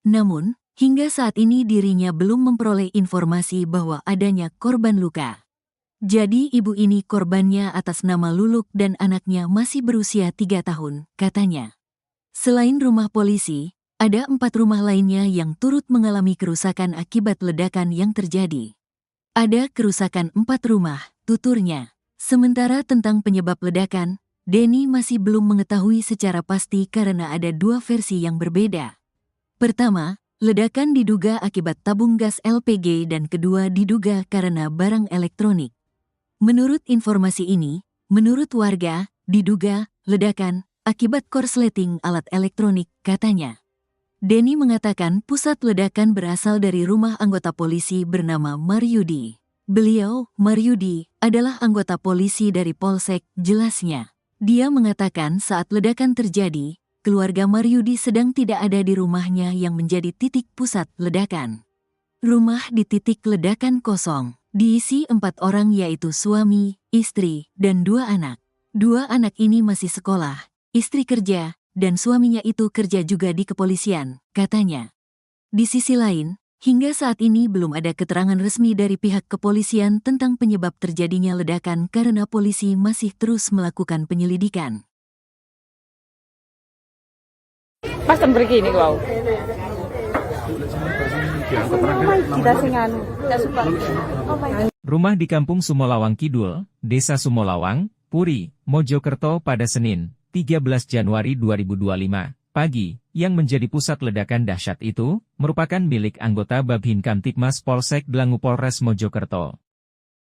Namun, hingga saat ini dirinya belum memperoleh informasi bahwa adanya korban luka. Jadi ibu ini korbannya atas nama Luluk dan anaknya masih berusia 3 tahun, katanya. Selain rumah polisi, ada 4 rumah lainnya yang turut mengalami kerusakan akibat ledakan yang terjadi. Ada kerusakan 4 rumah, tuturnya. Sementara tentang penyebab ledakan, Denny masih belum mengetahui secara pasti karena ada 2 versi yang berbeda. Pertama, ledakan diduga akibat tabung gas LPG dan kedua diduga karena barang elektronik. Menurut informasi ini, menurut warga, diduga ledakan akibat korsleting alat elektronik, katanya. Denny mengatakan pusat ledakan berasal dari rumah anggota polisi bernama Maryudi. Beliau, Maryudi, adalah anggota polisi dari Polsek, jelasnya. Dia mengatakan saat ledakan terjadi, keluarga Maryudi sedang tidak ada di rumahnya yang menjadi titik pusat ledakan. Rumah di titik ledakan kosong. Diisi 4 orang yaitu suami, istri, dan 2 anak. 2 anak ini masih sekolah, istri kerja, dan suaminya itu kerja juga di kepolisian, katanya. Di sisi lain, hingga saat ini belum ada keterangan resmi dari pihak kepolisian tentang penyebab terjadinya ledakan karena polisi masih terus melakukan penyelidikan. Pas begini wow. Rumah di Kampung Sumolawang Kidul, Desa Sumolawang, Puri, Mojokerto pada Senin, 13 Januari 2025, pagi, yang menjadi pusat ledakan dahsyat itu, merupakan milik anggota Babin Kamtibmas Polsek Dlangu Polres Mojokerto.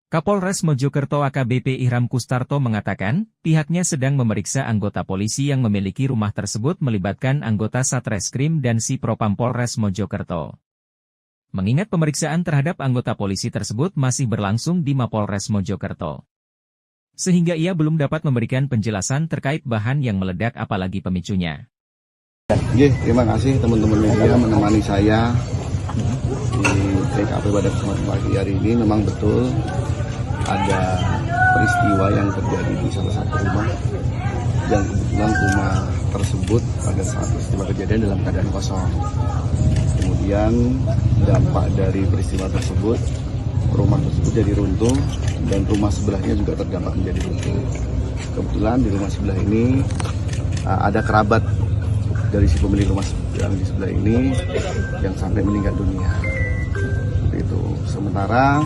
Kapolres Mojokerto AKBP Ihram Kustarto mengatakan, pihaknya sedang memeriksa anggota polisi yang memiliki rumah tersebut melibatkan anggota Satreskrim dan Sipropam Polres Mojokerto. Mengingat pemeriksaan terhadap anggota polisi tersebut masih berlangsung di Mapolres Mojokerto. Sehingga ia belum dapat memberikan penjelasan terkait bahan yang meledak apalagi pemicunya. Terima kasih teman-teman media menemani saya di TKP pada kesempatan pagi hari ini. Memang betul ada peristiwa yang terjadi di salah satu rumah dan kebetulan rumah tersebut pada saat peristiwa kejadian dalam keadaan kosong. Kemudian dampak dari peristiwa tersebut, rumah tersebut jadi runtuh dan rumah sebelahnya juga terdampak menjadi runtuh. Kebetulan di rumah sebelah ini ada kerabat dari si pemilik rumah yang di sebelah ini yang sampai meninggal dunia. Seperti itu. Sementara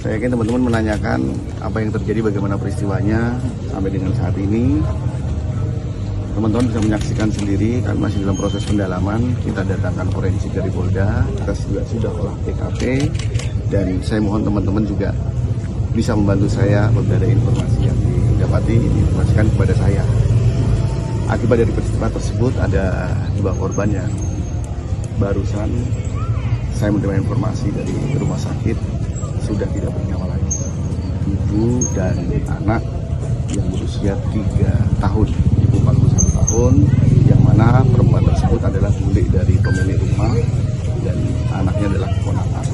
saya yakin teman-teman menanyakan apa yang terjadi, bagaimana peristiwanya sampai dengan saat ini. Teman-teman bisa menyaksikan sendiri, kami masih dalam proses pendalaman. Kita datangkan forensik dari Polda, kita juga sudah olah TKP, dan saya mohon teman-teman juga bisa membantu saya apabila ada informasi yang didapati, diinformasikan kepada saya. Akibat dari peristiwa tersebut ada 2 korban yang barusan saya menerima informasi dari rumah sakit sudah tidak bernyawa lagi. Ibu dan anak yang berusia 3 tahun, ibu 41 tahun, yang mana perempuan tersebut adalah bule dari pemilik rumah dan anaknya adalah keponakan.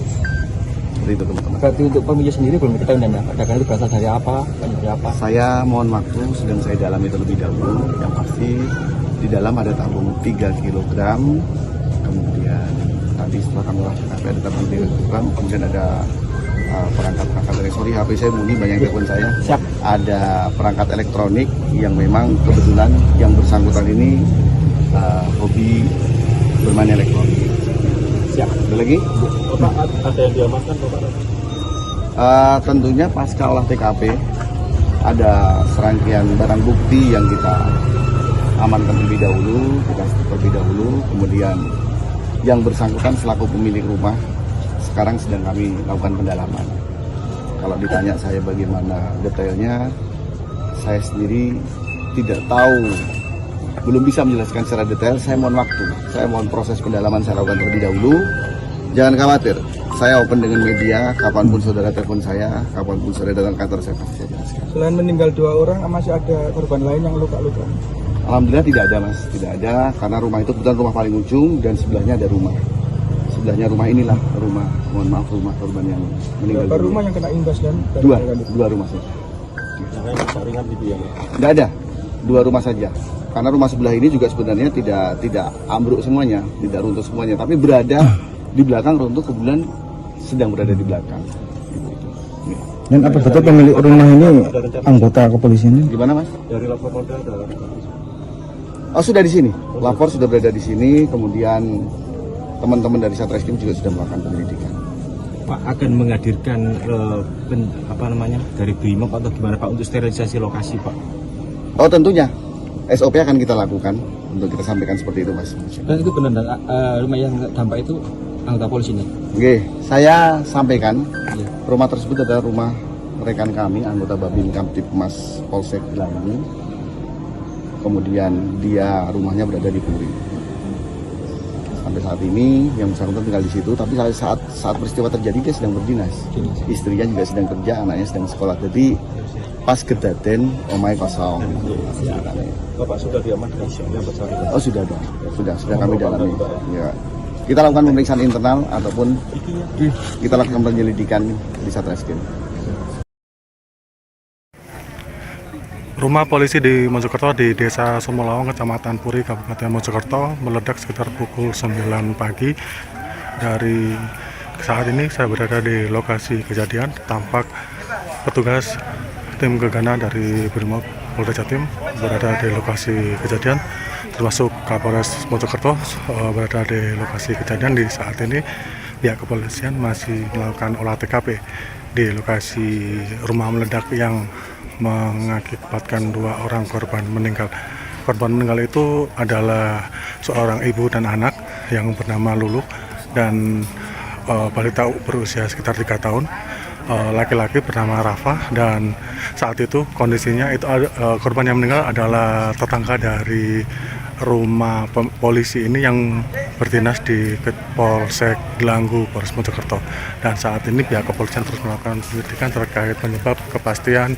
Seperti itu teman-teman. Berarti untuk pemilik sendiri belum diketahui dan ledakan itu berasal dari apa? Dari apa? Saya mohon waktu sedang saya dalami terlebih dahulu. Yang pasti di dalam ada tabung 3 kg, kemudian tadi setelah kami olah TKP ada tabung 3 kg, kemudian ada perangkat dari HP saya bunyi, banyak telepon saya. Siap. Ada perangkat elektronik yang memang kebetulan yang bersangkutan ini hobi bermain elektronik. Siap. Ada lagi? Bapak, ada yang diamankan Bapak? Tentunya pasca olah TKP ada serangkaian barang bukti yang kita amankan terlebih dahulu, kemudian yang bersangkutan selaku pemilik rumah sekarang sedang kami lakukan pendalaman. Kalau ditanya saya bagaimana detailnya, saya sendiri tidak tahu, belum bisa menjelaskan secara detail. Saya mohon waktu, saya mohon proses pendalaman saya lakukan terlebih dahulu. Jangan khawatir, saya open dengan media, kapanpun saudara telepon saya, kapanpun saudara datang ke kantor saya pasti saya jelaskan. Selain meninggal 2 orang, masih ada korban lain yang luka-luka? Alhamdulillah tidak ada mas, tidak ada, karena rumah itu kebetulan rumah paling ujung dan sebelahnya ada rumah. Sebelahnya rumah inilah rumah, mohon maaf, rumah korban yang meninggal. Berapa rumah yang kena imbas dan Dua rumah saja. Jangan jaringan gitu ya. Tidak ada, 2 rumah saja. Karena rumah sebelah ini juga sebenarnya tidak ambruk semuanya, tidak runtuh semuanya, tapi berada di belakang runtuh, kebetulan sedang berada di belakang. Dan apa betul pemilik rumah ini anggota kepolisian? Gimana mas? Dari lapor Polda ada. Oh sudah di sini, lapor sudah berada di sini, kemudian teman-teman dari Satreskrim juga sudah melakukan penyelidikan. Pak akan menghadirkan dari BRIMOB atau gimana Pak untuk sterilisasi lokasi Pak? Oh tentunya, SOP akan kita lakukan untuk kita sampaikan seperti itu mas. Dan itu benar rumah yang dampak itu anggota polisi ini? Oke, saya sampaikan rumah tersebut adalah rumah rekan kami, anggota Babin Kamtipmas Polsek Gelanggu. Kemudian dia rumahnya berada di Puri. Sampai saat ini yang bersangkutan tinggal di situ, tapi saat peristiwa terjadi dia sedang berdinas. Istrinya juga sedang kerja, anaknya sedang sekolah. Jadi pas kedaten omai kosong. Bapak sudah diamankan yang bersangkutan? Oh sudah ada, sudah kami dalami. Ya. Kita lakukan pemeriksaan internal ataupun kita lakukan penyelidikan di Satreskrim. Rumah polisi di Mojokerto di Desa Sumolawang, Kecamatan Puri, Kabupaten Mojokerto meledak sekitar pukul 9 pagi. Dari saat ini saya berada di lokasi kejadian, tampak petugas tim gegana dari Brimob Polda Jatim berada di lokasi kejadian, termasuk Kapolres Mojokerto berada di lokasi kejadian. Di saat ini pihak kepolisian masih melakukan olah TKP di lokasi rumah meledak yang mengakibatkan 2 orang korban meninggal. Korban meninggal itu adalah seorang ibu dan anak yang bernama Lulu dan balita berusia sekitar 3 tahun. Laki-laki bernama Rafa, dan saat itu kondisinya itu korban yang meninggal adalah tetangga dari rumah polisi ini yang berdinas di Polsek Gelanggu, Polres Mojokerto. Dan saat ini pihak kepolisian terus melakukan penyelidikan terkait penyebab kepastian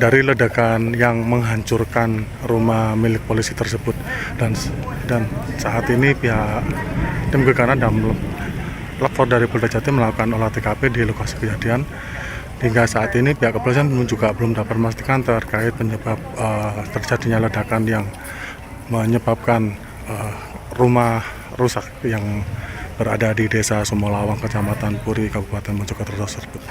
dari ledakan yang menghancurkan rumah milik polisi tersebut. Dan saat ini pihak tim gegana dan lapor dari Polda Jatim melakukan olah TKP di lokasi kejadian. Hingga saat ini pihak kepolisian juga belum dapat memastikan terkait penyebab terjadinya ledakan yang menyebabkan rumah rusak yang berada di Desa Sumolawang, Kecamatan Puri, Kabupaten Mojokerto tersebut.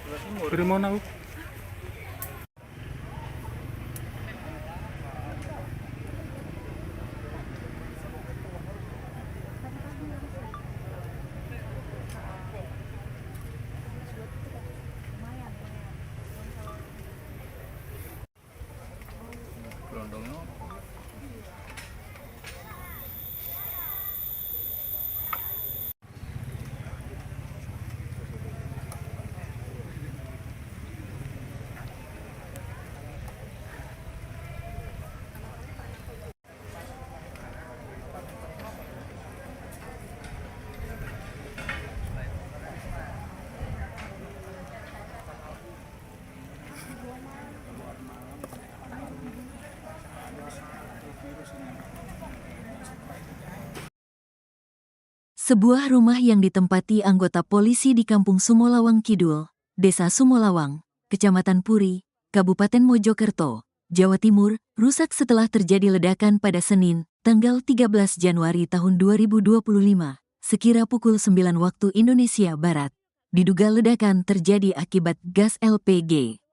Dari mana? Sebuah rumah yang ditempati anggota polisi di Kampung Sumolawang Kidul, Desa Sumolawang, Kecamatan Puri, Kabupaten Mojokerto, Jawa Timur, rusak setelah terjadi ledakan pada Senin, tanggal 13 Januari tahun 2025, sekira pukul 9 waktu Indonesia Barat. Diduga ledakan terjadi akibat gas LPG.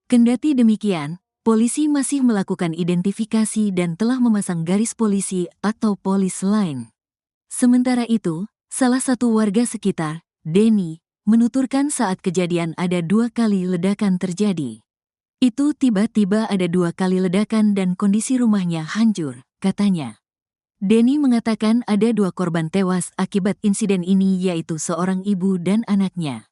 Kendati demikian, polisi masih melakukan identifikasi dan telah memasang garis polisi atau polis line. Sementara itu, salah satu warga sekitar, Denny, menuturkan saat kejadian ada 2 kali ledakan terjadi. Itu tiba-tiba ada 2 kali ledakan dan kondisi rumahnya hancur, katanya. Denny mengatakan ada 2 korban tewas akibat insiden ini yaitu seorang ibu dan anaknya.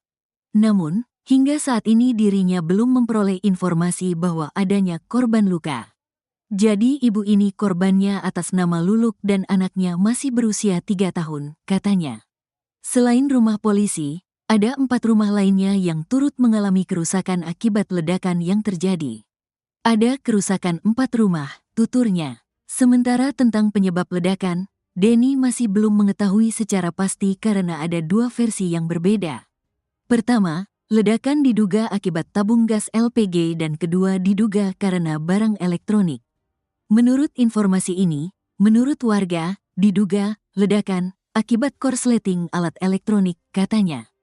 Namun, hingga saat ini dirinya belum memperoleh informasi bahwa adanya korban luka. Jadi ibu ini korbannya atas nama Luluk dan anaknya masih berusia 3 tahun, katanya. Selain rumah polisi, ada 4 rumah lainnya yang turut mengalami kerusakan akibat ledakan yang terjadi. Ada kerusakan 4 rumah, tuturnya. Sementara tentang penyebab ledakan, Denny masih belum mengetahui secara pasti karena ada 2 versi yang berbeda. Pertama, ledakan diduga akibat tabung gas LPG dan kedua diduga karena barang elektronik. Menurut informasi ini, menurut warga, diduga ledakan akibat korsleting alat elektronik, katanya.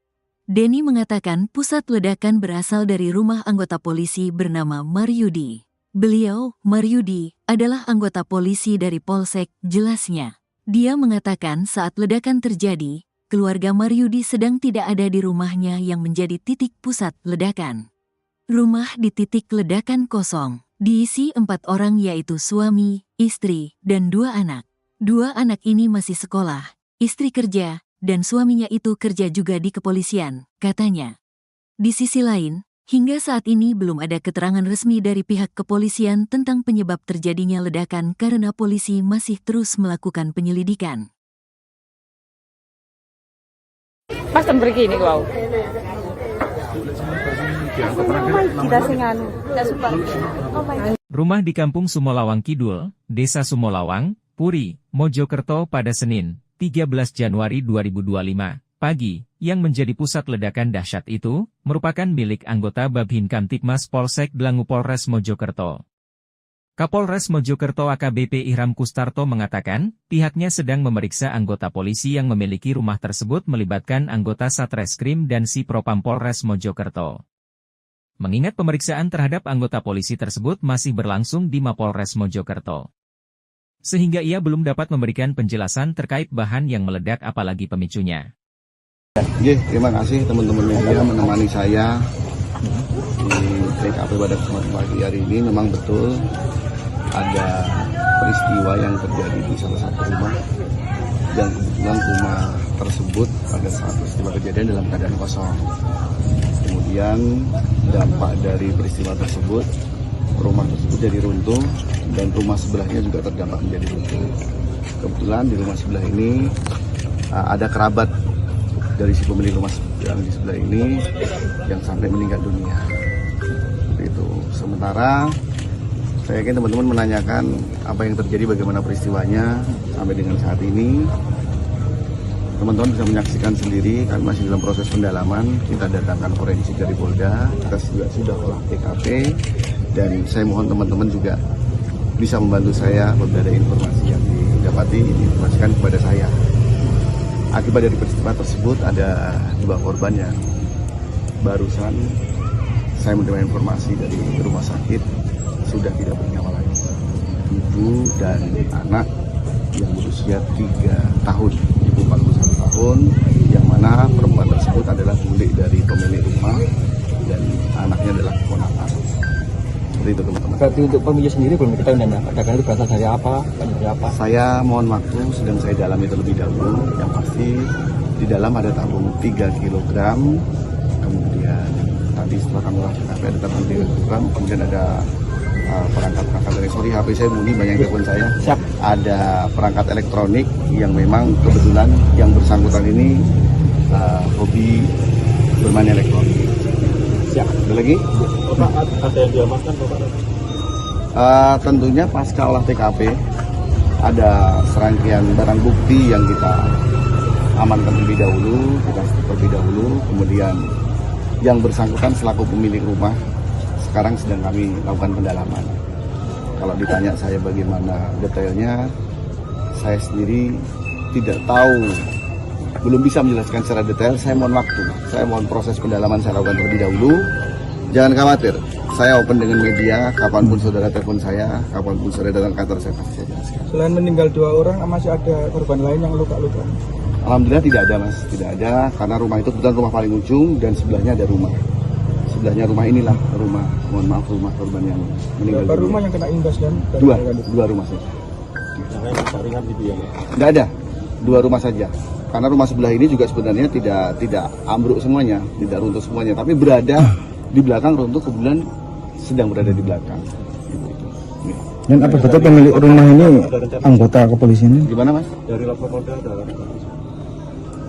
Denny mengatakan pusat ledakan berasal dari rumah anggota polisi bernama Maryudi. Beliau, Maryudi, adalah anggota polisi dari Polsek, jelasnya. Dia mengatakan saat ledakan terjadi, keluarga Maryudi sedang tidak ada di rumahnya yang menjadi titik pusat ledakan. Rumah di titik ledakan kosong. Diisi 4 orang yaitu suami, istri, dan 2 anak. 2 anak ini masih sekolah, istri kerja, dan suaminya itu kerja juga di kepolisian, katanya. Di sisi lain, hingga saat ini belum ada keterangan resmi dari pihak kepolisian tentang penyebab terjadinya ledakan karena polisi masih terus melakukan penyelidikan. Pas begini kau. Rumah di Kampung Sumolawang Kidul, Desa Sumolawang, Puri, Mojokerto pada Senin, 13 Januari 2025, pagi, yang menjadi pusat ledakan dahsyat itu, merupakan milik anggota Babhin Kamtipmas Polsek Dlangu Polres Mojokerto. Kapolres Mojokerto AKBP Ihram Kustarto mengatakan, pihaknya sedang memeriksa anggota polisi yang memiliki rumah tersebut melibatkan anggota Satreskrim dan Si Propam Polres Mojokerto. Mengingat pemeriksaan terhadap anggota polisi tersebut masih berlangsung di Mapolres Mojokerto. Sehingga ia belum dapat memberikan penjelasan terkait bahan yang meledak apalagi pemicunya. Terima kasih teman-teman media menemani saya di TKP pada kesempatan pagi hari ini. Memang betul ada peristiwa yang terjadi di salah satu rumah dan kebetulan rumah tersebut pada saat peristiwa kejadian dalam keadaan kosong. Kemudian dampak dari peristiwa tersebut, rumah tersebut jadi runtuh dan rumah sebelahnya juga terdampak menjadi runtuh. Kebetulan di rumah sebelah ini ada kerabat dari si pemilik rumah yang di sebelah ini yang sampai meninggal dunia. Itu. Sementara saya yakin teman-teman menanyakan apa yang terjadi, bagaimana peristiwanya sampai dengan saat ini. Teman-teman bisa menyaksikan sendiri, kami masih dalam proses pendalaman. Kita datangkan forensik dari Polda, kita juga sudah olah TKP, dan saya mohon teman-teman juga bisa membantu saya apabila ada informasi yang didapati, diinformasikan kepada saya. Akibat dari peristiwa tersebut ada 2 korban yang barusan saya menerima informasi dari rumah sakit sudah tidak bernyawa lagi. Ibu dan anak yang berusia 3 tahun, ibu 41 tahun, yang mana perempuan tersebut adalah bule dari pemilik rumah dan anaknya adalah keponakan. Seperti itu teman-teman. Berarti untuk pemilik sendiri belum diketahui dan ledakan itu berasal dari apa? Dari apa? Saya mohon waktu, sedang saya dalami terlebih dahulu. Yang pasti di dalam ada tabung 3 kg, kemudian tadi setelah kami lakukan ada tabung 3 kg, kemudian ada perangkat dari HP saya bunyi, banyak telepon saya. Siap. Ada perangkat elektronik yang memang kebetulan yang bersangkutan ini hobi bermain elektronik. Siap. Ada lagi? Bapak, ada yang diamankan Bapak? Tentunya pasca olah TKP ada serangkaian barang bukti yang kita amankan terlebih dahulu, kemudian yang bersangkutan selaku pemilik rumah sekarang sedang kami lakukan pendalaman. Kalau ditanya saya bagaimana detailnya, saya sendiri tidak tahu, belum bisa menjelaskan secara detail. Saya mohon waktu, saya mohon proses pendalaman saya lakukan terlebih dahulu. Jangan khawatir, saya open dengan media, kapanpun saudara telepon saya, kapanpun saudara datang kantor saya pasti saya jelaskan. Selain meninggal 2 orang, masih ada korban lain yang luka-luka? Alhamdulillah tidak ada mas, tidak ada, karena rumah itu kebetulan rumah paling ujung dan sebelahnya ada rumah. Sebelahnya rumah inilah rumah, mohon maaf, rumah korban yang meninggal. Berapa rumah yang kena imbas dan dua rumah saja. Yang lain rusak ringan gitu ya? Tidak ada, 2 rumah saja. Karena rumah sebelah ini juga sebenarnya tidak ambruk semuanya, tidak runtuh semuanya, tapi berada di belakang runtuh, kebetulan sedang berada di belakang. Dan apa betul pemilik rumah ini anggota kepolisian? Gimana mas? Dari lapor Polda ada?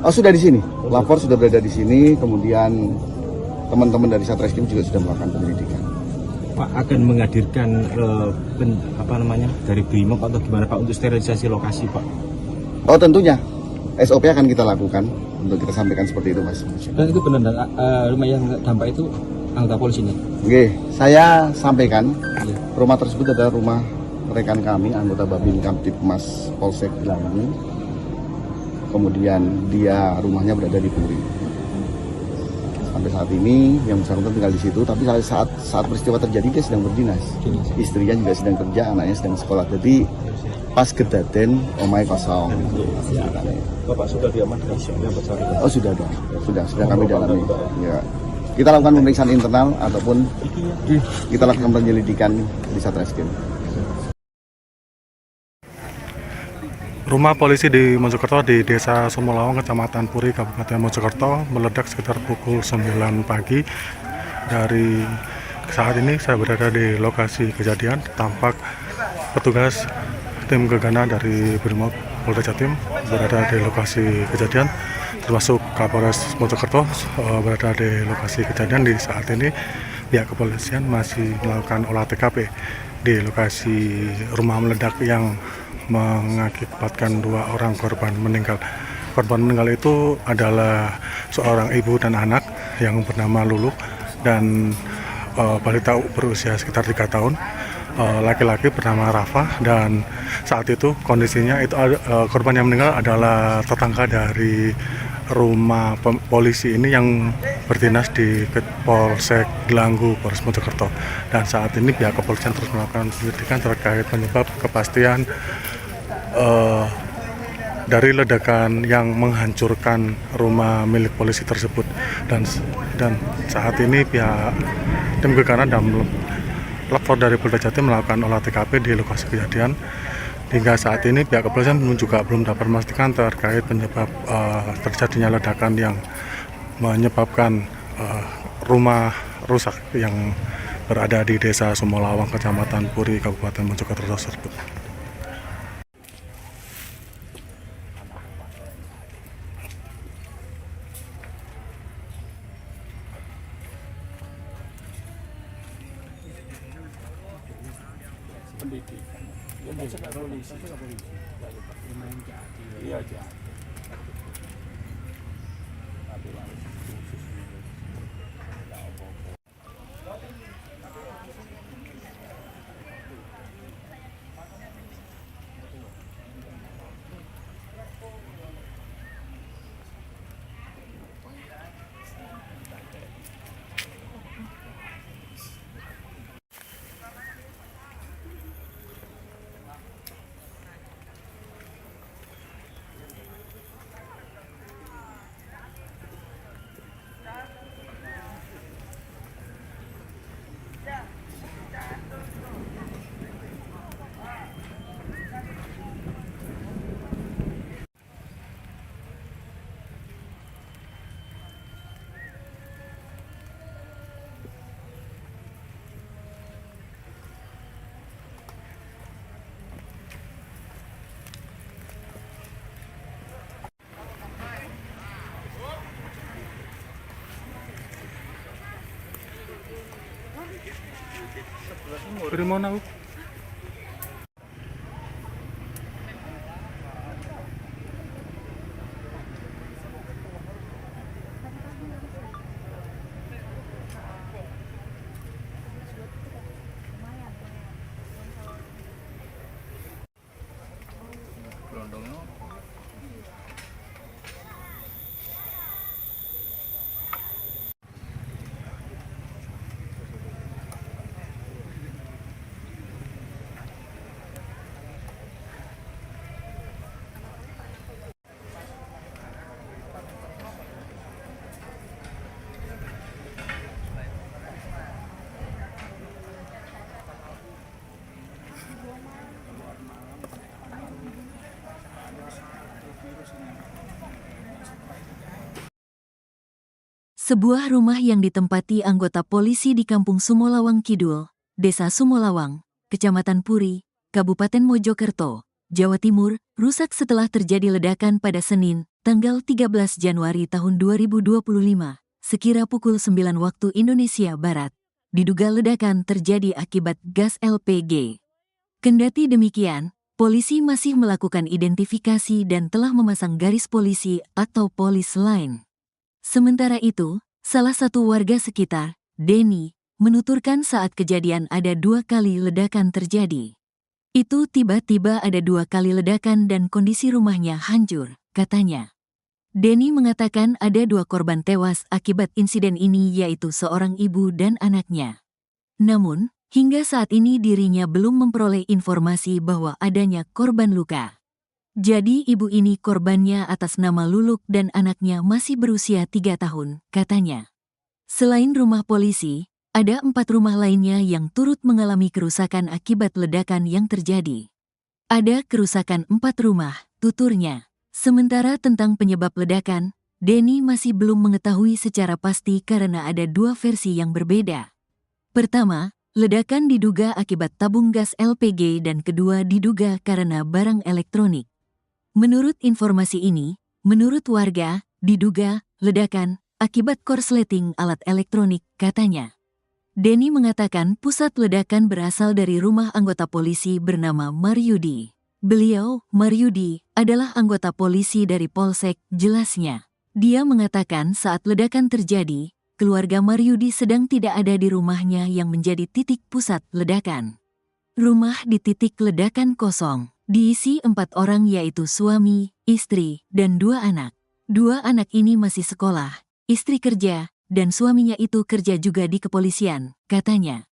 Oh sudah di sini, lapor sudah berada di sini, kemudian teman-teman dari Satreskrim juga sudah melakukan penyelidikan. Pak akan menghadirkan dari BRIMOB atau gimana Pak untuk sterilisasi lokasi Pak? Oh tentunya, SOP akan kita lakukan untuk kita sampaikan seperti itu mas. Dan itu benar rumah yang dampak itu anggota polisi ini? Oke, saya sampaikan rumah tersebut adalah rumah rekan kami, anggota Babin Kamtipmas Polsek Gelanggu. Kemudian dia rumahnya berada di Puri. Sampai saat ini yang bersangkutan tinggal di situ, tapi saat peristiwa terjadi dia sedang berdinas. Istrinya juga sedang kerja, anaknya sedang sekolah. Jadi pas kedaten omai kosong. Bapak sudah diamankan yang bersangkutan? Oh sudah dong, sudah kami dalami. Ya. Kita lakukan pemeriksaan internal ataupun kita lakukan penyelidikan di Satreskrim. Rumah polisi di Mojokerto di Desa Sumolawang, Kecamatan Puri, Kabupaten Mojokerto meledak sekitar pukul 9 pagi. Dari saat ini saya berada di lokasi kejadian. Tampak petugas tim gegana dari BRIMOB Polda Jatim berada di lokasi kejadian, termasuk Kapolres Mojokerto berada di lokasi kejadian. Di saat ini pihak kepolisian masih melakukan olah TKP di lokasi rumah meledak yang mengakibatkan 2 orang korban meninggal. Korban meninggal itu adalah seorang ibu dan anak yang bernama Lulu dan balita berusia sekitar 3 tahun. Laki-laki bernama Rafa, dan saat itu kondisinya itu korban yang meninggal adalah tetangga dari rumah polisi ini yang berdinas di Polsek Gelanggu, Polres Mojokerto. Dan saat ini pihak kepolisian terus melakukan penyelidikan terkait penyebab kepastian dari ledakan yang menghancurkan rumah milik polisi tersebut. Dan saat ini pihak tim gegana dan lapor dari Polda Jatim melakukan olah TKP di lokasi kejadian. Hingga saat ini pihak kepolisian juga belum dapat memastikan terkait penyebab terjadinya ledakan yang menyebabkan rumah rusak yang berada di Desa Sumolawang, Kecamatan Puri, Kabupaten Mojokerto tersebut. Dari mana? Sebuah rumah yang ditempati anggota polisi di Kampung Sumolawang Kidul, Desa Sumolawang, Kecamatan Puri, Kabupaten Mojokerto, Jawa Timur, rusak setelah terjadi ledakan pada Senin, tanggal 13 Januari tahun 2025, sekira pukul 9 waktu Indonesia Barat. Diduga ledakan terjadi akibat gas LPG. Kendati demikian, polisi masih melakukan identifikasi dan telah memasang garis polisi atau polis line. Sementara itu, salah satu warga sekitar, Denny, menuturkan saat kejadian ada 2 kali ledakan terjadi. Itu tiba-tiba ada 2 kali ledakan dan kondisi rumahnya hancur, katanya. Denny mengatakan ada 2 korban tewas akibat insiden ini yaitu seorang ibu dan anaknya. Namun, hingga saat ini dirinya belum memperoleh informasi bahwa adanya korban luka. Jadi ibu ini korbannya atas nama Luluk dan anaknya masih berusia 3 tahun, katanya. Selain rumah polisi, ada 4 rumah lainnya yang turut mengalami kerusakan akibat ledakan yang terjadi. Ada kerusakan 4 rumah, tuturnya. Sementara tentang penyebab ledakan, Denny masih belum mengetahui secara pasti karena ada 2 versi yang berbeda. Pertama, ledakan diduga akibat tabung gas LPG dan kedua diduga karena barang elektronik. Menurut informasi ini, menurut warga, diduga ledakan akibat korsleting alat elektronik, katanya. Denny mengatakan pusat ledakan berasal dari rumah anggota polisi bernama Maryudi. Beliau, Maryudi, adalah anggota polisi dari Polsek, jelasnya. Dia mengatakan saat ledakan terjadi, keluarga Maryudi sedang tidak ada di rumahnya yang menjadi titik pusat ledakan. Rumah di titik ledakan kosong. Diisi 4 orang yaitu suami, istri, dan 2 anak. 2 anak ini masih sekolah, istri kerja, dan suaminya itu kerja juga di kepolisian, katanya.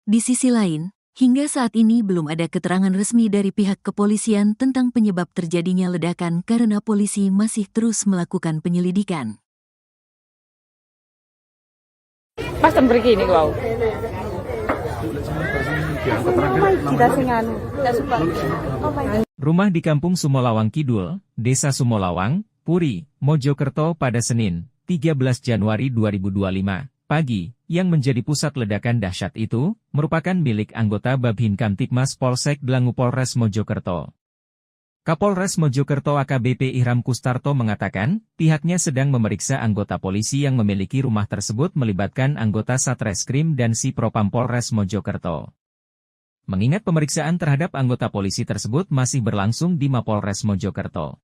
Di sisi lain, hingga saat ini belum ada keterangan resmi dari pihak kepolisian tentang penyebab terjadinya ledakan karena polisi masih terus melakukan penyelidikan. Pas begini kau. Rumah di Kampung Sumolawang Kidul, Desa Sumolawang, Puri, Mojokerto pada Senin, 13 Januari 2025, pagi, yang menjadi pusat ledakan dahsyat itu, merupakan milik anggota Babin Kamtibmas Polsek Dlangu Polres Mojokerto. Kapolres Mojokerto AKBP Ihram Kustarto mengatakan, pihaknya sedang memeriksa anggota polisi yang memiliki rumah tersebut melibatkan anggota Satreskrim dan Si Propam Polres Mojokerto. Mengingat pemeriksaan terhadap anggota polisi tersebut masih berlangsung di Mapolres Mojokerto.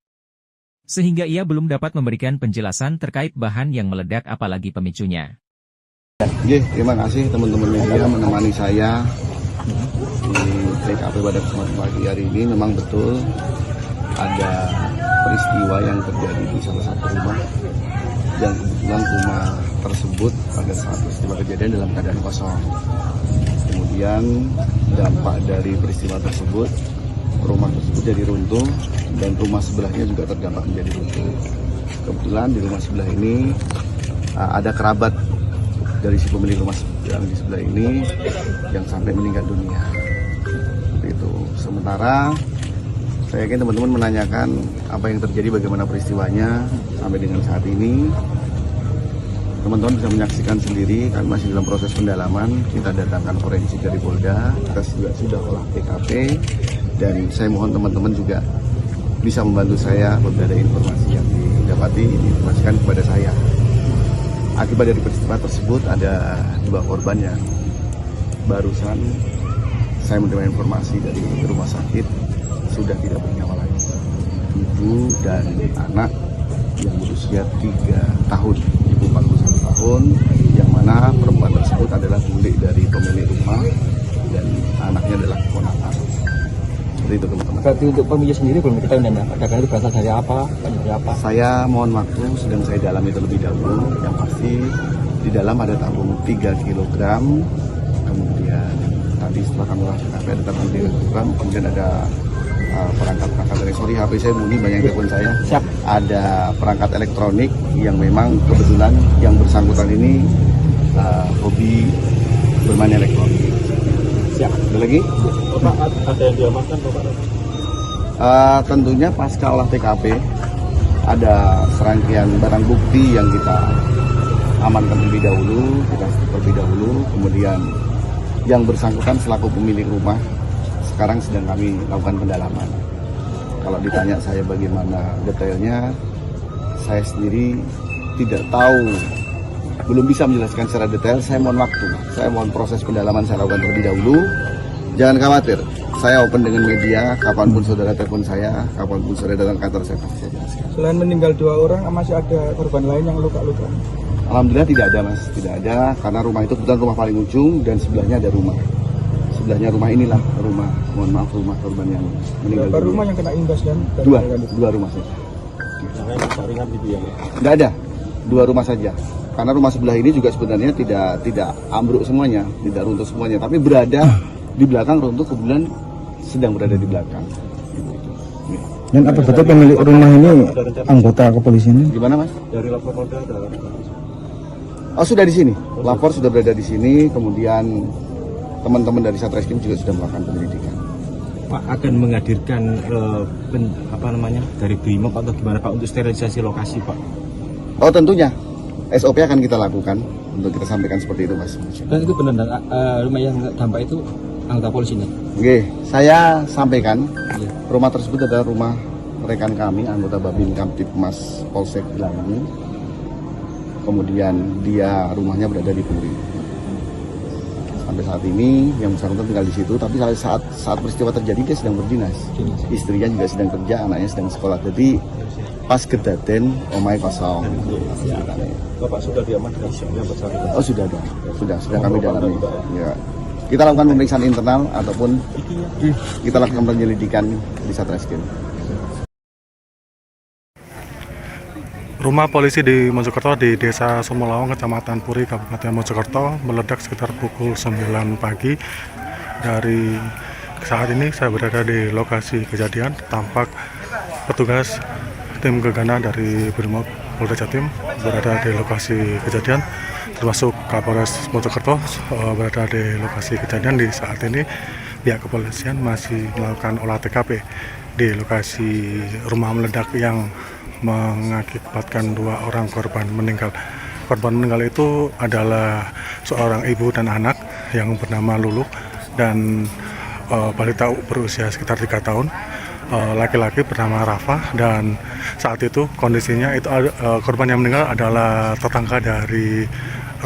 Sehingga ia belum dapat memberikan penjelasan terkait bahan yang meledak apalagi pemicunya. Terima kasih teman-teman media menemani saya di TKP pada kesempatan pagi hari ini. Memang betul ada peristiwa yang terjadi di salah satu rumah yang kebetulan rumah tersebut pada saat peristiwa kejadian dalam keadaan kosong. Kemudian dampak dari peristiwa tersebut, rumah tersebut jadi runtuh dan rumah sebelahnya juga terdampak menjadi runtuh. Kebetulan di rumah sebelah ini ada kerabat dari si pemilik rumah yang di sebelah ini yang sampai meninggal dunia. Itu. Sementara saya yakin teman-teman menanyakan apa yang terjadi, bagaimana peristiwanya sampai dengan saat ini. Teman-teman bisa menyaksikan sendiri, kami masih dalam proses pendalaman. Kita datangkan forensik dari Polda, kita juga sudah olah TKP, dan saya mohon teman-teman juga bisa membantu saya apabila ada informasi yang didapati, diinformasikan kepada saya. Akibat dari peristiwa tersebut ada 2 korban yang barusan saya menerima informasi dari rumah sakit sudah tidak bernyawa lagi. Ibu dan anak yang berusia 3 tahun, ibu 41 tahun, yang mana perempuan tersebut adalah bule dari pemilik rumah dan anaknya adalah keponakan. Seperti itu teman-teman. Berarti untuk pemilik sendiri belum diketahui dan ledakan itu berasal dari apa? Dari apa? Saya mohon waktu, sedang saya dalami terlebih dahulu. Yang pasti di dalam ada tabung 3 kg, kemudian tadi setelah kami lakukan ada tabung 3 kg, kemudian ada perangkat elektronik. HP saya bunyi, banyak telepon saya. Siap. Ada perangkat elektronik yang memang kebetulan yang bersangkutan ini hobi bermain elektronik. Siap. Ada lagi? Bapak, ada yang diamankan Bapak? Tentunya pasca olah TKP ada serangkaian barang bukti yang kita amankan terlebih dahulu, kemudian yang bersangkutan selaku pemilik rumah sekarang sedang kami lakukan pendalaman. Kalau ditanya saya bagaimana detailnya, saya sendiri tidak tahu, belum bisa menjelaskan secara detail. Saya mohon waktu, saya mohon proses pendalaman saya lakukan terlebih dahulu. Jangan khawatir, saya open dengan media, kapanpun saudara telepon saya, kapanpun saudara datang kantor saya pasti saya jelaskan. Selain meninggal 2 orang, masih ada korban lain yang luka-luka? Alhamdulillah tidak ada mas, tidak ada, karena rumah itu kebetulan rumah paling ujung dan sebelahnya ada rumah. Sebelahnya rumah inilah rumah, mohon maaf, rumah korban yang meninggal. Berapa rumah yang kena imbas dan dua rumah saja. Yang lain ringan gitu ya? Tidak ada, 2 rumah saja. Karena rumah sebelah ini juga sebenarnya tidak ambruk semuanya, tidak runtuh semuanya, tapi berada di belakang runtuh, kemudian sedang berada di belakang. Dan apa betul pemilik rumah ini anggota kepolisian? Gimana mas? Dari lapor Polda ada. Oh sudah di sini, lapor sudah berada di sini, kemudian teman-teman dari Satreskrim juga sudah melakukan penyelidikan. Pak akan menghadirkan dari Brimob atau gimana Pak untuk sterilisasi lokasi Pak? Oh tentunya, SOP akan kita lakukan untuk kita sampaikan seperti itu mas. Dan itu benar rumah yang dampak itu anggota polisi nih? Oke, saya sampaikan Iya. rumah tersebut adalah rumah rekan kami, anggota Babin Kamtipmas Polsek Gelangi. Kemudian dia rumahnya berada di Puri. Sampai saat ini yang bersangkutan tinggal di situ, tapi saat peristiwa terjadi dia sedang berdinas. Istrinya juga sedang kerja, anaknya sedang sekolah. Jadi pas kedaten omai kosong. Bapak sudah diamankan yang bersangkutan? Oh sudah ada, sudah kami dalami. Ya. Kita lakukan pemeriksaan internal ataupun kita lakukan penyelidikan di Satreskrim. Rumah polisi di Mojokerto di Desa Sumolawang, Kecamatan Puri, Kabupaten Mojokerto meledak sekitar pukul 9 pagi. Dari saat ini saya berada di lokasi kejadian, tampak petugas tim gegana dari Brimob Polda Jatim berada di lokasi kejadian, termasuk Kapolres Mojokerto berada di lokasi kejadian. Di saat ini pihak kepolisian masih melakukan olah TKP di lokasi rumah meledak yang mengakibatkan 2 orang korban meninggal. Korban meninggal itu adalah seorang ibu dan anak yang bernama Lulu dan balita berusia sekitar 3 tahun. Laki-laki bernama Rafa, dan saat itu kondisinya itu korban yang meninggal adalah tetangga dari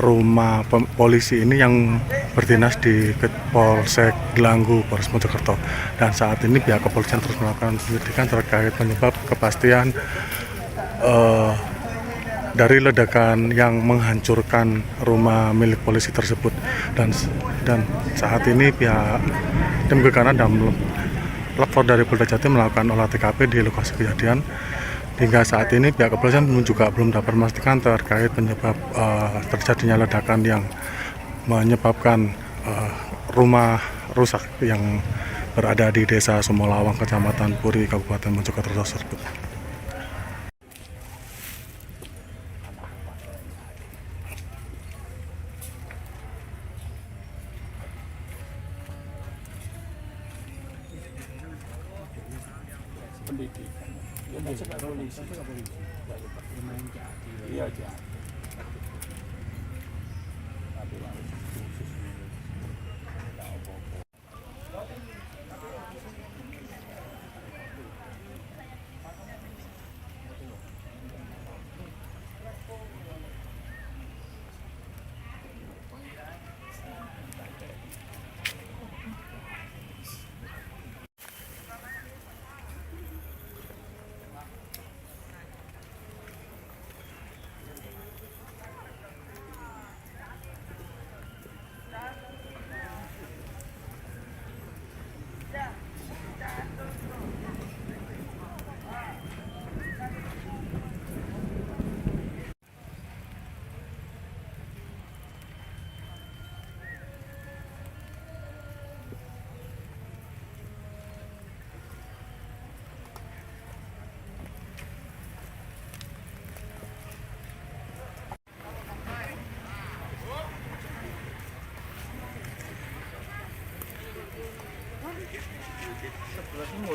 rumah polisi ini yang berdinas di Polsek Gelanggu, Polres Mojokerto. Dan saat ini pihak kepolisian terus melakukan penyelidikan terkait penyebab kepastian dari ledakan yang menghancurkan rumah milik polisi tersebut. Dan saat ini pihak tim gegana dan lapor dari Polda Jatim melakukan olah TKP di lokasi kejadian. Hingga saat ini pihak kepolisian juga belum dapat memastikan terkait penyebab terjadinya ledakan yang menyebabkan rumah rusak yang berada di Desa Sumolawang, Kecamatan Puri, Kabupaten Mojokerto tersebut.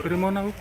Primona Bu.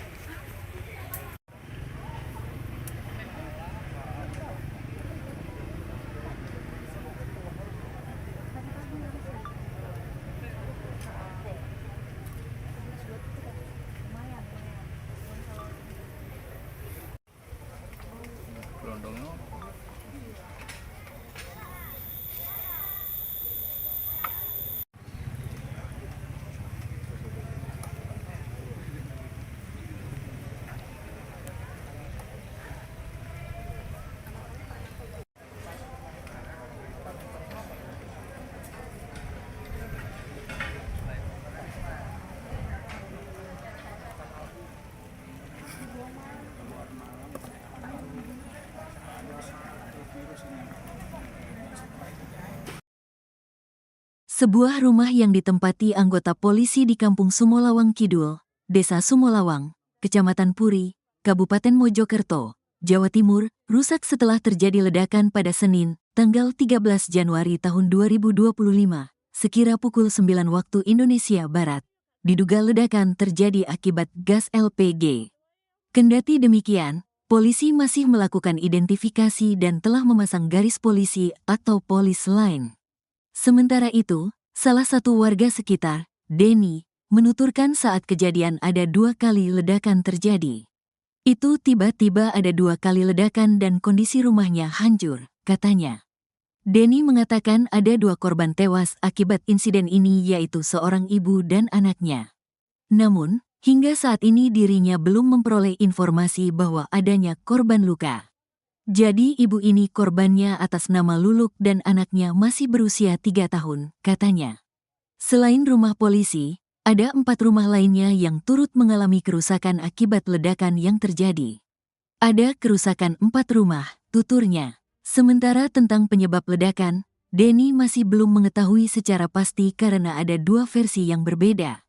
Sebuah rumah yang ditempati anggota polisi di Kampung Sumolawang Kidul, Desa Sumolawang, Kecamatan Puri, Kabupaten Mojokerto, Jawa Timur, rusak setelah terjadi ledakan pada Senin, tanggal 13 Januari tahun 2025, sekira pukul 9 waktu Indonesia Barat. Diduga ledakan terjadi akibat gas LPG. Kendati demikian, polisi masih melakukan identifikasi dan telah memasang garis polisi atau polis line. Sementara itu, salah satu warga sekitar, Denny, menuturkan saat kejadian ada 2 kali ledakan terjadi. Itu tiba-tiba ada 2 kali ledakan dan kondisi rumahnya hancur, katanya. Denny mengatakan ada 2 korban tewas akibat insiden ini yaitu seorang ibu dan anaknya. Namun, hingga saat ini dirinya belum memperoleh informasi bahwa adanya korban luka. Jadi ibu ini korbannya atas nama Luluk dan anaknya masih berusia 3 tahun, katanya. Selain rumah polisi, ada 4 rumah lainnya yang turut mengalami kerusakan akibat ledakan yang terjadi. Ada kerusakan 4 rumah, tuturnya. Sementara tentang penyebab ledakan, Denny masih belum mengetahui secara pasti karena ada 2 versi yang berbeda.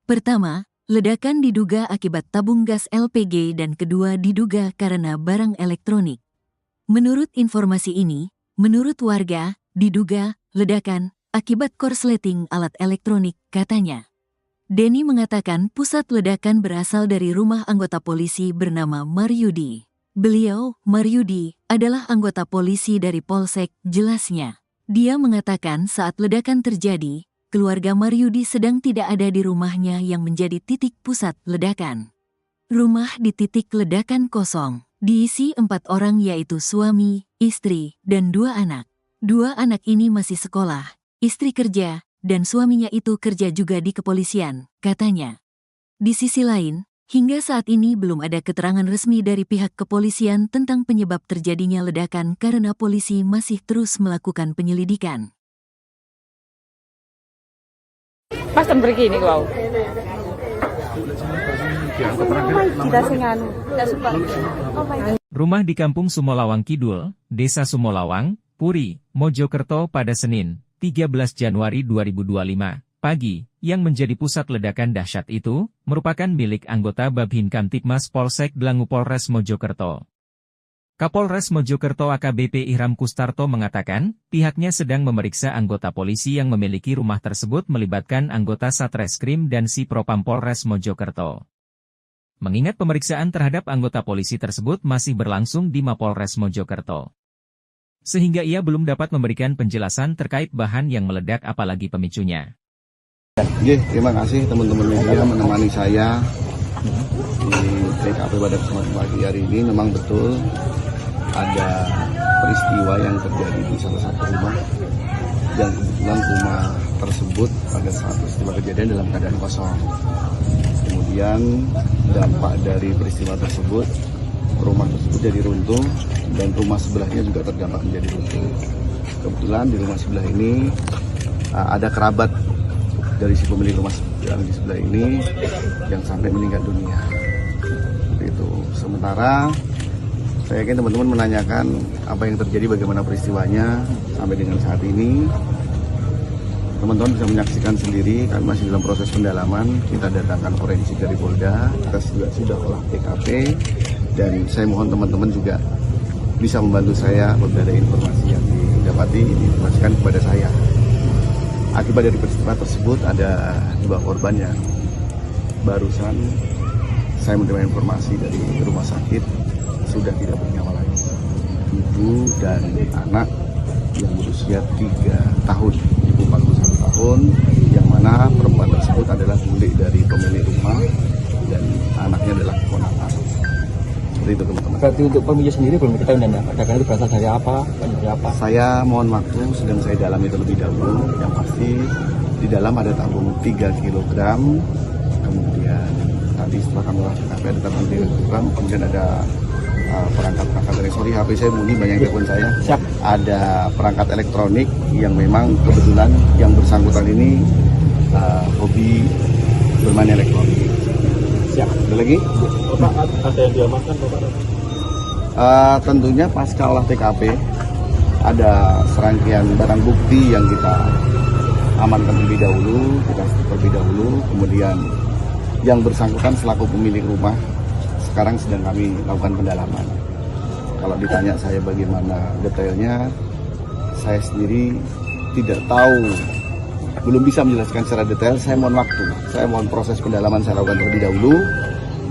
Pertama, ledakan diduga akibat tabung gas LPG dan kedua diduga karena barang elektronik. Menurut informasi ini, menurut warga, diduga ledakan akibat korsleting alat elektronik, katanya. Denny mengatakan pusat ledakan berasal dari rumah anggota polisi bernama Maryudi. Beliau, Maryudi, adalah anggota polisi dari Polsek, jelasnya. Dia mengatakan saat ledakan terjadi, keluarga Maryudi sedang tidak ada di rumahnya yang menjadi titik pusat ledakan. Rumah di titik ledakan kosong. Diisi 4 orang yaitu suami, istri, dan 2 anak. 2 anak ini masih sekolah, istri kerja, dan suaminya itu kerja juga di kepolisian, katanya. Di sisi lain, hingga saat ini belum ada keterangan resmi dari pihak kepolisian tentang penyebab terjadinya ledakan karena polisi masih terus melakukan penyelidikan. Pas pergi ini kau. Rumah di Kampung Sumolawang Kidul, Desa Sumolawang, Puri, Mojokerto pada Senin, 13 Januari 2025, pagi, yang menjadi pusat ledakan dahsyat itu, merupakan milik anggota Babin Kamtibmas Polsek Dlangu Polres Mojokerto. Kapolres Mojokerto AKBP Ihram Kustarto mengatakan, pihaknya sedang memeriksa anggota polisi yang memiliki rumah tersebut melibatkan anggota Satreskrim dan Si Propam Polres Mojokerto. Mengingat pemeriksaan terhadap anggota polisi tersebut masih berlangsung di Mapolres Mojokerto. Sehingga ia belum dapat memberikan penjelasan terkait bahan yang meledak apalagi pemicunya. Terima kasih teman-teman media menemani saya di TKP pada kesempatan pagi hari ini. Memang betul ada peristiwa yang terjadi di salah satu rumah dan kebetulan rumah tersebut pada saat peristiwa kejadian dalam keadaan kosong. Kemudian dampak dari peristiwa tersebut, rumah tersebut jadi runtuh dan rumah sebelahnya juga terdampak menjadi runtuh. Kebetulan di rumah sebelah ini ada kerabat dari si pemilik rumah yang di sebelah ini yang sampai meninggal dunia. Itu. Sementara saya yakin teman-teman menanyakan apa yang terjadi, bagaimana peristiwanya sampai dengan saat ini. Teman-teman bisa menyaksikan sendiri, kami masih dalam proses pendalaman. Kita datangkan forensik dari Polda, kita juga sudah olah TKP, dan saya mohon teman-teman juga bisa membantu saya apabila ada informasi yang didapati, diinformasikan kepada saya. Akibat dari peristiwa tersebut ada 2 korban yang barusan saya menerima informasi dari rumah sakit sudah tidak bernyawa lagi. Ibu dan anak yang berusia 3 tahun, ibu 41 tahun, yang mana perempuan tersebut adalah milik dari pemilik rumah dan anaknya adalah keponakan. Seperti itu teman-teman. Berarti untuk pemilik sendiri belum diketahui dan ledakan itu berasal dari apa? Dari apa? Saya mohon waktu, sedang saya dalami terlebih dahulu. Yang pasti di dalam ada tabung 3 kg, kemudian tadi setelah kami olah TKP ada tabung 3 kg, kemudian ada perangkat-perangkat elektronik. HP saya bunyi, banyak telepon saya. Siap. Ada perangkat elektronik yang memang kebetulan yang bersangkutan ini hobi bermain elektronik. Siap. Ada lagi? Bapak ada yang diamankan Bapak? Tentunya pasca olah TKP ada serangkaian barang bukti yang kita amankan terlebih dahulu, kemudian yang bersangkutan selaku pemilik rumah sekarang sedang kami lakukan pendalaman. Kalau ditanya saya bagaimana detailnya, saya sendiri tidak tahu, belum bisa menjelaskan secara detail. Saya mohon waktu, saya mohon proses pendalaman saya lakukan terlebih dahulu.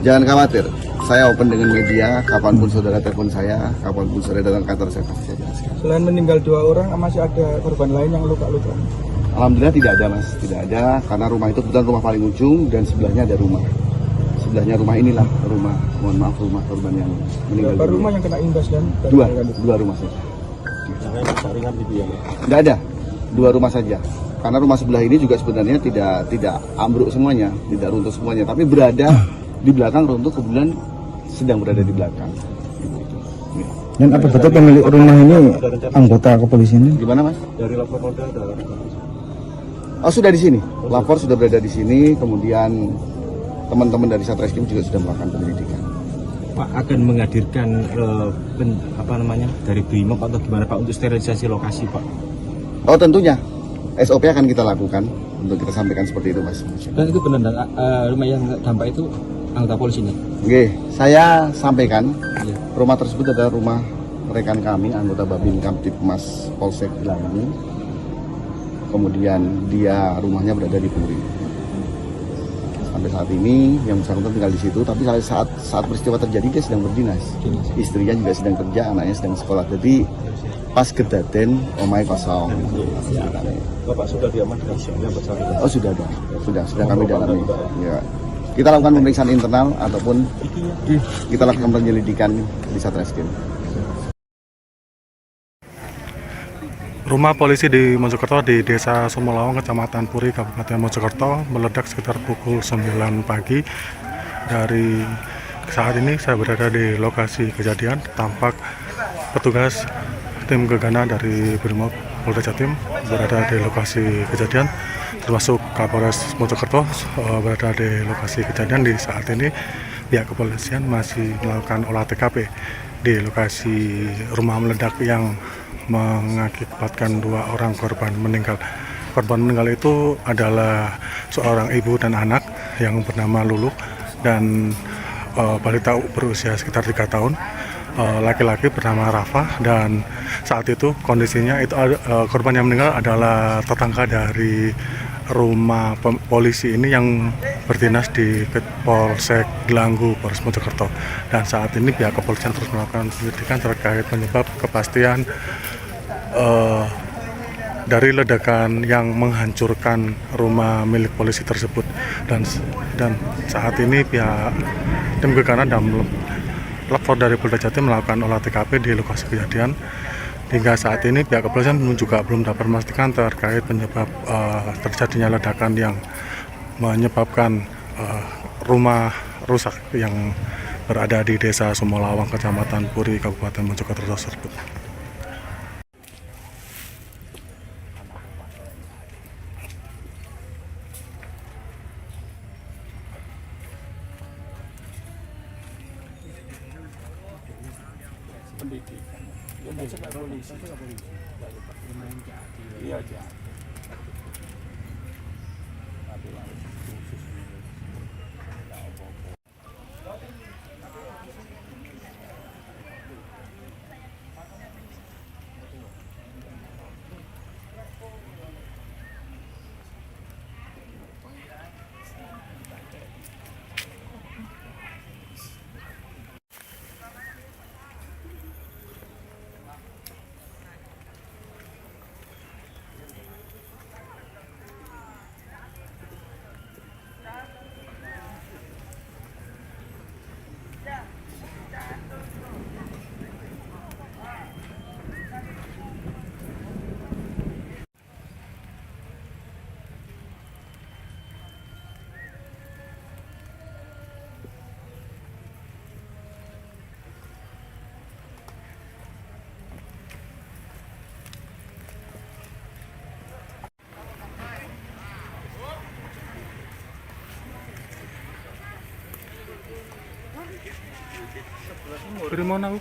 Jangan khawatir, saya open dengan media, kapanpun saudara telepon saya, kapanpun saudara datang kantor saya pasti saya jelaskan. Selain meninggal 2 orang, masih ada korban lain yang luka-luka? Alhamdulillah tidak ada mas, tidak ada, karena rumah itu kebetulan rumah paling ujung dan sebelahnya ada rumah. Sebelahnya rumah inilah rumah, mohon maaf, rumah korban yang meninggal. Berapa rumah yang kena imbas dan Dua rumah saja. Jangan rusak ringan gitu ya. Tidak ada, 2 rumah saja. Karena rumah sebelah ini juga sebenarnya tidak ambruk semuanya, tidak runtuh semuanya, tapi berada di belakang runtuh, kebetulan sedang berada di belakang. Ya. Dan apa betul pemilik rumah ini anggota kepolisian? Gimana mas? Dari lapor Polda ada. Oh sudah di sini, lapor sudah berada di sini, kemudian teman-teman dari Satreskrim juga sudah melakukan penyelidikan. Pak akan menghadirkan dari Brimob atau gimana Pak untuk sterilisasi lokasi Pak? Oh tentunya, SOP akan kita lakukan untuk kita sampaikan seperti itu mas. Dan itu benar rumah yang dampak itu anggota polisi nih? Oke, saya sampaikan Iya. rumah tersebut adalah rumah rekan kami, anggota Babin Kamtipmas Polsek Gelanggu. Kemudian dia rumahnya berada di Puri. Sampai saat ini yang bersangkutan tinggal di situ, tapi saat peristiwa terjadi dia sedang berdinas. Istrinya juga sedang kerja, anaknya sedang sekolah. Jadi pas kedaten omai kosong. Bapak sudah diamankan yang bersangkutan? Oh sudah ada, sudah kami dalami. Ya. Kita lakukan pemeriksaan internal ataupun kita lakukan penyelidikan di Satreskrim. Rumah polisi di Mojokerto di Desa Sumolawang, Kecamatan Puri, Kabupaten Mojokerto meledak sekitar pukul 9 pagi. Dari saat ini saya berada di lokasi kejadian, tampak petugas tim gegana dari Brimob Polda Jatim berada di lokasi kejadian, termasuk Kapolres Mojokerto berada di lokasi kejadian. Di saat ini pihak kepolisian masih melakukan olah TKP di lokasi rumah meledak yang mengakibatkan 2 orang korban meninggal. Korban meninggal itu adalah seorang ibu dan anak yang bernama Lulu dan balita berusia sekitar 3 tahun. Laki-laki bernama Rafa, dan saat itu kondisinya itu korban yang meninggal adalah tetangga dari rumah polisi ini yang berdinas di Polsek Gelanggu, Polres Mojokerto. Dan saat ini pihak kepolisian terus melakukan penyelidikan terkait penyebab kepastian dari ledakan yang menghancurkan rumah milik polisi tersebut. Dan saat ini pihak tim gegana dan lapor dari Polda Jatim melakukan olah TKP di lokasi kejadian. Hingga saat ini pihak kepolisian juga belum dapat memastikan terkait penyebab terjadinya ledakan yang menyebabkan rumah rusak yang berada di Desa Sumolawang, Kecamatan Puri, Kabupaten Mojokerto tersebut. Dari mana lu?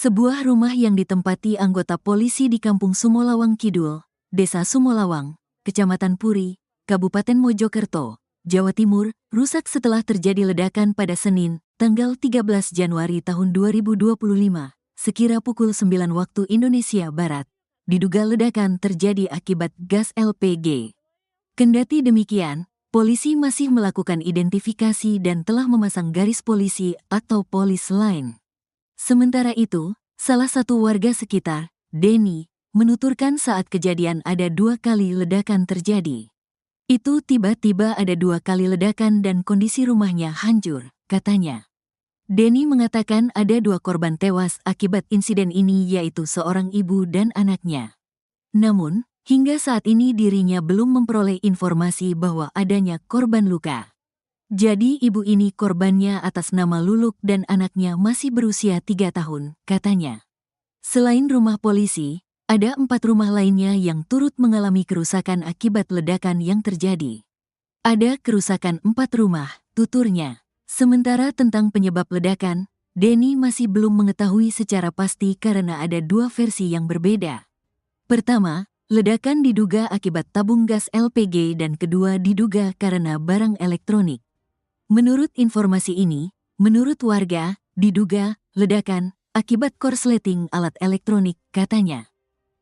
Sebuah rumah yang ditempati anggota polisi di Kampung Sumolawang Kidul, Desa Sumolawang, Kecamatan Puri, Kabupaten Mojokerto, Jawa Timur, rusak setelah terjadi ledakan pada Senin, tanggal 13 Januari tahun 2025, sekira pukul 9 waktu Indonesia Barat. Diduga ledakan terjadi akibat gas LPG. Kendati demikian, polisi masih melakukan identifikasi dan telah memasang garis polisi atau polis line. Sementara itu, salah satu warga sekitar, Denny, menuturkan saat kejadian ada 2 kali ledakan terjadi. Itu tiba-tiba ada 2 kali ledakan dan kondisi rumahnya hancur, katanya. Denny mengatakan ada 2 korban tewas akibat insiden ini yaitu seorang ibu dan anaknya. Namun, hingga saat ini dirinya belum memperoleh informasi bahwa adanya korban luka. Jadi ibu ini korbannya atas nama Luluk dan anaknya masih berusia 3 tahun, katanya. Selain rumah polisi, ada 4 rumah lainnya yang turut mengalami kerusakan akibat ledakan yang terjadi. Ada kerusakan 4 rumah, tuturnya. Sementara tentang penyebab ledakan, Denny masih belum mengetahui secara pasti karena ada 2 versi yang berbeda. Pertama, ledakan diduga akibat tabung gas LPG dan kedua diduga karena barang elektronik. Menurut informasi ini, menurut warga, diduga ledakan akibat korsleting alat elektronik, katanya.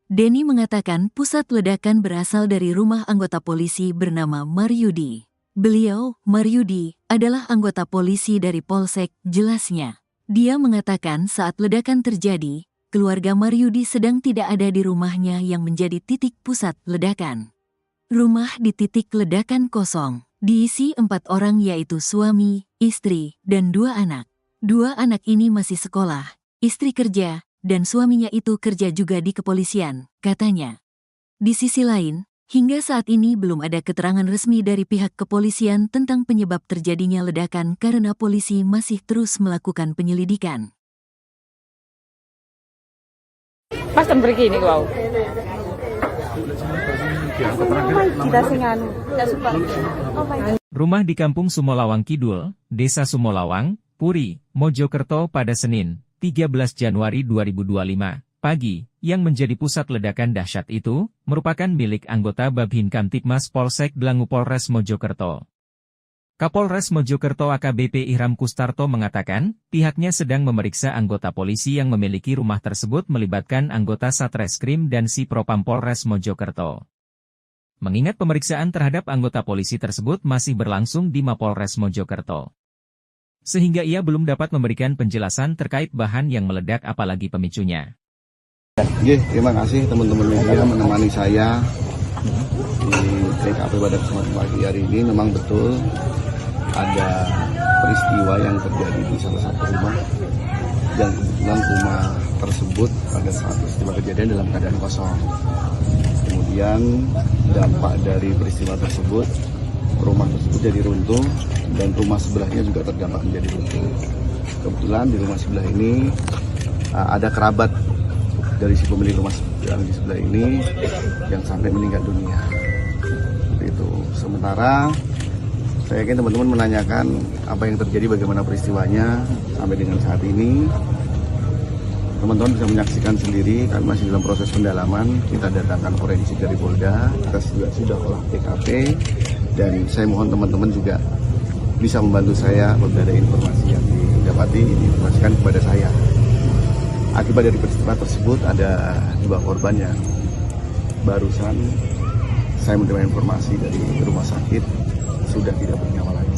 Denny mengatakan pusat ledakan berasal dari rumah anggota polisi bernama Maryudi. Beliau, Maryudi, adalah anggota polisi dari Polsek, jelasnya. Dia mengatakan saat ledakan terjadi, keluarga Maryudi sedang tidak ada di rumahnya yang menjadi titik pusat ledakan. Rumah di titik ledakan kosong. Diisi 4 orang yaitu suami, istri, dan 2 anak. 2 anak ini masih sekolah, istri kerja, dan suaminya itu kerja juga di kepolisian, katanya. Di sisi lain, hingga saat ini belum ada keterangan resmi dari pihak kepolisian tentang penyebab terjadinya ledakan karena polisi masih terus melakukan penyelidikan. Pas kan begini kau. Rumah di Kampung Sumolawang Kidul, Desa Sumolawang, Puri, Mojokerto pada Senin, 13 Januari 2025, pagi, yang menjadi pusat ledakan dahsyat itu, merupakan milik anggota Babin Kamtibmas Polsek Dlangu Polres Mojokerto. Kapolres Mojokerto AKBP Ihram Kustarto mengatakan, pihaknya sedang memeriksa anggota polisi yang memiliki rumah tersebut melibatkan anggota Satreskrim dan Sipropam Polres Mojokerto. Mengingat pemeriksaan terhadap anggota polisi tersebut masih berlangsung di Mapolres Mojokerto. Sehingga ia belum dapat memberikan penjelasan terkait bahan yang meledak apalagi pemicunya. Terima kasih teman-teman media menemani saya di TKP pada kesempatan pagi hari ini. Memang betul ada peristiwa yang terjadi di salah satu rumah dan kebetulan rumah tersebut pada saat peristiwa kejadian dalam keadaan kosong. Kemudian dampak dari peristiwa tersebut, rumah tersebut jadi runtuh dan rumah sebelahnya juga terdampak menjadi runtuh. Kebetulan di rumah sebelah ini ada kerabat dari si pemilik rumah yang di sebelah ini yang sampai meninggal dunia. Seperti itu. Sementara saya yakin teman-teman menanyakan apa yang terjadi, bagaimana peristiwanya sampai dengan saat ini. Teman-teman bisa menyaksikan sendiri, kami masih dalam proses pendalaman. Kita datangkan forensik dari Polda, kita juga sudah olah TKP, dan saya mohon teman-teman juga bisa membantu saya apabila ada informasi yang didapati, diinformasikan kepada saya. Akibat dari peristiwa tersebut ada 2 korban yang barusan saya menerima informasi dari rumah sakit sudah tidak bernyawa lagi.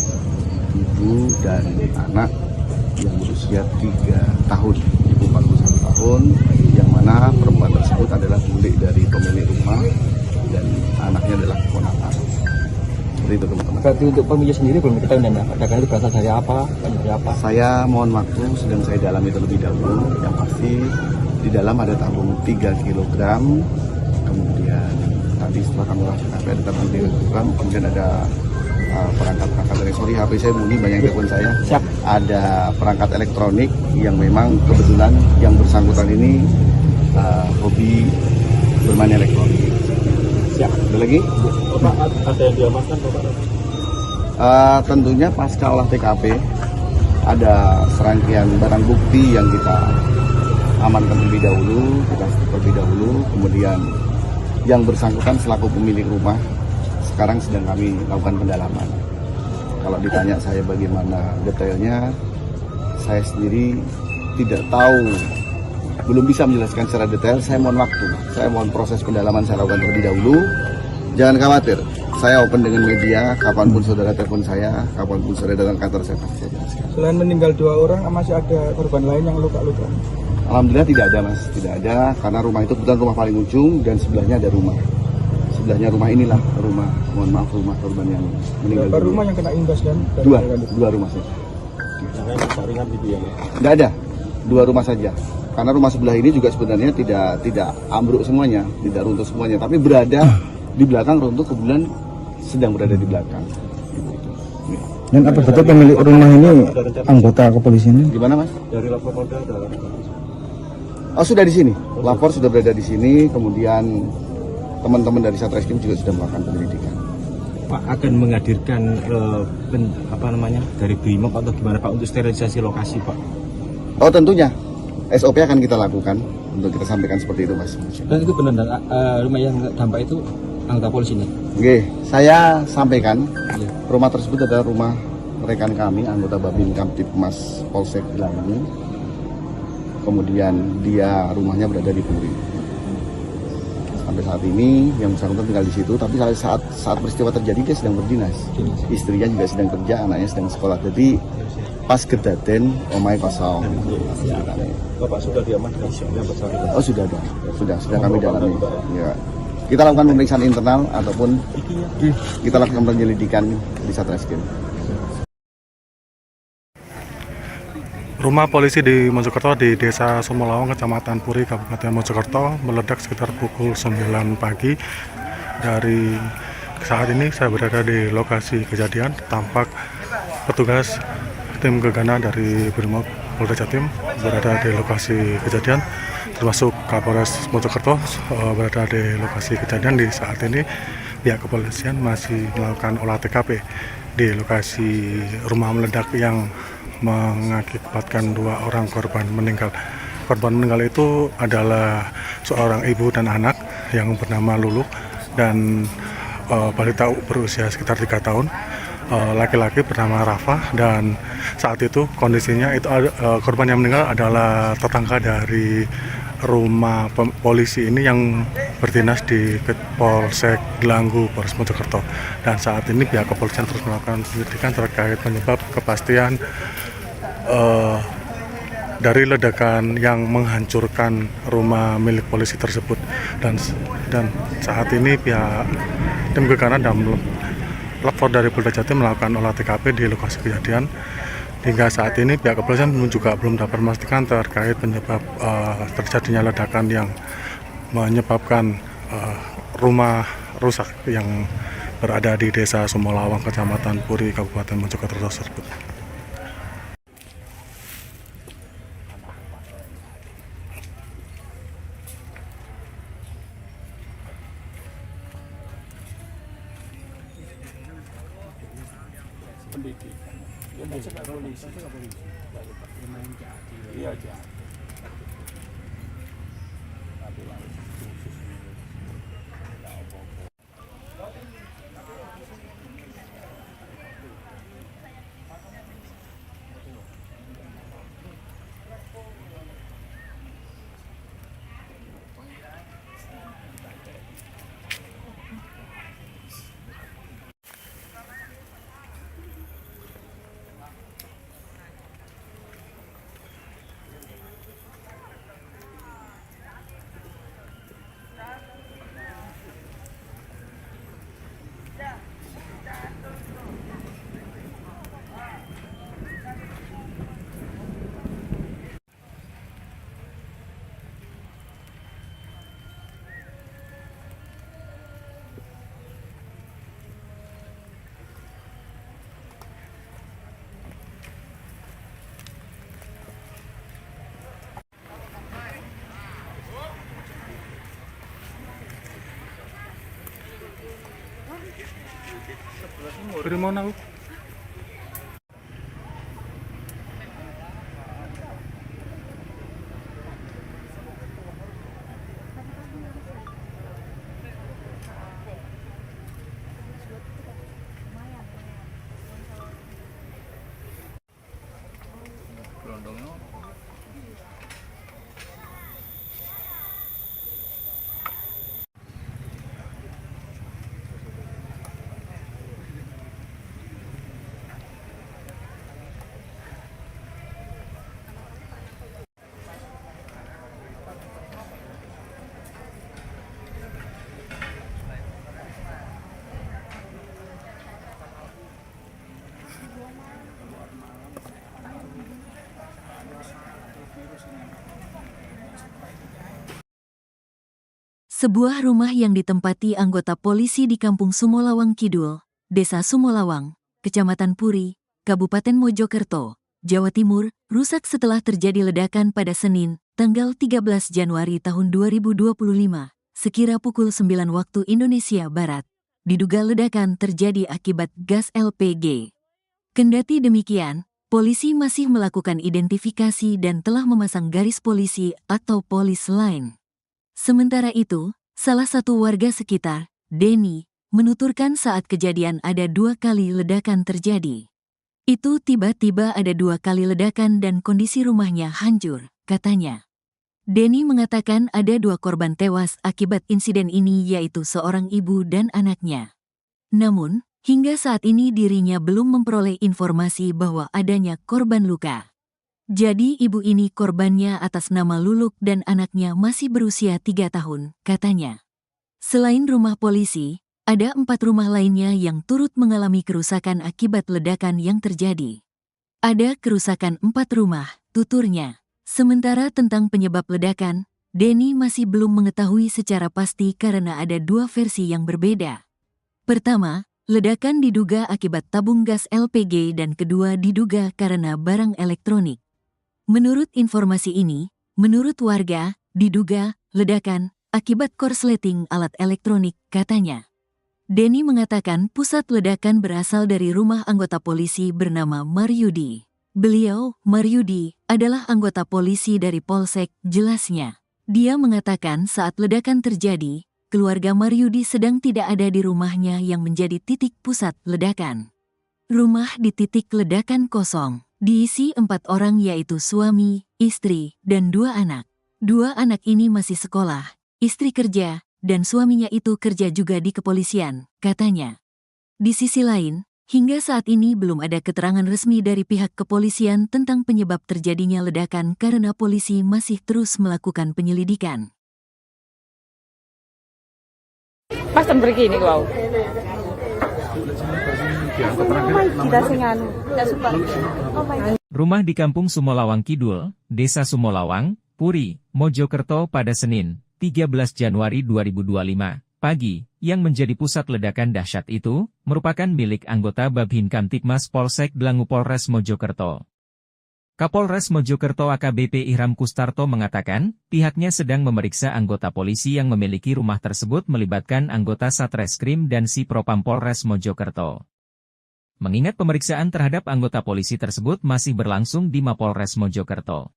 Ibu dan anak yang berusia 3 tahun, ibu 41 tahun, yang mana perempuan tersebut adalah bule dari pemilik rumah dan anaknya adalah keponakan. Seperti itu teman-teman. Berarti untuk pemilik sendiri belum diketahui dan ledakan itu berasal dari apa? Dari apa? Saya mohon waktu, sedang saya dalami terlebih dahulu. Yang pasti di dalam ada tabung 3 kg, kemudian tadi setelah kami olah TKP ada tabung 3 kg, kemudian ada perangkat dari HP saya bunyi, banyak telepon saya. Siap. Ada perangkat elektronik yang memang kebetulan yang bersangkutan ini hobi bermain elektronik. Siap. Ada lagi? Bapak, ada yang diamankan Bapak? Tentunya pasca olah TKP ada serangkaian barang bukti yang kita amankan terlebih dahulu, kemudian yang bersangkutan selaku pemilik rumah sekarang sedang kami lakukan pendalaman. Kalau ditanya saya bagaimana detailnya, saya sendiri tidak tahu, belum bisa menjelaskan secara detail. Saya mohon waktu, saya mohon proses pendalaman saya lakukan terlebih dahulu. Jangan khawatir, saya open dengan media, kapanpun saudara telepon saya, kapanpun saudara datang kantor saya pasti saya jelaskan. Selain meninggal 2 orang, masih ada korban lain yang luka-luka? Alhamdulillah tidak ada mas, tidak ada, karena rumah itu kebetulan rumah paling ujung dan sebelahnya ada rumah. Sebelahnya rumah inilah rumah, mohon maaf, rumah korban yang meninggal. Berapa rumah yang kena imbas kan? Dua rumah saja. Jangan jaringan gitu ya. Tidak ada, 2 rumah saja. Karena rumah sebelah ini juga sebenarnya tidak ambruk semuanya, tidak runtuh semuanya, tapi berada di belakang runtuh, kebetulan sedang berada di belakang. Dan apa betul pemilik rumah ini anggota kepolisian? Gimana mas? Dari lapor Polda ada. Oh sudah di sini, lapor sudah berada di sini, kemudian teman-teman dari Satreskrim juga sudah melakukan penyelidikan. Pak akan menghadirkan dari BRIMOB atau gimana Pak untuk sterilisasi lokasi Pak? Oh tentunya, SOP akan kita lakukan untuk kita sampaikan seperti itu mas. Dan itu benar, rumah yang dampak itu anggota polisi nih? Oke, saya sampaikan Iya. rumah tersebut adalah rumah rekan kami, anggota Babin Kamtipmas Polsek Gelangi. Kemudian dia rumahnya berada di Puri. Sampai saat ini yang bersangkutan tinggal di situ, tapi saat peristiwa terjadi dia sedang berdinas. Istrinya juga sedang kerja, anaknya sedang sekolah. Jadi pas kedaten omai kosong. Bapak sudah diamankan yang bersangkutan? Oh sudah ada, sudah kami dalami. Ya. Kita lakukan pemeriksaan internal ataupun kita lakukan penyelidikan di Satreskrim. Rumah polisi di Mojokerto di Desa Sumolawang, Kecamatan Puri, Kabupaten Mojokerto meledak sekitar pukul 9 pagi. Dari saat ini saya berada di lokasi kejadian, tampak petugas tim gegana dari Brimob Polda Jatim berada di lokasi kejadian, termasuk Kapolres Mojokerto berada di lokasi kejadian. Di saat ini pihak kepolisian masih melakukan olah TKP di lokasi rumah meledak yang mengakibatkan 2 orang korban meninggal. Korban meninggal itu adalah seorang ibu dan anak yang bernama Lulu dan balita berusia sekitar 3 tahun. Laki-laki bernama Rafa, dan saat itu kondisinya itu korban yang meninggal adalah tetangga dari rumah polisi ini yang berdinas di Polsek Gelanggu, Polres Mojokerto. Dan saat ini pihak kepolisian terus melakukan penyelidikan terkait penyebab kepastian dari ledakan yang menghancurkan rumah milik polisi tersebut. Dan saat ini pihak tim gegana dan lapor dari Polda Jatim melakukan olah TKP di lokasi kejadian. Hingga saat ini pihak kepolisian juga belum dapat memastikan terkait penyebab terjadinya ledakan yang menyebabkan rumah rusak yang berada di Desa Sumolawang, Kecamatan Puri, Kabupaten Mojokerto tersebut. Dari mana? Sebuah rumah yang ditempati anggota polisi di Kampung Sumolawang Kidul, Desa Sumolawang, Kecamatan Puri, Kabupaten Mojokerto, Jawa Timur, rusak setelah terjadi ledakan pada Senin, tanggal 13 Januari tahun 2025, sekira pukul 9 waktu Indonesia Barat. Diduga ledakan terjadi akibat gas LPG. Kendati demikian, polisi masih melakukan identifikasi dan telah memasang garis polisi atau polis line. Sementara itu, salah satu warga sekitar, Denny, menuturkan saat kejadian ada 2 kali ledakan terjadi. Itu tiba-tiba ada 2 kali ledakan dan kondisi rumahnya hancur, katanya. Denny mengatakan ada 2 korban tewas akibat insiden ini yaitu seorang ibu dan anaknya. Namun, hingga saat ini dirinya belum memperoleh informasi bahwa adanya korban luka. Jadi ibu ini korbannya atas nama Luluk dan anaknya masih berusia 3 tahun, katanya. Selain rumah polisi, ada 4 rumah lainnya yang turut mengalami kerusakan akibat ledakan yang terjadi. Ada kerusakan 4 rumah, tuturnya. Sementara tentang penyebab ledakan, Denny masih belum mengetahui secara pasti karena ada 2 versi yang berbeda. Pertama, ledakan diduga akibat tabung gas LPG dan kedua diduga karena barang elektronik. Menurut informasi ini, menurut warga, diduga ledakan akibat korsleting alat elektronik, katanya. Denny mengatakan pusat ledakan berasal dari rumah anggota polisi bernama Maryudi. Beliau, Maryudi, adalah anggota polisi dari Polsek, jelasnya. Dia mengatakan saat ledakan terjadi, keluarga Maryudi sedang tidak ada di rumahnya yang menjadi titik pusat ledakan. Rumah di titik ledakan kosong. Diisi 4 orang yaitu suami, istri, dan 2 anak. 2 anak ini masih sekolah, istri kerja, dan suaminya itu kerja juga di kepolisian, katanya. Di sisi lain, hingga saat ini belum ada keterangan resmi dari pihak kepolisian tentang penyebab terjadinya ledakan karena polisi masih terus melakukan penyelidikan. Pas begini kau. Rumah di Kampung Sumolawang Kidul, Desa Sumolawang, Puri, Mojokerto pada Senin, 13 Januari 2025, pagi, yang menjadi pusat ledakan dahsyat itu, merupakan milik anggota Babin Kamtibmas Polsek Dlangu Polres Mojokerto. Kapolres Mojokerto AKBP Ihram Kustarto mengatakan, pihaknya sedang memeriksa anggota polisi yang memiliki rumah tersebut melibatkan anggota Satreskrim dan Si Propam Polres Mojokerto. Mengingat pemeriksaan terhadap anggota polisi tersebut masih berlangsung di Mapolres Mojokerto.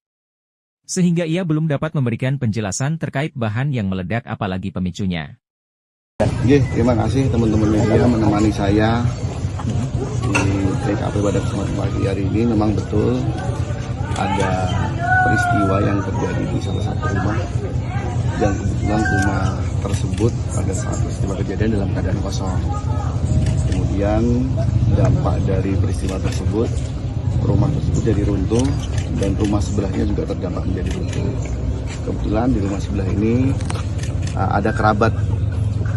Sehingga ia belum dapat memberikan penjelasan terkait bahan yang meledak apalagi pemicunya. Terima kasih teman-teman media menemani saya di TKP pada kesempatan pagi hari ini. Memang betul ada peristiwa yang terjadi di salah satu rumah dan kebetulan rumah tersebut pada saat peristiwa kejadian dalam keadaan kosong. Kemudian dampak dari peristiwa tersebut, rumah tersebut jadi runtuh dan rumah sebelahnya juga terdampak menjadi runtuh. Kebetulan di rumah sebelah ini ada kerabat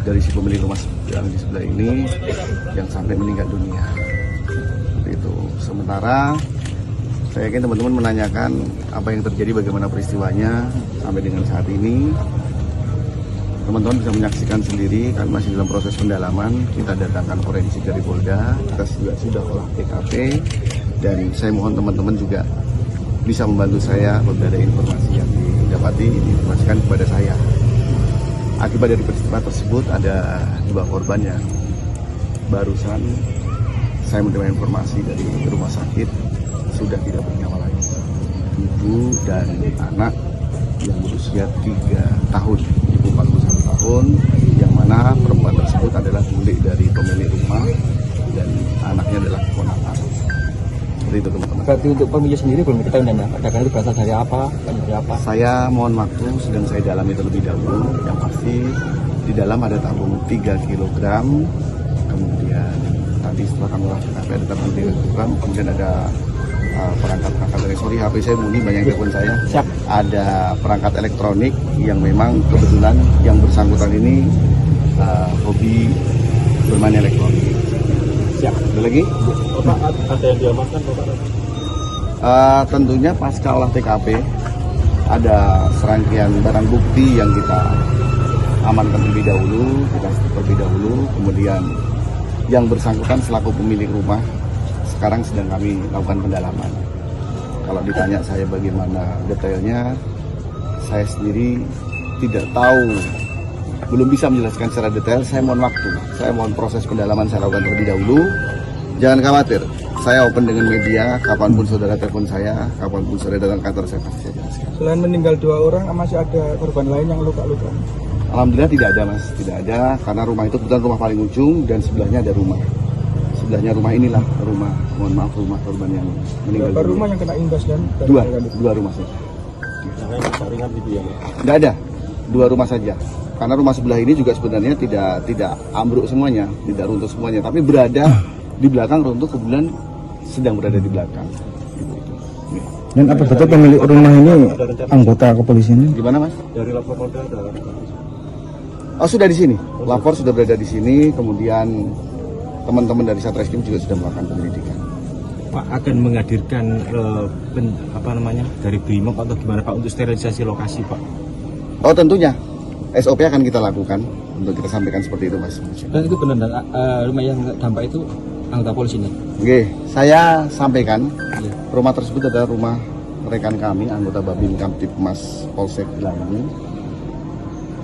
dari si pemilik rumah yang di sebelah ini yang sampai meninggal dunia. Seperti itu. Sementara saya yakin teman-teman menanyakan apa yang terjadi, bagaimana peristiwanya sampai dengan saat ini. Teman-teman bisa menyaksikan sendiri, kan masih dalam proses pendalaman. Kita datangkan forensik dari Polda, kita juga sudah olah TKP, dan saya mohon teman-teman juga bisa membantu saya apabila ada informasi yang didapati, diinformasikan kepada saya. Akibat dari peristiwa tersebut ada 2 korban yang barusan saya menerima informasi dari rumah sakit sudah tidak bernyawa lagi. Ibu dan anak yang berusia 3 tahun, ibu 41 tahun, yang mana perempuan tersebut adalah bule dari pemilik rumah dan anaknya adalah keponakan. Seperti itu teman-teman. Berarti untuk pemilik sendiri belum diketahui dan ledakan itu berasal dari apa? Dari apa? Saya mohon waktu, sedang saya dalami terlebih dahulu. Yang pasti di dalam ada tabung 3 kg, kemudian tadi setelah kami lakukan ada tabung 3 kg, kemudian ada perangkat dari HP saya bunyi, banyak telepon saya. Siap. Ada perangkat elektronik yang memang kebetulan yang bersangkutan ini hobi bermain elektronik. Siap. Ada lagi? Bapak, ada yang diamankan Bapak? Tentunya pasca olah TKP ada serangkaian barang bukti yang kita amankan terlebih dahulu, kita terlebih dahulu, kemudian yang bersangkutan selaku pemilik rumah sekarang sedang kami lakukan pendalaman. Kalau ditanya saya bagaimana detailnya, saya sendiri tidak tahu, belum bisa menjelaskan secara detail. Saya mohon waktu, saya mohon proses pendalaman saya lakukan terlebih dahulu. Jangan khawatir, saya open dengan media, kapanpun saudara telepon saya, kapanpun saudara datang kantor saya pasti saya jelaskan. Selain meninggal 2 orang, masih ada korban lain yang luka-luka? Alhamdulillah tidak ada mas, tidak ada, karena rumah itu kebetulan rumah paling ujung dan sebelahnya ada rumah. Sebelahnya rumah inilah rumah, mohon maaf, rumah korban yang meninggal. Berapa rumah yang kena imbas dan Dua rumah saja. Yang lain rusak ringan gitu ya? Tidak ada, 2 rumah saja. Karena rumah sebelah ini juga sebenarnya tidak ambruk semuanya, tidak runtuh semuanya, tapi berada di belakang runtuh, kebetulan sedang berada di belakang. Dan apa betul pemilik rumah ini anggota kepolisian? Gimana mas? Dari lapor Polda ada? Oh sudah di sini, lapor sudah berada di sini, kemudian teman-teman dari Satreskrim juga sudah melakukan penyelidikan. Pak akan menghadirkan dari BRIMOB atau gimana Pak untuk sterilisasi lokasi Pak? Oh tentunya, SOP akan kita lakukan untuk kita sampaikan seperti itu mas. Dan itu benar rumah yang dampak itu anggota polisi ini? Oke, saya sampaikan rumah tersebut adalah rumah rekan kami, anggota Babin Kamtipmas Polsek Gelanggu.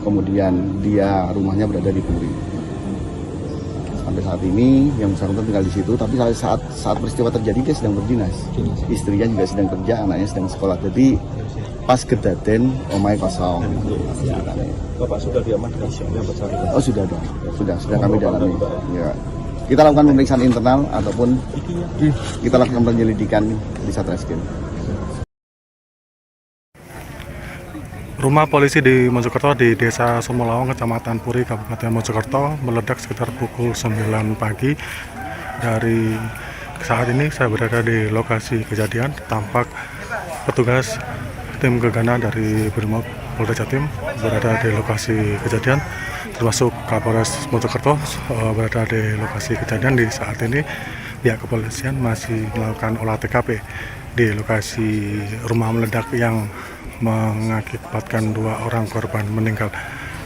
Kemudian dia rumahnya berada di Puri. Sampai saat ini yang bersangkutan tinggal di situ, tapi saat peristiwa terjadi dia sedang berdinas. Istrinya juga sedang kerja, anaknya sedang sekolah. Jadi pas kedaten omai kosong. Bapak sudah diamankan yang bersangkutan? Oh sudah dong, sudah kami dalami. Ya. Kita lakukan pemeriksaan internal ataupun kita lakukan penyelidikan di Satreskrim. Rumah polisi di Mojokerto di Desa Sumolawang, Kecamatan Puri, Kabupaten Mojokerto meledak sekitar pukul 9 pagi. Dari saat ini saya berada di lokasi kejadian, tampak petugas tim gegana dari BRIMOB Polda Jatim berada di lokasi kejadian, termasuk Kapolres Mojokerto berada di lokasi kejadian. Di saat ini pihak kepolisian masih melakukan olah TKP di lokasi rumah meledak yang mengakibatkan 2 orang korban meninggal.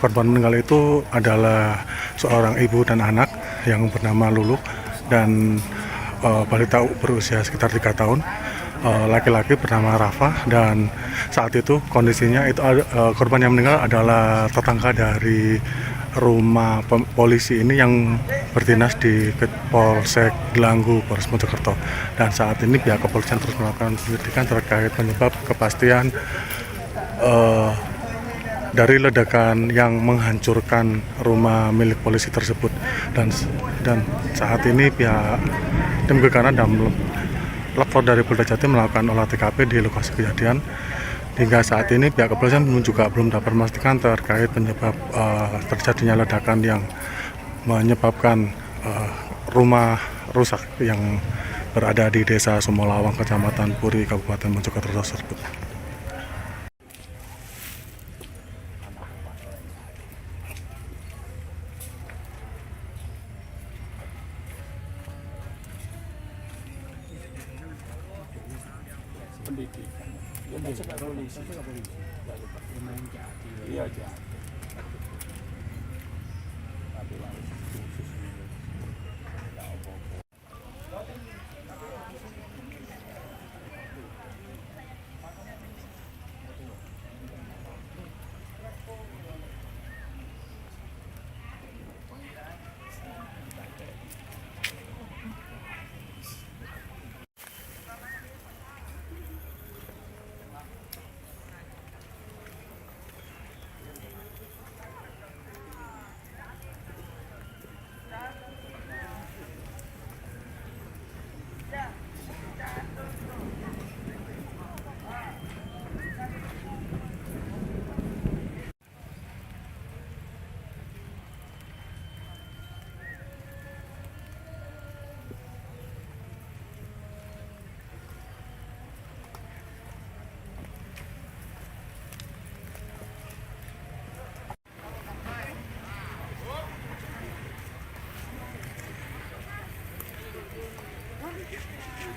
Korban meninggal itu adalah seorang ibu dan anak yang bernama Lulu dan balita berusia sekitar 3 tahun. Laki-laki bernama Rafa, dan saat itu kondisinya itu korban yang meninggal adalah tetangga dari rumah polisi ini yang berdinas di Polsek Gelanggu, Polres Mojokerto. Dan saat ini pihak kepolisian terus melakukan penyelidikan terkait penyebab kepastian dari ledakan yang menghancurkan rumah milik polisi tersebut. Dan saat ini pihak tim gegana dan lapor dari Polda Jatim melakukan olah TKP di lokasi kejadian. Hingga saat ini pihak kepolisian juga belum dapat memastikan terkait penyebab terjadinya ledakan yang menyebabkan rumah rusak yang berada di Desa Sumolawang, Kecamatan Puri, Kabupaten Mojokerto tersebut.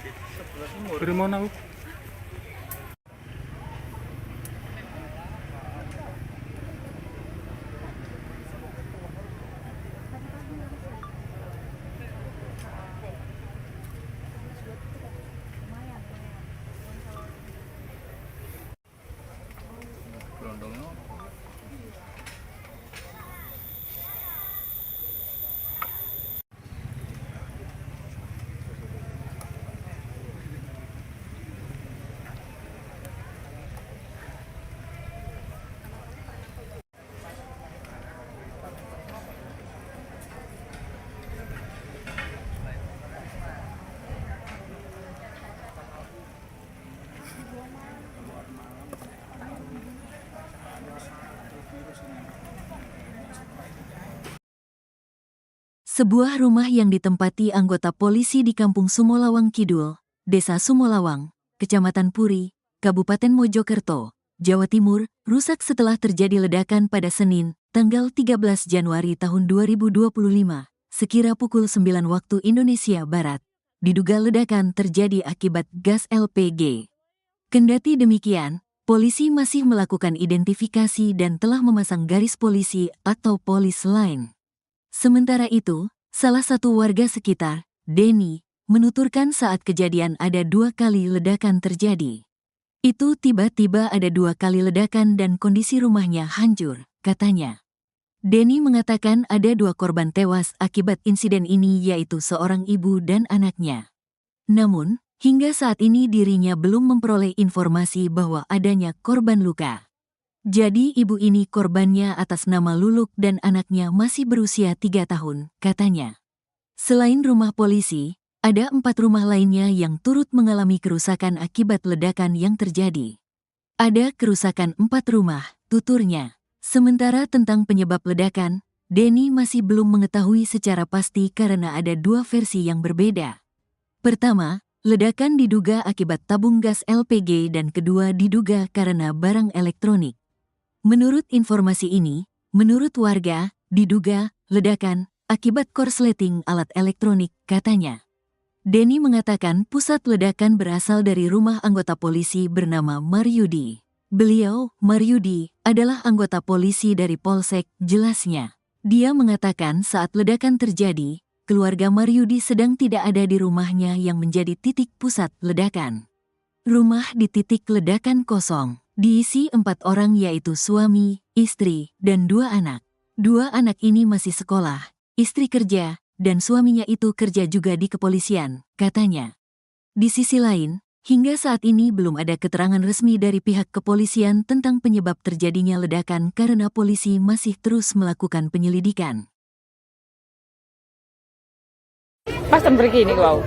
Dari mana? Sebuah rumah yang ditempati anggota polisi di Kampung Sumolawang Kidul, Desa Sumolawang, Kecamatan Puri, Kabupaten Mojokerto, Jawa Timur, rusak setelah terjadi ledakan pada Senin, tanggal 13 Januari tahun 2025, sekira pukul 9 waktu Indonesia Barat. Diduga ledakan terjadi akibat gas LPG. Kendati demikian, polisi masih melakukan identifikasi dan telah memasang garis polisi atau polis line. Sementara itu, salah satu warga sekitar, Denny, menuturkan saat kejadian ada 2 kali ledakan terjadi. Itu tiba-tiba ada 2 kali ledakan dan kondisi rumahnya hancur, katanya. Denny mengatakan ada 2 korban tewas akibat insiden ini yaitu seorang ibu dan anaknya. Namun, hingga saat ini dirinya belum memperoleh informasi bahwa adanya korban luka. Jadi ibu ini korbannya atas nama Luluk dan anaknya masih berusia 3 tahun, katanya. Selain rumah polisi, ada 4 rumah lainnya yang turut mengalami kerusakan akibat ledakan yang terjadi. Ada kerusakan 4 rumah, tuturnya. Sementara tentang penyebab ledakan, Denny masih belum mengetahui secara pasti karena ada 2 versi yang berbeda. Pertama, ledakan diduga akibat tabung gas LPG dan kedua diduga karena barang elektronik. Menurut informasi ini, menurut warga, diduga ledakan akibat korsleting alat elektronik, katanya. Denny mengatakan pusat ledakan berasal dari rumah anggota polisi bernama Maryudi. Beliau, Maryudi, adalah anggota polisi dari Polsek, jelasnya. Dia mengatakan saat ledakan terjadi, keluarga Maryudi sedang tidak ada di rumahnya yang menjadi titik pusat ledakan. Rumah di titik ledakan kosong. Diisi 4 orang yaitu suami, istri, dan 2 anak. 2 anak ini masih sekolah, istri kerja, dan suaminya itu kerja juga di kepolisian, katanya. Di sisi lain, hingga saat ini belum ada keterangan resmi dari pihak kepolisian tentang penyebab terjadinya ledakan karena polisi masih terus melakukan penyelidikan. Pas begini gue bau.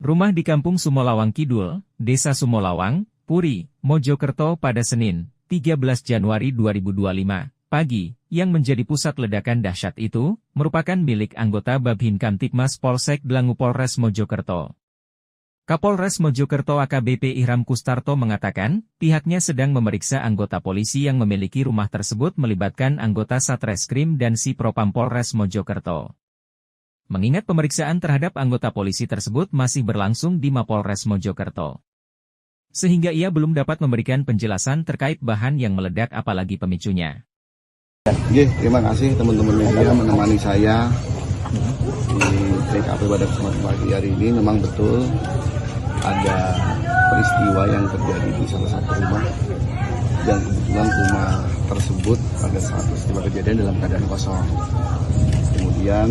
Rumah di Kampung Sumolawang Kidul, Desa Sumolawang, Puri, Mojokerto pada Senin, 13 Januari 2025, pagi, yang menjadi pusat ledakan dahsyat itu, merupakan milik anggota Babhin Kamtipmas Polsek Dlangu Polres Mojokerto. Kapolres Mojokerto AKBP Ihram Kustarto mengatakan, pihaknya sedang memeriksa anggota polisi yang memiliki rumah tersebut melibatkan anggota Satreskrim dan Si Propam Polres Mojokerto. Mengingat pemeriksaan terhadap anggota polisi tersebut masih berlangsung di Mapolres Mojokerto. Sehingga ia belum dapat memberikan penjelasan terkait bahan yang meledak apalagi pemicunya. Terima kasih teman-teman media menemani saya di TKP pada kesempatan pagi hari ini. Memang betul ada peristiwa yang terjadi di salah satu rumah dan kebetulan rumah tersebut pada saat peristiwa kejadian dalam keadaan kosong. Kemudian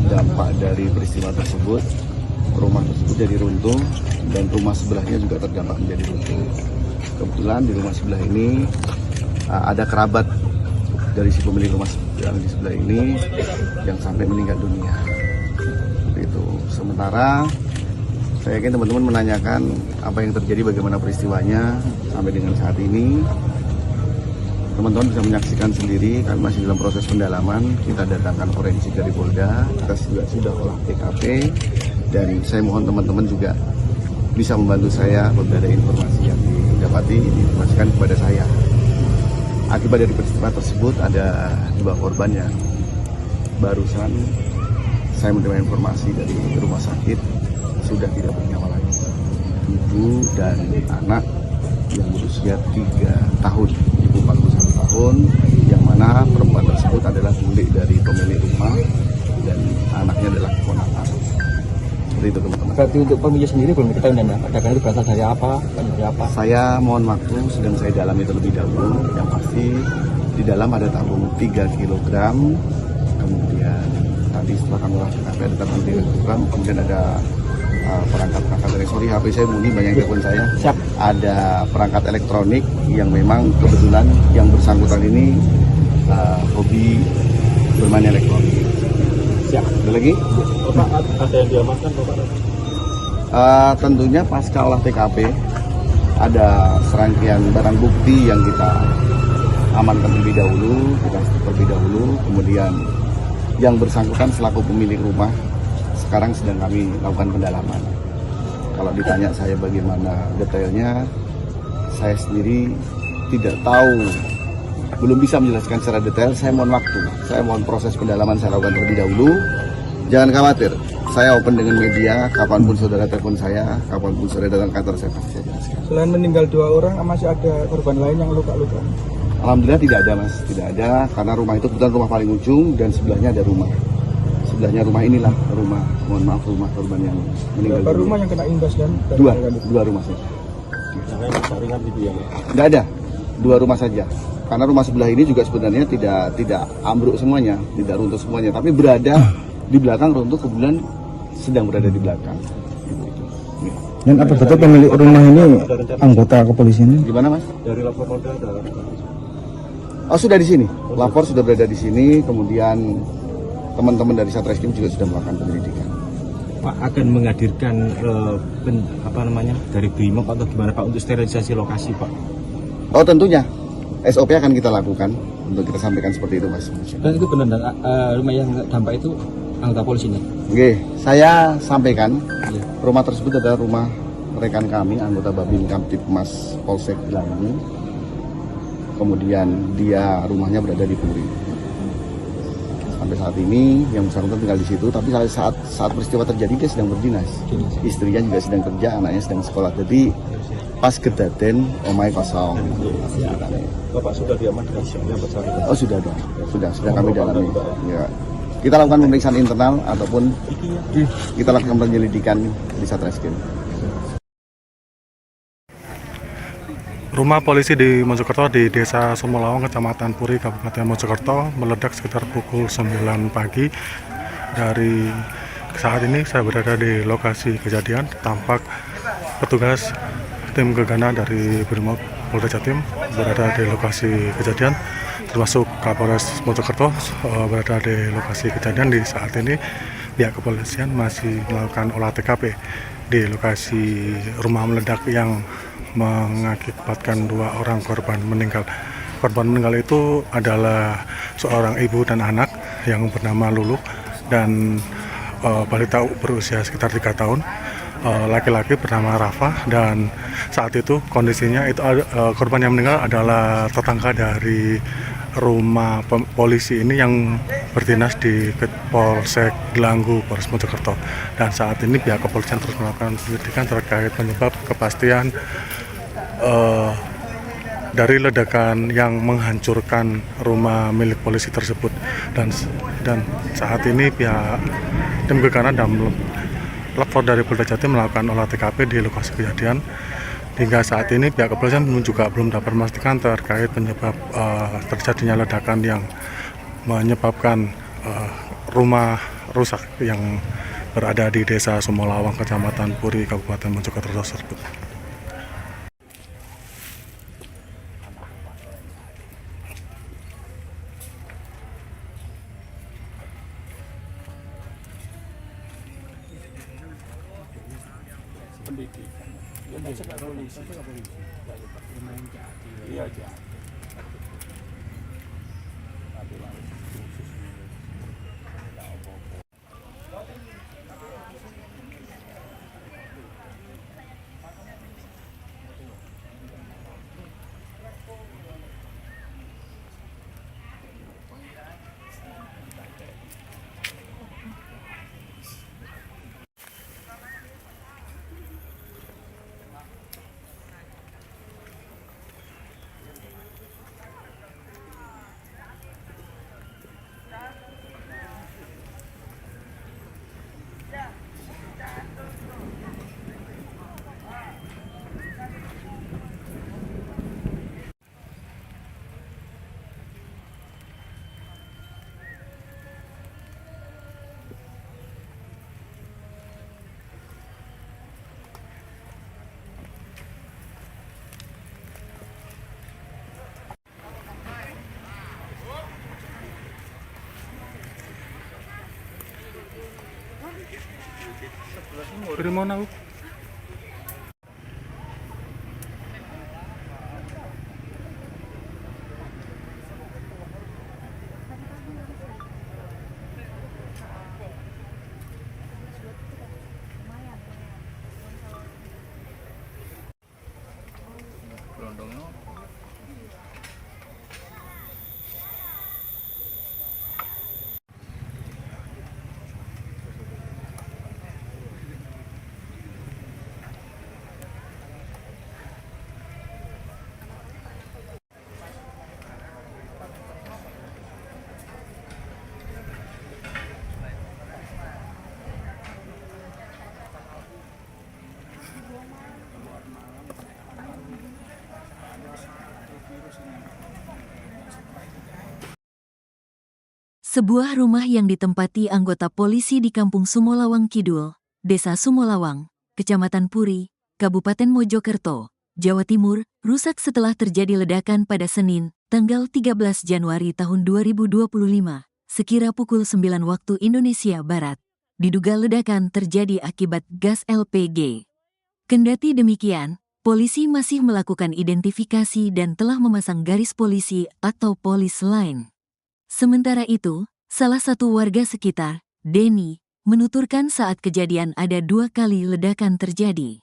dampak dari peristiwa tersebut, rumah tersebut jadi runtuh dan rumah sebelahnya juga terdampak menjadi runtuh. Kebetulan di rumah sebelah ini ada kerabat dari si pemilik rumah yang di sebelah ini yang sampai meninggal dunia. Itu. Sementara saya yakin teman-teman menanyakan apa yang terjadi, bagaimana peristiwanya sampai dengan saat ini. Teman-teman bisa menyaksikan sendiri, kami masih dalam proses pendalaman. Kita datangkan forensik dari Polda, kita juga sudah olah TKP, dan saya mohon teman-teman juga bisa membantu saya apabila ada informasi yang didapati diinformasikan kepada saya. Akibat dari peristiwa tersebut ada 2 korban yang barusan saya menerima informasi dari rumah sakit sudah tidak bernyawa lagi. Ibu dan anak yang berusia 3 tahun, ibu 41 tahun, yang mana perempuan tersebut adalah bule dari pemilik rumah dan anaknya adalah keponakan. Seperti itu teman-teman. Berarti untuk pemilik sendiri belum diketahui dan ledakan itu berasal dari apa? Dari apa? Saya mohon waktu, sedang saya dalami terlebih dahulu. Yang pasti di dalam ada tabung 3 kg, kemudian tadi setelah kami lakukan ada tabung 3 kg, kemudian ada perangkat elektronik. HP saya bunyi, banyak telepon saya. Siap. Ada perangkat elektronik yang memang kebetulan yang bersangkutan ini hobi bermain elektronik. Siap. Ada lagi? Bapak, ada yang diamankan Bapak? Tentunya pasca olah TKP ada serangkaian barang bukti yang kita amankan terlebih dahulu, kemudian yang bersangkutan selaku pemilik rumah sekarang sedang kami lakukan pendalaman. Kalau ditanya saya bagaimana detailnya, saya sendiri tidak tahu, belum bisa menjelaskan secara detail. Saya mohon waktu, saya mohon proses pendalaman saya lakukan terlebih dahulu. Jangan khawatir, saya open dengan media, kapanpun saudara telepon saya, kapanpun saudara datang kantor saya pasti saya jelaskan. Selain meninggal 2 orang, masih ada korban lain yang luka-luka? Alhamdulillah tidak ada mas, tidak ada, karena rumah itu kebetulan rumah paling ujung dan sebelahnya ada rumah. Sebelahnya rumah inilah rumah, mohon maaf, rumah korban yang meninggal. Berapa rumah yang kena imbas dan? Dua rumah saja. Yang ringan gitu ya? Tidak ada, 2 rumah saja. Karena rumah sebelah ini juga sebenarnya tidak ambruk semuanya, tidak runtuh semuanya, tapi berada di belakang runtuh, kebetulan sedang berada di belakang. Ya. Dan apa betul pemilik rumah ini anggota kepolisian? Gimana mas? Dari lapor Polda ada? Oh sudah di sini, lapor sudah berada di sini, kemudian teman-teman dari Satreskrim juga sudah melakukan penyelidikan. Pak akan menghadirkan dari Brimob atau gimana Pak untuk sterilisasi lokasi Pak? Oh tentunya, SOP akan kita lakukan untuk kita sampaikan seperti itu mas. Dan itu benar dan rumah yang dampak itu anggota polisi nih? Oke, saya sampaikan Iya. rumah tersebut adalah rumah rekan kami, anggota Babin Kamtipmas Polsek Gelangi. Kemudian dia rumahnya berada di Puri. Sampai saat ini yang bersangkutan tinggal di situ, tapi saat peristiwa terjadi dia sedang berdinas. Istrinya juga sedang kerja, anaknya sedang sekolah. Jadi pas kedaten omai kosong. Bapak sudah diamankan yang bersangkutan? Oh sudah dong, sudah kami dalami. Ya. Kita lakukan pemeriksaan internal ataupun kita lakukan penyelidikan di Satreskrim. Rumah polisi di Mojokerto di Desa Sumolawang, Kecamatan Puri, Kabupaten Mojokerto meledak sekitar pukul 9 pagi. Dari saat ini saya berada di lokasi kejadian, tampak petugas tim gegana dari Brimob Polda Jatim berada di lokasi kejadian, termasuk Kapolres Mojokerto berada di lokasi kejadian. Di saat ini pihak kepolisian masih melakukan olah TKP di lokasi rumah meledak yang mengakibatkan 2 orang korban meninggal. Korban meninggal itu adalah seorang ibu dan anak yang bernama Lulu dan balita berusia sekitar 3 tahun. Laki-laki bernama Rafa, dan saat itu kondisinya itu korban yang meninggal adalah tetangga dari rumah polisi ini yang berdinas di Polsek Gelanggu, Polres Mojokerto. Dan saat ini pihak kepolisian terus melakukan penyelidikan terkait penyebab kepastian dari ledakan yang menghancurkan rumah milik polisi tersebut. Dan saat ini pihak tim gegana dan lapor dari Polda Jatim melakukan olah TKP di lokasi kejadian. Hingga saat ini pihak kepolisian juga belum dapat memastikan terkait penyebab terjadinya ledakan yang menyebabkan rumah rusak yang berada di Desa Sumolawang, Kecamatan Puri, Kabupaten Mojokerto tersebut. Dari mana, Bu? Sebuah rumah yang ditempati anggota polisi di Kampung Sumolawang Kidul, Desa Sumolawang, Kecamatan Puri, Kabupaten Mojokerto, Jawa Timur, rusak setelah terjadi ledakan pada Senin, tanggal 13 Januari tahun 2025, sekira pukul 9 waktu Indonesia Barat. Diduga ledakan terjadi akibat gas LPG. Kendati demikian, polisi masih melakukan identifikasi dan telah memasang garis polisi atau polis line. Sementara itu, salah satu warga sekitar, Denny, menuturkan saat kejadian ada 2 kali ledakan terjadi.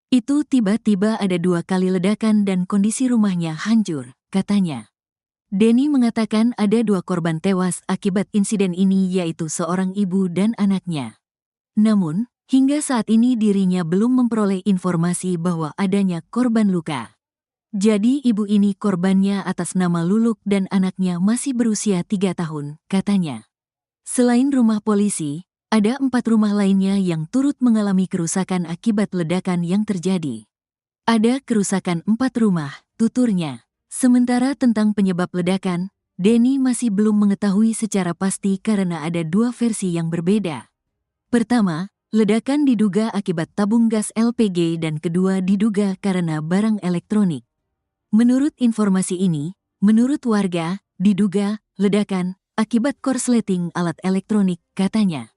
Itu tiba-tiba ada 2 kali ledakan dan kondisi rumahnya hancur, katanya. Denny mengatakan ada 2 korban tewas akibat insiden ini yaitu seorang ibu dan anaknya. Namun, hingga saat ini dirinya belum memperoleh informasi bahwa adanya korban luka. Jadi ibu ini korbannya atas nama Luluk dan anaknya masih berusia 3 tahun, katanya. Selain rumah polisi, ada 4 rumah lainnya yang turut mengalami kerusakan akibat ledakan yang terjadi. Ada kerusakan 4 rumah, tuturnya. Sementara tentang penyebab ledakan, Denny masih belum mengetahui secara pasti karena ada 2 versi yang berbeda. Pertama, ledakan diduga akibat tabung gas LPG dan kedua diduga karena barang elektronik. Menurut informasi ini, menurut warga, diduga ledakan akibat korsleting alat elektronik, katanya.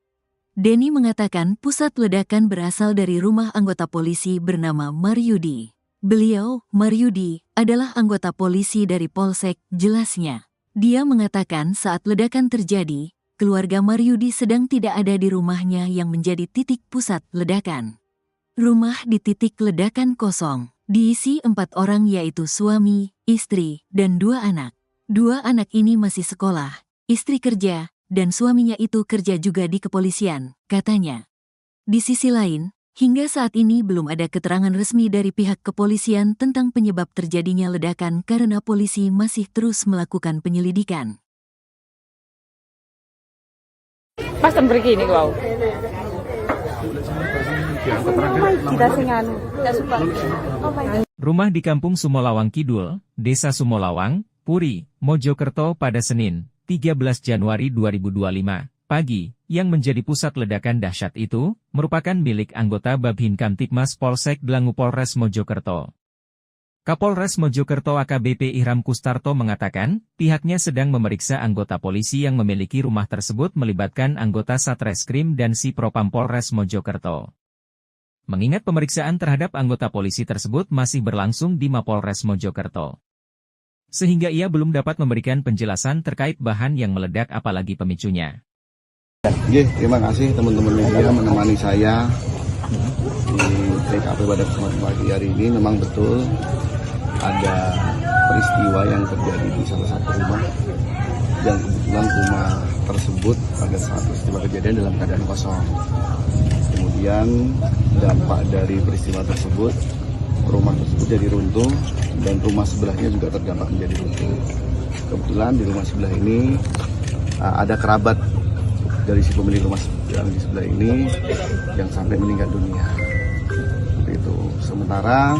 Denny mengatakan pusat ledakan berasal dari rumah anggota polisi bernama Maryudi. Beliau, Maryudi, adalah anggota polisi dari Polsek, jelasnya. Dia mengatakan saat ledakan terjadi, keluarga Maryudi sedang tidak ada di rumahnya yang menjadi titik pusat ledakan. Rumah di titik ledakan kosong. Diisi 4 orang yaitu suami, istri, dan 2 anak. 2 anak ini masih sekolah, istri kerja, dan suaminya itu kerja juga di kepolisian, katanya. Di sisi lain, hingga saat ini belum ada keterangan resmi dari pihak kepolisian tentang penyebab terjadinya ledakan karena polisi masih terus melakukan penyelidikan. Pas begini kau. Rumah di Kampung Sumolawang Kidul, Desa Sumolawang, Puri, Mojokerto pada Senin, 13 Januari 2025, pagi, yang menjadi pusat ledakan dahsyat itu, merupakan milik anggota Babin Kamtibmas Polsek Dlangu Polres Mojokerto. Kapolres Mojokerto AKBP Ihram Kustarto mengatakan, pihaknya sedang memeriksa anggota polisi yang memiliki rumah tersebut melibatkan anggota Satreskrim dan Sipropam Polres Mojokerto. Mengingat pemeriksaan terhadap anggota polisi tersebut masih berlangsung di Mapolres Mojokerto. Sehingga ia belum dapat memberikan penjelasan terkait bahan yang meledak apalagi pemicunya. Terima kasih teman-teman media menemani saya di TKP pada kesempatan pagi hari ini. Memang betul ada peristiwa yang terjadi di salah satu rumah dan kebetulan rumah tersebut pada saat peristiwa kejadian dalam keadaan kosong. Kemudian dampak dari peristiwa tersebut, rumah tersebut jadi runtuh dan rumah sebelahnya juga terdampak menjadi runtuh. Kebetulan di rumah sebelah ini ada kerabat dari si pemilik rumah yang di sebelah ini yang sampai meninggal dunia. Seperti itu. Sementara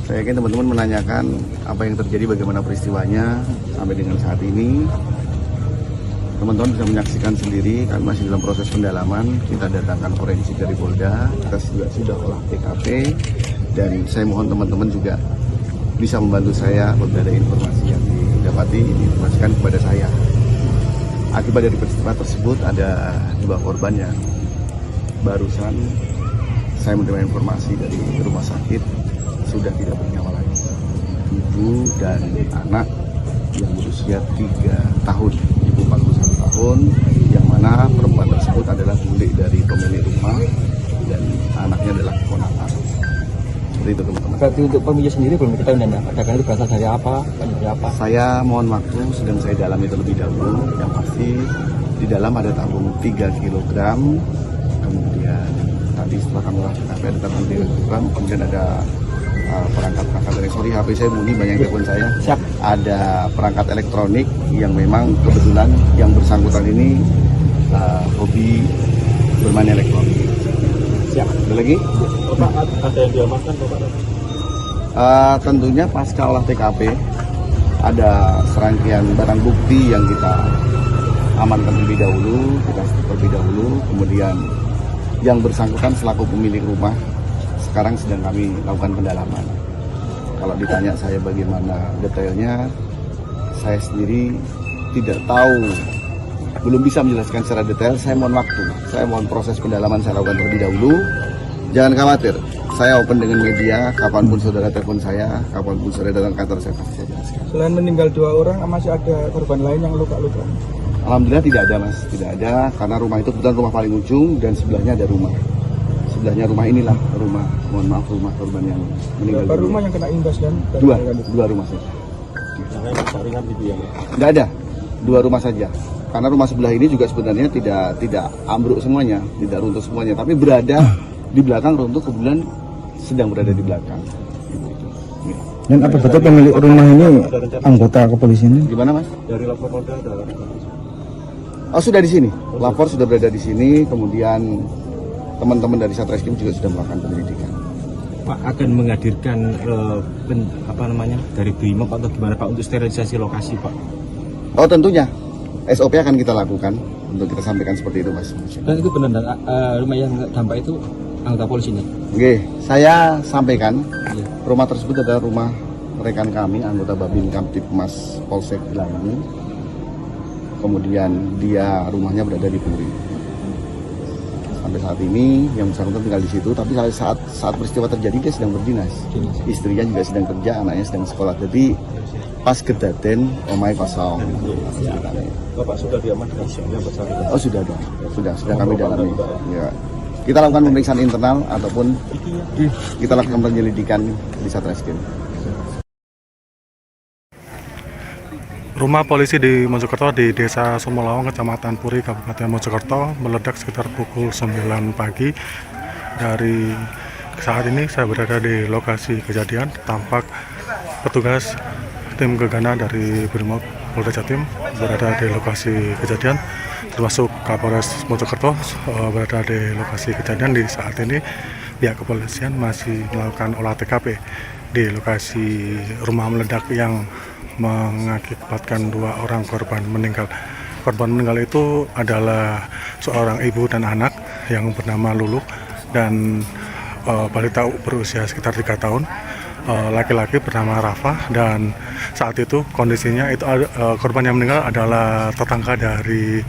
saya yakin teman-teman menanyakan apa yang terjadi, bagaimana peristiwanya sampai dengan saat ini. Teman-teman bisa menyaksikan sendiri, kami masih dalam proses pendalaman. Kita datangkan forensik dari Polda, kita juga sudah olah TKP, dan saya mohon teman-teman juga bisa membantu saya apabila ada informasi yang didapati, diinformasikan kepada saya. Akibat dari peristiwa tersebut ada 2 korban yang barusan saya menerima informasi dari rumah sakit sudah tidak bernyawa lagi. Ibu dan anak yang berusia 3 tahun, ibu 41 tahun, yang mana perempuan tersebut adalah bule dari pemilik rumah dan anaknya adalah keponakan. Seperti itu teman-teman. Berarti untuk pemilik sendiri belum diketahui dan ledakan itu berasal dari apa? Dari apa? Saya mohon waktu, sedang saya dalami terlebih dahulu. Yang pasti di dalam ada tabung 3 kg, kemudian tadi setelah kami olah TKP ada tabung 3 kg, kemudian ada perangkat dari sorry HP saya bunyi banyak telepon saya. Siap. Ada perangkat elektronik yang memang kebetulan yang bersangkutan ini hobi bermain elektronik. Siap. Ada lagi? Bapak, ada yang diamankan Bapak? Tentunya pasca olah TKP ada serangkaian barang bukti yang kita amankan terlebih dahulu, kemudian yang bersangkutan selaku pemilik rumah sekarang sedang kami lakukan pendalaman. Kalau ditanya saya bagaimana detailnya, saya sendiri tidak tahu, belum bisa menjelaskan secara detail. Saya mohon waktu, saya mohon proses pendalaman saya lakukan terlebih dahulu. Jangan khawatir, saya open dengan media, kapanpun saudara telepon saya, kapanpun saudara datang kantor saya pasti saya jelaskan. Selain meninggal 2 orang, masih ada korban lain yang luka-luka? Alhamdulillah tidak ada mas, tidak ada, karena rumah itu kebetulan rumah paling ujung dan sebelahnya ada rumah. Sebelahnya rumah inilah rumah, mohon maaf, rumah korban yang meninggal. Berapa rumah yang kena imbas dan? Dua rumah saja. Jangan saringan gitu ya. Tidak ada, 2 rumah saja. Karena rumah sebelah ini juga sebenarnya tidak ambruk semuanya, tidak runtuh semuanya, tapi berada di belakang runtuh, kebetulan sedang berada di belakang. Dan apa betul pemilik rumah ini anggota kepolisian? Gimana mas? Dari lapor Polda ada. Oh sudah di sini, lapor sudah berada di sini, kemudian teman-teman dari Satreskrim juga sudah melakukan penyelidikan. Pak akan menghadirkan dari BRIMOB atau gimana Pak untuk sterilisasi lokasi Pak? Oh tentunya, SOP akan kita lakukan untuk kita sampaikan seperti itu mas. Dan itu benar, rumah yang dampak itu anggota polisi nih? Oke, saya sampaikan Iya. rumah tersebut adalah rumah rekan kami, anggota Babin Kamtipmas Polsek Gelangi. Kemudian dia rumahnya berada di Puri. Sampai saat ini yang bersangkutan tinggal di situ, tapi saat peristiwa terjadi dia sedang berdinas. Istrinya juga sedang kerja, anaknya sedang sekolah. Jadi pas kedaten omai kosong. Bapak sudah diamankan yang bersangkutan? Oh sudah ada, sudah kami dalami. Ya. Kita lakukan pemeriksaan internal ataupun kita lakukan penyelidikan di Satreskrim. Rumah polisi di Mojokerto di Desa Sumolawang, Kecamatan Puri, Kabupaten Mojokerto meledak sekitar pukul 9 pagi. Dari saat ini saya berada di lokasi kejadian, tampak petugas tim gegana dari BRIMOB Polda Jatim berada di lokasi kejadian, termasuk Kapolres Mojokerto berada di lokasi kejadian. Di saat ini pihak kepolisian masih melakukan olah TKP di lokasi rumah meledak yang mengakibatkan 2 orang korban meninggal. Korban meninggal itu adalah seorang ibu dan anak yang bernama Lulu dan balita berusia sekitar 3 tahun. Laki-laki bernama Rafa, dan saat itu kondisinya itu korban yang meninggal adalah tetangga dari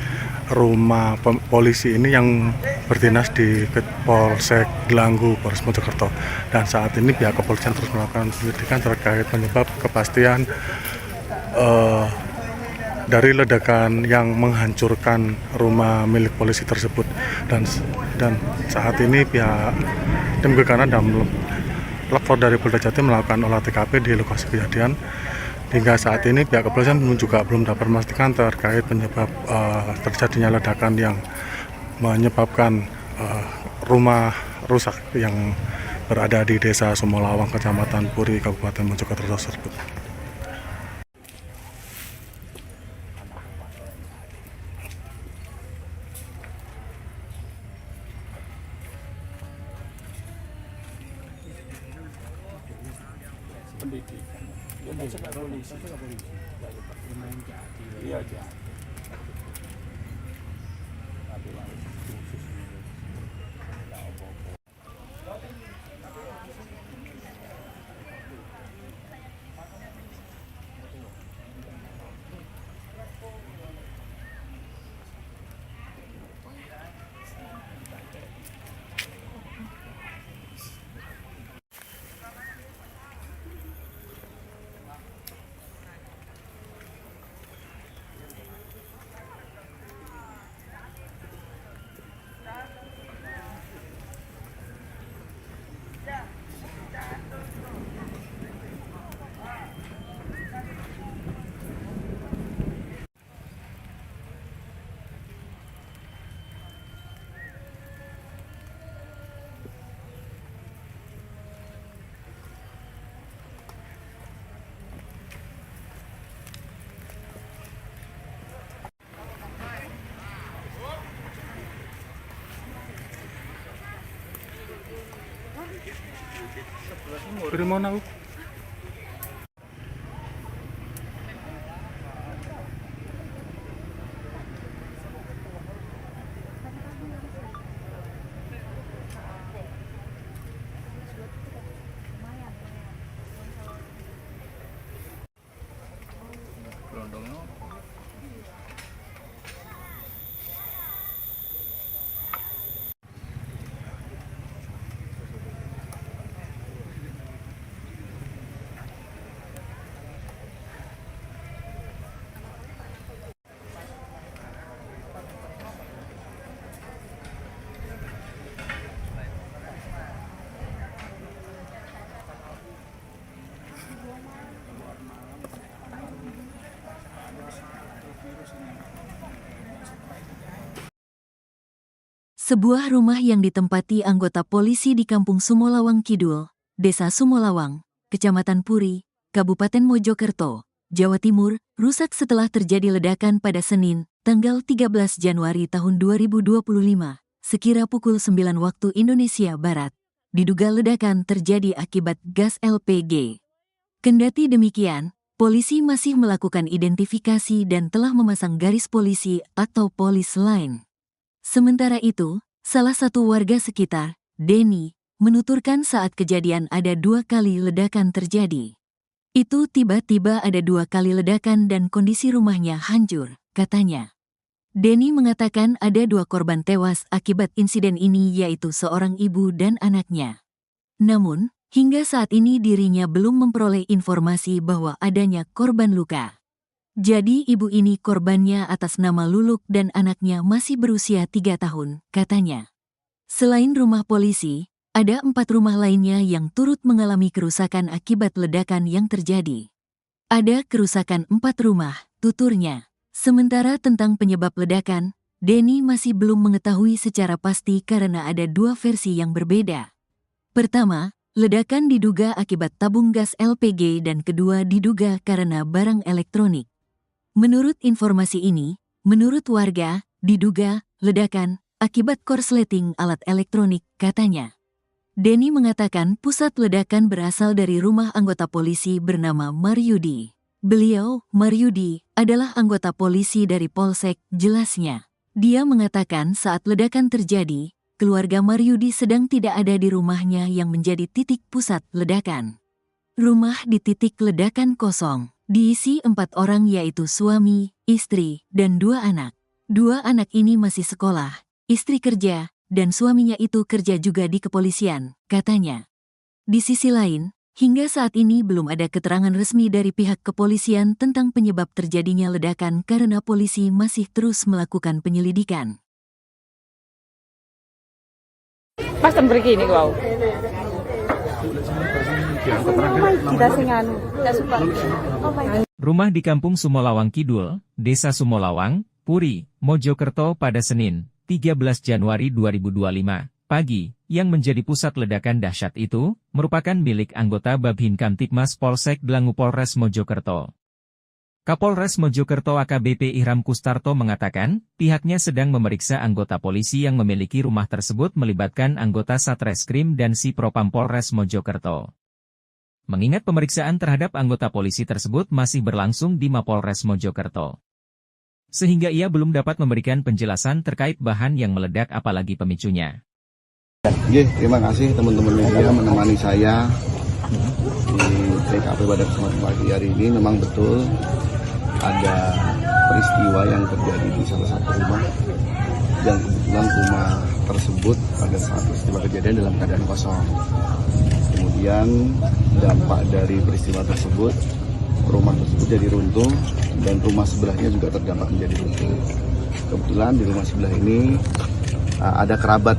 rumah polisi ini yang berdinas di Polsek Gelanggu, Polres Mojokerto. Dan saat ini pihak kepolisian terus melakukan penyelidikan terkait penyebab kepastian dari ledakan yang menghancurkan rumah milik polisi tersebut. Dan saat ini pihak tim gegana dan lapor dari Polda Jatim melakukan olah TKP di lokasi kejadian. Hingga saat ini pihak kepolisian juga belum dapat memastikan terkait penyebab terjadinya ledakan yang menyebabkan rumah rusak yang berada di Desa Sumolawang, Kecamatan Puri, Kabupaten Mojokerto tersebut. Dari mana? Sebuah rumah yang ditempati anggota polisi di Kampung Sumolawang Kidul, Desa Sumolawang, Kecamatan Puri, Kabupaten Mojokerto, Jawa Timur, rusak setelah terjadi ledakan pada Senin, tanggal 13 Januari tahun 2025, sekira pukul 9 waktu Indonesia Barat. Diduga ledakan terjadi akibat gas LPG. Kendati demikian, polisi masih melakukan identifikasi dan telah memasang garis polisi atau polis line. Sementara itu, salah satu warga sekitar, Denny, menuturkan saat kejadian ada 2 kali ledakan terjadi. Itu tiba-tiba ada 2 kali ledakan dan kondisi rumahnya hancur, katanya. Denny mengatakan ada 2 korban tewas akibat insiden ini yaitu seorang ibu dan anaknya. Namun, hingga saat ini dirinya belum memperoleh informasi bahwa adanya korban luka. Jadi ibu ini korbannya atas nama Luluk dan anaknya masih berusia 3 tahun, katanya. Selain rumah polisi, ada 4 rumah lainnya yang turut mengalami kerusakan akibat ledakan yang terjadi. Ada kerusakan 4 rumah, tuturnya. Sementara tentang penyebab ledakan, Denny masih belum mengetahui secara pasti karena ada 2 versi yang berbeda. Pertama, ledakan diduga akibat tabung gas LPG dan kedua diduga karena barang elektronik. Menurut informasi ini, menurut warga, diduga ledakan akibat korsleting alat elektronik, katanya. Denny mengatakan pusat ledakan berasal dari rumah anggota polisi bernama Maryudi. Beliau, Maryudi, adalah anggota polisi dari Polsek, jelasnya. Dia mengatakan saat ledakan terjadi, keluarga Maryudi sedang tidak ada di rumahnya yang menjadi titik pusat ledakan. Rumah di titik ledakan kosong. Diisi 4 orang yaitu suami, istri, dan 2 anak. 2 anak ini masih sekolah, istri kerja, dan suaminya itu kerja juga di kepolisian, katanya. Di sisi lain, hingga saat ini belum ada keterangan resmi dari pihak kepolisian tentang penyebab terjadinya ledakan karena polisi masih terus melakukan penyelidikan. Pas begini kau. Rumah di Kampung Sumolawang Kidul, Desa Sumolawang, Puri, Mojokerto pada Senin, 13 Januari 2025, pagi, yang menjadi pusat ledakan dahsyat itu, merupakan milik anggota Babin Kamtibmas Polsek Dlangu Polres Mojokerto. Kapolres Mojokerto AKBP Ihram Kustarto mengatakan, pihaknya sedang memeriksa anggota polisi yang memiliki rumah tersebut melibatkan anggota Satreskrim dan Si Propam Polres Mojokerto. Mengingat pemeriksaan terhadap anggota polisi tersebut masih berlangsung di Mapolres Mojokerto. Sehingga ia belum dapat memberikan penjelasan terkait bahan yang meledak apalagi pemicunya. Terima kasih teman-teman media menemani saya di TKP pada kesempatan pagi hari ini. Memang betul ada peristiwa yang terjadi di salah satu rumah dan kebetulan rumah tersebut pada saat peristiwa kejadian dalam keadaan kosong. Kemudian dampak dari peristiwa tersebut, rumah tersebut jadi runtuh dan rumah sebelahnya juga terdampak menjadi runtuh. Kebetulan di rumah sebelah ini ada kerabat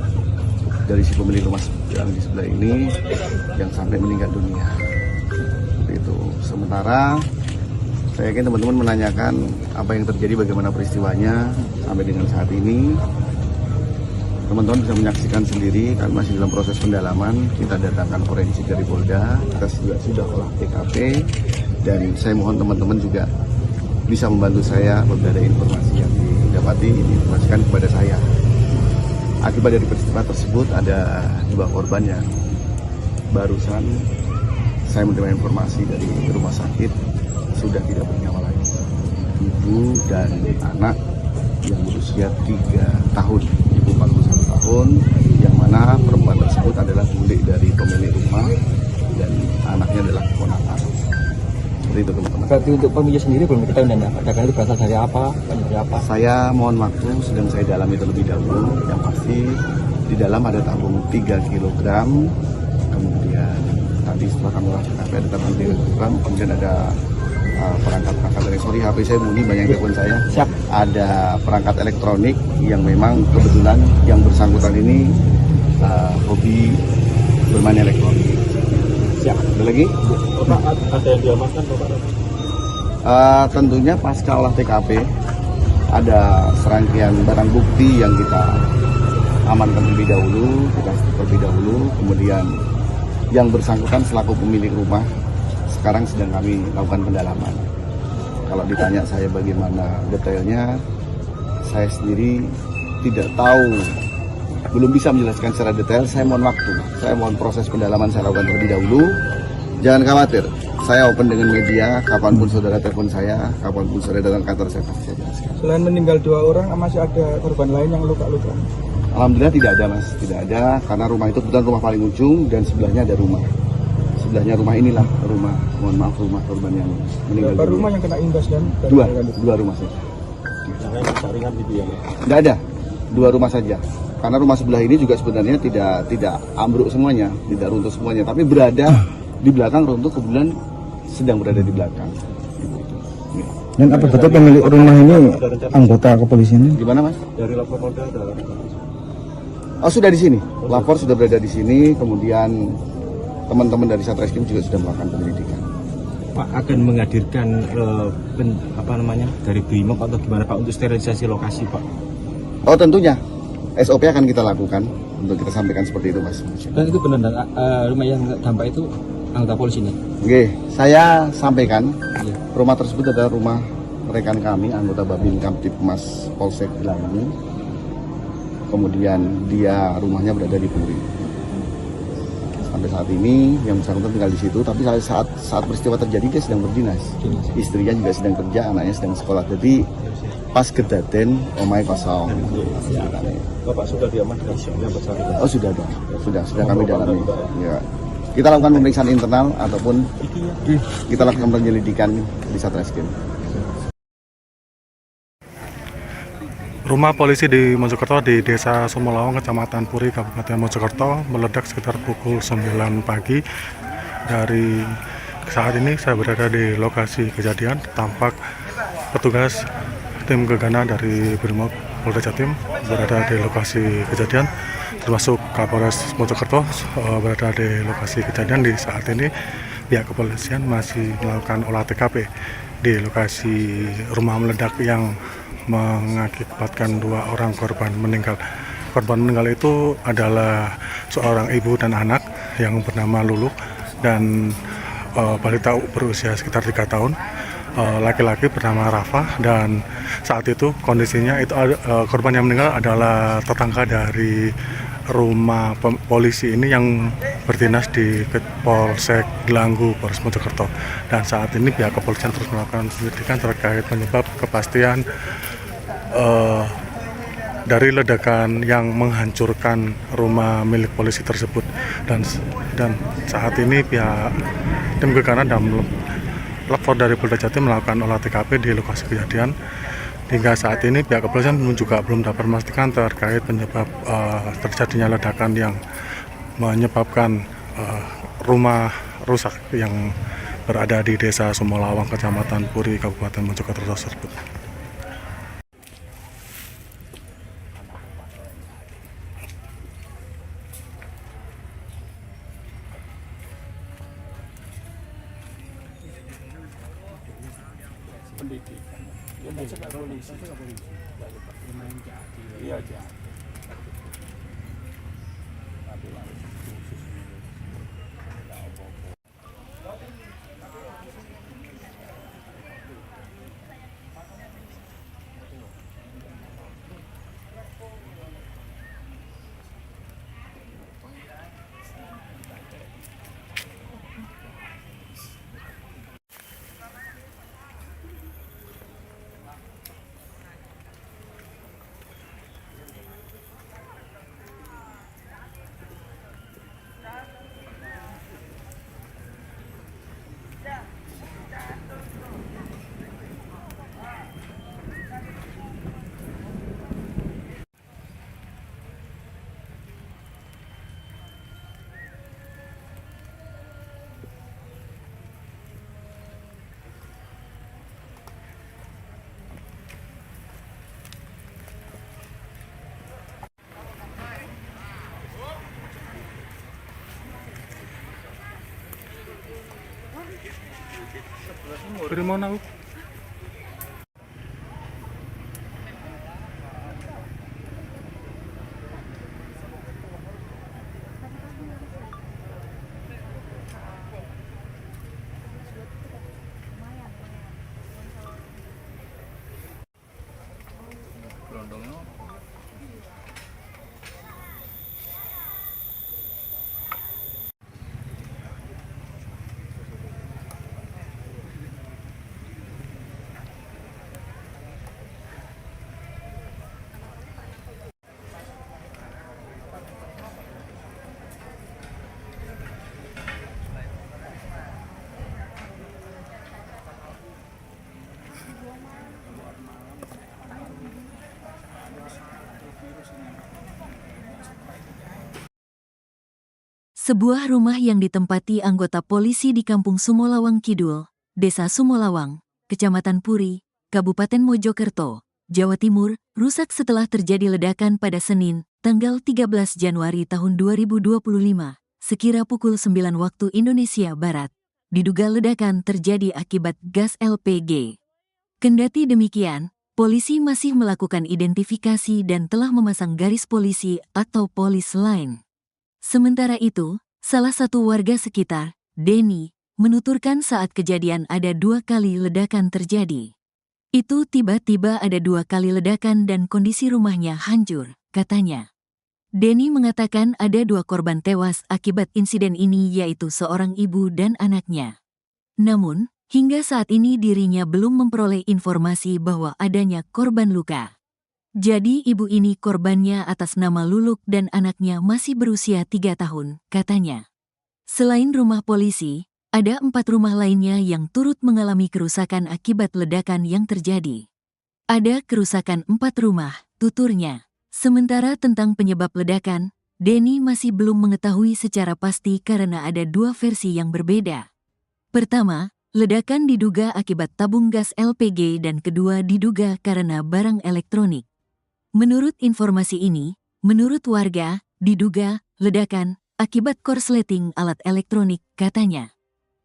dari si pemilik rumah yang di sebelah ini yang sampai meninggal dunia. Seperti itu. Sementara saya yakin teman-teman menanyakan apa yang terjadi, bagaimana peristiwanya sampai dengan saat ini. Teman-teman bisa menyaksikan sendiri, kami masih dalam proses pendalaman. Kita datangkan forensik dari Polda, kita juga sudah olah TKP, dan saya mohon teman-teman juga bisa membantu saya apabila ada informasi yang didapati, diinformasikan kepada saya. Akibat dari peristiwa tersebut ada 2 korban yang barusan saya menerima informasi dari rumah sakit sudah tidak bernyawa lagi. Ibu dan anak yang berusia 3 tahun, ibu 41 tahun, yang mana perempuan tersebut adalah bule dari pemilik rumah dan anaknya adalah keponakan. Seperti itu teman-teman. Berarti untuk pemilik sendiri belum diketahui dan ledakan itu berasal dari apa? Dari apa? Saya mohon waktu, sedang saya dalami terlebih dahulu. Yang pasti di dalam ada tabung 3 kg, kemudian tadi setelah kami olah TKP ada tabung 3 kg, kemudian ada perangkat elektronik. HP saya bunyi, banyak telepon saya. Siap. Ada perangkat elektronik yang memang kebetulan yang bersangkutan ini hobi bermain elektronik. Siap. Ada lagi? Bapak, ada yang diamankan Bapak? Tentunya pasca olah TKP ada serangkaian barang bukti yang kita amankan terlebih dahulu, kemudian yang bersangkutan selaku pemilik rumah sekarang sedang kami lakukan pendalaman. Kalau ditanya saya bagaimana detailnya, saya sendiri tidak tahu, belum bisa menjelaskan secara detail. Saya mohon waktu, saya mohon proses pendalaman saya lakukan terlebih dahulu. Jangan khawatir, saya open dengan media, kapanpun saudara telepon saya, kapanpun saudara datang kantor saya pasti saya jelaskan. Selain meninggal 2 orang, masih ada korban lain yang luka-luka? Alhamdulillah tidak ada mas, tidak ada, karena rumah itu kebetulan rumah paling ujung dan sebelahnya ada rumah. Sebelahnya rumah inilah rumah, mohon maaf, rumah korban yang meninggal. Berapa rumah yang kena imbas dan? Dua rumah saja. Yang lain saringan gitu ya? Tidak ada, 2 rumah saja. Karena rumah sebelah ini juga sebenarnya tidak ambruk semuanya, tidak runtuh semuanya, tapi berada di belakang runtuh, kebetulan sedang berada di belakang. Dan apa betul pemilik rumah ini anggota kepolisian? Gimana mas? Dari lapor Polda ada? Oh sudah di sini, lapor sudah berada di sini, kemudian teman-teman dari Satreskrim juga sudah melakukan penyelidikan. Pak akan menghadirkan dari BRIMOB atau gimana Pak untuk sterilisasi lokasi Pak? Oh tentunya, SOP akan kita lakukan untuk kita sampaikan seperti itu mas. Dan itu benar rumah yang dampak itu anggota polisi nih? Oke, saya sampaikan Iya. rumah tersebut adalah rumah rekan kami, anggota Babin Kamtipmas Polsek Gelangi. Kemudian dia rumahnya berada di Puri. Sampai saat ini yang bersangkutan tinggal di situ, tapi saat peristiwa terjadi dia sedang berdinas. Istrinya juga sedang kerja, anaknya sedang sekolah. Jadi pas kedaten omai kosong. Bapak sudah diamankan yang bersangkutan? Oh sudah ada, sudah kami dalami. Ya. Kita lakukan pemeriksaan internal ataupun kita lakukan penyelidikan di Satreskrim. Rumah polisi di Mojokerto di Desa Sumolawang, Kecamatan Puri, Kabupaten Mojokerto meledak sekitar pukul 9 pagi. Dari saat ini saya berada di lokasi kejadian. Tampak petugas tim gegana dari Brimob Polda Jatim berada di lokasi kejadian, termasuk Kapolres Mojokerto berada di lokasi kejadian. Di saat ini pihak kepolisian masih melakukan olah TKP di lokasi rumah meledak yang mengakibatkan 2 orang korban meninggal. Korban meninggal itu adalah seorang ibu dan anak yang bernama Lulu dan balita berusia sekitar 3 tahun. Laki-laki bernama Rafa, dan saat itu kondisinya itu korban yang meninggal adalah tetangga dari rumah polisi ini yang berdinas di Polsek Gelanggu, Polres Mojokerto. Dan saat ini pihak kepolisian terus melakukan penyelidikan terkait penyebab kepastian dari ledakan yang menghancurkan rumah milik polisi tersebut. Dan saat ini pihak tim gegana dan lapor dari Polda Jatim melakukan olah TKP di lokasi kejadian. Hingga saat ini pihak kepolisian juga belum dapat memastikan terkait penyebab terjadinya ledakan yang menyebabkan rumah rusak yang berada di Desa Sumolawang, Kecamatan Puri, Kabupaten Mojokerto tersebut. Dari mana? Sebuah rumah yang ditempati anggota polisi di Kampung Sumolawang Kidul, Desa Sumolawang, Kecamatan Puri, Kabupaten Mojokerto, Jawa Timur, rusak setelah terjadi ledakan pada Senin, tanggal 13 Januari tahun 2025, sekira pukul 9 waktu Indonesia Barat. Diduga ledakan terjadi akibat gas LPG. Kendati demikian, polisi masih melakukan identifikasi dan telah memasang garis polisi atau polis line. Sementara itu, salah satu warga sekitar, Denny, menuturkan saat kejadian ada 2 kali ledakan terjadi. Itu tiba-tiba ada 2 kali ledakan dan kondisi rumahnya hancur, katanya. Denny mengatakan ada 2 korban tewas akibat insiden ini yaitu seorang ibu dan anaknya. Namun, hingga saat ini dirinya belum memperoleh informasi bahwa adanya korban luka. Jadi ibu ini korbannya atas nama Luluk dan anaknya masih berusia 3 tahun, katanya. Selain rumah polisi, ada 4 rumah lainnya yang turut mengalami kerusakan akibat ledakan yang terjadi. Ada kerusakan 4 rumah, tuturnya. Sementara tentang penyebab ledakan, Denny masih belum mengetahui secara pasti karena ada 2 versi yang berbeda. Pertama, ledakan diduga akibat tabung gas LPG dan kedua diduga karena barang elektronik. Menurut informasi ini, menurut warga, diduga ledakan akibat korsleting alat elektronik, katanya.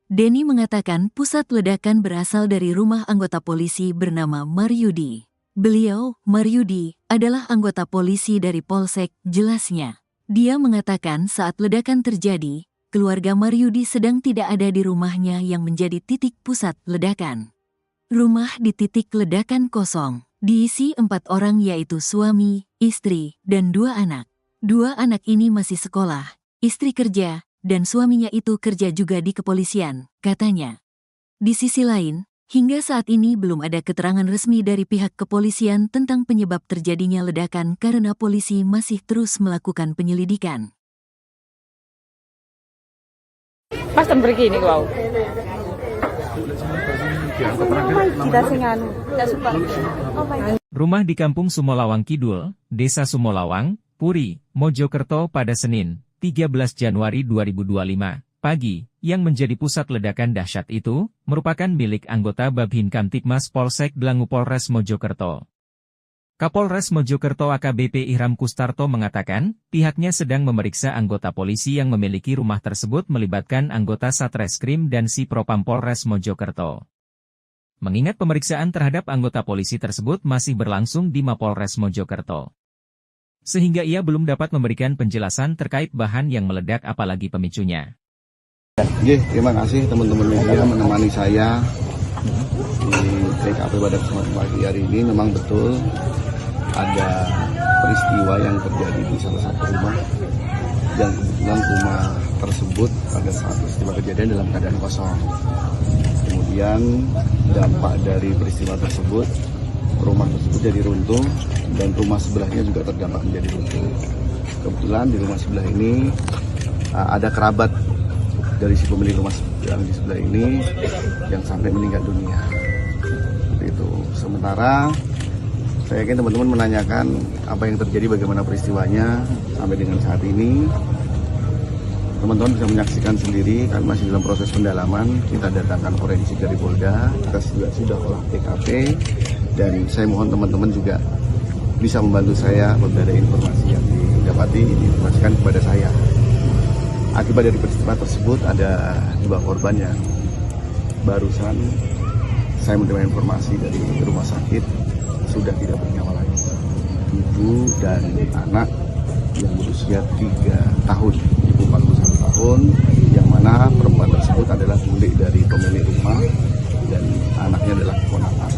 Denny mengatakan pusat ledakan berasal dari rumah anggota polisi bernama Maryudi. Beliau, Maryudi, adalah anggota polisi dari Polsek, jelasnya. Dia mengatakan saat ledakan terjadi, keluarga Maryudi sedang tidak ada di rumahnya yang menjadi titik pusat ledakan. Rumah di titik ledakan kosong. Diisi 4 orang yaitu suami, istri, dan 2 anak. 2 anak ini masih sekolah, istri kerja, dan suaminya itu kerja juga di kepolisian, katanya. Di sisi lain, hingga saat ini belum ada keterangan resmi dari pihak kepolisian tentang penyebab terjadinya ledakan karena polisi masih terus melakukan penyelidikan. Pas pergi ini kau. Rumah di Kampung Sumolawang Kidul, Desa Sumolawang, Puri, Mojokerto pada Senin, 13 Januari 2025, pagi, yang menjadi pusat ledakan dahsyat itu, merupakan milik anggota Babin Kamtibmas Polsek Dlangu Polres Mojokerto. Kapolres Mojokerto AKBP Ihram Kustarto mengatakan, pihaknya sedang memeriksa anggota polisi yang memiliki rumah tersebut melibatkan anggota Satreskrim dan Si Propam Polres Mojokerto. Mengingat pemeriksaan terhadap anggota polisi tersebut masih berlangsung di Mapolres Mojokerto. Sehingga ia belum dapat memberikan penjelasan terkait bahan yang meledak apalagi pemicunya. Terima kasih teman-teman media menemani saya di TKP pada kesempatan pagi hari ini. Memang betul ada peristiwa yang terjadi di salah satu rumah yang kebetulan rumah tersebut pada saat peristiwa kejadian dalam keadaan kosong. Kemudian dampak dari peristiwa tersebut, rumah tersebut jadi runtuh dan rumah sebelahnya juga terdampak menjadi runtuh. Kebetulan di rumah sebelah ini ada kerabat dari si pemilik rumah yang di sebelah ini yang sampai meninggal dunia. Itu. Sementara saya yakin teman-teman menanyakan apa yang terjadi, bagaimana peristiwanya sampai dengan saat ini. Teman-teman bisa menyaksikan sendiri, kami masih dalam proses pendalaman. Kita datangkan forensik dari Polda, kita juga sudah olah TKP, dan saya mohon teman-teman juga bisa membantu saya apabila ada informasi yang didapati, diinformasikan kepada saya. Akibat dari peristiwa tersebut ada 2 korban yang barusan saya menerima informasi dari rumah sakit sudah tidak bernyawa lagi. Ibu dan anak yang berusia 3 tahun, ibu 41 tahun, yang mana perempuan tersebut adalah bule dari pemilik rumah dan anaknya adalah keponakan.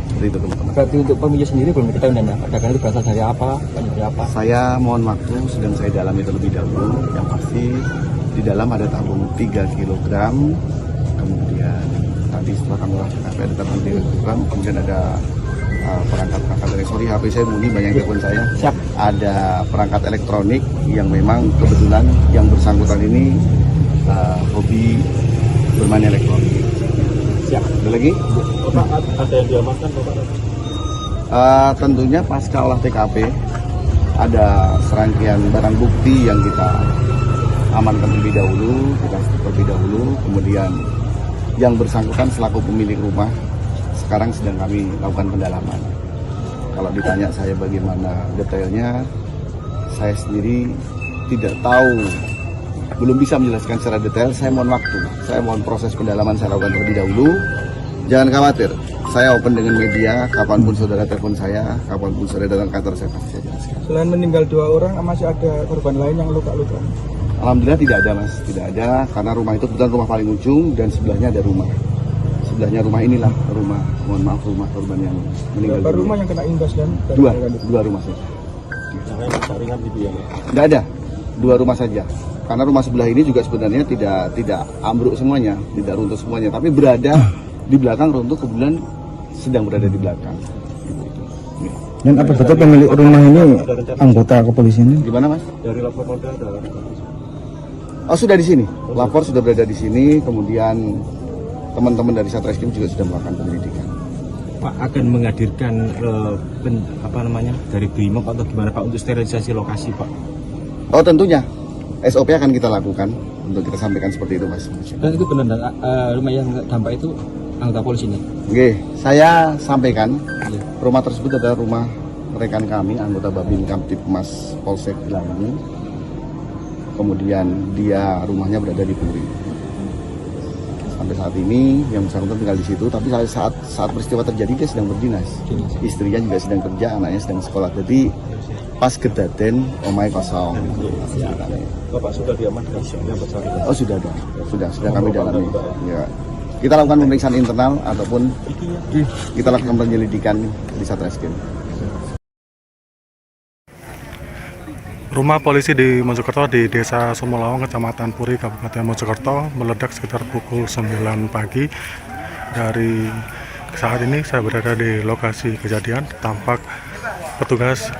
Seperti itu teman-teman. Berarti untuk pemilik sendiri belum diketahui dan ledakan itu berasal dari apa? Dari apa? Saya mohon waktu, sedang saya dalami terlebih dahulu. Yang pasti di dalam ada tabung 3 kg, kemudian tadi setelah kami lakukan ada tabung 3 kg, kemudian ada perangkat elektronik. HP saya bunyi, banyak telepon saya. Siap. Ada perangkat elektronik yang memang kebetulan yang bersangkutan ini hobi bermain elektronik. Siap. Ada lagi? Bapak, ada yang diamankan Bapak? Tentunya pasca olah TKP ada serangkaian barang bukti yang kita amankan terlebih dahulu, kemudian yang bersangkutan selaku pemilik rumah sekarang sedang kami lakukan pendalaman. Kalau ditanya saya bagaimana detailnya, saya sendiri tidak tahu, belum bisa menjelaskan secara detail. Saya mohon waktu, saya mohon proses pendalaman saya lakukan terlebih dahulu. Jangan khawatir, saya open dengan media, kapanpun saudara telepon saya, kapanpun saudara datang kantor saya pasti saya jelaskan. Selain meninggal 2 orang, masih ada korban lain yang luka-luka? Alhamdulillah tidak ada mas, tidak ada, karena rumah itu kebetulan rumah paling ujung dan sebelahnya ada rumah. Sebelahnya rumah inilah rumah, mohon maaf, rumah korban yang meninggal. Berapa rumah yang kena imbas dan Dua rumah saja. Yang lain ringan gitu ya? Tidak ada, 2 rumah saja. Karena rumah sebelah ini juga sebenarnya tidak ambruk semuanya, tidak runtuh semuanya, tapi berada di belakang runtuh, kebetulan sedang berada di belakang. Ya. Dan apa betul pemilik rumah ini anggota kepolisian? Gimana mas? Dari lapor Polda ada. Oh sudah di sini, lapor sudah berada di sini, kemudian teman-teman dari Satreskrim juga sudah melakukan penyelidikan. Pak akan menghadirkan dari Brimob atau gimana Pak untuk sterilisasi lokasi Pak? Oh tentunya, SOP akan kita lakukan untuk kita sampaikan seperti itu mas. Dan itu benar rumah yang dampak itu anggota polisi ini? Oke, saya sampaikan rumah tersebut adalah rumah rekan kami, anggota Babin Kamtipmas Polsek Gelangi. Kemudian dia rumahnya berada di Puri. Sampai saat ini yang bersangkutan tinggal di situ, tapi saat peristiwa terjadi dia sedang berdinas. Istrinya juga sedang kerja, anaknya sedang sekolah. Jadi pas kedaden omai kosong. Bapak sudah diamankan yang bersangkutan? Oh sudah ada, sudah kami dalami. Ya. Kita lakukan pemeriksaan internal ataupun kita lakukan penyelidikan di Satreskrim. Rumah polisi di Mojokerto di Desa Sumolawang, Kecamatan Puri, Kabupaten Mojokerto meledak sekitar pukul 9 pagi. Dari saat ini saya berada di lokasi kejadian, tampak petugas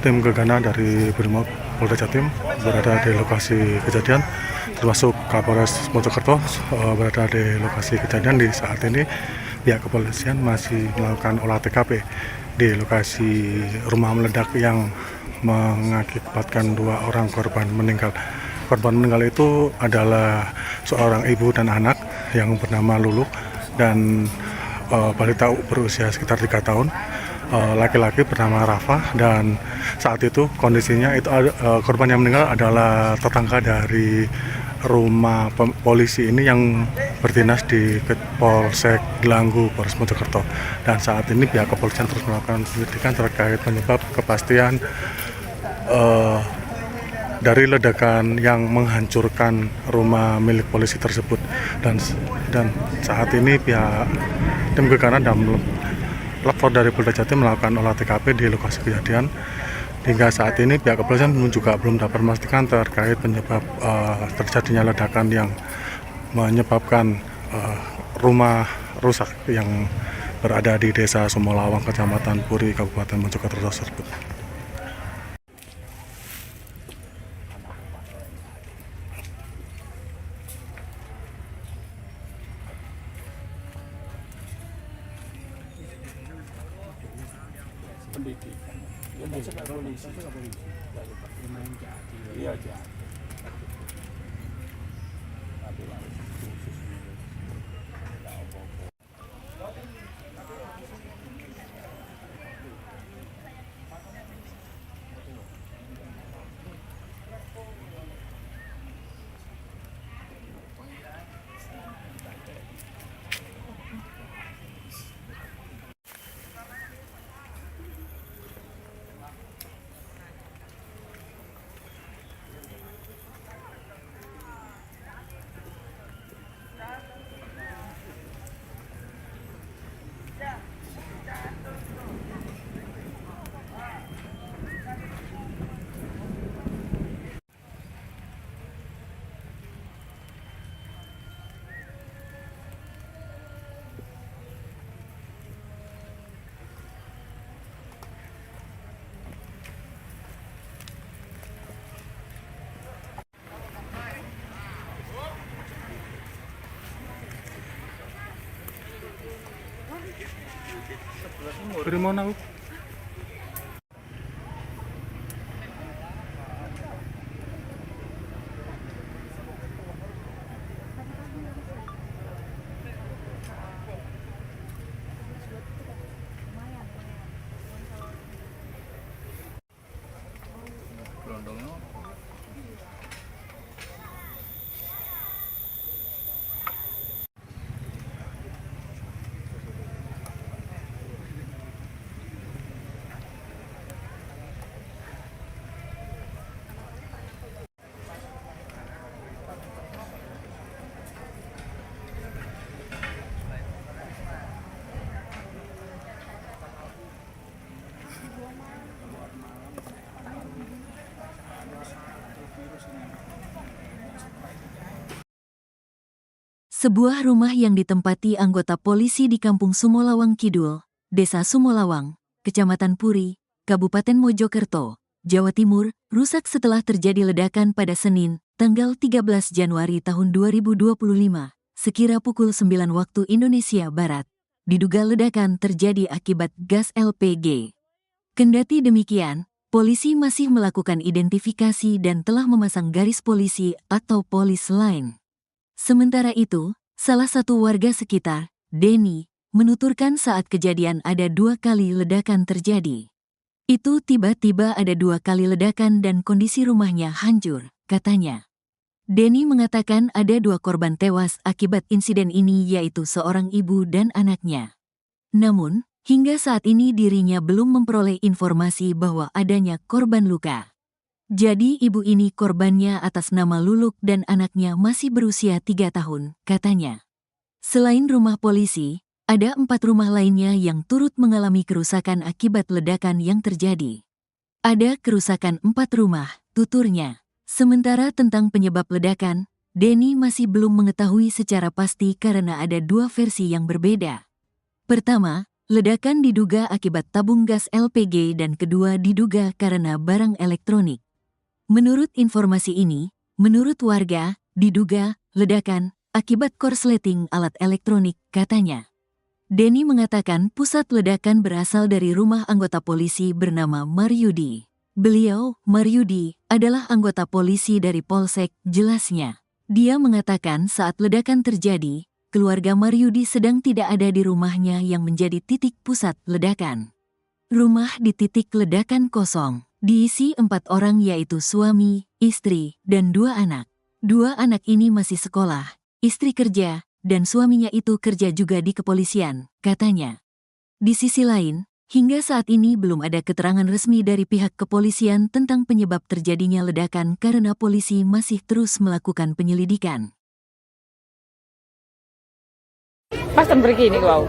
tim gegana dari Brimob Polda Jatim berada di lokasi kejadian, termasuk Kapolres Mojokerto berada di lokasi kejadian. Di saat ini pihak kepolisian masih melakukan olah TKP di lokasi rumah meledak yang mengakibatkan 2 orang korban meninggal. Korban meninggal itu adalah seorang ibu dan anak yang bernama Lulu dan balita berusia sekitar 3 tahun. Laki-laki bernama Rafa, dan saat itu kondisinya itu korban yang meninggal adalah tetangga dari rumah polisi ini yang berdinas di Polsek Gelanggu, Polres Mojokerto. Dan saat ini pihak kepolisian terus melakukan penyelidikan terkait penyebab kepastian dari ledakan yang menghancurkan rumah milik polisi tersebut. Dan saat ini pihak tim gegana dan lapor dari Polda Jatim melakukan olah TKP di lokasi kejadian. Hingga saat ini pihak kepolisian juga belum dapat memastikan terkait penyebab terjadinya ledakan yang menyebabkan rumah rusak yang berada di Desa Sumolawang, Kecamatan Puri, Kabupaten Mojokerto tersebut. Dari mana, Bu? Sebuah rumah yang ditempati anggota polisi di Kampung Sumolawang Kidul, Desa Sumolawang, Kecamatan Puri, Kabupaten Mojokerto, Jawa Timur, rusak setelah terjadi ledakan pada Senin, tanggal 13 Januari tahun 2025, sekira pukul 9 waktu Indonesia Barat. Diduga ledakan terjadi akibat gas LPG. Kendati demikian, polisi masih melakukan identifikasi dan telah memasang garis polisi atau polis line. Sementara itu, salah satu warga sekitar, Denny, menuturkan saat kejadian ada 2 kali ledakan terjadi. Itu tiba-tiba ada 2 kali ledakan dan kondisi rumahnya hancur, katanya. Denny mengatakan ada 2 korban tewas akibat insiden ini yaitu seorang ibu dan anaknya. Namun, hingga saat ini dirinya belum memperoleh informasi bahwa adanya korban luka. Jadi ibu ini korbannya atas nama Luluk dan anaknya masih berusia 3 tahun, katanya. Selain rumah polisi, ada 4 rumah lainnya yang turut mengalami kerusakan akibat ledakan yang terjadi. Ada kerusakan 4 rumah, tuturnya. Sementara tentang penyebab ledakan, Denny masih belum mengetahui secara pasti karena ada 2 versi yang berbeda. Pertama, ledakan diduga akibat tabung gas LPG dan kedua diduga karena barang elektronik. Menurut informasi ini, menurut warga, diduga ledakan akibat korsleting alat elektronik, katanya. Denny mengatakan pusat ledakan berasal dari rumah anggota polisi bernama Maryudi. Beliau, Maryudi, adalah anggota polisi dari Polsek, jelasnya. Dia mengatakan saat ledakan terjadi, keluarga Maryudi sedang tidak ada di rumahnya yang menjadi titik pusat ledakan. Rumah di titik ledakan kosong. Diisi 4 orang yaitu suami, istri, dan 2 anak. 2 anak ini masih sekolah, istri kerja, dan suaminya itu kerja juga di kepolisian, katanya. Di sisi lain, hingga saat ini belum ada keterangan resmi dari pihak kepolisian tentang penyebab terjadinya ledakan karena polisi masih terus melakukan penyelidikan. Pas pergi ini kau.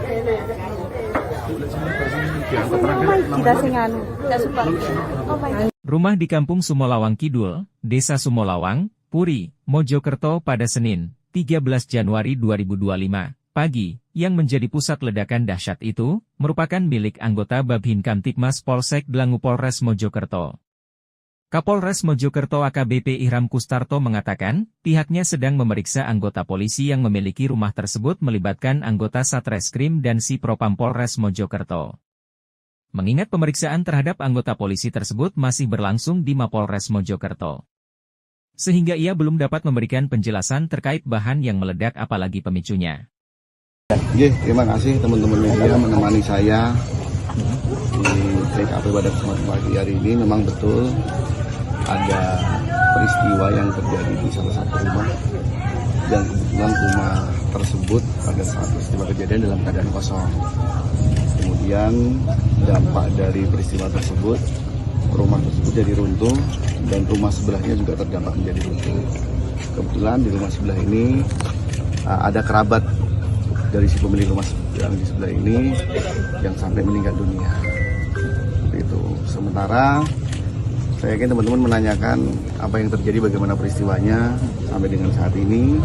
Rumah di Kampung Sumolawang Kidul, Desa Sumolawang, Puri, Mojokerto pada Senin, 13 Januari 2025, pagi, yang menjadi pusat ledakan dahsyat itu, merupakan milik anggota Babhin Kamtibmas Polsek Dlangu Polres Mojokerto. Kapolres Mojokerto AKBP Ihram Kustarto mengatakan, pihaknya sedang memeriksa anggota polisi yang memiliki rumah tersebut melibatkan anggota Satreskrim dan Si Propam Polres Mojokerto. Mengingat pemeriksaan terhadap anggota polisi tersebut masih berlangsung di Mapolres Mojokerto. Sehingga ia belum dapat memberikan penjelasan terkait bahan yang meledak apalagi pemicunya. Terima kasih teman-teman media menemani saya di TKP pada kesempatan pagi hari ini. Memang betul ada peristiwa yang terjadi di salah satu rumah dan kebetulan rumah tersebut pada saat peristiwa kejadian dalam keadaan kosong. Kemudian dampak dari peristiwa tersebut, rumah tersebut jadi runtuh dan rumah sebelahnya juga terdampak menjadi runtuh. Kebetulan di rumah sebelah ini ada kerabat dari si pemilik rumah yang di sebelah ini yang sampai meninggal dunia. Itu. Sementara saya yakin teman-teman menanyakan apa yang terjadi, bagaimana peristiwanya sampai dengan saat ini.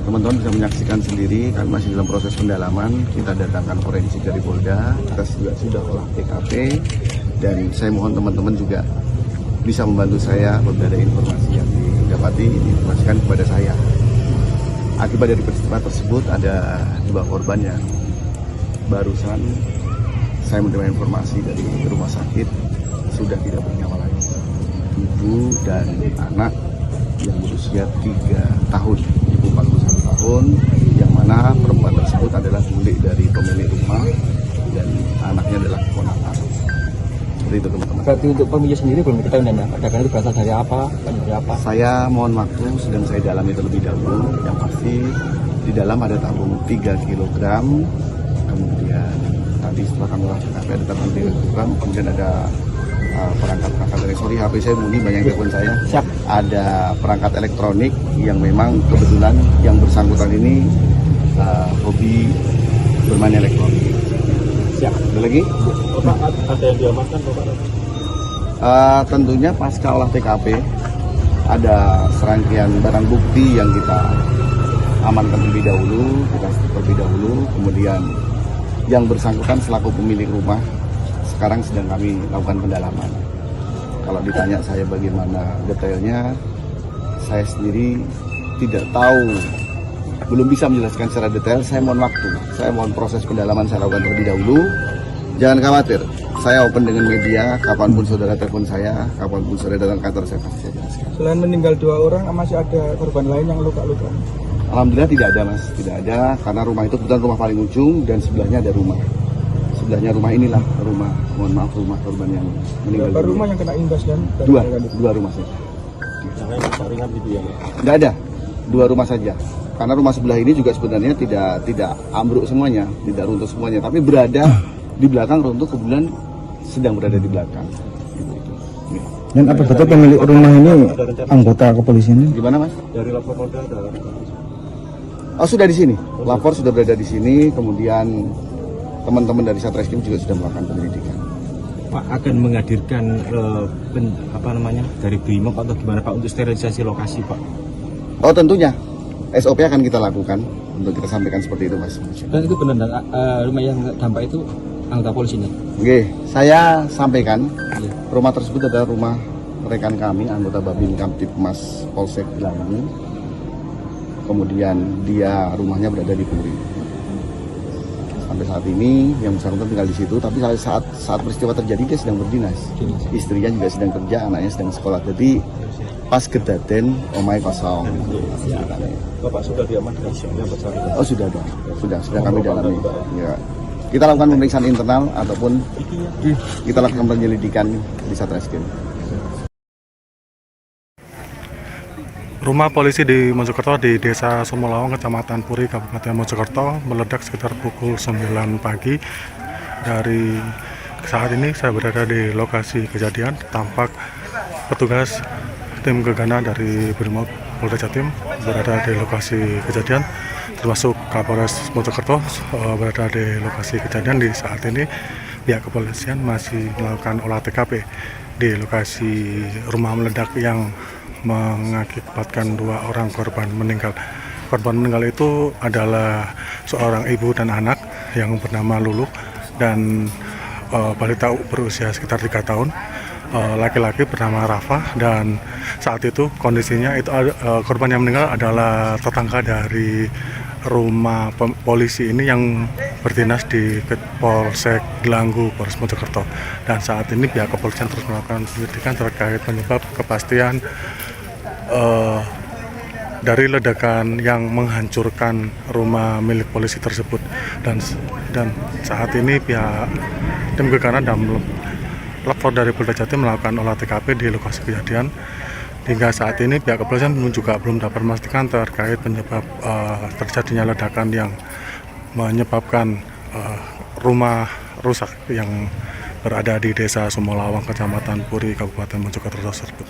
Teman-teman bisa menyaksikan sendiri, kami masih dalam proses pendalaman. Kita datangkan forensik dari Polda, kita juga sudah olah TKP, dan saya mohon teman-teman juga bisa membantu saya apabila ada informasi yang didapati, diinformasikan kepada saya. Akibat dari peristiwa tersebut ada 2 korban yang barusan saya menerima informasi dari rumah sakit sudah tidak bernyawa lagi. Ibu dan anak yang berusia 3 tahun, ibu 41 tahun, yang mana perempuan tersebut adalah milik dari pemilik rumah dan anaknya adalah keponakan. Seperti itu teman-teman. Berarti untuk pemilik sendiri belum diketahui dan ledakan itu berasal dari apa? Dari apa? Saya mohon waktu, sedang saya dalami terlebih dahulu. Yang pasti di dalam ada tabung 3 kg, kemudian tadi setelah kami lakukan ada tabung 3 kg, kemudian ada perangkat elektronik. HP saya bunyi, banyak telepon saya. Siap. Ada perangkat elektronik yang memang kebetulan yang bersangkutan ini hobi bermain elektronik. Siap. Ada lagi? Bapak, ada yang diamankan Bapak? Tentunya pasca olah TKP ada serangkaian barang bukti yang kita amankan terlebih dahulu, kemudian yang bersangkutan selaku pemilik rumah sekarang sedang kami lakukan pendalaman. Kalau ditanya saya bagaimana detailnya, saya sendiri tidak tahu, belum bisa menjelaskan secara detail. Saya mohon waktu, saya mohon proses pendalaman saya lakukan terlebih dahulu. Jangan khawatir, saya open dengan media, kapanpun saudara telepon saya, kapanpun saudara datang kantor saya pasti saya jelaskan. Selain meninggal 2 orang, masih ada korban lain yang luka-luka? Alhamdulillah tidak ada mas, tidak ada, karena rumah itu kebetulan rumah paling ujung dan sebelahnya ada rumah. Sebelahnya rumah inilah rumah, mohon maaf, rumah korban yang meninggal. Berapa rumah yang kena imbas dan? Dua rumah saja. Yang lain rusak ringan gitu ya? Tidak ada, 2 rumah saja. Karena rumah sebelah ini juga sebenarnya tidak ambruk semuanya, tidak runtuh semuanya, tapi berada di belakang runtuh, kebetulan sedang berada di belakang. Gitu. Dan apa betul pemilik rumah ini anggota kepolisian? Gimana mas? Dari lapor Polda ada? Oh sudah di sini, lapor sudah berada di sini, kemudian teman-teman dari Satreskrim juga sudah melakukan penyelidikan. Pak akan menghadirkan dari Brimob atau gimana Pak untuk sterilisasi lokasi Pak? Oh tentunya, SOP akan kita lakukan untuk kita sampaikan seperti itu mas. Dan itu benar, rumah yang dampak itu anggota polisi nih? Oke, saya sampaikan Iya. rumah tersebut adalah rumah rekan kami, anggota Babin Kamtipmas Polsek Gelanggu. Kemudian dia rumahnya berada di Puri. Sampai saat ini yang bersangkutan tinggal di situ, tapi saat peristiwa terjadi dia sedang berdinas. Istrinya juga sedang kerja, anaknya sedang sekolah. Jadi pas kedaden omai kosong. Bapak sudah diamankan yang bersangkutan? Oh sudah ada, sudah kami dalami. Ya. Kita lakukan pemeriksaan internal ataupun kita lakukan penyelidikan di Satreskrim. Rumah polisi di Mojokerto di Desa Sumolawang, Kecamatan Puri, Kabupaten Mojokerto meledak sekitar pukul 9 pagi. Dari saat ini saya berada di lokasi kejadian, tampak petugas tim gegana dari Brimob Polda Jatim berada di lokasi kejadian, termasuk Kapolres Mojokerto berada di lokasi kejadian. Di saat ini pihak kepolisian masih melakukan olah TKP di lokasi rumah meledak yang mengakibatkan 2 orang korban meninggal. Korban meninggal itu adalah seorang ibu dan anak yang bernama Lulu dan balita berusia sekitar 3 tahun. Laki-laki bernama Rafa, dan saat itu kondisinya itu korban yang meninggal adalah tetangga dari rumah polisi ini yang berdinas di Polsek Gelanggu, Polres Mojokerto. Dan saat ini pihak kepolisian terus melakukan penyelidikan terkait penyebab kepastian dari ledakan yang menghancurkan rumah milik polisi tersebut. Dan saat ini pihak tim gegana dan lapor dari Polda Jatim melakukan olah TKP di lokasi kejadian. Hingga saat ini pihak kepolisian juga belum dapat memastikan terkait penyebab terjadinya ledakan yang menyebabkan rumah rusak yang berada di Desa Sumolawang, Kecamatan Puri, Kabupaten Mojokerto tersebut.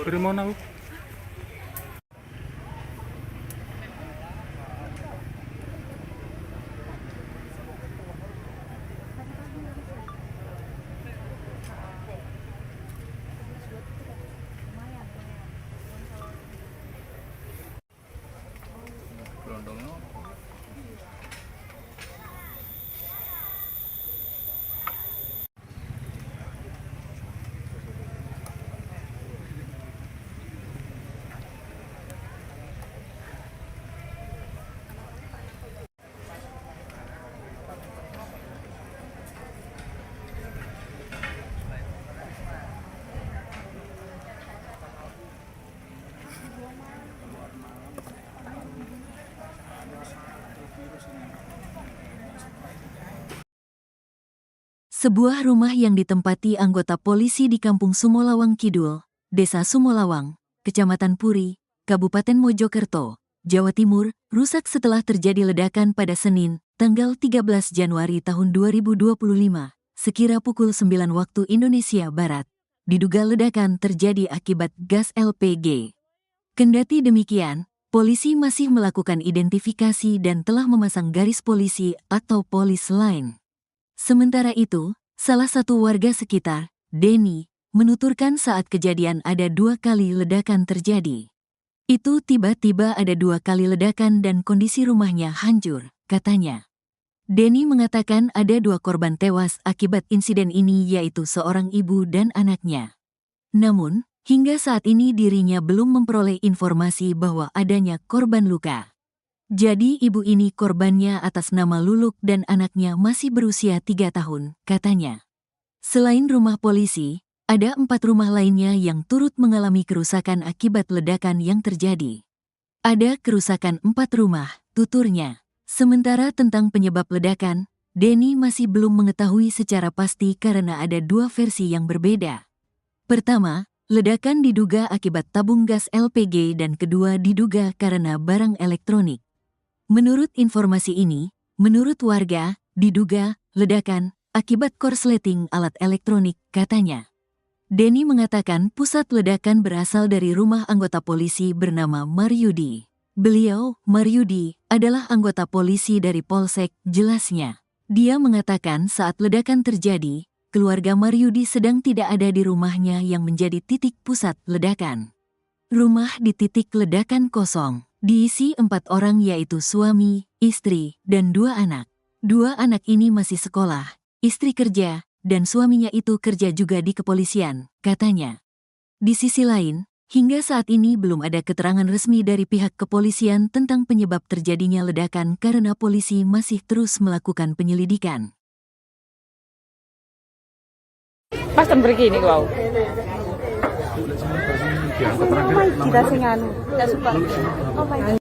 Dari mana, Bu? Sebuah rumah yang ditempati anggota polisi di Kampung Sumolawang Kidul, Desa Sumolawang, Kecamatan Puri, Kabupaten Mojokerto, Jawa Timur, rusak setelah terjadi ledakan pada Senin, tanggal 13 Januari tahun 2025, sekira pukul 9 waktu Indonesia Barat. Diduga ledakan terjadi akibat gas LPG. Kendati demikian, polisi masih melakukan identifikasi dan telah memasang garis polisi atau polis line. Sementara itu, salah satu warga sekitar, Denny, menuturkan saat kejadian ada 2 kali ledakan terjadi. Itu tiba-tiba ada 2 kali ledakan dan kondisi rumahnya hancur, katanya. Denny mengatakan ada 2 korban tewas akibat insiden ini yaitu seorang ibu dan anaknya. Namun, hingga saat ini dirinya belum memperoleh informasi bahwa adanya korban luka. Jadi ibu ini korbannya atas nama Luluk dan anaknya masih berusia 3 tahun, katanya. Selain rumah polisi, ada 4 rumah lainnya yang turut mengalami kerusakan akibat ledakan yang terjadi. Ada kerusakan 4 rumah, tuturnya. Sementara tentang penyebab ledakan, Denny masih belum mengetahui secara pasti karena ada 2 versi yang berbeda. Pertama, ledakan diduga akibat tabung gas LPG dan kedua diduga karena barang elektronik. Menurut informasi ini, menurut warga, diduga ledakan akibat korsleting alat elektronik, katanya. Denny mengatakan pusat ledakan berasal dari rumah anggota polisi bernama Maryudi. Beliau, Maryudi, adalah anggota polisi dari Polsek, jelasnya. Dia mengatakan saat ledakan terjadi, keluarga Maryudi sedang tidak ada di rumahnya yang menjadi titik pusat ledakan. Rumah di titik ledakan kosong. Diisi 4 orang yaitu suami, istri, dan 2 anak. 2 anak ini masih sekolah, istri kerja, dan suaminya itu kerja juga di kepolisian, katanya. Di sisi lain, hingga saat ini belum ada keterangan resmi dari pihak kepolisian tentang penyebab terjadinya ledakan karena polisi masih terus melakukan penyelidikan. Pas begini kau.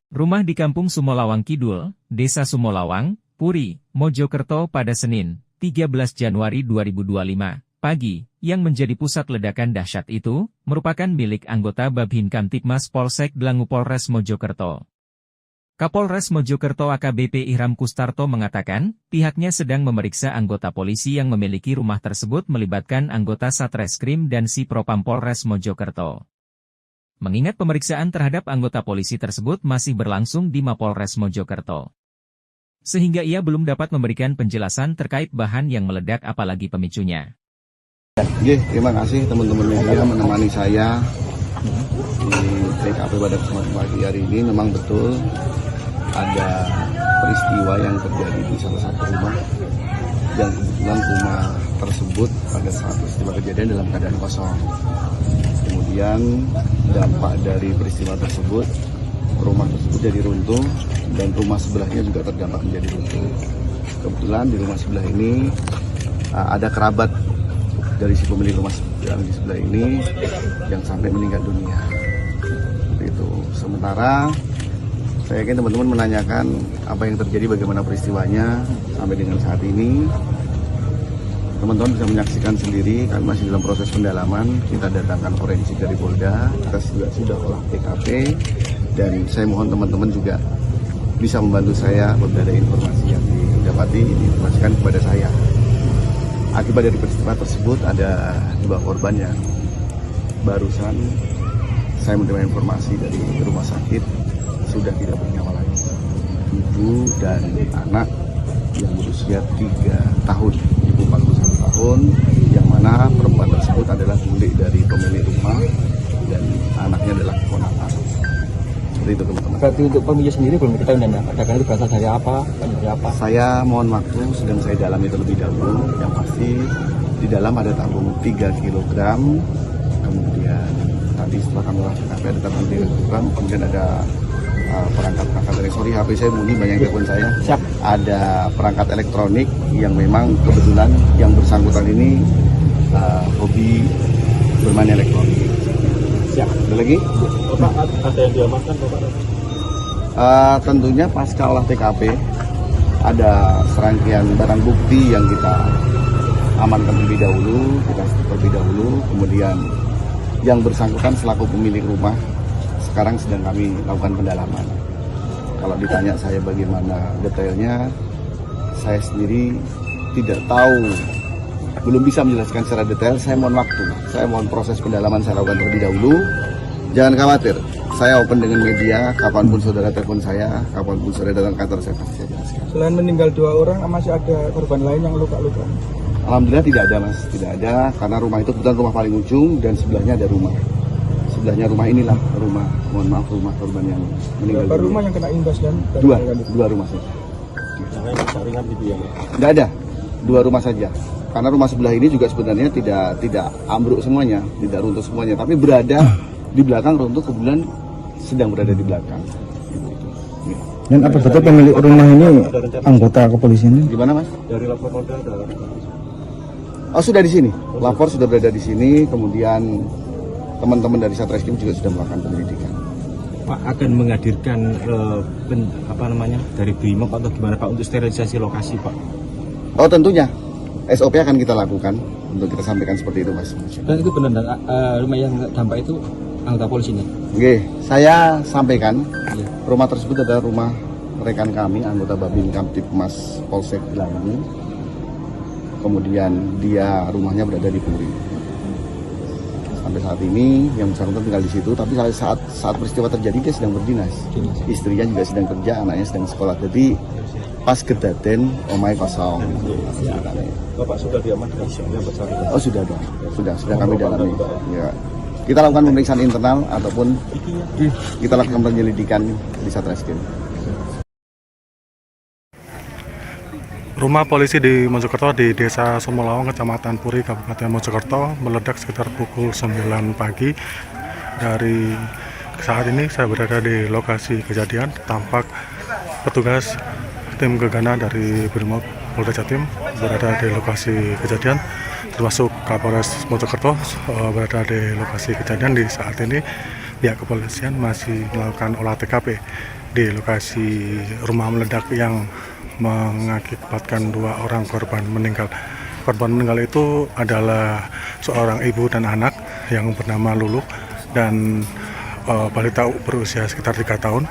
Rumah di Kampung Sumolawang Kidul, Desa Sumolawang, Puri, Mojokerto pada Senin, 13 Januari 2025, pagi, yang menjadi pusat ledakan dahsyat itu, merupakan milik anggota Babin Kamtibmas Polsek Dlangu Polres Mojokerto. Kapolres Mojokerto AKBP Ihram Kustarto mengatakan, pihaknya sedang memeriksa anggota polisi yang memiliki rumah tersebut melibatkan anggota Satreskrim dan Sipropam Polres Mojokerto. Mengingat pemeriksaan terhadap anggota polisi tersebut masih berlangsung di Mapolres Mojokerto. Sehingga ia belum dapat memberikan penjelasan terkait bahan yang meledak apalagi pemicunya. Terima kasih teman-teman media menemani saya di TKP pada kesempatan pagi hari ini. Memang betul ada peristiwa yang terjadi di salah satu rumah dan kebetulan rumah tersebut pada saat peristiwa kejadian dalam keadaan kosong. Kemudian dampak dari peristiwa tersebut, rumah tersebut jadi runtuh dan rumah sebelahnya juga terdampak menjadi runtuh. Kebetulan di rumah sebelah ini ada kerabat dari si pemilik rumah yang di sebelah ini yang sampai meninggal dunia. Itu. Sementara saya yakin teman-teman menanyakan apa yang terjadi, bagaimana peristiwanya sampai dengan saat ini. Teman-teman bisa menyaksikan sendiri, kami masih dalam proses pendalaman. Kita datangkan forensik dari Polda, kita juga sudah olah TKP, dan saya mohon teman-teman juga bisa membantu saya apabila ada informasi yang didapati, diinformasikan kepada saya. Akibat dari peristiwa tersebut ada 2 korban yang barusan saya menerima informasi dari rumah sakit sudah tidak bernyawa lagi. Ibu dan anak yang berusia 3 tahun, ibu 41 tahun, yang mana perempuan tersebut adalah bule dari pemilik rumah dan anaknya adalah keponakan. Seperti itu teman-teman. Berarti untuk pemilik sendiri belum diketahui dan ledakan itu berasal dari apa? Dari apa? Saya mohon waktu, sedang saya dalami terlebih dahulu. Yang pasti di dalam ada tabung 3 kg, kemudian tadi setelah kami olah TKP ada tabung 3 kg, kemudian ada perangkat sorry HP saya bunyi, banyak yang telepon saya. Siap. Ada perangkat elektronik yang memang kebetulan yang bersangkutan ini hobi bermain elektronik. Siap. Ada lagi? Bapak, ada yang diamankan Bapak? Tentunya pasca olah TKP ada serangkaian barang bukti yang kita amankan terlebih dahulu, kemudian yang bersangkutan selaku pemilik rumah sekarang sedang kami lakukan pendalaman. Kalau ditanya saya bagaimana detailnya, saya sendiri tidak tahu, belum bisa menjelaskan secara detail. Saya mohon waktu, saya mohon proses pendalaman saya lakukan terlebih dahulu. Jangan khawatir, saya open dengan media, kapanpun saudara telepon saya, kapanpun saudara datang ke kantor saya pasti saya jelaskan. Selain meninggal 2 orang, masih ada korban lain yang luka-luka? Alhamdulillah tidak ada mas, tidak ada, karena rumah itu kebetulan rumah paling ujung dan sebelahnya ada rumah. Sebelahnya rumah inilah rumah, mohon maaf, rumah korban yang meninggal. Berapa rumah yang kena imbas dan Dua rumah saja. Jangan jaringan gitu ya. Tidak ada, 2 rumah saja. Karena rumah sebelah ini juga sebenarnya tidak ambruk semuanya, tidak runtuh semuanya, tapi berada di belakang runtuh, kebetulan sedang berada di belakang. Dan apa betul pemilik rumah ini anggota kepolisian? Gimana mas? Dari lapor modal ada. Oh sudah di sini, lapor sudah berada di sini, kemudian teman-teman dari Satreskrim juga sudah melakukan penyelidikan. Pak akan menghadirkan dari Brimob atau gimana Pak untuk sterilisasi lokasi Pak? Oh tentunya, SOP akan kita lakukan untuk kita sampaikan seperti itu mas. Dan itu benar, rumah yang dampak itu anggota polisi nih? Oke, saya sampaikan Iya. rumah tersebut adalah rumah rekan kami, anggota Babin Kamtipmas Polsek Gelanggu. Kemudian dia rumahnya berada di Puri. Sampai saat ini yang bersangkutan tinggal di situ, tapi saat peristiwa terjadi dia sedang berdinas. Istrinya juga sedang kerja, anaknya sedang sekolah. Jadi pas kedaten omai kosong. Bapak sudah diamankan yang bersangkutan? Oh sudah ada, sudah kami dalami. Ya. Kita lakukan pemeriksaan internal ataupun kita lakukan penyelidikan di Satreskrim. Rumah polisi di Mojokerto di Desa Sumolawang, Kecamatan Puri, Kabupaten Mojokerto meledak sekitar pukul 9 pagi. Dari saat ini saya berada di lokasi kejadian, tampak petugas tim gegana dari Brimob Polda Jatim berada di lokasi kejadian, termasuk Kapolres Mojokerto berada di lokasi kejadian. Di saat ini pihak kepolisian masih melakukan olah TKP di lokasi rumah meledak yang mengakibatkan 2 orang korban meninggal. Korban meninggal itu adalah seorang ibu dan anak yang bernama Lulu dan balita berusia sekitar 3 tahun.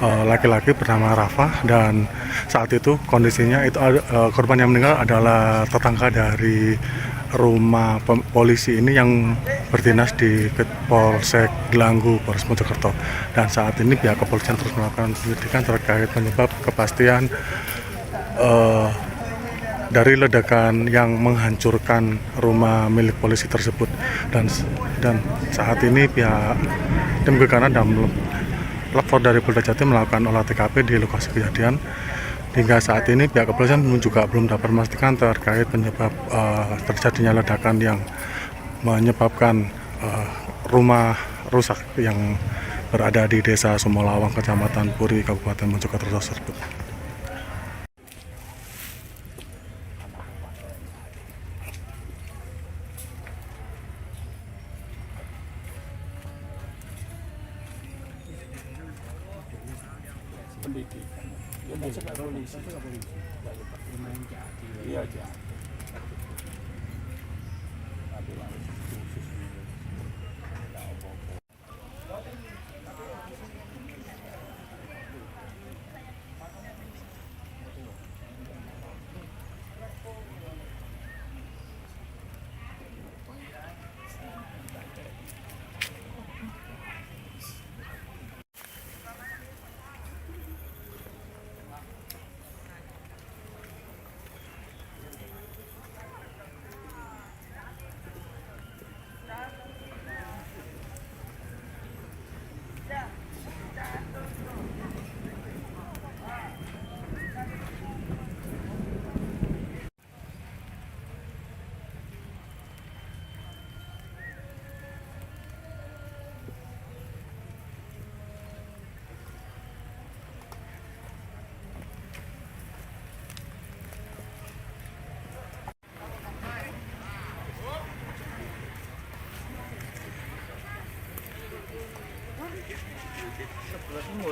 Laki-laki bernama Rafa, dan saat itu kondisinya itu korban yang meninggal adalah tetangga dari rumah polisi ini yang berdinas di Polsek Gelanggu, Polres Mojokerto. Dan saat ini pihak kepolisian terus melakukan penyelidikan terkait penyebab kepastian dari ledakan yang menghancurkan rumah milik polisi tersebut. Dan saat ini pihak tim gegana dan lapor dari Polda Jatim melakukan olah TKP di lokasi kejadian. Hingga saat ini pihak kepolisian juga belum dapat memastikan terkait penyebab terjadinya ledakan yang menyebabkan rumah rusak yang berada di Desa Sumolawang, Kecamatan Puri, Kabupaten Mojokerto tersebut.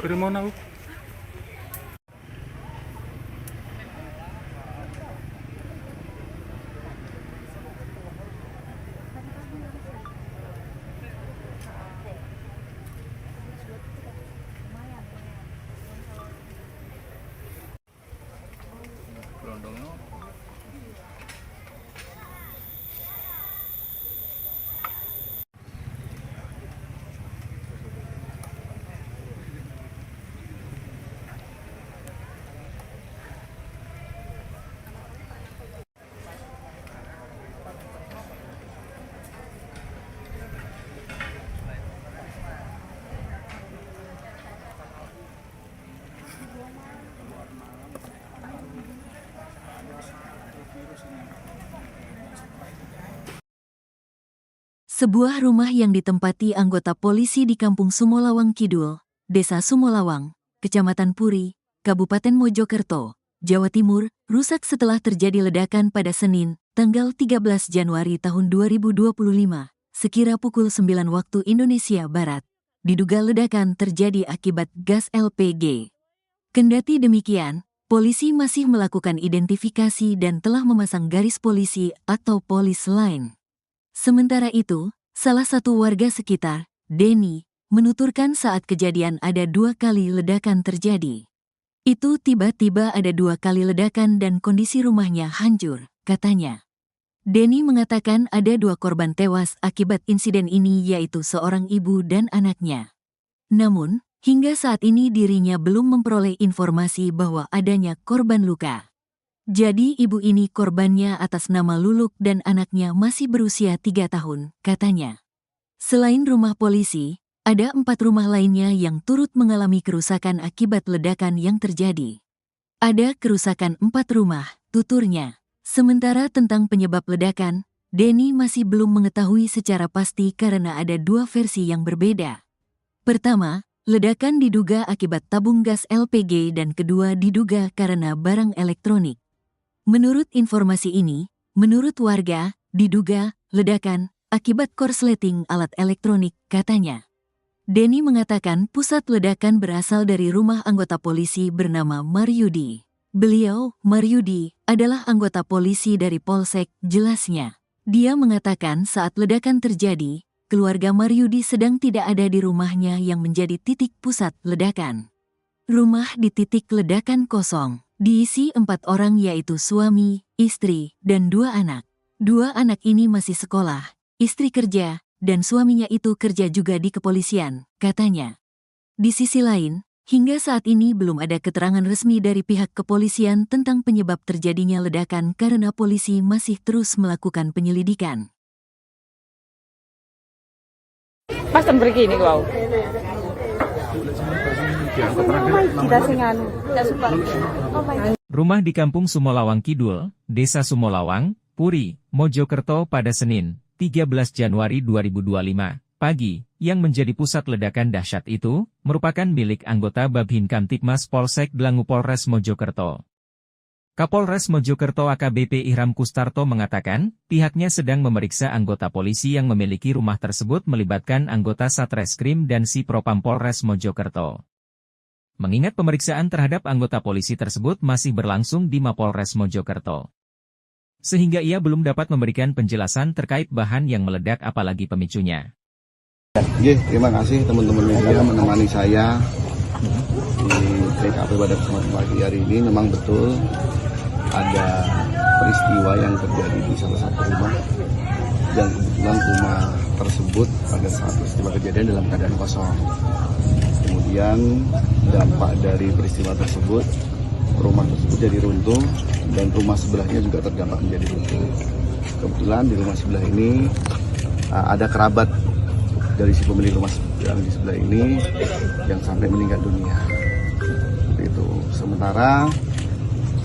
Dari mana? Sebuah rumah yang ditempati anggota polisi di Kampung Sumolawang Kidul, Desa Sumolawang, Kecamatan Puri, Kabupaten Mojokerto, Jawa Timur, rusak setelah terjadi ledakan pada Senin, tanggal 13 Januari tahun 2025, sekira pukul 9 waktu Indonesia Barat. Diduga ledakan terjadi akibat gas LPG. Kendati demikian, polisi masih melakukan identifikasi dan telah memasang garis polisi atau polis line. Sementara itu, salah satu warga sekitar, Denny, menuturkan saat kejadian ada 2 kali ledakan terjadi. Itu tiba-tiba ada 2 kali ledakan dan kondisi rumahnya hancur, katanya. Denny mengatakan ada 2 korban tewas akibat insiden ini yaitu seorang ibu dan anaknya. Namun, hingga saat ini dirinya belum memperoleh informasi bahwa adanya korban luka. Jadi ibu ini korbannya atas nama Luluk dan anaknya masih berusia 3 tahun, katanya. Selain rumah polisi, ada 4 rumah lainnya yang turut mengalami kerusakan akibat ledakan yang terjadi. Ada kerusakan 4 rumah, tuturnya. Sementara tentang penyebab ledakan, Denny masih belum mengetahui secara pasti karena ada 2 versi yang berbeda. Pertama, ledakan diduga akibat tabung gas LPG dan kedua diduga karena barang elektronik. Menurut informasi ini, menurut warga, diduga ledakan akibat korsleting alat elektronik, katanya. Denny mengatakan pusat ledakan berasal dari rumah anggota polisi bernama Maryudi. Beliau, Maryudi, adalah anggota polisi dari Polsek, jelasnya. Dia mengatakan saat ledakan terjadi, keluarga Maryudi sedang tidak ada di rumahnya yang menjadi titik pusat ledakan. Rumah di titik ledakan kosong. Diisi 4 orang yaitu suami, istri, dan 2 anak. 2 anak ini masih sekolah, istri kerja, dan suaminya itu kerja juga di kepolisian, katanya. Di sisi lain, hingga saat ini belum ada keterangan resmi dari pihak kepolisian tentang penyebab terjadinya ledakan karena polisi masih terus melakukan penyelidikan. Pas begini kau. Rumah di Kampung Sumolawang Kidul, Desa Sumolawang, Puri, Mojokerto pada Senin, 13 Januari 2025, pagi, yang menjadi pusat ledakan dahsyat itu, merupakan milik anggota Babhin Kamtipmas Polsek Dlangu Polres Mojokerto. Kapolres Mojokerto AKBP Ihram Kustarto mengatakan, pihaknya sedang memeriksa anggota polisi yang memiliki rumah tersebut melibatkan anggota Satreskrim dan Si Propam Polres Mojokerto. Mengingat pemeriksaan terhadap anggota polisi tersebut masih berlangsung di Mapolres Mojokerto. Sehingga ia belum dapat memberikan penjelasan terkait bahan yang meledak apalagi pemicunya. Terima kasih teman-teman media menemani saya di TKP pada kesempatan pagi hari ini. Memang betul ada peristiwa yang terjadi di salah satu rumah dan kebetulan rumah tersebut pada saat peristiwa kejadian dalam keadaan kosong. Kemudian dampak dari peristiwa tersebut, rumah tersebut jadi runtuh dan rumah sebelahnya juga terdampak menjadi runtuh. Kebetulan di rumah sebelah ini ada kerabat dari si pemilik rumah yang di sebelah ini yang sampai meninggal dunia. Itu. Sementara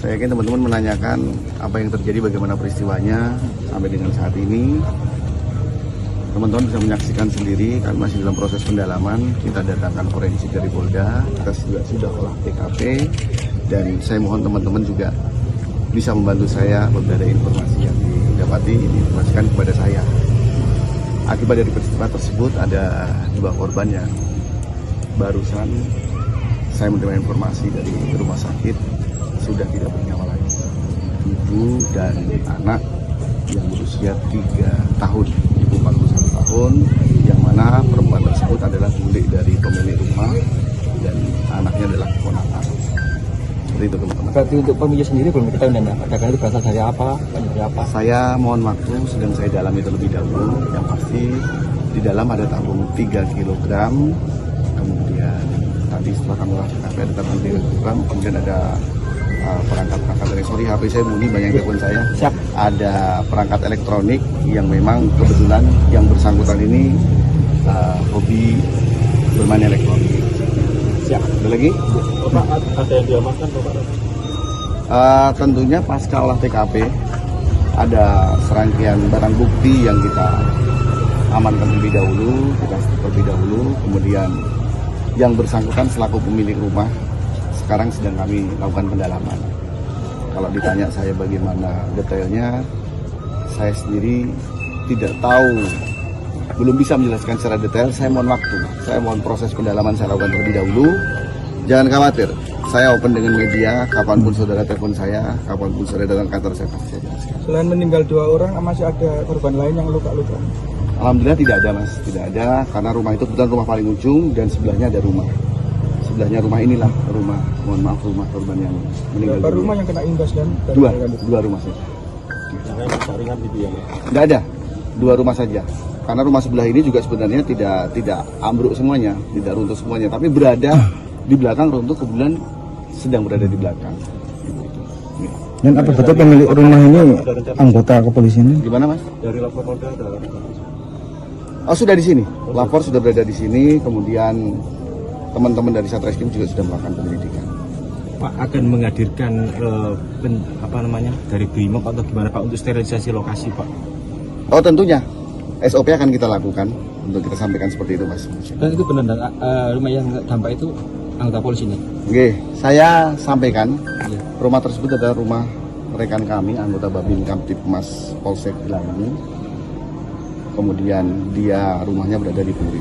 saya yakin teman-teman menanyakan apa yang terjadi, bagaimana peristiwanya sampai dengan saat ini. Teman-teman bisa menyaksikan sendiri, kami masih dalam proses pendalaman. Kita datangkan forensik dari Polda, kita juga sudah olah TKP, dan saya mohon teman-teman juga bisa membantu saya apabila ada informasi yang didapati, diinformasikan kepada saya. Akibat dari peristiwa tersebut ada 2 korban yang barusan saya menerima informasi dari rumah sakit sudah tidak bernyawa lagi. Ibu dan anak yang berusia 3 tahun, ibu 41 tahun, yang mana perempuan tersebut adalah bule dari pemilik rumah dan anaknya adalah keponakan. Seperti itu teman-teman. Berarti untuk pemilik sendiri belum diketahui dan ledakan itu berasal dari apa? Dari apa? Saya mohon waktu, sedang saya dalami terlebih dahulu. Yang pasti di dalam ada tabung 3 kg, kemudian tadi setelah kami lakukan ada tabung 3 kg, kemudian ada perangkat dari HP saya bunyi, banyak telepon saya. Siap. Ada perangkat elektronik yang memang kebetulan yang bersangkutan ini hobi bermain elektronik. Siap. Ada lagi? Bapak, ada yang diamankan Bapak? Tentunya pasca olah TKP ada serangkaian barang bukti yang kita amankan terlebih dahulu, kemudian yang bersangkutan selaku pemilik rumah sekarang sedang kami lakukan pendalaman. Kalau ditanya saya bagaimana detailnya, saya sendiri tidak tahu, belum bisa menjelaskan secara detail. Saya mohon waktu, saya mohon proses pendalaman saya lakukan terlebih dahulu. Jangan khawatir, saya open dengan media, kapanpun saudara telepon saya, kapanpun saudara datang kantor saya pasti saya jelaskan. Selain meninggal 2 orang, masih ada korban lain yang luka-luka? Alhamdulillah tidak ada mas, tidak ada, karena rumah itu kebetulan rumah paling ujung dan sebelahnya ada rumah. Sebelahnya rumah inilah rumah, mohon maaf, rumah korban yang meninggal. Berapa rumah yang kena imbas dan? Dua rumah saja. Yang lain ringan gitu ya? Tidak ada, 2 rumah saja. Karena rumah sebelah ini juga sebenarnya tidak ambruk semuanya, tidak runtuh semuanya, tapi berada di belakang runtuh, kebetulan sedang berada di belakang. Dan apa betul pemilik rumah ini anggota kepolisian? Gimana mas? Dari lapor Polda ada? Oh sudah di sini, lapor sudah berada di sini, kemudian teman-teman dari Satreskrim juga sudah melakukan penyelidikan. Pak akan menghadirkan dari BRIMOB atau gimana Pak untuk sterilisasi lokasi Pak? Oh tentunya, SOP akan kita lakukan untuk kita sampaikan seperti itu mas. Dan itu benar rumah yang dampak itu anggota polisi nih? Oke, saya sampaikan Iya. rumah tersebut adalah rumah rekan kami, anggota Babin Kamtipmas Polsek Gelangi. Kemudian dia rumahnya berada di Puri.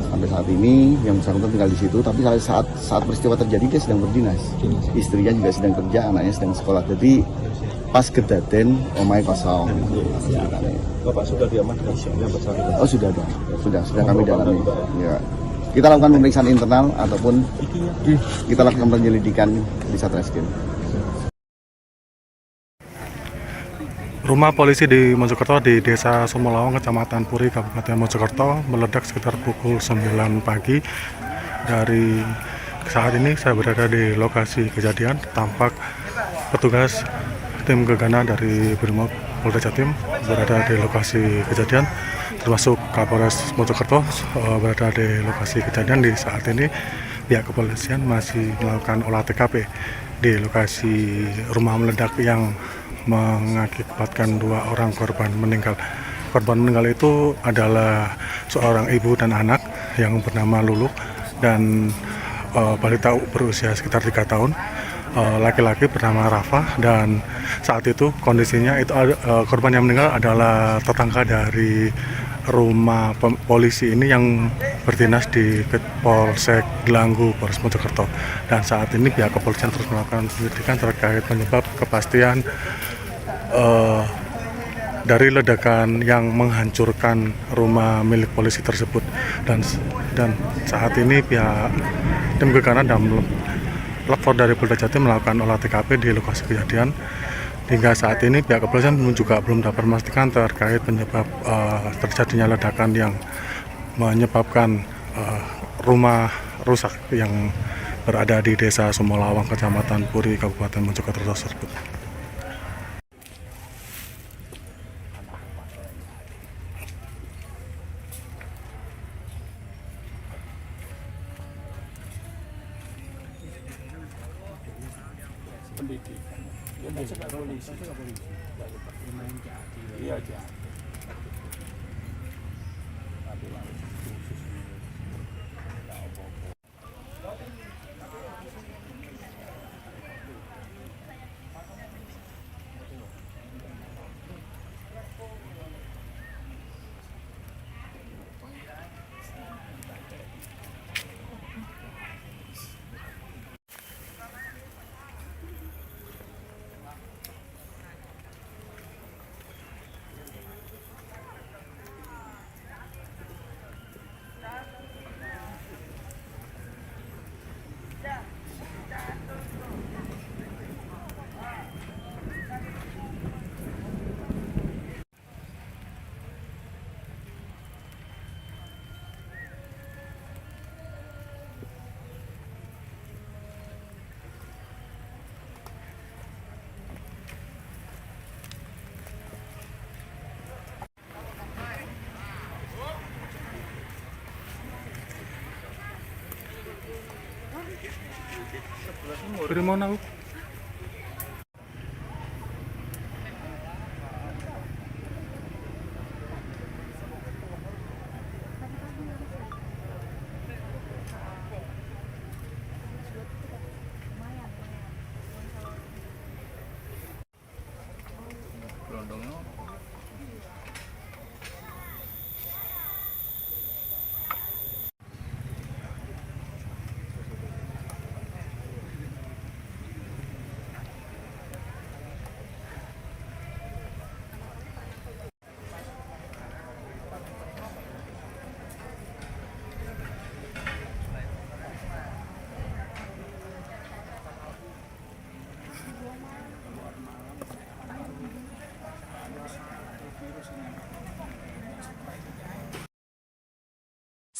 Sampai saat ini yang bersangkutan tinggal di situ, tapi saat peristiwa terjadi dia sedang berdinas. Istrinya juga sedang kerja, anaknya sedang sekolah. Jadi pas kedaten omai kosong. Bapak sudah diamankan yang bersangkutan? Oh sudah ada, sudah kami dalami. Ya. Kita lakukan pemeriksaan internal ataupun kita lakukan penyelidikan di Satreskrim. Rumah polisi di Mojokerto di Desa Sumolawang, Kecamatan Puri, Kabupaten Mojokerto meledak sekitar pukul 9 pagi. Dari saat ini saya berada di lokasi kejadian. Tampak petugas tim gegana dari Brimob Polda Jatim berada di lokasi kejadian, termasuk Kapolres Mojokerto berada di lokasi kejadian. Di saat ini pihak kepolisian masih melakukan olah TKP di lokasi rumah meledak yang mengakibatkan 2 orang korban meninggal. Korban meninggal itu adalah seorang ibu dan anak yang bernama Lulu dan balita berusia sekitar 3 tahun. Laki-laki bernama Rafa, dan saat itu kondisinya itu korban yang meninggal adalah tetangga dari rumah polisi ini yang berdinas di Polsek Gelanggu, Polres Mojokerto. Dan saat ini pihak kepolisian terus melakukan penyelidikan terkait penyebab kepastian dari ledakan yang menghancurkan rumah milik polisi tersebut. Dan saat ini pihak tim gegana dan lapor dari Polda Jatim melakukan olah TKP di lokasi kejadian. Hingga saat ini pihak kepolisian juga belum dapat memastikan terkait penyebab terjadinya ledakan yang menyebabkan rumah rusak yang berada di Desa Sumolawang, Kecamatan Puri, Kabupaten Mojokerto tersebut. Mana?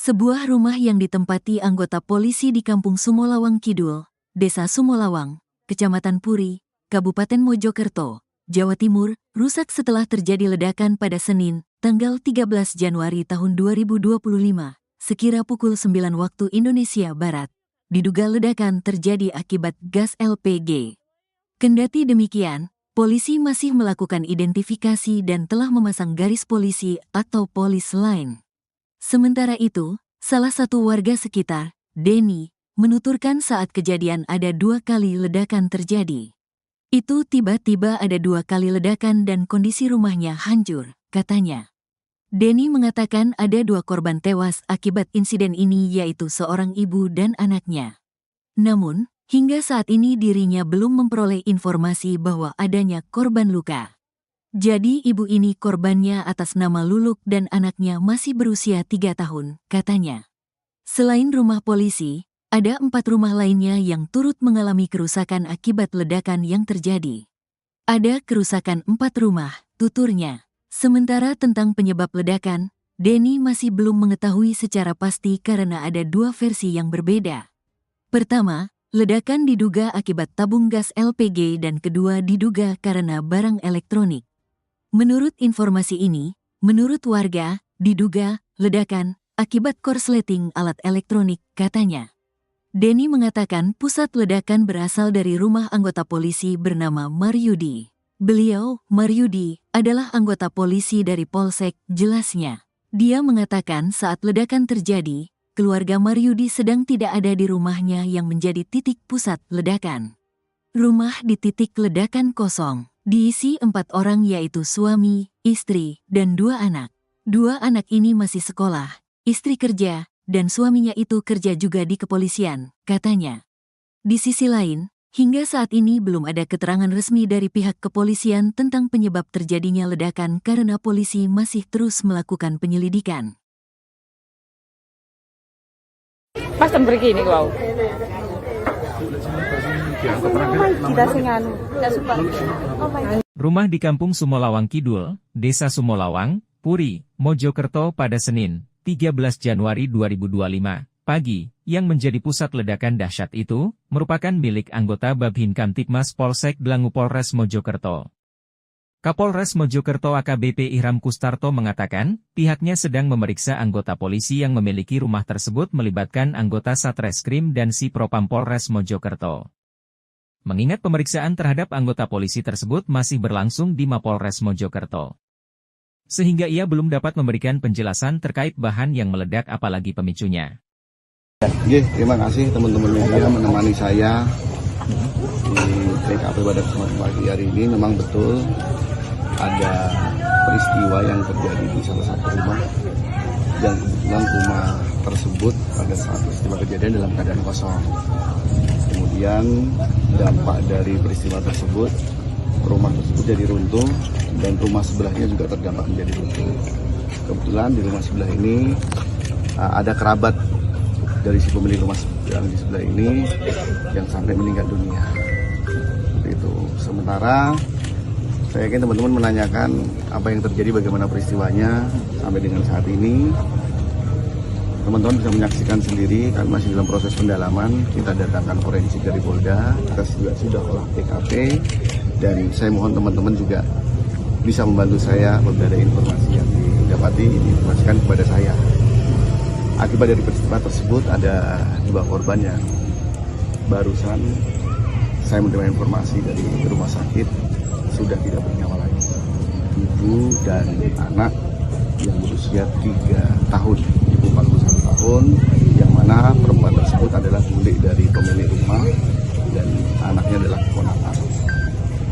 Sebuah rumah yang ditempati anggota polisi di Kampung Sumolawang Kidul, Desa Sumolawang, Kecamatan Puri, Kabupaten Mojokerto, Jawa Timur, rusak setelah terjadi ledakan pada Senin, tanggal 13 Januari tahun 2025, sekira pukul 9 waktu Indonesia Barat. Diduga ledakan terjadi akibat gas LPG. Kendati demikian, polisi masih melakukan identifikasi dan telah memasang garis polisi atau polis line. Sementara itu, salah satu warga sekitar, Denny, menuturkan saat kejadian ada 2 kali ledakan terjadi. Itu tiba-tiba ada 2 kali ledakan dan kondisi rumahnya hancur, katanya. Denny mengatakan ada 2 korban tewas akibat insiden ini yaitu seorang ibu dan anaknya. Namun, hingga saat ini dirinya belum memperoleh informasi bahwa adanya korban luka. Jadi ibu ini korbannya atas nama Luluk dan anaknya masih berusia 3 tahun, katanya. Selain rumah polisi, ada 4 rumah lainnya yang turut mengalami kerusakan akibat ledakan yang terjadi. Ada kerusakan 4 rumah, tuturnya. Sementara tentang penyebab ledakan, Denny masih belum mengetahui secara pasti karena ada 2 versi yang berbeda. Pertama, ledakan diduga akibat tabung gas LPG dan kedua diduga karena barang elektronik. Menurut informasi ini, menurut warga, diduga ledakan akibat korsleting alat elektronik, katanya. Denny mengatakan pusat ledakan berasal dari rumah anggota polisi bernama Maryudi. Beliau, Maryudi, adalah anggota polisi dari Polsek, jelasnya. Dia mengatakan saat ledakan terjadi, keluarga Maryudi sedang tidak ada di rumahnya yang menjadi titik pusat ledakan. Rumah di titik ledakan kosong. Diisi 4 orang yaitu suami, istri, dan 2 anak. 2 anak ini masih sekolah, istri kerja, dan suaminya itu kerja juga di kepolisian, katanya. Di sisi lain, hingga saat ini belum ada keterangan resmi dari pihak kepolisian tentang penyebab terjadinya ledakan karena polisi masih terus melakukan penyelidikan. Pas begini kau. Rumah di Kampung Sumolawang Kidul, Desa Sumolawang, Puri, Mojokerto pada Senin, 13 Januari 2025, pagi, yang menjadi pusat ledakan dahsyat itu, merupakan milik anggota Babin Kamtibmas Polsek Blangu Polres Mojokerto. Kapolres Mojokerto AKBP Ihram Kustarto mengatakan, pihaknya sedang memeriksa anggota polisi yang memiliki rumah tersebut melibatkan anggota Satreskrim dan Si Propam Polres Mojokerto. Mengingat pemeriksaan terhadap anggota polisi tersebut masih berlangsung di Mapolres Mojokerto. Sehingga ia belum dapat memberikan penjelasan terkait bahan yang meledak apalagi pemicunya. Terima kasih teman-teman media menemani saya di TKP pada kesempatan pagi hari ini. Memang betul ada peristiwa yang terjadi di salah satu rumah dan kebetulan rumah tersebut pada saat peristiwa kejadian dalam keadaan kosong. Kemudian dampak dari peristiwa tersebut, rumah tersebut jadi runtuh dan rumah sebelahnya juga terdampak menjadi runtuh. Kebetulan di rumah sebelah ini ada kerabat dari si pemilik rumah yang di sebelah ini yang sampai meninggal dunia. Itu. Sementara saya yakin teman-teman menanyakan apa yang terjadi, bagaimana peristiwanya sampai dengan saat ini. Teman-teman bisa menyaksikan sendiri, kami masih dalam proses pendalaman. Kita datangkan forensik dari Polda, kita juga sudah olah TKP, dan saya mohon teman-teman juga bisa membantu saya apabila ada informasi yang didapati, diinformasikan kepada saya. Akibat dari peristiwa tersebut ada 2 korban yang barusan saya menerima informasi dari rumah sakit sudah tidak bernyawa lagi. Ibu dan anak yang berusia 3 tahun, ibu 41 tahun, yang mana perempuan tersebut adalah bulik dari pemilik rumah dan anaknya adalah keponakan.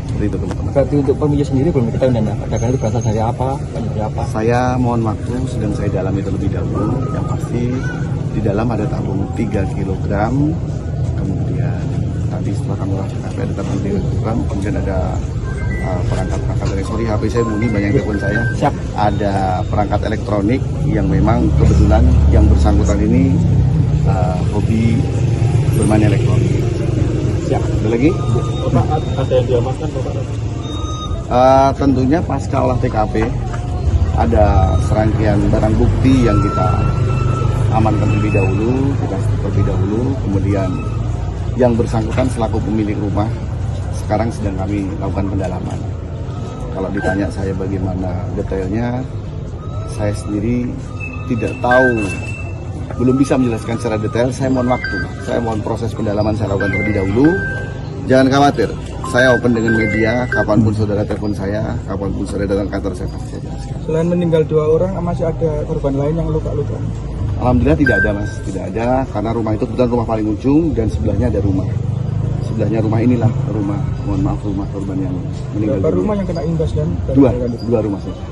Seperti itu teman-teman. Berarti untuk pemilik sendiri belum diketahui dan ledakan itu berasal dari apa? Dari apa? Saya mohon waktu, sedang saya dalami terlebih dahulu. Yang pasti di dalam ada tabung 3 kg, kemudian tadi setelah kami lakukan ada tabung 3 kg, kemudian ada perangkat-perangkat elektronik. HP saya bunyi, banyak telepon saya. Siap. Ada perangkat elektronik yang memang kebetulan yang bersangkutan ini hobi bermain elektronik. Siap. Ada lagi? Bapak, ada yang diamankan Bapak? Tentunya pasca olah TKP ada serangkaian barang bukti yang kita amankan terlebih dahulu, kemudian yang bersangkutan selaku pemilik rumah sekarang sedang kami lakukan pendalaman. Kalau ditanya saya bagaimana detailnya, saya sendiri tidak tahu, belum bisa menjelaskan secara detail. Saya mohon waktu, saya mohon proses pendalaman saya lakukan terlebih dahulu. Jangan khawatir, saya open dengan media, kapanpun saudara telepon saya, kapanpun saudara datang kantor saya pasti saya jelaskan. Selain meninggal 2 orang, masih ada korban lain yang luka-luka? Alhamdulillah tidak ada mas, tidak ada, karena rumah itu kebetulan rumah paling ujung dan sebelahnya ada rumah. Sebelahnya rumah inilah rumah, mohon maaf, rumah korban yang meninggal. Berapa rumah yang kena imbas dan? Dua rumah saja.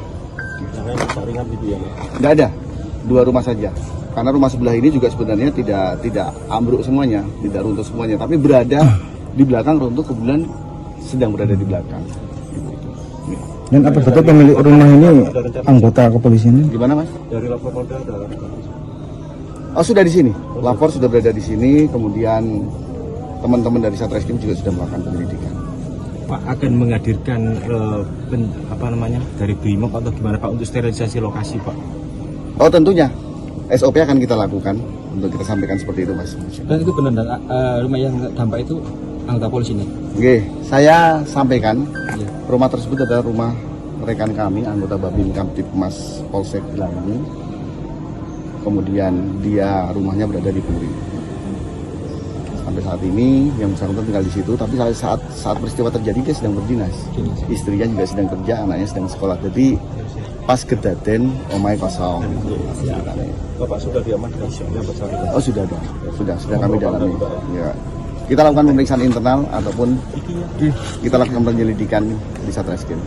Yang rusak ringan gitu ya? Tidak ada, 2 rumah saja. Karena rumah sebelah ini juga sebenarnya tidak ambruk semuanya, tidak runtuh semuanya, tapi berada di belakang runtuh, kebetulan sedang berada di belakang. Ya. Dan apa betul pemilik rumah ini anggota kepolisian? Gimana mas? Dari lapor Polda ada. Oh sudah di sini, lapor sudah berada di sini, kemudian teman-teman dari Satreskrim juga sudah melakukan penyelidikan. Pak akan menghadirkan dari Brimob atau gimana Pak untuk sterilisasi lokasi Pak? Oh tentunya, SOP akan kita lakukan untuk kita sampaikan seperti itu mas. Dan itu benar rumah yang dampak itu anggota polisi nih? Oke, saya sampaikan Iya. rumah tersebut adalah rumah rekan kami, anggota Babin Kamtipmas Polsek Gelangi. Kemudian dia rumahnya berada di Puri. Sampai saat ini yang bersangkutan tinggal di situ, tapi saat peristiwa terjadi dia sedang berdinas. Istrinya juga sedang kerja, anaknya sedang sekolah. Jadi pas kedaten omai kosong. Bapak sudah diamankan yang bersangkutan? Oh sudah dong, sudah kami dalami. Ya. Kita lakukan pemeriksaan internal ataupun kita lakukan penyelidikan di Satreskrim.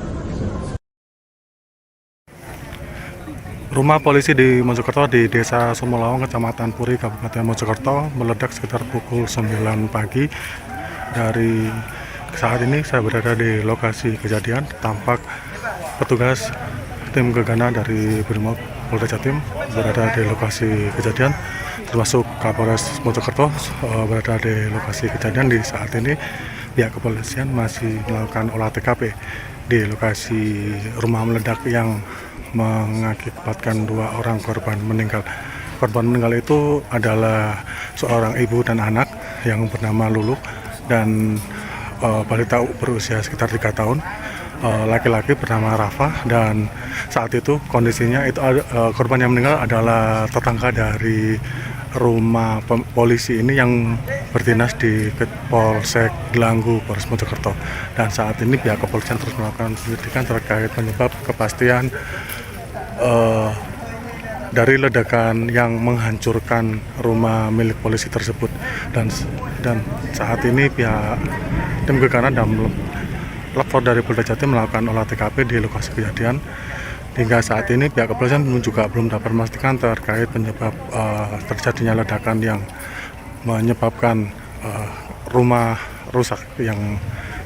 Rumah polisi di Mojokerto di Desa Sumolawang, Kecamatan Puri, Kabupaten Mojokerto meledak sekitar pukul 9 pagi. Dari saat ini saya berada di lokasi kejadian. Tampak petugas tim gegana dari Brimob Polda Jatim berada di lokasi kejadian, termasuk Kapolres Mojokerto berada di lokasi kejadian. Di saat ini pihak kepolisian masih melakukan olah TKP di lokasi rumah meledak yang mengakibatkan 2 orang korban meninggal. Korban meninggal itu adalah seorang ibu dan anak yang bernama Lulu dan balita berusia sekitar 3 tahun. Laki-laki bernama Rafa, dan saat itu kondisinya itu korban yang meninggal adalah tetangga dari rumah polisi ini yang berdinas di Polsek Gelanggu, Polres Mojokerto. Dan saat ini pihak kepolisian terus melakukan penyelidikan terkait penyebab kepastian dari ledakan yang menghancurkan rumah milik polisi tersebut. Dan saat ini pihak tim gegana dan lapor dari Polda Jatim melakukan olah TKP di lokasi kejadian. Hingga saat ini pihak kepolisian juga belum dapat memastikan terkait penyebab terjadinya ledakan yang menyebabkan rumah rusak yang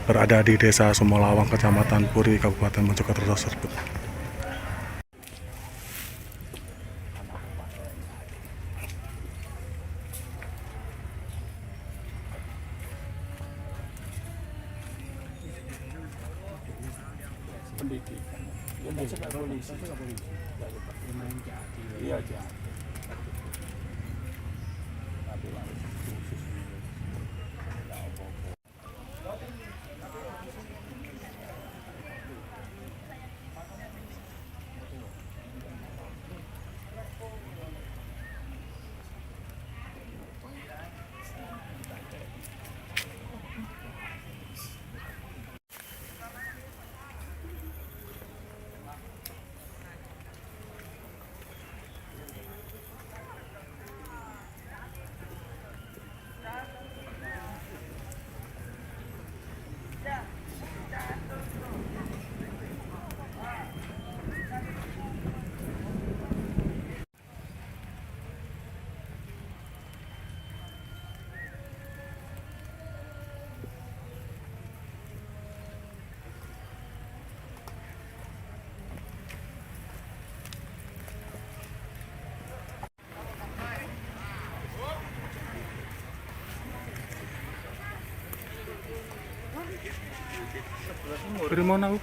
berada di Desa Sumolawang, Kecamatan Puri, Kabupaten Mojokerto tersebut. Dari mana, Bu?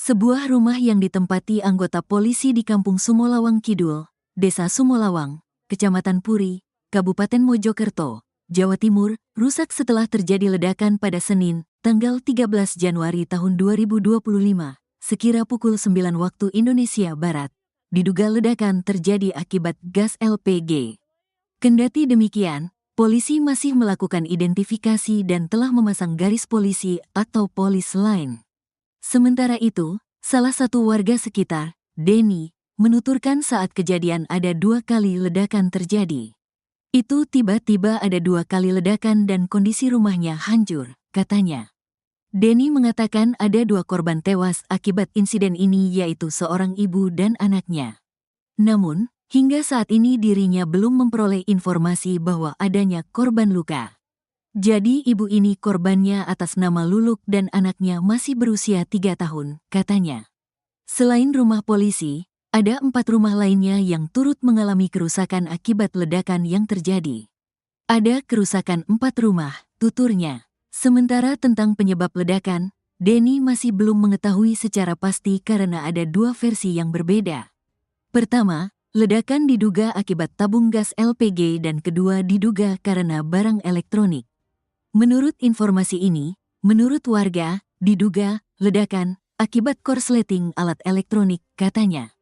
Sebuah rumah yang ditempati anggota polisi di Kampung Sumolawang Kidul, Desa Sumolawang, Kecamatan Puri, Kabupaten Mojokerto, Jawa Timur, rusak setelah terjadi ledakan pada Senin, tanggal 13 Januari tahun 2025, sekira pukul 9 waktu Indonesia Barat. Diduga ledakan terjadi akibat gas LPG. Kendati demikian, polisi masih melakukan identifikasi dan telah memasang garis polisi atau polis line. Sementara itu, salah satu warga sekitar, Denny, menuturkan saat kejadian ada 2 kali ledakan terjadi. Itu tiba-tiba ada 2 kali ledakan dan kondisi rumahnya hancur, katanya. Denny mengatakan ada 2 korban tewas akibat insiden ini yaitu seorang ibu dan anaknya. Namun, hingga saat ini dirinya belum memperoleh informasi bahwa adanya korban luka. Jadi ibu ini korbannya atas nama Luluk dan anaknya masih berusia 3 tahun, katanya. Selain rumah polisi, ada 4 rumah lainnya yang turut mengalami kerusakan akibat ledakan yang terjadi. Ada kerusakan 4 rumah, tuturnya. Sementara tentang penyebab ledakan, Denny masih belum mengetahui secara pasti karena ada 2 versi yang berbeda. Pertama, ledakan diduga akibat tabung gas LPG dan kedua diduga karena barang elektronik. Menurut informasi ini, menurut warga, diduga ledakan akibat korsleting alat elektronik, katanya.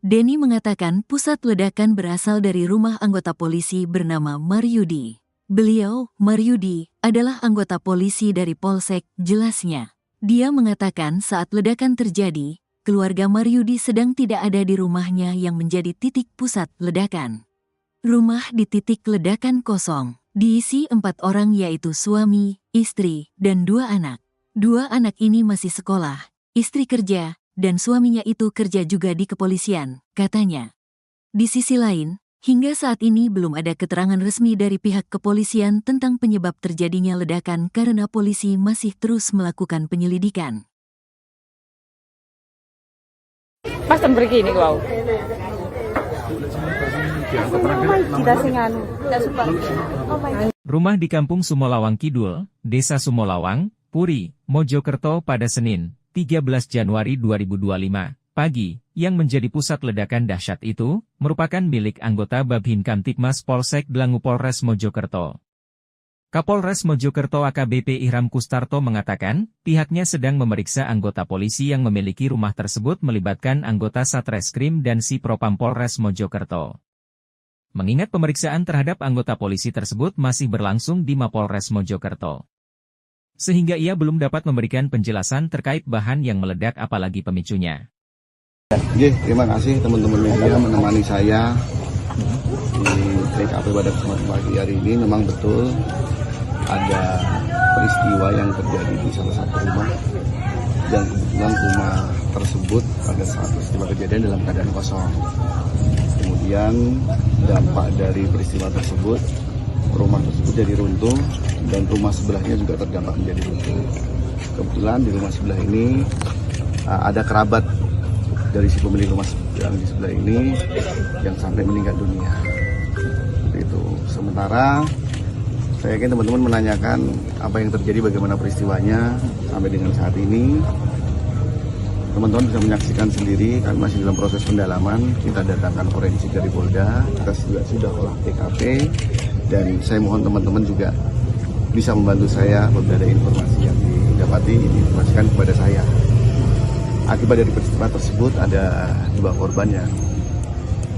Denny mengatakan pusat ledakan berasal dari rumah anggota polisi bernama Maryudi. Beliau, Maryudi, adalah anggota polisi dari Polsek, jelasnya. Dia mengatakan saat ledakan terjadi, keluarga Maryudi sedang tidak ada di rumahnya yang menjadi titik pusat ledakan. Rumah di titik ledakan kosong. Diisi 4 orang yaitu suami, istri, dan 2 anak. 2 anak ini masih sekolah, istri kerja, dan suaminya itu kerja juga di kepolisian, katanya. Di sisi lain, hingga saat ini belum ada keterangan resmi dari pihak kepolisian tentang penyebab terjadinya ledakan karena polisi masih terus melakukan penyelidikan. Pas begini kau. Rumah di Kampung Sumolawang Kidul, Desa Sumolawang, Puri, Mojokerto pada Senin, 13 Januari 2025, pagi, yang menjadi pusat ledakan dahsyat itu, merupakan milik anggota Babin Kamtibmas Polsek Dlangu Polres Mojokerto. Kapolres Mojokerto AKBP Ihram Kustarto mengatakan, pihaknya sedang memeriksa anggota polisi yang memiliki rumah tersebut melibatkan anggota Satreskrim dan Si Propam Polres Mojokerto. Mengingat pemeriksaan terhadap anggota polisi tersebut masih berlangsung di Mapolres Mojokerto. Sehingga ia belum dapat memberikan penjelasan terkait bahan yang meledak apalagi pemicunya. Terima kasih teman-teman media menemani saya di TKP pada kesempatan pagi hari ini. Memang betul ada peristiwa yang terjadi di salah satu rumah dan kebetulan rumah tersebut pada saat peristiwa kejadian dalam keadaan kosong. Kemudian dampak dari peristiwa tersebut, rumah tersebut jadi runtuh dan rumah sebelahnya juga terdampak menjadi runtuh. Kebetulan di rumah sebelah ini ada kerabat dari si pemilik rumah yang di sebelah ini yang sampai meninggal dunia. Itu. Sementara saya yakin teman-teman menanyakan apa yang terjadi, bagaimana peristiwanya sampai dengan saat ini. Teman-teman bisa menyaksikan sendiri, kami masih dalam proses pendalaman. Kita datangkan forensik dari Polda, kita juga sudah olah TKP, dan saya mohon teman-teman juga bisa membantu saya apabila ada informasi yang didapati, diinformasikan kepada saya. Akibat dari peristiwa tersebut ada 2 korban yang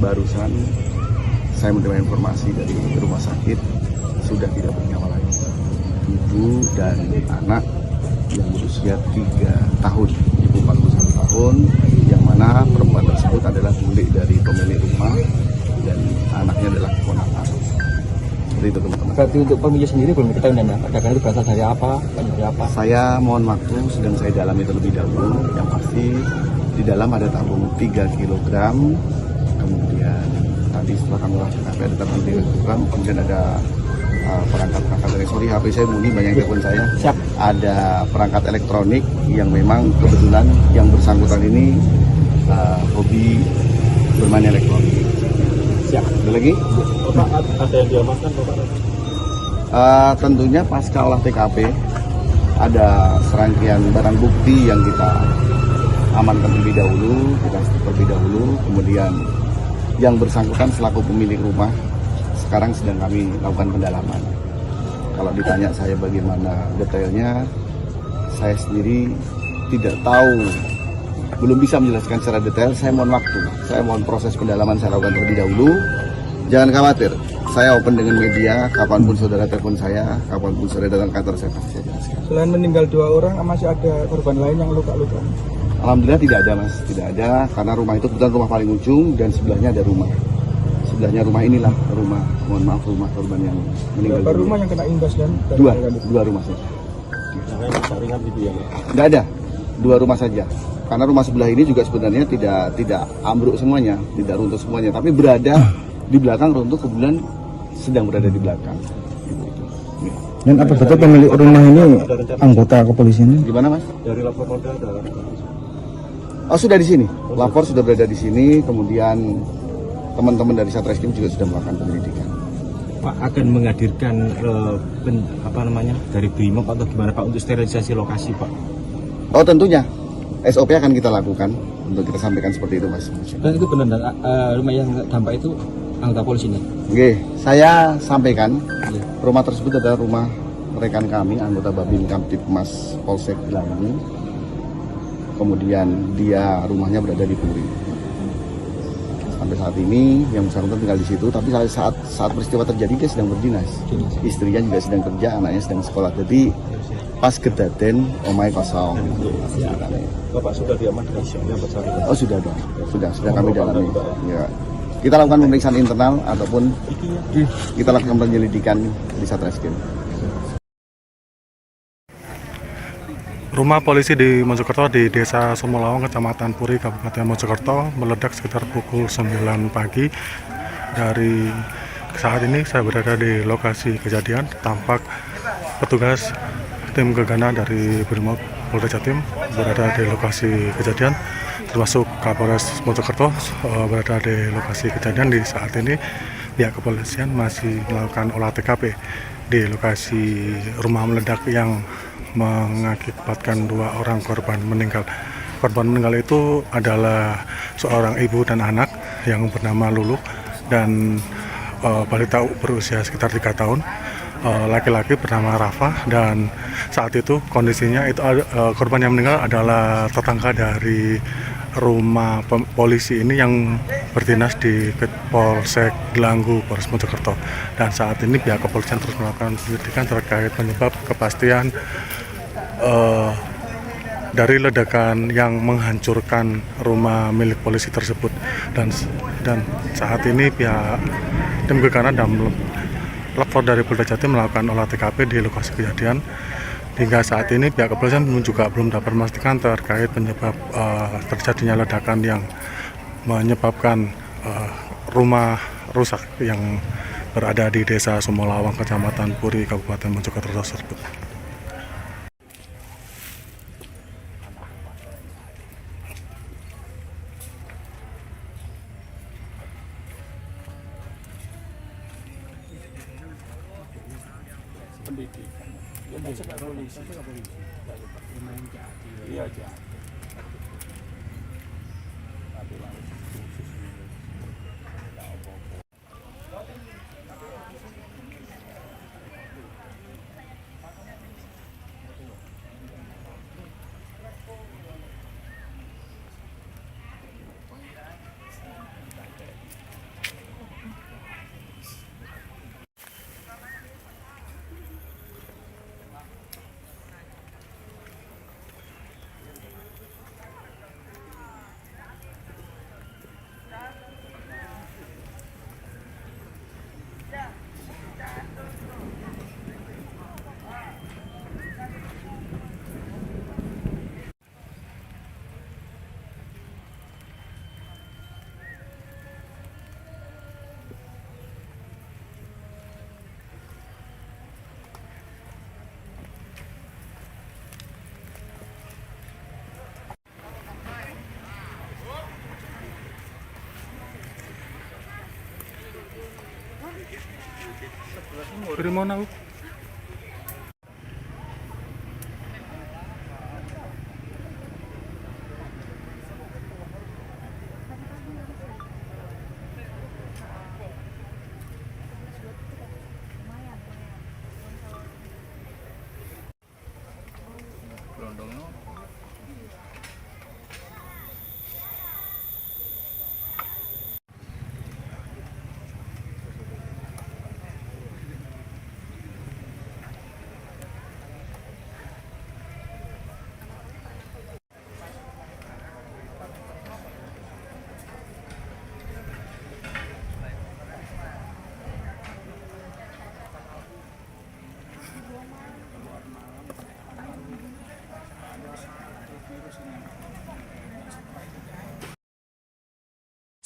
barusan saya menerima informasi dari rumah sakit sudah tidak bernyawa lagi. Ibu dan anak yang berusia 3 tahun, ibu 41 tahun, yang mana perempuan tersebut adalah bulik dari pemilik rumah dan anaknya adalah keponakan. Seperti itu teman-teman. Berarti untuk pemilik sendiri belum diketahui dan ledakan itu berasal dari apa? Dari apa? Saya mohon waktu, sedang saya dalami terlebih dahulu. Yang pasti di dalam ada tabung 3 kg, kemudian tadi setelah kami lakukan ada tabung 3 kg, kemudian ada perangkat dari HP saya bunyi, banyak yang telepon saya. Siap. Ada perangkat elektronik yang memang kebetulan yang bersangkutan ini hobi bermain elektronik. Siap. Ada lagi? Bapak, ada yang diamankan Bapak? Tentunya pasca olah TKP ada serangkaian barang bukti yang kita amankan terlebih dahulu, kemudian yang bersangkutan selaku pemilik rumah sekarang sedang kami lakukan pendalaman. Kalau ditanya saya bagaimana detailnya, saya sendiri tidak tahu, belum bisa menjelaskan secara detail. Saya mohon waktu, saya mohon proses pendalaman saya lakukan terlebih dahulu. Jangan khawatir, saya open dengan media, kapanpun saudara telepon saya, kapanpun saudara datang kantor saya pasti saya jelaskan. Selain meninggal 2 orang, masih ada korban lain yang luka-luka? Alhamdulillah tidak ada mas, tidak ada, karena rumah itu kebetulan rumah paling ujung dan sebelahnya ada rumah. Sebelahnya rumah inilah rumah, mohon maaf, rumah korban yang meninggal. Berapa rumah yang kena imbas dan Dua rumah saja. Yang rusak ringan gitu ya? Tidak ada, 2 rumah saja. Karena rumah sebelah ini juga sebenarnya tidak ambruk semuanya, tidak runtuh semuanya, tapi berada di belakang runtuh, kebetulan sedang berada di belakang. Dan apa betul pemilik rumah ini anggota kepolisian? Gimana mas? Dari lapor Polda ada. Oh sudah di sini, lapor sudah berada di sini, kemudian teman-teman dari Satreskrim juga sudah melakukan penyelidikan. Pak akan menghadirkan dari BRIMOB atau gimana Pak untuk sterilisasi lokasi Pak? Oh tentunya, SOP akan kita lakukan untuk kita sampaikan seperti itu mas. Dan itu benar rumah yang dampak itu anggota polisi ini? Oke, saya sampaikan rumah tersebut adalah rumah rekan kami, anggota Babin Kamtipmas Polsek Gelanggu. Kemudian dia rumahnya berada di Puri. Sampai saat ini yang bersangkutan tinggal di situ, tapi saat peristiwa terjadi dia sedang berdinas. Istrinya juga sedang kerja, anaknya sedang sekolah. Jadi pas kedaten omai kosong. Bapak sudah diamankan yang bersangkutan? Oh sudah ada, sudah kami dalami. Ya. Kita lakukan pemeriksaan internal ataupun kita lakukan penyelidikan di Satreskrim. Rumah polisi di Mojokerto di Desa Sumolawang, Kecamatan Puri, Kabupaten Mojokerto meledak sekitar pukul 9 pagi. Dari saat ini saya berada di lokasi kejadian, tampak petugas tim gegana dari Brimob Polda Jatim berada di lokasi kejadian, termasuk Kapolres Mojokerto berada di lokasi kejadian. Di saat ini pihak kepolisian masih melakukan olah TKP di lokasi rumah meledak yang mengakibatkan 2 orang korban meninggal. Korban meninggal itu adalah seorang ibu dan anak yang bernama Lulu dan balita berusia sekitar 3 tahun. Laki-laki bernama Rafa, dan saat itu kondisinya itu korban yang meninggal adalah tetangga dari rumah polisi ini yang berdinas di Polsek Gelanggu, Polres Mojokerto. Dan saat ini pihak kepolisian terus melakukan penyelidikan terkait penyebab kepastian dari ledakan yang menghancurkan rumah milik polisi tersebut. Dan saat ini pihak tim gegana dan lapor dari Polda Jatim melakukan olah TKP di lokasi kejadian. Hingga saat ini pihak kepolisian juga belum dapat memastikan terkait penyebab terjadinya ledakan yang menyebabkan rumah rusak yang berada di Desa Sumolawang, Kecamatan Puri, Kabupaten Mojokerto tersebut. Firman aku.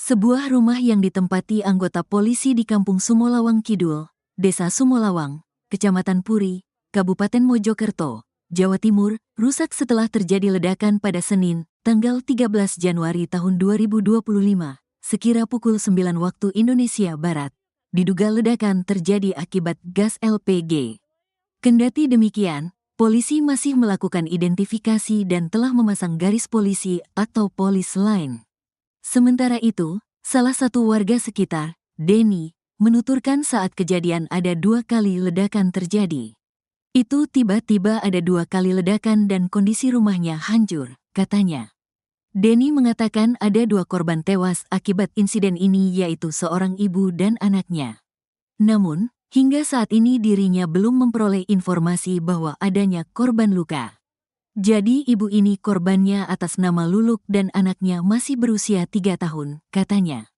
Sebuah rumah yang ditempati anggota polisi di Kampung Sumolawang Kidul, Desa Sumolawang, Kecamatan Puri, Kabupaten Mojokerto, Jawa Timur, rusak setelah terjadi ledakan pada Senin, tanggal 13 Januari tahun 2025, sekira pukul 9 waktu Indonesia Barat. Diduga ledakan terjadi akibat gas LPG. Kendati demikian, polisi masih melakukan identifikasi dan telah memasang garis polisi atau polis line. Sementara itu, salah satu warga sekitar, Denny, menuturkan saat kejadian ada 2 kali ledakan terjadi. Itu tiba-tiba ada 2 kali ledakan dan kondisi rumahnya hancur, katanya. Denny mengatakan ada 2 korban tewas akibat insiden ini yaitu seorang ibu dan anaknya. Namun, hingga saat ini dirinya belum memperoleh informasi bahwa adanya korban luka. Jadi ibu ini korbannya atas nama Luluk dan anaknya masih berusia 3 tahun, katanya.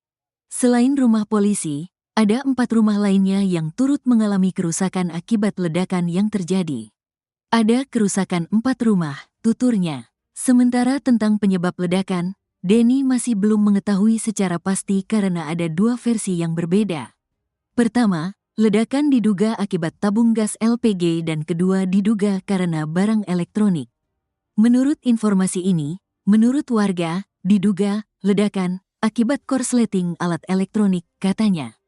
Selain rumah polisi, ada 4 rumah lainnya yang turut mengalami kerusakan akibat ledakan yang terjadi. Ada kerusakan 4 rumah, tuturnya. Sementara tentang penyebab ledakan, Denny masih belum mengetahui secara pasti karena ada 2 versi yang berbeda. Pertama, ledakan diduga akibat tabung gas LPG dan kedua diduga karena barang elektronik. Menurut informasi ini, menurut warga, diduga ledakan akibat korsleting alat elektronik, katanya.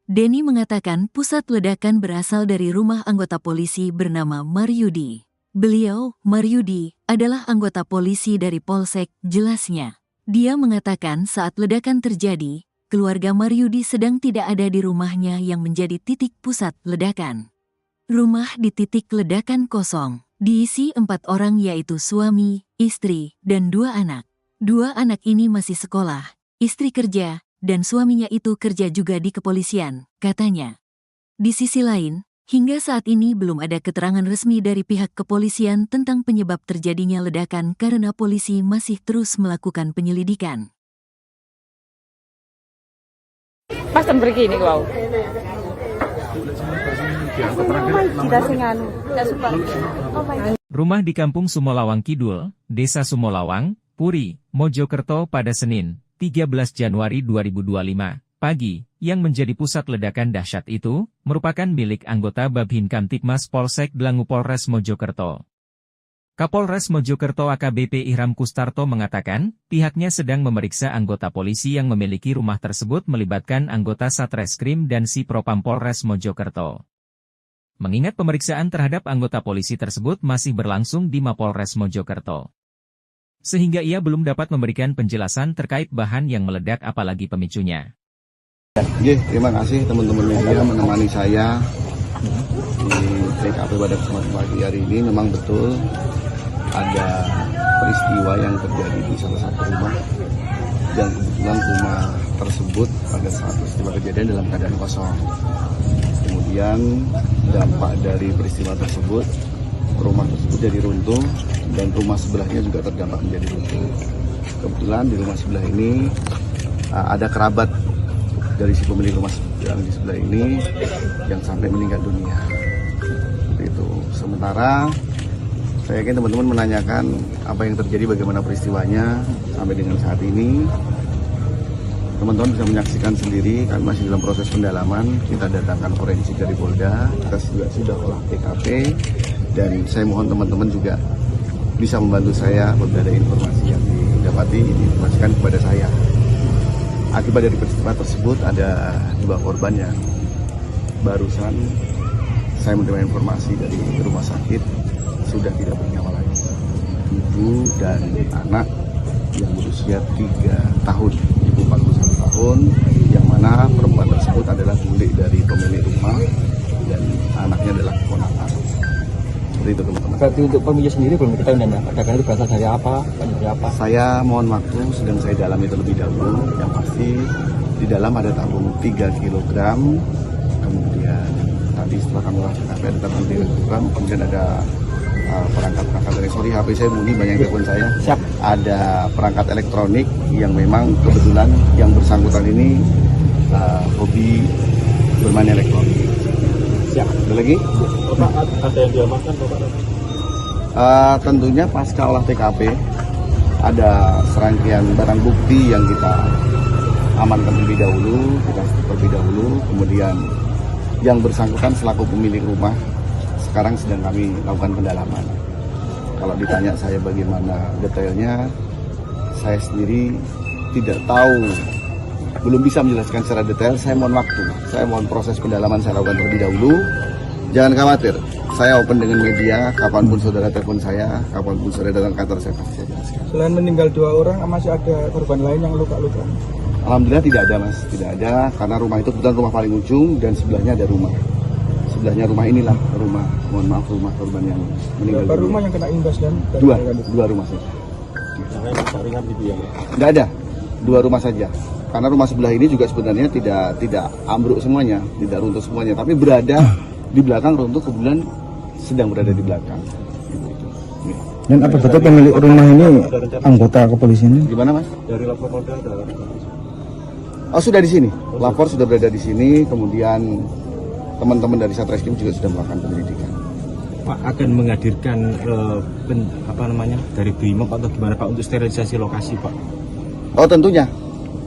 Denny mengatakan pusat ledakan berasal dari rumah anggota polisi bernama Maryudi. Beliau, Maryudi, adalah anggota polisi dari Polsek, jelasnya. Dia mengatakan saat ledakan terjadi, keluarga Maryudi sedang tidak ada di rumahnya yang menjadi titik pusat ledakan. Rumah di titik ledakan kosong. Diisi 4 orang yaitu suami, istri, dan 2 anak. 2 anak ini masih sekolah, istri kerja, dan suaminya itu kerja juga di kepolisian, katanya. Di sisi lain, hingga saat ini belum ada keterangan resmi dari pihak kepolisian tentang penyebab terjadinya ledakan karena polisi masih terus melakukan penyelidikan. Pas begini wow. Rumah di Kampung Sumolawang Kidul, Desa Sumolawang, Puri, Mojokerto pada Senin, 13 Januari 2025, pagi, yang menjadi pusat ledakan dahsyat itu, merupakan milik anggota Babin Kamtibmas Polsek Dlangu Polres Mojokerto. Kapolres Mojokerto AKBP Ihram Kustarto mengatakan, pihaknya sedang memeriksa anggota polisi yang memiliki rumah tersebut melibatkan anggota Satreskrim dan Si Propam Polres Mojokerto. Mengingat pemeriksaan terhadap anggota polisi tersebut masih berlangsung di Mapolres Mojokerto. Sehingga ia belum dapat memberikan penjelasan terkait bahan yang meledak apalagi pemicunya. Terima kasih teman-teman media menemani saya di TKP pada kesempatan pagi hari ini. Memang betul ada peristiwa yang terjadi di salah satu rumah dan kebetulan rumah tersebut pada saat peristiwa kejadian dalam keadaan kosong. Kemudian dampak dari peristiwa tersebut, rumah tersebut jadi runtuh dan rumah sebelahnya juga terdampak menjadi runtuh. Kebetulan di rumah sebelah ini ada kerabat dari si pemilik rumah yang di sebelah ini yang sampai meninggal dunia. Seperti itu. Sementara saya yakin teman-teman menanyakan apa yang terjadi, bagaimana peristiwanya sampai dengan saat ini. Teman-teman bisa menyaksikan sendiri, kami masih dalam proses pendalaman. Kita datangkan forensik dari Polda, kita juga sudah olah TKP, dan saya mohon teman-teman juga bisa membantu saya apabila ada informasi yang didapati, diinformasikan kepada saya. Akibat dari peristiwa tersebut ada 2 korban yang barusan saya menerima informasi dari rumah sakit sudah tidak bernyawa lagi. Ibu dan anak yang berusia 3 tahun, ibu 41 tahun, yang mana perempuan tersebut adalah bule dari pemilik rumah dan anaknya adalah keponakan. Seperti itu teman-teman. Berarti untuk pemilik sendiri belum diketahui dan ledakan itu berasal dari apa? Dari apa? Saya mohon waktu, sedang saya dalami terlebih dahulu. Yang pasti di dalam ada tabung 3 kg, kemudian tadi setelah kami olah TKP ada tabung 3 kg, kemudian ada perangkat elektronik. HP saya bunyi, banyak yang telepon saya. Siap. Ada perangkat elektronik yang memang kebetulan yang bersangkutan ini hobi bermain elektronik. Siap. Ada lagi? Bapak, ada yang diamankan Bapak? Tentunya pasca olah TKP ada serangkaian barang bukti yang kita amankan terlebih dahulu, kemudian yang bersangkutan selaku pemilik rumah sekarang sedang kami lakukan pendalaman. Kalau ditanya saya bagaimana detailnya, saya sendiri tidak tahu, belum bisa menjelaskan secara detail. Saya mohon waktu, saya mohon proses pendalaman saya lakukan terlebih dahulu. Jangan khawatir, saya open dengan media, kapanpun saudara telepon saya, kapanpun saudara datang kantor saya pasti saya jelaskan. Selain meninggal 2 orang, masih ada korban lain yang luka-luka? Alhamdulillah tidak ada mas, tidak ada, karena rumah itu kebetulan rumah paling ujung dan sebelahnya ada rumah. Sebelahnya rumah inilah rumah, mohon maaf, rumah korban yang meninggal. Berapa rumah yang kena imbas dan Dua rumah saja. Yang ringan gitu ya? Tidak ada, 2 rumah saja. Karena rumah sebelah ini juga sebenarnya tidak ambruk semuanya, tidak runtuh semuanya, tapi berada di belakang runtuh, kebetulan sedang berada di belakang. Dan apa betul pemilik rumah ini anggota kepolisian? Gimana mas? Dari lapor modal ada. Oh sudah di sini, lapor sudah berada di sini, kemudian teman-teman dari Satreskrim juga sudah melakukan penyelidikan. Pak akan menghadirkan dari BRIMOB atau gimana Pak untuk sterilisasi lokasi Pak? Oh tentunya,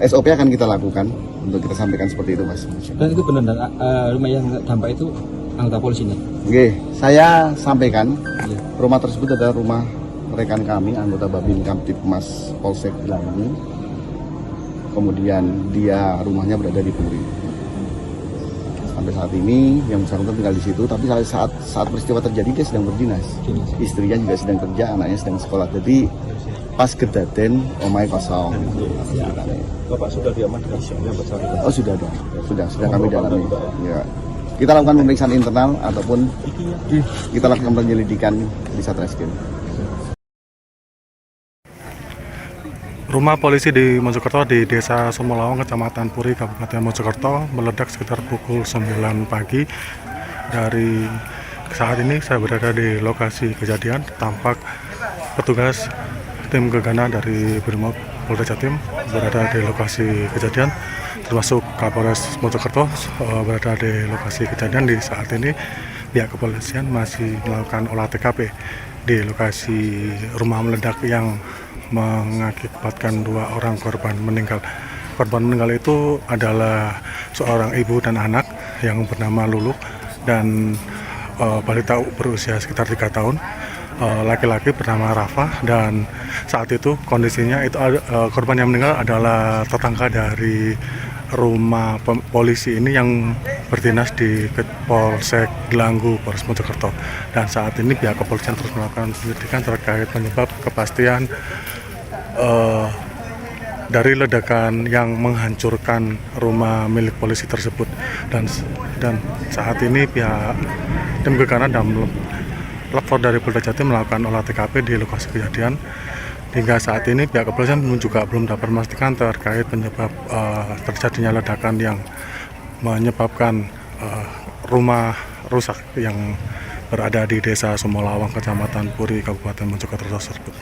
SOP akan kita lakukan untuk kita sampaikan seperti itu mas. Dan itu benar rumah yang dampak itu anggota polisinya? Oke, saya sampaikan Iya. rumah tersebut adalah rumah rekan kami, anggota Babin Kamtipmas Polsek Gelanggu. Kemudian dia rumahnya berada di Puri. Sampai saat ini yang bersangkutan tinggal di situ, tapi saat peristiwa terjadi dia sedang berdinas. Istrinya juga sedang kerja, anaknya sedang sekolah. Jadi pas kedaten omai kosong. Bapak sudah diamankan yang bersangkutan? Oh sudah ada, sudah kami dalami. Ya. Kita lakukan pemeriksaan internal ataupun kita lakukan penyelidikan di Satreskrim. Rumah polisi di Mojokerto di Desa Sumolawang, Kecamatan Puri, Kabupaten Mojokerto meledak sekitar pukul 9 pagi. Dari saat ini saya berada di lokasi kejadian, tampak petugas tim gegana dari Brimob Polda Jatim berada di lokasi kejadian, termasuk Kapolres Mojokerto berada di lokasi kejadian. Di saat ini pihak kepolisian masih melakukan olah TKP di lokasi rumah meledak yang mengakibatkan 2 orang korban meninggal. Korban meninggal itu adalah seorang ibu dan anak yang bernama Lulu dan balita berusia sekitar 3 tahun. Laki-laki bernama Rafa, dan saat itu kondisinya itu korban yang meninggal adalah tetangga dari rumah polisi ini yang berdinas di Polsek Gelanggu, Polres Mojokerto. Dan saat ini pihak kepolisian terus melakukan penyelidikan terkait penyebab kepastian dari ledakan yang menghancurkan rumah milik polisi tersebut. Dan saat ini pihak tim gegana dan lapor dari Polda Jatim melakukan olah TKP di lokasi kejadian. Hingga saat ini pihak kepolisian juga belum dapat memastikan terkait penyebab terjadinya ledakan yang menyebabkan rumah rusak yang berada di Desa Sumolawang, Kecamatan Puri, Kabupaten Mojokerto tersebut.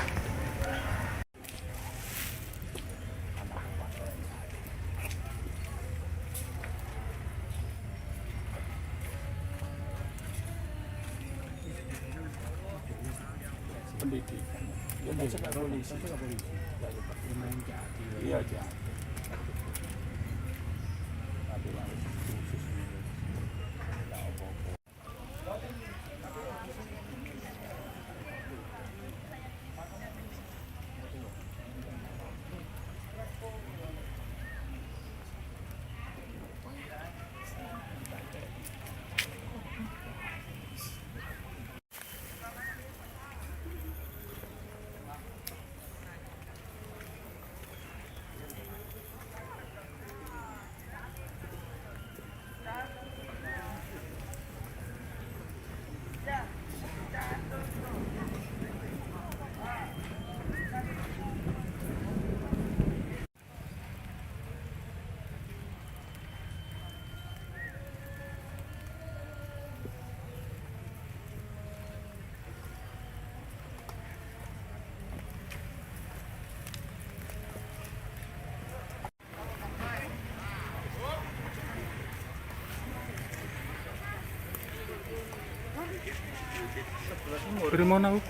Dari mana, Bu?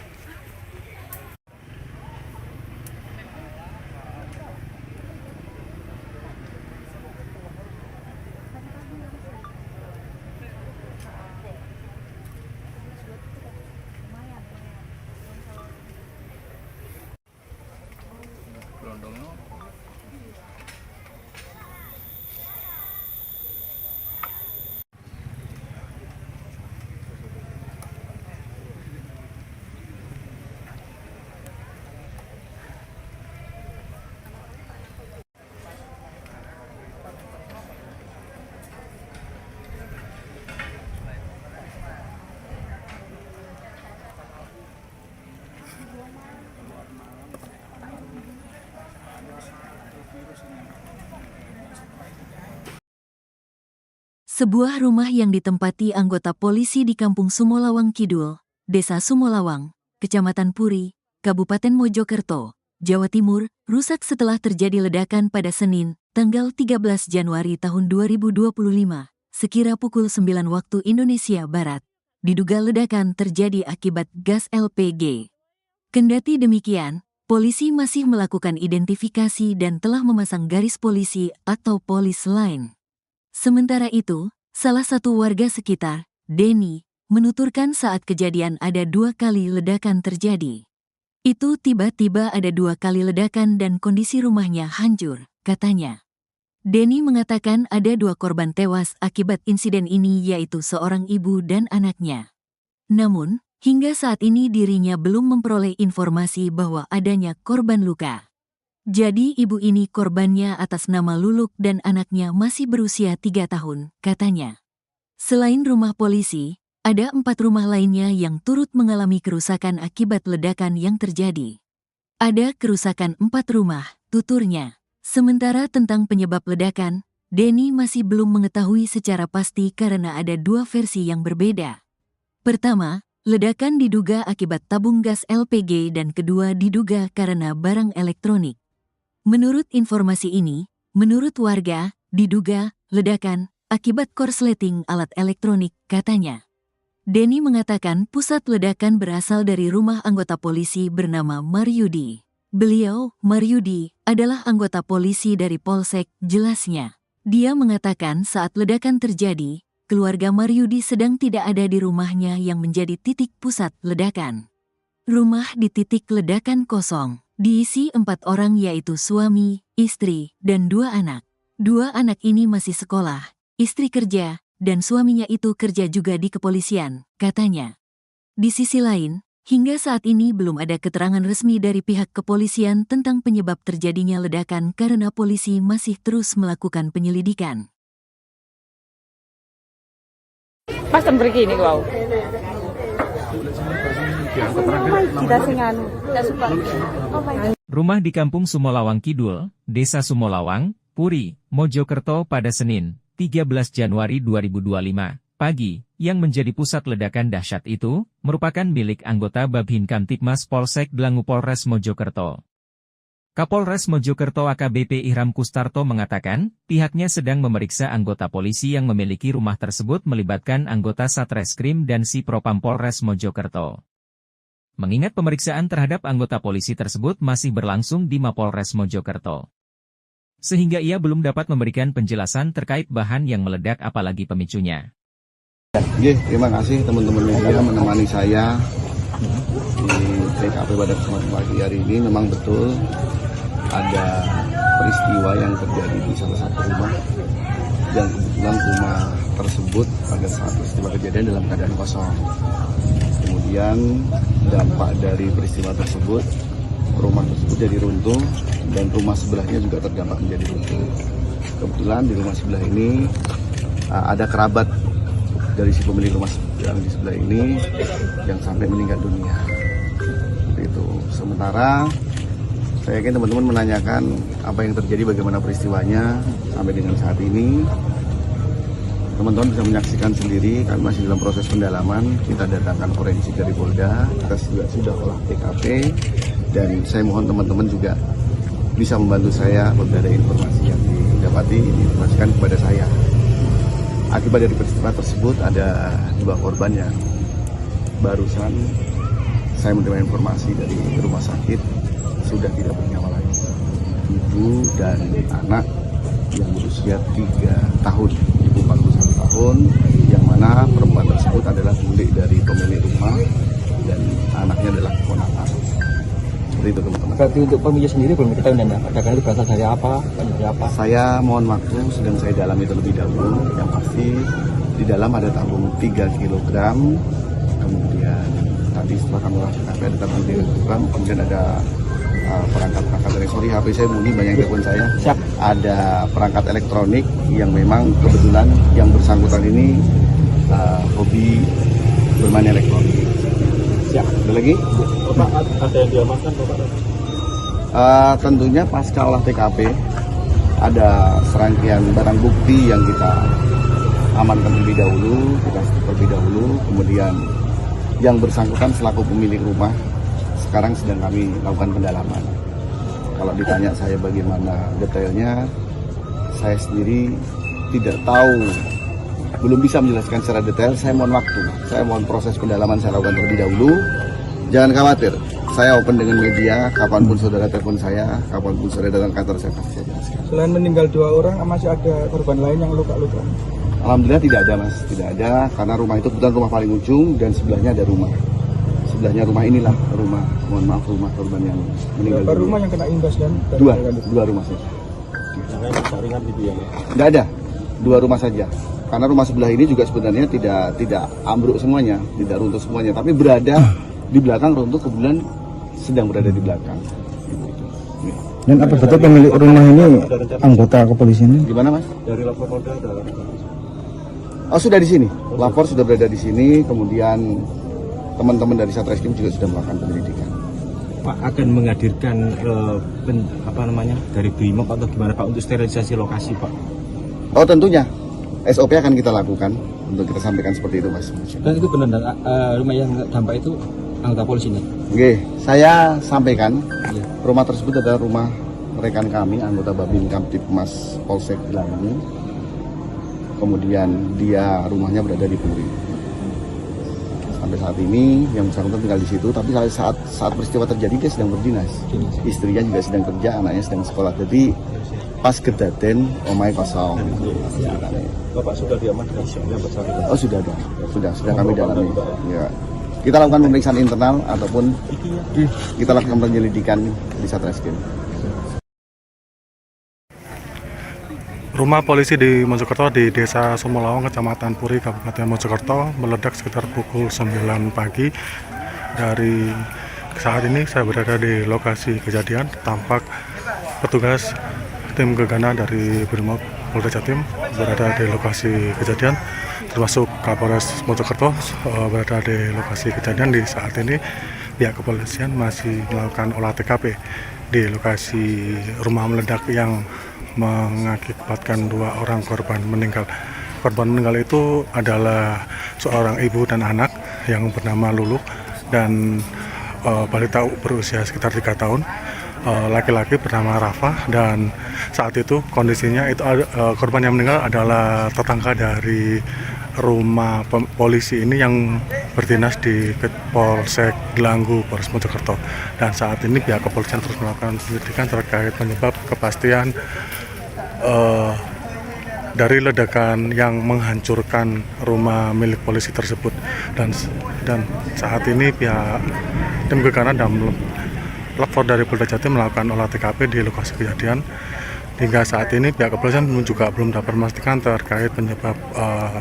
Sebuah rumah yang ditempati anggota polisi di Kampung Sumolawang Kidul, Desa Sumolawang, Kecamatan Puri, Kabupaten Mojokerto, Jawa Timur, rusak setelah terjadi ledakan pada Senin, tanggal 13 Januari tahun 2025, sekira pukul 9 waktu Indonesia Barat. Diduga ledakan terjadi akibat gas LPG. Kendati demikian, polisi masih melakukan identifikasi dan telah memasang garis polisi atau polis line. Sementara itu, salah satu warga sekitar, Denny, menuturkan saat kejadian ada 2 kali ledakan terjadi. Itu tiba-tiba ada 2 kali ledakan dan kondisi rumahnya hancur, katanya. Denny mengatakan ada 2 korban tewas akibat insiden ini yaitu seorang ibu dan anaknya. Namun, hingga saat ini dirinya belum memperoleh informasi bahwa adanya korban luka. Jadi ibu ini korbannya atas nama Luluk dan anaknya masih berusia 3 tahun, katanya. Selain rumah polisi, ada 4 rumah lainnya yang turut mengalami kerusakan akibat ledakan yang terjadi. Ada kerusakan 4 rumah, tuturnya. Sementara tentang penyebab ledakan, Denny masih belum mengetahui secara pasti karena ada 2 versi yang berbeda. Pertama, ledakan diduga akibat tabung gas LPG dan kedua diduga karena barang elektronik. Menurut informasi ini, menurut warga, diduga ledakan akibat korsleting alat elektronik, katanya. Denny mengatakan pusat ledakan berasal dari rumah anggota polisi bernama Maryudi. Beliau, Maryudi, adalah anggota polisi dari Polsek, jelasnya. Dia mengatakan saat ledakan terjadi, keluarga Maryudi sedang tidak ada di rumahnya yang menjadi titik pusat ledakan. Rumah di titik ledakan kosong. Diisi 4 orang yaitu suami, istri, dan 2 anak. 2 anak ini masih sekolah, istri kerja, dan suaminya itu kerja juga di kepolisian, katanya. Di sisi lain, hingga saat ini belum ada keterangan resmi dari pihak kepolisian tentang penyebab terjadinya ledakan karena polisi masih terus melakukan penyelidikan. Pas begini kau. Rumah di Kampung Sumolawang Kidul, Desa Sumolawang, Puri, Mojokerto pada Senin, 13 Januari 2025, pagi, yang menjadi pusat ledakan dahsyat itu, merupakan milik anggota Babin Kamtibmas Polsek Dlangu Polres Mojokerto. Kapolres Mojokerto AKBP Ihram Kustarto mengatakan, pihaknya sedang memeriksa anggota polisi yang memiliki rumah tersebut melibatkan anggota Satreskrim dan Si Propam Polres Mojokerto. Mengingat pemeriksaan terhadap anggota polisi tersebut masih berlangsung di Mapolres Mojokerto. Sehingga ia belum dapat memberikan penjelasan terkait bahan yang meledak apalagi pemicunya. Terima kasih teman-teman media menemani saya di TKP pada kesempatan pagi hari ini. Memang betul ada peristiwa yang terjadi di salah satu rumah yang kebetulan rumah tersebut pada saat peristiwa kejadian dalam keadaan kosong. Kemudian dampak dari peristiwa tersebut, rumah tersebut jadi runtuh dan rumah sebelahnya juga terdampak menjadi runtuh. Kebetulan di rumah sebelah ini ada kerabat dari si pemilik rumah yang di sebelah ini yang sampai meninggal dunia. Itu. Sementara saya yakin teman-teman menanyakan apa yang terjadi, bagaimana peristiwanya sampai dengan saat ini. Teman-teman bisa menyaksikan sendiri, kami masih dalam proses pendalaman. Kita datangkan forensik dari Polda, kita juga sudah olah TKP, dan saya mohon teman-teman juga bisa membantu saya apabila ada informasi yang didapati, diinformasikan kepada saya. Akibat dari peristiwa tersebut ada 2 korban yang barusan saya menerima informasi dari rumah sakit sudah tidak bernyawa lagi. Ibu dan anak yang berusia 3 tahun, ibu 41 tahun, yang mana perempuan tersebut adalah bule dari pemilik rumah dan anaknya adalah keponakan. Seperti itu teman-teman. Berarti untuk pemilik sendiri belum diketahui dan ledakan itu berasal dari apa? Dari apa? Saya mohon waktu, sedang saya dalami terlebih dahulu. Yang pasti di dalam ada tabung 3 kg, kemudian tadi setelah kami lakukan ada tabung 3 kg, kemudian ada perangkat elektronik. HP saya bunyi, banyak telepon saya. Siap. Ada perangkat elektronik yang memang kebetulan yang bersangkutan ini hobi bermain elektronik. Siap. Ada lagi? Bapak, ada yang diamankan Bapak? Tentunya pasca olah TKP ada serangkaian barang bukti yang kita amankan terlebih dahulu, kemudian yang bersangkutan selaku pemilik rumah sekarang sedang kami lakukan pendalaman. Kalau ditanya saya bagaimana detailnya, saya sendiri tidak tahu, belum bisa menjelaskan secara detail. Saya mohon waktu, saya mohon proses pendalaman saya lakukan terlebih dahulu. Jangan khawatir, saya open dengan media, kapanpun saudara telepon saya, kapanpun saudara datang kantor saya pasti saya jelaskan. Selain meninggal 2 orang, masih ada korban lain yang luka-luka? Alhamdulillah tidak ada mas, tidak ada, karena rumah itu kebetulan rumah paling ujung dan sebelahnya ada rumah. Sebelahnya rumah inilah rumah, mohon maaf, rumah korban yang meninggal. Berapa rumah yang kena imbas dan Dua rumah saja. Yang lain rusak ringan gitu ya? Tidak ada, 2 rumah saja. Karena rumah sebelah ini juga sebenarnya tidak ambruk semuanya, tidak runtuh semuanya, tapi berada di belakang runtuh, kebetulan sedang berada di belakang. Ya. Dan apa betul pemilik rumah ini anggota kepolisian? Gimana mas? Dari lapor Polda ada. Oh sudah di sini, lapor sudah berada di sini, kemudian teman-teman dari Satreskrim juga sudah melakukan penyelidikan. Pak akan menghadirkan dari BRIMOB atau gimana Pak untuk sterilisasi lokasi Pak? Oh tentunya, SOP akan kita lakukan untuk kita sampaikan seperti itu mas. Dan itu benar rumah yang dampak itu anggota polisi nih? Oke, saya sampaikan Iya. rumah tersebut adalah rumah rekan kami, anggota Babin Kamtipmas Polsek Langgi. Kemudian dia rumahnya berada di Puri. Sampai saat ini yang bersangkutan tinggal di situ, tapi saat peristiwa terjadi dia sedang berdinas. Istrinya juga sedang kerja, anaknya sedang sekolah. Jadi pas kedaten omai kosong. Bapak sudah diamankan yang bersangkutan? Oh sudah ada, sudah kami dalami. Ya. Kita lakukan pemeriksaan internal ataupun kita lakukan penyelidikan di Satreskrim. Rumah polisi di Mojokerto di Desa Sumolawang, Kecamatan Puri, Kabupaten Mojokerto meledak sekitar pukul 9 pagi. Dari saat ini saya berada di lokasi kejadian. Tampak petugas tim gegana dari BRIMOB Polda Jatim berada di lokasi kejadian, termasuk Kapolres Mojokerto berada di lokasi kejadian. Di saat ini pihak kepolisian masih melakukan olah TKP di lokasi rumah meledak yang mengakibatkan 2 orang korban meninggal. Korban meninggal itu adalah seorang ibu dan anak yang bernama Lulu dan balita berusia sekitar 3 tahun. Laki-laki bernama Rafa, dan saat itu kondisinya itu korban yang meninggal adalah tetangga dari rumah polisi ini yang berdinas di Polsek Gelanggu, Polres Mojokerto. Dan saat ini pihak kepolisian terus melakukan penyelidikan terkait penyebab kepastian dari ledakan yang menghancurkan rumah milik polisi tersebut. Dan saat ini pihak tim gegana dan lapor dari Polda Jatim melakukan olah TKP di lokasi kejadian. Hingga saat ini pihak kepolisian juga belum dapat memastikan terkait penyebab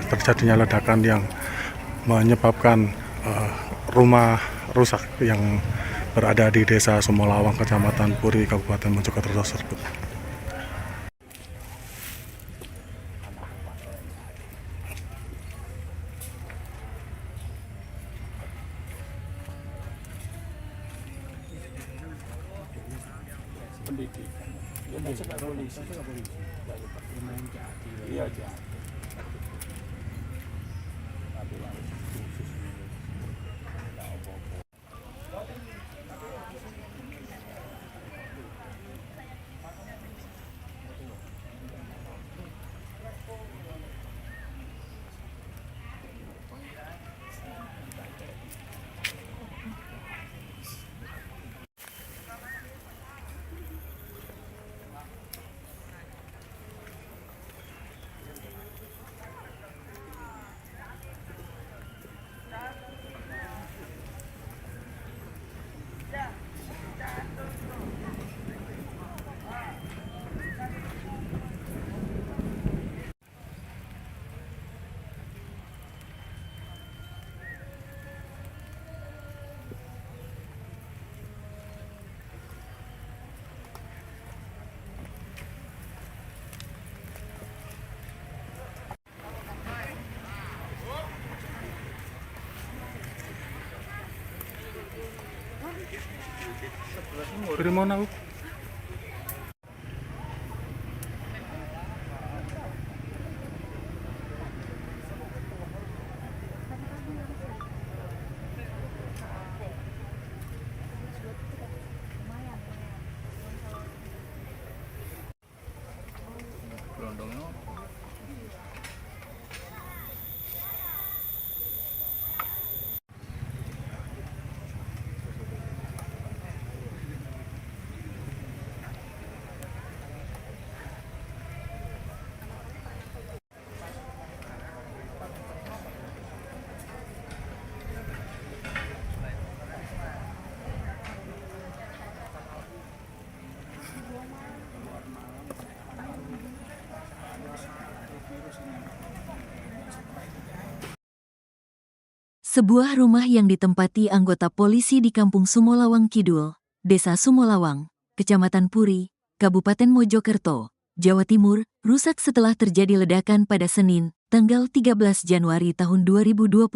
terjadinya ledakan yang menyebabkan rumah rusak yang berada di Desa Sumolawang, Kecamatan Puri, Kabupaten Mojokerto tersebut. Primona. Sebuah rumah yang ditempati anggota polisi di Kampung Sumolawang Kidul, Desa Sumolawang, Kecamatan Puri, Kabupaten Mojokerto, Jawa Timur, rusak setelah terjadi ledakan pada Senin, tanggal 13 Januari tahun 2025,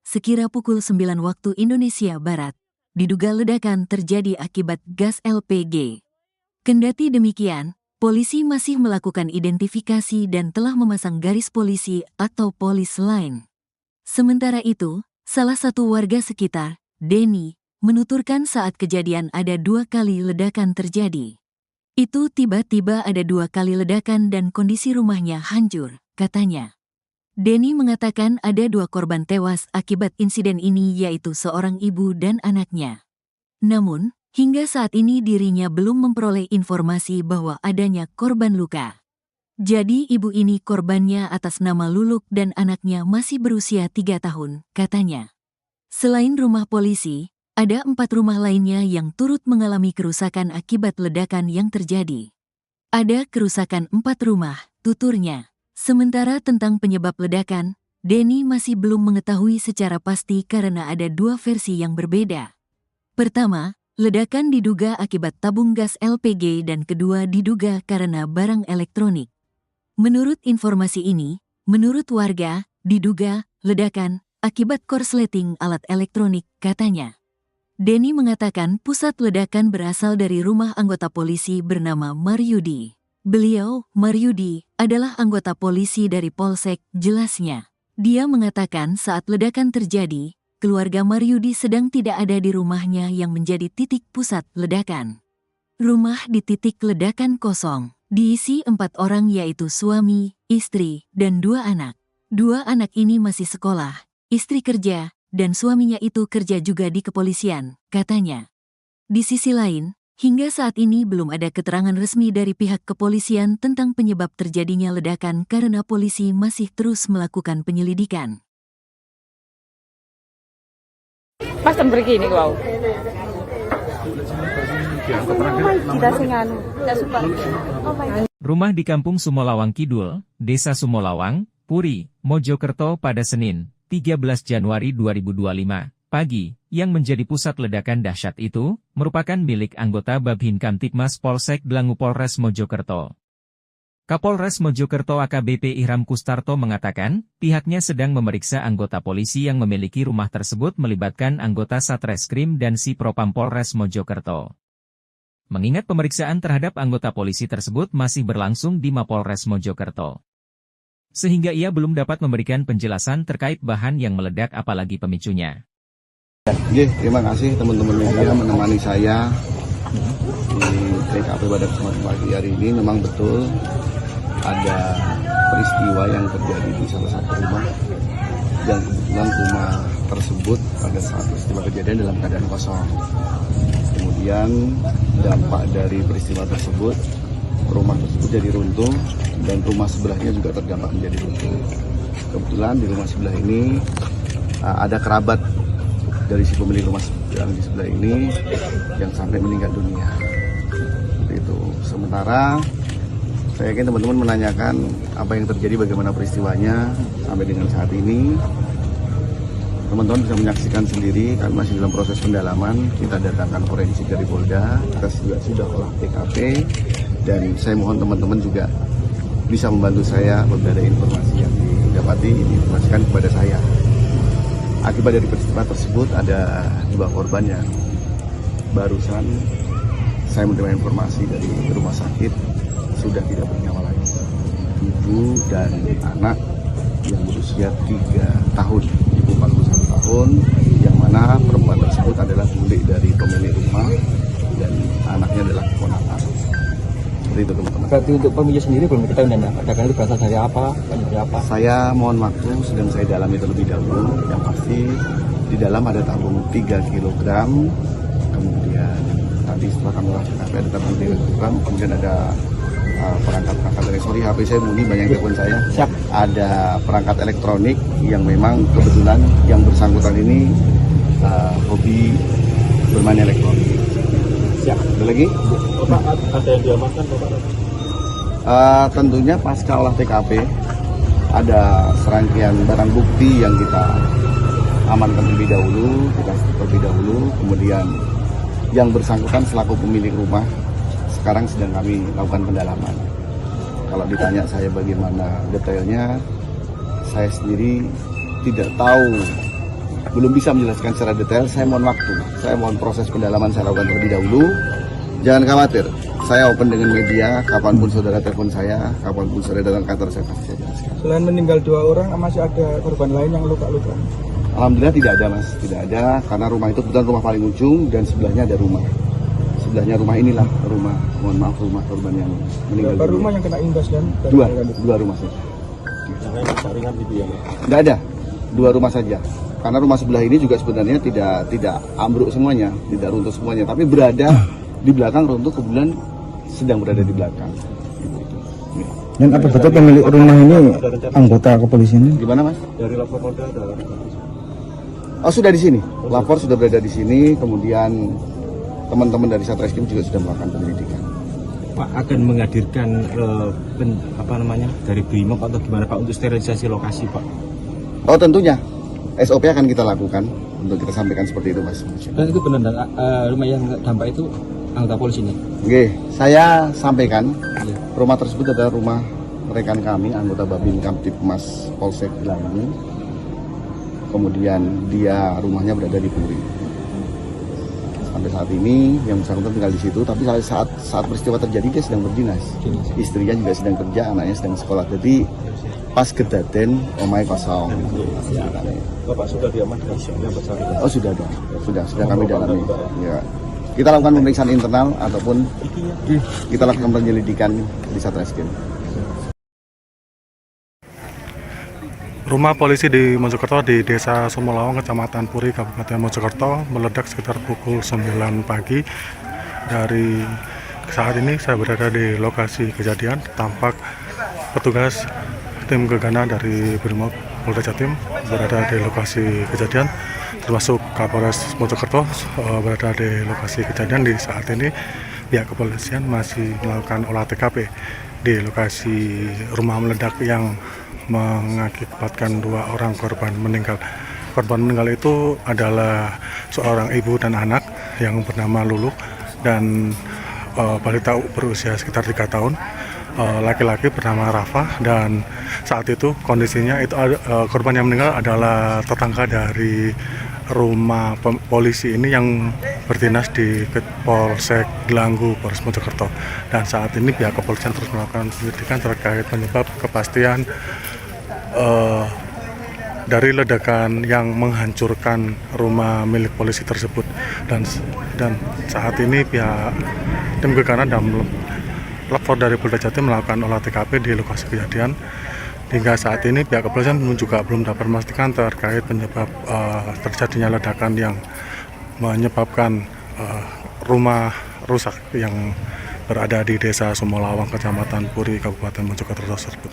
sekira pukul 9 waktu Indonesia Barat. Diduga ledakan terjadi akibat gas LPG. Kendati demikian, polisi masih melakukan identifikasi dan telah memasang garis polisi atau polis line. Sementara itu, salah satu warga sekitar, Denny, menuturkan saat kejadian ada 2 kali ledakan terjadi. Itu tiba-tiba ada 2 kali ledakan dan kondisi rumahnya hancur, katanya. Denny mengatakan ada 2 korban tewas akibat insiden ini yaitu seorang ibu dan anaknya. Namun, hingga saat ini dirinya belum memperoleh informasi bahwa adanya korban luka. Jadi ibu ini korbannya atas nama Luluk dan anaknya masih berusia 3 tahun, katanya. Selain rumah polisi, ada 4 rumah lainnya yang turut mengalami kerusakan akibat ledakan yang terjadi. Ada kerusakan 4 rumah, tuturnya. Sementara tentang penyebab ledakan, Denny masih belum mengetahui secara pasti karena ada 2 versi yang berbeda. Pertama, ledakan diduga akibat tabung gas LPG dan kedua diduga karena barang elektronik. Menurut informasi ini, menurut warga, diduga ledakan akibat korsleting alat elektronik, katanya. Denny mengatakan pusat ledakan berasal dari rumah anggota polisi bernama Maryudi. Beliau, Maryudi, adalah anggota polisi dari Polsek, jelasnya. Dia mengatakan saat ledakan terjadi, keluarga Maryudi sedang tidak ada di rumahnya yang menjadi titik pusat ledakan. Rumah di titik ledakan kosong. Diisi 4 orang yaitu suami, istri, dan 2 anak. 2 anak ini masih sekolah, istri kerja, dan suaminya itu kerja juga di kepolisian, katanya. Di sisi lain, hingga saat ini belum ada keterangan resmi dari pihak kepolisian tentang penyebab terjadinya ledakan karena polisi masih terus melakukan penyelidikan. Pas pergi ini kau. Rumah di Kampung Sumolawang Kidul, Desa Sumolawang, Puri, Mojokerto pada Senin, 13 Januari 2025, pagi, yang menjadi pusat ledakan dahsyat itu, merupakan milik anggota Babhin Kamtibmas Polsek Dlangu Polres Mojokerto. Kapolres Mojokerto AKBP Ihram Kustarto mengatakan, pihaknya sedang memeriksa anggota polisi yang memiliki rumah tersebut melibatkan anggota Satreskrim dan Si Propam Polres Mojokerto. Mengingat pemeriksaan terhadap anggota polisi tersebut masih berlangsung di Mapolres Mojokerto. Sehingga ia belum dapat memberikan penjelasan terkait bahan yang meledak apalagi pemicunya. Terima kasih teman-teman media menemani saya di TKP pada kesempatan pagi hari ini. Memang betul ada peristiwa yang terjadi di salah satu rumah yang kebetulan rumah tersebut pada saat peristiwa kejadian dalam keadaan kosong. Kemudian dampak dari peristiwa tersebut, rumah tersebut jadi runtuh dan rumah sebelahnya juga terdampak menjadi runtuh. Kebetulan di rumah sebelah ini ada kerabat dari si pemilik rumah yang di sebelah ini yang sampai meninggal dunia. Itu. Sementara saya yakin teman-teman menanyakan apa yang terjadi, bagaimana peristiwanya sampai dengan saat ini. Teman-teman bisa menyaksikan sendiri, kami masih dalam proses pendalaman. Kita datangkan forensik dari Polda, kita juga sudah olah TKP, dan saya mohon teman-teman juga bisa membantu saya apabila ada informasi yang didapati, diinformasikan kepada saya. Akibat dari peristiwa tersebut ada 2 korban yang barusan saya menerima informasi dari rumah sakit sudah tidak bernyawa lagi. Ibu dan anak yang berusia 3 tahun, ibu 41 tahun, yang mana perempuan tersebut adalah bule dari pemilik rumah dan anaknya adalah keponakan. Seperti itu teman-teman. Berarti untuk pemilik sendiri belum diketahui dan ledakan itu berasal dari apa? Dari apa? Saya mohon waktu, sedang saya dalami terlebih dahulu. Yang pasti di dalam ada tabung 3 kg, kemudian tadi setelah kami lakukan ada tabung 3 kg, kemudian ada perangkat-perangkat elektronik. HP saya bunyi, banyak telepon saya. Siap. Ada perangkat elektronik yang memang kebetulan yang bersangkutan ini hobi bermain elektronik. Siap. Ada lagi? Bapak ada yang diamankan Bapak? Tentunya pasca olah TKP ada serangkaian barang bukti yang kita amankan terlebih dahulu, kemudian yang bersangkutan selaku pemilik rumah sekarang sedang kami lakukan pendalaman. Kalau ditanya saya bagaimana detailnya, saya sendiri tidak tahu, belum bisa menjelaskan secara detail. Saya mohon waktu, saya mohon proses pendalaman saya lakukan terlebih dahulu. Jangan khawatir, saya open dengan media, kapanpun saudara telepon saya, kapanpun saudara datang kantor saya pasti saya jelaskan. Selain meninggal 2 orang, masih ada korban lain yang luka-luka? Alhamdulillah tidak ada mas, tidak ada, karena rumah itu kebetulan rumah paling ujung dan sebelahnya ada rumah. Sebelahnya rumah inilah rumah, mohon maaf, rumah korban yang meninggal. Berapa rumah yang kena imbas dan? Dua rumah saja. Yang lain ringan gitu ya? Tidak ada, 2 rumah saja. Karena rumah sebelah ini juga sebenarnya tidak ambruk semuanya, tidak runtuh semuanya, tapi berada di belakang runtuh, kebetulan sedang berada di belakang. Ya. Dan apa betul pemilik rumah ini anggota kepolisian? Gimana mas? Dari lapor Polda ada. Oh sudah di sini, lapor sudah berada di sini, kemudian teman-teman dari Satreskrim juga sudah melakukan penyelidikan. Pak akan menghadirkan dari Brimob atau gimana Pak untuk sterilisasi lokasi Pak? Oh tentunya, SOP akan kita lakukan untuk kita sampaikan seperti itu mas. Dan itu benar rumah yang dampak itu anggota polisi ini? Oke, saya sampaikan Iya. rumah tersebut adalah rumah rekan kami, anggota Babin Kamtipmas Polsek Gelangi. Kemudian dia rumahnya berada di Puri. Sampai saat ini yang bersangkutan tinggal di situ, tapi saat peristiwa terjadi dia sedang berdinas. Istrinya juga sedang kerja, anaknya sedang sekolah. Jadi pas kedaten omai kosong. Bapak sudah diamankan yang bersangkutan? Oh sudah ada, sudah kami dalami. Ya. Kita lakukan pemeriksaan internal ataupun kita lakukan penyelidikan di Satreskrim. Rumah polisi di Mojokerto di Desa Sumolawang, Kecamatan Puri, Kabupaten Mojokerto meledak sekitar pukul 9 pagi. Dari saat ini saya berada di lokasi kejadian, tampak petugas tim gegana dari Brimob Polda Jatim berada di lokasi kejadian, termasuk Kapolres Mojokerto berada di lokasi kejadian. Di saat ini pihak kepolisian masih melakukan olah TKP di lokasi rumah meledak yang mengakibatkan 2 orang korban meninggal. Korban meninggal itu adalah seorang ibu dan anak yang bernama Lulu dan balita berusia sekitar 3 tahun. Laki-laki bernama Rafa, dan saat itu kondisinya itu korban yang meninggal adalah tetangga dari rumah polisi ini yang berdinas di Polsek Gelanggu, Polres Mojokerto. Dan saat ini pihak kepolisian terus melakukan penyelidikan terkait penyebab kepastian dari ledakan yang menghancurkan rumah milik polisi tersebut. Dan saat ini pihak tim gegana dan lapor dari Polda Jatim melakukan olah TKP di lokasi kejadian. Hingga saat ini pihak kepolisian juga belum dapat memastikan terkait penyebab terjadinya ledakan yang menyebabkan rumah rusak yang berada di Desa Sumolawang, Kecamatan Puri, Kabupaten Mojokerto tersebut.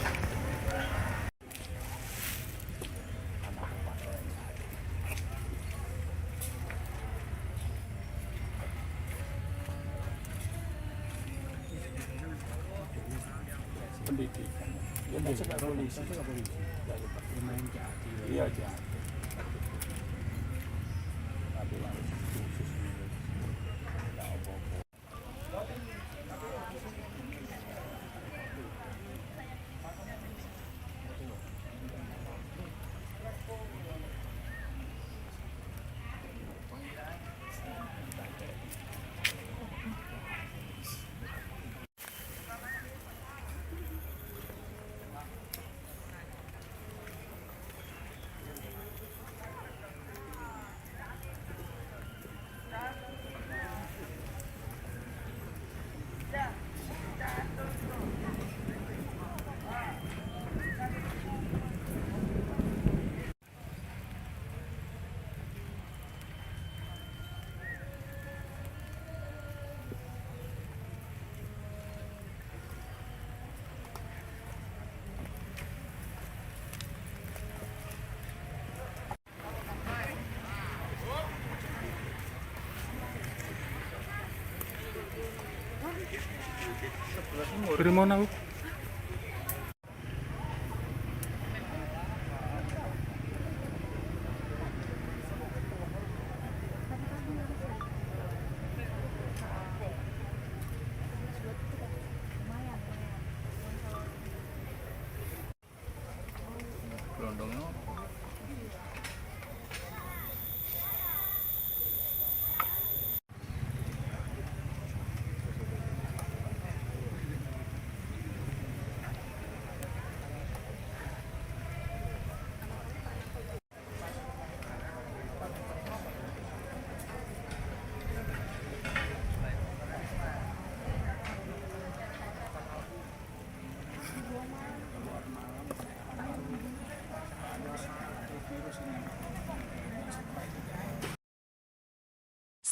Dari mana Bu?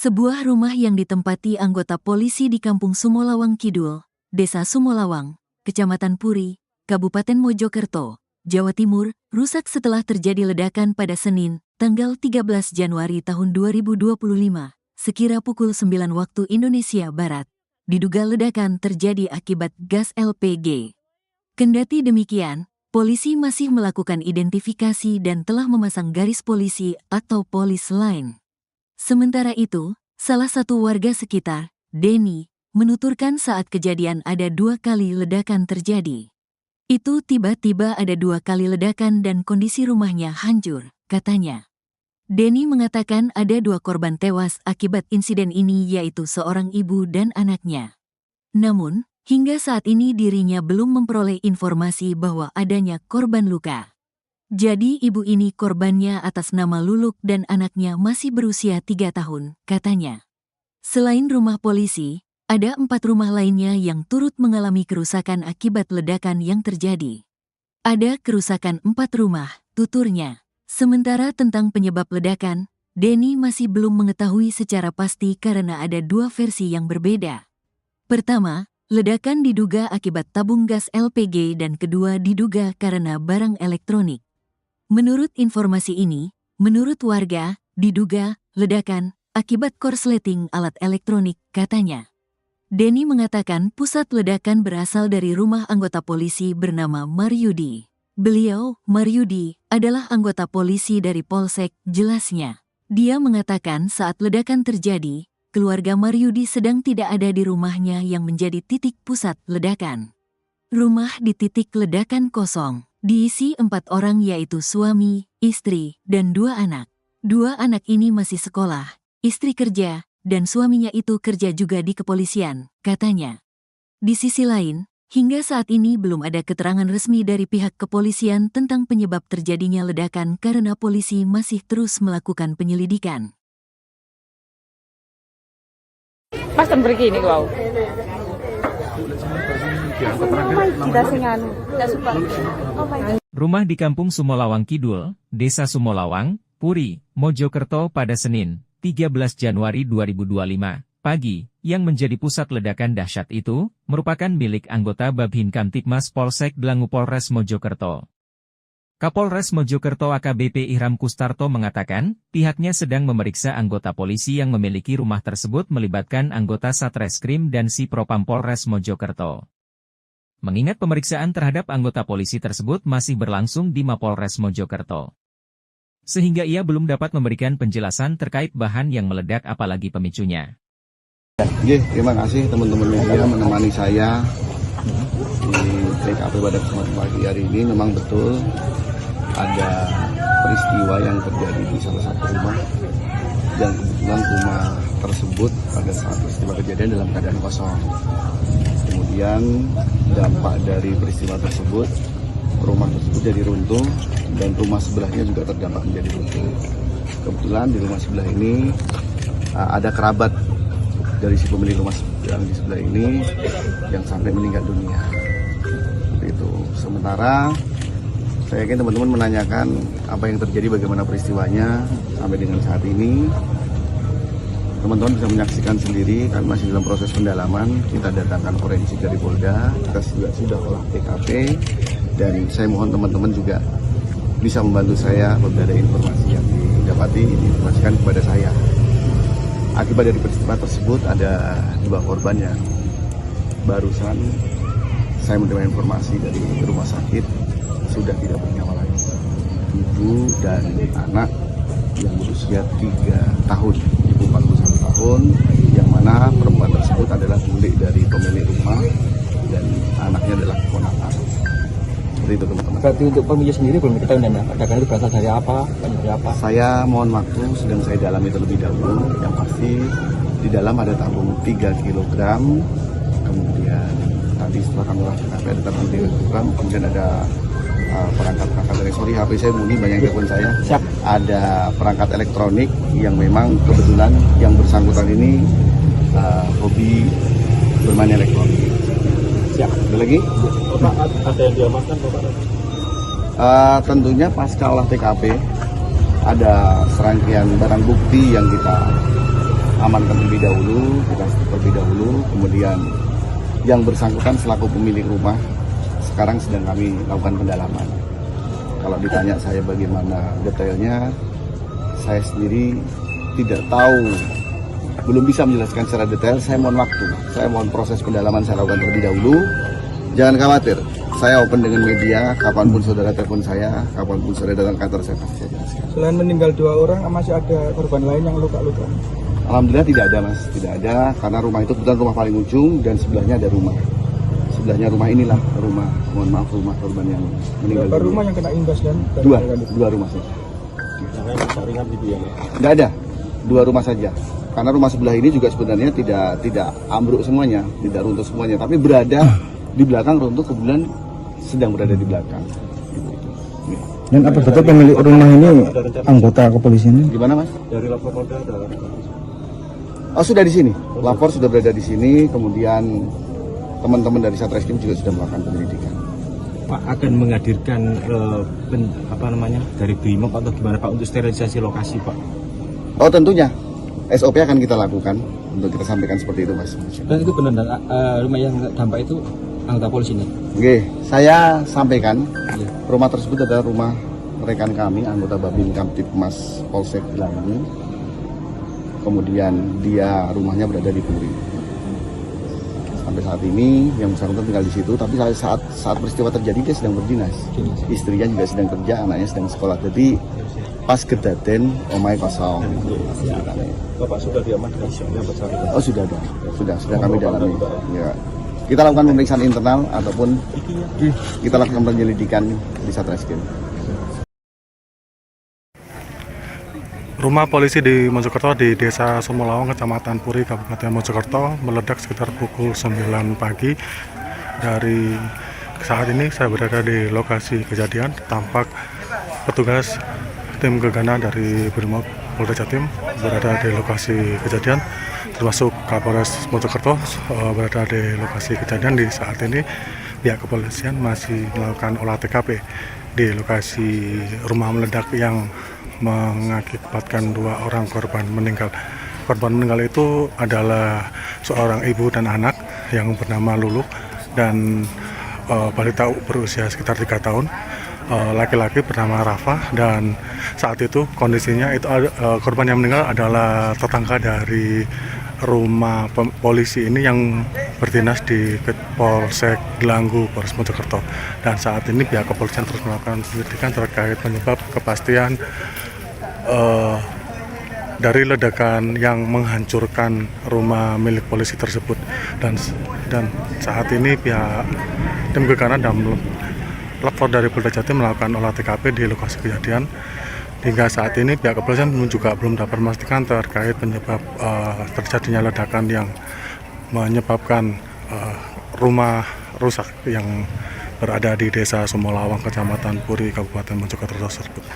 Sebuah rumah yang ditempati anggota polisi di Kampung Sumolawang Kidul, Desa Sumolawang, Kecamatan Puri, Kabupaten Mojokerto, Jawa Timur, rusak setelah terjadi ledakan pada Senin, tanggal 13 Januari tahun 2025, sekira pukul 9 waktu Indonesia Barat. Diduga ledakan terjadi akibat gas LPG. Kendati demikian, polisi masih melakukan identifikasi dan telah memasang garis polisi atau polis line. Sementara itu, salah satu warga sekitar, Denny, menuturkan saat kejadian ada 2 kali ledakan terjadi. Itu tiba-tiba ada 2 kali ledakan dan kondisi rumahnya hancur, katanya. Denny mengatakan ada 2 korban tewas akibat insiden ini yaitu seorang ibu dan anaknya. Namun, hingga saat ini dirinya belum memperoleh informasi bahwa adanya korban luka. Jadi ibu ini korbannya atas nama Luluk dan anaknya masih berusia 3 tahun, katanya. Selain rumah polisi, ada 4 rumah lainnya yang turut mengalami kerusakan akibat ledakan yang terjadi. Ada kerusakan 4 rumah, tuturnya. Sementara tentang penyebab ledakan, Denny masih belum mengetahui secara pasti karena ada 2 versi yang berbeda. Pertama, ledakan diduga akibat tabung gas LPG dan kedua diduga karena barang elektronik. Menurut informasi ini, menurut warga, diduga ledakan akibat korsleting alat elektronik, katanya. Denny mengatakan pusat ledakan berasal dari rumah anggota polisi bernama Maryudi. Beliau, Maryudi, adalah anggota polisi dari Polsek, jelasnya. Dia mengatakan saat ledakan terjadi, keluarga Maryudi sedang tidak ada di rumahnya yang menjadi titik pusat ledakan. Rumah di titik ledakan kosong. Diisi 4 orang yaitu suami, istri, dan 2 anak. 2 anak ini masih sekolah, istri kerja, dan suaminya itu kerja juga di kepolisian, katanya. Di sisi lain, hingga saat ini belum ada keterangan resmi dari pihak kepolisian tentang penyebab terjadinya ledakan karena polisi masih terus melakukan penyelidikan. Pas begini wow. Rumah di Kampung Sumolawang Kidul, Desa Sumolawang, Puri, Mojokerto pada Senin, 13 Januari 2025, pagi, yang menjadi pusat ledakan dahsyat itu, merupakan milik anggota Babin Kamtibmas Polsek Dlangu Polres Mojokerto. Kapolres Mojokerto AKBP Ihram Kustarto mengatakan, pihaknya sedang memeriksa anggota polisi yang memiliki rumah tersebut melibatkan anggota Satreskrim dan Sipropam Polres Mojokerto. Mengingat pemeriksaan terhadap anggota polisi tersebut masih berlangsung di Mapolres Mojokerto. Sehingga ia belum dapat memberikan penjelasan terkait bahan yang meledak apalagi pemicunya. Terima kasih teman-teman media menemani saya di TKP pada kesempatan pagi hari ini. Memang betul ada peristiwa yang terjadi di salah satu rumah dan kebetulan rumah tersebut pada saat peristiwa kejadian dalam keadaan kosong. Kemudian dampak dari peristiwa tersebut, rumah tersebut jadi runtuh dan rumah sebelahnya juga terdampak menjadi runtuh. Kebetulan di rumah sebelah ini ada kerabat dari si pemilik rumah yang di sebelah ini yang sampai meninggal dunia. Seperti itu. Sementara saya yakin teman-teman menanyakan apa yang terjadi, bagaimana peristiwanya sampai dengan saat ini. Teman-teman bisa menyaksikan sendiri, kami masih dalam proses pendalaman. Kita datangkan forensik dari Polda, kita juga sudah olah TKP, dan saya mohon teman-teman juga bisa membantu saya apabila ada informasi yang didapati, diinformasikan kepada saya. Akibat dari peristiwa tersebut ada 2 korban yang barusan saya menerima informasi dari rumah sakit sudah tidak bernyawa lagi. Ibu dan anak yang berusia 3 tahun, ibu 41 tahun, yang mana perempuan tersebut adalah bulik dari pemilik rumah dan anaknya adalah keponakan. Seperti itu teman-teman. Berarti untuk pemilik sendiri belum diketahui dan ledakan itu berasal dari apa? Dari apa? Saya mohon waktu, sedang saya dalami terlebih dahulu. Yang pasti di dalam ada tabung 3 kg, kemudian tadi setelah kami olah TKP ada tabung 3 kg, kemudian ada perangkat elektronik. HP saya bunyi, banyak telepon saya. Siap. Ada perangkat elektronik yang memang kebetulan yang bersangkutan ini hobi bermain elektronik. Siap. Ada lagi? Bapak, ada yang diamankan Bapak? Tentunya pasca olah TKP ada serangkaian barang bukti yang kita amankan terlebih dahulu, kemudian yang bersangkutan selaku pemilik rumah sekarang sedang kami lakukan pendalaman. Kalau ditanya saya bagaimana detailnya, saya sendiri tidak tahu, belum bisa menjelaskan secara detail. Saya mohon waktu, saya mohon proses pendalaman saya lakukan terlebih dahulu. Jangan khawatir, saya open dengan media, kapanpun saudara telepon saya, kapanpun saudara datang ke kantor saya pasti saya jelaskan. Selain meninggal 2 orang, masih ada korban lain yang luka-luka? Alhamdulillah tidak ada mas, tidak ada, karena rumah itu kebetulan rumah paling ujung dan sebelahnya ada rumah. Sebelahnya rumah inilah rumah, mohon maaf, rumah korban yang meninggal. Berapa rumah yang kena imbas dan Dua rumah saja. Jangan ringan gitu ya. Tidak ada, 2 rumah saja. Karena rumah sebelah ini juga sebenarnya tidak ambruk semuanya, tidak runtuh semuanya, tapi berada di belakang runtuh, kebetulan sedang berada di belakang. Dan apa betul pemilik rumah ini anggota kepolisian? Gimana mas? Dari lapor Polda ada. Oh sudah di sini, lapor sudah berada di sini, kemudian teman-teman dari Satreskrim juga sudah melakukan penyelidikan. Pak akan menghadirkan dari BRIMOB atau gimana Pak untuk sterilisasi lokasi Pak? Oh tentunya, SOP akan kita lakukan untuk kita sampaikan seperti itu mas. Dan itu benar rumah yang dampak itu anggota polisi ini? Oke, saya sampaikan rumah tersebut adalah rumah rekan kami, anggota Babin Kamtipmas Polsek Gelanggu. Kemudian dia rumahnya berada di Puri. Sampai saat ini yang bersangkutan tinggal di situ, tapi saat peristiwa terjadi dia sedang berdinas. Istrinya juga sedang kerja, anaknya sedang sekolah. Jadi pas kedaten omai kosong. Bapak sudah diamankan yang bersangkutan? Oh sudah ada, sudah kami dalami. Ya. Kita lakukan pemeriksaan internal ataupun kita lakukan penyelidikan di Satreskrim. Rumah polisi di Mojokerto di Desa Sumolawang, Kecamatan Puri, Kabupaten Mojokerto meledak sekitar pukul 9 pagi. Dari saat ini saya berada di lokasi kejadian, tampak petugas tim gegana dari Brimob Polda Jatim berada di lokasi kejadian, termasuk Kapolres Mojokerto berada di lokasi kejadian. Di saat ini pihak kepolisian masih melakukan olah TKP di lokasi rumah meledak yang mengakibatkan 2 orang korban meninggal. Korban meninggal itu adalah seorang ibu dan anak yang bernama Lulu dan balita berusia sekitar 3 tahun. Laki-laki bernama Rafa, dan saat itu kondisinya itu korban yang meninggal adalah tetangga dari rumah polisi ini yang berdinas di Polsek Gelanggu, Polres Mojokerto. Dan saat ini pihak kepolisian terus melakukan penyelidikan terkait penyebab kepastian dari ledakan yang menghancurkan rumah milik polisi tersebut. Dan saat ini pihak tim gegana dan lapor dari Polda Jatim melakukan olah TKP di lokasi kejadian. Hingga saat ini pihak kepolisian juga belum dapat memastikan terkait penyebab terjadinya ledakan yang menyebabkan rumah rusak yang berada di Desa Sumolawang, Kecamatan Puri, Kabupaten Mojokerto tersebut.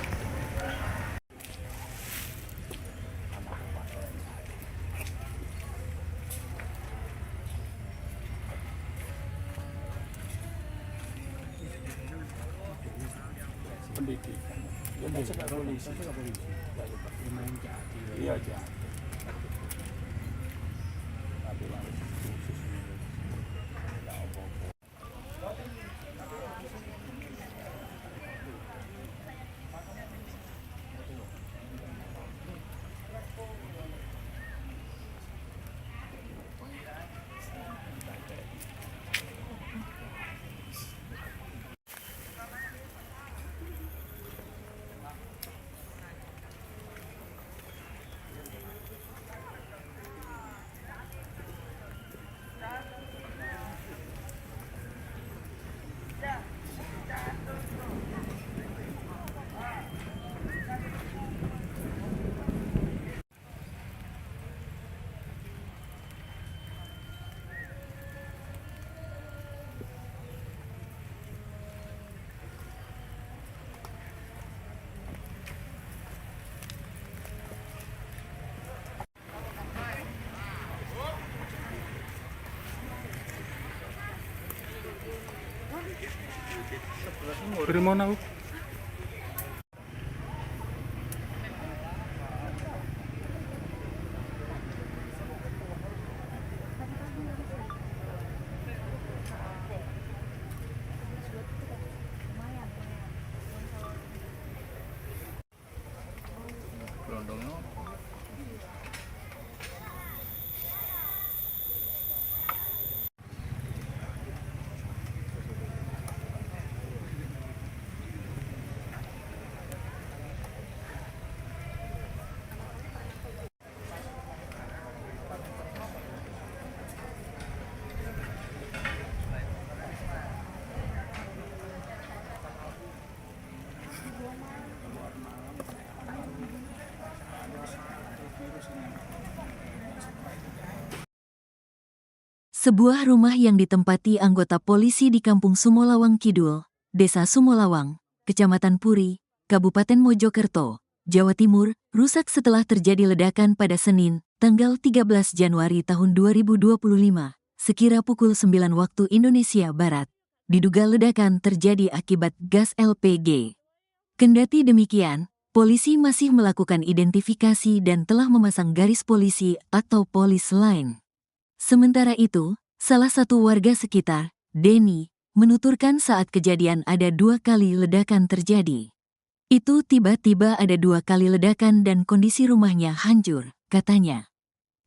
Dari mana? Sebuah rumah yang ditempati anggota polisi di Kampung Sumolawang Kidul, Desa Sumolawang, Kecamatan Puri, Kabupaten Mojokerto, Jawa Timur, rusak setelah terjadi ledakan pada Senin, tanggal 13 Januari tahun 2025, sekira pukul 9 waktu Indonesia Barat. Diduga ledakan terjadi akibat gas LPG. Kendati demikian, polisi masih melakukan identifikasi dan telah memasang garis polisi atau polis line. Sementara itu, salah satu warga sekitar, Denny, menuturkan saat kejadian ada 2 kali ledakan terjadi. Itu tiba-tiba ada 2 kali ledakan dan kondisi rumahnya hancur, katanya.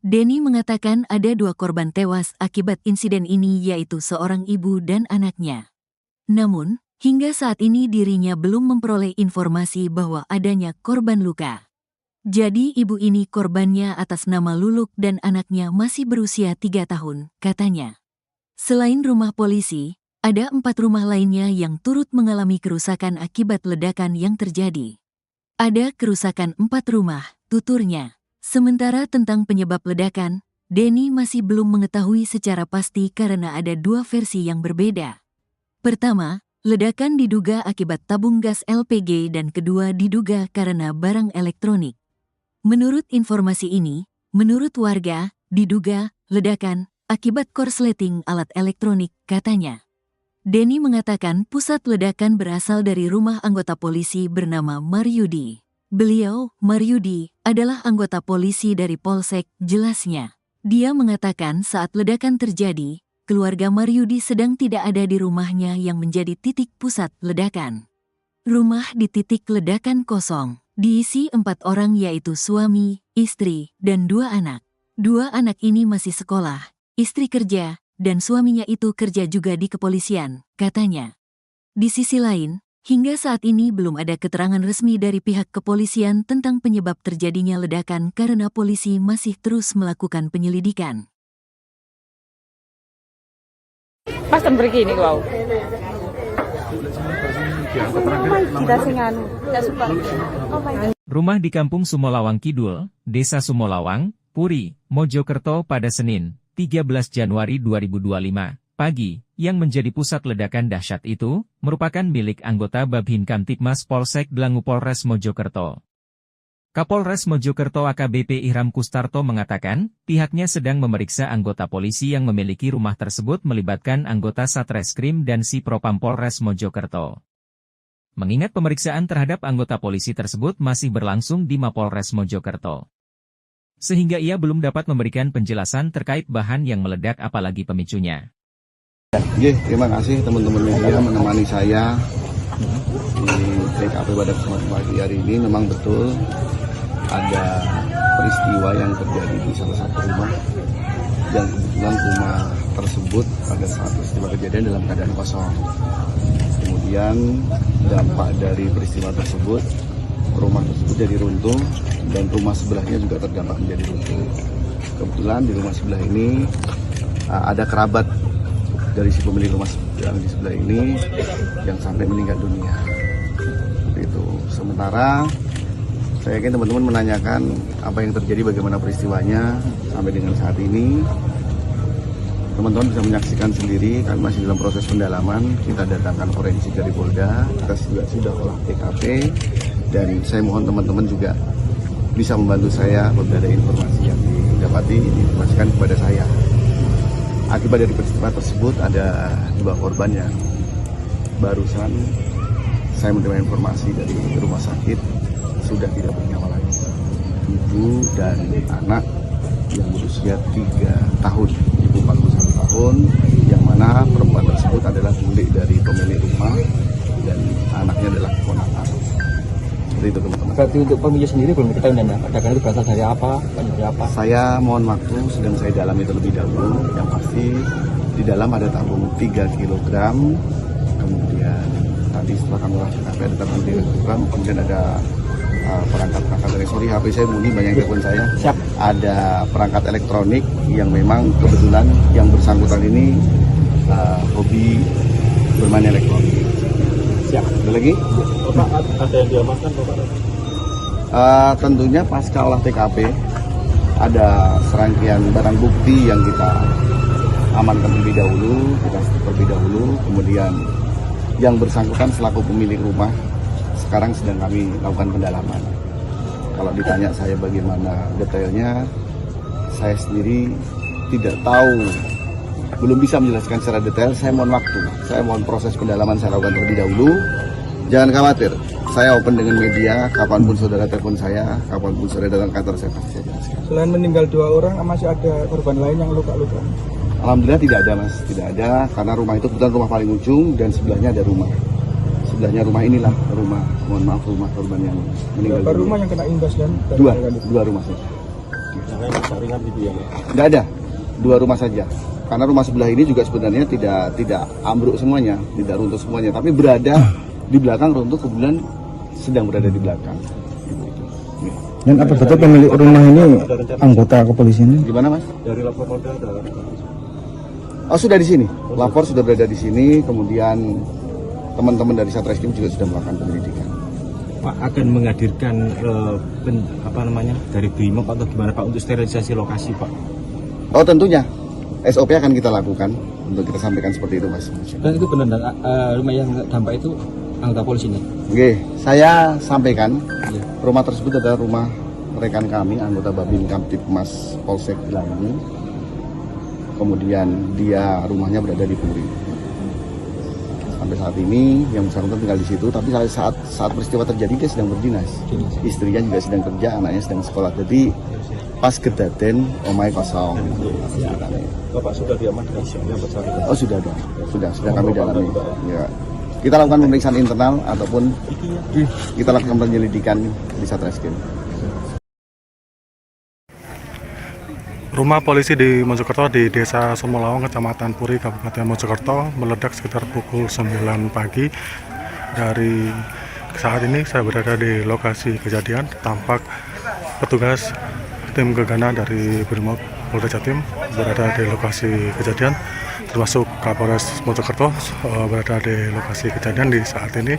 Denny mengatakan ada 2 korban tewas akibat insiden ini yaitu seorang ibu dan anaknya. Namun, hingga saat ini dirinya belum memperoleh informasi bahwa adanya korban luka. Jadi ibu ini korbannya atas nama Luluk dan anaknya masih berusia 3 tahun, katanya. Selain rumah polisi, ada 4 rumah lainnya yang turut mengalami kerusakan akibat ledakan yang terjadi. Ada kerusakan 4 rumah, tuturnya. Sementara tentang penyebab ledakan, Denny masih belum mengetahui secara pasti karena ada 2 versi yang berbeda. Pertama, ledakan diduga akibat tabung gas LPG dan kedua diduga karena barang elektronik. Menurut informasi ini, menurut warga, diduga ledakan akibat korsleting alat elektronik, katanya. Denny mengatakan pusat ledakan berasal dari rumah anggota polisi bernama Maryudi. Beliau, Maryudi, adalah anggota polisi dari Polsek, jelasnya. Dia mengatakan saat ledakan terjadi, keluarga Maryudi sedang tidak ada di rumahnya yang menjadi titik pusat ledakan. Rumah di titik ledakan kosong. Diisi 4 orang yaitu suami, istri, dan 2 anak. 2 anak ini masih sekolah, istri kerja, dan suaminya itu kerja juga di kepolisian, katanya. Di sisi lain, hingga saat ini belum ada keterangan resmi dari pihak kepolisian tentang penyebab terjadinya ledakan karena polisi masih terus melakukan penyelidikan. Pas begini kau. Rumah di Kampung Sumolawang Kidul, Desa Sumolawang, Puri, Mojokerto pada Senin, 13 Januari 2025, pagi, yang menjadi pusat ledakan dahsyat itu, merupakan milik anggota Babin Kamtibmas Polsek Dlangu Polres Mojokerto. Kapolres Mojokerto AKBP Ihram Kustarto mengatakan, pihaknya sedang memeriksa anggota polisi yang memiliki rumah tersebut melibatkan anggota Satreskrim dan Si Propam Polres Mojokerto. Mengingat pemeriksaan terhadap anggota polisi tersebut masih berlangsung di Mapolres Mojokerto. Sehingga ia belum dapat memberikan penjelasan terkait bahan yang meledak apalagi pemicunya. Terima kasih teman-teman media menemani saya di TKP pada kesempatan pagi hari ini. Memang betul ada peristiwa yang terjadi di salah satu rumah dan kebetulan rumah tersebut pada saat peristiwa kejadian dalam keadaan kosong. Kemudian dampak dari peristiwa tersebut, rumah tersebut jadi runtuh dan rumah sebelahnya juga terdampak menjadi runtuh. Kebetulan di rumah sebelah ini ada kerabat dari si pemilik rumah yang di sebelah ini yang sampai meninggal dunia. Itu. Sementara saya yakin teman-teman menanyakan apa yang terjadi, bagaimana peristiwanya sampai dengan saat ini. Teman-teman bisa menyaksikan sendiri, kami masih dalam proses pendalaman. Kita datangkan forensik dari Polda, kita juga sudah olah TKP, dan saya mohon teman-teman juga bisa membantu saya apabila ada informasi yang didapati, diinformasikan kepada saya. Akibat dari peristiwa tersebut ada 2 korban yang barusan saya menerima informasi dari rumah sakit sudah tidak bernyawa lagi. Ibu dan anak yang berusia 3 tahun, ibu 41 tahun, yang mana perempuan tersebut adalah bule dari pemilik rumah dan anaknya adalah keponakan. Seperti itu teman-teman. Berarti untuk pemilik sendiri belum diketahui dan ledakan itu berasal dari apa? Dari apa? Saya mohon waktu, sedang saya dalami terlebih dahulu. Yang pasti di dalam ada tabung 3 kg, kemudian tadi setelah kami olah TKP ada tabung 3 kg, kemudian ada perangkat dari HP saya bunyi, banyak telepon saya. Siap. Ada perangkat elektronik yang memang kebetulan yang bersangkutan ini hobi bermain elektronik. Siap. Ada lagi? Bapak, ada yang diamankan Bapak? Tentunya pasca olah TKP ada serangkaian barang bukti yang kita amankan terlebih dahulu, kemudian yang bersangkutan selaku pemilik rumah sekarang sedang kami lakukan pendalaman. Kalau ditanya saya bagaimana detailnya, saya sendiri tidak tahu, belum bisa menjelaskan secara detail. Saya mohon waktu, saya mohon proses pendalaman saya lakukan terlebih dahulu. Jangan khawatir, saya open dengan media, kapanpun saudara telepon saya, kapanpun saudara datang kantor saya pasti saya jelaskan. Selain meninggal 2 orang, masih ada korban lain yang luka-luka? Alhamdulillah tidak ada mas, tidak ada, karena rumah itu kebetulan rumah paling ujung dan sebelahnya ada rumah. Sebelahnya rumah inilah rumah, mohon maaf, rumah korban yang meninggal. Berapa rumah yang kena imbas dan dua rumah saja. Yang lain ringan gitu ya? Tidak ada, 2 rumah saja. Karena rumah sebelah ini juga sebenarnya tidak ambruk semuanya, tidak runtuh semuanya, tapi berada di belakang runtuh, kemudian sedang berada di belakang. Dan apa betul pemilik rumah ini anggota kepolisian? Gimana mas? Dari lapor Polda ada? Oh sudah di sini, lapor sudah berada di sini, kemudian teman-teman dari Satreskrim juga sudah melakukan penyelidikan. Pak akan menghadirkan dari BRIMOB atau gimana Pak untuk sterilisasi lokasi Pak? Oh tentunya, SOP akan kita lakukan untuk kita sampaikan seperti itu mas. Dan itu benar rumah yang dampak itu anggota polisi ini? Oke, saya sampaikan Iya. rumah tersebut adalah rumah rekan kami, anggota Babin Kamtipmas Polsek Gelanggu. Kemudian dia rumahnya berada di Puri. Sampai saat ini yang bersangkutan tinggal di situ, tapi saat peristiwa terjadi dia sedang berdinas. Istrinya juga sedang kerja, anaknya sedang sekolah. Jadi pas kedaten omai kosong. Bapak sudah diamankan yang bersangkutan? Oh sudah ada, sudah kami dalami. Ya. Kita lakukan pemeriksaan internal ataupun kita lakukan penyelidikan di Satreskrim. Rumah polisi di Mojokerto di Desa Sumolawang, Kecamatan Puri, Kabupaten Mojokerto meledak sekitar pukul 9 pagi. Dari saat ini saya berada di lokasi kejadian. Tampak petugas tim gegana dari BRIMOB Polda Jatim berada di lokasi kejadian, termasuk Kapolres Mojokerto berada di lokasi kejadian. Di saat ini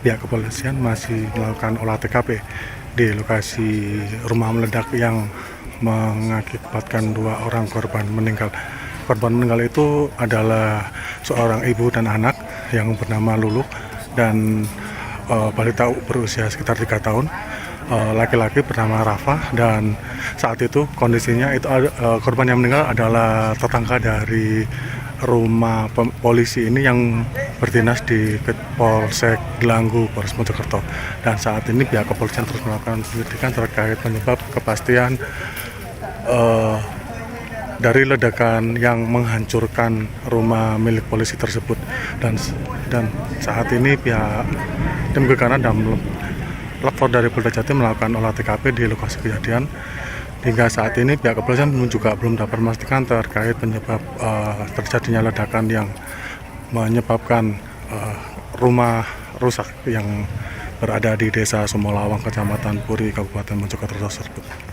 pihak kepolisian masih melakukan olah TKP di lokasi rumah meledak yang mengakibatkan 2 orang korban meninggal. Korban meninggal itu adalah seorang ibu dan anak yang bernama Lulu dan balita berusia sekitar 3 tahun. Laki-laki bernama Rafa, dan saat itu kondisinya itu korban yang meninggal adalah tetangga dari rumah polisi ini yang berdinas di Polsek Gelanggu, Polres Mojokerto. Dan saat ini pihak kepolisian terus melakukan penyelidikan terkait penyebab kepastian dari ledakan yang menghancurkan rumah milik polisi tersebut. Dan saat ini pihak tim gegana dan lapor dari Polda Jatim melakukan olah TKP di lokasi kejadian. Hingga saat ini pihak kepolisian juga belum dapat memastikan terkait penyebab terjadinya ledakan yang menyebabkan rumah rusak yang berada di Desa Sumolawang, Kecamatan Puri, Kabupaten Mojokerto tersebut.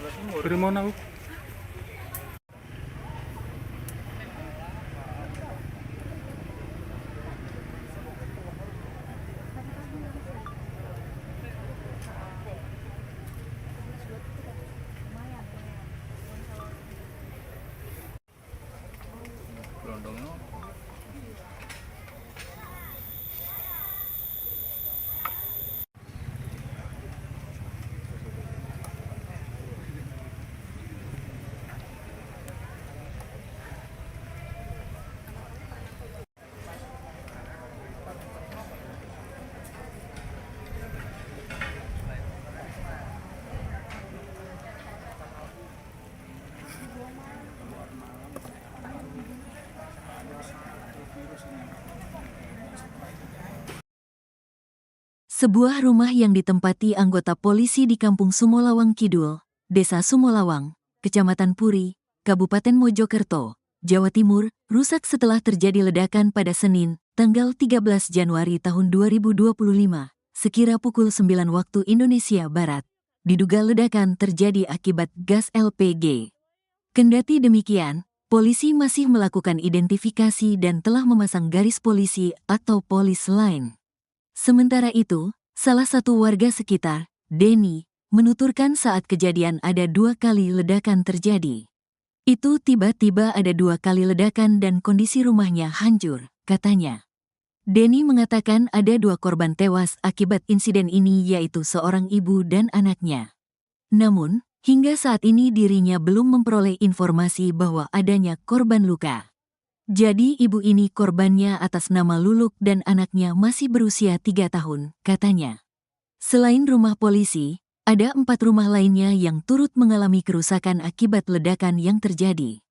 Dari mana? Sebuah rumah yang ditempati anggota polisi di Kampung Sumolawang Kidul, Desa Sumolawang, Kecamatan Puri, Kabupaten Mojokerto, Jawa Timur, rusak setelah terjadi ledakan pada Senin, tanggal 13 Januari tahun 2025, sekira pukul 9 waktu Indonesia Barat. Diduga ledakan terjadi akibat gas LPG. Kendati demikian, polisi masih melakukan identifikasi dan telah memasang garis polisi atau polis line. Sementara itu, salah satu warga sekitar, Denny, menuturkan saat kejadian ada 2 kali ledakan terjadi. Itu tiba-tiba ada 2 kali ledakan dan kondisi rumahnya hancur, katanya. Denny mengatakan ada 2 korban tewas akibat insiden ini yaitu seorang ibu dan anaknya. Namun, hingga saat ini dirinya belum memperoleh informasi bahwa adanya korban luka. Jadi ibu ini korbannya atas nama Luluk dan anaknya masih berusia 3 tahun, katanya. Selain rumah polisi, ada 4 rumah lainnya yang turut mengalami kerusakan akibat ledakan yang terjadi.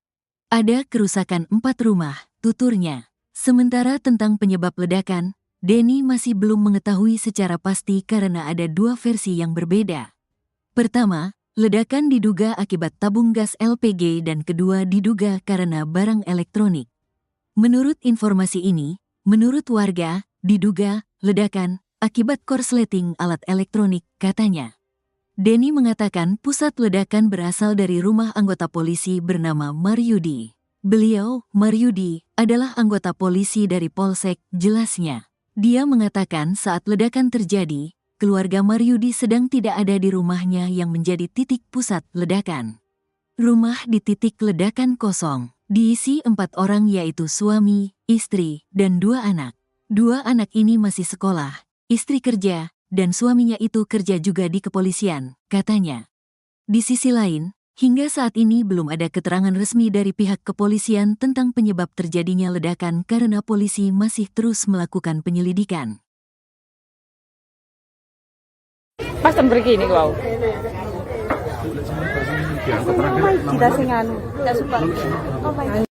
Ada kerusakan 4 rumah, tuturnya. Sementara tentang penyebab ledakan, Denny masih belum mengetahui secara pasti karena ada 2 versi yang berbeda. Pertama, ledakan diduga akibat tabung gas LPG dan kedua diduga karena barang elektronik. Menurut informasi ini, menurut warga, diduga ledakan akibat korsleting alat elektronik, katanya. Denny mengatakan pusat ledakan berasal dari rumah anggota polisi bernama Maryudi. Beliau, Maryudi, adalah anggota polisi dari Polsek, jelasnya. Dia mengatakan saat ledakan terjadi, keluarga Maryudi sedang tidak ada di rumahnya yang menjadi titik pusat ledakan. Rumah di titik ledakan kosong. Diisi 4 orang yaitu suami, istri, dan 2 anak. 2 anak ini masih sekolah, istri kerja, dan suaminya itu kerja juga di kepolisian, katanya. Di sisi lain, hingga saat ini belum ada keterangan resmi dari pihak kepolisian tentang penyebab terjadinya ledakan karena polisi masih terus melakukan penyelidikan. Pas pergi ini kau.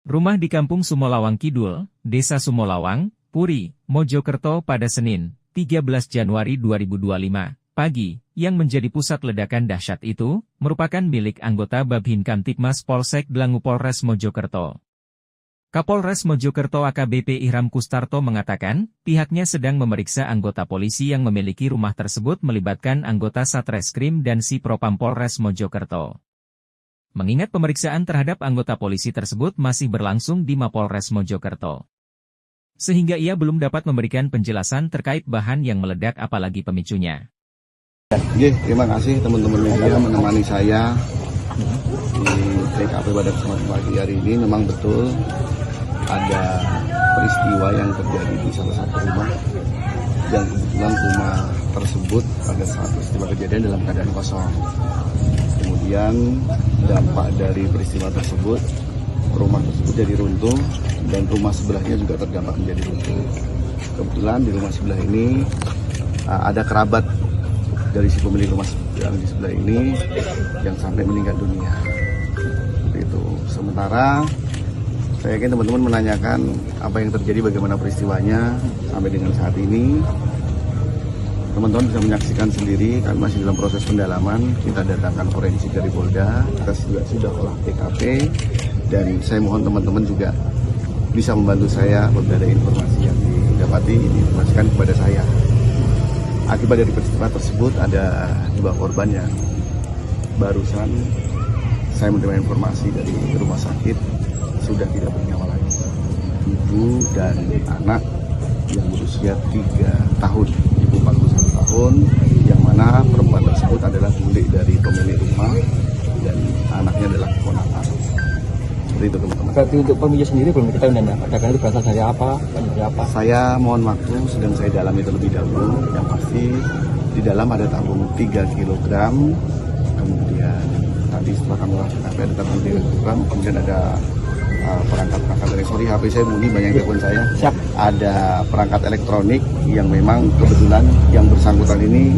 Rumah di Kampung Sumolawang Kidul, Desa Sumolawang, Puri, Mojokerto pada Senin, 13 Januari 2025, pagi, yang menjadi pusat ledakan dahsyat itu, merupakan milik anggota Babin Kamtibmas Polsek Dlangu Polres Mojokerto. Kapolres Mojokerto AKBP Ihram Kustarto mengatakan, pihaknya sedang memeriksa anggota polisi yang memiliki rumah tersebut melibatkan anggota Satreskrim dan Si Propam Polres Mojokerto. Mengingat pemeriksaan terhadap anggota polisi tersebut masih berlangsung di Mapolres Mojokerto. Sehingga ia belum dapat memberikan penjelasan terkait bahan yang meledak apalagi pemicunya. Terima kasih teman-teman media menemani saya di TKP pada kesempatan pagi hari ini. Memang betul ada peristiwa yang terjadi di salah satu rumah yang kebetulan rumah tersebut pada saat peristiwa kejadian dalam keadaan kosong. Kemudian dampak dari peristiwa tersebut, rumah tersebut jadi runtuh dan rumah sebelahnya juga terdampak menjadi runtuh. Kebetulan di rumah sebelah ini ada kerabat dari si pemilik rumah yang di sebelah ini yang sampai meninggal dunia. Itu. Sementara saya yakin teman-teman menanyakan apa yang terjadi, bagaimana peristiwanya sampai dengan saat ini. Teman-teman bisa menyaksikan sendiri, kami masih dalam proses pendalaman. Kita datangkan forensik dari Polda, kita juga sudah olah TKP, dan saya mohon teman-teman juga bisa membantu saya apabila ada informasi yang didapati, diinformasikan kepada saya. Akibat dari peristiwa tersebut ada 2 korban yang barusan saya menerima informasi dari rumah sakit sudah tidak bernyawa lagi. Ibu dan anak yang berusia 3 tahun, ibu 41 tahun, yang mana perempuan tersebut adalah bule dari pemilik rumah dan anaknya adalah keponakan. Seperti itu teman-teman. Berarti untuk pemilik sendiri belum diketahui dan ledakan itu berasal dari apa? Dari apa? Saya mohon waktu, sedang saya dalami terlebih dahulu. Yang pasti di dalam ada tabung 3 kg, kemudian tadi setelah kami lakukan ada tabung 3 kg, kemudian ada perangkat-perangkat elektronik. HP saya bunyi, banyak telepon saya. Siap. Ada perangkat elektronik yang memang kebetulan yang bersangkutan ini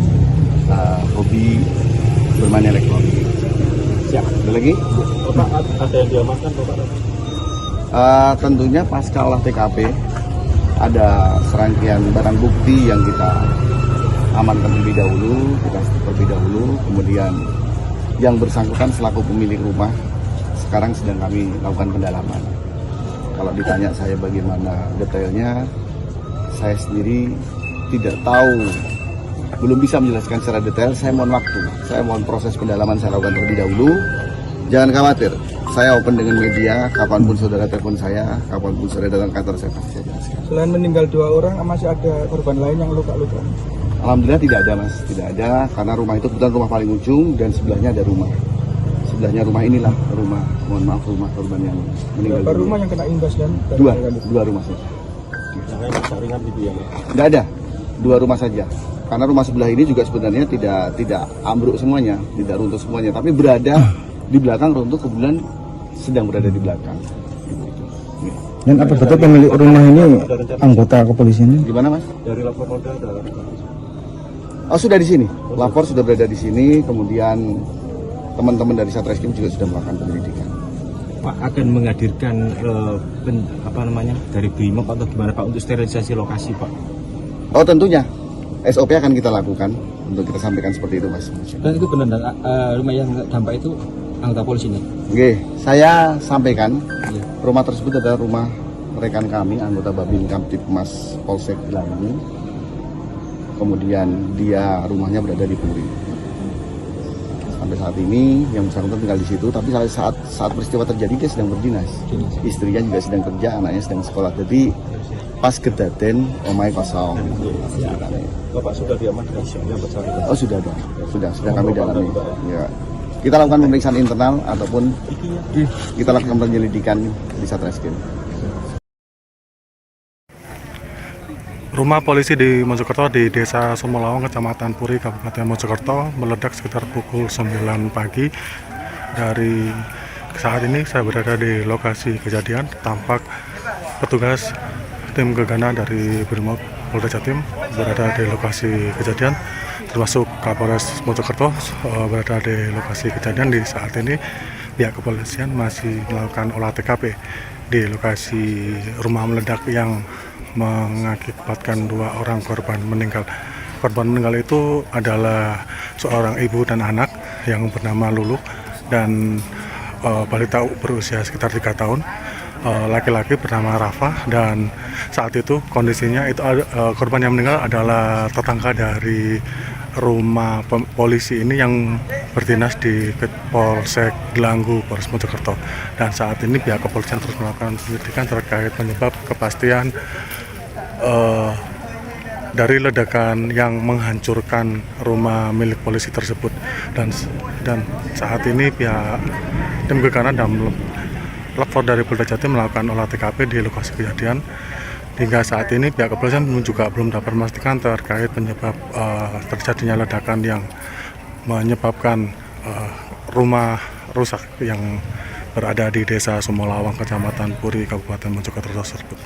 hobi bermain elektronik. Siap. Ada lagi? Bapak, ada yang diamankan Bapak? Tentunya pasca olah TKP ada serangkaian barang bukti yang kita amankan terlebih dahulu, kemudian yang bersangkutan selaku pemilik rumah sekarang sedang kami lakukan pendalaman. Kalau ditanya saya bagaimana detailnya, saya sendiri tidak tahu, belum bisa menjelaskan secara detail. Saya mohon waktu, saya mohon proses pendalaman saya lakukan terlebih dahulu. Jangan khawatir, saya open dengan media, kapanpun saudara telepon saya, kapanpun saudara datang kantor saya pasti saya jelaskan. Selain meninggal 2 orang, masih ada korban lain yang luka-luka? Alhamdulillah tidak ada mas, tidak ada, karena rumah itu kebetulan rumah paling ujung dan sebelahnya ada rumah. Sebelahnya rumah inilah rumah, mohon maaf, rumah korban yang meninggal. Berapa rumah yang kena imbas dan? Dua rumah saja. Yang lain ringan gitu ya? Tidak ada, 2 rumah saja. Karena rumah sebelah ini juga sebenarnya tidak ambruk semuanya, tidak runtuh semuanya, tapi berada di belakang runtuh, kebetulan sedang berada di belakang. Ya. Dan apa betul pemilik rumah ini anggota kepolisian? Gimana mas? Dari lapor Polda ada. Oh sudah di sini, lapor sudah berada di sini, kemudian teman-teman dari Satreskrim juga sudah melakukan penyelidikan. Pak akan menghadirkan dari Brimob atau gimana Pak untuk sterilisasi lokasi Pak? Oh tentunya, SOP akan kita lakukan untuk kita sampaikan seperti itu mas. Dan itu benar rumah yang dampak itu anggota polisi nih? Oke, saya sampaikan Iya. rumah tersebut adalah rumah rekan kami, anggota Babin Kamtipmas Polsek Gelangi. Kemudian dia rumahnya berada di Puri. Sampai saat ini yang bersangkutan tinggal di situ, tapi saat peristiwa terjadi dia sedang berdinas. Istrinya juga sedang kerja, anaknya sedang sekolah. Jadi pas kedaten omai kosong. Bapak sudah diamankan yang bersangkutan? Oh sudah dong, sudah kami dalami. Ya. Kita lakukan pemeriksaan internal ataupun kita lakukan penyelidikan di Satreskrim. Rumah polisi di Mojokerto di Desa Sumolawang, Kecamatan Puri, Kabupaten Mojokerto meledak sekitar pukul 9 pagi. Dari saat ini saya berada di lokasi kejadian, tampak petugas tim gegana dari Brimob Polda Jatim berada di lokasi kejadian, termasuk Kapolres Mojokerto berada di lokasi kejadian. Di saat ini pihak kepolisian masih melakukan olah TKP di lokasi rumah meledak yang mengakibatkan 2 orang korban meninggal. Korban meninggal itu adalah seorang ibu dan anak yang bernama Lulu dan balita berusia sekitar 3 tahun. Laki-laki bernama Rafa, dan saat itu kondisinya itu korban yang meninggal adalah tetangga dari rumah polisi ini yang berdinas di Polsek Gelanggu, Polres Mojokerto. Dan saat ini pihak kepolisian terus melakukan penyelidikan terkait penyebab kepastian dari ledakan yang menghancurkan rumah milik polisi tersebut. Dan saat ini pihak tim gegana dan lapor dari Polda Jatim melakukan olah TKP di lokasi kejadian. Hingga saat ini pihak kepolisian juga belum dapat memastikan terkait penyebab terjadinya ledakan yang menyebabkan rumah rusak yang berada di Desa Sumolawang, Kecamatan Puri, Kabupaten Mojokerto tersebut.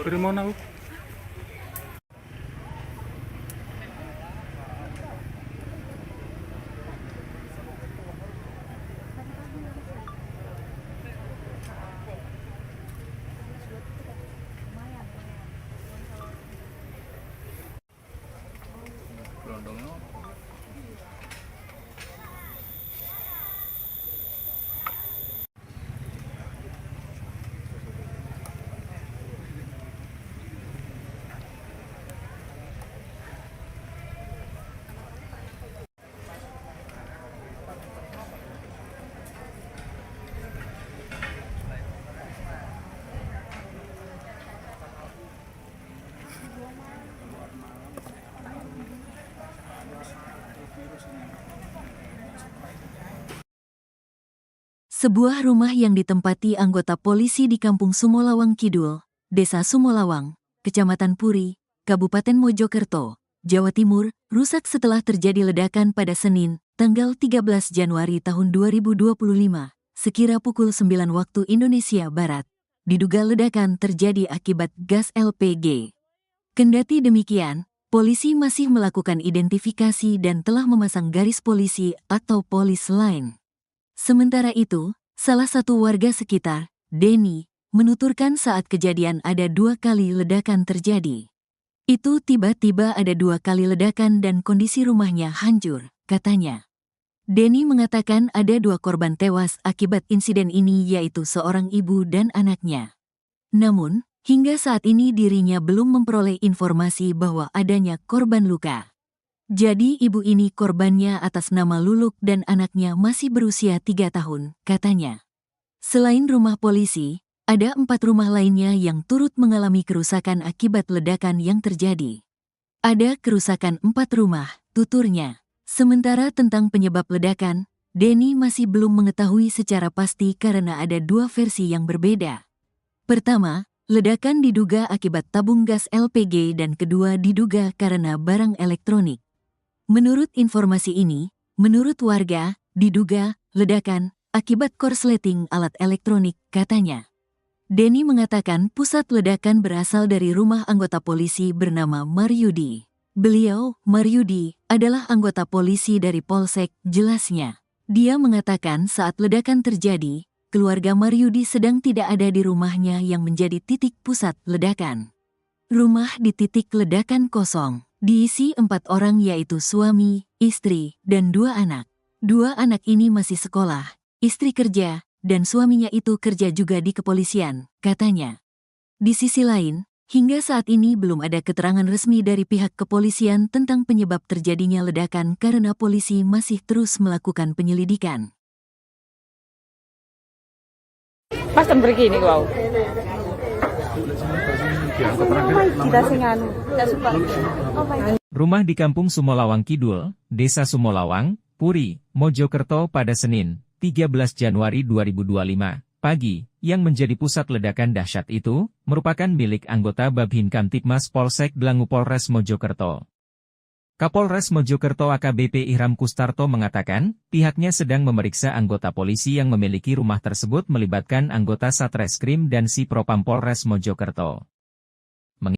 Primona. Sebuah rumah yang ditempati anggota polisi di Kampung Sumolawang Kidul, Desa Sumolawang, Kecamatan Puri, Kabupaten Mojokerto, Jawa Timur, rusak setelah terjadi ledakan pada Senin, tanggal 13 Januari tahun 2025, sekira pukul 9 waktu Indonesia Barat. Diduga ledakan terjadi akibat gas LPG. Kendati demikian, polisi masih melakukan identifikasi dan telah memasang garis polisi atau polis line. Sementara itu, salah satu warga sekitar, Denny, menuturkan saat kejadian ada 2 kali ledakan terjadi. Itu tiba-tiba ada 2 kali ledakan dan kondisi rumahnya hancur, katanya. Denny mengatakan ada 2 korban tewas akibat insiden ini yaitu seorang ibu dan anaknya. Namun, hingga saat ini dirinya belum memperoleh informasi bahwa adanya korban luka. Jadi ibu ini korbannya atas nama Luluk dan anaknya masih berusia 3 tahun, katanya. Selain rumah polisi, ada 4 rumah lainnya yang turut mengalami kerusakan akibat ledakan yang terjadi. Ada kerusakan 4 rumah, tuturnya. Sementara tentang penyebab ledakan, Denny masih belum mengetahui secara pasti karena ada 2 versi yang berbeda. Pertama, ledakan diduga akibat tabung gas LPG dan kedua diduga karena barang elektronik. Menurut informasi ini, menurut warga, diduga ledakan akibat korsleting alat elektronik, katanya. Denny mengatakan pusat ledakan berasal dari rumah anggota polisi bernama Maryudi. Beliau, Maryudi, adalah anggota polisi dari Polsek, jelasnya. Dia mengatakan saat ledakan terjadi, keluarga Maryudi sedang tidak ada di rumahnya yang menjadi titik pusat ledakan. Rumah di titik ledakan kosong. Diisi 4 orang yaitu suami, istri, dan 2 anak. 2 anak ini masih sekolah, istri kerja, dan suaminya itu kerja juga di kepolisian, katanya. Di sisi lain, hingga saat ini belum ada keterangan resmi dari pihak kepolisian tentang penyebab terjadinya ledakan karena polisi masih terus melakukan penyelidikan. Pas pergi ini kau. Rumah di Kampung Sumolawang Kidul, Desa Sumolawang, Puri, Mojokerto pada Senin, 13 Januari 2025, pagi, yang menjadi pusat ledakan dahsyat itu, merupakan milik anggota Babhin Kamtipmas Polsek Dlangu Polres Mojokerto. Kapolres Mojokerto AKBP Ihram Kustarto mengatakan, pihaknya sedang memeriksa anggota polisi yang memiliki rumah tersebut melibatkan anggota Satreskrim dan Si Propam Polres Mojokerto.